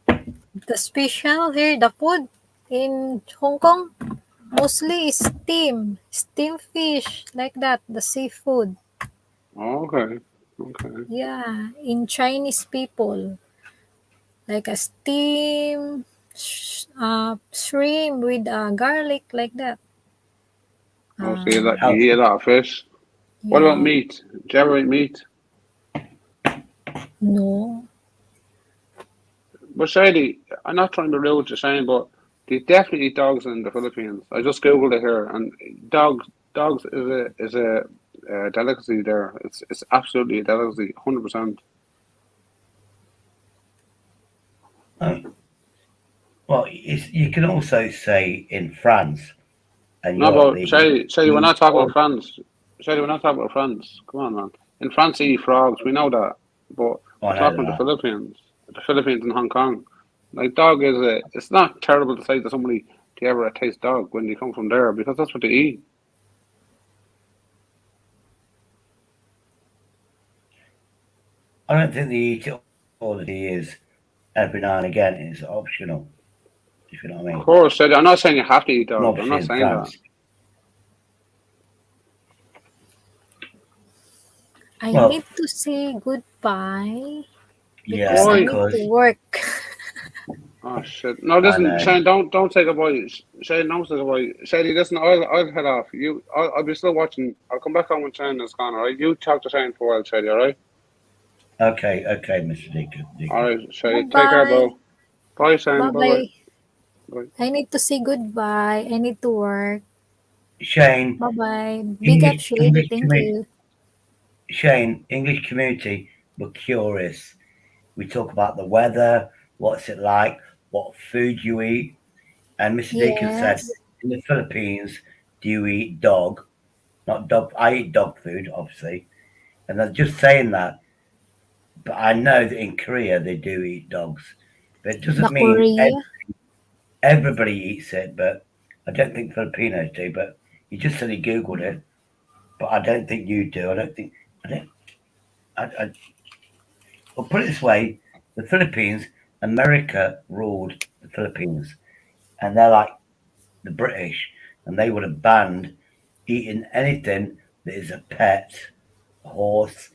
The special here, the food in Hong Kong, mostly is steam fish, like that, the seafood. Oh, okay. Yeah, in Chinese people, like a steam shrimp with garlic, like that. Oh, so you eat a lot of fish. What about meat? Do you ever eat meat? No. But Shady, I'm not trying to be rude to Shane, but they definitely eat dogs in the Philippines. I just googled it here, and dogs is delicacy there. It's absolutely a delicacy, 100%. Well, you can also say in France, and No, you're but Shady, we're not talking about France. Shady, we're not talking about France. Come on, man. In France, they eat frogs. We know that. But we're talking about the Philippines. The Philippines and Hong Kong. Like, dog is it's not terrible to say to somebody, do you ever taste dog when you come from there? Because that's what they eat. I don't think they eat it all the years. Every now and again, it's optional. If you know what I mean. Of course, Shady. I'm not saying you have to eat dog. I'm not in saying France. I Well- need to say goodbye Yeah, because I need because- to work. Oh shit! No, listen, know. Shane. Don't say goodbye. Shane, don't say goodbye. Shady, listen. I'll head off. I'll be still watching. I'll come back on when Shane is gone. All right. You talk to Shane for a while, Shady. All right. Okay, Mr. Deacon. All right, Shady. Bye-bye. Take care, bro. Bye, Shane. Bye-bye. Bye. I need to say goodbye. I need to work. Shane. Bye-bye. Big up, Shady. Thank you. Shane, English community, we're curious. We talk about the weather, what's it like, what food you eat. And Mr. Deacon said, Yes. in the Philippines, do you eat dog? Not dog. I eat dog food, obviously. And I'm just saying that. But I know that in Korea, they do eat dogs. But it doesn't mean Korea? everybody eats it, but I don't think Filipinos do. But you just said he Googled it. But I don't think you do. Well, put it this way, the Philippines, America ruled the Philippines, and they're like the British, and they would have banned eating anything that is a pet, a horse,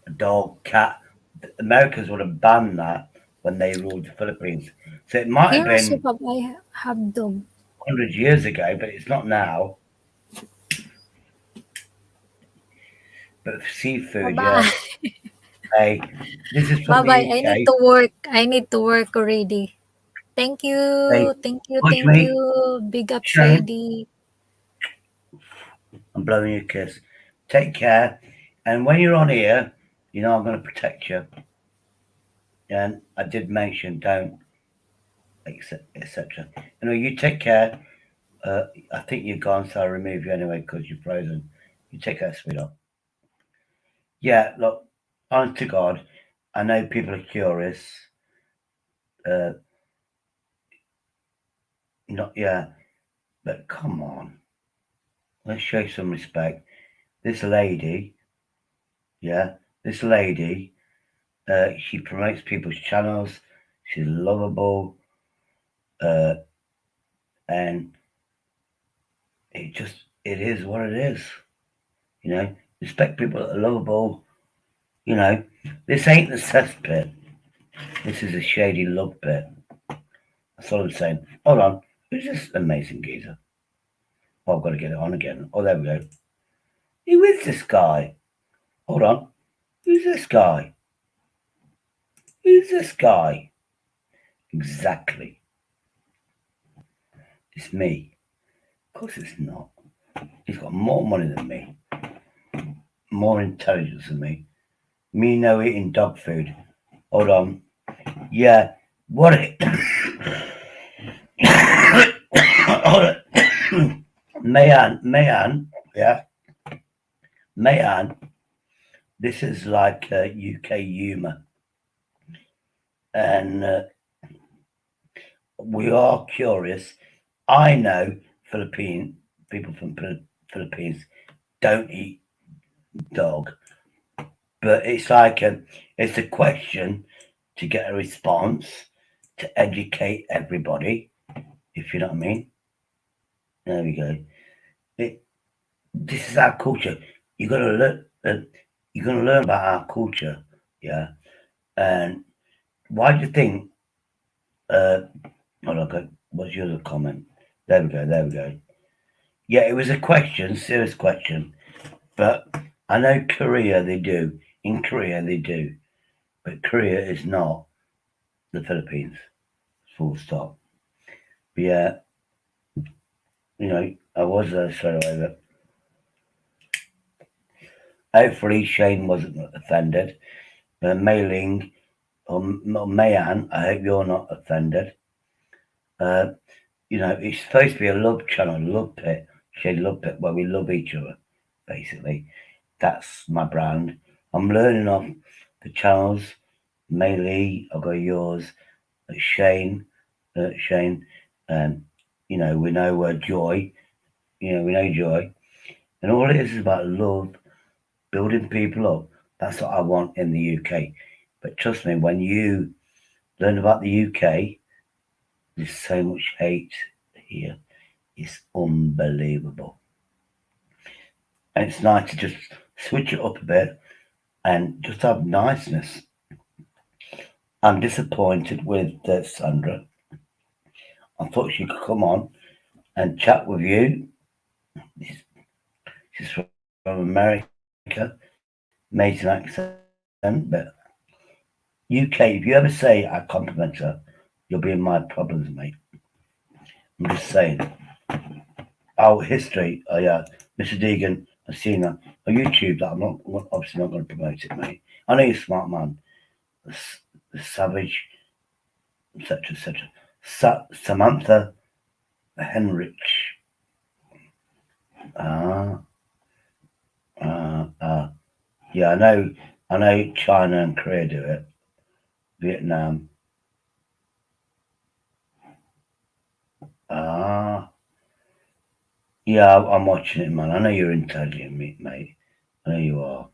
a dog, cat. The Americans would have banned that when they ruled the Philippines. So it might have Here also been I have dog. 100 years ago, but it's not now. But for seafood, Bye-bye. yeah. Hey, this is from Bye-bye. the I UK. need to work. I need to work already. Thank you. Hey, Thank you. watch Thank me. you. Big up, Shane. Shady. I'm blowing you a kiss. Take care. And when you're on here, you know I'm going to protect you. And I did mention don't, etc. Anyway, you take care. I think you're gone, so I'll remove you anyway because you're frozen. You take care, sweetheart. Yeah, look, honest to God, I know people are curious. But come on. Let's show some respect. This lady, she promotes people's channels. She's lovable. And it is what it is. Respect people that are lovable. This ain't the cesspit. This is a shady love pit. That's all I'm saying. Hold on. Who's this amazing geezer? Oh, I've got to get it on again. Oh, there we go. Who is this guy? Hold on. Who's this guy? Who's this guy? Exactly. It's me. Of course it's not. He's got more money than me. More intelligence than me. Me no eating dog food. Hold on. Yeah. What it... Hold on. Mayan. Yeah. Mayan. This is like UK humour. And we are curious. I know people from Philippines don't eat dog, but it's like it's a question to get a response to educate everybody, if you know what I mean. There we go. This is our culture. You're gonna learn about our culture, yeah. And why do you think? What's your other comment? There we go. Yeah, it was a question, serious question. But I know Korea, they do. In Korea, they do. But Korea is not the Philippines. Full stop. But yeah, I was there straight away. But Hopefully Shane wasn't offended. Mei Ling or Mayan, I hope you're not offended. You know, it's supposed to be a love channel, love pit, Shade Love Pit, where we love each other, basically. That's my brand. I'm learning off the channels. Mei Lee, I've got yours. Shane, you know, we know Joy. You know, we know Joy. And all it is about love, building people up. That's what I want in the UK. But trust me, when you learn about the UK, there's so much hate here. It's unbelievable. And it's nice to just switch it up a bit and just have niceness. I'm disappointed with Sandra. I thought she could come on and chat with you. She's from America, made an accent, but UK, if you ever say I compliment her, you'll be in my problems, mate. I'm just saying. Oh, history. Oh, yeah. Mr. Deegan, I've seen that on YouTube. That I'm not obviously not going to promote it, mate. I know you're a smart man. The Savage, etc., etc. Samantha Henrich. Yeah, I know China and Korea do it. Vietnam. Yeah, I'm watching it, man. I know you're intelligent, mate. I know you are.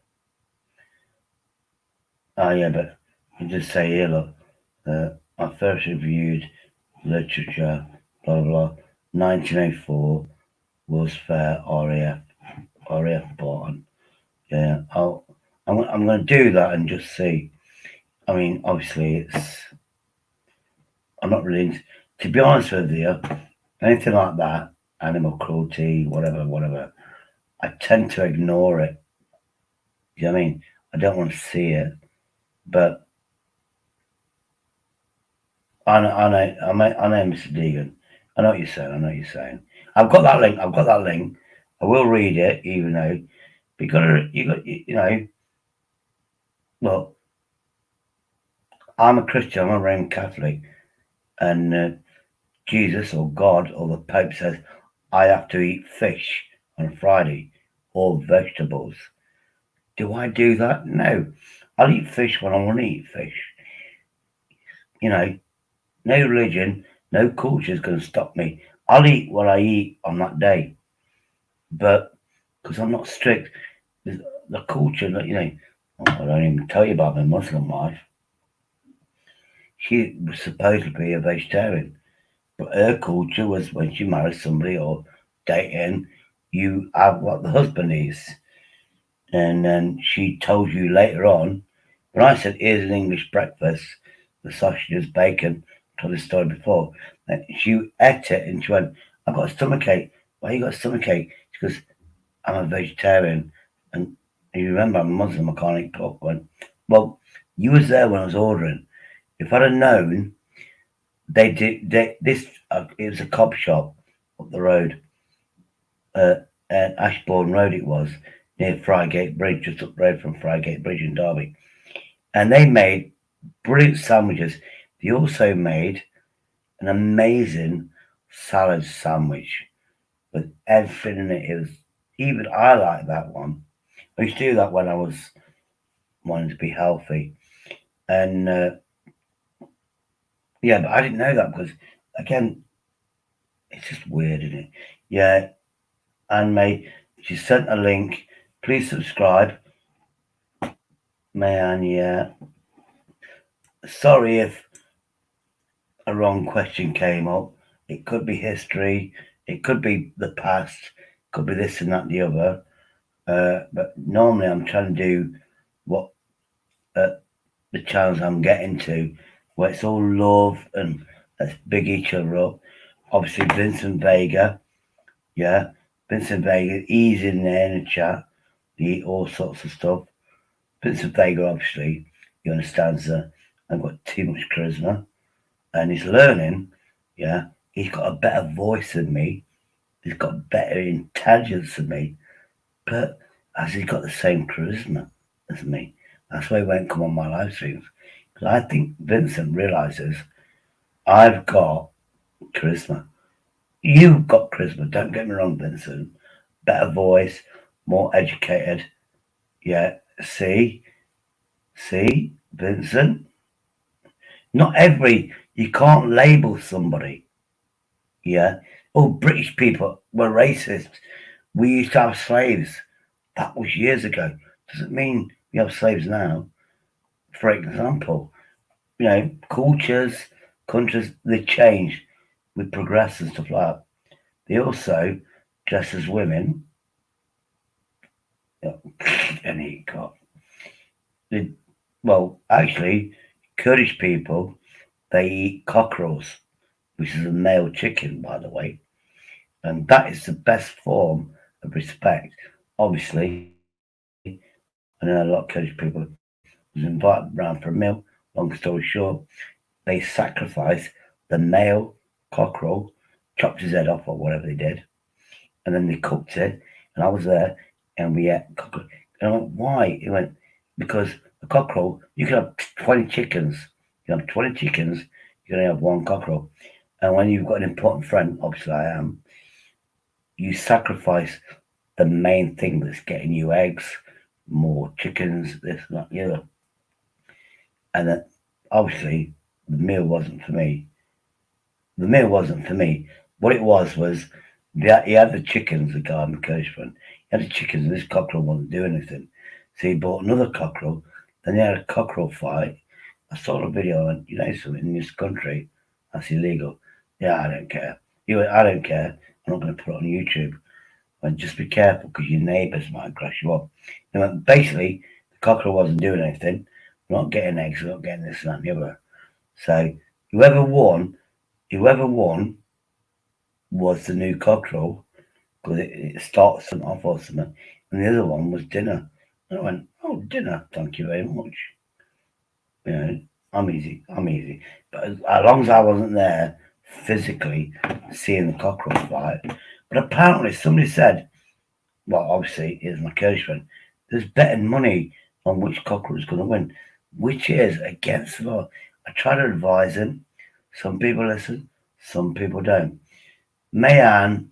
Yeah, but you just say here, look, I first reviewed literature, blah, blah, blah. 1904 was fair, RAF Barton. Yeah, I'm going to do that and just see. I mean, obviously, I'm not really, to be honest with you, anything like that, animal cruelty, whatever, I tend to ignore it. You know what I mean? I don't want to see it, but I know, Mr. Deegan. I know what you're saying. I've got that link. I will read it, even though you know. Look, I'm a Christian. I'm a Roman Catholic, and Jesus or God or the Pope says I have to eat fish on Friday or vegetables. Do I do that? No. I'll eat fish when I want to eat fish. You know, no religion, no culture is going to stop me. I'll eat what I eat on that day. But because I'm not strict, the culture that, you know, I don't even tell you about my Muslim wife. She was supposed to be a vegetarian. But her culture was when she marries somebody or dating, you have what the husband is. And then she told you later on, when I said, here's an English breakfast, the sausages, bacon, I told this story before, and she ate it and she went, I've got a stomachache. Why you got a stomachache? She goes, I'm a vegetarian. And you remember, I'm a Muslim, I can't eat pork. Well, you was there when I was ordering. If I'd have known, it was a cob shop up the road, and Ashbourne Road it was, near Frygate Bridge, just up the road from Frygate Bridge in Derby. And they made brilliant sandwiches. They also made an amazing salad sandwich with everything in it. It was, even I like that one. I used to do that when I was wanting to be healthy. And yeah, but I didn't know that because, again, it's just weird, isn't it? Yeah, and May, she sent a link. Please subscribe. Man, yeah. Sorry if a wrong question came up. It could be history. It could be the past. Could be this and that and the other. But normally I'm trying to do what the channels I'm getting to, where it's all love and let's big each other up. Obviously, Vincent Vega. Yeah, Vincent Vega. He's in there in the chat. They eat all sorts of stuff. Vincent Vega, obviously, he understands that I've got too much charisma and he's learning. Yeah, he's got a better voice than me. He's got better intelligence than me. But has he got the same charisma as me? That's why he won't come on my live streams. Because I think Vincent realizes I've got charisma. You've got charisma, don't get me wrong, Vincent. Better voice, more educated. Yeah, see, Vincent? Not you can't label somebody. Yeah. Oh, British people were racist. We used to have slaves. That was years ago. Doesn't mean we have slaves now. For example, cultures, countries, they change. We progress and stuff like that. They also dress as women. And he got. Well, actually, Kurdish people, they eat cockerels, which is a male chicken, by the way. And that is the best form of respect. Obviously, I know a lot of Kurdish people was invited round for a meal. Long story short, they sacrificed the male cockerel, chopped his head off or whatever they did, and then they cooked it. And I was there, and we ate cockerel. And I went, why? He went, because the cockerel, you can have 20 chickens. You have 20 chickens, you can only have one cockerel. And when you've got an important friend, obviously I am, you sacrifice the main thing that's getting you eggs, more chickens, this, that, the other. And then, obviously, the meal wasn't for me. The meal wasn't for me. What it was he had the chickens, the guy, my Kurdish friend. He had the chickens, and this cockerel wasn't doing anything. So he bought another cockerel. Then they had a cockerel fight. I saw a video, and something in this country, that's illegal. Yeah, I don't care. He went, I don't care. I'm not going to put it on YouTube. And just be careful because your neighbours might crash you up. Basically, the cockerel wasn't doing anything. We're not getting eggs, we're not getting this and that and the other. So whoever won was the new cockerel because it starts something off or something. And the other one was dinner. And I went, oh, dinner, thank you very much. I'm easy. But as long as I wasn't there physically seeing the cockerel fight. But apparently somebody said, well, obviously, it's my Kurdish friend, there's betting money on which cockerel is going to win, which is against the law. I try to advise him. Some people listen, some people don't. Mayan,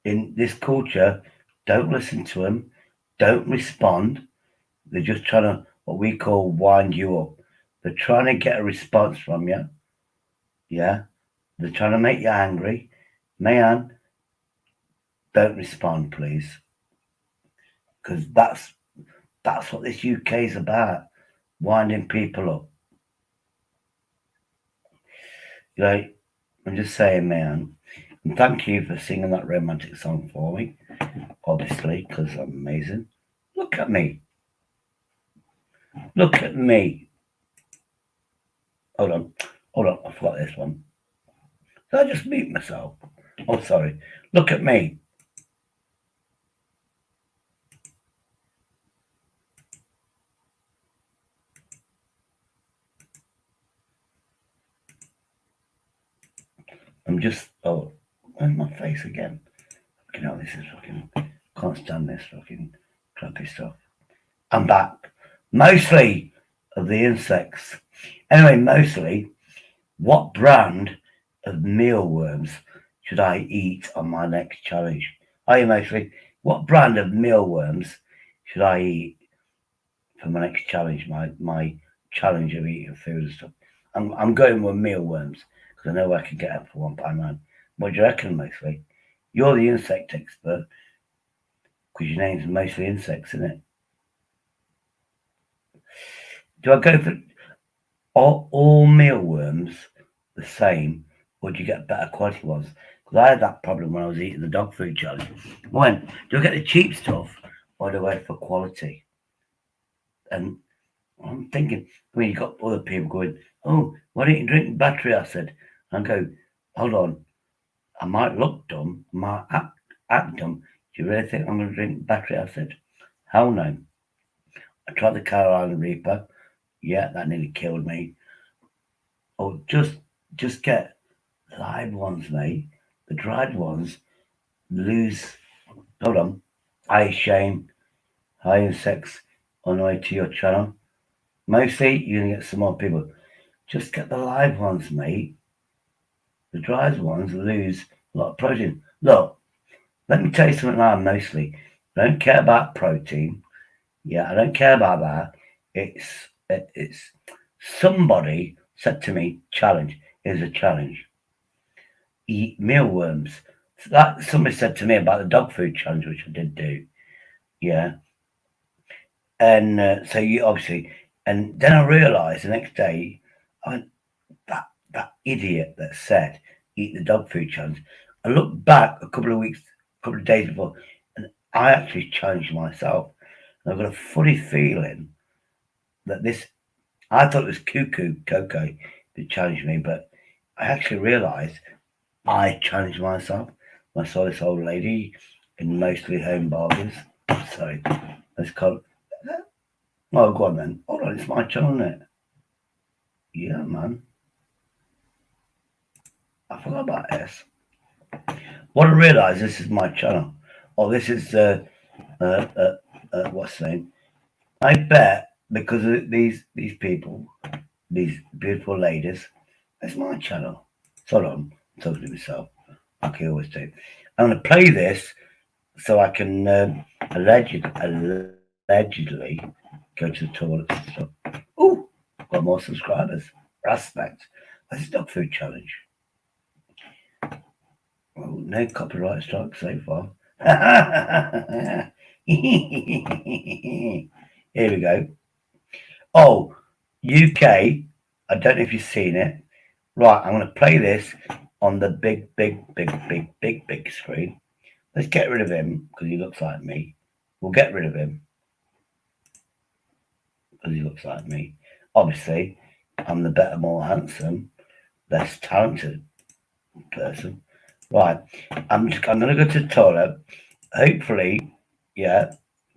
in this culture, don't listen to him, don't respond. They're just trying to, what we call, wind you up. They're trying to get a response from you. Yeah? They're trying to make you angry. Mayan, don't respond, please. Because that's what this UK is about, winding people up. I'm just saying, man. And thank you for singing that romantic song for me, obviously, because I'm amazing. Look at me. Look at me. Hold on, I forgot this one. Did I just mute myself? Oh, sorry. Look at me. I'm just, where's my face again? This is fucking, can't stand this fucking crappy stuff. I'm back. Mostly of the insects. Anyway, mostly, what brand of mealworms should I eat on my next challenge? Mostly, what brand of mealworms should I eat for my next challenge? My challenge of eating food and stuff. I'm going with mealworms because I know I can get them for £1 man. What do you reckon, mostly? You're the insect expert because your name's mostly insects, isn't it? Do I go for all mealworms the same, or do you get better quality ones? Because I had that problem when I was eating the dog food challenge. Do I get the cheap stuff, or do I wait for quality? And I'm thinking, you got other people going, oh, why don't you drink battery acid? And I go, hold on, I might look dumb, I might act dumb. Do you really think I'm going to drink battery acid? Hell no. I tried the Carolina Reaper. Yeah, that nearly killed me. Oh, just get live ones, mate. The dried ones lose. Hold on. Shame. high insects annoyed to your channel. Mostly, you're going to get some more people. Just get the live ones, mate. The dried ones lose a lot of protein. Look, let me tell you something now, mostly. I don't care about protein. Yeah, I don't care about that. It's somebody said to me, challenge. Here's a challenge. Eat mealworms. So that somebody said to me about the dog food challenge, which I did do. Yeah. And so you obviously, and then I realised the next day, that idiot that said eat the dog food challenge. I looked back a couple of days before, and I actually challenged myself. And I've got a funny feeling that I thought it was Coco that challenged me, but I actually realised I challenged myself. I saw this old lady in mostly home barbers. Sorry, let's call it. Oh, go on then. Hold on, it's my channel, isn't it? Yeah, man. I forgot about this. What I realised, this is my channel. Oh, this is what's the name? I bet because of these people, these beautiful ladies, it's my channel. So hold on, I'm talking to myself. Like I always do. I'm going to play this so I can allegedly go to the toilet and stuff. Ooh, got more subscribers. Respect. That's a dog food challenge. Well, no copyright strike so far. Here we go. Oh, UK. I don't know if you've seen it. Right, I'm going to play this on the big screen. Let's get rid of him because he looks like me. We'll get rid of him because he looks like me. Obviously, I'm the better, more handsome, less talented person. Right, I'm going to go to the toilet. Hopefully, yeah,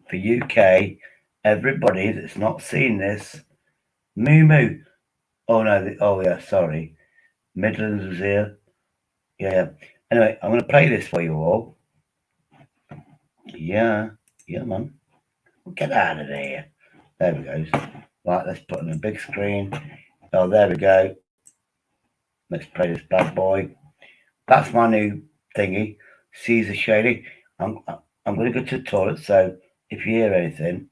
for UK, everybody that's not seen this, moo. Oh no, oh yeah, sorry. Midlands was here. Yeah. Anyway, I'm going to play this for you all. Yeah, man. Get out of there. There we go. Right, let's put on a big screen. Oh, there we go. Let's play this bad boy. That's my new thingy. Caesar Shady. I'm going to go to the toilet, so if you hear anything,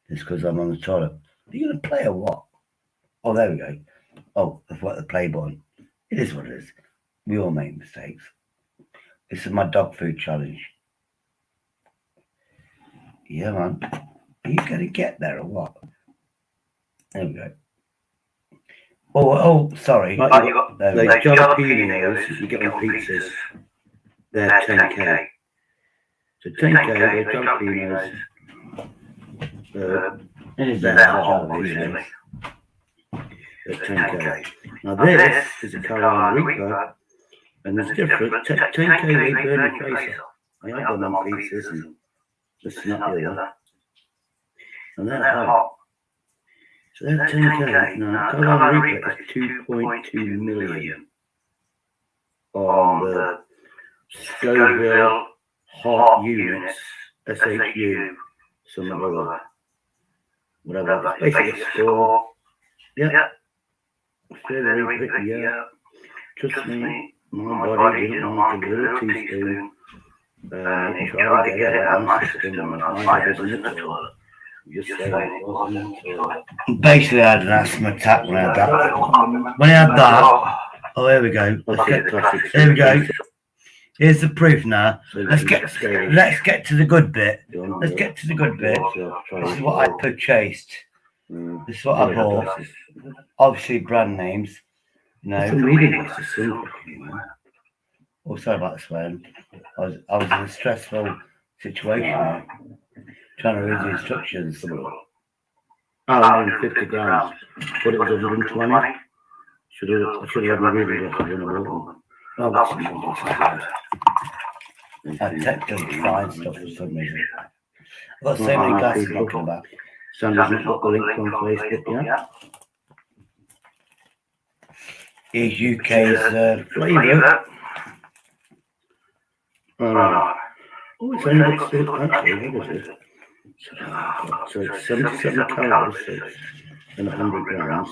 it's because I'm on the toilet. Are you going to play or what? Oh, there we go. Oh, I've got the play button. It is what it is. We all make mistakes. This is my dog food challenge. Yeah, man. Are you going to get there or what? There we go. Oh, sorry. Those jalapenos you get on pizzas, they're 10k. So 10k, those jalapenos, any jalapenos, they're 10k. Now this is a Carolina Reaper, and there's different. 10k they burn your face off. I have them on pizzas and this is not the other. And they're hot. So they're 10k. Now, Carolina Reaper is 2.2 million on the Scoville Hot Units, SHU, some other, whatever. It's basically a score. Yeah. Australia Reaper, yeah. Trust me, my body didn't want a little teaspoon. And try to get it out of my system when my head was in the toilet. Basically, I had an asthma attack when I had that. When I had that, oh, here we go. Here we go. Here's the proof now. Let's get to the good bit. Let's get to the good bit. This is what I purchased. This is what I bought. Obviously, brand names. No. Oh, sorry about the swearing. I was in a stressful situation. Trying to read the instructions. 150 grams, but it was 120. I should have my reading glasses when I bought them. Oh, that's something. I technically find stuff for some reason. I've got so many glasses looking about. Sandra's not got the link on Facebook yet. Here's UK's flavour. Oh, it's only got actually, what is it? So it's 77 calories and 100 grams.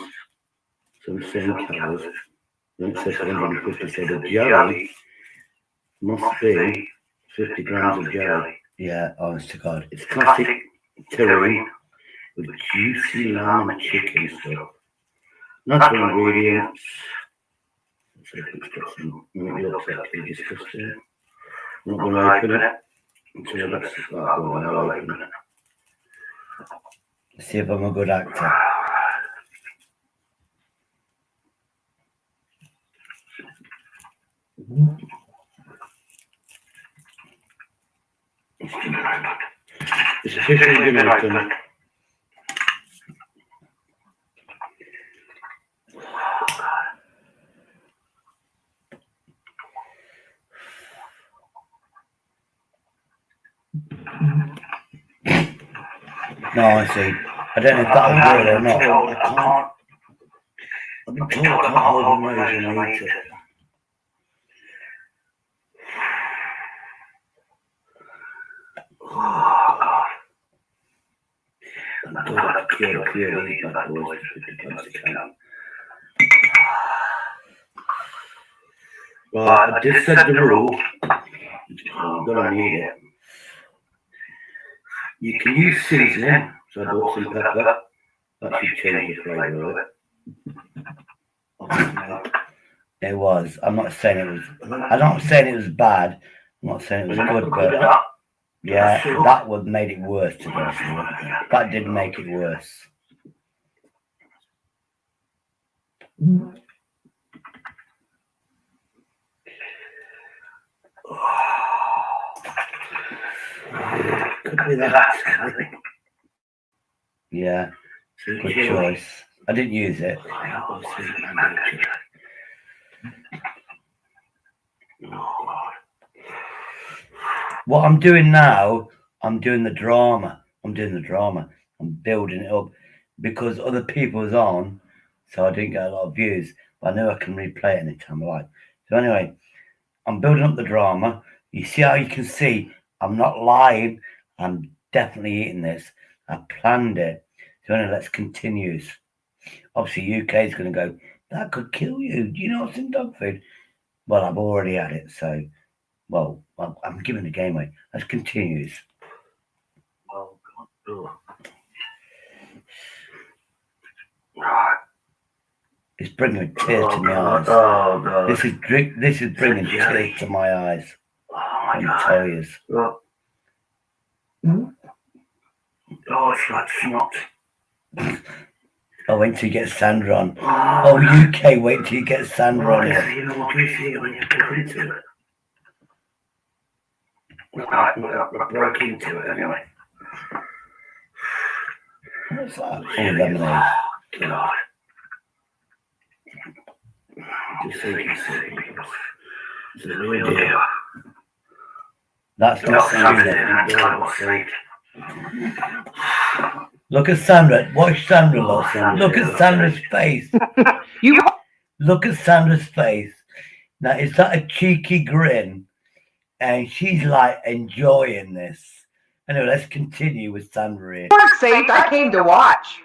77 calories. Then it says 150. So the jelly must be 50 grams of jelly. Yeah, honest to God. It's classic terrine with juicy lamb and chicken stuff. Natural ingredients. So it looks actually disgusting. I'm not going to open it until that's well, I'll open it. See if I'm a good actor. It's officially been opened. No, I see. I don't know if that was good or not. I can't. I've been told I can't hold my nose when I eat it. I'm going to kill a few of these bad boys to 50 grams a can. Right, I just said the rule. I'm going to need it. You can use seasoning, so I bought some pepper. That should change the flavour of it. It was. I'm not saying it was. I'm not saying it was bad. I'm not saying it was good, but yeah, that would made it worse. To be honest with you, that did make it worse. Could be that. Yeah, good choice. I didn't use it. What I'm doing now, I'm doing the drama. I'm building it up because other people was on, so I didn't get a lot of views. But I know I can replay it anytime I like. So anyway, I'm building up the drama. You see how you can see I'm not lying. I'm definitely eating this. I planned it. So anyway, let's continue. Obviously, UK is going to go, that could kill you. Do you know what's in dog food? Well, I've already had it, so, well, I'm giving the game away. Let's continue. Oh, God. Right. It's bringing tears to my eyes. Oh, God. This is bringing tears to my eyes. Oh, my God. Tell you. Oh, it's like snot. Oh, wait till you get Sandra on. Oh, UK, wait till you get Sandra on here. You know what you see when you get into it. I broke into it anyway. What's that? Oh, lemonade. God. Just so you can see. It's a real deal. That's not Sandra. Look at Sandra. Watch Sandra, look at Sandra's face. Look at Sandra's face. Now, is that a cheeky grin? And she's like enjoying this. Anyway, let's continue with Sandra here. For sake, I came to watch.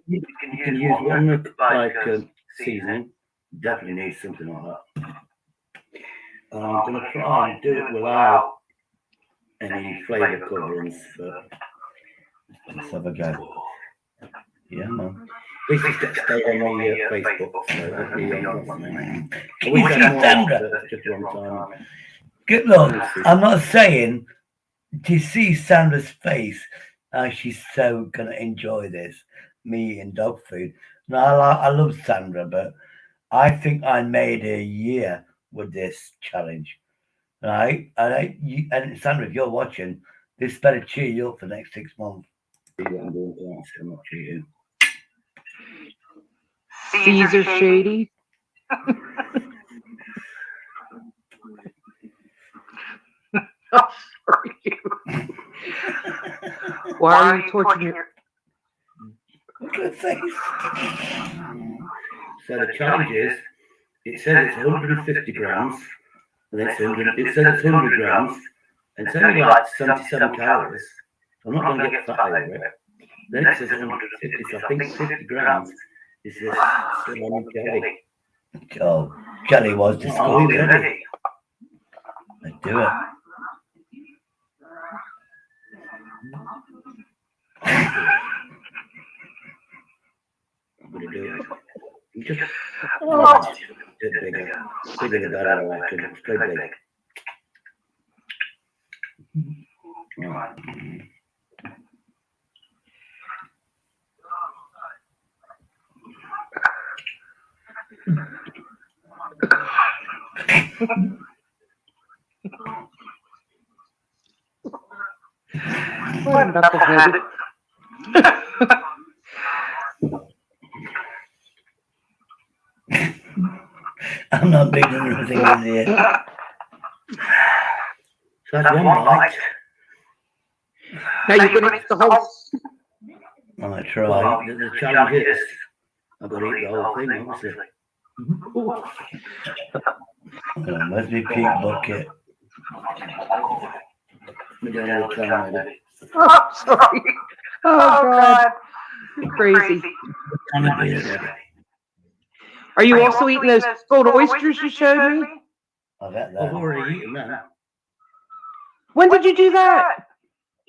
You can use one like seasoning. Definitely need something like that. I'm going to try and do it without any flavour coverings. Let's have a go. Yeah, man. This is to stay on the Facebook. So we see Sandra. Just one time. Good luck. I'm not saying to see Sandra's face. She's so going to enjoy this. Me eating dog food. Now, I love Sandra, but I think I made a year with this challenge, right? And Sandra, if you're watching, this better cheer you up for the next 6 months. Caesar Shady. Why are you torturing your... Look at the face. So the challenge is, it says it's 150 grams, And it's 100, it says it's 100 grams, and it's only like 77 calories. So I'm not going to get fat over it. Then it says 150, so I think 50 grams is this lemon jelly. Oh, jelly was disgusting. Let's do it. I'm going to do it. You just bit bigger. Bigger the better, I reckon. It's too big. Right. What a knucklehead. I'm not big on anything in here. So that's one bite. Now you're going to eat the whole. I try. The challenge is I've got to eat the whole thing, obviously. Where's my pink bucket? Oh, sorry. Oh, God. You're crazy. Are you also eating those gold oysters you showed me? I've already eaten them. When did you do that?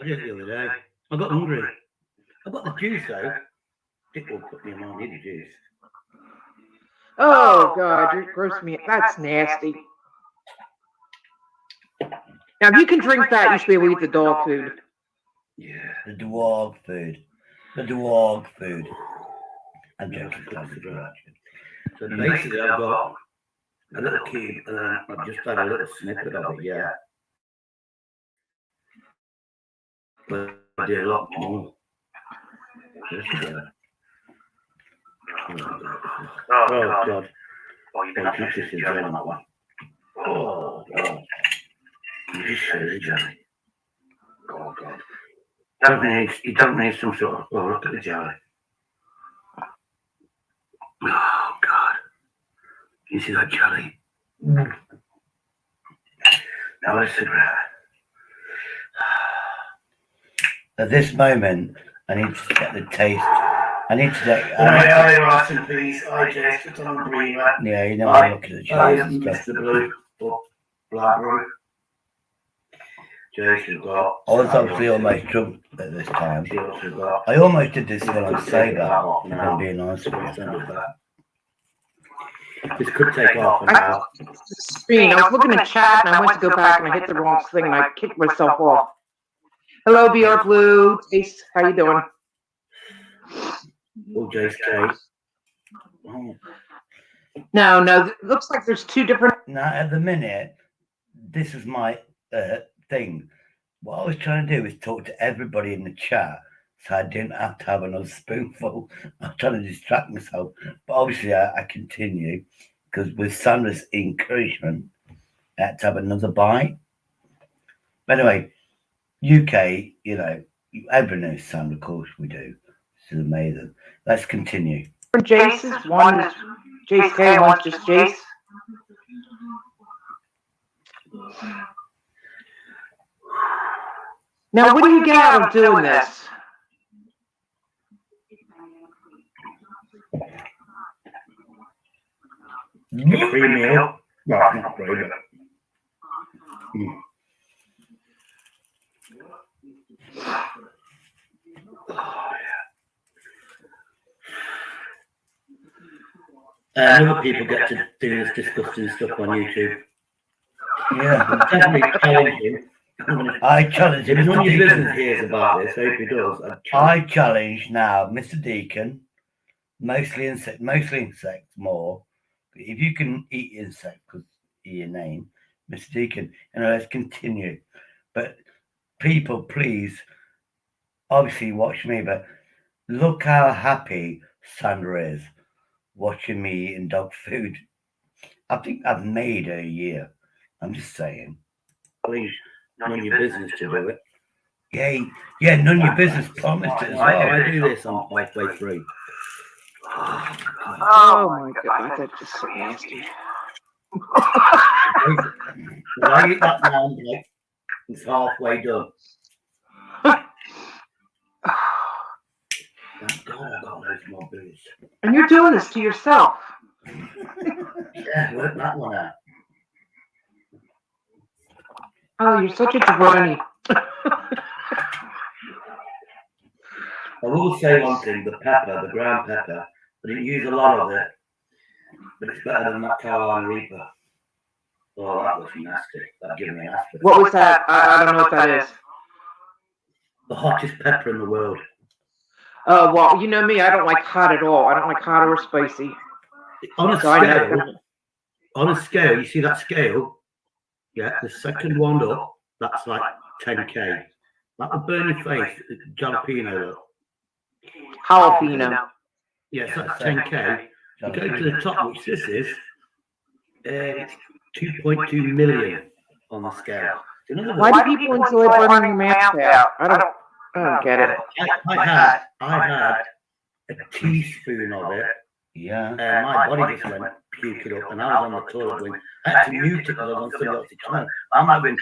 I did it the other day. I got hungry. I got the juice though. Dick will put me in mind, need the juice. Oh, God, you're grossing me. That's nasty. Now, if you can drink that, you should be able to eat the dog food. Yeah, the dog food. The dog food. I'm joking, that's the drug. So basically, I've got a little cube, and then I've just had a little snippet of it, yeah. But I did a lot more. Oh, God. Oh, you can just see jelly on that one. Oh, God. You just show the jelly. Oh, God. You don't need some sort of, oh, look at the jelly. Oh, God. Can you see that jelly? Now let's sit around. At this moment, I need to get the taste. I need to get. Please. Yeah, you know, I look at the jelly and stuff. The blue, blackberry. Jason got. I was obviously almost drunk at this time. I almost did this when I say that, if I'm being honest with you. This could take off. I was looking at chat and I went to go back and I hit the wrong thing and I kicked myself off. Hello, BR Blue. Jace, how you doing? Oh, Jace K. No, it looks like there's two different. Now, at the minute, this is my thing. What I was trying to do is talk to everybody in the chat so I didn't have to have another spoonful. I was trying to distract myself. But obviously, I continue because with Sandra's encouragement, I had to have another bite. But anyway, UK, you know, everyone knows Sandra, of course we do. This is amazing. Let's continue. Jace's one is Jace K, one's just Jace. Now, what do you get out of doing this? Free meal. Well, not free, but. Other people get to do this disgusting stuff on YouTube. Yeah, definitely challenging. I challenge him. If none of your business hears about this, I hope he does. I challenge now, Mr. Deacon, mostly insects more. But if you can eat insects, because of your name, Mr. Deacon, let's continue. But people, please, obviously watch me, but look how happy Sandra is watching me eating dog food. I think I've made her a year. I'm just saying. Please, none of your business to do it. Yeah, none of your business promised it as well. I do this on my way through. Oh my God, that's just so nasty. If I eat that now, like, it's halfway done. Thank God I got loads more booze. And you're doing this to yourself. Yeah, work that one out. Oh, you're such a jabroni. I will say one thing, the pepper, the ground pepper, I didn't use a lot of it, but it's better than that Carolina Reaper. Oh, that was nasty. That gave me an aspirin. What was that? I don't know what that is. The hottest pepper in the world. Well, you know me, I don't like hot at all. I don't like hot or spicy. On a scale, you see that scale? Yeah, the second one up, that's like 10k. That would burn your face, jalapeno. Jalapeno. Yes, that's 10k. You go to the top, which this is, it's 2.2 million on the scale. Why do people enjoy burning your mask out? I don't get it. I had a teaspoon of it. Yeah. And my body just went puking up, and I was on the toilet going, I had to mute it because I was on somebody else's channel. I'm not going.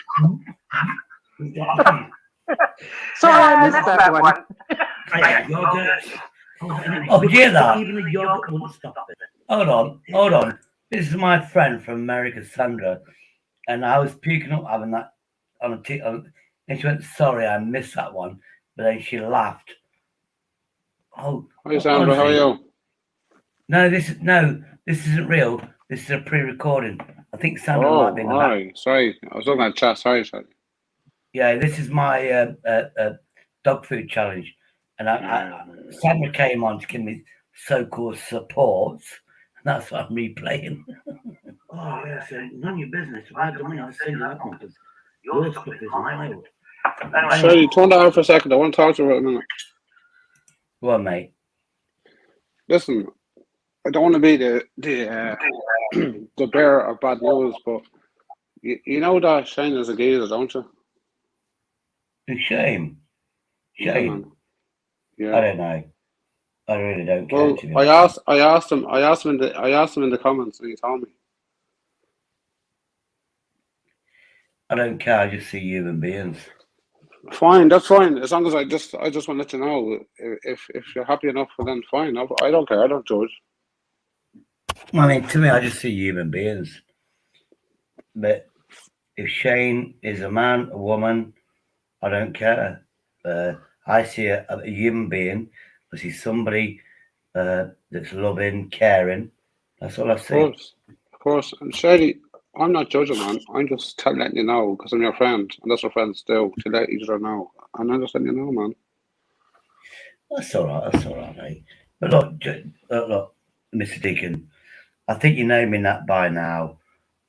Sorry, I missed that one. Yogurt. Oh, you hear that? Even the yogurt wouldn't stop it. Hold on. This is my friend from America, Sandra, and I was puking up having that on a tea. And she went, "Sorry, I missed that one," but then she laughed. Oh, hi Sandra, how are you? No, this isn't real. This is a pre-recording. I think Sandra might be in the back. Right. Sorry, I was looking at chat. Sorry. Yeah, this is my dog food challenge, and Sandra came on to give me so-called support, and that's what I'm replaying. Oh yes, none of your business. If I had the money, I'd send you that one because your stuff is mild. Sorry, turn that off for a second. I want to talk to you for a minute. Go on, mate. Listen, I don't want to be the bearer of bad news, but you know that Shane is a geezer, don't you? Shame. Yeah, man. Yeah. I don't know. I really don't care. Well, To be I honest. asked him in the comments, and he told me. I don't care. I just see human beings. Fine, that's fine. As long as I just want to let you know if you're happy enough, then fine. I don't care. I don't judge. I mean, to me, I just see human beings. But if Shane is a man, a woman, I don't care. I see a human being. I see somebody that's loving, caring. That's all I see. Of course. And Shady, I'm not judging, man. I'm just letting you know because I'm your friend, and that's what friends do, to let each other know. And I'm just letting you know, man. That's all right, mate. But look, Mr. Deacon, I think you know me that by now.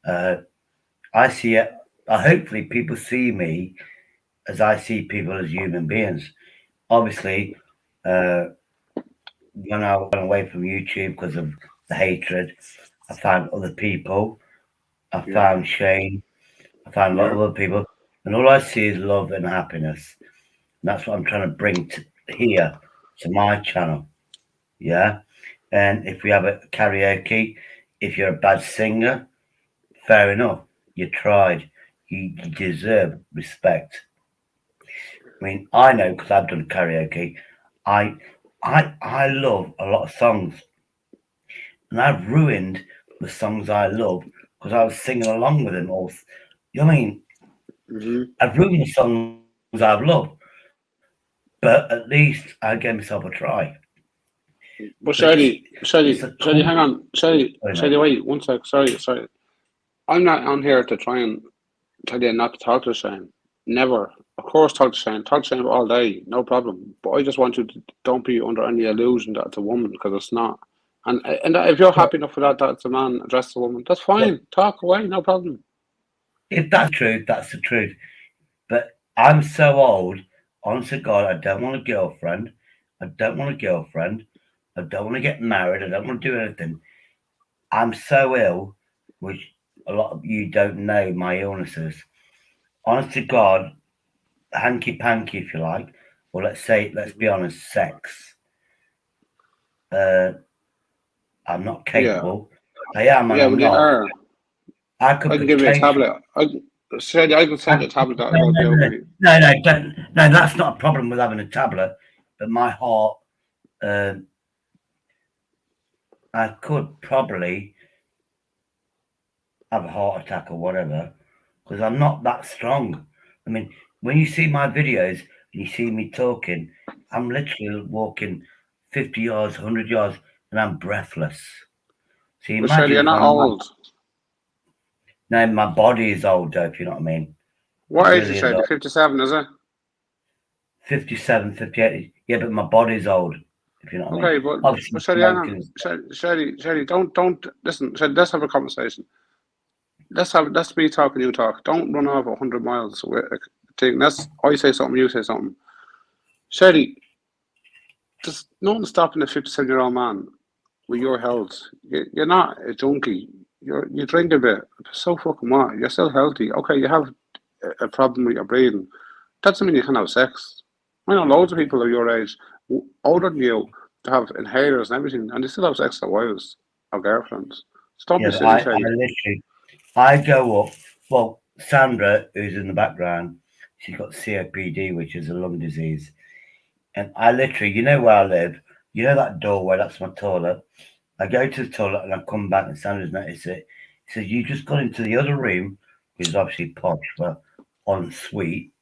I see it. Hopefully, people see me as I see people as human beings. Obviously, when I went away from YouTube because of the hatred, I found other people. I found Shane. I found a lot of other people, and all I see is love and happiness. And that's what I'm trying to bring here to my channel. Yeah. And if we have a karaoke, if you're a bad singer, fair enough. You tried. You deserve respect. I mean, I know because I've done karaoke. I love a lot of songs, and I've ruined the songs I love because I was singing along with them all. You know what I mean? Mm-hmm. I've ruined the songs I've loved, but at least I gave myself a try. But Shady, hang on. Shady, wait, 1 sec. Sorry. I'm not on here to try and tell you not to talk to Shane. Never. Of course, talk to Shane. Talk to Shane all day. No problem. But I just want you to don't be under any illusion that it's a woman, because it's not. And if you're happy enough for that it's a man addressed a woman, that's fine. Talk away. No problem. If that's true, that's the truth. But I'm so old. Honest to God, I don't want a girlfriend. I don't want to get married. I don't want to do anything. I'm so ill, which a lot of you don't know my illnesses. Honest to God, hanky panky, if you like, or let's be honest, sex. I'm not capable. I am, and I'm but you not. are. I could can give you a tablet. I can send you a tablet that will help you out, mate. No, that's not a problem with having a tablet. But my heart, I could probably have a heart attack or whatever, because I'm not that strong. I mean, when you see my videos and you see me talking, I'm literally walking 50 yards, 100 yards, and I'm breathless. So you imagine you're not old. No, my body is old, though, if you know what I mean. What age is it? 57, is it? 57, 58. Yeah, but my body's old, if you know what I mean. Okay, Obviously, but Sherry, don't listen. Sherry, let's have a conversation. Let's me talk and you talk. Don't run off 100 miles with a thing. I say something, you say something. Sherry, there's nothing stopping a 57-year-old man with your health. You're not a junkie. You drink a bit. So fucking what? You're still healthy. Okay, you have a problem with your breathing. That doesn't mean you can't have sex. I know loads of people of your age, older than you, to have inhalers and everything, and they still have sex with their wives or girlfriends. Stop be silly, Sherry. I go up. Well, Sandra, who's in the background, she's got COPD, which is a lung disease. And I literally, you know where I live, you know that doorway, that's my toilet. I go to the toilet and I come back and Sandra's noticed it. He says, you just got into the other room, which is obviously posh, but en suite.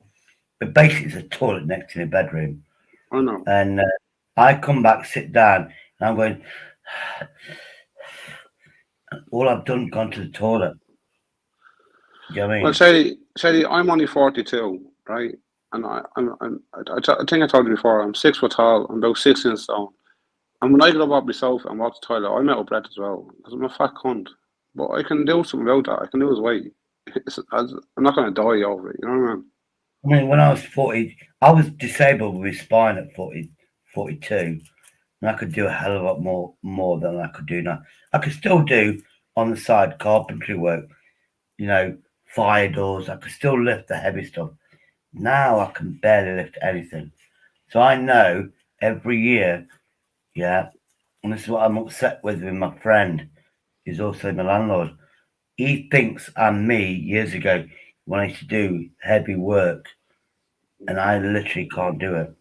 But basically, it's a toilet next to the bedroom. I know. And I come back, sit down, and I'm going, all I've done, gone to the toilet. Do you know what I mean? Well, Sherry, I'm only 42, right? And I think I told you before, I'm 6 foot tall, I'm about 16 stone. And when I get up off myself and walk to the toilet, I'm out of breath as well, because I'm a fat cunt. But I can do something about that. I can lose weight. I'm not going to die over it, you know what I mean? I mean, when I was 40, I was disabled with spine at 40, 42, and I could do a hell of a lot more than I could do now. I could still do on the side carpentry work, fire doors. I could still lift the heavy stuff. Now I can barely lift anything. So I know every year, and this is what I'm upset with my friend, who's also my landlord. He thinks I'm me years ago when I used to do heavy work, and I literally can't do it.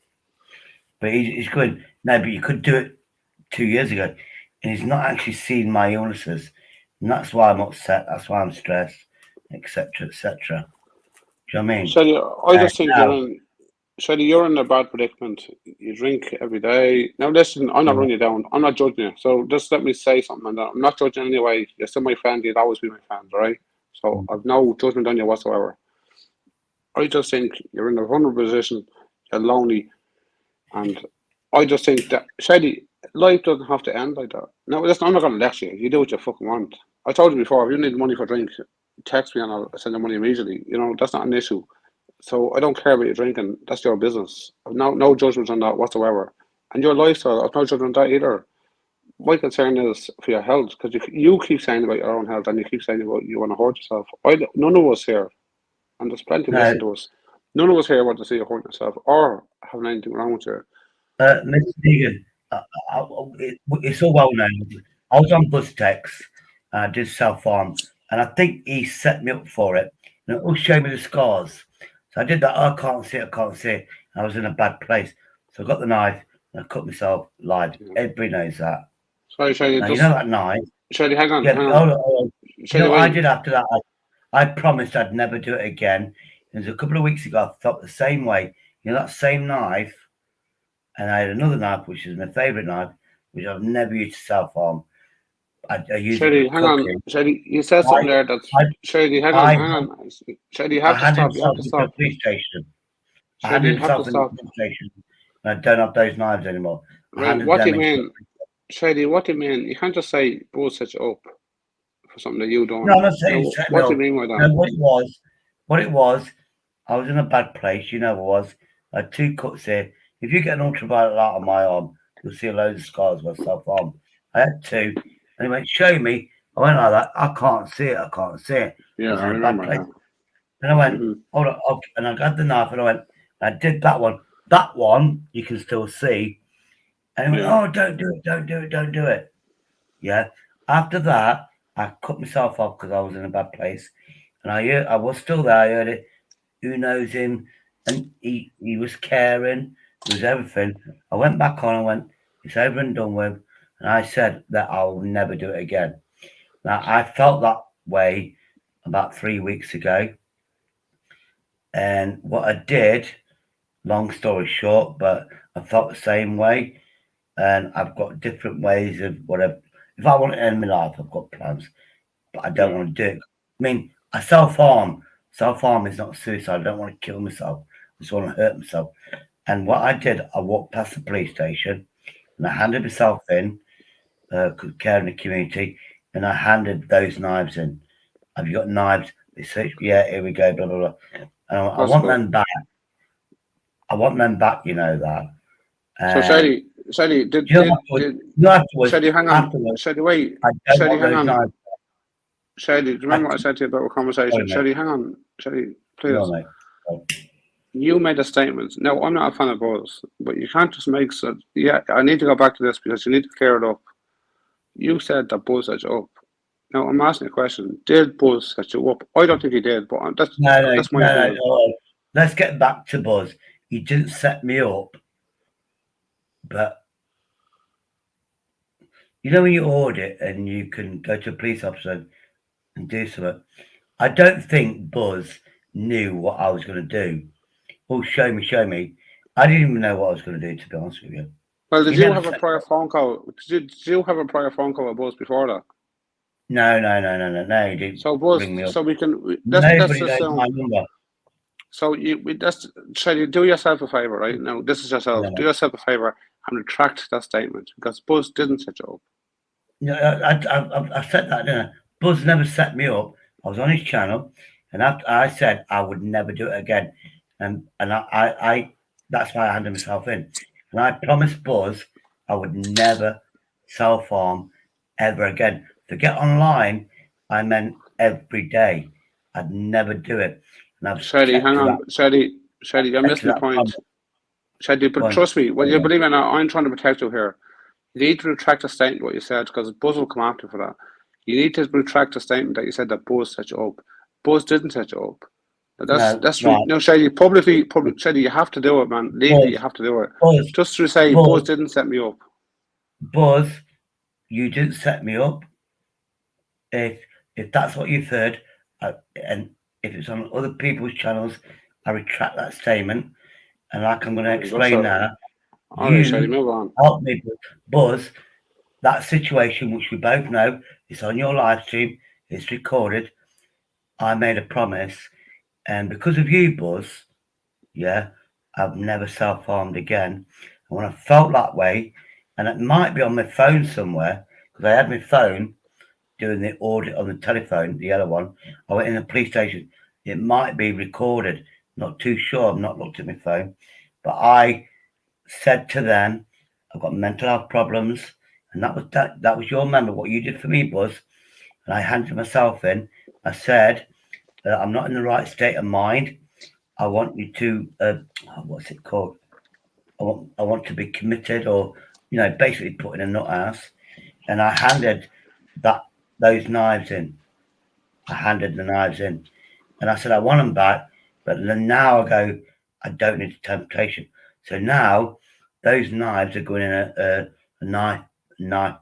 But he's going, no, but you could do it 2 years ago. And he's not actually seen my illnesses. And that's why I'm upset. That's why I'm stressed, etc., etc. Do you know what I mean? Sherry, I just think you're in a bad predicament. You drink every day. Now listen, I'm not running you down. I'm not judging you. So just let me say something. And I'm not judging anyway. You're still my friend. You'll always be my friend, right? So I've no judgment on you whatsoever. I just think you're in a vulnerable position. You're lonely, and I just think that Sherry, life doesn't have to end like that. No, listen, I'm not going to lecture you. You do what you fucking want. I told you before. If you need money for drink, text me and I'll send the money immediately. That's not an issue. So I don't care about your drinking. That's your business. I've no judgment on that whatsoever. And your lifestyle, I've no judgment on that either. My concern is for your health, because you keep saying about your own health and you keep saying about you want to hurt yourself. None of us here, and there's plenty listen to us, none of us here want to see you hurt yourself or having anything wrong with you. Mr. Deegan, it's all well known. I was on bus text and I did self-harm, and I think he set me up for it. And it will show me the scars. So I did that. I can't see it. I was in a bad place. So I got the knife and I cut myself live. Everybody knows that. Sorry, you know that knife? Sherry, hang on. Hold on. Sherry, I did after that? I promised I'd never do it again. It was a couple of weeks ago. I felt the same way. That same knife. And I had another knife, which is my favourite knife, which I've never used to self-harm. I use Sherry, it for hang on. cooking. Sherry, you said something there that's... Sherry, hang on. Sherry, you have to stop. You have to stop. Police station. I Sherry, handed myself in the police station. And I don't have those knives anymore. Right, what do you mean? Sherry, what do you mean? You can't just say Buzz set you up for something that you don't. No, I'm not saying what do you mean by that? No, what it was, I was in a bad place, it was. I had 2 cuts here. If you get an ultraviolet light on my arm, you'll see a load of scars of self-harm. I had 2, and he went, show me. I went like that. I can't see it. Yeah, I remember that. And I went, hold on, okay. And I got the knife, and I went, I did that one. That one you can still see. And he went, oh, don't do it. Yeah. After that, I cut myself off because I was in a bad place, and I was still there. I heard it. Who knows him? And he was caring. It was everything. I went back on and went, it's over and done with. And I said that I'll never do it again. Now, I felt that way about 3 weeks ago. And what I did, long story short, but I felt the same way. And I've got different ways of whatever. If I want to end my life, I've got plans, but I don't want to do it. I mean, I self-harm. Self-harm is not suicide. I don't want to kill myself. I just want to hurt myself. And what I did, I walked past the police station and I handed myself in, care in the community, and I handed those knives in. Have you got knives? They said, yeah, here we go, blah, blah, blah. And I want them back. I want them back, you know that. So, Shady, did Shady, hang on. Shady, wait. Shady, hang on. Shady, do you remember what I said to you about a conversation? Shady, hang on. Shady, please. No, you made a statement. Now, I'm not a fan of Buzz, but you can't just make such. Yeah, I need to go back to this because you need to clear it up. You said that Buzz set you up. Now, I'm asking a question. Did Buzz set you up? I don't think he did, but that's my opinion. No. Let's get back to Buzz. He didn't set me up, but you know when you audit and you can go to a police officer and do something. I don't think Buzz knew what I was going to do. Oh, show me. I didn't even know what I was going to do, to be honest with you. Well, did you have a prior phone call? Did you have a prior phone call with Buzz before that? No, he didn't. So Buzz, ring me up. so we can. Nobody knows my number. So Shady, do yourself a favor, right? Now, this is yourself. Yeah. Do yourself a favor and retract that statement because Buzz didn't set you up. No, I said that, didn't I? Buzz never set me up. I was on his channel, and after I said I would never do it again, and I that's why I handed myself in, and I promised Buzz I would never self-harm ever again. Forget online. I meant every day. I'd never do it. And I've Shady, hang on, Shady, you're missing the point. Shady, but trust me, whether you believe it or not, I'm trying to protect you here. You need to retract the statement what you said because Buzz will come after you for that. You need to retract the statement that you said that Buzz set you up. Buzz didn't set you up. That's right. No, Shady, publicly, Shady, you have to do it, man. Legally, you have to do it. Just to say, Buzz didn't set me up. Buzz, you didn't set me up. If that's what you've heard, and if it's on other people's channels, I retract that statement. And like I'm going to explain now, you help me, Buzz. That situation, which we both know, it's on your live stream, it's recorded. I made a promise, and because of you, Buzz, yeah, I've never self-harmed again. And when I felt that way, and it might be on my phone somewhere, because I had my phone doing the audit on the telephone, the yellow one. I went in the police station. It might be recorded. Not too sure. I've not looked at my phone, but I said to them, I've got mental health problems. And that was your member, what you did for me, Buzz. And I handed myself in. I said, I'm not in the right state of mind. I want you to, what's it called? I want to be committed or, basically put in a nut house. And I handed those knives in. I handed the knives in. And I said, I want them back. But then now I go, I don't need temptation. So now those knives are going in a knife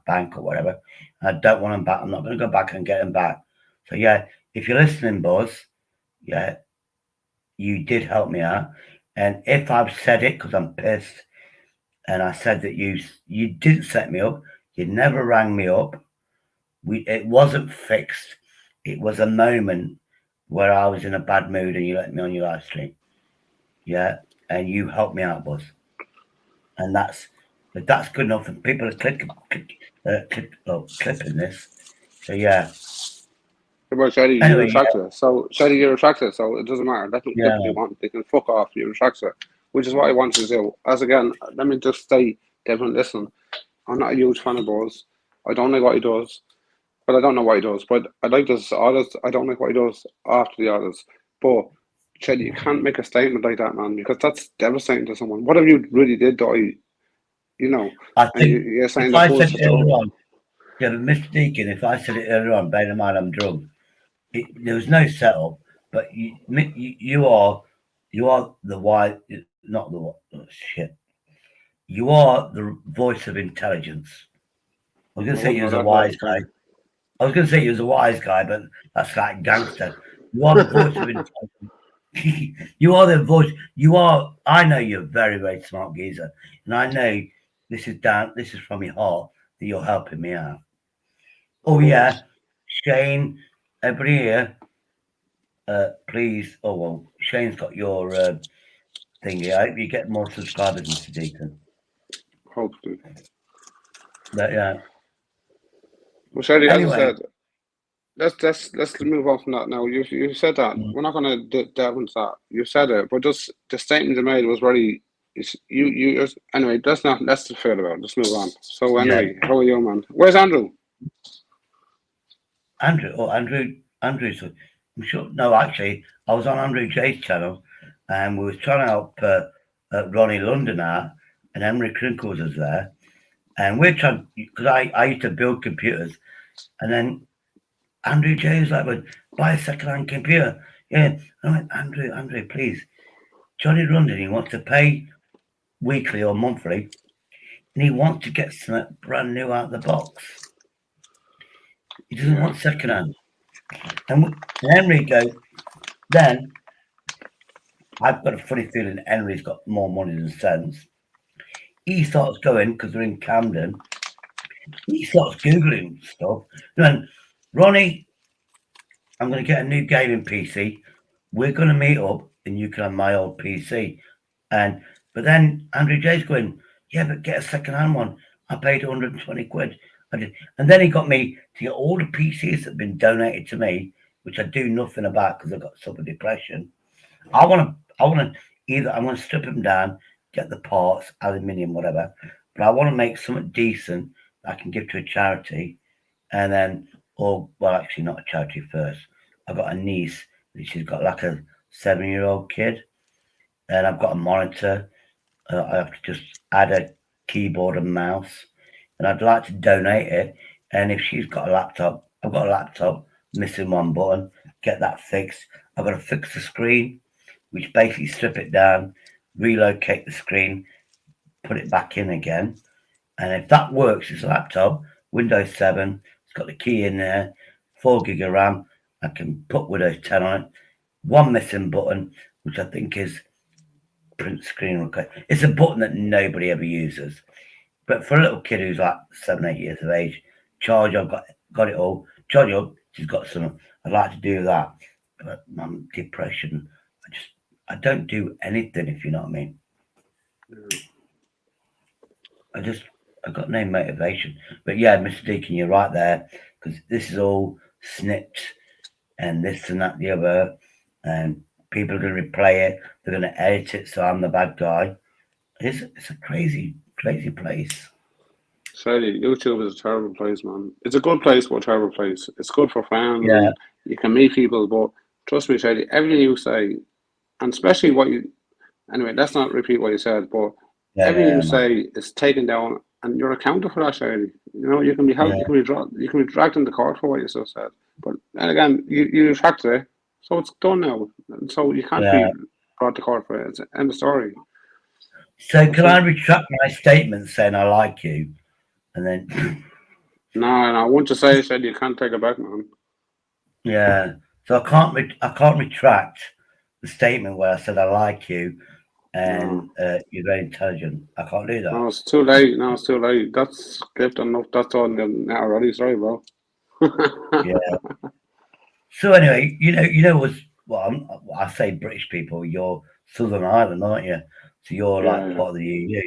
bank or whatever. I don't want them back. I'm not going to go back and get them back. So yeah, if you're listening, Buzz, yeah, you did help me out. And if I've said it because I'm pissed, and I said that you didn't set me up, you never rang me up. It wasn't fixed. It was a moment where I was in a bad mood, and you let me on your live stream. Yeah, and you helped me out, Buzz. And that's good enough. And people are clipping this. So yeah. Well, Shady, you retracted it. So Shady, you retracted it. So it doesn't matter. Let them clip if they want. They can fuck off. You retracted it, which is what I wanted to do. As again, let me just say, Devin, listen. I'm not a huge fan of Buzz. I don't like what he does. But I don't know what he does. But I like this others. I don't like what he does after the others. But Shady, you can't make a statement like that, man, because that's devastating to someone. Whatever you really did, though, I think you're saying that Buzz. Yeah, but Mr. Deacon, if I said it earlier on, bear in mind I'm drunk. There was no setup, but you are the wise, not the shit. You are the voice of intelligence. I was going I to say wouldn't you go was a that low, wise guy. sorry. I was going to say you was a wise guy, but that's like gangster. You are the voice of intelligence. You are the voice. You are. I know you're a very, very smart geezer, and I know this is from your heart that you're helping me out. Oh yeah, Shane, everybody here, please. Oh well, Shane's got your thingy. I hope you get more subscribers, Mr. Deacon. Hopefully. But yeah. Well, Shady, as I Anyway, said, let's move on from that now. You said that we're not going to delve into that. You said it, but just the statement you made was very. You just, anyway. Let's just forget about it. Let's move on. So anyway, how are you, man? Where's Andrew? Andrew's. I'm sure. No, actually, I was on Andrew J's channel, and we was trying to help Ronnie London out, and Emery Crinkles was there, and we're trying because I used to build computers, and then Andrew J was like, "Well, buy a second-hand computer." Yeah, I went, Andrew, please. Johnny London, he wants to pay weekly or monthly, and he wants to get something brand new out of the box. He doesn't want second-hand. And Henry goes, then I've got a funny feeling Henry's got more money than sense. He starts going, because they're in Camden, he starts Googling stuff. Then, Ronnie, I'm going to get a new gaming PC. We're going to meet up and you can have my old PC. But then Andrew J's going, yeah, but get a second-hand one. I paid 120 quid. And then he got me to get all the PCs that have been donated to me, which I do nothing about because I've got suffered depression. I want to either I'm going to strip them down, get the parts, aluminium, whatever, but I want to make something decent that I can give to a charity, and then, actually not a charity first. I've got a niece and she's got like a 7-year-old kid, and I've got a monitor. I have to just add a keyboard and mouse, and I'd like to donate it. And if she's got a laptop, I've got a laptop missing one button, get that fixed. I've got to fix the screen, which basically strip it down, relocate the screen, put it back in again. And if that works, it's a laptop, Windows 7, it's got the key in there, 4 gig of RAM. I can put Windows 10 on it. One missing button, which I think is print screen record. It's a button that nobody ever uses. But for a little kid who's like 7, 8 years of age, charge, I've got it all. Charge up, she's got some. I'd like to do that. But depression, I don't do anything, if you know what I mean. I've got no motivation. But yeah, Mr. Deacon, you're right there, because this is all snipped and this and that, the other, and people are going to replay it. They're going to edit it, so I'm the bad guy. It's a crazy, crazy place. Shady, YouTube is a terrible place, man. It's a good place, but a terrible place. It's good for fans Yeah. and you can meet people, but trust me, Shady, everything you say, and especially what you. Anyway, let's not repeat what you said, but everything you say is taken down, and you're accounted for that, Shady. You know, you can be held, you can be dragged into court for what you just said. But and again, you retracted it, so it's done now, and so you can't be brought to court for it. It's end of story. So can I retract my statement saying I like you, and then? No. Once you say it, you can't take it back, man. Yeah. So I can't retract the statement where I said I like you, and you're very intelligent. I can't do that. No, it's too late. No, it's too late. That's gift enough. That's all now already. Sorry, bro. Yeah. So anyway, you know I say British people. You're Southern Ireland, aren't you? So you're like part of the EU.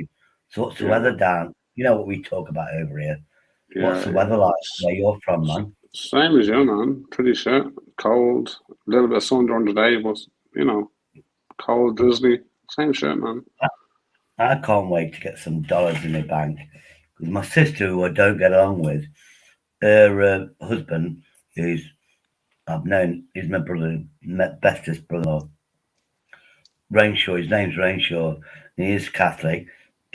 So what's the weather down? You know what we talk about over here. What's the weather like where you're from, man? Same as you, man. Pretty shit. Cold. A little bit of sun during the day, but cold, drizzly. Same shit, man. I can't wait to get some dollars in the bank. Because my sister, who I don't get along with, her husband, who's I've known, is my brother, bestest brother, Rainshaw. His name's Rainshaw, and he is Catholic.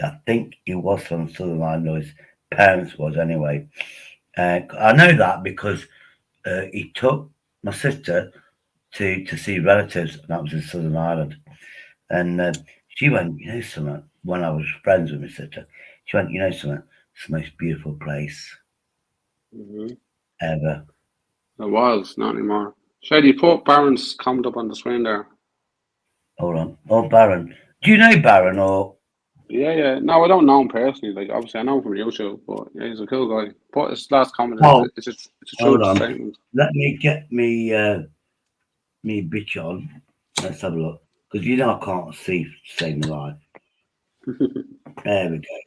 I think he was from Southern Ireland, or his parents was anyway. I know that because he took my sister to see relatives, and that was in Southern Ireland. And she went, you know something, when I was friends with my sister, she went, you know something, it's the most beautiful place ever. It was, not anymore. Shady, put Baron's comment up on the screen there. Hold on. Oh, Baron. Do you know Baron or? Yeah. No, I don't know him personally. Like, obviously, I know him from YouTube, but yeah, he's a cool guy. But his last comment Oh, it's a hold true on. statement. Let me get me bitch on. Let's have a look. Because you know I can't see to save my life. There we go.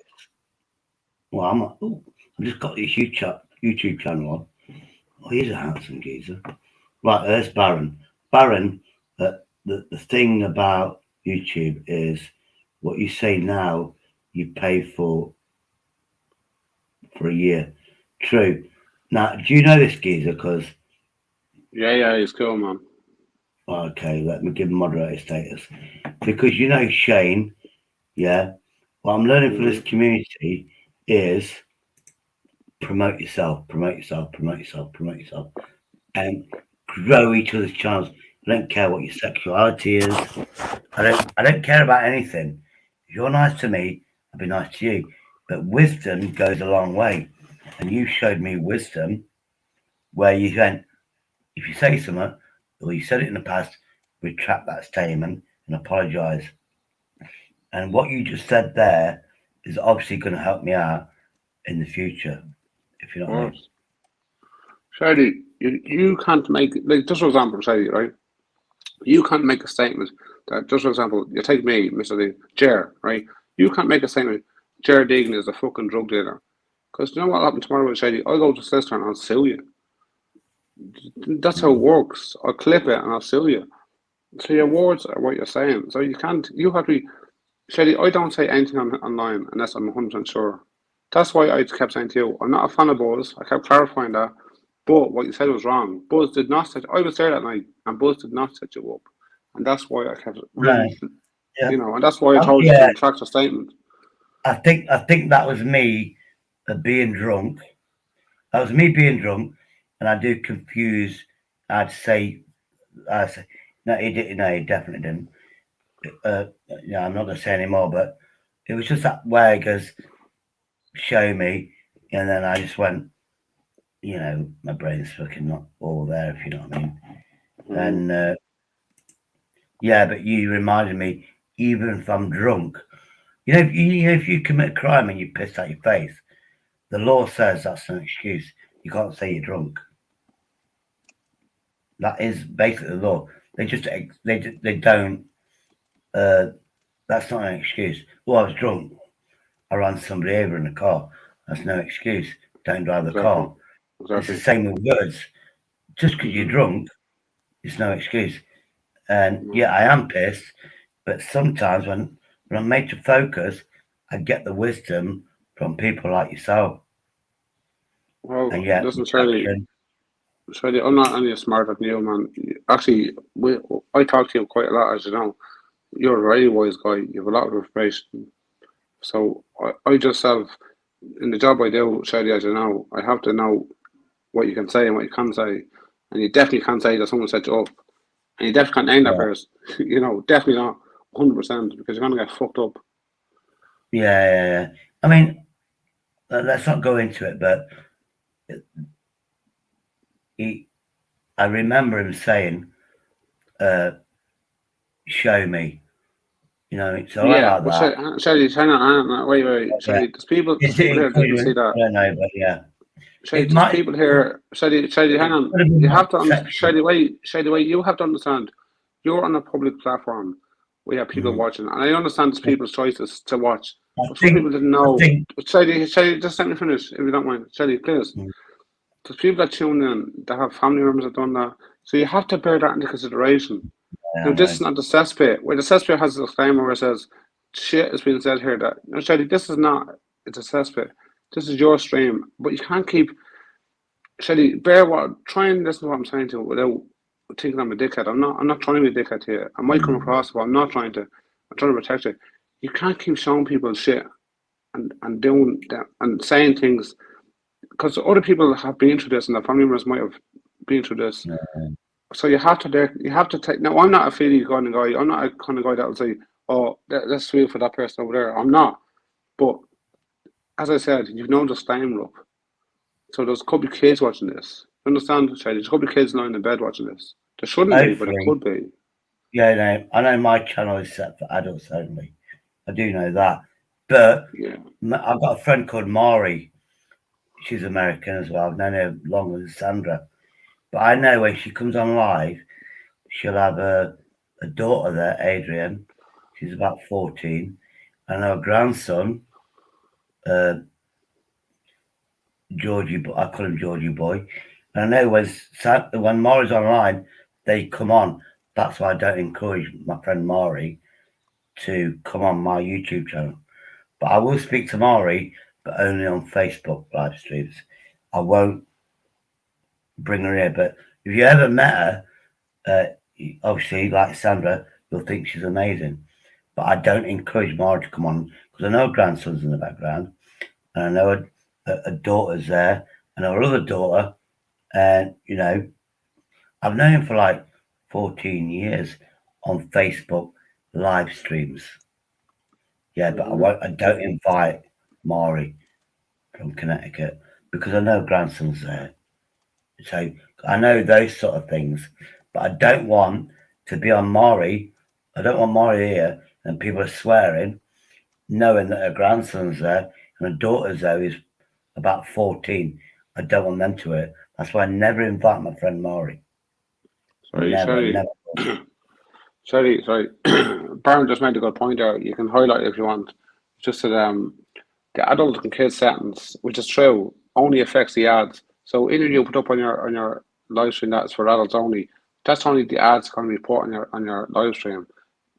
Well, I've just got this YouTube channel on. Oh, he's a handsome geezer. Right, there's Baron. Baron, the thing about YouTube is what you say now, you pay for a year. True. Now, do you know this geezer? Because Yeah, he's cool, man. okay, let me give him moderator status. Because you know Shane, yeah. What I'm learning from this community is promote yourself, and grow each other's channels. I don't care what your sexuality is. I don't care about anything. If you're nice to me, I'll be nice to you. But wisdom goes a long way. And you showed me wisdom where you went, if you say something, or you said it in the past, retract that statement and apologize. And what you just said there is obviously going to help me out in the future, if you know what I mean. Shady, you can't make, like, just for example, Shady, right? You can't make a statement that, just for example, you take me, Mr. Lee, Jer, right? You can't make a statement, Jer Deegan is a fucking drug dealer. Because you know what happened tomorrow with Shady? I'll go to solicitor and I'll sue you. That's how it works. I'll clip it and I'll sue you. So your words are what you're saying. So you have to be, Shady, I don't say anything online unless I'm 100% sure. That's why I kept saying to you, I'm not a fan of Buzz. I kept clarifying that. But what you said was wrong. Buzz did not set. I was there that night, and Buzz did not set you up, and that's why I kept, Right. Yeah. you know, and that's why I told you to retract your statement. I think that was me being drunk. That was me being drunk, and I do confuse. I say, no, he didn't. No, he definitely didn't. Yeah, I'm not gonna say anymore, but it was just that way. He goes, show me, and then I just went. You know, my brain's fucking not all there, if you know what I mean. And yeah, but you reminded me, even if I'm drunk, if you commit a crime and you piss out your face, the law says that's an excuse. You can't say you're drunk. That is basically the law. They don't. That's not an excuse. Well, I was drunk. I ran somebody over in the car. That's no excuse. Don't drive the car. It's the same with words. Just because you're drunk, it's no excuse. And yeah, I am pissed, but sometimes when I'm made to focus, I get the wisdom from people like yourself. Well, and yeah, listen, Shady, I'm not any smarter than you, man. Actually, I talk to you quite a lot, as you know. You're a very wise guy. You have a lot of information. So I just have, in the job I do, Shady, as you know, I have to know what you can say and what you can't say. And you definitely can't say that someone set you up. And you definitely can't name that person. You know, definitely not 100% because you're going to get fucked up. Yeah. I mean, let's not go into it, but I remember him saying, show me. You know, so I like that. Shady, hang on, wait. Shady, there's people here that didn't see that. I don't know, but yeah. Shady, there's people here. Shady, hang on. You have to understand. Shady, wait. You have to understand. You're on a public platform. We have people watching, and I understand it's people's choices to watch. But some people didn't know. Shady, just let me finish, if you don't mind. Shady, please. There's people that tune in that have family members that done that, so you have to bear that into consideration. Now, this is not the cesspit. Where the cesspit has a disclaimer where it says, shit is being said here that, no, Shady, this is not, it's a cesspit. This is your stream. But you can't keep, Shady, try and listen to what I'm saying to you without thinking I'm a dickhead. I'm not trying to be a dickhead here. I might come across, but I'm trying to protect you. You can't keep showing people shit and doing that and saying things because other people have been through this, and their family members might have been through this. So you have to take. Now, I'm not a feely kind of guy. I'm not a kind of guy that will say, "Oh, let's feel for that person over there." I'm not. But as I said, you've known this time up. So there's a couple of kids watching this. You understand, Shady? There's a couple of kids lying in bed watching this. There shouldn't be, but it could be. Yeah, no, I know my channel is set for adults only. I do know that. But I've got a friend called Mari. She's American as well. I've known her longer than Sandra. But I know when she comes on live, she'll have a daughter there, Adrian. She's about 14. And her grandson, Georgie, I call him Georgie Boy. And I know when Mari's online, they come on. That's why I don't encourage my friend Mari to come on my YouTube channel. But I will speak to Mari, but only on Facebook live streams. I won't bring her here. But if you ever met her, obviously, like Sandra, you'll think she's amazing. But I don't encourage Mari to come on because I know her grandson's in the background, and I know her daughter's there, and her other daughter, and I've known him for like 14 years on Facebook live streams. Yeah, but I don't invite Mari from Connecticut because I know grandson's there. So I know those sort of things, but I don't want to be on Mari. I don't want Mari here and people are swearing, knowing that her grandson's there and her daughter's there who's about 14. I don't want them to it. That's why I never invite my friend Mari. Sorry. Baron just made a good point there. You can highlight it if you want. Just that the adult and kids sentence, which is true, only affects the ads. So anything you put up on your live stream that's for adults only, that's only the ads going to be put on your live stream.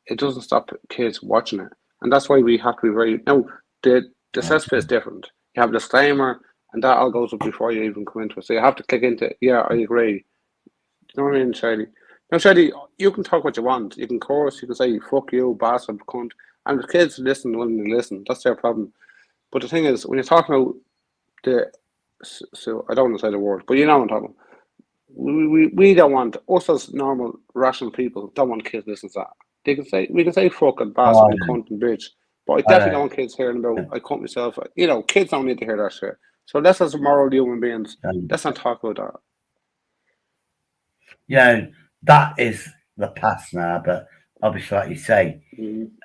It doesn't stop kids watching it, and that's why we have to be very. Now the cesspit is different. You have a disclaimer, and that all goes up before you even come into it. So you have to click into it. Yeah, I agree. You know what I mean, Shady? Now, Shady, you can talk what you want. You can chorus, you can say, fuck you, bastard, cunt. And the kids listen when they listen. That's their problem. But the thing is, when you're talking about so I don't want to say the word, but you know what I'm talking about. We don't want, us as normal, rational people, don't want kids listening to that. We can say fuck and bastard and cunt and bitch. But I definitely don't want kids hearing about, I cunt myself. Kids don't need to hear that shit. So let's as moral human beings, let's not talk about that. That is the past now, but obviously, like you say,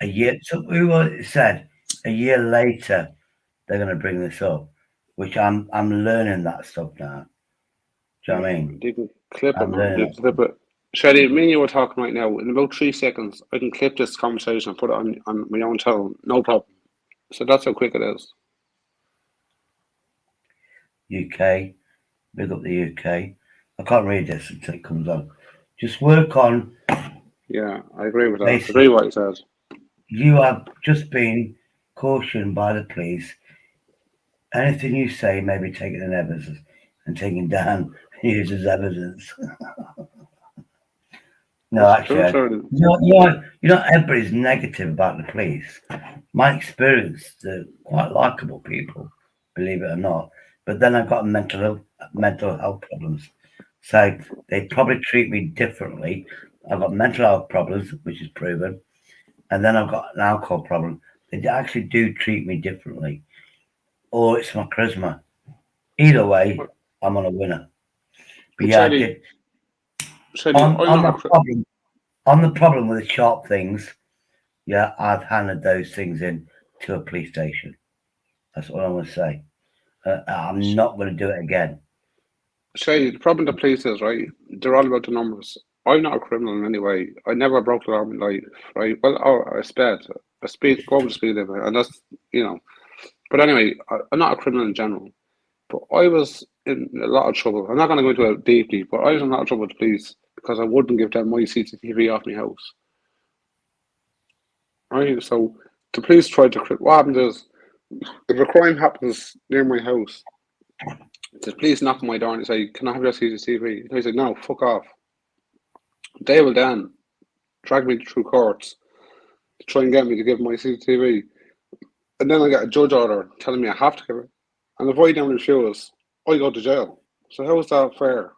a year. So who said a year later they're going to bring this up, which I'm learning that stuff now. Do you know what I mean? You can clip it, man. You can clip it. Shady, me and you were talking right now. In about 3 seconds, I can clip this conversation and put it on my own channel. No problem. So that's how quick it is. UK, big up the UK. I can't read this until it comes on. Just work on. Yeah, I agree with that. I agree with what he says. You have just been cautioned by the police. Anything you say may be taken as evidence and taken down and used as evidence. No, actually, everybody's negative about the police. My experience, they're quite likable people, believe it or not. But then I've got mental health problems. So they probably treat me differently. I've got mental health problems, which is proven. And then I've got an alcohol problem. They actually do treat me differently. Or it's my charisma. Either way, I'm on a winner. But yeah, Shady, on the problem with the sharp things, yeah, I've handed those things in to a police station. That's what I want to say. I'm not going to do it again. Shady, the problem with the police is, right, they're all about the numbers. I'm not a criminal in any way. I never broke the law in my life, right? Well, I go over the speed limit, and that's, But anyway, I'm not a criminal in general. But I was in a lot of trouble. I'm not going to go into it deeply, but I was in a lot of trouble with the police because I wouldn't give them my CCTV off my house. Right? So the police tried to. What happened is, if a crime happens near my house, the police knock on my door and say, "Can I have your CCTV?" And I say, "No, fuck off." They will then drag me through courts to try and get me to give my CCTV. And then I get a judge order telling me I have to give it. And if I don't refuse, I go to jail. So how is that fair?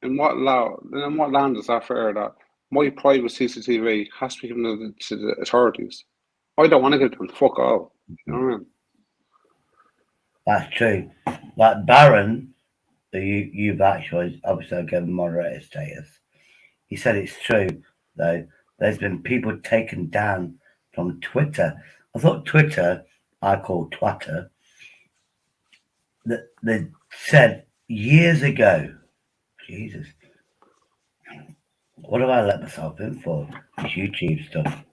In what law? In what land is that fair that my private CCTV has to be given to the authorities? I don't want to give them fuck all. You know what I mean? That's true. Like Baron, you've actually obviously given moderator status. He said it's true though. There's been people taken down from Twitter. I thought Twitter, I call Twitter, that they said years ago, Jesus, what have I let myself in for? This YouTube stuff.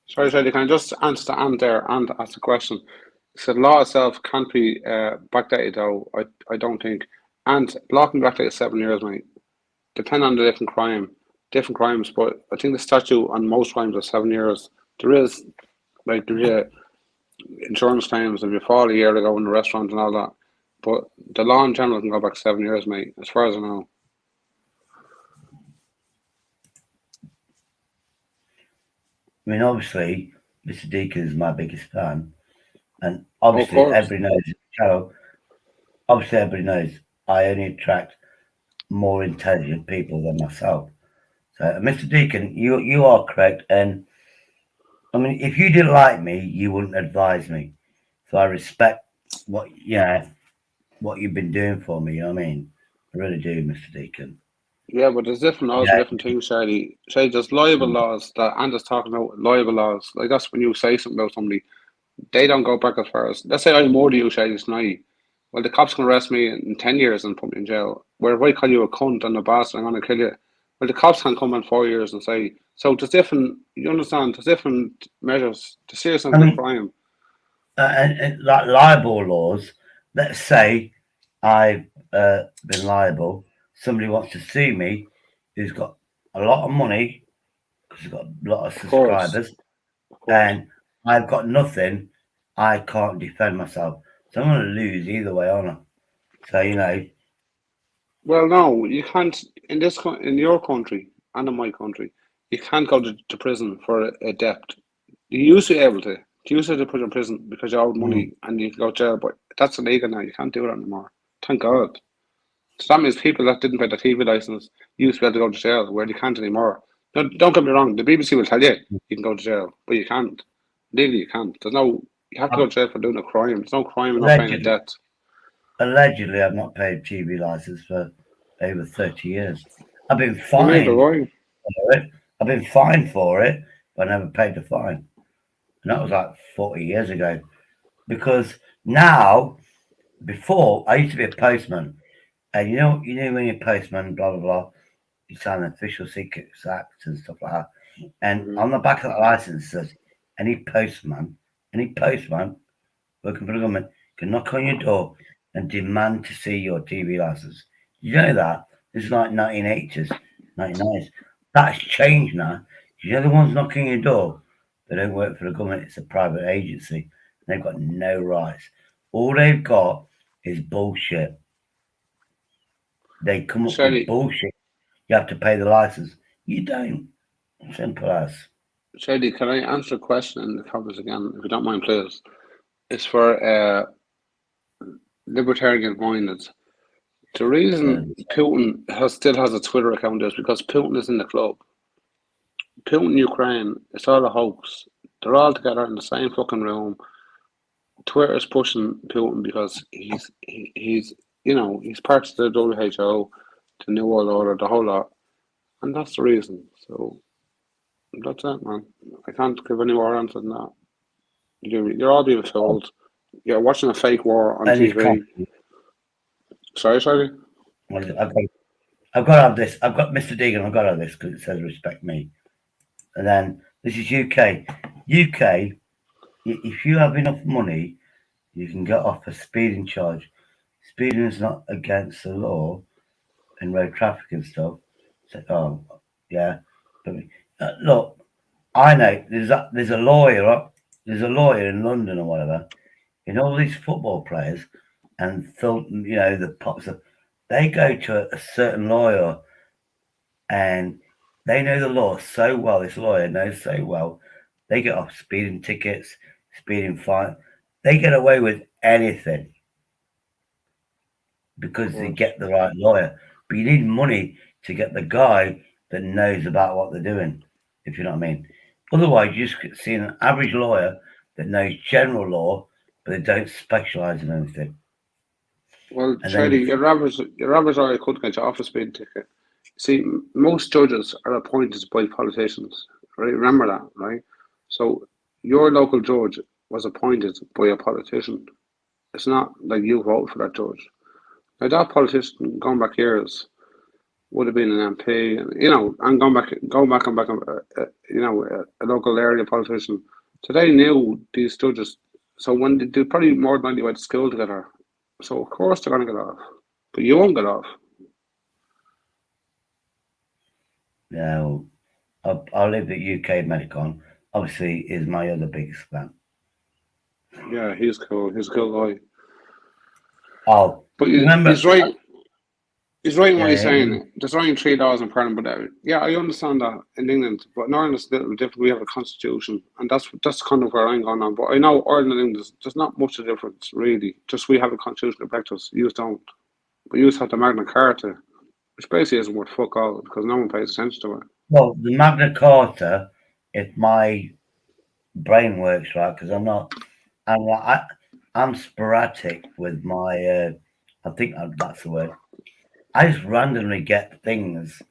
Sorry, can I just answer the and there and ask a question? So the law itself can't be backdated though, I don't think. And law can be backdated 7 years, mate. Depending on the different crimes, but I think the statute on most crimes is 7 years. There's insurance claims if you fall a year ago in the restaurant and all that. But the law in general can go back 7 years, mate, as far as I know. I mean, obviously, Mr. Deacon is my biggest fan, and obviously, everybody knows. Obviously, everybody knows I only attract more intelligent people than myself. So, Mr. Deacon, you are correct, and I mean, if you didn't like me, you wouldn't advise me. So, I respect what you've been doing for me. You know what I mean? I really do, Mr. Deacon. Yeah, but there's different laws for different things, Shady. Shady, there's libel laws that Andy's talking about, libel laws. Like, that's when you say something about somebody, they don't go back as far as, let's say I murder you, Shady, tonight. Well, the cops can arrest me in 10 years and put me in jail. Where if I call you a cunt and a bastard, I'm going to kill you. Well, the cops can come in 4 years and say, so there's different, you understand, there's different measures to seriousness of the crime. And like libel laws, let's say I've been liable, somebody wants to sue me who's got a lot of money because he's got a lot of subscribers, and I've got nothing, I can't defend myself. So I'm going to lose either way, aren't I? So, you know. Well, no, you can't, in your country and in my country, you can't go to prison for a debt. You used to be able to. You used to put in prison because you owed money and you could go to jail, but that's illegal now. You can't do that anymore. Thank God. So that means people that didn't pay the TV license used to be able to go to jail, where they can't anymore. Don't get me wrong. The BBC will tell you you can go to jail, but you can't. Legally, you can't. You have to go to jail for doing a crime. There's no crime in not paying a debt. Allegedly, I've not paid TV license for over 30 years. I've been fined for it. I've been fined for it, but I never paid the fine. And that was like 40 years ago. Because now, before, I used to be a postman. And you know when you're a postman, blah, blah, blah, you sign an official secrets act and stuff like that. And on the back of the license says, any postman working for the government can knock on your door and demand to see your TV license. You know that? This is like 1980s, 1990s. That's changed now. You know the ones knocking your door? They don't work for the government. It's a private agency. They've got no rights. All they've got is bullshit. They come up with bullshit. You have to pay the license. You don't. Simple as. Shady, can I answer a question in the comments again, if you don't mind, please? It's for libertarian minded. The reason Putin still has a Twitter account is because Putin is in the club. Putin, Ukraine, it's all a hoax. They're all together in the same fucking room. Twitter is pushing Putin because he's part of the WHO, the New World Order, the whole lot, and that's the reason. So that's it, man. I can't give any more answer than that. You're all being told. You're watching a fake war on TV. Sorry. I've got to have this. I've got Mr. Deegan. I've got to have this because it says respect me. And then this is UK. UK, if you have enough money, you can get off a speeding charge. Speeding is not against the law in road traffic and stuff. So, yeah. But, look, I know there's a lawyer. There's a lawyer in London or whatever. In all these football players and the pops. They go to a certain lawyer and they know the law so well. This lawyer knows so well. They get off speeding tickets, speeding fine. They get away with anything. because they get the right lawyer. But you need money to get the guy that knows about what they're doing, if you know what I mean. Otherwise, you just see an average lawyer that knows general law, but they don't specialise in anything. Well, And Shady, then your average lawyer could get you off a speeding ticket. See, most judges are appointed by politicians, right? Remember that, right? So your local judge was appointed by a politician. It's not like you vote for that judge. Now that politician, going back years, would have been an MP, and going back and back, a local area politician. So they knew these judges. So when they probably more than likely went to school together. So of course they're going to get off, but you won't get off. now I'll leave the UK medic on. Obviously, is my other biggest fan. Yeah, he's cool. He's a cool guy. Oh, But remember, he's right. He's right in what he's yeah, saying. There's only $3 in pardon, but yeah, I understand that in England. But in Ireland, it's a little bit different. We have a constitution, and that's kind of where I'm going on. But I know Ireland and England, there's not much of a difference, really. Just we have a constitution to protect us. You don't. But you have the Magna Carta, which basically isn't worth fuck all because no one pays attention to it. well, the Magna Carta, if my brain works right, because I'm sporadic with my. I think that's the word. I just randomly get things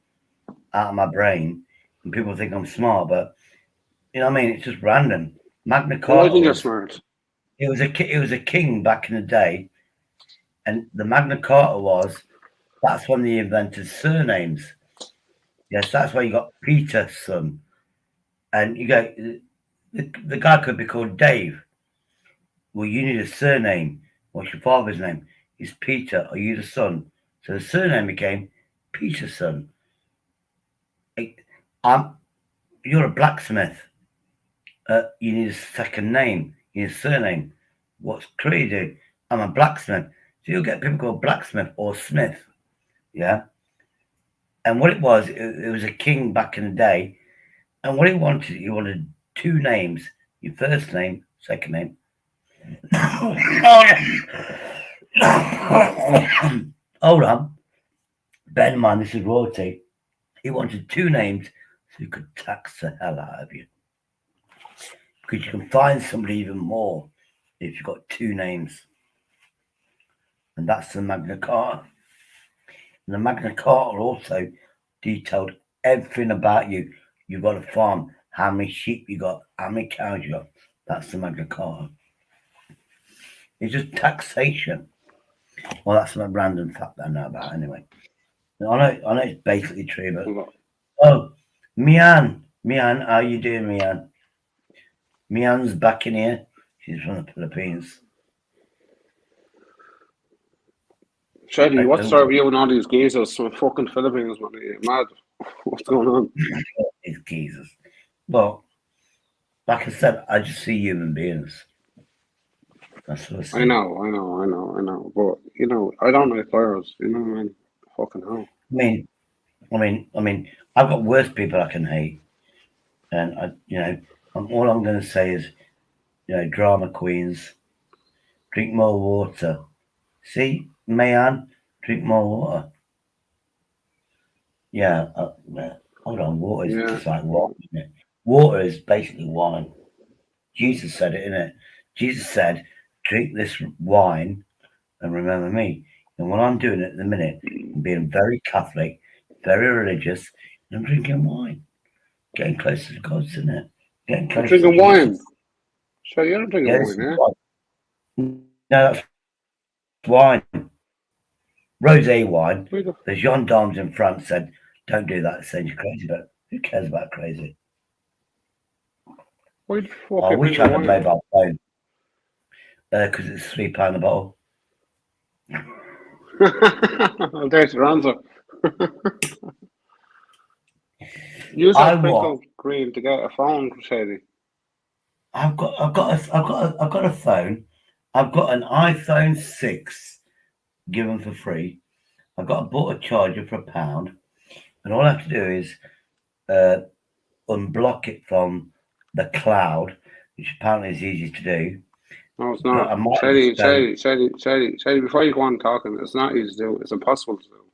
out of my brain, and people think I'm smart, but you know what I mean. It's just random. Magna Well, I Carta think you're was smart. it was a king back in the day, and the Magna Carta was that's when they invented surnames. Yes, that's why you got Peter's son, and you go the guy could be called Dave. Well, you need a surname. What's your father's name? He's Peter. Are you the son? So the surname became Peter's son. You're a blacksmith. You need a second name. You need a surname. What's crazy? I'm a blacksmith. So you'll get people called blacksmith or Smith. Yeah. And what it was a king back in the day. And what he wanted two names. Your first name, second name. Hold on. Bear in mind, this is royalty. He wanted two names so he could tax the hell out of you. Because you can find somebody even more if you've got two names. And that's the Magna Carta. And the Magna Carta also detailed everything about you. You've got a farm, how many sheep you got, how many cows you got. That's the Magna Carta. It's just taxation. Well, that's a random fact I know about anyway. I know it's basically true, but oh, Mian, how you doing, Mian? Mian's back in here. She's from the Philippines. Shady, what's up with you and all these geezers from fucking Philippines, man? Are you mad? What's going on? These geezers. Well, like I said, I just see human beings. That's what I see. I know. But I don't like fires. You know what I mean? Fucking hell. I mean, I've got worse people I can hate, and all I'm going to say is, drama queens, drink more water. See, Mayan, drink more water. Yeah, hold on, water is just like water, isn't it? Water is basically wine. Jesus said it, innit? Jesus said, drink this wine and remember me. And what I'm doing at the minute, I'm being very Catholic, very religious, and I'm drinking wine. Getting closer to God, isn't it? Getting closer You're drinking to wine? Jesus. So you're not drinking wine, yeah? No, that's wine. Rosé wine. The gendarmes in France said, don't do that. It says you're crazy, but who cares about crazy? Why the fuck I wish I had a wine? mobile phone. Because it's £3 a bottle. There's your answer. Use that sprinkle cream to get a phone, Shady. I've got a phone. I've got an iPhone 6 given for free. I've bought a charger for £1, and all I have to do is unblock it from the cloud, which apparently is easy to do, No, it's But not. I might Shady, just Shady, before you go on talking, it's not easy to do. It's impossible to do.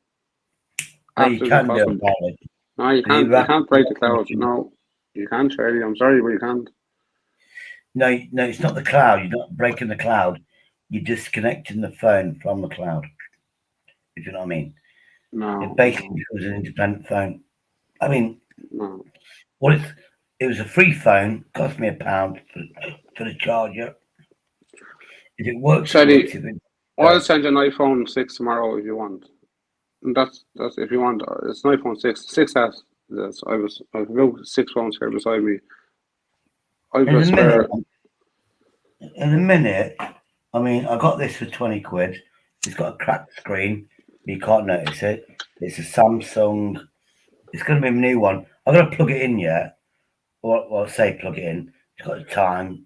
no, you Absolutely can do impossible. it, Barry. No, you You can't. You wrap can't it break up the cloud. No, you can't, Shady. I'm sorry, but you can't. No, it's not the cloud. You're not breaking the cloud. You're disconnecting the phone from the cloud. If you know what I mean. No. It basically becomes an independent phone. I mean, No. well, it was a free phone. Cost me £1 for the charger. If it works, it works. Shady, If it I'll send you an iPhone 6 tomorrow if you want. And that's if you want. It's an iPhone 6. 6S. Yes, I've moved 6 phones here beside me. I've got spare. In a minute, I mean, I got this for 20 quid. It's got a cracked screen. You can't notice it. It's a Samsung. It's going to be a new one. I'm going to plug it in yet. Well, say plug it in. It's got the time.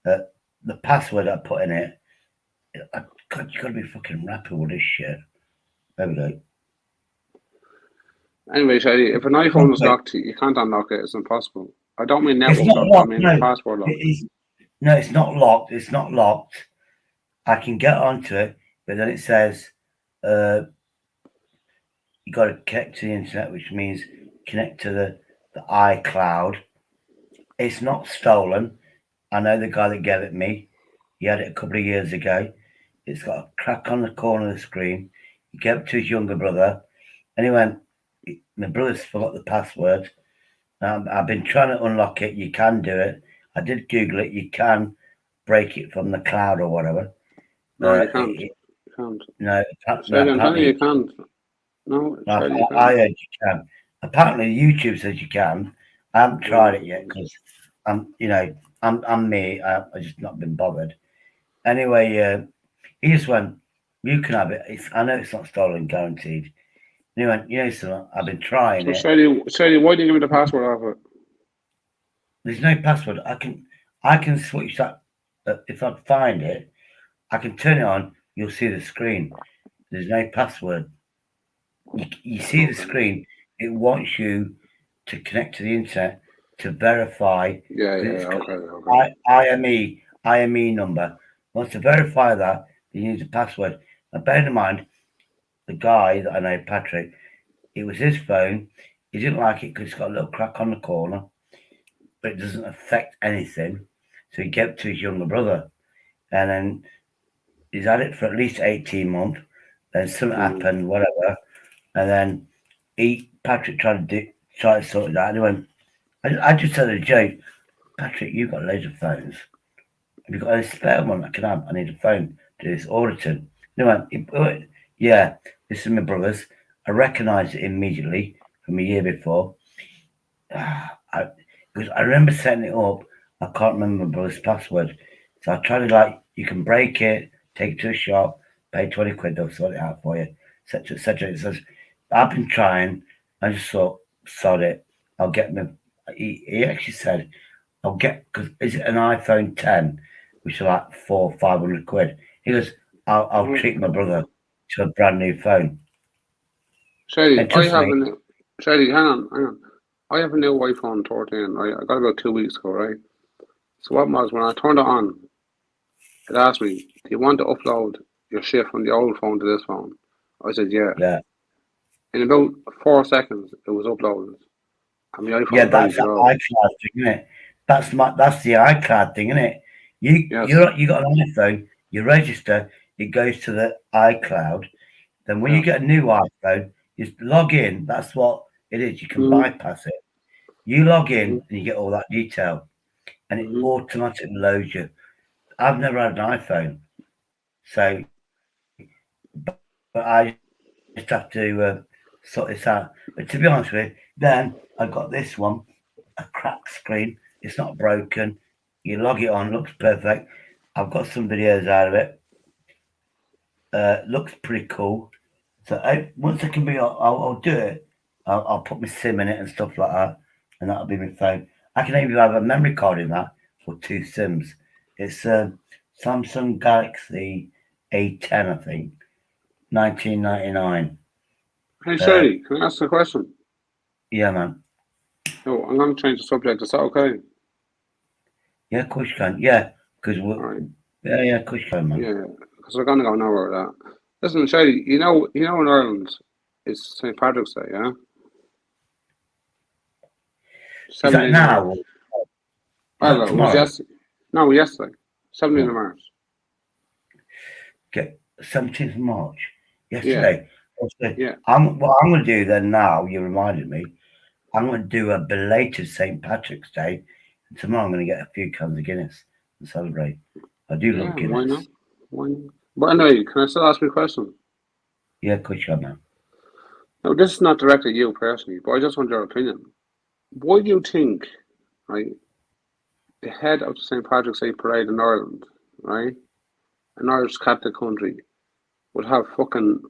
The password I put in it. God, you got to be fucking rapid with this shit. There we go. Anyway, Shady, if an iPhone is locked, you can't unlock it. It's impossible. I don't mean network It's not locked. I locked. mean No, password locked. No, it's not locked. It's not locked. I can get onto it, but then it says you got to connect to the internet, which means connect to the iCloud. It's not stolen. I know the guy that gave it me. He had it a couple of years ago. It's got a crack on the corner of the screen. He gave it to his younger brother, and he went, my brother's forgot the password. I've been trying to unlock it. You can do it. I did Google it. You can break it from the cloud or whatever. No, you can't. You can't. No, Shady, I'm telling you, you can't. No, Shady, you can't. I heard you can. Apparently, YouTube says you can. I haven't tried it yet because I'm me. I just not been bothered. Anyway, he just went, "You can have it. I know it's not stolen, guaranteed." And he went, "You know something? I've been trying So it. Shady, why didn't you give me the password of it? There's no password. I can switch that. If I find it, I can turn it on. You'll see the screen. There's no password. You see the screen. It wants you to connect to the internet to verify. Okay. IME number. Once to verify that, you need a password. Now, bear in mind, the guy that I know, Patrick, it was his phone. He didn't like it because it's got a little crack on the corner, but it doesn't affect anything. So he gave it to his younger brother, and then he's had it for at least 18 months. Then something happened, whatever, and then Patrick tried to sort it out. And he went, I just said a joke, Patrick, you've got loads of phones. Have you got a spare one I can have? I need a phone to do this auditing. He went, yeah, this is my brother's. I recognised it immediately from a year before. Because I remember setting it up. I can't remember my brother's password. So I tried to you can break it, take it to a shop, pay 20 quid, they'll sort it out for you, etc. etc. It says, I've been trying. I just thought, sod it. I'll get my. He actually said, I'll get, because is it an iPhone 10, which are like 400 or 500 quid? He goes, I'll treat my brother to a brand new phone. Shady, Shady, hang on. I have a new iPhone 13. I got it about 2 weeks ago, right? So what was when I turned it on, it asked me, "Do you want to upload your shit from the old phone to this phone?" I said, "Yeah." Yeah. In about 4 seconds, it was uploaded. And my iPhone Yeah, that's the go. iCloud thing, isn't it? That's the iCloud thing, isn't it? You got an iPhone, you register, it goes to the iCloud. Then when you get a new iPhone, you log in. That's what it is. You can bypass it. You log in and you get all that detail, and it automatically loads you. I've never had an iPhone, so but I just have to sort this out. But to be honest with you, then I got this one, a cracked screen. It's not broken. You log it on, looks perfect. I've got some videos out of it. Looks pretty cool. So once I can be, I'll do it. I'll put my SIM in it and stuff like that, and that'll be my phone. I can even have a memory card in that for 2 SIMs. It's Samsung Galaxy A10, I think, 1999. Hey, Shady, can I ask a question? Yeah, man. No, I'm going to change the subject. Is that okay? Yeah, of course you can. Yeah, because Yeah, of course you can, man. Yeah, because we're gonna go nowhere with that. Listen, Shady, you know in Ireland it's St. Patrick's Day, yeah. Is that now? Well, it was yesterday. No, yesterday, 17th of March. Okay, 17th of March. Yeah. Yesterday. Yeah. What I'm going to do then now, you reminded me, I'm going to do a belated St. Patrick's Day. And tomorrow I'm going to get a few cans of Guinness and celebrate. I do love Guinness. Why not? Why not? But anyway, can I still ask you a question? Yeah, of course you can, man. No, this is not directed at you personally, but I just want your opinion. Why do you think, right, the head of the St. Patrick's Day parade in Ireland, right, an Irish Catholic country, would have fucking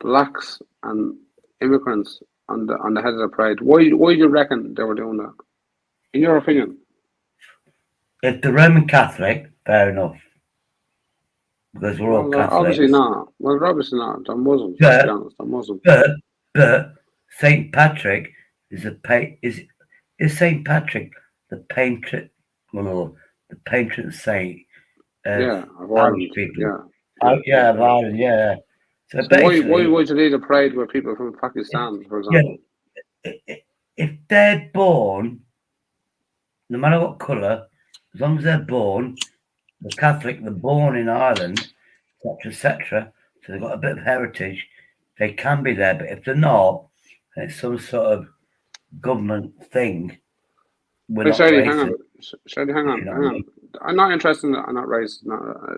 blacks and immigrants on the head of the parade? Why do you reckon they were doing that? In your opinion? If the Roman Catholic, fair enough. Because we're all Catholics. Obviously not. Well, obviously not. They're Muslims, let's be honest. They're Muslims. But St. Patrick is is St. Patrick the patron saint of Irish Ireland. people? Yeah. Of Ireland, yeah. So why would you need a parade with people from Pakistan, for example? If they're born, no matter what colour, as long as they're born, the Catholic, they're born in Ireland, etc., so they've got a bit of heritage, they can be there. But if they're not, and it's some sort of government thing, we're not racist. Shady, hang on. I'm not interested in that. I'm not racist.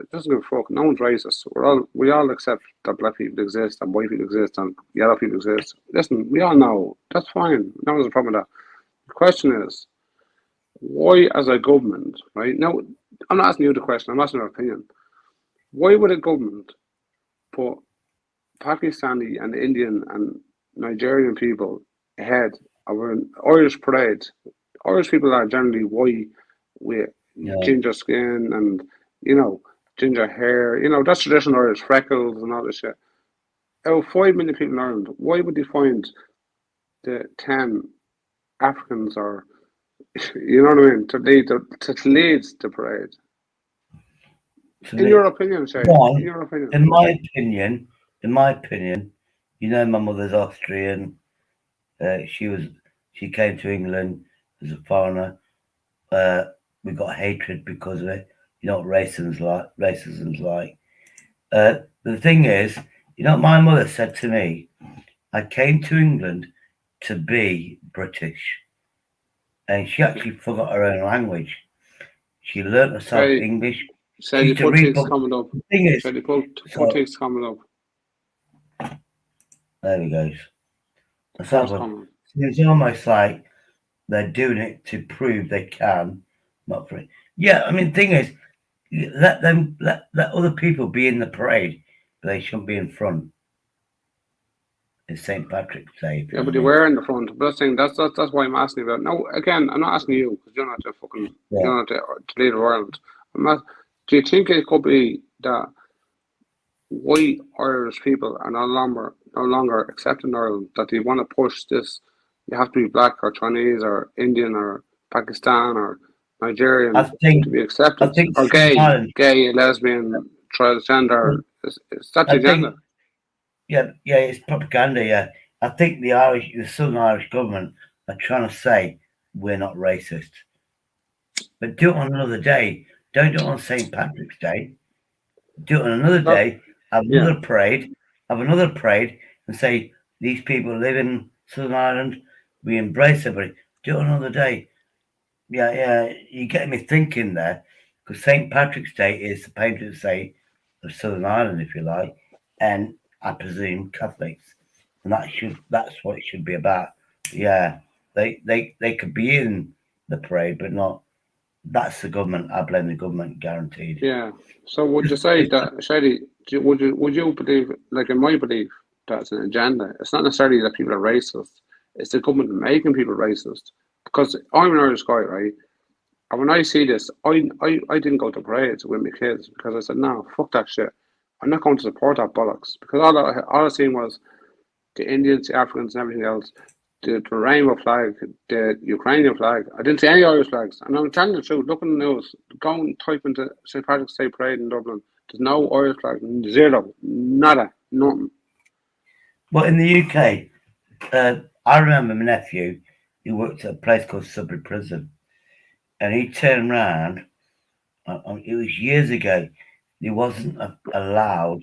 It doesn't give a fuck. No one's racist. We all accept that black people exist and white people exist and yellow people exist. Listen, we all know. That's fine. No one's a problem with that. The question is, why as a government, right? No, I'm not asking you the question, I'm asking your opinion. Why would a government put Pakistani and Indian and Nigerian people ahead of an Irish parade? Irish people are generally white with ginger skin and, ginger hair. That's traditional Irish, freckles and all this shit. Out of 5 million people in Ireland, why would they find the 10 Africans or, you know what I mean, to lead the parade? In your opinion, Shay. In your opinion. In my opinion, my mother's Austrian. She came to England as a foreigner. We got hatred because of it. You know what racism's like. The thing is, my mother said to me, I came to England to be British. And she actually forgot her own language. She learnt herself English. Say the politics coming up. The thing is, the politics coming up. There we go. It's almost like they're doing it to prove they can, not for it. Yeah, I mean, the thing is, let other people be in the parade, but they shouldn't be in front. It's St. Patrick's Day. Yeah, but they were in the front. But that's why I'm asking about. No, again, I'm not asking you because you're not the fucking you're not the leader of Ireland. Do you think it could be that white Irish people are no longer accepting Ireland, that they want to push this? You have to be black or Chinese or Indian or Pakistan or Nigerian to be accepted, or gay, lesbian, transgender. Is that the agenda? Yeah, it's propaganda. Yeah, I think the Southern Irish government are trying to say we're not racist, but do it on another day. Don't do it on St. Patrick's Day. Do it on another day. Have another parade. And say these people live in Southern Ireland. We embrace everybody. Do it on another day. Yeah. You're getting me thinking there, because St. Patrick's Day is the patron saint of Southern Ireland, if you like, and I presume Catholics, and that's what it should be about. Yeah, they could be in the parade, but not. That's the government. I blame the government, guaranteed. Yeah. So would you say that, Shady? Would you believe, like in my belief, that's an agenda? It's not necessarily that people are racist. It's the government making people racist. Because I'm an Irish guy, right? And when I see this, I didn't go to parades with my kids because I said, no, fuck that shit. I'm not going to support that bollocks, because all I seen was the Indians, the Africans, and everything else the rainbow flag, the Ukrainian flag. I didn't see any Irish flags. And I'm telling you the truth, look in the news, go and type into St. Patrick's Day Parade in Dublin. There's no Irish flag, zero, nada, nothing. Well, in the UK, I remember my nephew, he worked at a place called Sudbury Prison, and he turned around, it was years ago, he wasn't allowed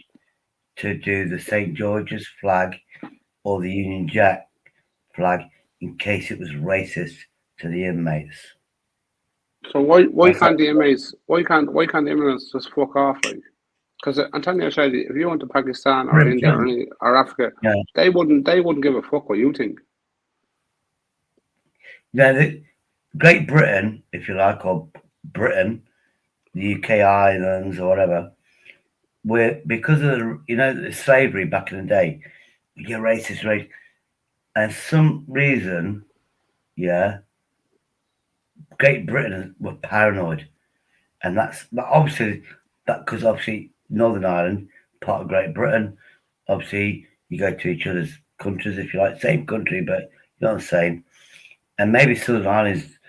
to do the St. George's flag or the Union Jack flag in case it was racist to the inmates. So why can't the inmates just fuck off, like? Because I'm telling you, Shady, if you went to Pakistan or India or Africa, they wouldn't give a fuck what you think. Now, Great Britain, if you like, or Britain, the UK islands or whatever, where because of the slavery back in the day, we get racist, right? And some reason, Great Britain were paranoid, and that's obviously because Northern Ireland, part of Great Britain, obviously you go to each other's countries if you like, same country, but you're not the same. And maybe Southern Ireland's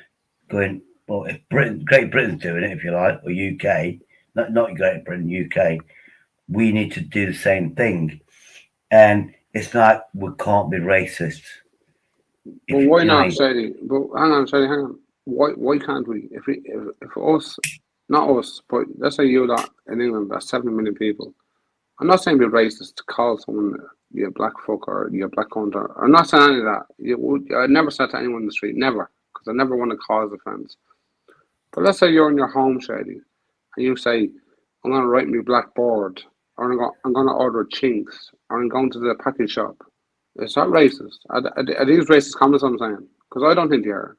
going, well, if Great Britain's doing it, if you like, or UK, not Great Britain, UK, we need to do the same thing. And it's like we can't be racist. But why not, Shady? But hang on. Why can't we? If us, not us, but let's say you lot in England, that's 70 million people. I'm not saying be racist to call someone you black fuck or you black cunt. I'm not saying any of that. I never said to anyone in the street, never, because I never want to cause offence. But let's say you're in your home, Shady, and you say, I'm going to write me blackboard, or I'm going to order chinks, or I'm going to the package shop. Is that racist? Are these racist comments I'm saying? Because I don't think they are.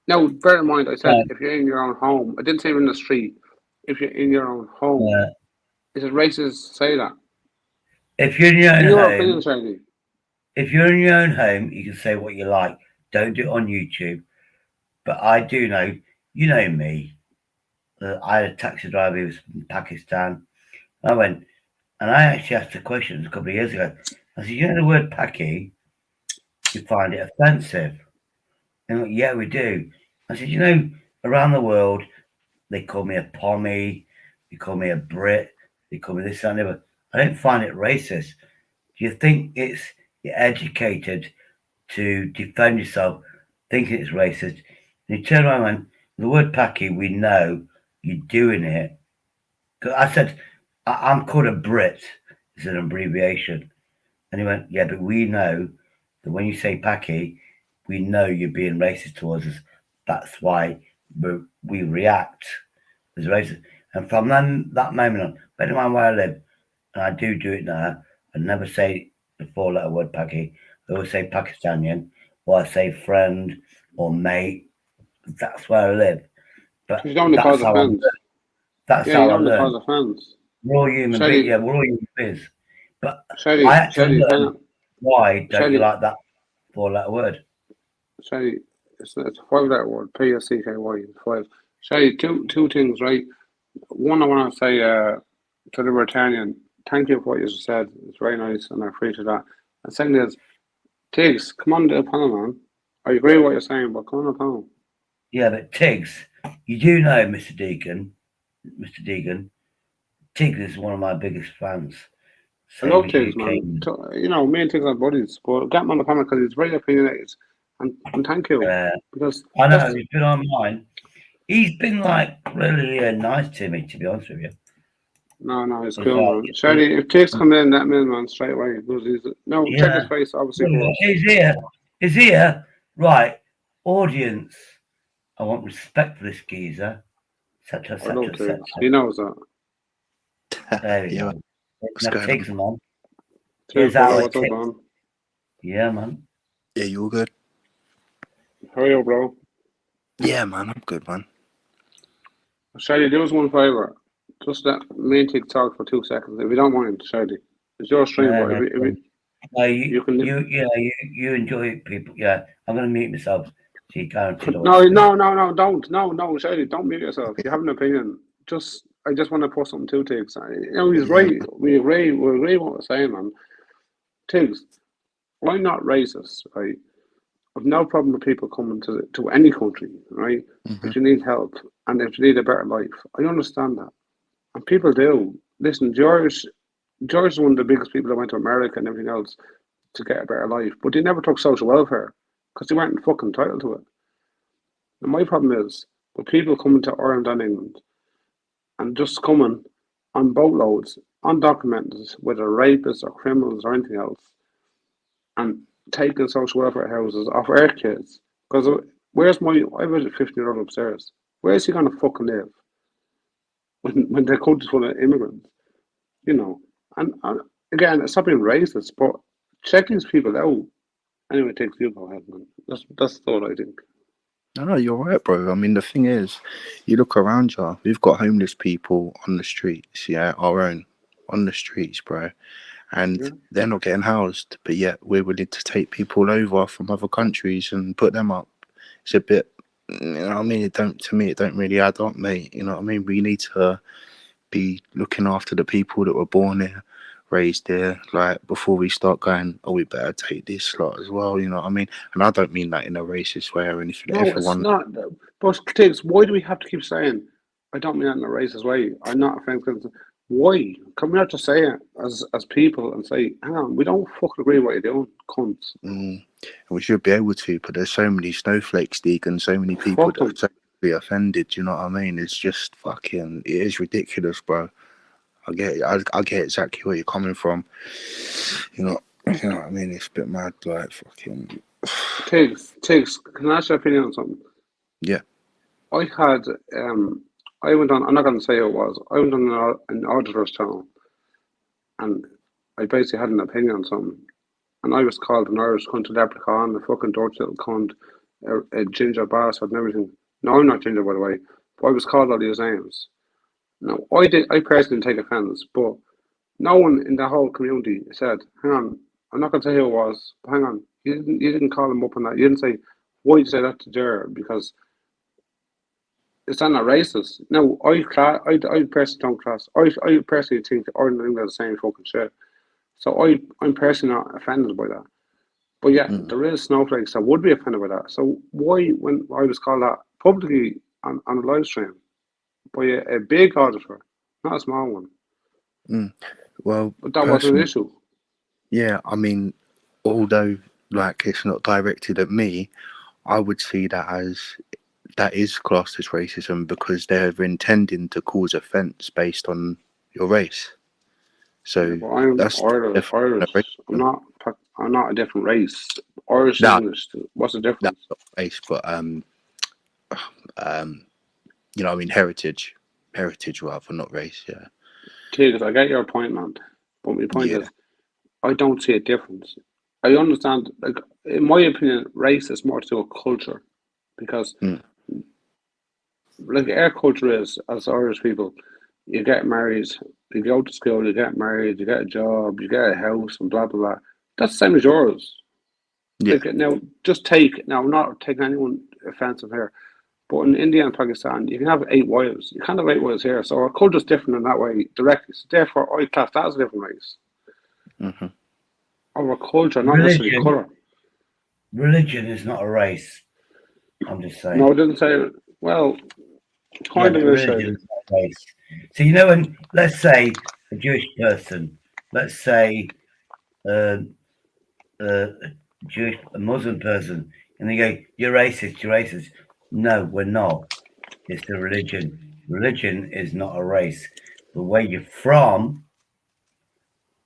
Now, bear in mind, I said if you're in your own home. I didn't say in the street. If you're in your own home, is it racist to say that? If you're in your own home, opinion, Shady. If you're in your own home, you can say what you like. Don't do it on YouTube. But I do know, you know me. I had a taxi driver who was from Pakistan. I went, and I actually asked a question a couple of years ago. I said, you know the word Paki? You find it offensive? And he went, yeah, we do. I said, you know, around the world, they call me a Pommy, they call me a Brit, they call me this and that. I don't find it racist. Do you think you're educated to defend yourself thinking it's racist? And he turned around and went, the word Paki, we know you're doing it. Because I said, I'm called a Brit. It's an abbreviation. And he went, yeah, but we know that when you say Paki, we know you're being racist towards us. That's why we react as racist. And from that moment on, bear in mind where I live, and I do it now, I never say the 4-letter word Paki. I always say Pakistanian, or I say friend or mate. That's where I live. But you don't cause offense. That's how I learn. Cause offense. We're all human beings. Yeah, we're all human beings. But Shady, I had to learn why don't you like that 4-letter word? Shady, it's a 5-letter word. P-S-C-K-Y. 5. Shady, two things, right? One, I want to say to the Britannian, thank you for what you just said. It's very nice, and I appreciate that. And second is, Tiggs, come on to the panel, man. I agree with what you're saying, but come on to the panel. Yeah, but Tiggs, you do know, Mr. Deegan, Tiggs is one of my biggest fans. I love Tiggs, man. You know, me and Tiggs are buddies, but get him on the panel because he's very opinionated. And thank you. Because I know, he's been on mine. He's been like really nice to me, to be honest with you. No, it's cool, man. Shady, if Tiggs come in, let him in, man, straight away. Check his face, obviously. He's here. Right, audience. I want respect for this geezer. etc. He knows that. There we go. What's going on? Man. What's up, man? Yeah, man. Yeah, you all good? How are you, bro? Yeah, man, I'm good, man. Shady, do us one favour. Just let me and Tig talk for 2 seconds, if you don't mind, Shady. It's your stream, but you enjoy it, people. Yeah, I'm going to mute myself. So you can't. No, don't. Shady, don't mute yourself. You have an opinion. I just want to put something to Tiggs. He's right. We agree what we're saying, man. Tiggs, I'm not racist, right? I've no problem with people coming to any country, right? If you need help and if you need a better life, I understand that, and people do. Listen, George is one of the biggest people that went to America and everything else to get a better life, but they never took social welfare because they weren't fucking entitled to it. And my problem is with people coming to Ireland and England and just coming on boatloads, undocumented, whether rapists or criminals or anything else, and taking social welfare houses off our kids. Because I have a 15-year-old upstairs. Where's he going to fucking live when the country's full of immigrants? You know, and again, it's not being racist, but check these people out. Anyway, it takes you go ahead, man. That's all I think. No, you're right, bro. I mean, the thing is, you look around you, we've got homeless people on the streets, yeah, our own, on the streets, bro. And they're not getting housed, but yet we're willing to take people over from other countries and put them up. It's a bit, you know what I mean? To me, it don't really add up, mate. You know what I mean? We need to be looking after the people that were born here, raised here, like before we start going, oh, we better take this lot as well, you know what I mean? And I don't mean that in a racist way or anything. No, it's not. But Tiggs, why do we have to keep saying, I don't mean that in a racist way, I'm not offensive? Why? Can we not just say it as people and say, hang on, we don't fucking agree with what you're doing, cunts. We should be able to, but there's so many snowflakes, Deeg, and so many people that are totally offended, you know what I mean? It's just fucking, it is ridiculous, bro. I get it. I get exactly where you're coming from. You know what I mean? It's a bit mad, like fucking. Tiggs, can I ask your opinion on something? Yeah. I had, I went on, I'm not going to say who it was, I went on an auditor's channel and I basically had an opinion on something. And I was called an Irish cunt, a leprechaun, a fucking dirty little cunt, a ginger bastard and everything. No, I'm not ginger, by the way, but I was called all these names. Now, I personally didn't take offence, but no one in the whole community said, hang on, I'm not going to say who it was, but hang on, you didn't call him up on that. You didn't say, why did you say that to Ger? Because it's not racist. No, I personally don't class. I personally think Ireland and England are the same fucking shit. So I'm personally not offended by that. But yeah, there is snowflakes that would be offended by that. So why, when I was called that publicly on a live stream by a big auditor, not a small one, Well, but that wasn't an issue. Yeah, I mean, although like it's not directed at me, I would see that as that is classed as racism because they're intending to cause offence based on your race. So But I'm that's Irish. I'm not a different race. Irish and English. What's the difference? That's not race, but you know, I mean heritage rather, not race. Yeah. Because I get your point, man. But my point is, I don't see a difference. I understand, like, in my opinion, race is more to do with culture. Because, like, our culture is, as Irish people, you get married, you go to school, you get married, you get a job, you get a house, and blah, blah, blah. That's the same as yours. Yeah. Like, now, I'm not taking anyone offensive here, but in India and Pakistan, you can have 8 wives. You can't have 8 wives here. So our culture's different in that way, directly. So therefore, I class that as a different race. Our culture, not necessarily colour. Religion is not a race. I'm just saying. No, it didn't say. Well, kind of religion is not a race. So you know, when let's say a Jewish person, let's say a Muslim person, and they go, "You're racist. You're racist." No, we're not. It's the religion. Religion is not a race. The where you're from,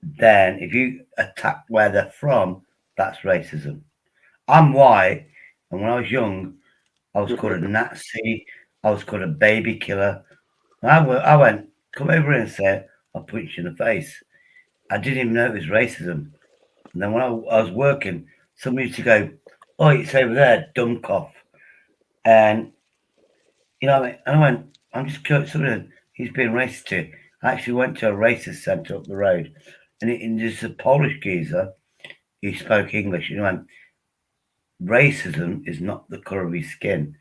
then if you attack where they're from, that's racism. I'm white, and when I was young, I was called a Nazi. I was called a baby killer. And I went, come over here and say, I'll punch you in the face. I didn't even know it was racism. And then when I was working, somebody used to go, oh, it's over there, dumb cough. And, you know, and I went, I'm just curious, he's being racist to. I actually went to a racist centre up the road. And there's a Polish geezer, he spoke English. You know, racism is not the colour of your skin.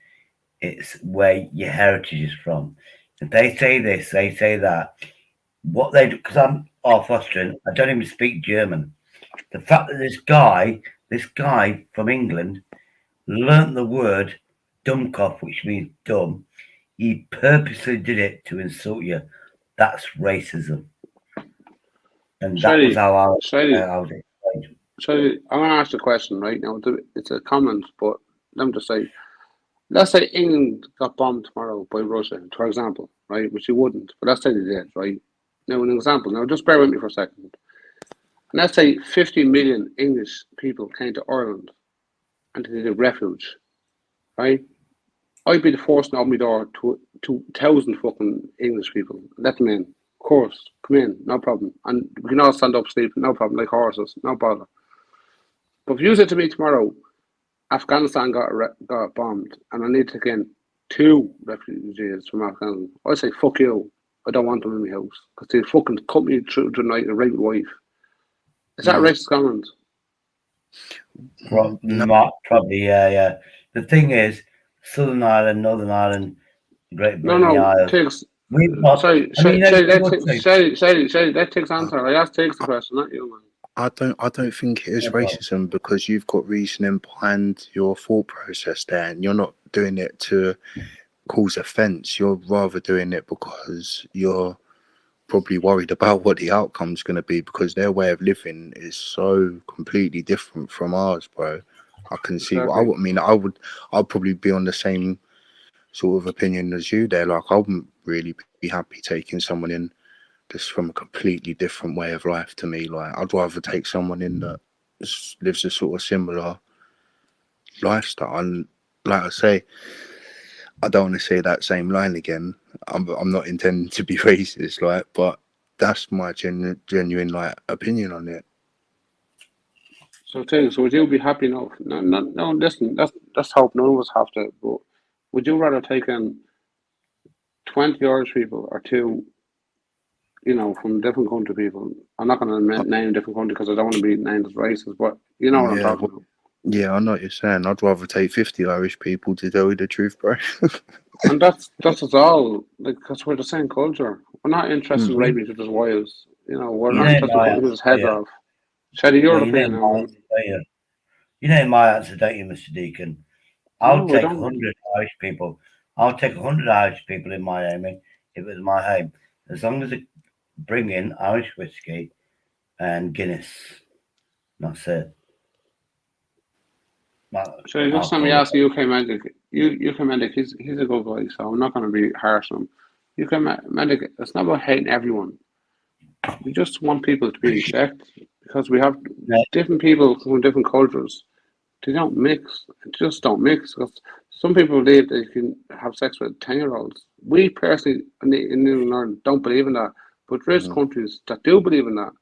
It's where your heritage is from. If they say this, they say that. What they do, because I'm half Austrian, I don't even speak German. The fact that this guy from England learnt the word dummkopf, which means dumb. He purposely did it to insult you. That's racism. And that was how I was explained. So I'm going to ask you a question right now. It's a comment, but let me just say, let's say England got bombed tomorrow by Russia, for example, right? Which you wouldn't, but let's say they did, right? Now, an example. Now, just bear with me for a second. And let's say 50 million English people came to Ireland and they needed refuge, right? I'd be the first to open my door to 2,000 fucking English people. Let them in. Of course. Come in. No problem. And we can all stand up sleep. No problem. Like horses. No bother. But if you said to me tomorrow, Afghanistan got bombed and I need to take in 2 refugees from Afghanistan, I'd say, fuck you. I don't want them in my house. Because they fucking cut me through the night and rape my wife. Is that racist comment? Probably, yeah. The thing is, Southern Ireland, Northern Ireland, Great Britain, Isles. Tiggs. Sorry, let Tiggs answer. I asked Tiggs the question, not you, man. I don't think it is racism because you've got reasoning behind your thought process there, and you're not doing it to cause offence. You're rather doing it because you're probably worried about what the outcome's going to be, because their way of living is so completely different from ours, bro. I can see. Exactly. I'd probably be on the same sort of opinion as you there. Like, I wouldn't really be happy taking someone in just from a completely different way of life to me. Like, I'd rather take someone in that lives a sort of similar lifestyle. And like I say, I don't want to say that same line again. I'm not intending to be racist, like, but that's my genuine like opinion on it. So Tiggs, would you be happy enough? No, listen, let's hope none of us have to, but would you rather take in 20 Irish people or 2, from different country people? I'm not going to name different country because I don't want to be named as racist, but you know what I'm talking about. Yeah, I know what you're saying. I'd rather take 50 Irish people, to tell you the truth, bro. And that's us all, like, because we're the same culture. We're not interested in raping each other's wives. We're not interested in cutting people's heads off. Shady, your opinion now, man. You know my answer, don't you, Mr. Deacon? I'll take 100 Irish people. I'll take 100 Irish people in Miami if it was my home, as long as they bring in Irish whiskey and Guinness. That's it. So just let me ask UK Medic. UK Medic, he's a good guy, so I'm not going to be harsh on him. UK Medic, it's not about hating everyone. We just want people to be checked, because we have different people from different cultures. They don't mix. They just don't mix. Because some people believe they can have sex with 10-year-olds. We personally in Ireland don't believe in that, but there's countries that do believe in that.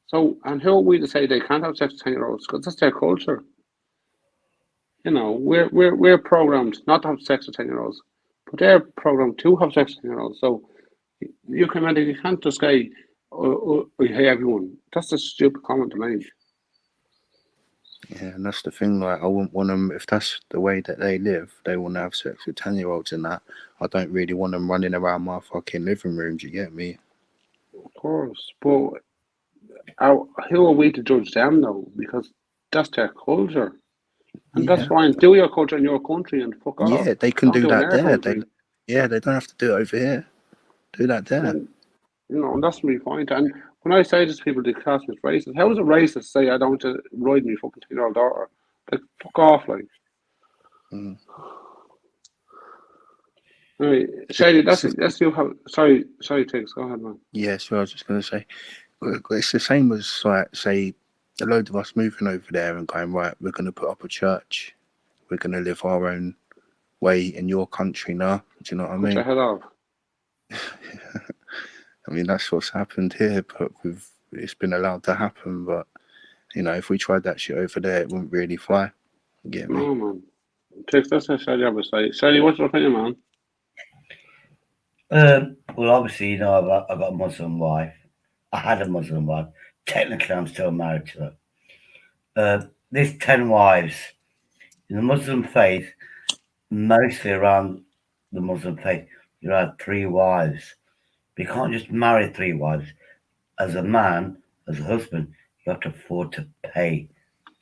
So, and who are we to say they can't have sex with 10-year-olds? Because that's their culture. We're programmed not to have sex with 10-year-olds, but they're programmed to have sex with 10-year-olds. So you can't just say, "Hey, everyone." That's a stupid comment to make. Yeah, and that's the thing. Like, I wouldn't want them, if that's the way that they live, they want to have sex with 10-year-olds and that. I don't really want them running around my fucking living room. Do you get me? Of course, but who are we to judge them though? Because that's their culture. And that's fine. Do your culture in your country and fuck off. Yeah, they can Don't do that there. They don't have to do it over here. Do that there. And, and that's really fine. And when I say this to people, they class me as racist. How is it racist to say I don't want to ride me fucking 10-year-old daughter? Like, fuck off, like. Anyway, Shady, that's you have. Sorry, Tiggs, go ahead, man. Yeah, so I was just going to say, it's the same as, like, say, a load of us moving over there and going, right, we're going to put up a church. We're going to live our own way in your country now. Do you know what I mean? Put your head off. I mean, that's what's happened here, but it's been allowed to happen. But, if we tried that shit over there, it wouldn't really fly. You get me? No, man. Tiggs, that's what Shady ever say. Shady, what's your opinion, man? Well, obviously, I've got a Muslim wife. I had a Muslim wife. Technically, I'm still married to her. There's 10 wives. In the Muslim faith, mostly around the Muslim faith, you have 3 wives. But you can't just marry 3 wives. As a man, as a husband, you have to afford to pay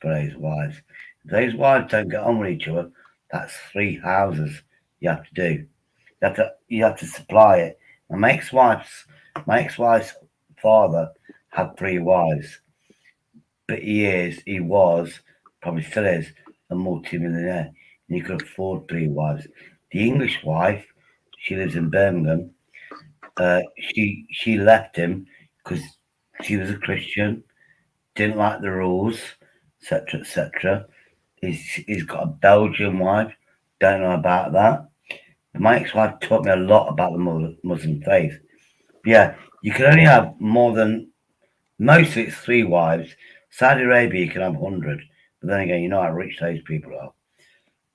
for his wives. those wives don't get on with each other, that's 3 houses you have to do. You have to supply it. And my ex-wife's father had 3 wives, but he was, probably still is, a multi-millionaire, and he could afford 3 wives. The English wife, she lives in Birmingham. She left him because she was a Christian, didn't like the rules, etc., etc. He's got a Belgian wife. Don't know about that. My ex-wife taught me a lot about the Muslim faith. Yeah, you can only have more than, mostly it's 3 wives. Saudi Arabia, you can have 100. But then again, you know how rich those people are.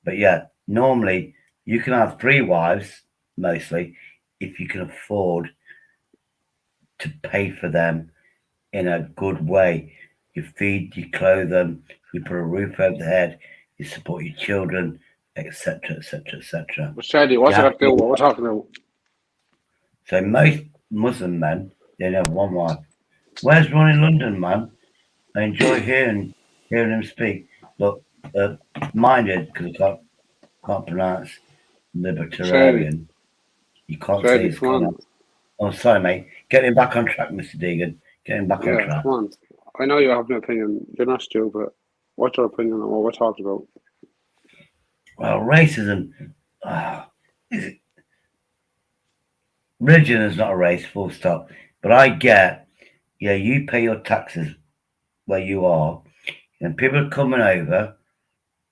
But yeah, normally you can have 3 wives, mostly, if you can afford to pay for them in a good way. You feed, you clothe them, you put a roof over their head, you support your children, etc., etc., etc. But Shady, what's that do? What we're talking about? So most Muslim men, they only have 1 wife. Where's Ron in London, man? I enjoy hearing him speak. Look, minded because I can't pronounce libertarian. You can't say his comment. Oh, sorry, mate. Getting back on track, Mr. Deegan. Getting back on track. Come on. I know you have an opinion. You're not stupid. What's your opinion on what we're talking about? Well, racism. Religion is not a race, full stop. But I get, yeah, you pay your taxes where you are, and people are coming over,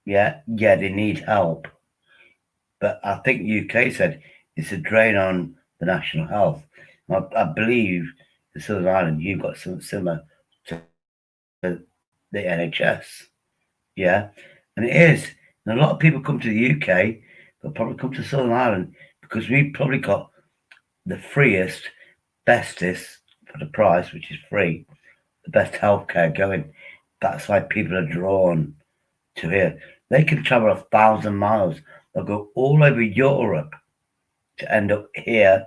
yeah, they need help. But I think UK said it's a drain on the national health. I believe the Southern Ireland, you've got something similar to the NHS. Yeah, and it is. And a lot of people come to the UK, they'll probably come to Southern Ireland because we've probably got the freest, bestest for the price, which is free, the best healthcare going. That's why people are drawn to here. They can travel 1,000 miles. They'll go all over Europe to end up here,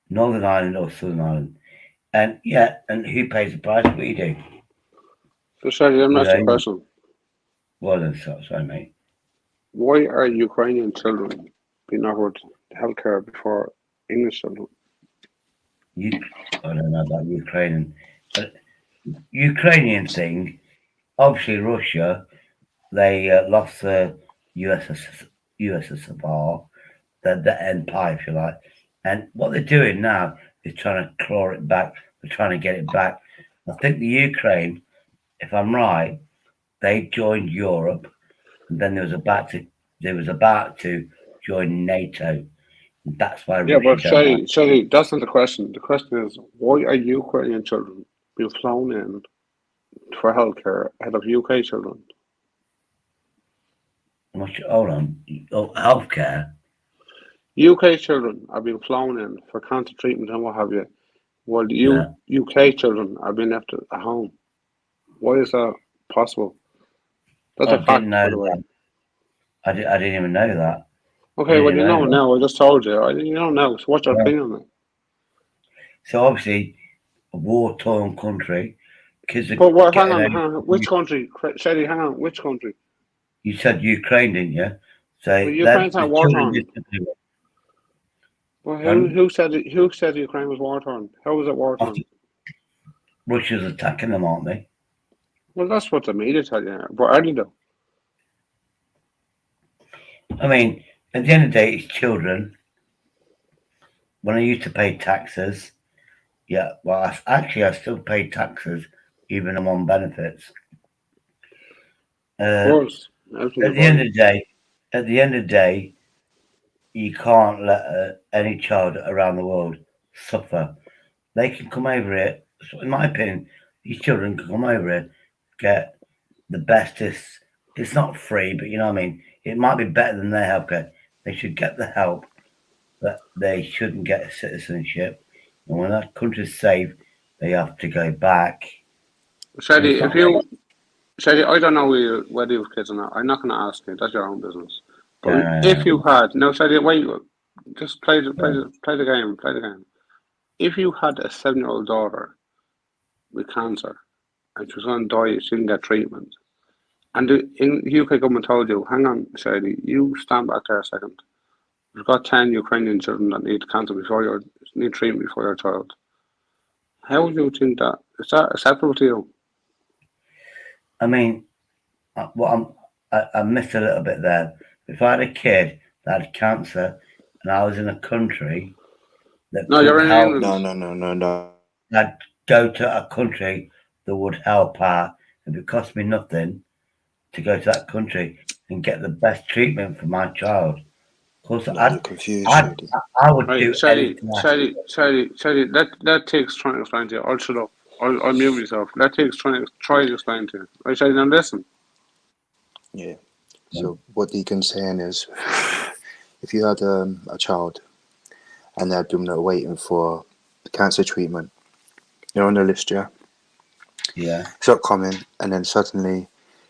Northern Ireland or Southern Ireland. And yeah, and who pays the price? We do. So, Shady, let me ask you a question. Well then, sorry, mate. Why are Ukrainian children being offered healthcare before English children? I don't know about Ukrainian. But Ukrainian thing, obviously Russia, they lost the USSR, the empire, if you like. And what they're doing now is trying to claw it back. They're trying to get it back. I think the Ukraine, if I'm right, they joined Europe, and then they was about to join NATO. And that's why. Yeah, but Shady, that's not the question. The question is, why are Ukrainian children being flown in for healthcare ahead of UK children? Hold on. Oh, healthcare. UK children are being flown in for cancer treatment and what have you, while the UK children are being left at home. Why is that possible? That's a fact, by the way. I didn't even know that. Okay, well, you know now. I just told you. You don't know. So what's your opinion on it? So obviously, a war-torn country. Kids are but hang on. Which country? Shady, hang on. Which country? You said Ukraine, didn't you? So Ukraine's not war-torn. Well, who said Ukraine was war-torn? How was it war-torn? Russia's attacking them, aren't they? Well, that's what the media tell you. But are they though? I mean, at the end of the day, it's children. When I used to pay taxes, yeah, well, I still pay taxes, even I'm on benefits. Of course. At the end of the day, you can't let any child around the world suffer. They can come over here. So in my opinion, these children can come over here, get the bestest. It's not free, but you know what I mean. It might be better than their healthcare. They should get the help, but they shouldn't get a citizenship. And when that country's safe, they have to go back. Shady, Shady, I don't know whether you have kids or not. I'm not going to ask you. That's your own business. But if you had, no, Shady, wait, just play the game. Play the game. If you had a 7-year-old daughter with cancer and she was going to die, she didn't get treatment, And the UK government told you, hang on, Shady, you stand back there a second. You've got 10 Ukrainian children that need cancer need treatment before your child. How would you think that? Is that acceptable to you? I mean, I missed a little bit there. If I had a kid that had cancer and I was in a country that you're could in help, England. No. I'd go to a country that would help out. If it cost me nothing to go to that country and get the best treatment for my child, of course, you're confused, I would Right, do Shady, anything. that takes trying to explain to you. I'll shut up. I'll mute myself. That takes try to explain to you. Right, Shady, now listen. Yeah. So what Deacon's saying is, if you had a child and they're waiting for cancer treatment, you're on the list, yeah? Yeah. It's not coming, and then suddenly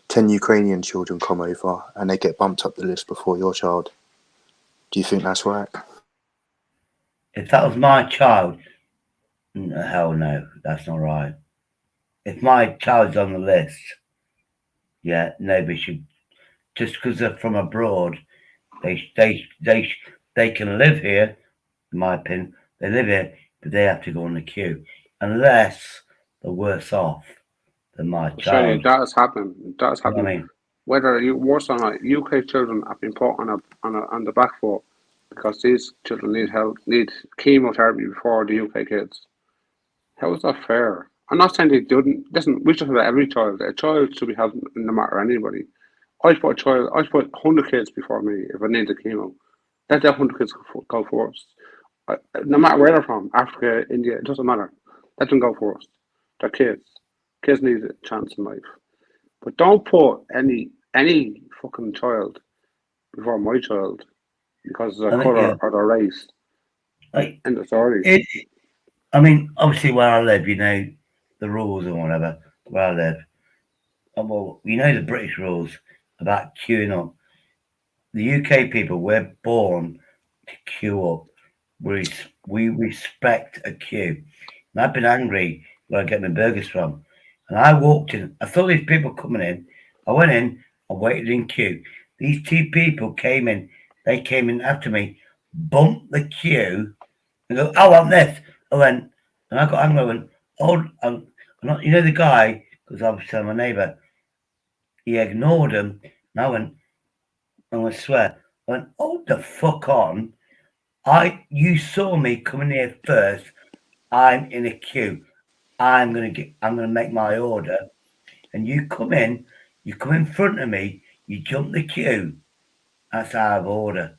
10 Ukrainian children come over and they get bumped up the list before your child. Do you think that's right? If that was my child, hell no, that's not right. If my child's on the list, yeah, nobody should. Just because they're from abroad, they can live here. In my opinion, they live here, but they have to go on the queue unless they're worse off than my Shady, child. that has happened. That has You know happened. what I mean? Whether you worse or not, UK children have been put on the back foot because these children need chemotherapy before the UK kids. How is that fair? I'm not saying they didn't. Listen, we should have every child. A child should be held no matter anybody. I put 100 kids before me if I need the chemo. Let that 100 kids go first. No matter where they're from, Africa, India, it doesn't matter. Let them go first. They're kids. Kids need a chance in life. But don't put any fucking child before my child because of their colour or their race. End of story. I mean, obviously where I live, you know, the rules and whatever, where I live. Well, you know the British rules about queuing up. The UK people, we're born to queue up. We respect a queue. And I've been angry where I get my burgers from. And I walked in, I saw these people coming in. I went in, I waited in queue. These two people came in, they came in after me, bumped the queue, and go, I want this. I went, and I got angry. I went, I'm not, you know, the guy, because I was telling my neighbour, he ignored him. And I went, I'm going to swear, I went, hold the fuck on. You saw me coming here first. I'm in a queue. I'm gonna make my order. And you come in front of me, you jump the queue. That's out of order.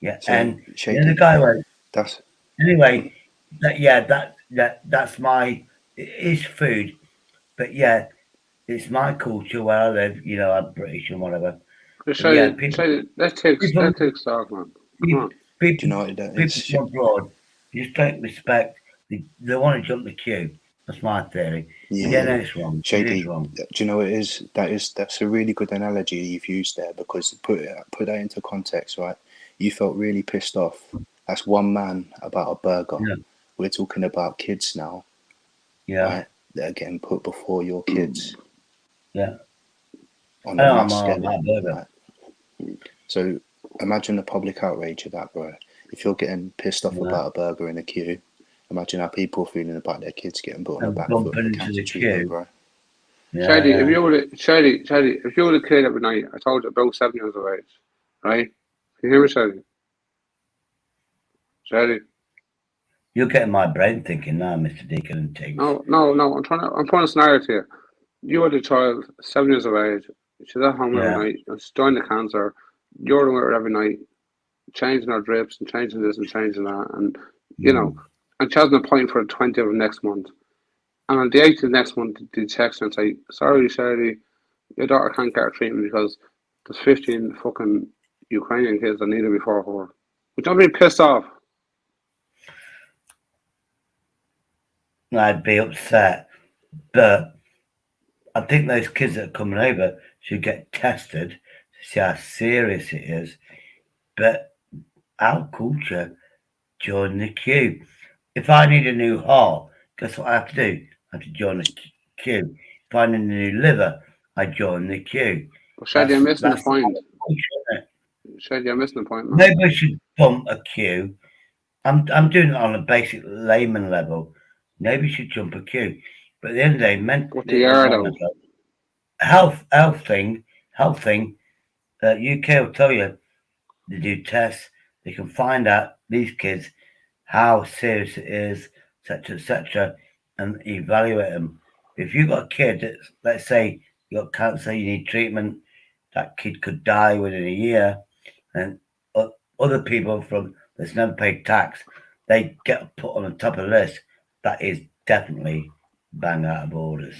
Yeah. So, And Shady, the guy went, that's anyway, that's my, it is food. But yeah, it's my culture where I live, you know, I'm British and whatever. But yeah, people that takes talk, man. Come on. People from abroad just don't respect. They want to jump the queue. That's my theory. Yeah, no, it's wrong. Shady, it is wrong. Do you know what it is? That's a really good analogy you've used there, because put that into context, right? You felt really pissed off. That's one man about a burger. Yeah. We're talking about kids now. Yeah. Right? That are getting put before your kids. Yeah. On a mass scale. Right? So imagine the public outrage of that, bro. If you're getting pissed off about a burger in a queue, imagine how people are feeling about their kids getting put on the back foot for cancer treatment, bro. Yeah, Shady, if you were a kid every night, I told you about 7 years of age, right? Can you hear me, Shady? Shady. You're getting my brain thinking now, Mr. Deacon and Tiggs. No. I'm trying to scenario to you. You had a child, 7 years of age. She's at home every night. She's dying of cancer. You're with her every night, changing her drips and changing this and changing that, and you know. And she has an appointment for the 20th of next month. And on the 8th of next month, they text her and say, "Sorry, Shady, your daughter can't get her treatment because there's 15 fucking Ukrainian kids that need it before her." Would you not be pissed off? I'd be upset, but I think those kids that are coming over should get tested to see how serious it is. But our culture, join the queue. If I need a new heart, guess what I have to do? I have to join the queue. If I need a new liver, I join the queue. But Shady, you're missing the point. Shady, you're missing the point, man. Nobody should bump a queue. I'm doing it on a basic layman level. Nobody should jump a queue. But at the end of the day, health thing, UK will tell you they do tests. They can find out these kids how serious it is, etc., and evaluate them. If you've got a kid that's, let's say, you got cancer, you need treatment, that kid could die within a year, and other people from that's never paid tax, they get put on the top of the list. That is definitely bang out of orders.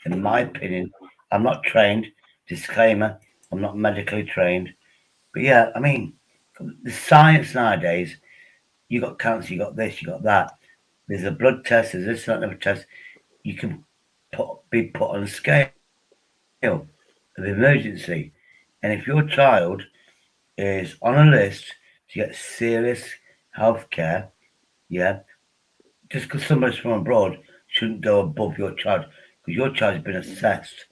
In my opinion, I'm not trained. Disclaimer: I'm not medically trained. But yeah, I mean, the science nowadays. You got cancer. You got this. You got that. There's a blood test. There's this and that test. You can be put on a scale of emergency, and if your child is on a list to get serious health care, yeah, just because somebody's from abroad shouldn't go above your child, because your child's been assessed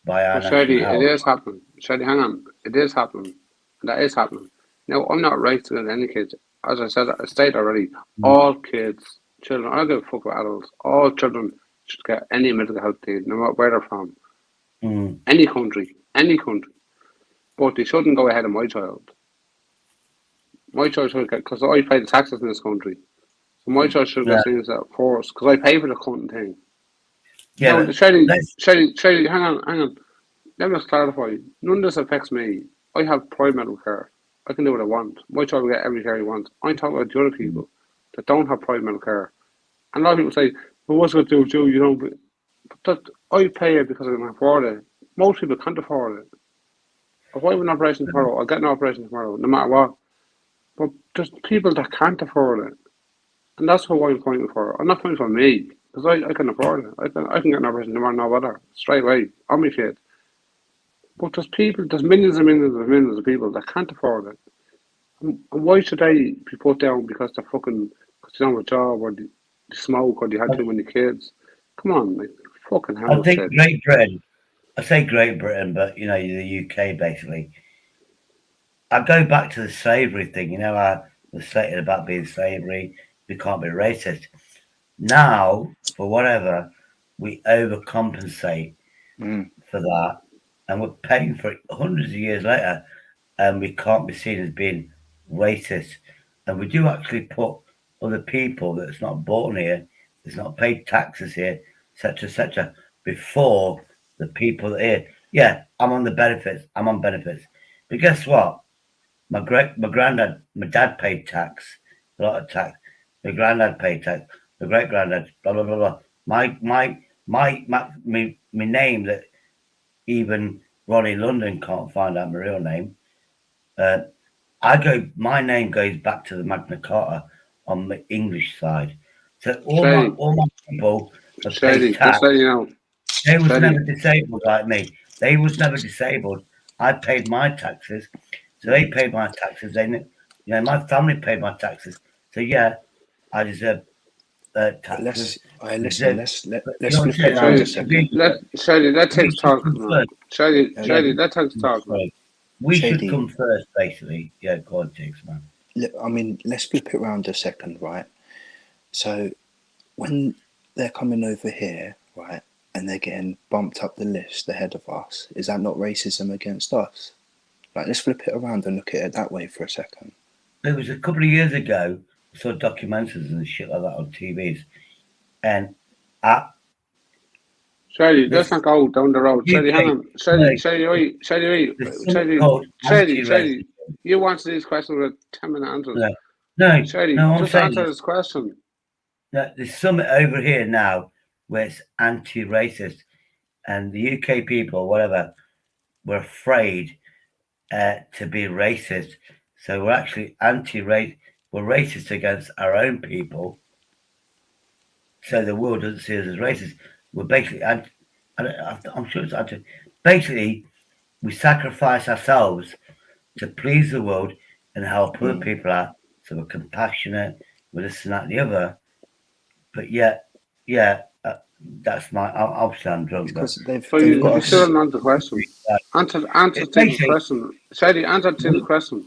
by our national Shady, health. it is happening. Shady, hang on. It is happening. That is happening. Now, I'm not racist against any kids. As I stated already, all kids, children, I don't give a fuck about adults, all children should get any medical health need, no matter where they're from. Any country. But they shouldn't go ahead of my child. My child should get, because I pay the taxes in this country. So my child should get things at first, because I pay for the cunt thing. Yeah, no, Shady, hang on. Let me just clarify. None of this affects me. I have private medical care. I can do what I want. My child will get every care he wants. I'm talking about the other people that don't have private medical care. And a lot of people say, well, what's it going to do with you? You know, but I pay it because I can afford it. Most people can't afford it. If I have an operation tomorrow, I'll get an operation tomorrow, no matter what. But there's people that can't afford it. And that's what I'm fighting for. I'm not fighting for me, because I can afford it. I can get an operation tomorrow, no matter, straight away, on my feet. But there's millions and millions and millions of people that can't afford it. And why should they be put down because they're fucking, because they don't have a job, or they smoke, or they had too many kids? Come on, like, fucking hell. I think Great Britain, I say Great Britain, but, you know, the UK, basically. I go back to the slavery thing, you know, I was stated about being slavery, we can't be racist. Now, for whatever, we overcompensate for that, and we're paying for it hundreds of years later, and we can't be seen as being racist. And we do actually put other people that's not born here, that's not paid taxes here, etc., before the people that are here. Yeah, I'm on benefits. But guess what? My dad paid tax, a lot of tax. My granddad paid tax. My great granddad, blah blah blah blah. My name that even Ronnie London can't find out my real name. My name goes back to the Magna Carta on the English side. So all my people have paid tax. Just so you know. They was never disabled like me. They was never disabled. I paid my taxes, so they paid my taxes. My family paid my taxes. So yeah, I deserve taxes. Let's flip it around a second. Shady, that takes talking, man. Shady, that takes talking. We should come first, basically. Yeah, go on, Tiggs, man. I mean, let's flip it around a second, right? So when they're coming over here, right, and they're getting bumped up the list ahead of us, is that not racism against us? Like, let's flip it around and look at it that way for a second. It was a couple of years ago, I saw documentaries and shit like that on TVs, and Shady, let's not go down the road. Shady, hang on. Shady, you answer these questions with 10-minute answers. No, Shady, just answer this question. No, there's something over here now where it's anti-racist, and the UK people, whatever, were afraid to be racist. So we're actually anti-race. We're racist against our own people. So the world doesn't see us as racist. We're basically, I'm sure it's anti. Basically, we sacrifice ourselves to please the world and help other people out. So we're compassionate, we're this and that and the other. But yeah, That's my. Obviously, I'm drunk. Because they've So they've got you still us. haven't answered the question. Answer It's Tim's basically question. Shady, answer Tim's question.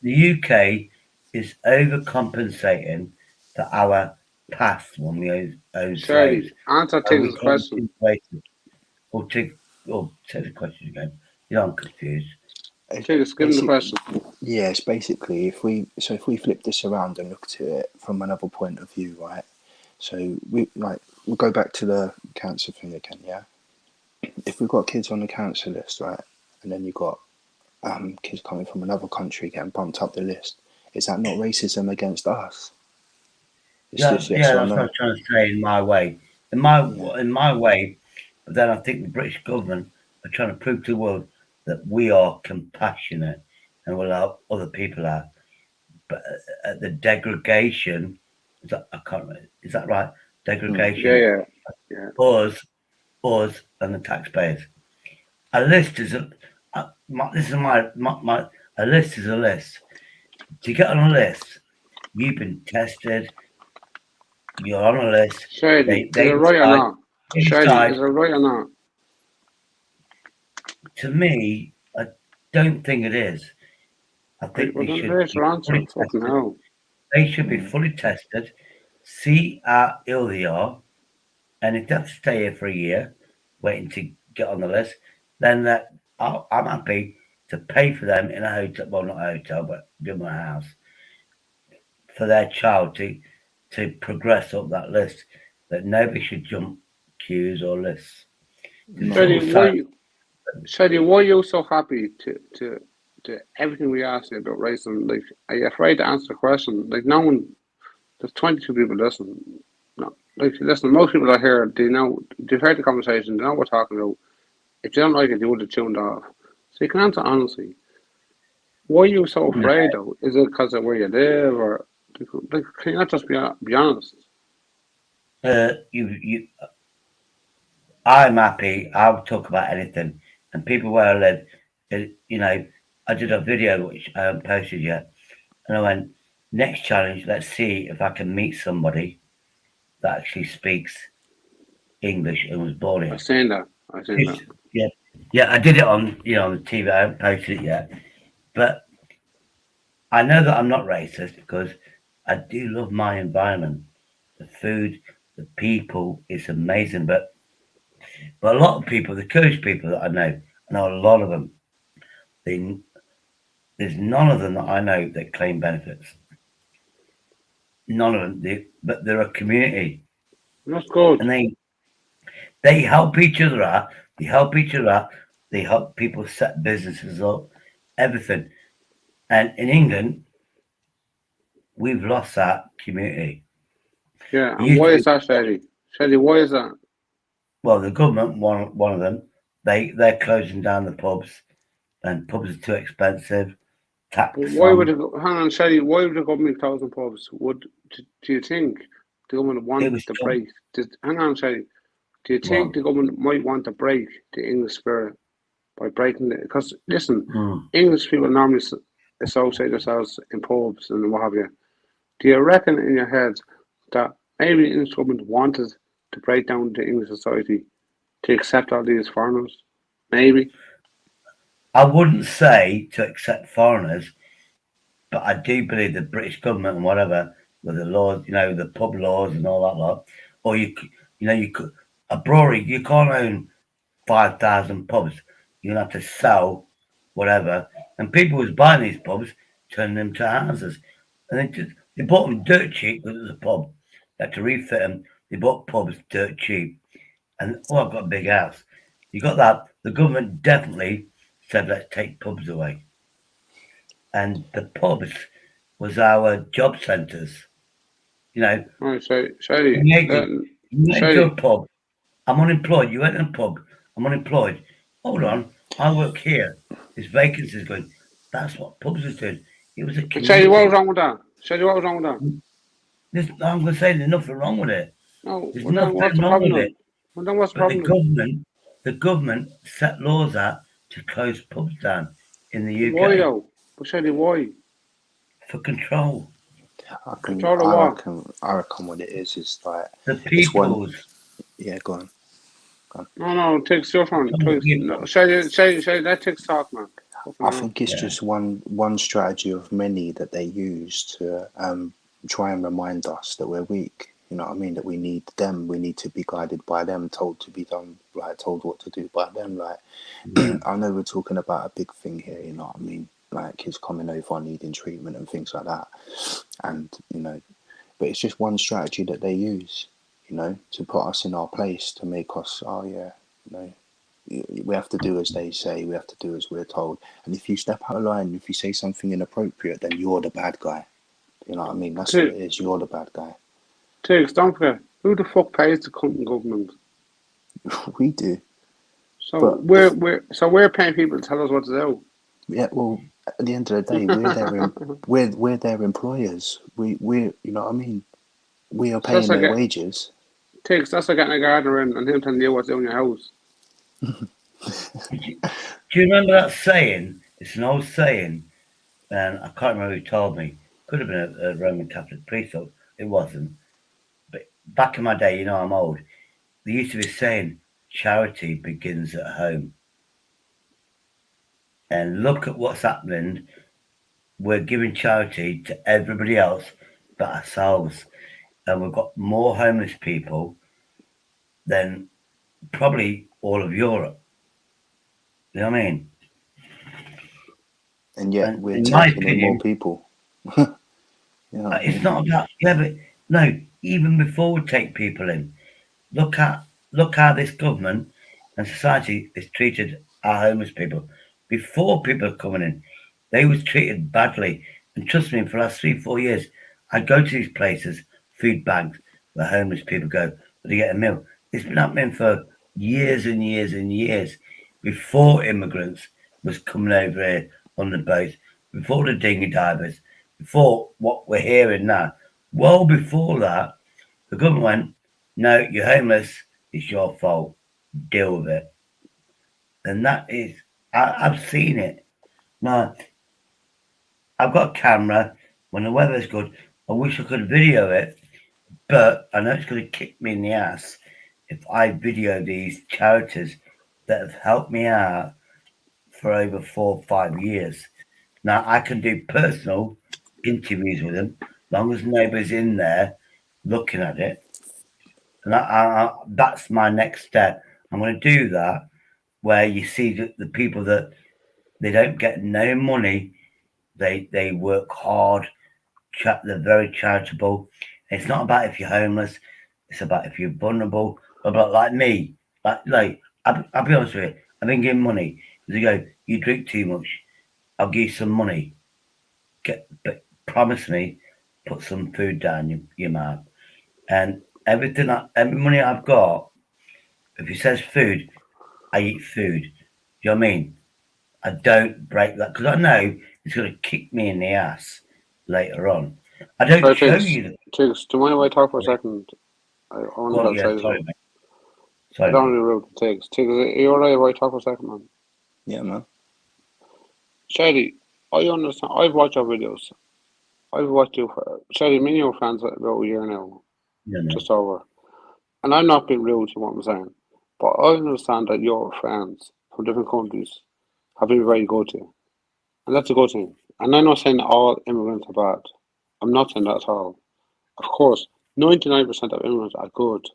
the UK is overcompensating for our past when we owned slaves. Shady, answer So we Tim's can't question. be racist. Or take the question again. You know, I'm confused. Just give him the question. Yeah, it's basically if we flip this around and look at it from another point of view, right? So we'll go back to the cancer thing again, yeah. If we've got kids on the cancer list, right, and then you've got kids coming from another country getting bumped up the list, is that not racism against us? It's just yes or That's no. what I'm trying to say in my way. In my way, but then I think the British government are trying to prove to the world that we are compassionate and will help other people out. But at the degradation, is that right? Degradation. Yeah. Us and the taxpayers. A list is a list is a list. To get on a list, you've been tested. You're on a list. Shady, They is it right or decide. not? They Shady, decide. is it right or not? To me, I don't think it is. I think Well, they then should there's be your answer. fully Fucking tested. hell. They should be fully tested, see how ill they are, and if they have to stay here for a year, waiting to get on the list, then I'm happy to pay for them in a hotel. Well, not a hotel, but give them a house for their child to progress up that list. That nobody should jump queues or lists. Shady, why are you so happy to everything we asked you about racism? Like, are you afraid to answer the question? Like, no one, there's 22 people listening. No, like, listen, most people are here, they've heard the conversation, they know what we're talking about. If you don't like it, you would have tuned off. So you can answer honestly. Why are you so afraid, though? Is it because of where you live, or like, can you not just be honest? I'm happy. I'll talk about anything, and people where I live. I did a video which I haven't posted yet, and I went next challenge. Let's see if I can meet somebody that actually speaks English and was born here. I've seen that. Yeah. I did it on on the TV. I haven't posted it yet, but I know that I'm not racist because I do love my environment, the food, the people. It's amazing, but a lot of people, the Kurdish people that I know a lot of them. There's none of them that I know that claim benefits. None of them. But they're a community. That's good. And they help each other out. They help each other out. They help people set businesses up. Everything. And in England, we've lost that community. Yeah, and why is that, Shady? Shady, why is that? Well, the government, one of them, they're closing down the pubs, and pubs are too expensive. Tax. Why would hang on, Shady? Why would the government closing pubs? Do you think the government want to break? Hang on, Shady. Do you think the government might want to break the English spirit by breaking it? Because listen, English people normally associate themselves in pubs and what have you. Do you reckon in your head that maybe the English government wanted to break down the English society to accept all these foreigners? Maybe. I wouldn't say to accept foreigners, but I do believe the British government and whatever, with the laws, the pub laws and all that lot, or you could a brewery, you can't own 5,000 pubs. You're gonna have to sell whatever, and people was buying these pubs, turning them to houses, and they bought them dirt cheap because it was a pub. They had to refit them. They bought pubs dirt cheap, and I've got a big house. You got that. The government definitely said let's take pubs away, and the pubs was our job centres. Right, Shady. You went to a pub. I'm unemployed. You went to a pub. I'm unemployed. Hold on. I work here. There's vacancies going. That's what pubs are doing. It was a community. Shady, what was wrong with that? Shady, what was wrong with that? I'm going to say there's nothing wrong with it. No, there's nothing wrong with it. Well, then what's the but problem? the government set laws out to close pubs down in the UK. Why though? But Shady, why? For control. I reckon what it is like the people's. Yeah, go on. No, it takes your turn. Say that takes talk, man. I think it's just one strategy of many that they use to try and remind us that we're weak. You know what I mean? That we need them. We need to be guided by them, told to be done, like told what to do by them. Like I know we're talking about a big thing here. You know what I mean? Like his coming over, needing treatment and things like that. And you know, but it's just one strategy that they use. You know, to put us in our place, to make us, oh yeah, you know. We have to do as they say. We have to do as we're told. And if you step out of line, if you say something inappropriate, then you're the bad guy. You know what I mean? That's what it is. You're the bad guy. Tiggs, don't forget, who the fuck pays the cunt government? We do. So we're paying people to tell us what to do. Yeah. Well, at the end of the day, we're their employers. We you know what I mean? We are paying their wages. Tiggs, that's like getting a gardener in and him telling you what's in your house. Do you remember that saying? It's an old saying, and I can't remember who told me. Could have been a Roman Catholic priest, or it wasn't. But back in my day, you know, I'm old. They used to be saying, "Charity begins at home." And look at what's happening. We're giving charity to everybody else but ourselves, and we've got more homeless people than probably all of Europe. You know what I mean? And yet we're taking in more people. It's not about but no. Even before we take people in, look how this government and society has treated our homeless people. Before people are coming in, they was treated badly. And trust me, for the last 3-4 years, I go to these places, food banks, where homeless people go, they get a meal. It's been happening for years and years and years before immigrants was coming over here on the boats, before the dinghy divers, before what we're hearing now. Well before that, the government went, no, you're homeless, it's your fault, deal with it. And that is, I've seen it. Now, I've got a camera. When the weather's good, I wish I could video it, but I know it's going to kick me in the ass if I video these charities that have helped me out for over 4 or 5 years. Now, I can do personal interviews with them, as long as nobody's in there looking at it. And that's my next step. I'm going to do that, where you see the people that they don't get no money. They work hard. They're very charitable. It's not about if you're homeless. It's about if you're vulnerable. But like me, I'll be honest with you. I've been giving money. They go, you drink too much. I'll give you some money. But promise me, put some food down your mouth. And every money I've got, if it says food, I eat food. Do you know what I mean? I don't break that because I know it's going to kick me in the ass later on. I don't show you that. Tiggs, do you mind if I talk for a second? I want to say sorry, mate. I don't want to rude to Tiggs. Tiggs, are you alright if I talk for a second, man? Yeah, man. Shady, I understand. I've watched your videos. I've watched you for Shady, me and your friends about a year now. Just over. And I'm not being rude to what I'm saying. But I understand that your friends from different countries have been very good to you. And that's a good thing. And I'm not saying all immigrants are bad. I'm not saying that at all. Of course, 99% of immigrants are good.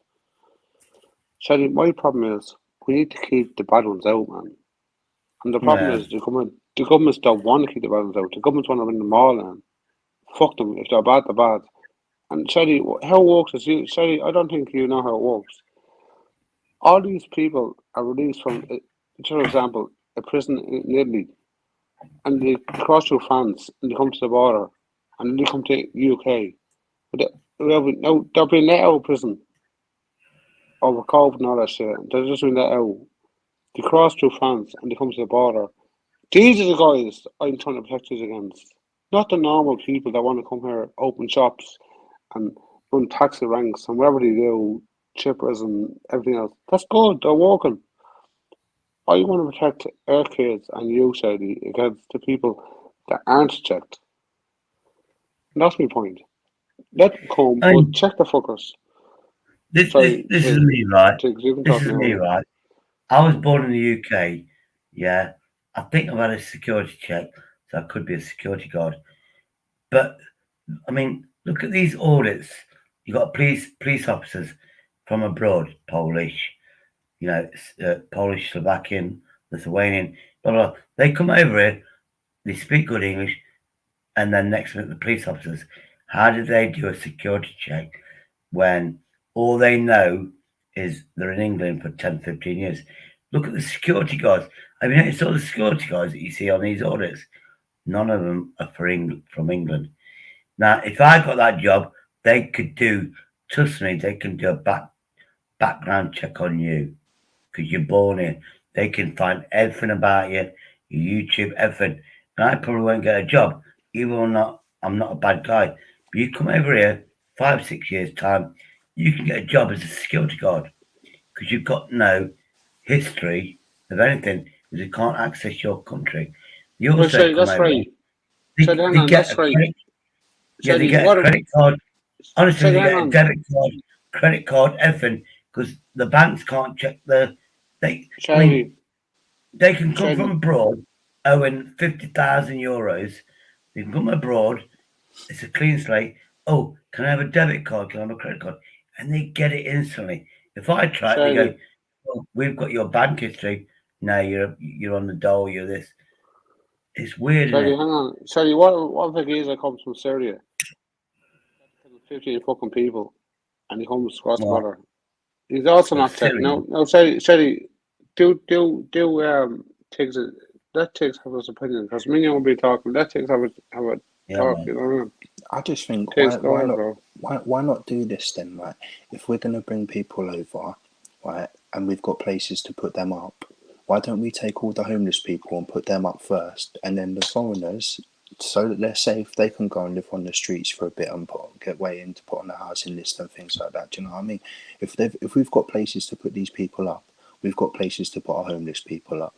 Shady, my problem is we need to keep the bad ones out, man. And the problem is the governments don't want to keep the bad ones out. The governments want to bring them all in. Fuck them. If they're bad, they're bad. And Shady, how it works is Shady, I don't think you know how it works. All these people are released from, for example, a prison in Italy, and they cross through France, and they come to the border, and they come to UK. But they're being let out of prison over COVID and all that shit. They're just being let out. They cross through France, and they come to the border. These are the guys I'm trying to protect us against. Not the normal people that want to come here, open shops, and run taxi ranks, and whatever they do, chippers and everything else. That's good, they're working. I want to protect our kids and you, Shady, against the people that aren't checked. And that's my point. Let them come, but check the fuckers. This is me, right? This is me, right? I was born in the UK. Yeah, I think I've had a security check, so I could be a security guard. But I mean, look at these audits. You got police officers from abroad, Polish, Polish, Slovakian, Lithuanian, blah blah. They come over here. They speak good English, and then next minute the police officers. How did they do a security check when all they know is they're in England for 10, 15 years? Look at the security guards. I mean, it's all the security guards that you see on these audits. None of them are from England. Now, if I got that job, they could do, trust me, they can do a background check on you because you're born here. They can find everything about you, your YouTube, everything. And I probably won't get a job, even though I'm not a bad guy. But you come over here, 5, 6 years' time, you can get a job as a security guard because you've got no history of anything because you can't access your country. You also come over. Right. They get a credit. Yeah, they get a credit card. Honestly, they get a debit card, credit card, everything, because the banks can't check they can come from abroad owing 50,000 euros. They can come abroad. It's a clean slate. Oh, can I have a debit card? Can I have a credit card? And they get it instantly. If I try it, they go, "Oh, we've got your bank history. No, you're on the dole. You're this." It's weird, isn't it? Hang on. Sorry, what if a geezer comes from Syria? 15 fucking people, and he comes across the border. He's also not taking. No, sorry. Tiggs, let Tiggs have his opinion, because me and you will be talking. Let Tiggs have a talk. You know? I just think Tiggs, why not do this then? Right, if we're gonna bring people over, right, and we've got places to put them up, why don't we take all the homeless people and put them up first, and then the foreigners, so that they're safe, they can go and live on the streets for a bit and get way in to put on the housing list and things like that. Do you know what I mean? If we've got places to put these people up, we've got places to put our homeless people up.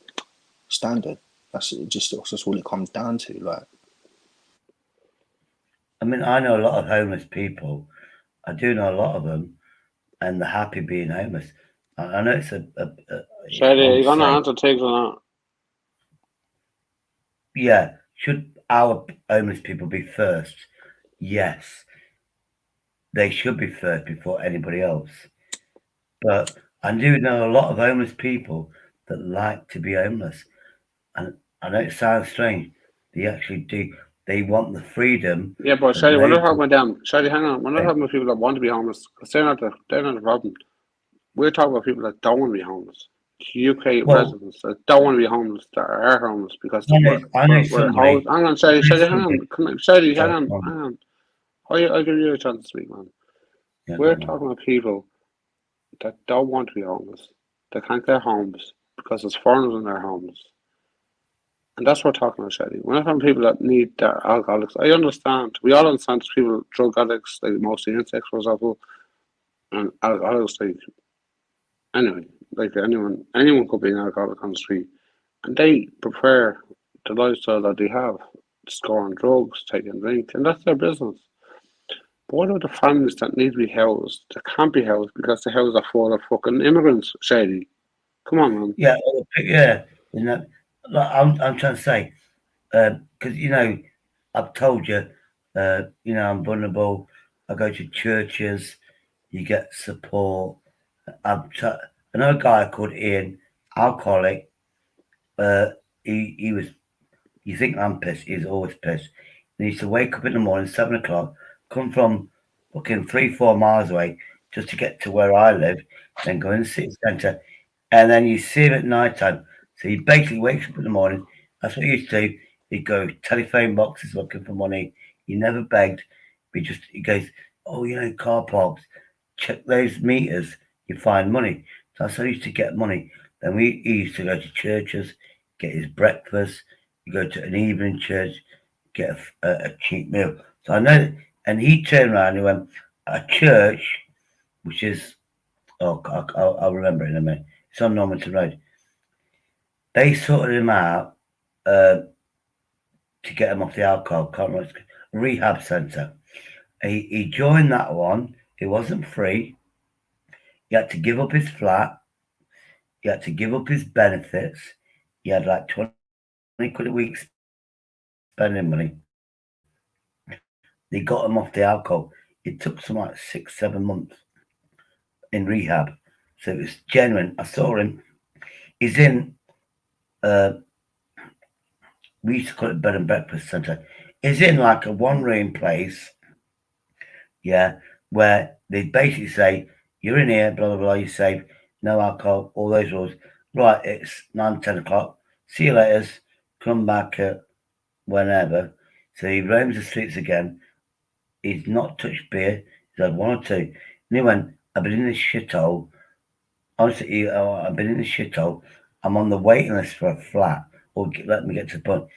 Standard. That's all it comes down to. Like, I mean, I know a lot of homeless people. I do know a lot of them, and they're happy being homeless. I know it's Shady, are you gonna answer Tiggs or not? Yeah. Should our homeless people be first? Yes. They should be first before anybody else. But I do know a lot of homeless people that like to be homeless. And I know it sounds strange. They actually do. They want the freedom. Yeah, but Shady, we're not talking about them. Shady, hang on. We're not talking about people that want to be homeless, because they're not the problem. We're talking about people that don't want to be homeless. UK residents that don't want to be homeless, that are homeless because we're housed. Hang on, Shady, hang on. Come on, Shady, hang on. I'll give you a chance to speak, man. We're talking about people that don't want to be homeless. They can't get homes because there's foreigners in their homes. And that's what we're talking about, Shady. We're not talking people that need their alcoholics. I understand. We all understand there's people, drug addicts, like mostly insects, for example, and alcoholics, anyway, like anyone could be an alcoholic on the street, and they prefer the lifestyle that they have, scoring drugs, taking drink, and that's their business. But what about the families that need to be housed, that can't be housed because the houses are full of fucking immigrants, Shady? Come on, man. Yeah, yeah. You know, like I'm trying to say, because I've told you, I'm vulnerable. I go to churches, you get support. Another guy called Ian, alcoholic. He was. You think I'm pissed? He's always pissed. He used to wake up in the morning, 7 o'clock, come from fucking 3-4 miles away just to get to where I live, then go in the city centre, and then you see him at night time. So he basically wakes up in the morning. That's what he used to do. He'd go telephone boxes looking for money. He never begged. He goes, car parks, check those meters. You find money. So that's how he used to get money. Then he used to go to churches, get his breakfast. You go to an evening church, get a cheap meal. So I know, and he turned around and went, a church, which is, I'll remember it in a minute. It's on Normanton Road. They sorted him out to get him off the alcohol. Can't remember, rehab centre. He joined that one. It wasn't free. He had to give up his flat. He had to give up his benefits. He had like 20 quid a week spending money. They got him off the alcohol. It took some like 6-7 months in rehab. So it was genuine. I saw him. He's in, we used to call it bed and breakfast centre. He's in like a one-room place, yeah, where they basically say, you're in here, blah, blah, blah, you're safe, no alcohol, all those rules. Right, it's 9, 10 o'clock. See you later. Come back at whenever. So he roams the streets again. He's not touched beer. He's had 1 or 2. And he went, I've been in this shithole. Honestly, I've been in this shithole. I'm on the waiting list for a flat. Or let me get to the point.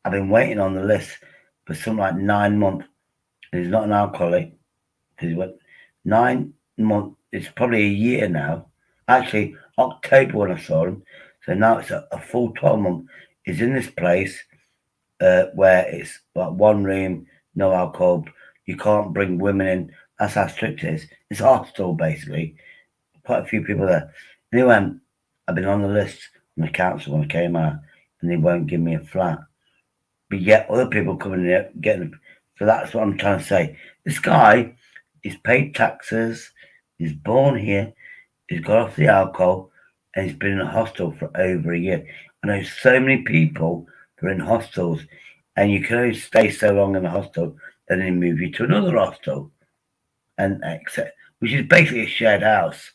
I've been waiting on the list for something like 9 months. And he's not an alcoholic. Because he went 9 months. It's probably a year now. Actually, October when I saw him. So now it's a full 12 months. He's in this place where it's like one room, no alcohol. You can't bring women in. That's how strict it is. It's a hostel, basically. Quite a few people there. And he went, I've been on the list from the council when I came out, and they won't give me a flat. But yet other people coming in here getting them. So that's what I'm trying to say. This guy, he's paid taxes, he's born here, he's got off the alcohol, and he's been in a hostel for over a year. I know so many people that are in hostels, and you can only stay so long in the hostel, then they move you to another hostel, and which is basically a shared house.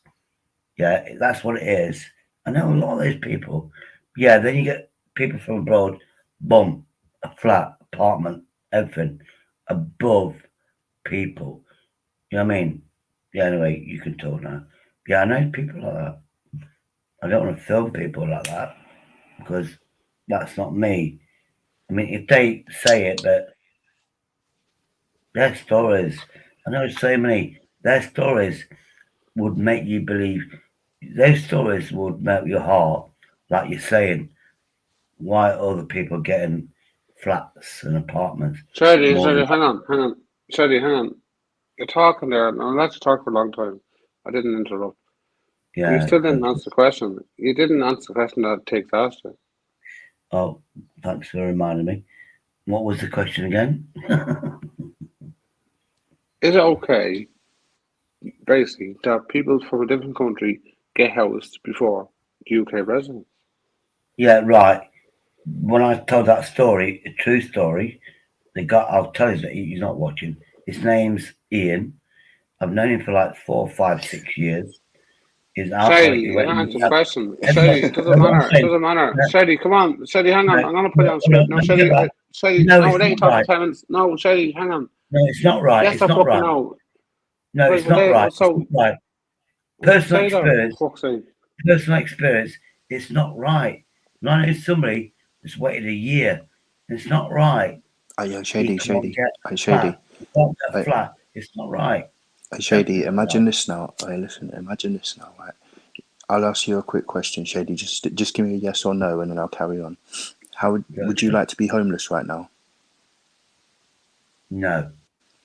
Yeah, that's what it is. I know a lot of those people. Yeah, then you get people from abroad, boom, a flat, apartment, everything, above people. You know what I mean? Yeah, anyway, you can talk now. Yeah, I know people like that. I don't want to film people like that because that's not me. I mean, if they say it, but their stories, I know so many, their stories would make you believe, those stories would melt your heart, like you're saying, why are other people getting flats and apartments? Shady, More than, hang on. Shady, hang on. You're talking there, and I'll let you talk for a long time. I didn't interrupt. But you yeah. still didn't answer the question. You didn't answer the question that takes after. Oh, thanks for reminding me. What was the question again? Is it okay, basically, that people from a different country get housed before the UK residents? Yeah, right. When I told that story, a true story, I'll tell you that he's not watching. His name's Ian. I've known him for like 4, 5, 6 years. He's alcoholic. Shady, He you went, answer the question. Shady, it doesn't matter. It doesn't matter. Shady, come on. Shady, hang on. I'm going to put you on script. No, Shady, Shady, no, no, it's let you not talk right. for 10 minutes. No, Shady, hang on. No, it's not right. Yes, It's I not fucking right. know. No, Right, it's not right. So, it's not right. Personal say that, experience. for fuck's sake. Personal experience. It's not right. Not if somebody that's waited a year. It's not right. Oh, yeah, You Shady. can't get Hey, a Shady. flat. You can't get a Hey, flat. It's not right. Shady, Definitely not imagine right. this now. Hey, listen, imagine this now, right? I'll ask you a quick question, Shady. Just give me a yes or no, and then I'll carry on. How would you like to be homeless right now? No.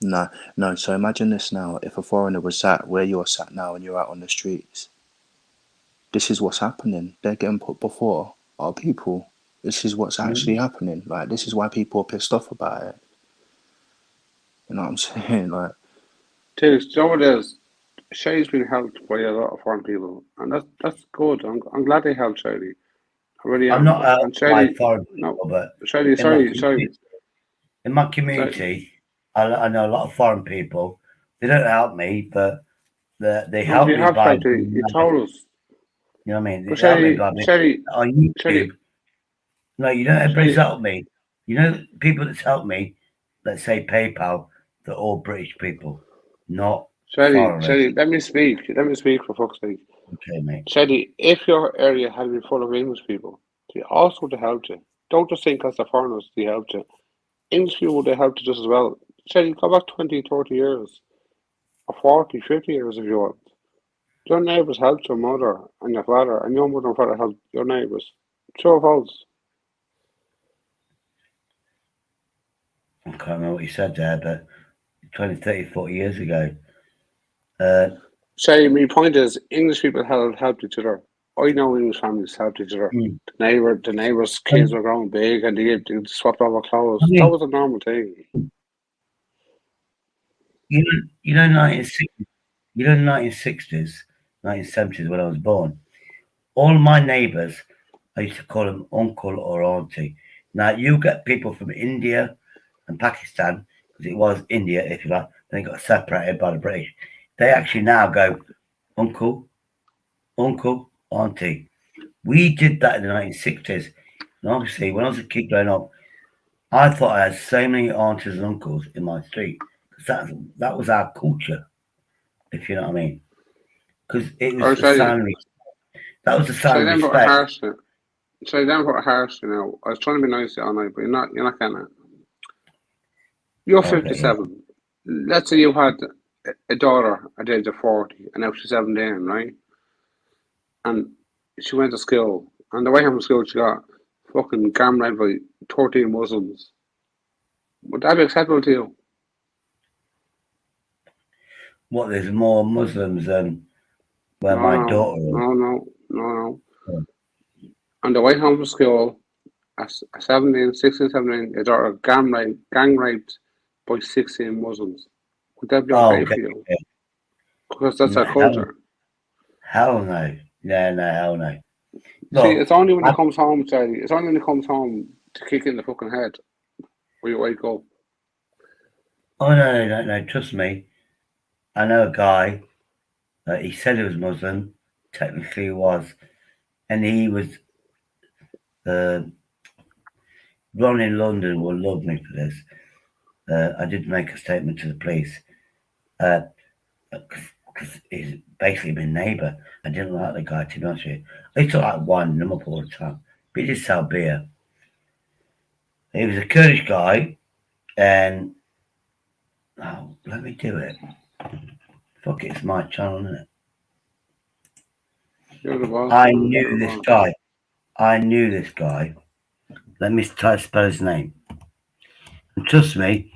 No. So imagine this now. If a foreigner was sat where you're sat now and you're out on the streets, this is what's happening. They're getting put before our people. This is what's actually happening. Like, this is why people are pissed off about it. You know what I'm saying? Like, Dude, you know what it is? Shady's been helped by a lot of foreign people, and that's good. I'm glad they helped Shady. I really I'm am. not out And by Shady, foreign no, people, but Shady, in my sorry. community, I know a lot of foreign people. They don't help me, but they No, help you me have by helped her. being You nice. told us. You know what I mean? But They help me by being on Shady, YouTube. No, you know, everybody's Shady, helped me. You know, people that's helped me, let's say PayPal, they're all British people, not foreigners. let me speak. Let me speak, for fuck's sake. Okay, mate. Shady, if your area had been full of English people, they also would have helped you. Don't just think as the foreigners they helped you. English people would have helped you just as well. Shady, go back 20, 30 years, or 40, 50 years if you want. Your neighbours helped your mother and your father, and your mother and father helped your neighbours. True or false? I can't remember what you said there, but 20, 30, 40 years ago. Say, my point is, English people helped each other. I know English families helped each other. The neighbours' kids were growing big, and they swapped over clothes. I mean, that was a normal thing. You know, 1960s, 1960s, 1970s, when I was born, all my neighbours, I used to call them uncle or auntie. Now, you get people from India and Pakistan, because it was India, if you like, then it got separated by the British. They actually now go uncle, auntie. We did that in the 1960s. And obviously, when I was a kid growing up, I thought I had so many aunties and uncles in my street, because that was our culture, if you know what I mean. Because it was a sign of respect. That was a sign of respect. Say them for harsh, you know. I was trying to be nice all night, but you're not getting it. You're 57. Let's say you had a daughter at the age of 40, and now she's 17, right? And she went to school, and the way home from school, she got fucking gammed by 13 Muslims. Would that be acceptable to you? What, there's more Muslims than where my daughter is? No. On the way home from school, at 16, 17, your daughter gang raped by 16 Muslims. Would that be okay for you? Because that's our culture. Hell no. No, hell no. See, it's only when it comes home, Charlie. It's only when it comes home to kick in the fucking head where you wake up. Oh, no. Trust me. I know a guy that he said he was Muslim. Technically he was. And he was... Ron in London will love me for this. I did make a statement to the police. Because he's basically my neighbour. I didn't like the guy, to be honest with you. I used to like wine them up all the time. But he did sell beer. He was a Kurdish guy, and let me do it. Fuck it, it's my channel, isn't it? You're the boss. I knew this guy. Let me try to spell his name. And trust me.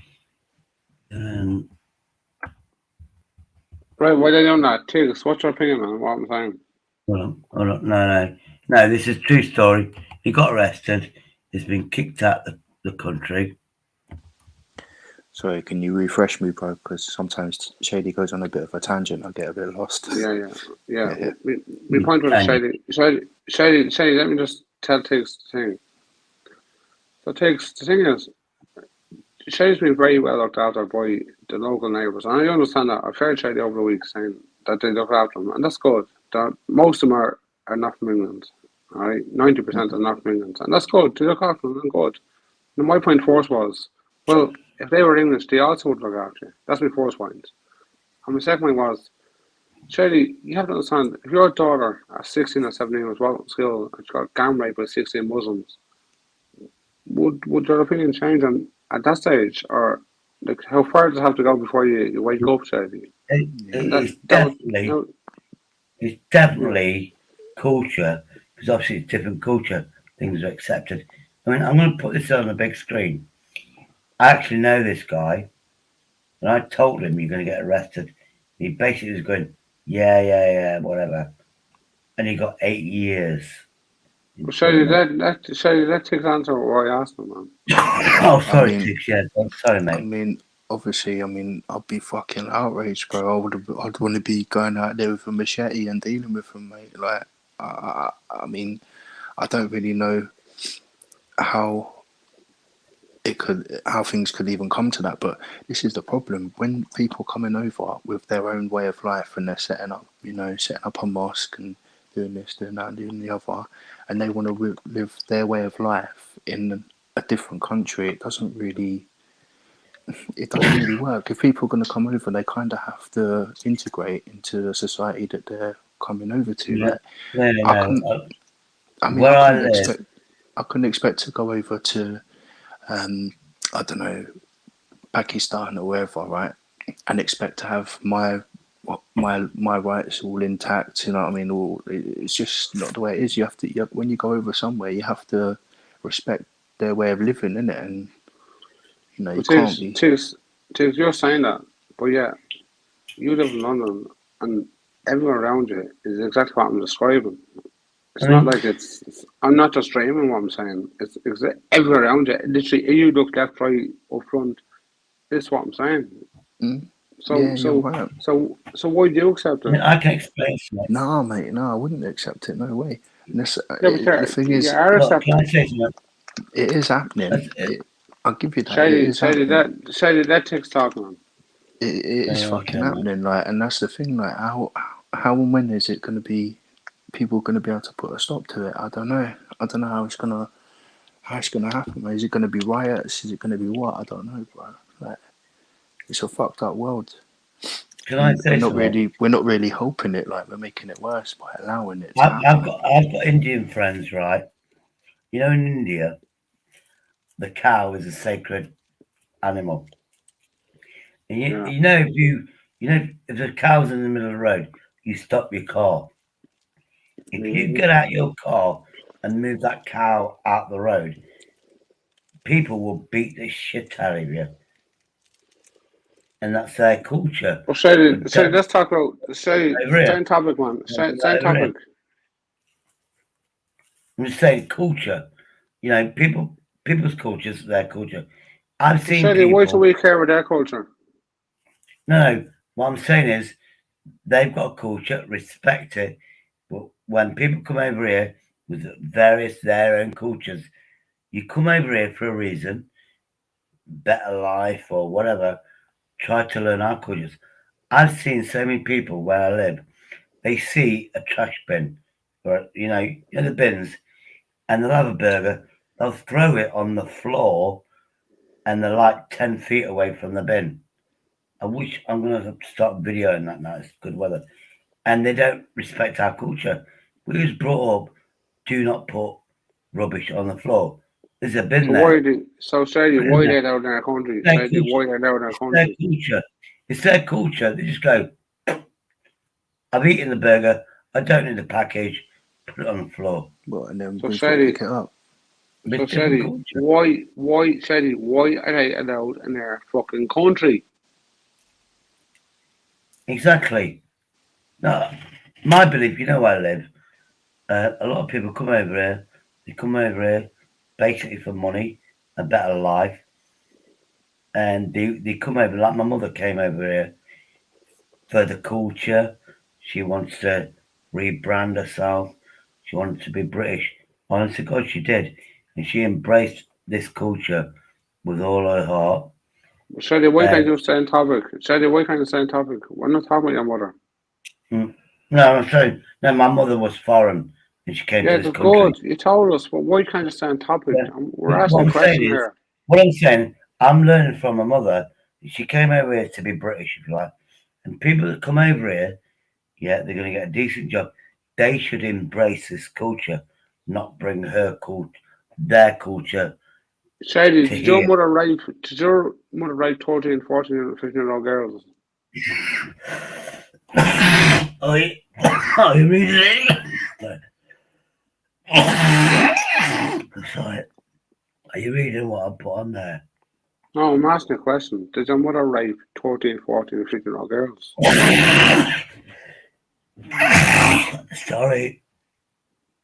Right, why they doing that? Tiggs, what's your opinion on what I'm saying? Hold on. No, this is a true story. He got arrested. He's been kicked out of the country. Sorry, can you refresh me, bro? Because sometimes Shady goes on a bit of a tangent. I get a bit lost. Yeah. My point was Shady, let me just tell Tiggs the thing. So Tiggs, the thing is, Shady's been very well looked after by the local neighbours. And I understand that. I've heard Shady over the week saying that they look after him. And that's good. Most of them are not from England. All right? 90% are not from England. And that's good. They look after them and good. And my point first was, well, if they were English, they also would look after you. That's my first point. And my second point was, Shady, you have to understand, if your daughter at 16 or 17 was well at school and she got gang raped by 16 Muslims, would your opinion change at that stage? Or like, how far does it have to go before you wake up, Shady? It's definitely culture, because obviously it's different culture. Things are accepted. I mean, I'm going to put this on the big screen. I actually know this guy, and I told him you're going to get arrested. He basically was going, yeah, whatever, and he got 8 years. Well, Shady, that takes answer what I asked him, man. Oh, sorry, Tix. Yeah, sorry, mate. I mean, obviously, I'd be fucking outraged, bro. I'd want to be going out there with a machete and dealing with him, mate. Like, I mean, I don't really know how things could even come to that, but this is the problem. When people coming over with their own way of life and they're setting up a mosque and doing this, doing that, and doing the other, and they want to live their way of life in a different country, it doesn't really work. If people are going to come over, they kind of have to integrate into the society that they're coming over to. I couldn't expect to go over to I don't know, Pakistan or wherever, right, and expect to have my rights all intact. You know what I mean? It's just not the way it is. When you go over somewhere, you have to respect their way of living, innit? And you can't be. Tiggs, you're saying that, but yeah, you live in London, and everyone around you is exactly what I'm describing. It's not like I'm not just dreaming what I'm saying. It's everywhere around you. Literally, if you look left, right, up front, this is what I'm saying. Yeah, you're right. So why do you accept it? I can explain something. No, mate, no, I wouldn't accept it. No way. And this, Yeah, but the thing is, you are accepting. Can I say something? it is happening. I'll give you that. It is Shady, happening. that takes talking on. It is fucking happening. Like, and that's the thing. Like, how and when is it going to be? People going to be able to put a stop to it? I don't know. I don't know how it's gonna happen. Is it going to be riots? Is it going to be what? I don't know, bro. Like, it's a fucked up world. Can I say something? We're not really hoping it. Like, we're making it worse by allowing it to happen. I've got Indian friends, right? You know, in India, the cow is a sacred animal. And you know, if the cow's in the middle of the road, you stop your car. If you get out your car and move that cow out the road, people will beat the shit out of you. And that's their culture. Well, Shady, let's talk about same topic, man. Same topic. I'm just saying culture. You know, people's cultures, their culture. I've seen Shady, people. why do we care about their culture? No, what I'm saying is they've got a culture, respect it. But when people come over here with their own cultures, you come over here for a reason, better life or whatever, try to learn our cultures. I've seen so many people where I live, they see a trash bin, or you know the bins, and they'll have a burger, they'll throw it on the floor, and they're like 10 feet away from the bin. I wish I'm going to start videoing that now. It's good weather. And they don't respect our culture. We was brought up, do not put rubbish on the floor. There's a bin there. Shady, why they down in our country? Shady, why they down in our country? Their culture. It's their culture. They just go, I've eaten the burger. I don't need the package. Put it on the floor. Well, and then we've got to pick it up. So Shady, why are they allowed in their fucking country? Exactly. No, my belief, you know where I live, a lot of people come over here. They come over here basically for money, a better life. And they come over, like my mother came over here for the culture. She wants to rebrand herself. She wanted to be British. Honest to God, she did. And she embraced this culture with all her heart. Shady, why can't you stay on topic? Shady, why can't you stay on topic? We're not talking about your mother. No, I'm saying, no, my mother was foreign and she came to this country. Good. You told us, but why can't you stay on topic? Yeah. We're asking a question here. What I'm saying, I'm learning from my mother. She came over here to be British, if you like. And people that come over here, yeah, they're going to get a decent job. They should embrace this culture, not bring their culture. Shady, did your mother rape 13, 14, and 15-year-old girls? Are you reading it? Sorry. Are you reading what I put on there? No, I'm asking a question. Did your mother rape 13, 14, and 15-year-old girls? Sorry.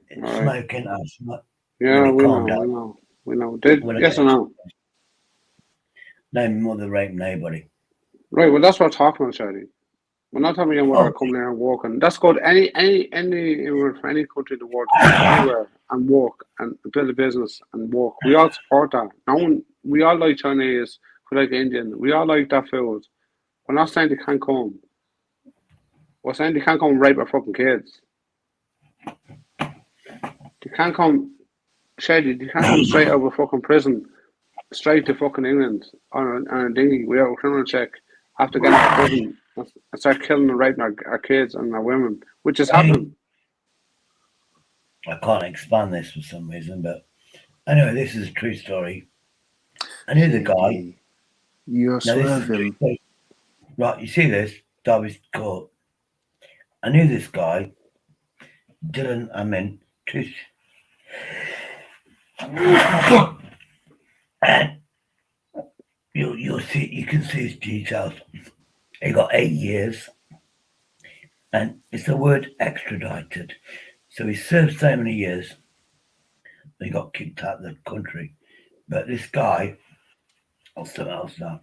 It's smoking us. Yeah, we know. Yes or no? No mother raped nobody. Right, well that's what I'm talking about, Shady. We're not talking about your mother coming there and walking. That's good. Any immigrant from any country in the world to go anywhere and walk and build a business and walk. We all support that. We all like Chinese, we like Indian, we all like that food. We're not saying they can't come. We're saying they can't come and rape our fucking kids. They can't come, Shady, they can't come straight out of fucking prison, straight to fucking England on a dinghy without a criminal check after getting out of prison and start killing and raping our kids and our women, which is happening. I can't expand this for some reason, but anyway, this is a true story. I knew the guy. You're swerving. Right, you see this? Derby's Court. I knew this guy. Dylan, truth. And you'll see, you can see his details. He got 8 years. And it's the word extradited. So he served so many years, he got kicked out of the country. But this guy, or something else now.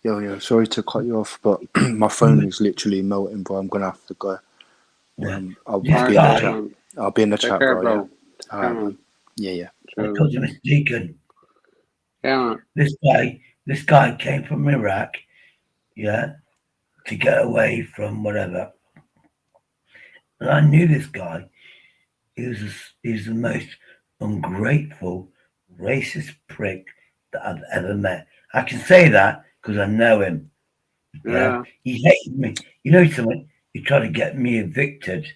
Yeah. Sorry to cut you off, but my phone is literally melting, bro. I'm gonna have to go. I'll This be in the guy, chat. I'll be in the Take chat, care, bro. bro. Yeah. All right, man. Yeah. I told him it's Deacon. Yeah. This guy came from Iraq, yeah, to get away from whatever. And I knew this guy. He was the most ungrateful, racist prick that I've ever met. I can say that because I know him. Yeah. He hated me. You know something? He tried to get me evicted.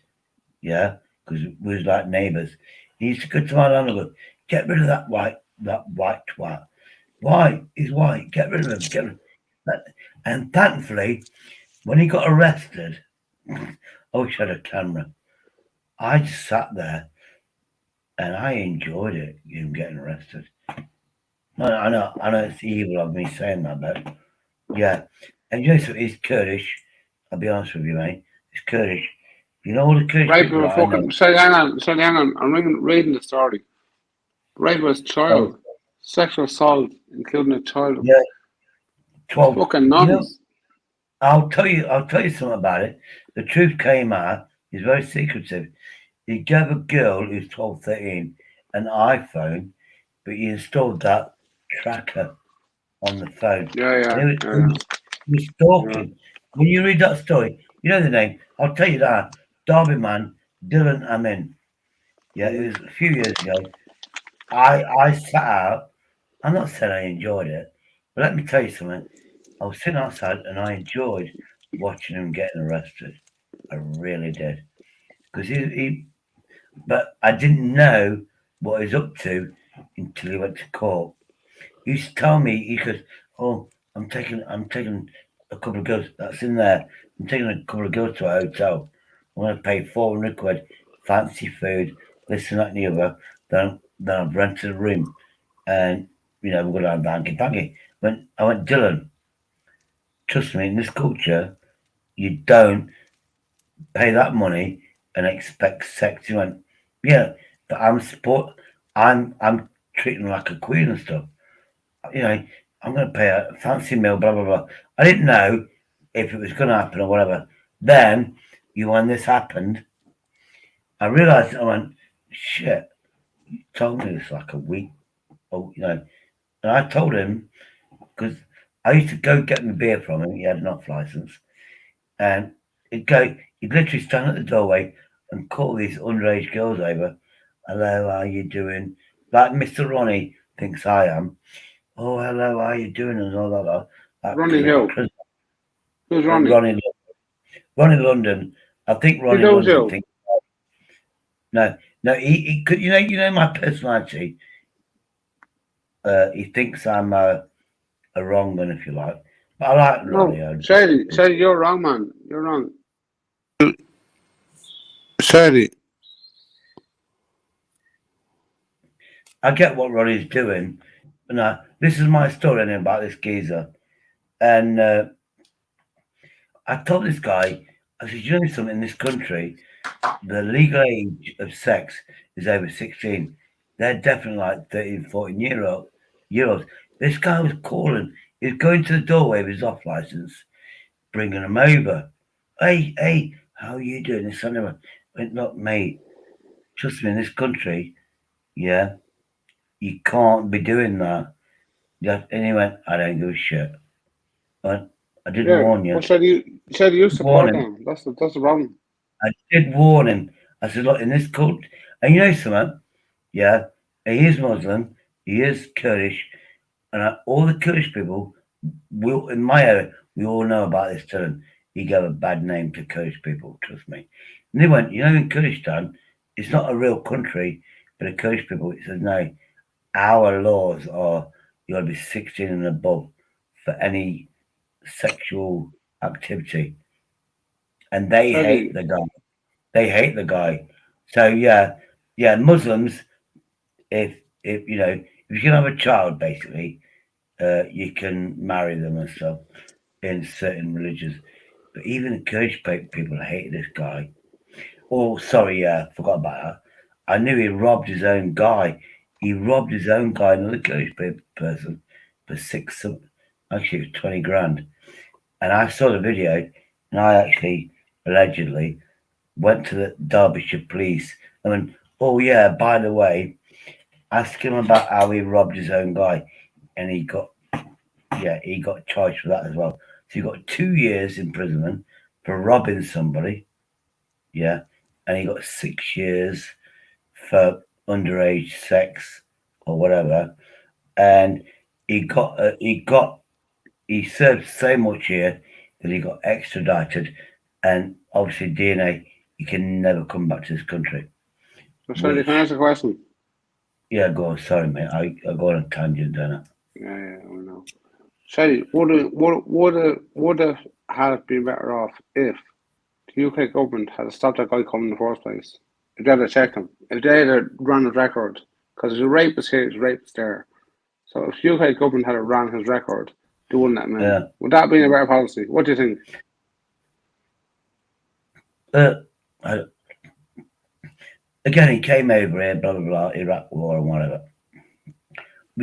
Yeah, because we was like neighbours. He used to go to my landlord and go, get rid of that white twat. Why? He's white. Get rid of him. Get rid of him. And thankfully, when he got arrested, I wish I had a camera. I just sat there and I enjoyed it, him getting arrested. I know it's evil of me saying that, but yeah. And you know, so he's Kurdish. I'll be honest with you, mate. He's Kurdish. You know all the Kurdish Right, people but that I know. fucking, hang on. I'm reading the story. Right, was child sexual assault, including a child. Yeah. 12. Fucking nonsense. I'll tell you something about it. The truth came out. He's very secretive. He gave a girl who's 12, 13 an iPhone, but he installed that tracker on the phone. Yeah. And he was stalking. When you read that story, you know the name. I'll tell you that. Derby man, Dylan Amin. Yeah, it was a few years ago. I sat out. I'm not saying I enjoyed it, but let me tell you something. I was sitting outside and I enjoyed watching him getting arrested. I really did. Because but I didn't know what he was up to until he went to court. He used to tell me, he goes, oh, I'm taking a couple of girls, that's in there. I'm taking a couple of girls to a hotel. I'm going to pay 400 quid, fancy food, this and that and the other. Then I've rented a room. And, you know, we're going to have banky. I went, Dylan, trust me, in this culture, you don't pay that money and expect sex. He went, yeah, but I'm treating her like a queen and stuff. You know, I'm going to pay a fancy meal, blah, blah, blah. I didn't know if it was going to happen or whatever. Then, when this happened, I realised, I went, shit, you told me this like a week, and I told him, because I used to go get my beer from him, he had an off licence, and he'd literally stand at the doorway and call these underage girls over. Hello, how you doing? Like Mr. Ronnie thinks I am. Oh, hello, how you doing? And all that. Ronnie Hill. Who's Ronnie? Ronnie London. I think Ronnie London thinks. No, he could. You know my personality. He thinks I'm a wrong one, if you like. But I like Ronnie. No, Shady, you're wrong, man. You're wrong. Shady. I get what Ronnie's doing. But now, this is my story about this geezer. And I told this guy, I said, you know something, in this country, the legal age of sex is over 16. They're definitely like 13, 14 year olds. This guy was calling. He was going to the doorway with his off license, bringing him over. Hey, how are you doing? This son of a went, look, mate, trust me, in this country, yeah, you can't be doing that. Yeah, and he went, I don't give a shit. I did warn you. Well, said you support him. That's the problem. I did warn him. I said, look, in this cult, and you know something? Yeah, he is Muslim, he is Kurdish, and all the Kurdish people, in my area, we all know about this Dylan. He gave a bad name to Kurdish people, trust me. And they went, in Kurdistan, it's not a real country, but the Kurdish people, it says, no, our laws are you got to be 16 and above for any sexual activity. And they hate the guy. They hate the guy. So yeah, Muslims, if you can have a child, basically, you can marry them and stuff in certain religions. But even the Kurdish people hated this guy. Oh, sorry, yeah, forgot about that. I knew he robbed his own guy. He robbed his own guy, another Kurdish person, for actually it was 20 grand. And I saw the video, and I actually, allegedly, went to the Derbyshire police and went, oh yeah, by the way, ask him about how he robbed his own guy. And he got charged for that as well. So he got 2 years imprisonment for robbing somebody. Yeah. And he got 6 years for underage sex or whatever. And he served so much here that he got extradited, and obviously DNA, he can never come back to this country. Sorry, can I ask a question? Yeah, go on. Sorry, mate. I go on a tangent, don't I? Yeah, I know. Sorry, would it have been better off if the UK government had stopped that guy coming in the first place? If they had checked him, if they had run his record, because there's a rapist here, there's a rapist there. So if the UK government had run his record, they wouldn't let him in. Would that have been a better policy? What do you think? Again, he came over here, blah blah blah, Iraq war and whatever.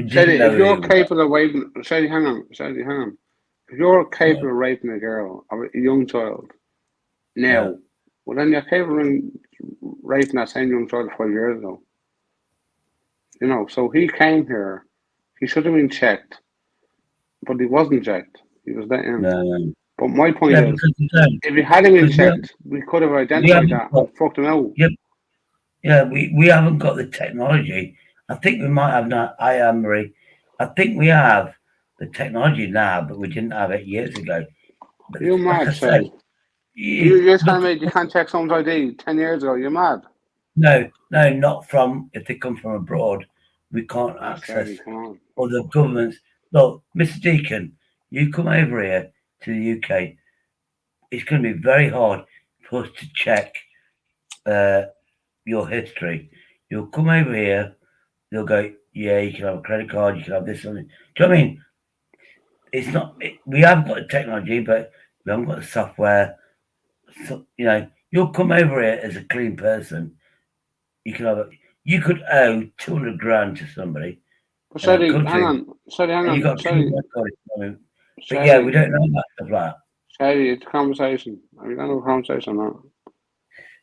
Shady, if you're capable of raping, Shady, hang on. If you're capable of raping a girl or a young child now, well then you're capable of raping that same young child 5 years ago. You know, so he came here. He should have been checked, but he wasn't checked. He was let in. No. But my point is, if he hadn't been checked, we could have identified that and fucked him out. Yeah, we haven't got the technology. I think we might have now. Marie. I think we have the technology now, but we didn't have it years ago. But You're mad, Shady. You're telling me you can't check someone's ID 10 years ago. You're mad. No, not from, if they come from abroad, we can't access other governments. Look, Mr. Deacon, you come over here to the UK, it's going to be very hard for us to check your history. You'll come over here, they'll go, yeah, you can have a credit card, you can have this. Do you know what I mean? It's not, we have got the technology, but we haven't got the software. So, you know, you'll come over here as a clean person. You could owe 200 grand to somebody. Shady, hang on. You got but yeah, we don't know that stuff like that. Shady, it's a conversation. Are we going to have a conversation or not?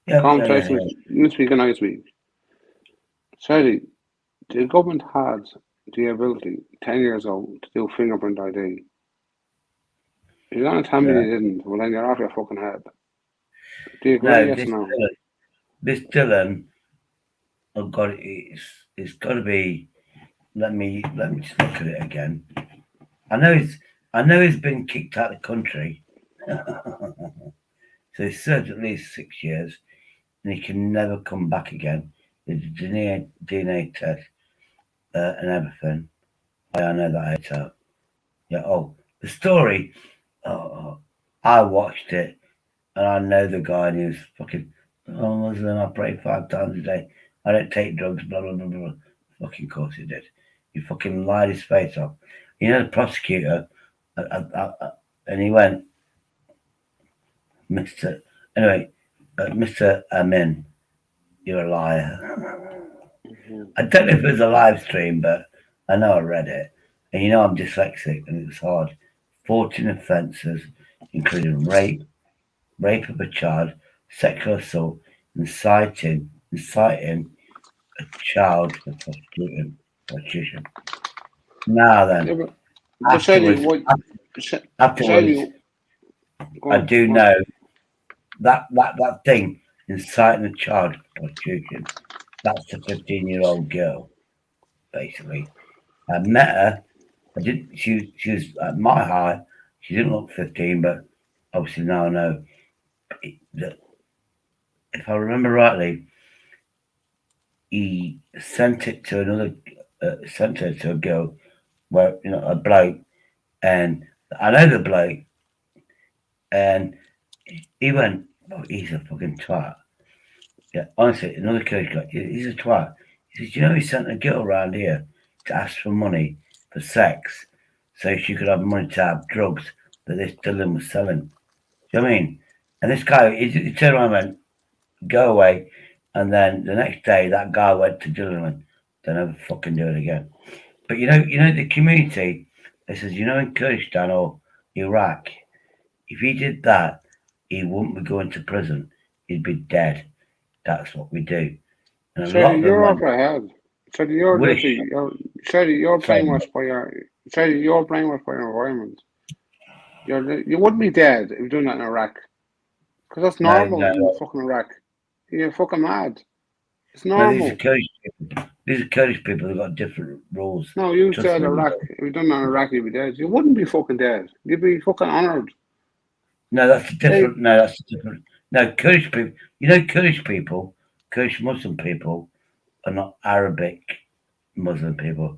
Yeah, conversation needs to be good night week. Shady, the government had the ability 10 years ago to do fingerprint ID. If you're going to tell me they didn't, well then you're off your fucking head. Do you agree? Yes or no? This Dylan, oh God, it's got to be. Let me just look at it again. I know he's been kicked out of the country, so he's served at least 6 years, and he can never come back again. There's a DNA test and everything. I know that it's out. Yeah. Oh, the story. I watched it, and I know the guy, and he was fucking. Oh, Muslim, I pray 5 times a day. I don't take drugs. Blah blah blah blah. Fucking course he did. He fucking lied his face off. You know the prosecutor, and he went, Mr. Amin, you're a liar. I don't know if it was a live stream, but I know I read it. And you know I'm dyslexic, and it was hard. 14 offences, including rape of a child, sexual assault, inciting a child for prostitution. Now then, afterwards, I do know that thing, inciting a child for prostitution, that's a 15-year-old girl, basically. I met her. She was at my height. She didn't look 15, but obviously now I know that if I remember rightly, he sent her to a girl, where a bloke, and I know the bloke, and he went, oh, he's a fucking twat. Yeah, honestly, another coach guy, he's a twat. He says, he sent a girl around here to ask for money for sex, so she could have money to have drugs that this Dylan was selling. you know what I mean? And this guy, he turned around and went, go away. And then the next day, that guy went to Gilligan. Don't ever fucking do it again. But you know, the community, it says, in Kurdistan or Iraq, if he did that, he wouldn't be going to prison. He'd be dead. That's what we do. And a lot Shady, of them you're went, off ahead. Shady, you're Wish. literally, Shady, you're Sorry, brainwashed by your, Shady, you're brainwashed by your environment. You wouldn't be dead if you're doing that in Iraq. Because that's no, normal no, in fucking Iraq. You're fucking mad. It's no. These are normal. Kurdish people. These are Kurdish people. They've got different rules. No, you Trust said me. Iraq. If you done that in Iraq, you'd be dead. You wouldn't be fucking dead. You'd be fucking honoured. No, that's a different. No, that's a different. No, Kurdish people. Kurdish people, Kurdish Muslim people, are not Arabic Muslim people.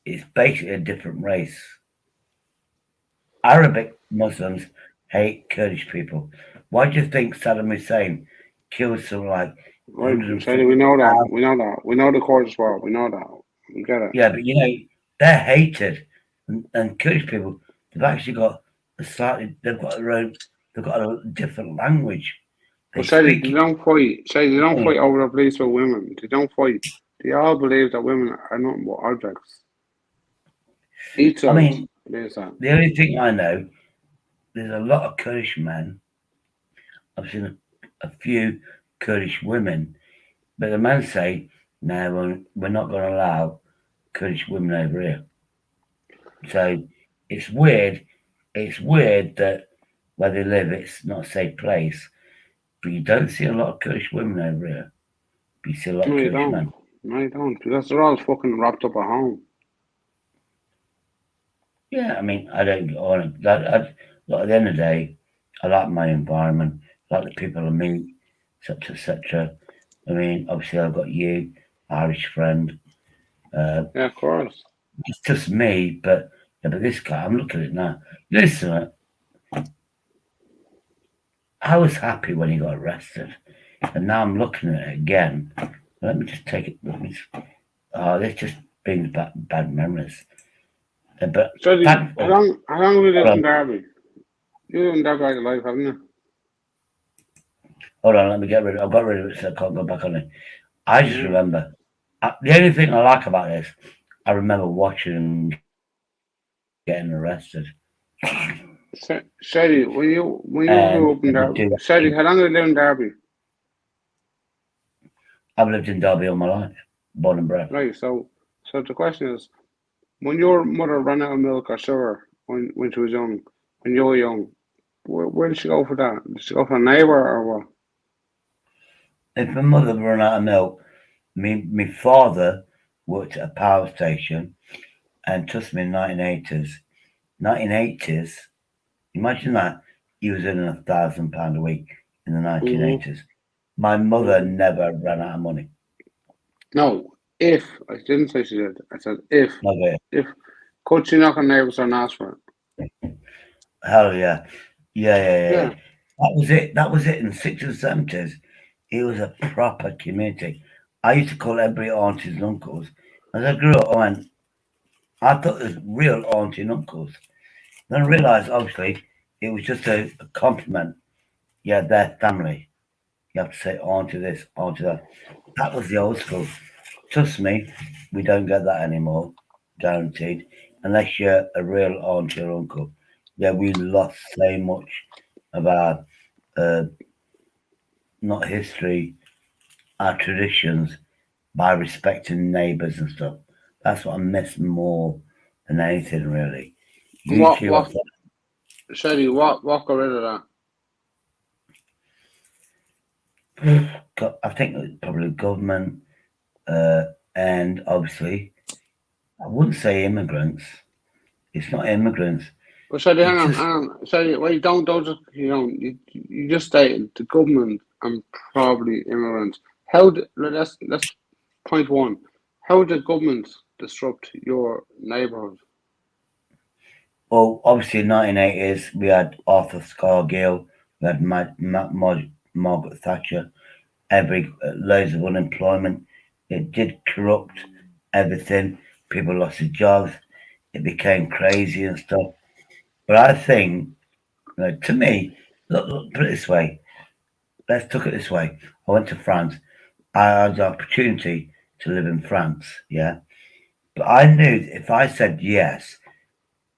It's basically a different race. Arabic Muslims hate Kurdish people. Why do you think Saddam Hussein killed something like Right, Shady, we know that. We know that. We know the Kurdish war. We know that. We get it. Yeah, but they're hated, and Kurdish people, they've actually got they've got their own, they've got a different language. But Shady, they don't fight. Shady, they don't fight over the police for women. They don't fight. They all believe that women are nothing but objects. Each I mean, believes that. the only thing I know, there's a lot of Kurdish men. I've seen a few Kurdish women, but the men say, no, we're not going to allow Kurdish women over here. So it's weird. It's weird that where they live, it's not a safe place. But you don't see a lot of Kurdish women over here. But you see a lot of Kurdish men. No, you don't. Because they're all fucking wrapped up at home. Yeah, I mean, I don't get on it. At the end of the day, I like my environment, I like the people I meet, etc., etc. I mean, obviously, I've got you, Irish friend. Yeah, of course. It's just me, but this guy, I'm looking at it now. Listen, I was happy when he got arrested, and now I'm looking at it again. Let me just take it. This just brings back bad memories. But So, how long have you lived in Derby? You lived in Derby all your life, haven't you? Hold on, let me get rid of it. I've got rid of it so I can't go back on it. I just remember. The only thing I like about this, I remember watching him getting arrested. Shady, when you grew up in Derby, Shady, how long have you lived in Derby? I've lived in Derby all my life, born and bred. Right, so the question is, when your mother ran out of milk or sugar when she was young, when you were young, where did she go for that? Did she go for a neighbour or what? If my mother ran out of milk, my father worked at a power station, and trust me, in 1980s, imagine that, he was earning £1,000 a week in the 1980s. My mother never ran out of money. No, if. I didn't say she did. I said if. Okay. If. Could she knock on neighbours and ask for it? Hell yeah. Yeah. That was it in the 60s and 70s. It was a proper community. I used to call everybody aunties and uncles. As I grew up, I thought it was real auntie and uncles. Then I realised, obviously, it was just a compliment. Yeah, their family. You have to say auntie this, auntie that. That was the old school. Trust me, we don't get that anymore, guaranteed. Unless you're a real auntie or uncle. Yeah, we lost so much of our, not history, our traditions by respecting neighbours and stuff. That's what I miss more than anything, really. Shady, what got rid of that? I think it's probably government, and obviously, I wouldn't say immigrants. It's not immigrants. Well, Shady, hang on. Shady, wait, don't just, you just stated the government and probably immigrants. Let's point one. How did government disrupt your neighbourhood? Well, obviously in the 1980s, we had Arthur Scargill, we had Margaret Thatcher, loads of unemployment. It did corrupt everything. People lost their jobs. It became crazy and stuff. But I think, to me, Look, put it this way. Let's look at it this way. I went to France. I had the opportunity to live in France, yeah. But I knew if I said yes,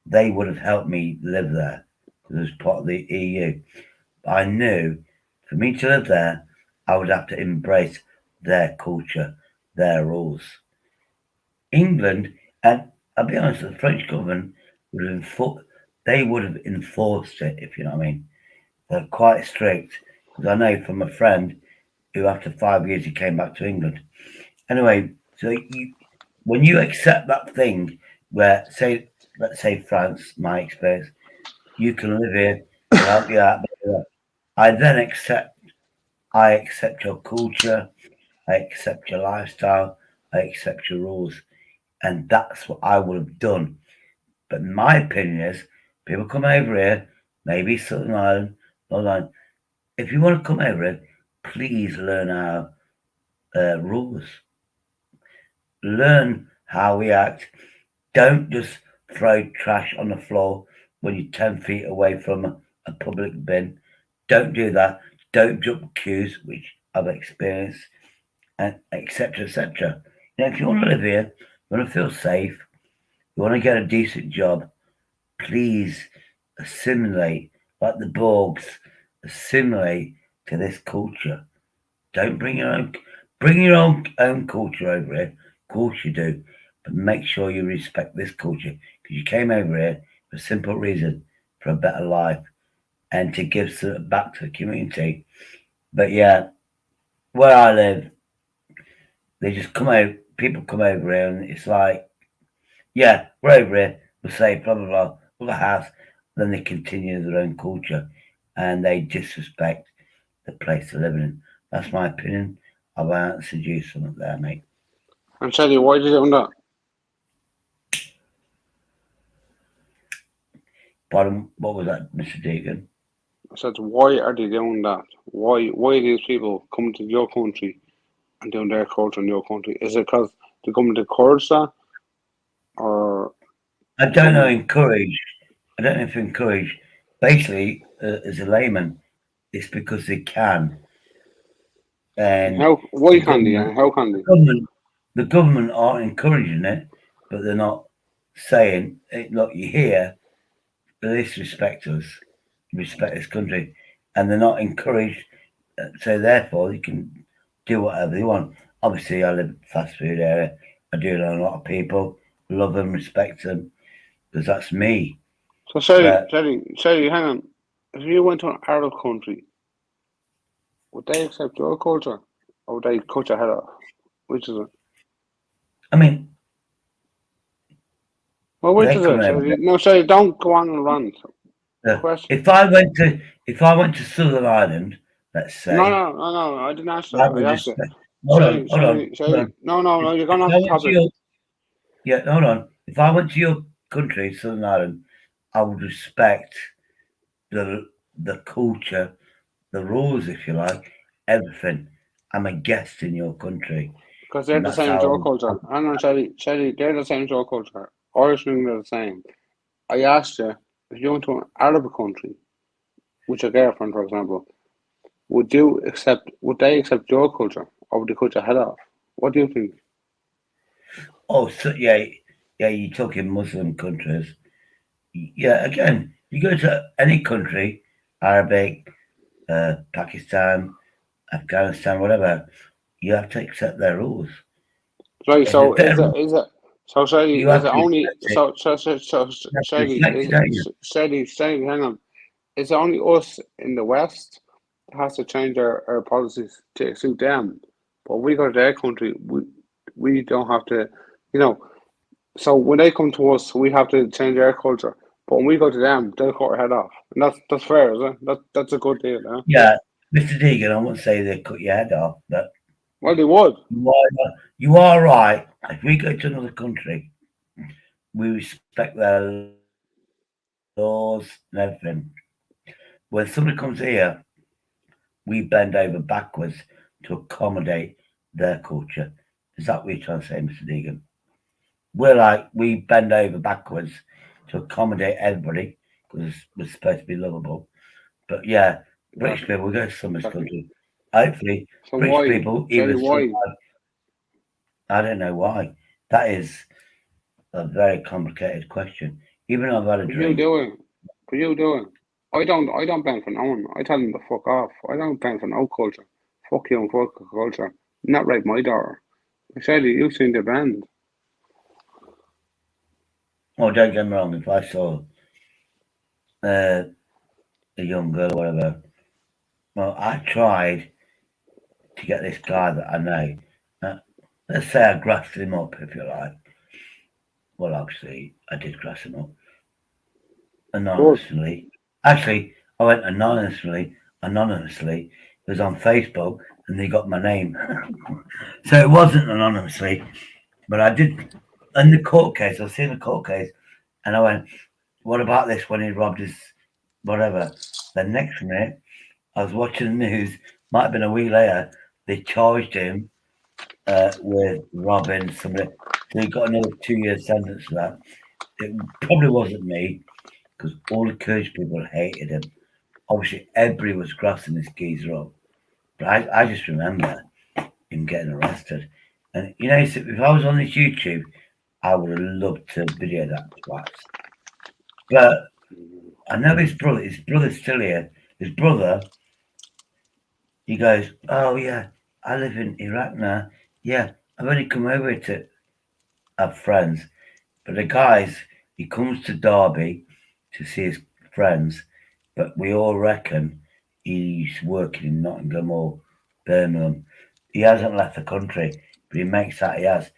they would have helped me live there because it was part of the EU. I knew for me to live there, I would have to embrace their culture, their rules. England, and I'll be honest, the French government would have they would have enforced it, if you know what I mean. They're quite strict because I know from a friend who, after 5 years, he came back to England. Anyway, so when you accept that thing where, let's say France, my experience, you can live here, we'll help you out. I then accept your culture, I accept your lifestyle, I accept your rules, and that's what I would have done. But my opinion is, people come over here, maybe Southern Ireland, Northern Ireland. If you want to come over here, please learn our rules. Learn how we act. Don't just throw trash on the floor when you're 10 feet away from a public bin. Don't do that. Don't jump queues, which I've experienced, and etc. etc. If you want to live here, you want to feel safe, you want to get a decent job, please assimilate, like the Borgs, assimilate to this culture. Don't bring your own culture over here. Of course you do, but make sure you respect this culture because you came over here for a simple reason, for a better life, and to give back to the community. But yeah, where I live, they just come out. People come over here, and it's like, yeah, we're over here. We'll say blah blah blah, we'll have a house. Then they continue their own culture, and they disrespect the place they're living in. That's my opinion. I've answered you something there, mate. And Shelly, why did you do that? Pardon, what was that, Mr. Deegan? I said, why are they doing that? Why these people come to your country and doing their culture in your country? Is it because the government encourage that? Or I don't know, encourage. I don't know if encourage. Basically, as a layman, it's because they can. And why can they? And how can they? The government aren't encouraging it, but they're not saying, hey, look, you're here, please respect us, respect this country. And they're not encouraged, so therefore you can do whatever you want. Obviously, I live in a fast food area. I do know a lot of people, love them, respect them, because that's me. So, Shelly, hang on. If you went to an Arab country, would they accept your culture, or would they cut your head off? Which is it? I mean, well, which is it? No, Shelly, don't go on and rant. If I went to Southern Ireland, let's say. No, I didn't ask that. I asked it. Hold on. No, you're going off the topic. Hold on. If I went to your country, Southern Ireland, I would respect the culture, the rules, if you like, everything. I'm a guest in your country. Because they're the same as your culture. Hang on, Shelly, they're the same as your culture. Irish and England are the same. I asked you, if you went to an Arab country, with your girlfriend, for example, would they accept your culture, or would they cut your head off? What do you think? Oh, so yeah, you're talking Muslim countries. Yeah, again, you go to any country, Arabic, Pakistan, Afghanistan, whatever, you have to accept their rules. Right, so is it so Shady, is it only Shady, hang on. It's only us in the West that has to change our policies to suit them. But we go to their country, we don't have to, so when they come to us, we have to change our culture. But when we go to them, they'll cut our head off. And that's fair, isn't it? That's a good deal, huh? Yeah, Mr. Deegan, I wouldn't say they cut your head off, but well, they would. You are right. If we go to another country, we respect their laws and everything. When somebody comes here, we bend over backwards to accommodate their culture. Is that what you're trying to say, Mr. Deegan? We bend over backwards to accommodate everybody because we're supposed to be lovable. But yeah, British Exactly. people go to some of this Exactly. country. Hopefully, So British why? people Tell either you why. survive. I don't know why. That is a very complicated question. Even though I've had a But you drink. do it. But you do it. I don't bend for no one. I tell them to fuck off. I don't bend for no culture. Fuck you and fuck the culture. Not rape my daughter. I said you've seen the band. Oh, don't get me wrong. If I saw a young girl or whatever, well, I tried to get this guy that I know. Let's say I grassed him up, if you like. Well, obviously, I did grass him up anonymously. Actually, I went anonymously. It was on Facebook, and they got my name. So it wasn't anonymously, but I did. In the court case, I was seeing the court case, and I went, "What about this when he robbed his whatever?" The next minute, I was watching the news. Might have been a week later. They charged him with robbing somebody. So he got another 2 year sentence for that. It probably wasn't me because all the Kurdish people hated him. Obviously, everybody was grassing this geezer up. But I just remember him getting arrested. And you know, if I was on this YouTube, I would have loved to video that twice. But I know his brother's still here. His brother, he goes, "Oh yeah, I live in Iraq now. Yeah, I've only come over to have friends." But the guys, he comes to Derby to see his friends, but we all reckon he's working in Nottingham or Birmingham. He hasn't left the country, but he makes that he has.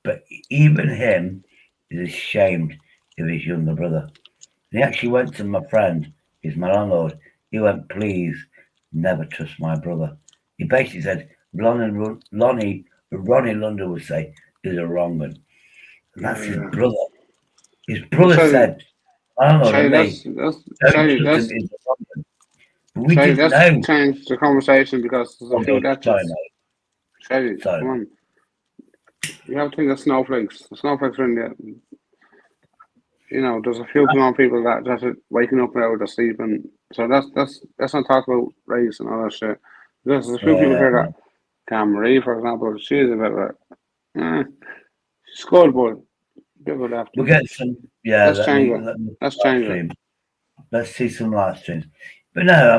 But even him is ashamed of his younger brother. And he actually went to my friend, he's my landlord. He went, "Please never trust my brother." He basically said, Ronnie London would say, "Is a wrong one." And that's his brother. His brother said, "I don't know to me, don't trust him in the London." But we didn't let's know. change the conversation because there's a few deaths. Sorry, mate. Shady, Sorry. come on. You have to think of snowflakes. The snowflakes are in there. You know, there's a few people that just are waking up out of their sleep, and so let's not talk about race and all that shit. Because there's a few people here that Cam Marie, for example, she's a bit of a she's good, but people have to. We'll get some. Yeah, Let's change it. Let's change it. Let's see some live streams. But no, I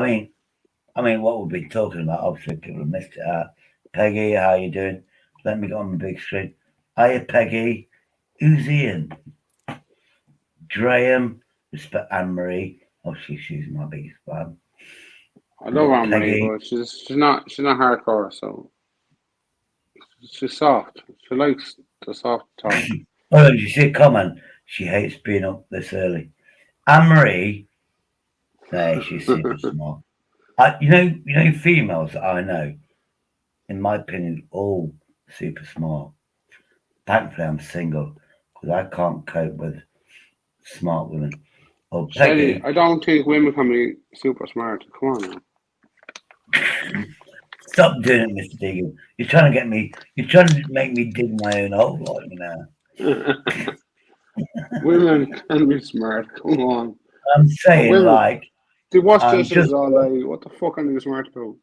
mean, what we've been talking about. Obviously, people have missed it out. Peggy, how you doing? Let me get on the big screen. Hiya, Peggy. Who's Ian? Graham. Respect Anne Marie. Obviously, she's my biggest fan. I love Anne Marie, but she's not hardcore, so she's soft. She likes the soft talk. Oh, did you see a comment? She hates being up this early. Anne Marie, no, she's super smart. You know, females that I know, in my opinion, all super smart. Thankfully, I'm single because I can't cope with smart women. Oh, Peggy, Shelly, I don't think women can be super smart. Come on now. Stop doing it, Mr. Deegan. You're trying to get me. You're trying to make me dig my own hole, like me now. Women can be smart. Come on. I'm saying, women, like, they watch I'm this just. all day. What the fuck are they smart about?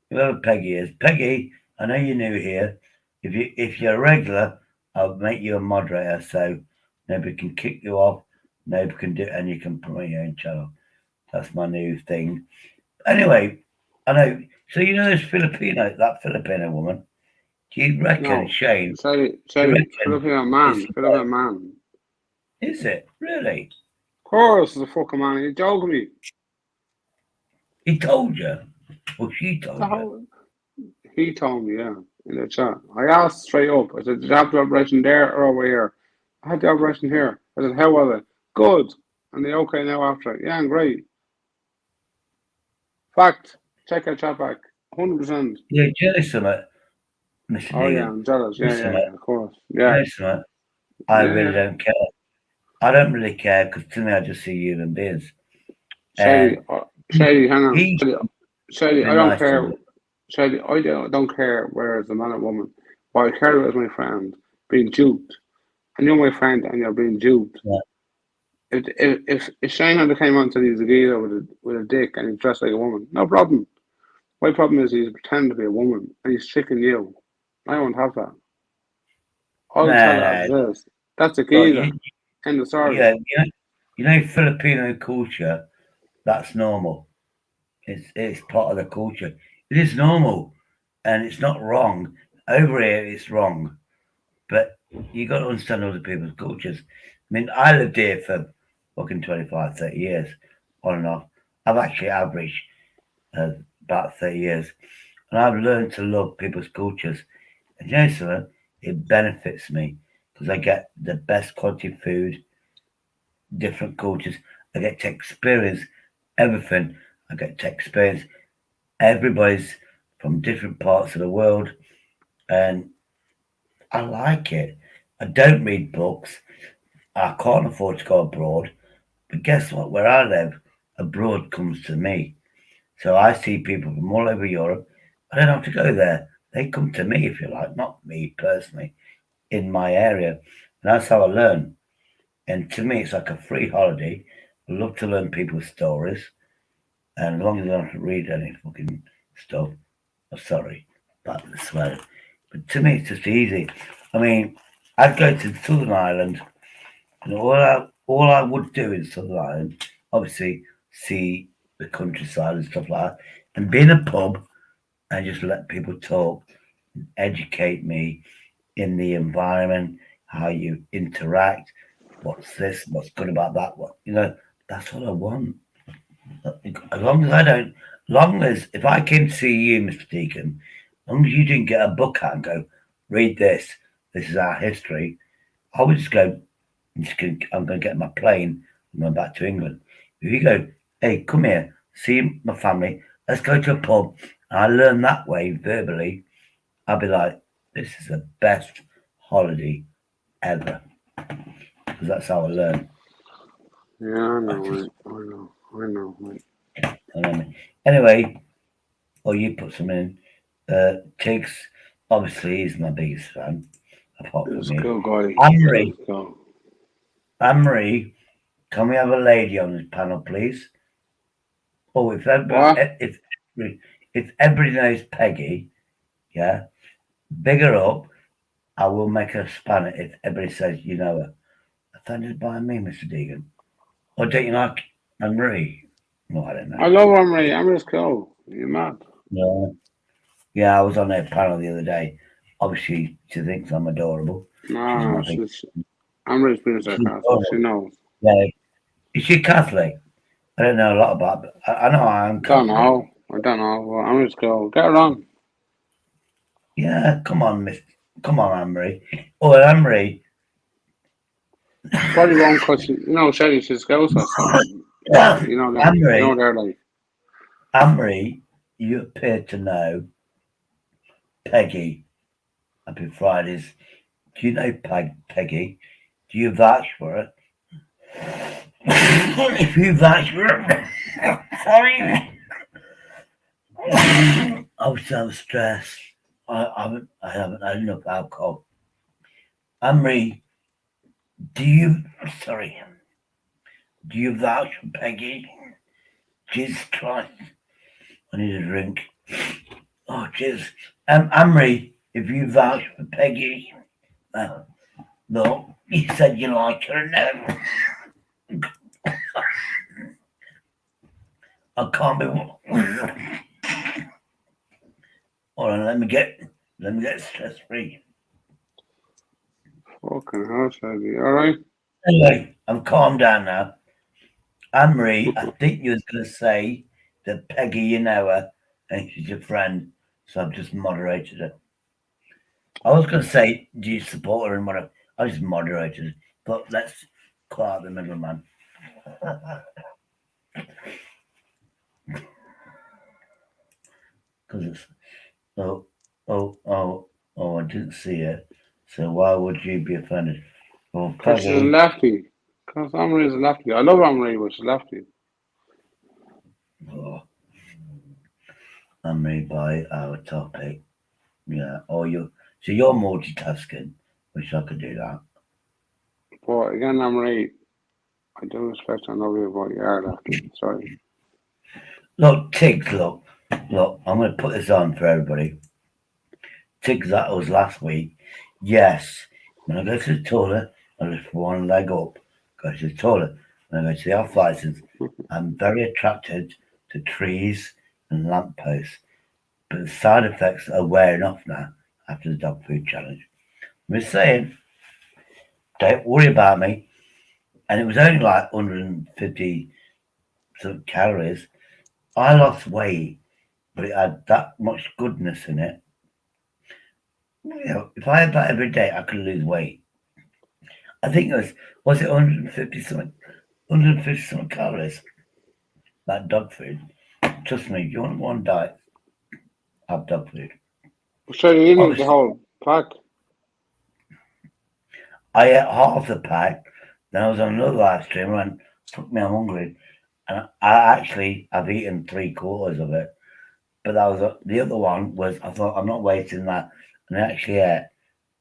Whoever Peggy is, Peggy. I know you're new here. If you're a regular, I'll make you a moderator, so nobody can kick you off. Nobody can do, and you can promote your own channel. That's my new thing. Anyway, I know. So you know this that Filipino woman. Do you reckon, No. Shane? Filipino man. Is it really? Of course, it's a fucking man. He told me. He told you, or she told you? He told me, yeah, in the chat. I asked straight up. I said, "Did you have the operation there or over here?" "I had the operation here." I said, "How was it?" "Good." "And they okay now after it?" "Yeah, I'm great." Fact. Check our chat back. 100%. Yeah, jealous of it, Mr. Oh, yeah, I'm jealous. Yeah, of course. Yeah. I really don't care. I don't really care because to me, I just see human beings. Shady, hang on. Shady, I don't nice care. Shady, I don't care whether it's a man or woman. What I care about is my friend being duped. And you're my friend and you're being duped. Yeah. if Shane Hunter came on and said he was a geezer with a dick and he's dressed like a woman, no problem. My problem is he's pretending to be a woman and he's tricking you. I won't have that. I'll tell it as it is. That's a geezer. End of story. Yeah, Filipino culture, that's normal. It's part of the culture. It is normal, and it's not wrong. Over here, it's wrong, but you got to understand other people's cultures. I mean, I lived here for fucking 25, 30 years, on and off. I've actually averaged about 30 years, and I've learned to love people's cultures. And you know something? It benefits me because I get the best quality food, different cultures. I get to experience everything. I get to experience everybody's from different parts of the world, and I like it. I don't read books. I can't afford to go abroad, but guess what? Where I live, abroad comes to me. So I see people from all over Europe. I don't have to go there. They come to me, if you like, not me personally, in my area. And that's how I learn. And to me, it's like a free holiday. I love to learn people's stories. And as long as I don't have to read any fucking stuff, I'm sorry, but I swear. But to me, it's just easy. I mean, I'd go to Southern Ireland, and all I would do in Southern Ireland, obviously, see the countryside and stuff like that, and be in a pub and just let people talk, educate me in the environment, how you interact, what's this, what's good about that, that's what I want. As long as I don't, long as if I came to see you, Mr. Deacon, as long as you didn't get a book out and go, read this, this is our history, I would just go, I'm going to get my plane and go back to England. If you go, hey, come here, see my family, let's go to a pub, and I learn that way verbally, I'll be like, this is the best holiday ever. Because that's how I learn. Yeah, I know, mate. Anyway, you put some in. Tiggs, obviously, he's my biggest fan, apart from me. Cool guy. Anne-Marie, can we have a lady on this panel, please? Oh, if everybody knows Peggy, yeah, big her up. I will make her span it if everybody says you know her. Offended by me, Mr. Deegan? Or don't you like Anne-Marie? No, I don't know. I love Anne-Marie. Anne-Marie's cool. You're mad. Yeah, I was on their panel the other day. Obviously, she thinks I'm adorable. No, Anne-Marie's being sarcastic. She knows. Yeah. Is she Catholic? I don't know a lot about it. I know I'm Catholic. I don't know. Well, Anne-Marie's cool. Get her on. Yeah, come on, Anne-Marie. Oh, Anne-Marie. Probably wrong because Shelly, she's Scouser, so Anne-Marie, they're like. Anne-Marie, you appear to know Peggy. Happy Fridays. Do you know Peggy? Do you vouch for her? If you vouch for her, sorry. I was so stressed. I haven't had enough alcohol. Anne-Marie, do you vouch for Peggy? Jesus Christ. I need a drink. Oh, cheers. Anne-Marie, if you vouch for Peggy. No, you said you like her now. I can't be. Hold on, let me get stress free. Fucking hell, Shelly. All right. Anyway, I'm calmed down now. Anne-Marie, I think you was going to say that Peggy, you know her, and she's your friend, so I've just moderated her. I was going to say, do you support her and whatever? I just moderated it, but let's call out the middleman. Because it's I didn't see it. So why would you be offended? Well, Because she's a lefty. Because Anne-Marie's a lefty. I love Anne-Marie, but she's a lefty. Oh. Anne-Marie, by our topic. Yeah. So you're multitasking. Wish I could do that. But again, Anne-Marie, I do respect and love you, but you are lefty. Sorry. Look, Tiggs, look, I'm going to put this on for everybody. Tiggs, that was last week. Yes, when I go to the toilet, I just put one leg up, go to the toilet. When I go to the off license, I'm very attracted to trees and lampposts. But the side effects are wearing off now after the dog food challenge. I'm just saying, don't worry about me. And it was only like 150 some calories. I lost weight, but it had that much goodness in it. You know, if I had that every day, I could lose weight. I think it was it 150 something calories? That dog food. Trust me, if you want one diet, have dog food. So you didn't the whole pack? I ate half the pack, then I was on another live stream and took me, I'm hungry. And I've eaten 3/4 of it. But that was the other one was I thought I'm not wasting that, and I actually ate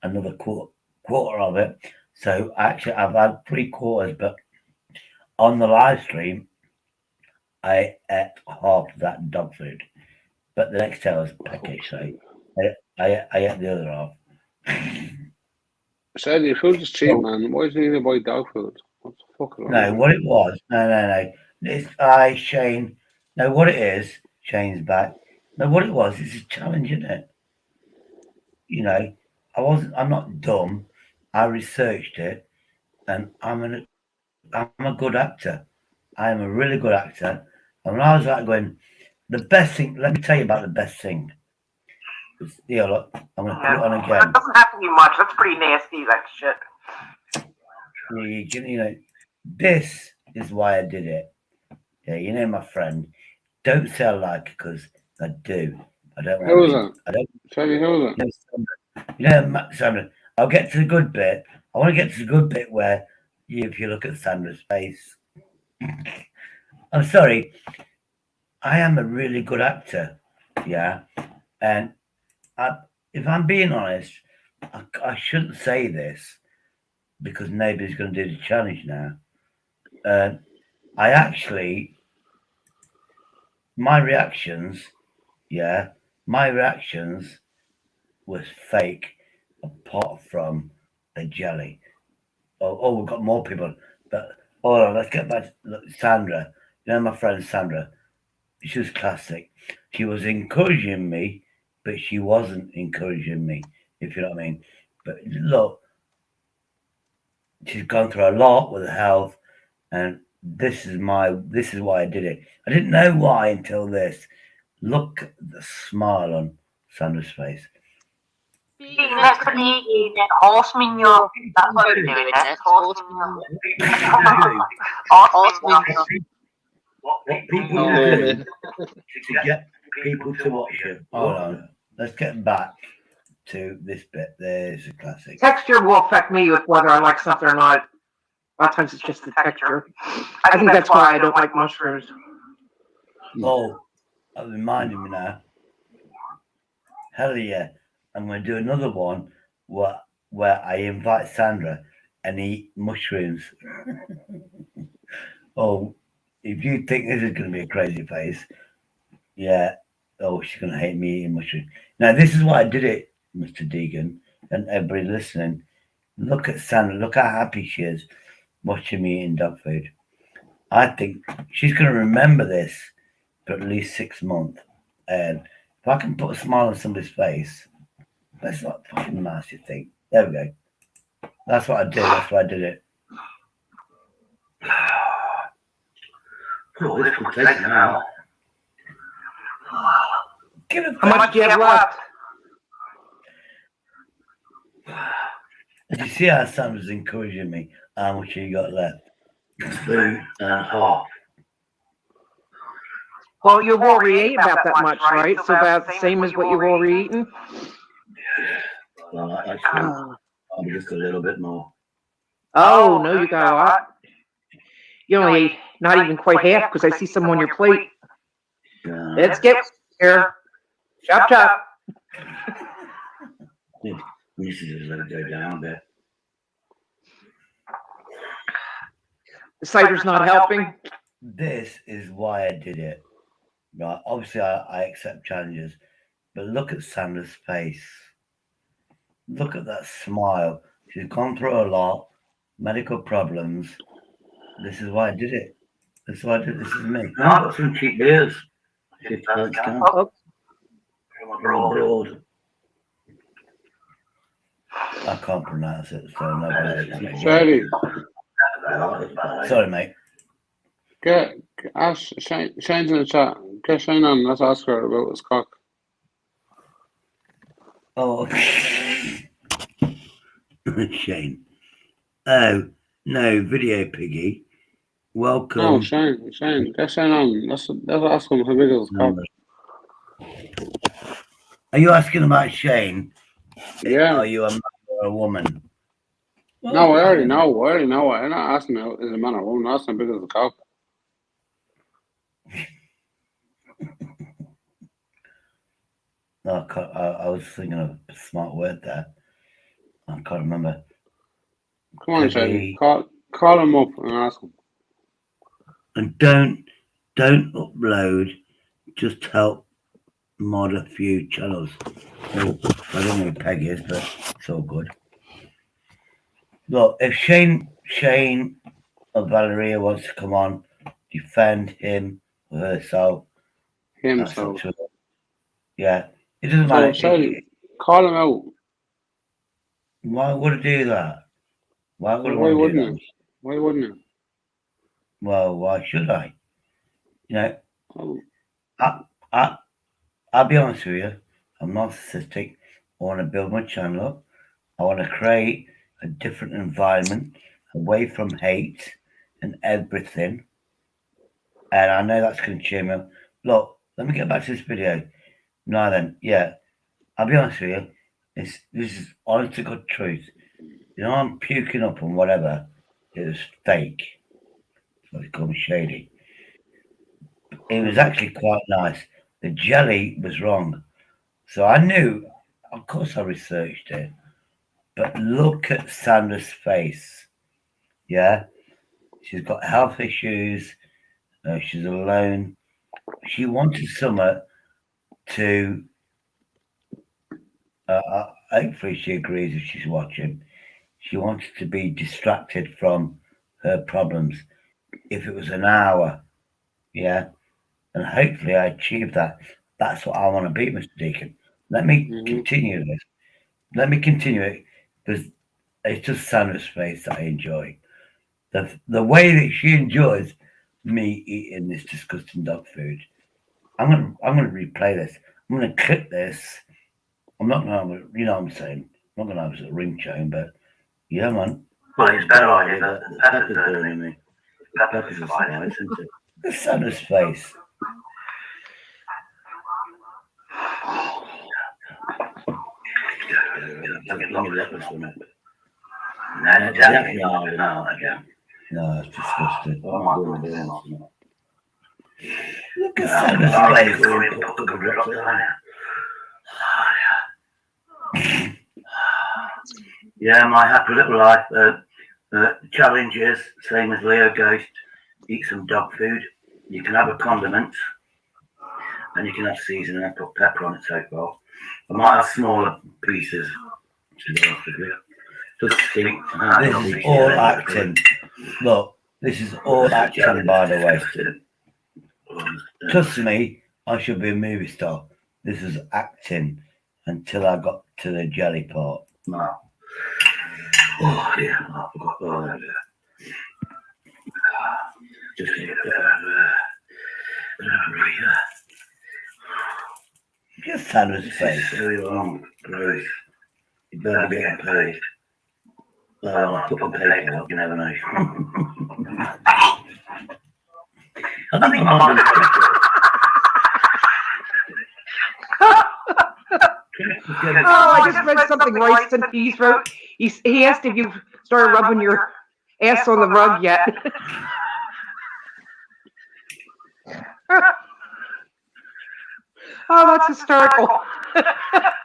another quarter of it. So actually I've had 3/4, but on the live stream I ate half of that dog food. But the next day I was peckish, so I ate the other half. Sadly, your food is cheap, man. Why do you need to buy dog food? What the fuck? No, what it was, no. It's Shane. No, what it is, Shane's back. No, what it was, it's a challenge, isn't it? You know, I'm not dumb. I researched it, and I'm a good actor. I am a really good actor. And when I was like going, the best thing, let me tell you about the best thing. Yeah, look, I'm going to put it on again. That doesn't have to be much. That's pretty nasty, that shit. You know, this is why I did it. Yeah, you know, my friend, don't say I like it because I do. I don't want Who is to. it? I don't. Tell me who is it? You know, Sandra, I'll get to the good bit. I want to get to the good bit where, if you look at Sandra's face, I'm sorry, I am a really good actor, yeah, and if I'm being honest, I shouldn't say this because nobody's going to do the challenge now. I actually, my reactions was fake, apart from the jelly. Oh, we've got more people, but hold on, let's get back to Sandra. You know, my friend Sandra, she was classic. She was encouraging me, but she wasn't encouraging me, if you know what I mean. But look, she's gone through a lot with her health, and this is why I did it. I didn't know why until this. Look at the smile on Sandra's face. Being next to me, eating horse manure. That's what you're doing next. Horse manure. Horse manure. What people do to get people to watch you. Hold on. Let's get back to this bit. There's a classic. Texture will affect me with whether I like something or not. A lot of times it's just the texture. I think that's why I don't like mushrooms. Oh, that reminded me now. Hell yeah. I'm going to do another one where I invite Sandra and eat mushrooms. Oh, if you think this is going to be a crazy face, yeah. Oh, she's going to hate me eating mushrooms. Now, this is why I did it, Mr. Deegan, and everybody listening. Look at Sandra. Look how happy she is watching me eating dog food. I think she's going to remember this for at least 6 months. And if I can put a smile on somebody's face, that's not fucking nasty thing. There we go. That's what I did. That's why I did it. Oh, this will take an hour. How much do you have left? Did you see how Sam was encouraging me? How much you got left? 3.5. Well, you've already ate about that much, right? So about the same as what you've already eaten? Well, actually, just a little bit more. Oh, no, you got a lot. You only ate not even quite half because I see some on your plate. Let's get here. Chop, chop. We used to just let it go down a bit. The cider's not helping. This is why I did it. Right? Obviously, I accept challenges, but look at Sandra's face. Look at that smile. She's gone through a lot, medical problems. This is why I did it. This is why I did it. This is me. No, I've got some cheap beers. Broad. I can't pronounce it, so nobody. Shady. Sorry, mate. Ask Shane's in the chat. Get Shane on. Let's ask her about his cock. Oh, Shane. Oh no, Video Piggy. Welcome. No, Shane. Get Shane on. Let's ask him how big is his cock. Are you asking about Shane? Yeah. Are you a man or a woman? No, I already know. I'm not asking him is a man or woman. I'm asking how big is the cock. No, I was thinking of a smart word there. I can't remember. Come on, Shane. Call him up and ask him. And don't upload. Just help mod a few channels. I don't know who Peg is, but it's all good. Look, if Shane or Valeria wants to come on, defend him or herself. Himself. Yeah. It doesn't matter. Shane, call him out. Why would I do that? Why would I Why want to do wouldn't you? Why wouldn't you? Well, why should I? You know, I'll be honest with you. I'm narcissistic. I want to build my channel up. I want to create a different environment away from hate and everything. And I know that's going to cheer me up. Look, let me get back to this video. Now then, yeah, I'll be honest with you. This is honest to God truth. You know, I'm puking up and whatever. It was fake. That's what they call me, shady. It was actually quite nice. The jelly was wrong. So I knew, of course I researched it. But look at Sandra's face. Yeah? She's got health issues. She's alone. She wanted someone to... hopefully she agrees if she's watching. She wanted to be distracted from her problems. If it was an hour, yeah, and hopefully I achieved that. That's what I want to be, Mr. Deacon. Let me continue this. Let me continue it because it's just Sandra's face that I enjoy. The way that she enjoys me eating this disgusting dog food. I'm gonna replay this. I'm gonna clip this. I'm not gonna, you know what I'm saying. I'm not gonna have a ringtone, but yeah, man. Well, it's better idea that the pepper's burning me. The pepper's a slide, isn't it? The Sandra's face. No, it's disgusting. Look at Sandra's face. Yeah, my happy little life. Challenge is same as Leo Ghost. Eat some dog food. You can have a condiment, and you can have seasoning and put pepper on it so far. I might have smaller pieces. To be honest with you. Just think. This is all acting. Look, this is all acting, by the way. Trust me, I should be a movie star. This is acting until I got to the jelly part. No. Oh dear, I forgot all of it. Just need a bit of Just Sandra's face. Very long, gross. You better be getting paid. Well, I'll put the paper up, you never know. I think I might Oh, I just read something Royston Pease wrote. He asked if you started rubbing your ass on the rug yet. Oh, that's hysterical.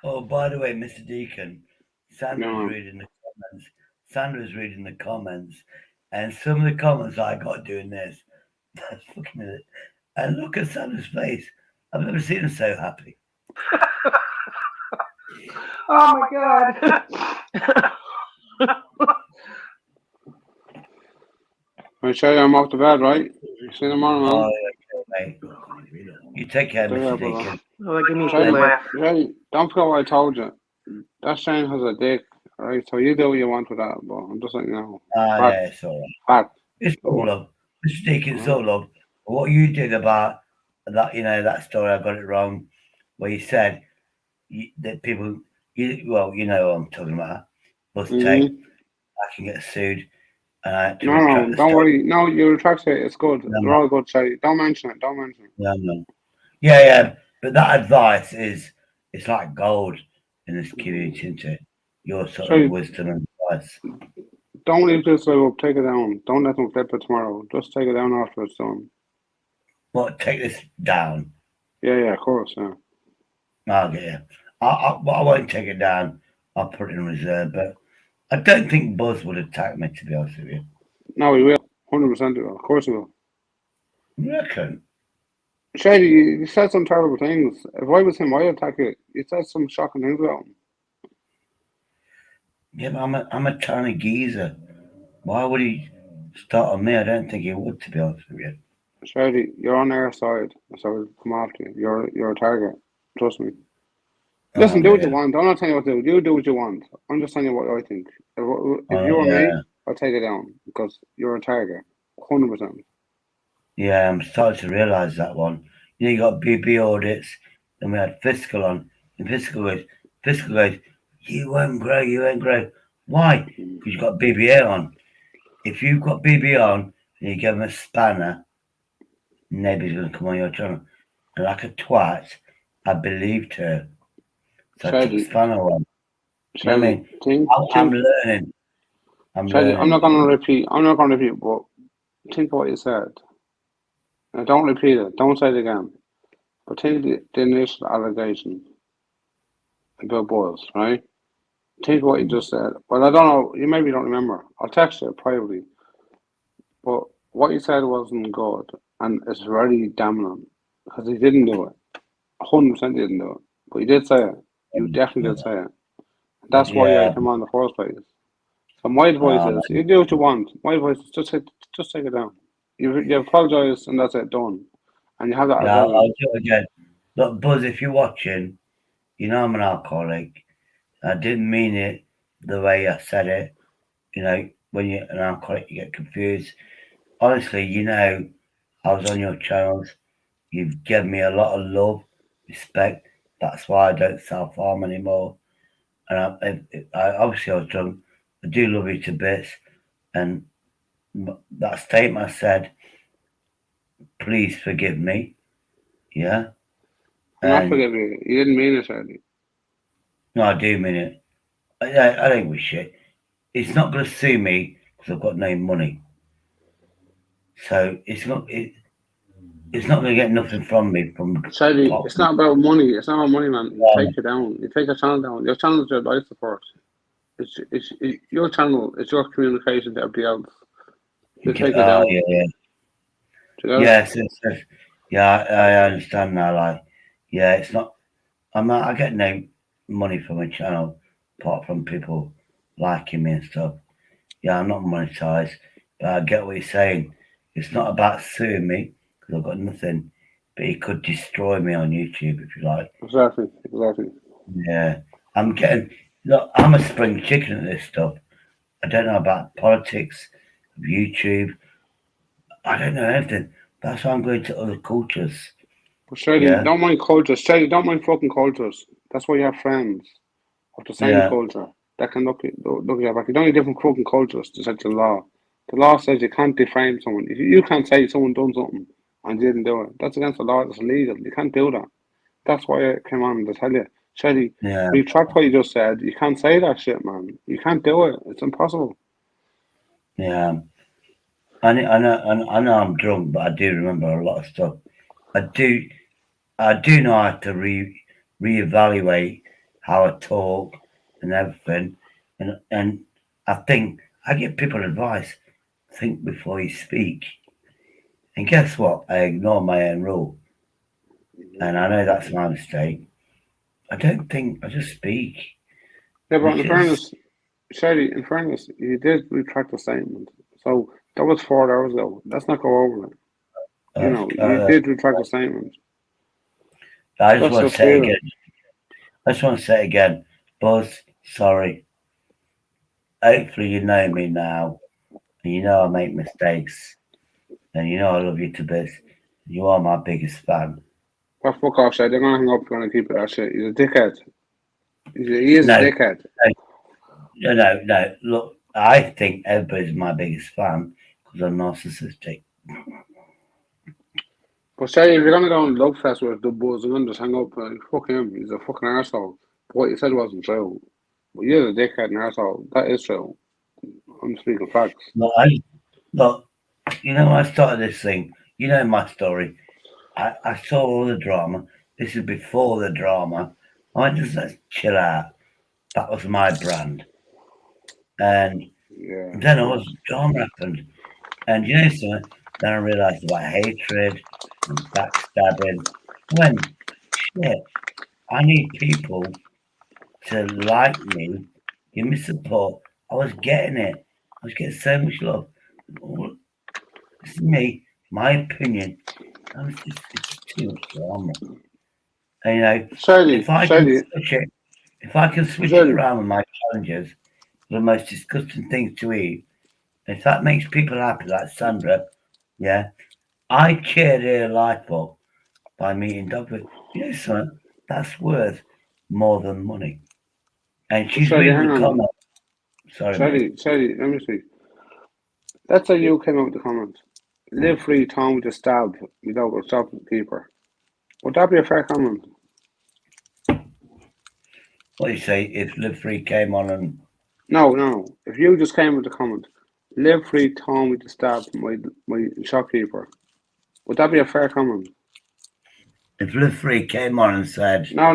Oh, by the way, Mr. Deacon, Sandra's reading the comments. Sandra's reading the comments, And some of the comments I got doing this, that's fucking it. And look at Santa's face. I've never seen him so happy. Oh my god. I tell you, I'm off to bed, right? See you tomorrow, man. Oh, yeah, mate. You take care, Take care, Mr. brother. Deacon. Oh, give me a Shady, laugh. Shady, don't forget what I told you. That Shane has a dick, right? So you do what you want with that, but I'm just letting you know. Ah, Fact. yeah, it's all right. Fact. It's all love. Mr. Deacon, it's all love. What you did about that, that story, I got it wrong, where you said that people, well, you know what I'm talking about. Bus take, I can get sued. And I had to retract the don't story. worry. No, you retract it. It's good. No, They're all good, Shady. Don't mention it. Don't mention it. No. Yeah. But that advice it's like gold in this community, isn't it? Your sort Shady, of wisdom and advice. don't leave this live up. Take it down. Don't let them flip it tomorrow. Just take it down after it's done. What, take this down? Yeah, of course, yeah. I'll get you. I won't take it down. I'll put it in reserve, but I don't think Buzz would attack me, to be honest with you. No, he will. 100% he will. Of course he will. You reckon? Shady, you said some terrible things. If I was him, I'd attack it. You said some shocking things about him. Yeah, but I'm a tiny geezer. Why would he start on me? I don't think he would, to be honest with you. Shady, you're on their side, so we'll come after you. You're a target. Trust me. Listen, do what you want. I'm not telling you what to do. You do what you want. I'm just telling you what I think. If you were me, I'd take it down because you're a target. 100%. Yeah, I'm starting to realise that one. You got BP audits, and we had fiscal on. And fiscal goes, you won't grow. Why? Because you've got BBA on. If you've got BB on and you give them a spanner, nobody's going to come on your channel. And like a twat, I believed her. So I took the spanner on. You know what I mean? I'm learning. I'm not going to repeat, but think of what you said. Now, don't repeat it. Don't say it again. But think the initial allegation about Boyles, right? Think what you just said. Well, I don't know. You maybe don't remember. I'll text you privately. But what you said wasn't good, and it's very damning because he didn't do it. 100% didn't do it. But he did say it. You definitely did say it. That's why I came on in the first place. So my advice is, you do what you want. My advice is just take it down. You apologise and that's it, done. And you have that. Yeah, I'll do it again. Look, Buzz, if you're watching, you know I'm an alcoholic. I didn't mean it the way I said it. You know, when you're an alcoholic, you get confused. Honestly, I was on your channels. You've given me a lot of love, respect. That's why I don't self-harm anymore. And I obviously I was drunk. I do love you to bits. And that statement I said, please forgive me. Yeah. I'm not forgiving you. You didn't mean it, Eddie. No, I do mean it. I don't give a shit. It's not going to sue me because I've got no money. So it's not going to get nothing from me. Sadly, it's not about money. It's not about money, man. You take it down. You take your channel down. Your channel is your life support. It's your channel. It's your communication to everybody else. You take it down. Yeah. Yes. I understand now. Like, yeah, it's not. I get no money from my channel apart from people liking me and stuff. Yeah, I'm not monetized, but I get what you're saying. It's not about suing me because I've got nothing, but he could destroy me on YouTube if you like. Exactly. Yeah, look, I'm a spring chicken at this stuff. I don't know about politics, YouTube. I don't know anything. That's why I'm going to other cultures. But Shady, don't mind cultures. Shady, don't mind fucking cultures. That's why you have friends of the same culture that can look at you back. You don't need different fucking cultures to set the law. The law says you can't defame someone. You can't say someone done something and didn't do it. That's against the law. It's illegal. You can't do that. That's why I came on to tell you. Shady, retract what you just said. You can't say that shit, man. You can't do it. It's impossible. Yeah. I know I'm drunk, but I do remember a lot of stuff. I do know how to reevaluate how I talk and everything, and I think I give people advice. think before you speak. And guess what? I ignore my own rule. And I know that's my mistake. I don't think, I just speak. Yeah, but in fairness, Shady, in fairness, you did retract the statement. So that was 4 hours ago. Let's not go over it. You know, you did retract the statement. I just want to say it again. I just want to say it again. Buzz, sorry. Hopefully you know me now. And you know I make mistakes. And you know I love you to bits. You are my biggest fan. Well, fuck off, Shady. They're going to hang up. You're going to keep it that shit. He's a dickhead. He is a dickhead. No. Look, I think everybody's my biggest fan because I'm narcissistic. But Shady, if you're going to go on Love Fest with the Buzz, I'm going to just hang up. Fuck him. He's a fucking arsehole. But what you said wasn't true. But you're a dickhead and arsehole. That is true. I'm speaking facts. Look, you know, I started this thing. You know my story. I saw all the drama. This is before the drama. I just let's chill out. That was my brand. And then all the drama happened. And you know something? Then I realised about hatred and backstabbing. When shit, I need people to like me, give me support. I was getting it. I was getting so much love. This is me, my opinion. It's too much drama. And, you know, if I can switch it around with my challenges, the most disgusting things to eat, if that makes people happy, like Sandra, yeah, I cheered her life up by meeting Dogwood. You know something? That's worth more than money. And she's reading the comment. Sorry, Shady, let me see. Let's say you came out with the comment. Live free, Tom with a stab without a shopkeeper. Would that be a fair comment? What do you say if Live Free came on and... No. If you just came with the comment, Live free, Tom with the stab my shopkeeper. Would that be a fair comment? If Live Free came on and said... No.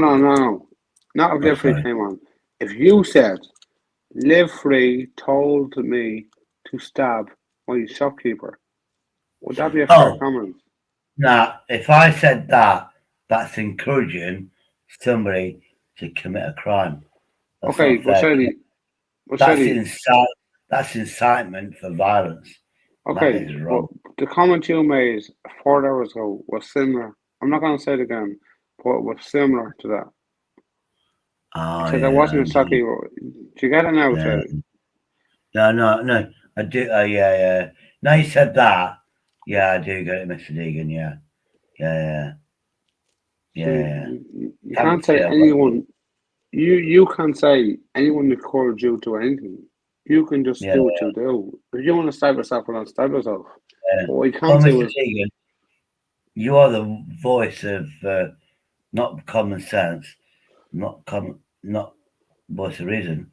Not if Live Free came on. If you said, Live Free told me to stab my shopkeeper, would that be a fair comment? Now, if I said that, that's encouraging somebody to commit a crime. That's okay, not fair. That's incitement for violence. Okay, that is wrong. The comment you made 4 hours ago was similar. I'm not going to say it again, but it was similar to that. So there wasn't a shopkeeper. Do you get it now, Shady? No. I do. Yeah. Now you said that. Yeah, I do get it, Mr. Deegan. Yeah. You can't say anyone. You can't say anyone encourage you to anything. You can just do what you do. If you want to stab yourself, well, stab yourself. But what you can't say Mr. Deegan, you are the voice of not common sense, not voice of reason.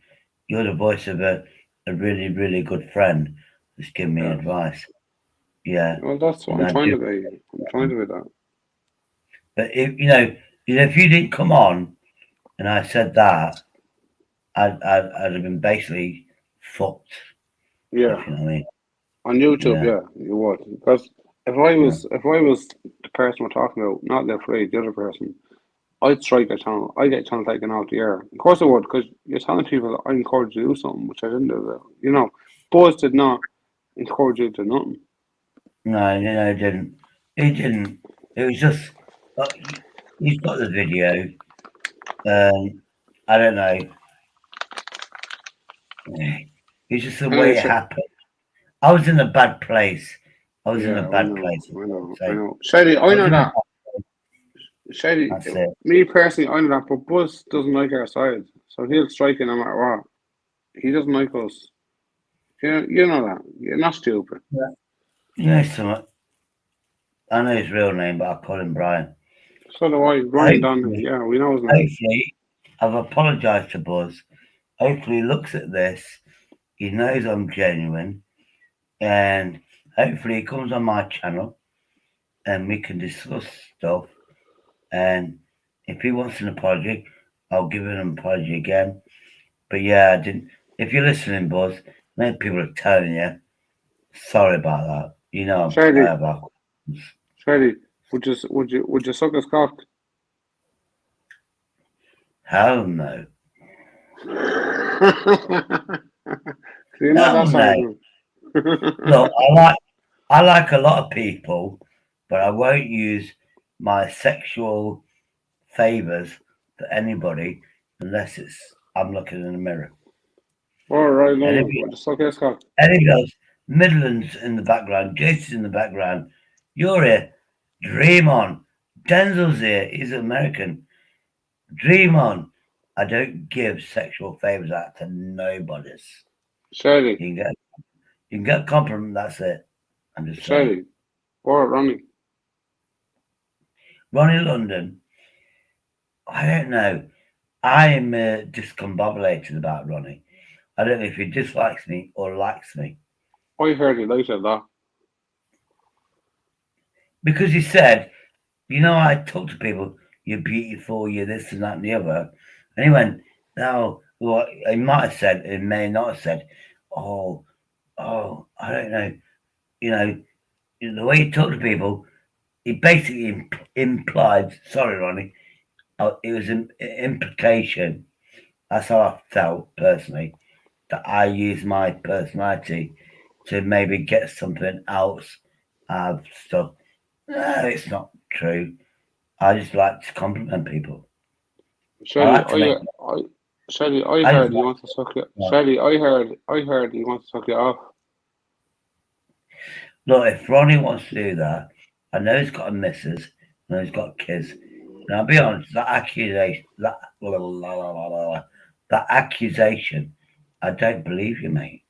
You're the voice of a really, really good friend that's giving me advice. Yeah. Well, that's what I'm trying to be. I'm trying to be that. But if you didn't come on and I said that, I'd have been basically fucked. Yeah. You know what I mean? On YouTube, yeah, you would. Because if I was the person we're talking about, not Live Free, the other person, I'd strike a channel. I'd get a channel taken out the air. Of course I would, because you're telling people that I encourage you to do something, which I didn't do. You know, Buzz did not encourage you to do nothing. No, he didn't. He didn't. It was just, he's got the video. I don't know. It's just the way it happened. I was in a bad place. I know. Shady, I know that. Shady, me personally, I know that, but Buzz doesn't like our side, so he'll strike you no matter what. He doesn't like us. You know that. You're not stupid. Yeah. You know something? I know his real name, but I call him Brian. So do I. Brian Dunn. Yeah, we know his name. Hopefully, I've apologised to Buzz. Hopefully he looks at this. He knows I'm genuine. And hopefully he comes on my channel and we can discuss stuff. And if he wants an apology, I'll give him an apology again. But yeah, I didn't. If you're listening, Buzz, many people are telling you, Sorry about that. You know, Shady, about Shady, would you suck his cock? hell no. So you're not Hell that side no. of Look, I like a lot of people, but I won't use my sexual favors for anybody unless I'm looking in the mirror. All right, And no, would you suck his cock? any of those Midlands in the background, Jason's in the background, you're here. Dream on. Denzel's here. He's American. Dream on. I don't give sexual favors out to nobody's. Shady. You can get a compliment. That's it. I'm just Shady. saying. Or Ronnie. Ronnie London. I don't know. I am discombobulated about Ronnie. I don't know if he dislikes me or likes me. I heard he likes it that. Because he said, I talk to people, you're beautiful, you're this and that and the other. And he went, no, well, he might have said, he may not have said, oh, I don't know. The way he talked to people, he basically implied, sorry, Ronnie, it was an implication. That's how I felt personally, that I use my personality to maybe get something else out of stuff. No, it's not true. I just like to compliment people. Shady, I heard he wants to suck you. Shady, I heard he wants to suck you off. Look, if Ronnie wants to do that, I know he's got a missus, I know he's got kids. And I'll be honest, that accusation, I don't believe you, mate.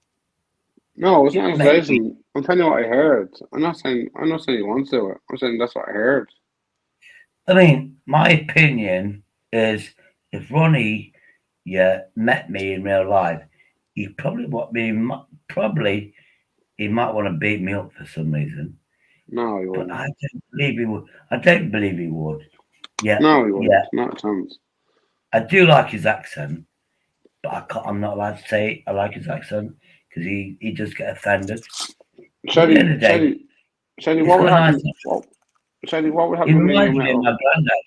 No, it's not an accusation. I'm telling you what I heard. I'm not saying he wants to do it. I'm saying that's what I heard. I mean, my opinion is if Ronnie met me in real life, he probably he might want to beat me up for some reason. No, he wouldn't. But I don't believe he would. I don't believe he would. Yeah. No, he wouldn't. Yeah. Not a chance. I do like his accent, but I'm not allowed to say I like his accent because he does get offended. Shady, what would happen? Shady, what would He happen when reminds you me met of my granddad.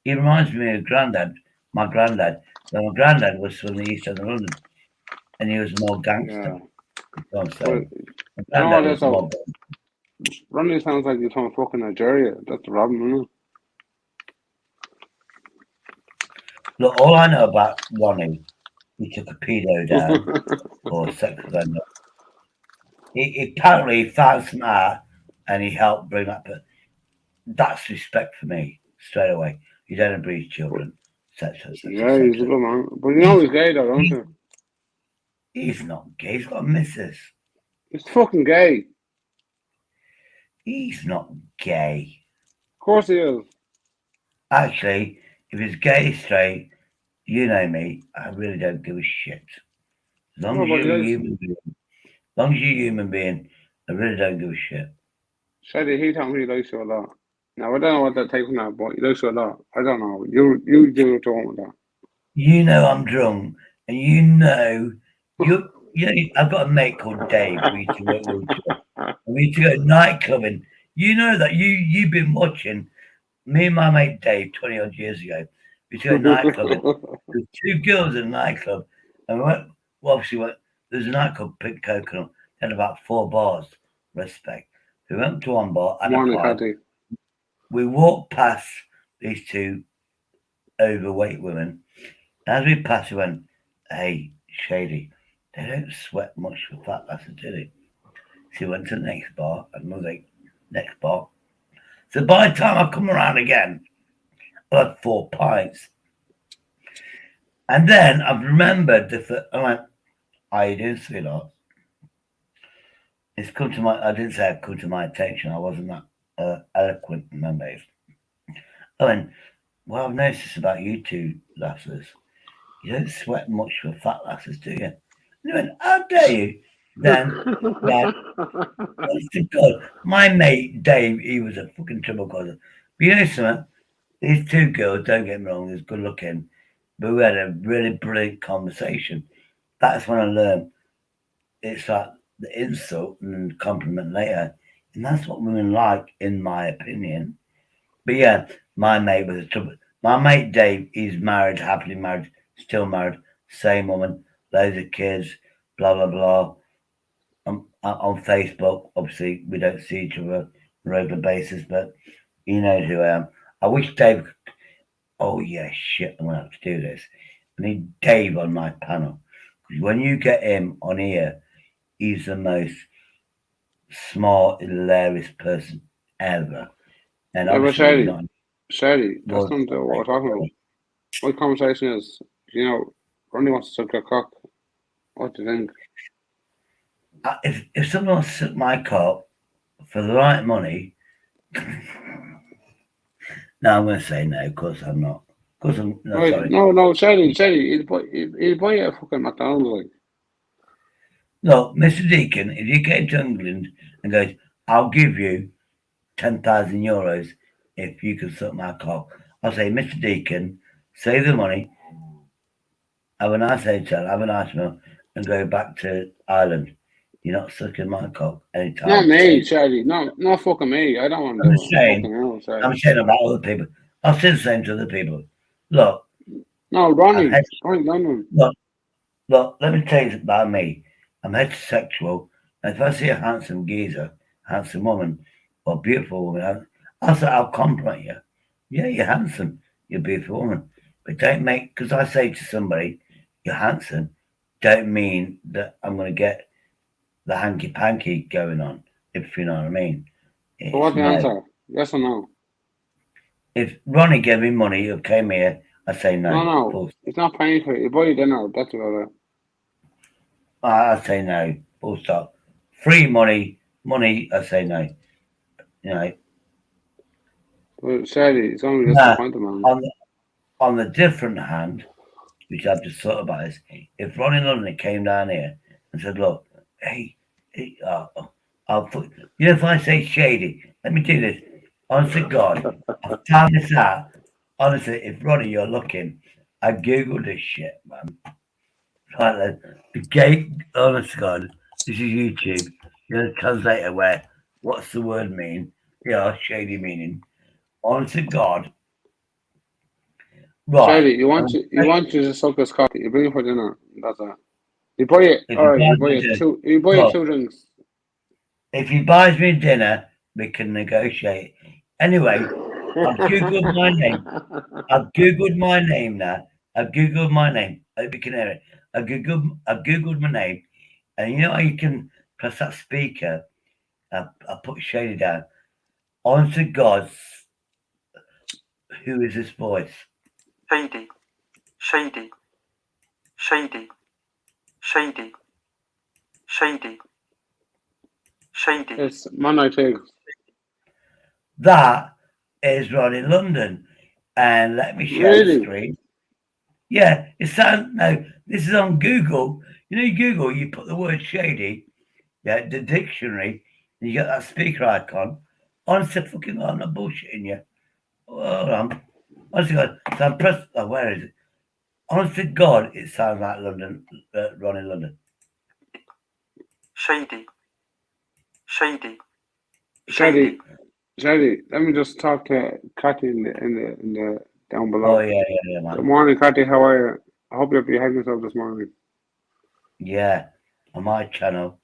He reminds me of my granddad. So my granddad was from the east end of London, and he was more gangster. Ronnie sounds like he's from fucking Nigeria. That's the problem, isn't it? Look, all I know about Ronnie, he took a pedo down or sex offender. He apparently found some art and he helped bring up. But that's respect for me straight away. You don't abuse children. Yeah, he's a good man. But you know he's gay though, don't you? He's not gay. He's got a missus. He's fucking gay. He's not gay. Of course he is. Actually, if he's gay straight, you know me, I really don't give a shit. As long as you're a human being, I really don't give a shit. Shady, he told me he likes you a lot. Now I don't know what that takes from that, but he likes you a lot. I don't know. You do what you want with that. You know I'm drunk, and you know I've got a mate called Dave. We used to work with each other. We used to go nightclubbing. You know that you've been watching me and my mate Dave 20 odd years ago. We used to go nightclubbing. There's two girls in a nightclub, and there's a nightclub, Pink Coconut, and about 4 bars. Respect. We went to one bar and a pub. We walked past these 2 overweight women. As we passed, we went, "Hey, Shady, they don't sweat much for fat lasses, do they?" So we went to the next bar, another next bar. So by the time I come around again, I had 4 pints. And then I've remembered I went, "How you doing, sweetheart?" It's come to I didn't say it come to my attention. I wasn't that eloquent, remember. I went, "Well, I've noticed this about you 2 lasses. You don't sweat much for fat lasses, do you?" And he went, "How dare you?" Then, honest to God, my mate Dave, he was a fucking trouble causer. But you know something? These 2 girls, don't get me wrong, they're good looking, but we had a really brilliant conversation. That's when I learned it's like the insult and compliment later. And that's what women like, in my opinion. But yeah, my mate was a trouble. My mate Dave, he's married, happily married, still married, same woman, loads of kids, blah blah blah. On Facebook, obviously we don't see each other on a regular basis, but he knows who I am. I wish Dave. Oh yeah, shit! I'm gonna have to do this. I need Dave on my panel because when you get him on here, he's the most smart, hilarious person ever. And Yeah, but obviously, not. Shady, that's Well, not what we're talking about. My conversation is, Ronnie wants to suck your cock. What do you think? If someone wants to suck my cock for the right money, no, I'm going to say no. Of course, I'm not. Of course, I'm no. Right, Sorry. no, Shady, he'll buy you a fucking McDonald's, like. No, Mr. Deacon, if you get into England and goes, I'll give you 10,000 euros if you can suck my cock. I'll say, Mr. Deacon, save the money, have a nice hotel, have a nice meal, and go back to Ireland. You're not sucking my cock anytime. Not me, Shady. Not fucking me. I don't want to do it. I'm saying about other people. I'll say the same to other people. Look. No, Ronnie. Look, let me tell you about me. I'm heterosexual, and if I see a handsome geezer, handsome woman, or beautiful woman, I'll compliment you. Yeah, you're handsome. You're a beautiful woman. But don't make, because I say to somebody, you're handsome, don't mean that I'm going to get the hanky panky going on, if you know what I mean. So what's the answer? Yes or no? If Ronnie gave me money or came here, I'd say no. No. It's not paying for it. You buy you dinner. That's about it. I'd say no. Full stop. Free money, I say no. Well, Shady, it's only disappointing, man. On the different hand, which I've just thought about, is if Ronnie London came down here and said, look, hey, I'll put, if I say Shady, let me do this. Honestly, God, I found this out. Honestly, if Ronnie, you're looking, I Googled this shit, man. Right then, the gate, honest God, this is YouTube. You're the translator where, what's the word mean? Yeah, shady meaning. Honest to God. Right. Shady, you want you to suck his cock. You bring it for dinner. That's it. You buy it. All right. You buy it 2 drinks. If he buys me dinner, we can negotiate. Anyway, I've googled my name. I've googled my name now. I've googled my name. I hope you can hear it. I've googled my name, and you know how you can press that speaker. I put Shady down. Honest to God, who is this voice? Shady, Shady, Shady, Shady, Shady, Shady. It's Monday too. That is Ronnie London, and let me share the screen. Yeah, it sounds. No, this is on Google. You know, Google, you put the word shady, yeah, the dictionary, and you get that speaker icon. Honestly, fucking, I'm not bullshitting you. Hold on. Honestly, God, so I'm pressed. Oh, where is it? Honestly, God, it sounds like London, Ronnie London. Shady, Shady, Shady. Shady, let me just talk to Cathy in the down below. Oh yeah, man. Good morning, Cathy. How are you? I hope you're behaving yourself this morning. Yeah, on my channel,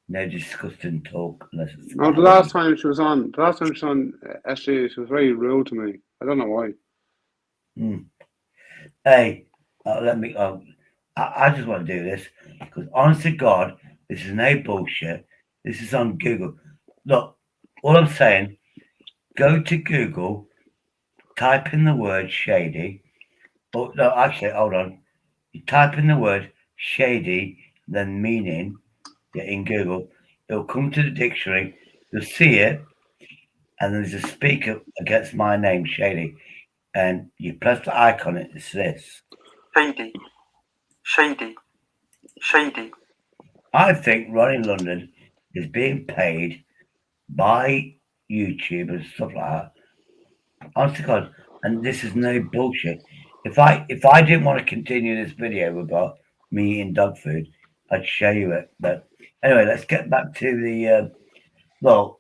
no disgusting talk unless it's. No, the last time she was on SG, she was very rude to me. I don't know why. Hey, let me. I just want to do this because, honest to God, this is no bullshit. This is on Google. Look, all I'm saying, go to Google, type in the word shady. Oh no, actually, hold on. You type in the word shady, then meaning, in Google. It'll come to the dictionary. You'll see it, and there's a speaker against my name, Shady, and you press the icon. It's this. Shady, Shady, Shady. I think Ronnie London is being paid by YouTube and stuff like that. Honest to God, and this is no bullshit. If I didn't want to continue this video about me eating dog food, I'd show you it. But Anyway, let's get back to the. Well,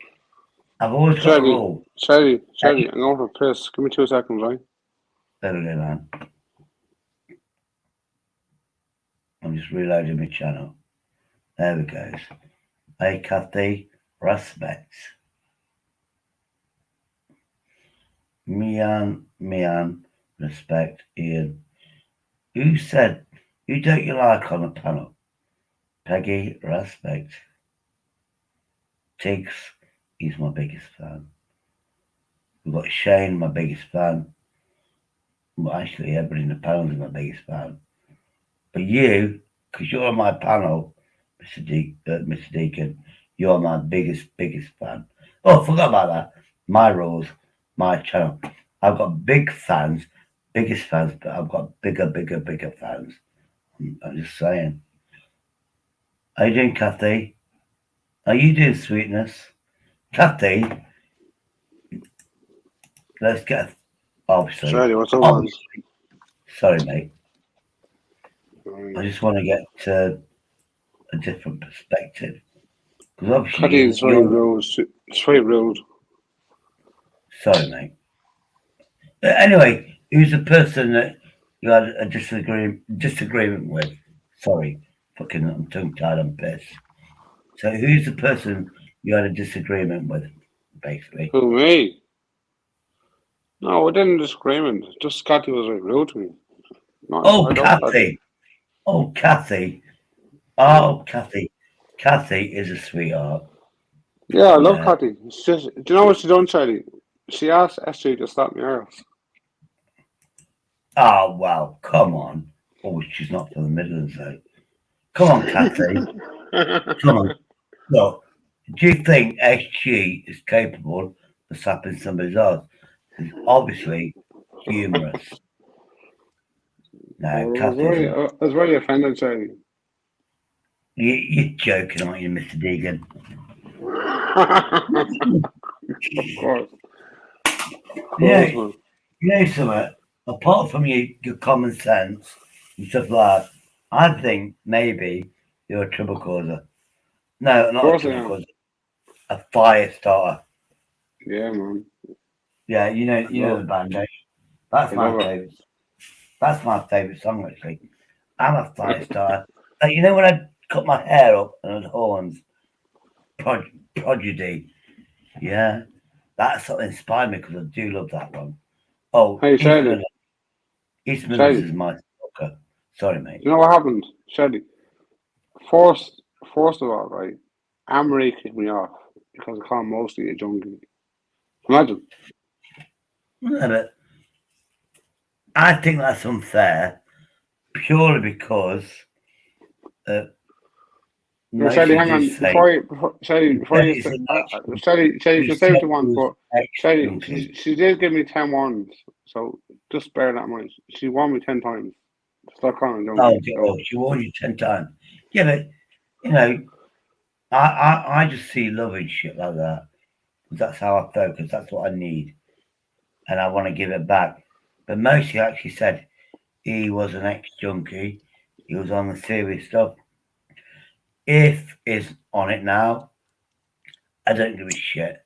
I've always got a rule. Shady, I'm going for a piss. Give me 2 seconds, right? Better than that. I'm just reloading my channel. There we go. Hey, Kathy, respect. Mian, respect. Ian. Who don't you like on the panel? Peggy, respect. Tiggs, he's my biggest fan. We've got Shane, my biggest fan. Well, actually, everybody in the panel is my biggest fan. But you, because you're on my panel, Mr. Deacon, you're my biggest fan. Oh, I forgot about that. My rules, my channel. I've got biggest fans, but I've got bigger fans. I'm just saying. How you doing, Kathy? How you doing, sweetness? Kathy, let's get obviously. Shady, what's up, man? Sorry, mate. I just want to get a different perspective. Because obviously Kathy is very rude. It's very rude. Sorry, mate. Anyway, who's the person that you had a disagreement with? Sorry, fucking, I'm tongue-tied, I'm pissed. So who's the person you had a disagreement with, basically? Who, me? No, we didn't disagreement. Just Kathy was very rude to me. No, Oh, Kathy. Oh, Kathy. Oh, Kathy. Kathy is a sweetheart. Yeah, I love Kathy. It's just, do you know what she done, Shady? She asked SJ to stop me off. Oh, well, come on. Oh, she's not from the Midlands, though. Come on, Kathy. Come on. Look, do you think SG is capable of slapping somebody's ass? It's obviously humorous. No, Kathy. I was very offended, Shady. You're joking, aren't you, Mr. Deegan? Of course. Yeah, you know something? Apart from your common sense and stuff like that, I think maybe you're a trouble causer. No, not a trouble causer. A fire starter. Yeah, man. Yeah, you know the band, don't you? That's my favourite. That's my favourite song, actually. I'm a fire starter. You know when I cut my hair up and had horns? Prodigy. Yeah. That sort of inspired me because I do love that one. Oh, hey, Shady. East Midlands is my stalker. Sorry, mate. You know what happened, Shady? First of all, right, Anne-Marie kicked me off because I call him mostly a junkie. Imagine. Yeah, but I think that's unfair purely because Shady, hang on. Shady, you can say what you want, but Shady, she did give me 10 warnings, so just bear that in mind. She warned me 10 times. Stop calling her junkie. Oh, she warned you 10 times. Yeah, but you know, I just see love and shit like that. That's how I focus. That's what I need, and I want to give it back. But Mosi actually said he was an ex-junkie. He was on the serious stuff. If he's on it now, I don't give a shit.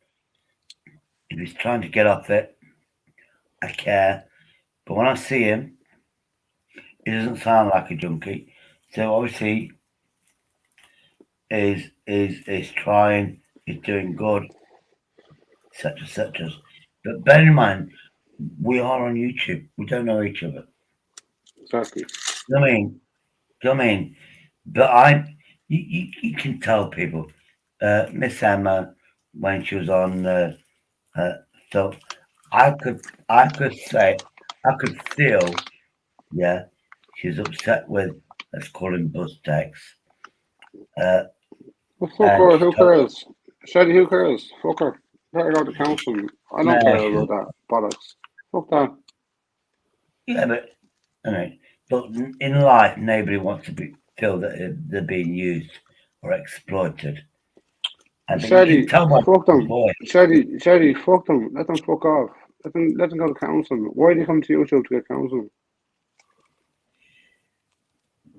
If he's trying to get off it, I care. But when I see him, he doesn't sound like a junkie. So obviously, is trying, is doing good, etc. But bear in mind, we are on YouTube. We don't know each other. Exactly. I mean, but you can tell people. Miss Emma, when she was on, so I could feel, yeah, she's upset with, let's call him Bustex. Well, fuck her, who cares? Shady, who cares? Fuck her. Let her go to counselling. I don't care about that bollocks. Fuck that. Yeah, but in life, nobody wants to feel that they're being used or exploited. And Shady, fuck them. Shady, fuck them. Let them fuck off. Let them go to counselling. Why do you come to YouTube to get counselling?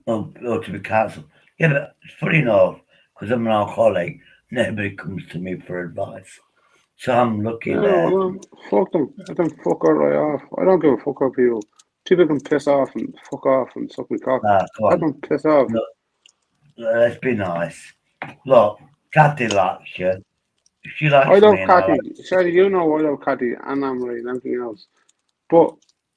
Or to be cancelled. Yeah, but funny enough, because I'm an alcoholic, nobody comes to me for advice. So I'm lucky Yeah, there. well, fuck them. Let them fuck out right off. I don't give a fuck about people. People can piss off and fuck off and suck me cock. Come Let on. them piss off. Look, let's be nice. Look, Kathy likes you. If she likes I love me and I like Cathy. Sherry, you know I love Cathy and Amory and everything else. But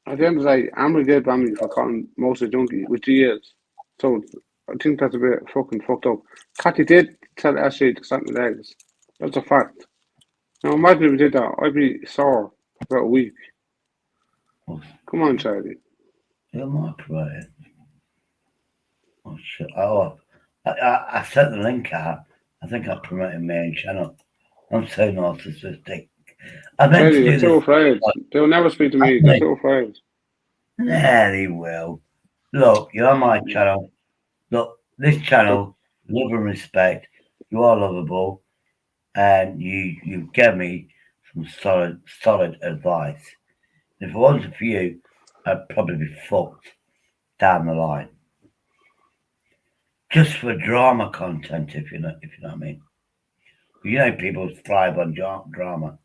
at the end of the day, Amory did ban me for calling most a junkie, which he is. So I think that's a bit fucking fucked up. Cathy did tell SJ to suck my legs. That's a fact. Now imagine if we did that, I'd be sore for about a week. Come on, Charlie. You're my promoter. Oh shit! Oh, I sent the link out. I think I promoted my own channel. I'm so narcissistic. I meant Charlie, to they're do too this. afraid. They'll never speak to me. They're too afraid. Nah, they will. Look, you're on my channel. Look, this channel, love and respect. You are lovable, and you gave me some solid advice. If it wasn't for you, I'd probably be fucked down the line. Just for drama content, if you know what I mean. You know, people thrive on drama.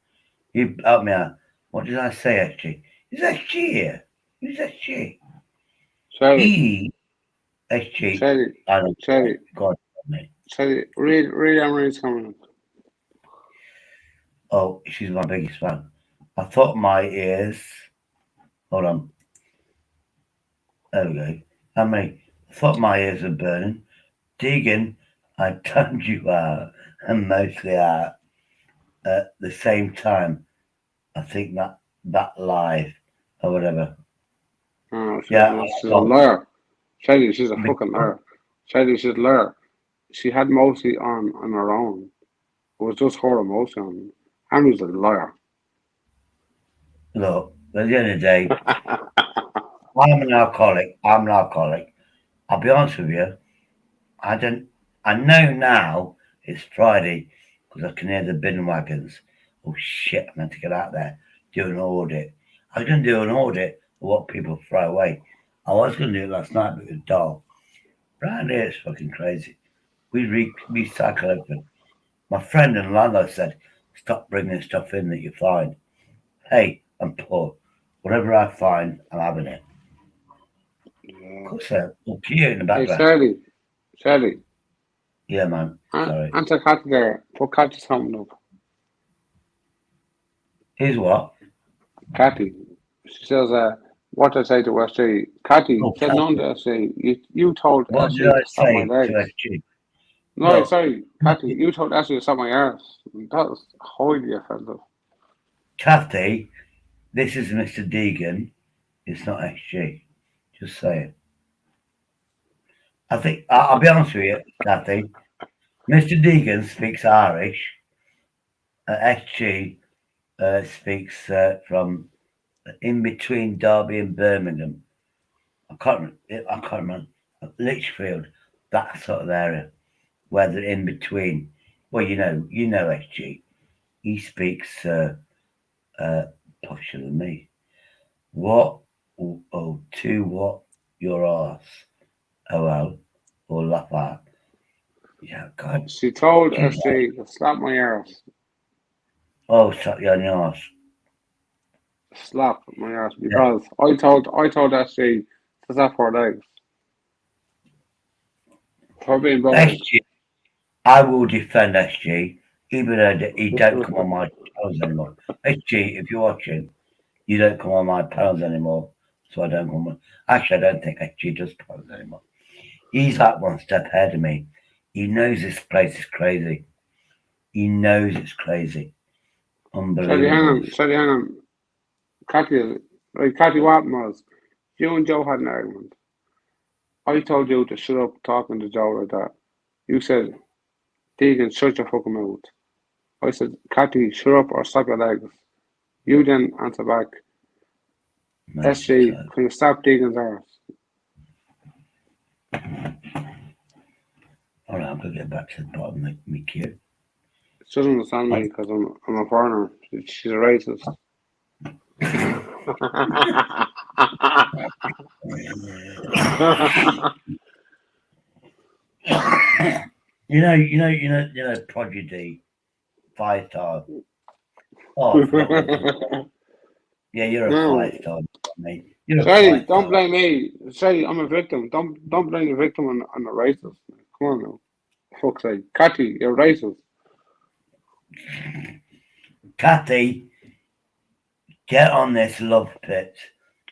You help me out. What did I say, SG? Is SG here? Who's SG? Charlie. SG. Charlie. I don't Charlie. God, me. Charlie, read Amory's comment. Oh, she's my biggest fan. I thought my ears. Hold on. There we go. I thought my ears were burning. Deegan, I turned you out and mostly out at the same time. I think that live or whatever. Oh, Yeah, she's a liar. Charlie, she's a fucking liar. Charlie, she's a liar. She had Mosley on her own. It was just her and Mosley on. Amory's a liar. Look, at the end of the day, I'm an alcoholic. I'll be honest with you. I know now it's Friday because I can hear the bin wagons. Oh shit! I meant to get out there, do an audit. I was going to do an audit of what people throw away. I was going to do it last night, but it was dull. Round here, it's fucking crazy. We recycle everything. My friend and landlord said, "Stop bringing stuff in that you find." Hey, I'm poor. Whatever I find, I'm having it. Yeah. Of course, we'll hear in the background. Hey, Charlie. Yeah, man. Sorry. Answer Cathy there. Put Cathy's something up. Here's what? Cathy. She says, what did I say to SJ? Cathy said nothing to SJ. You told What SJ did I to suck my say legs. to SG? No, Look, sorry, Cathy. You told SJ to suck my arse. That was highly offensive. Kathy, this is Mr. Deegan. It's not SG. Just saying. I think I'll be honest with you, Kathy. Mr. Deegan speaks Irish. SG speaks from in between Derby and Birmingham. I can't remember. Lichfield, that sort of area, where they're in between. Well, you know SG. He speaks posher than me. What? Oh, to what? Your ass. OL or laugh at. Yeah, God. She told SJ to slap my arse. Oh, slap you on your ass. Slap my arse because I told SJ to slap her legs. For being bold. SG, I will defend SG, even though he don't come on my panels anymore. SG, if you're watching, you don't come on my panels anymore, so I don't come on. Actually, I don't think SG does panels anymore. He's like one step ahead of me. He knows this place is crazy. He knows it's crazy. Unbelievable. Hang on. Cathy, what happened was, you and Joe had an argument. I told you to shut up talking to Joe like that. You said, Deegan, shut your fucking mouth. I said, Cathy, shut up or slap your legs. You then answer back, SJ, can you stop Deegan's arse? Alright, I'm going to get back to the bottom of me queue. She doesn't understand me because I'm a foreigner. She's a racist. You know, Prodigy, 5-star. Oh, I forgot what it's Yeah, you're a No. 5-star, mate. You're a Sorry, 5-star. don't blame me. Sorry, I'm a victim. Don't blame the victim on the racist. Come on now. Fuck's sake. Catty, you're racist. Cathy, get on this love pit.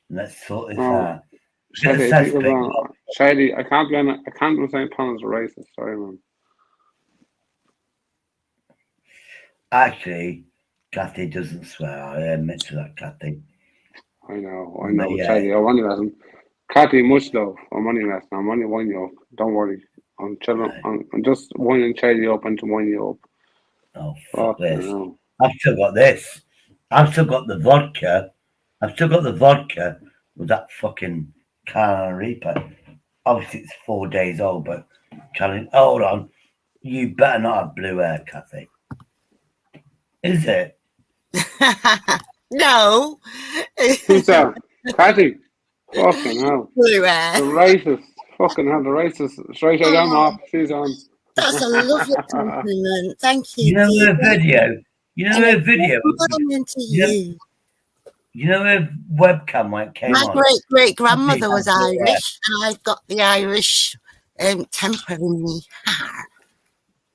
Let's sort this out. Sadly, I can't blame it. I can't blame St. Paul as a racist. Sorry, man. Actually, Cathy doesn't swear. I admit to that, Cathy. I know. Yeah. Sadly, I'm only messing. Cathy, much love. I'm only messing. I'm only winding you up. Don't worry. I'm chilling. I'm just winding Charlie up and to wind you up. Oh, fuck this. I've still got this. I've still got the vodka. I've still got the vodka with that fucking Carolina Reaper. Obviously, it's 4 days old, but hold on. You better not have blue hair, Cathy. Is it? No. Who's that? Cathy. Fucking hell. Blue hair. The racist. Fucking hell, the racist. Straight out I'm off. She's on. That's a lovely compliment. Thank you. You know her video? You know her video? You know her webcam when it came on? My great-great-grandmother was Irish, and I've got the Irish temper in me.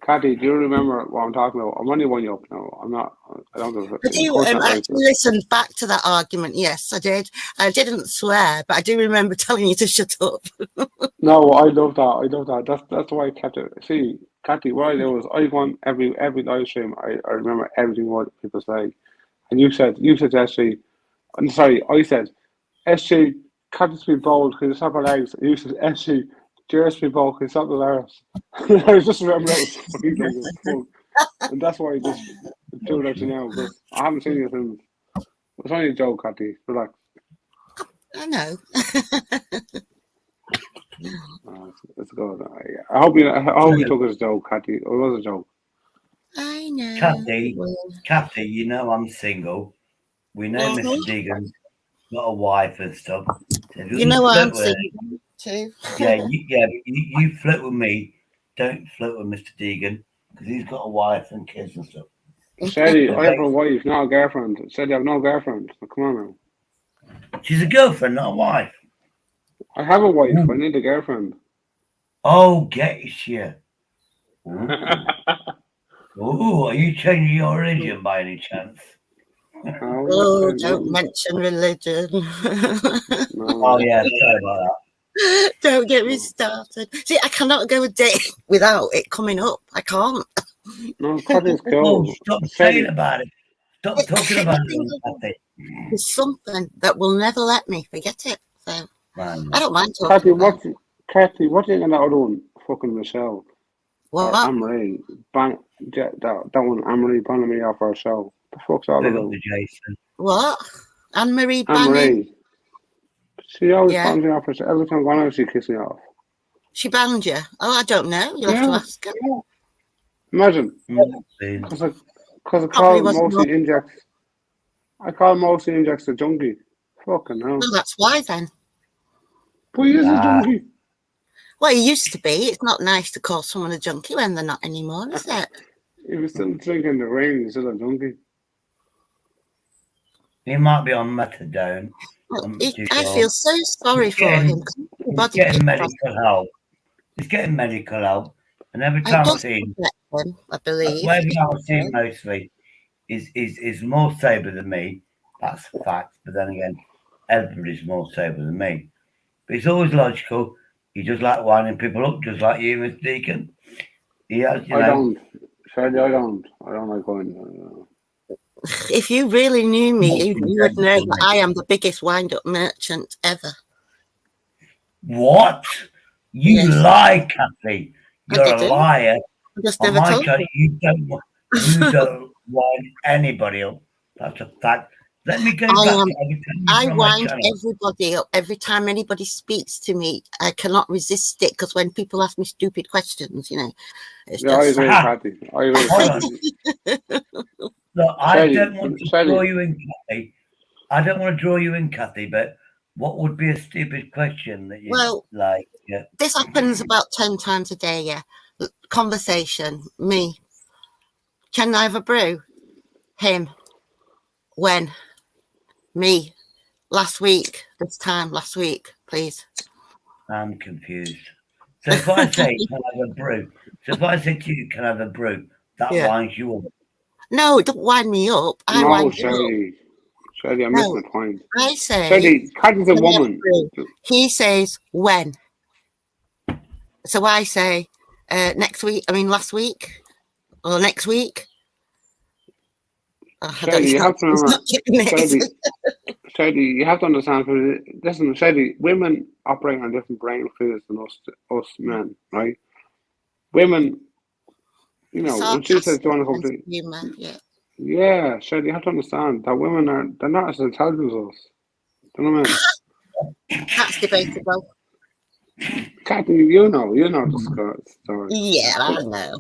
Cathy, do you remember what I'm talking about? I'm only winding you up now. I don't give a I do actually listen back to that argument. Yes, I did. I didn't swear, but I do remember telling you to shut up. No, I love that. That's why I kept it. See, Cathy, what I do is I go on every live stream. I remember everything what people say. And you said SG. I'm sorry, I said SG. Cathy's been bold because it's not her legs. And you said SG. Jerry's been bold because it's not the legs. I just remember that was funny thing as fuck. And that's why I just do that to you now because I haven't seen you since. It's only a joke, Cathy. Relax. I know. It's good. I hope you took it as a joke, Cathy. It was a joke. I know. Cathy, you know I'm single. We know Mr. Deegan's got a wife and stuff. So you know I'm single too. Yeah, you flirt with me. Don't flirt with Mr. Deegan because he's got a wife and kids and stuff. Sadie, I have a wife, not a girlfriend. Sadie, I have no girlfriend. Come on now. She's a girlfriend, not a wife. I have a wife. I need a girlfriend. Oh, get you. Oh, are you changing your religion by any chance? Oh, don't mention religion. Oh, yeah, sorry about that. Don't get me started. See, I cannot go a day without it coming up. I can't. No, Cathy's cool. Oh, stop saying about it. Stop talking about it, Cathy. There's something that will never let me forget it. So Man. I don't mind talking about it. Cathy, what are you going to do fucking Michelle? What? Anne-Marie. That one, Anne-Marie banning me off our show. The fuck's all about? Jason. What? Anne-Marie banning? Anne-Marie. She always bans me off her show. Every time I go on, she kisses me off. She banned you? Oh, I don't know. You'll have to ask her. Yeah. Imagine. Because I call mostly injects. I call mostly injects a junkie. Fucking hell. Well, that's why then. But he is a junkie. Well, he used to be. It's not nice to call someone a junkie when they're not anymore, is it? He was still drinking the rain. He's still a junkie. He might be on methadone. I feel so sorry for him. He's getting medical help. He's getting medical help. And every time I see him, I believe. Every time I see him mostly is more sober than me. That's a fact. But then again, everybody's more sober than me. But it's always logical. He just like winding people up, just like you, Mr. Deacon. He has, I don't. Sadly, I don't like going. If you really knew me, you would know that I am the biggest wind-up merchant ever. What? You lie, Cathy. You're a liar. I just never told God, you don't wind anybody up. That's a fact. Let me go back. I wind everybody up every time anybody speaks to me. I cannot resist it because when people ask me stupid questions, it's I agree, Cathy. I agree. Look, I don't want to draw you in, Cathy. I don't want to draw you in, Cathy, but what would be a stupid question that you like? Yeah. This happens about 10 times a day, yeah. conversation. Me. Can I have a brew? Him. When? Me. Last week. This time last week, please. I'm confused. So if I say, can I have a brew? So if I say to you, can I have a brew? That winds you up. No, it don't wind me up. I No, wind you Shirley. Shirley, I'm missing the point. I say, Shirley, Kat is a can I have woman. brew? He says, when? So I say, next week, last week, or next week. Shirley, you have to remember, Shirley, you have to understand, listen, Shirley, women operate on different brain physics than us men, right? Women, you know, when she says, do you want to come to... Humor, Yeah, Shirley, you have to understand that women they're not as intelligent as us. Do you know what I mean? That's debatable. Kathy, you know the story. Yeah, I know.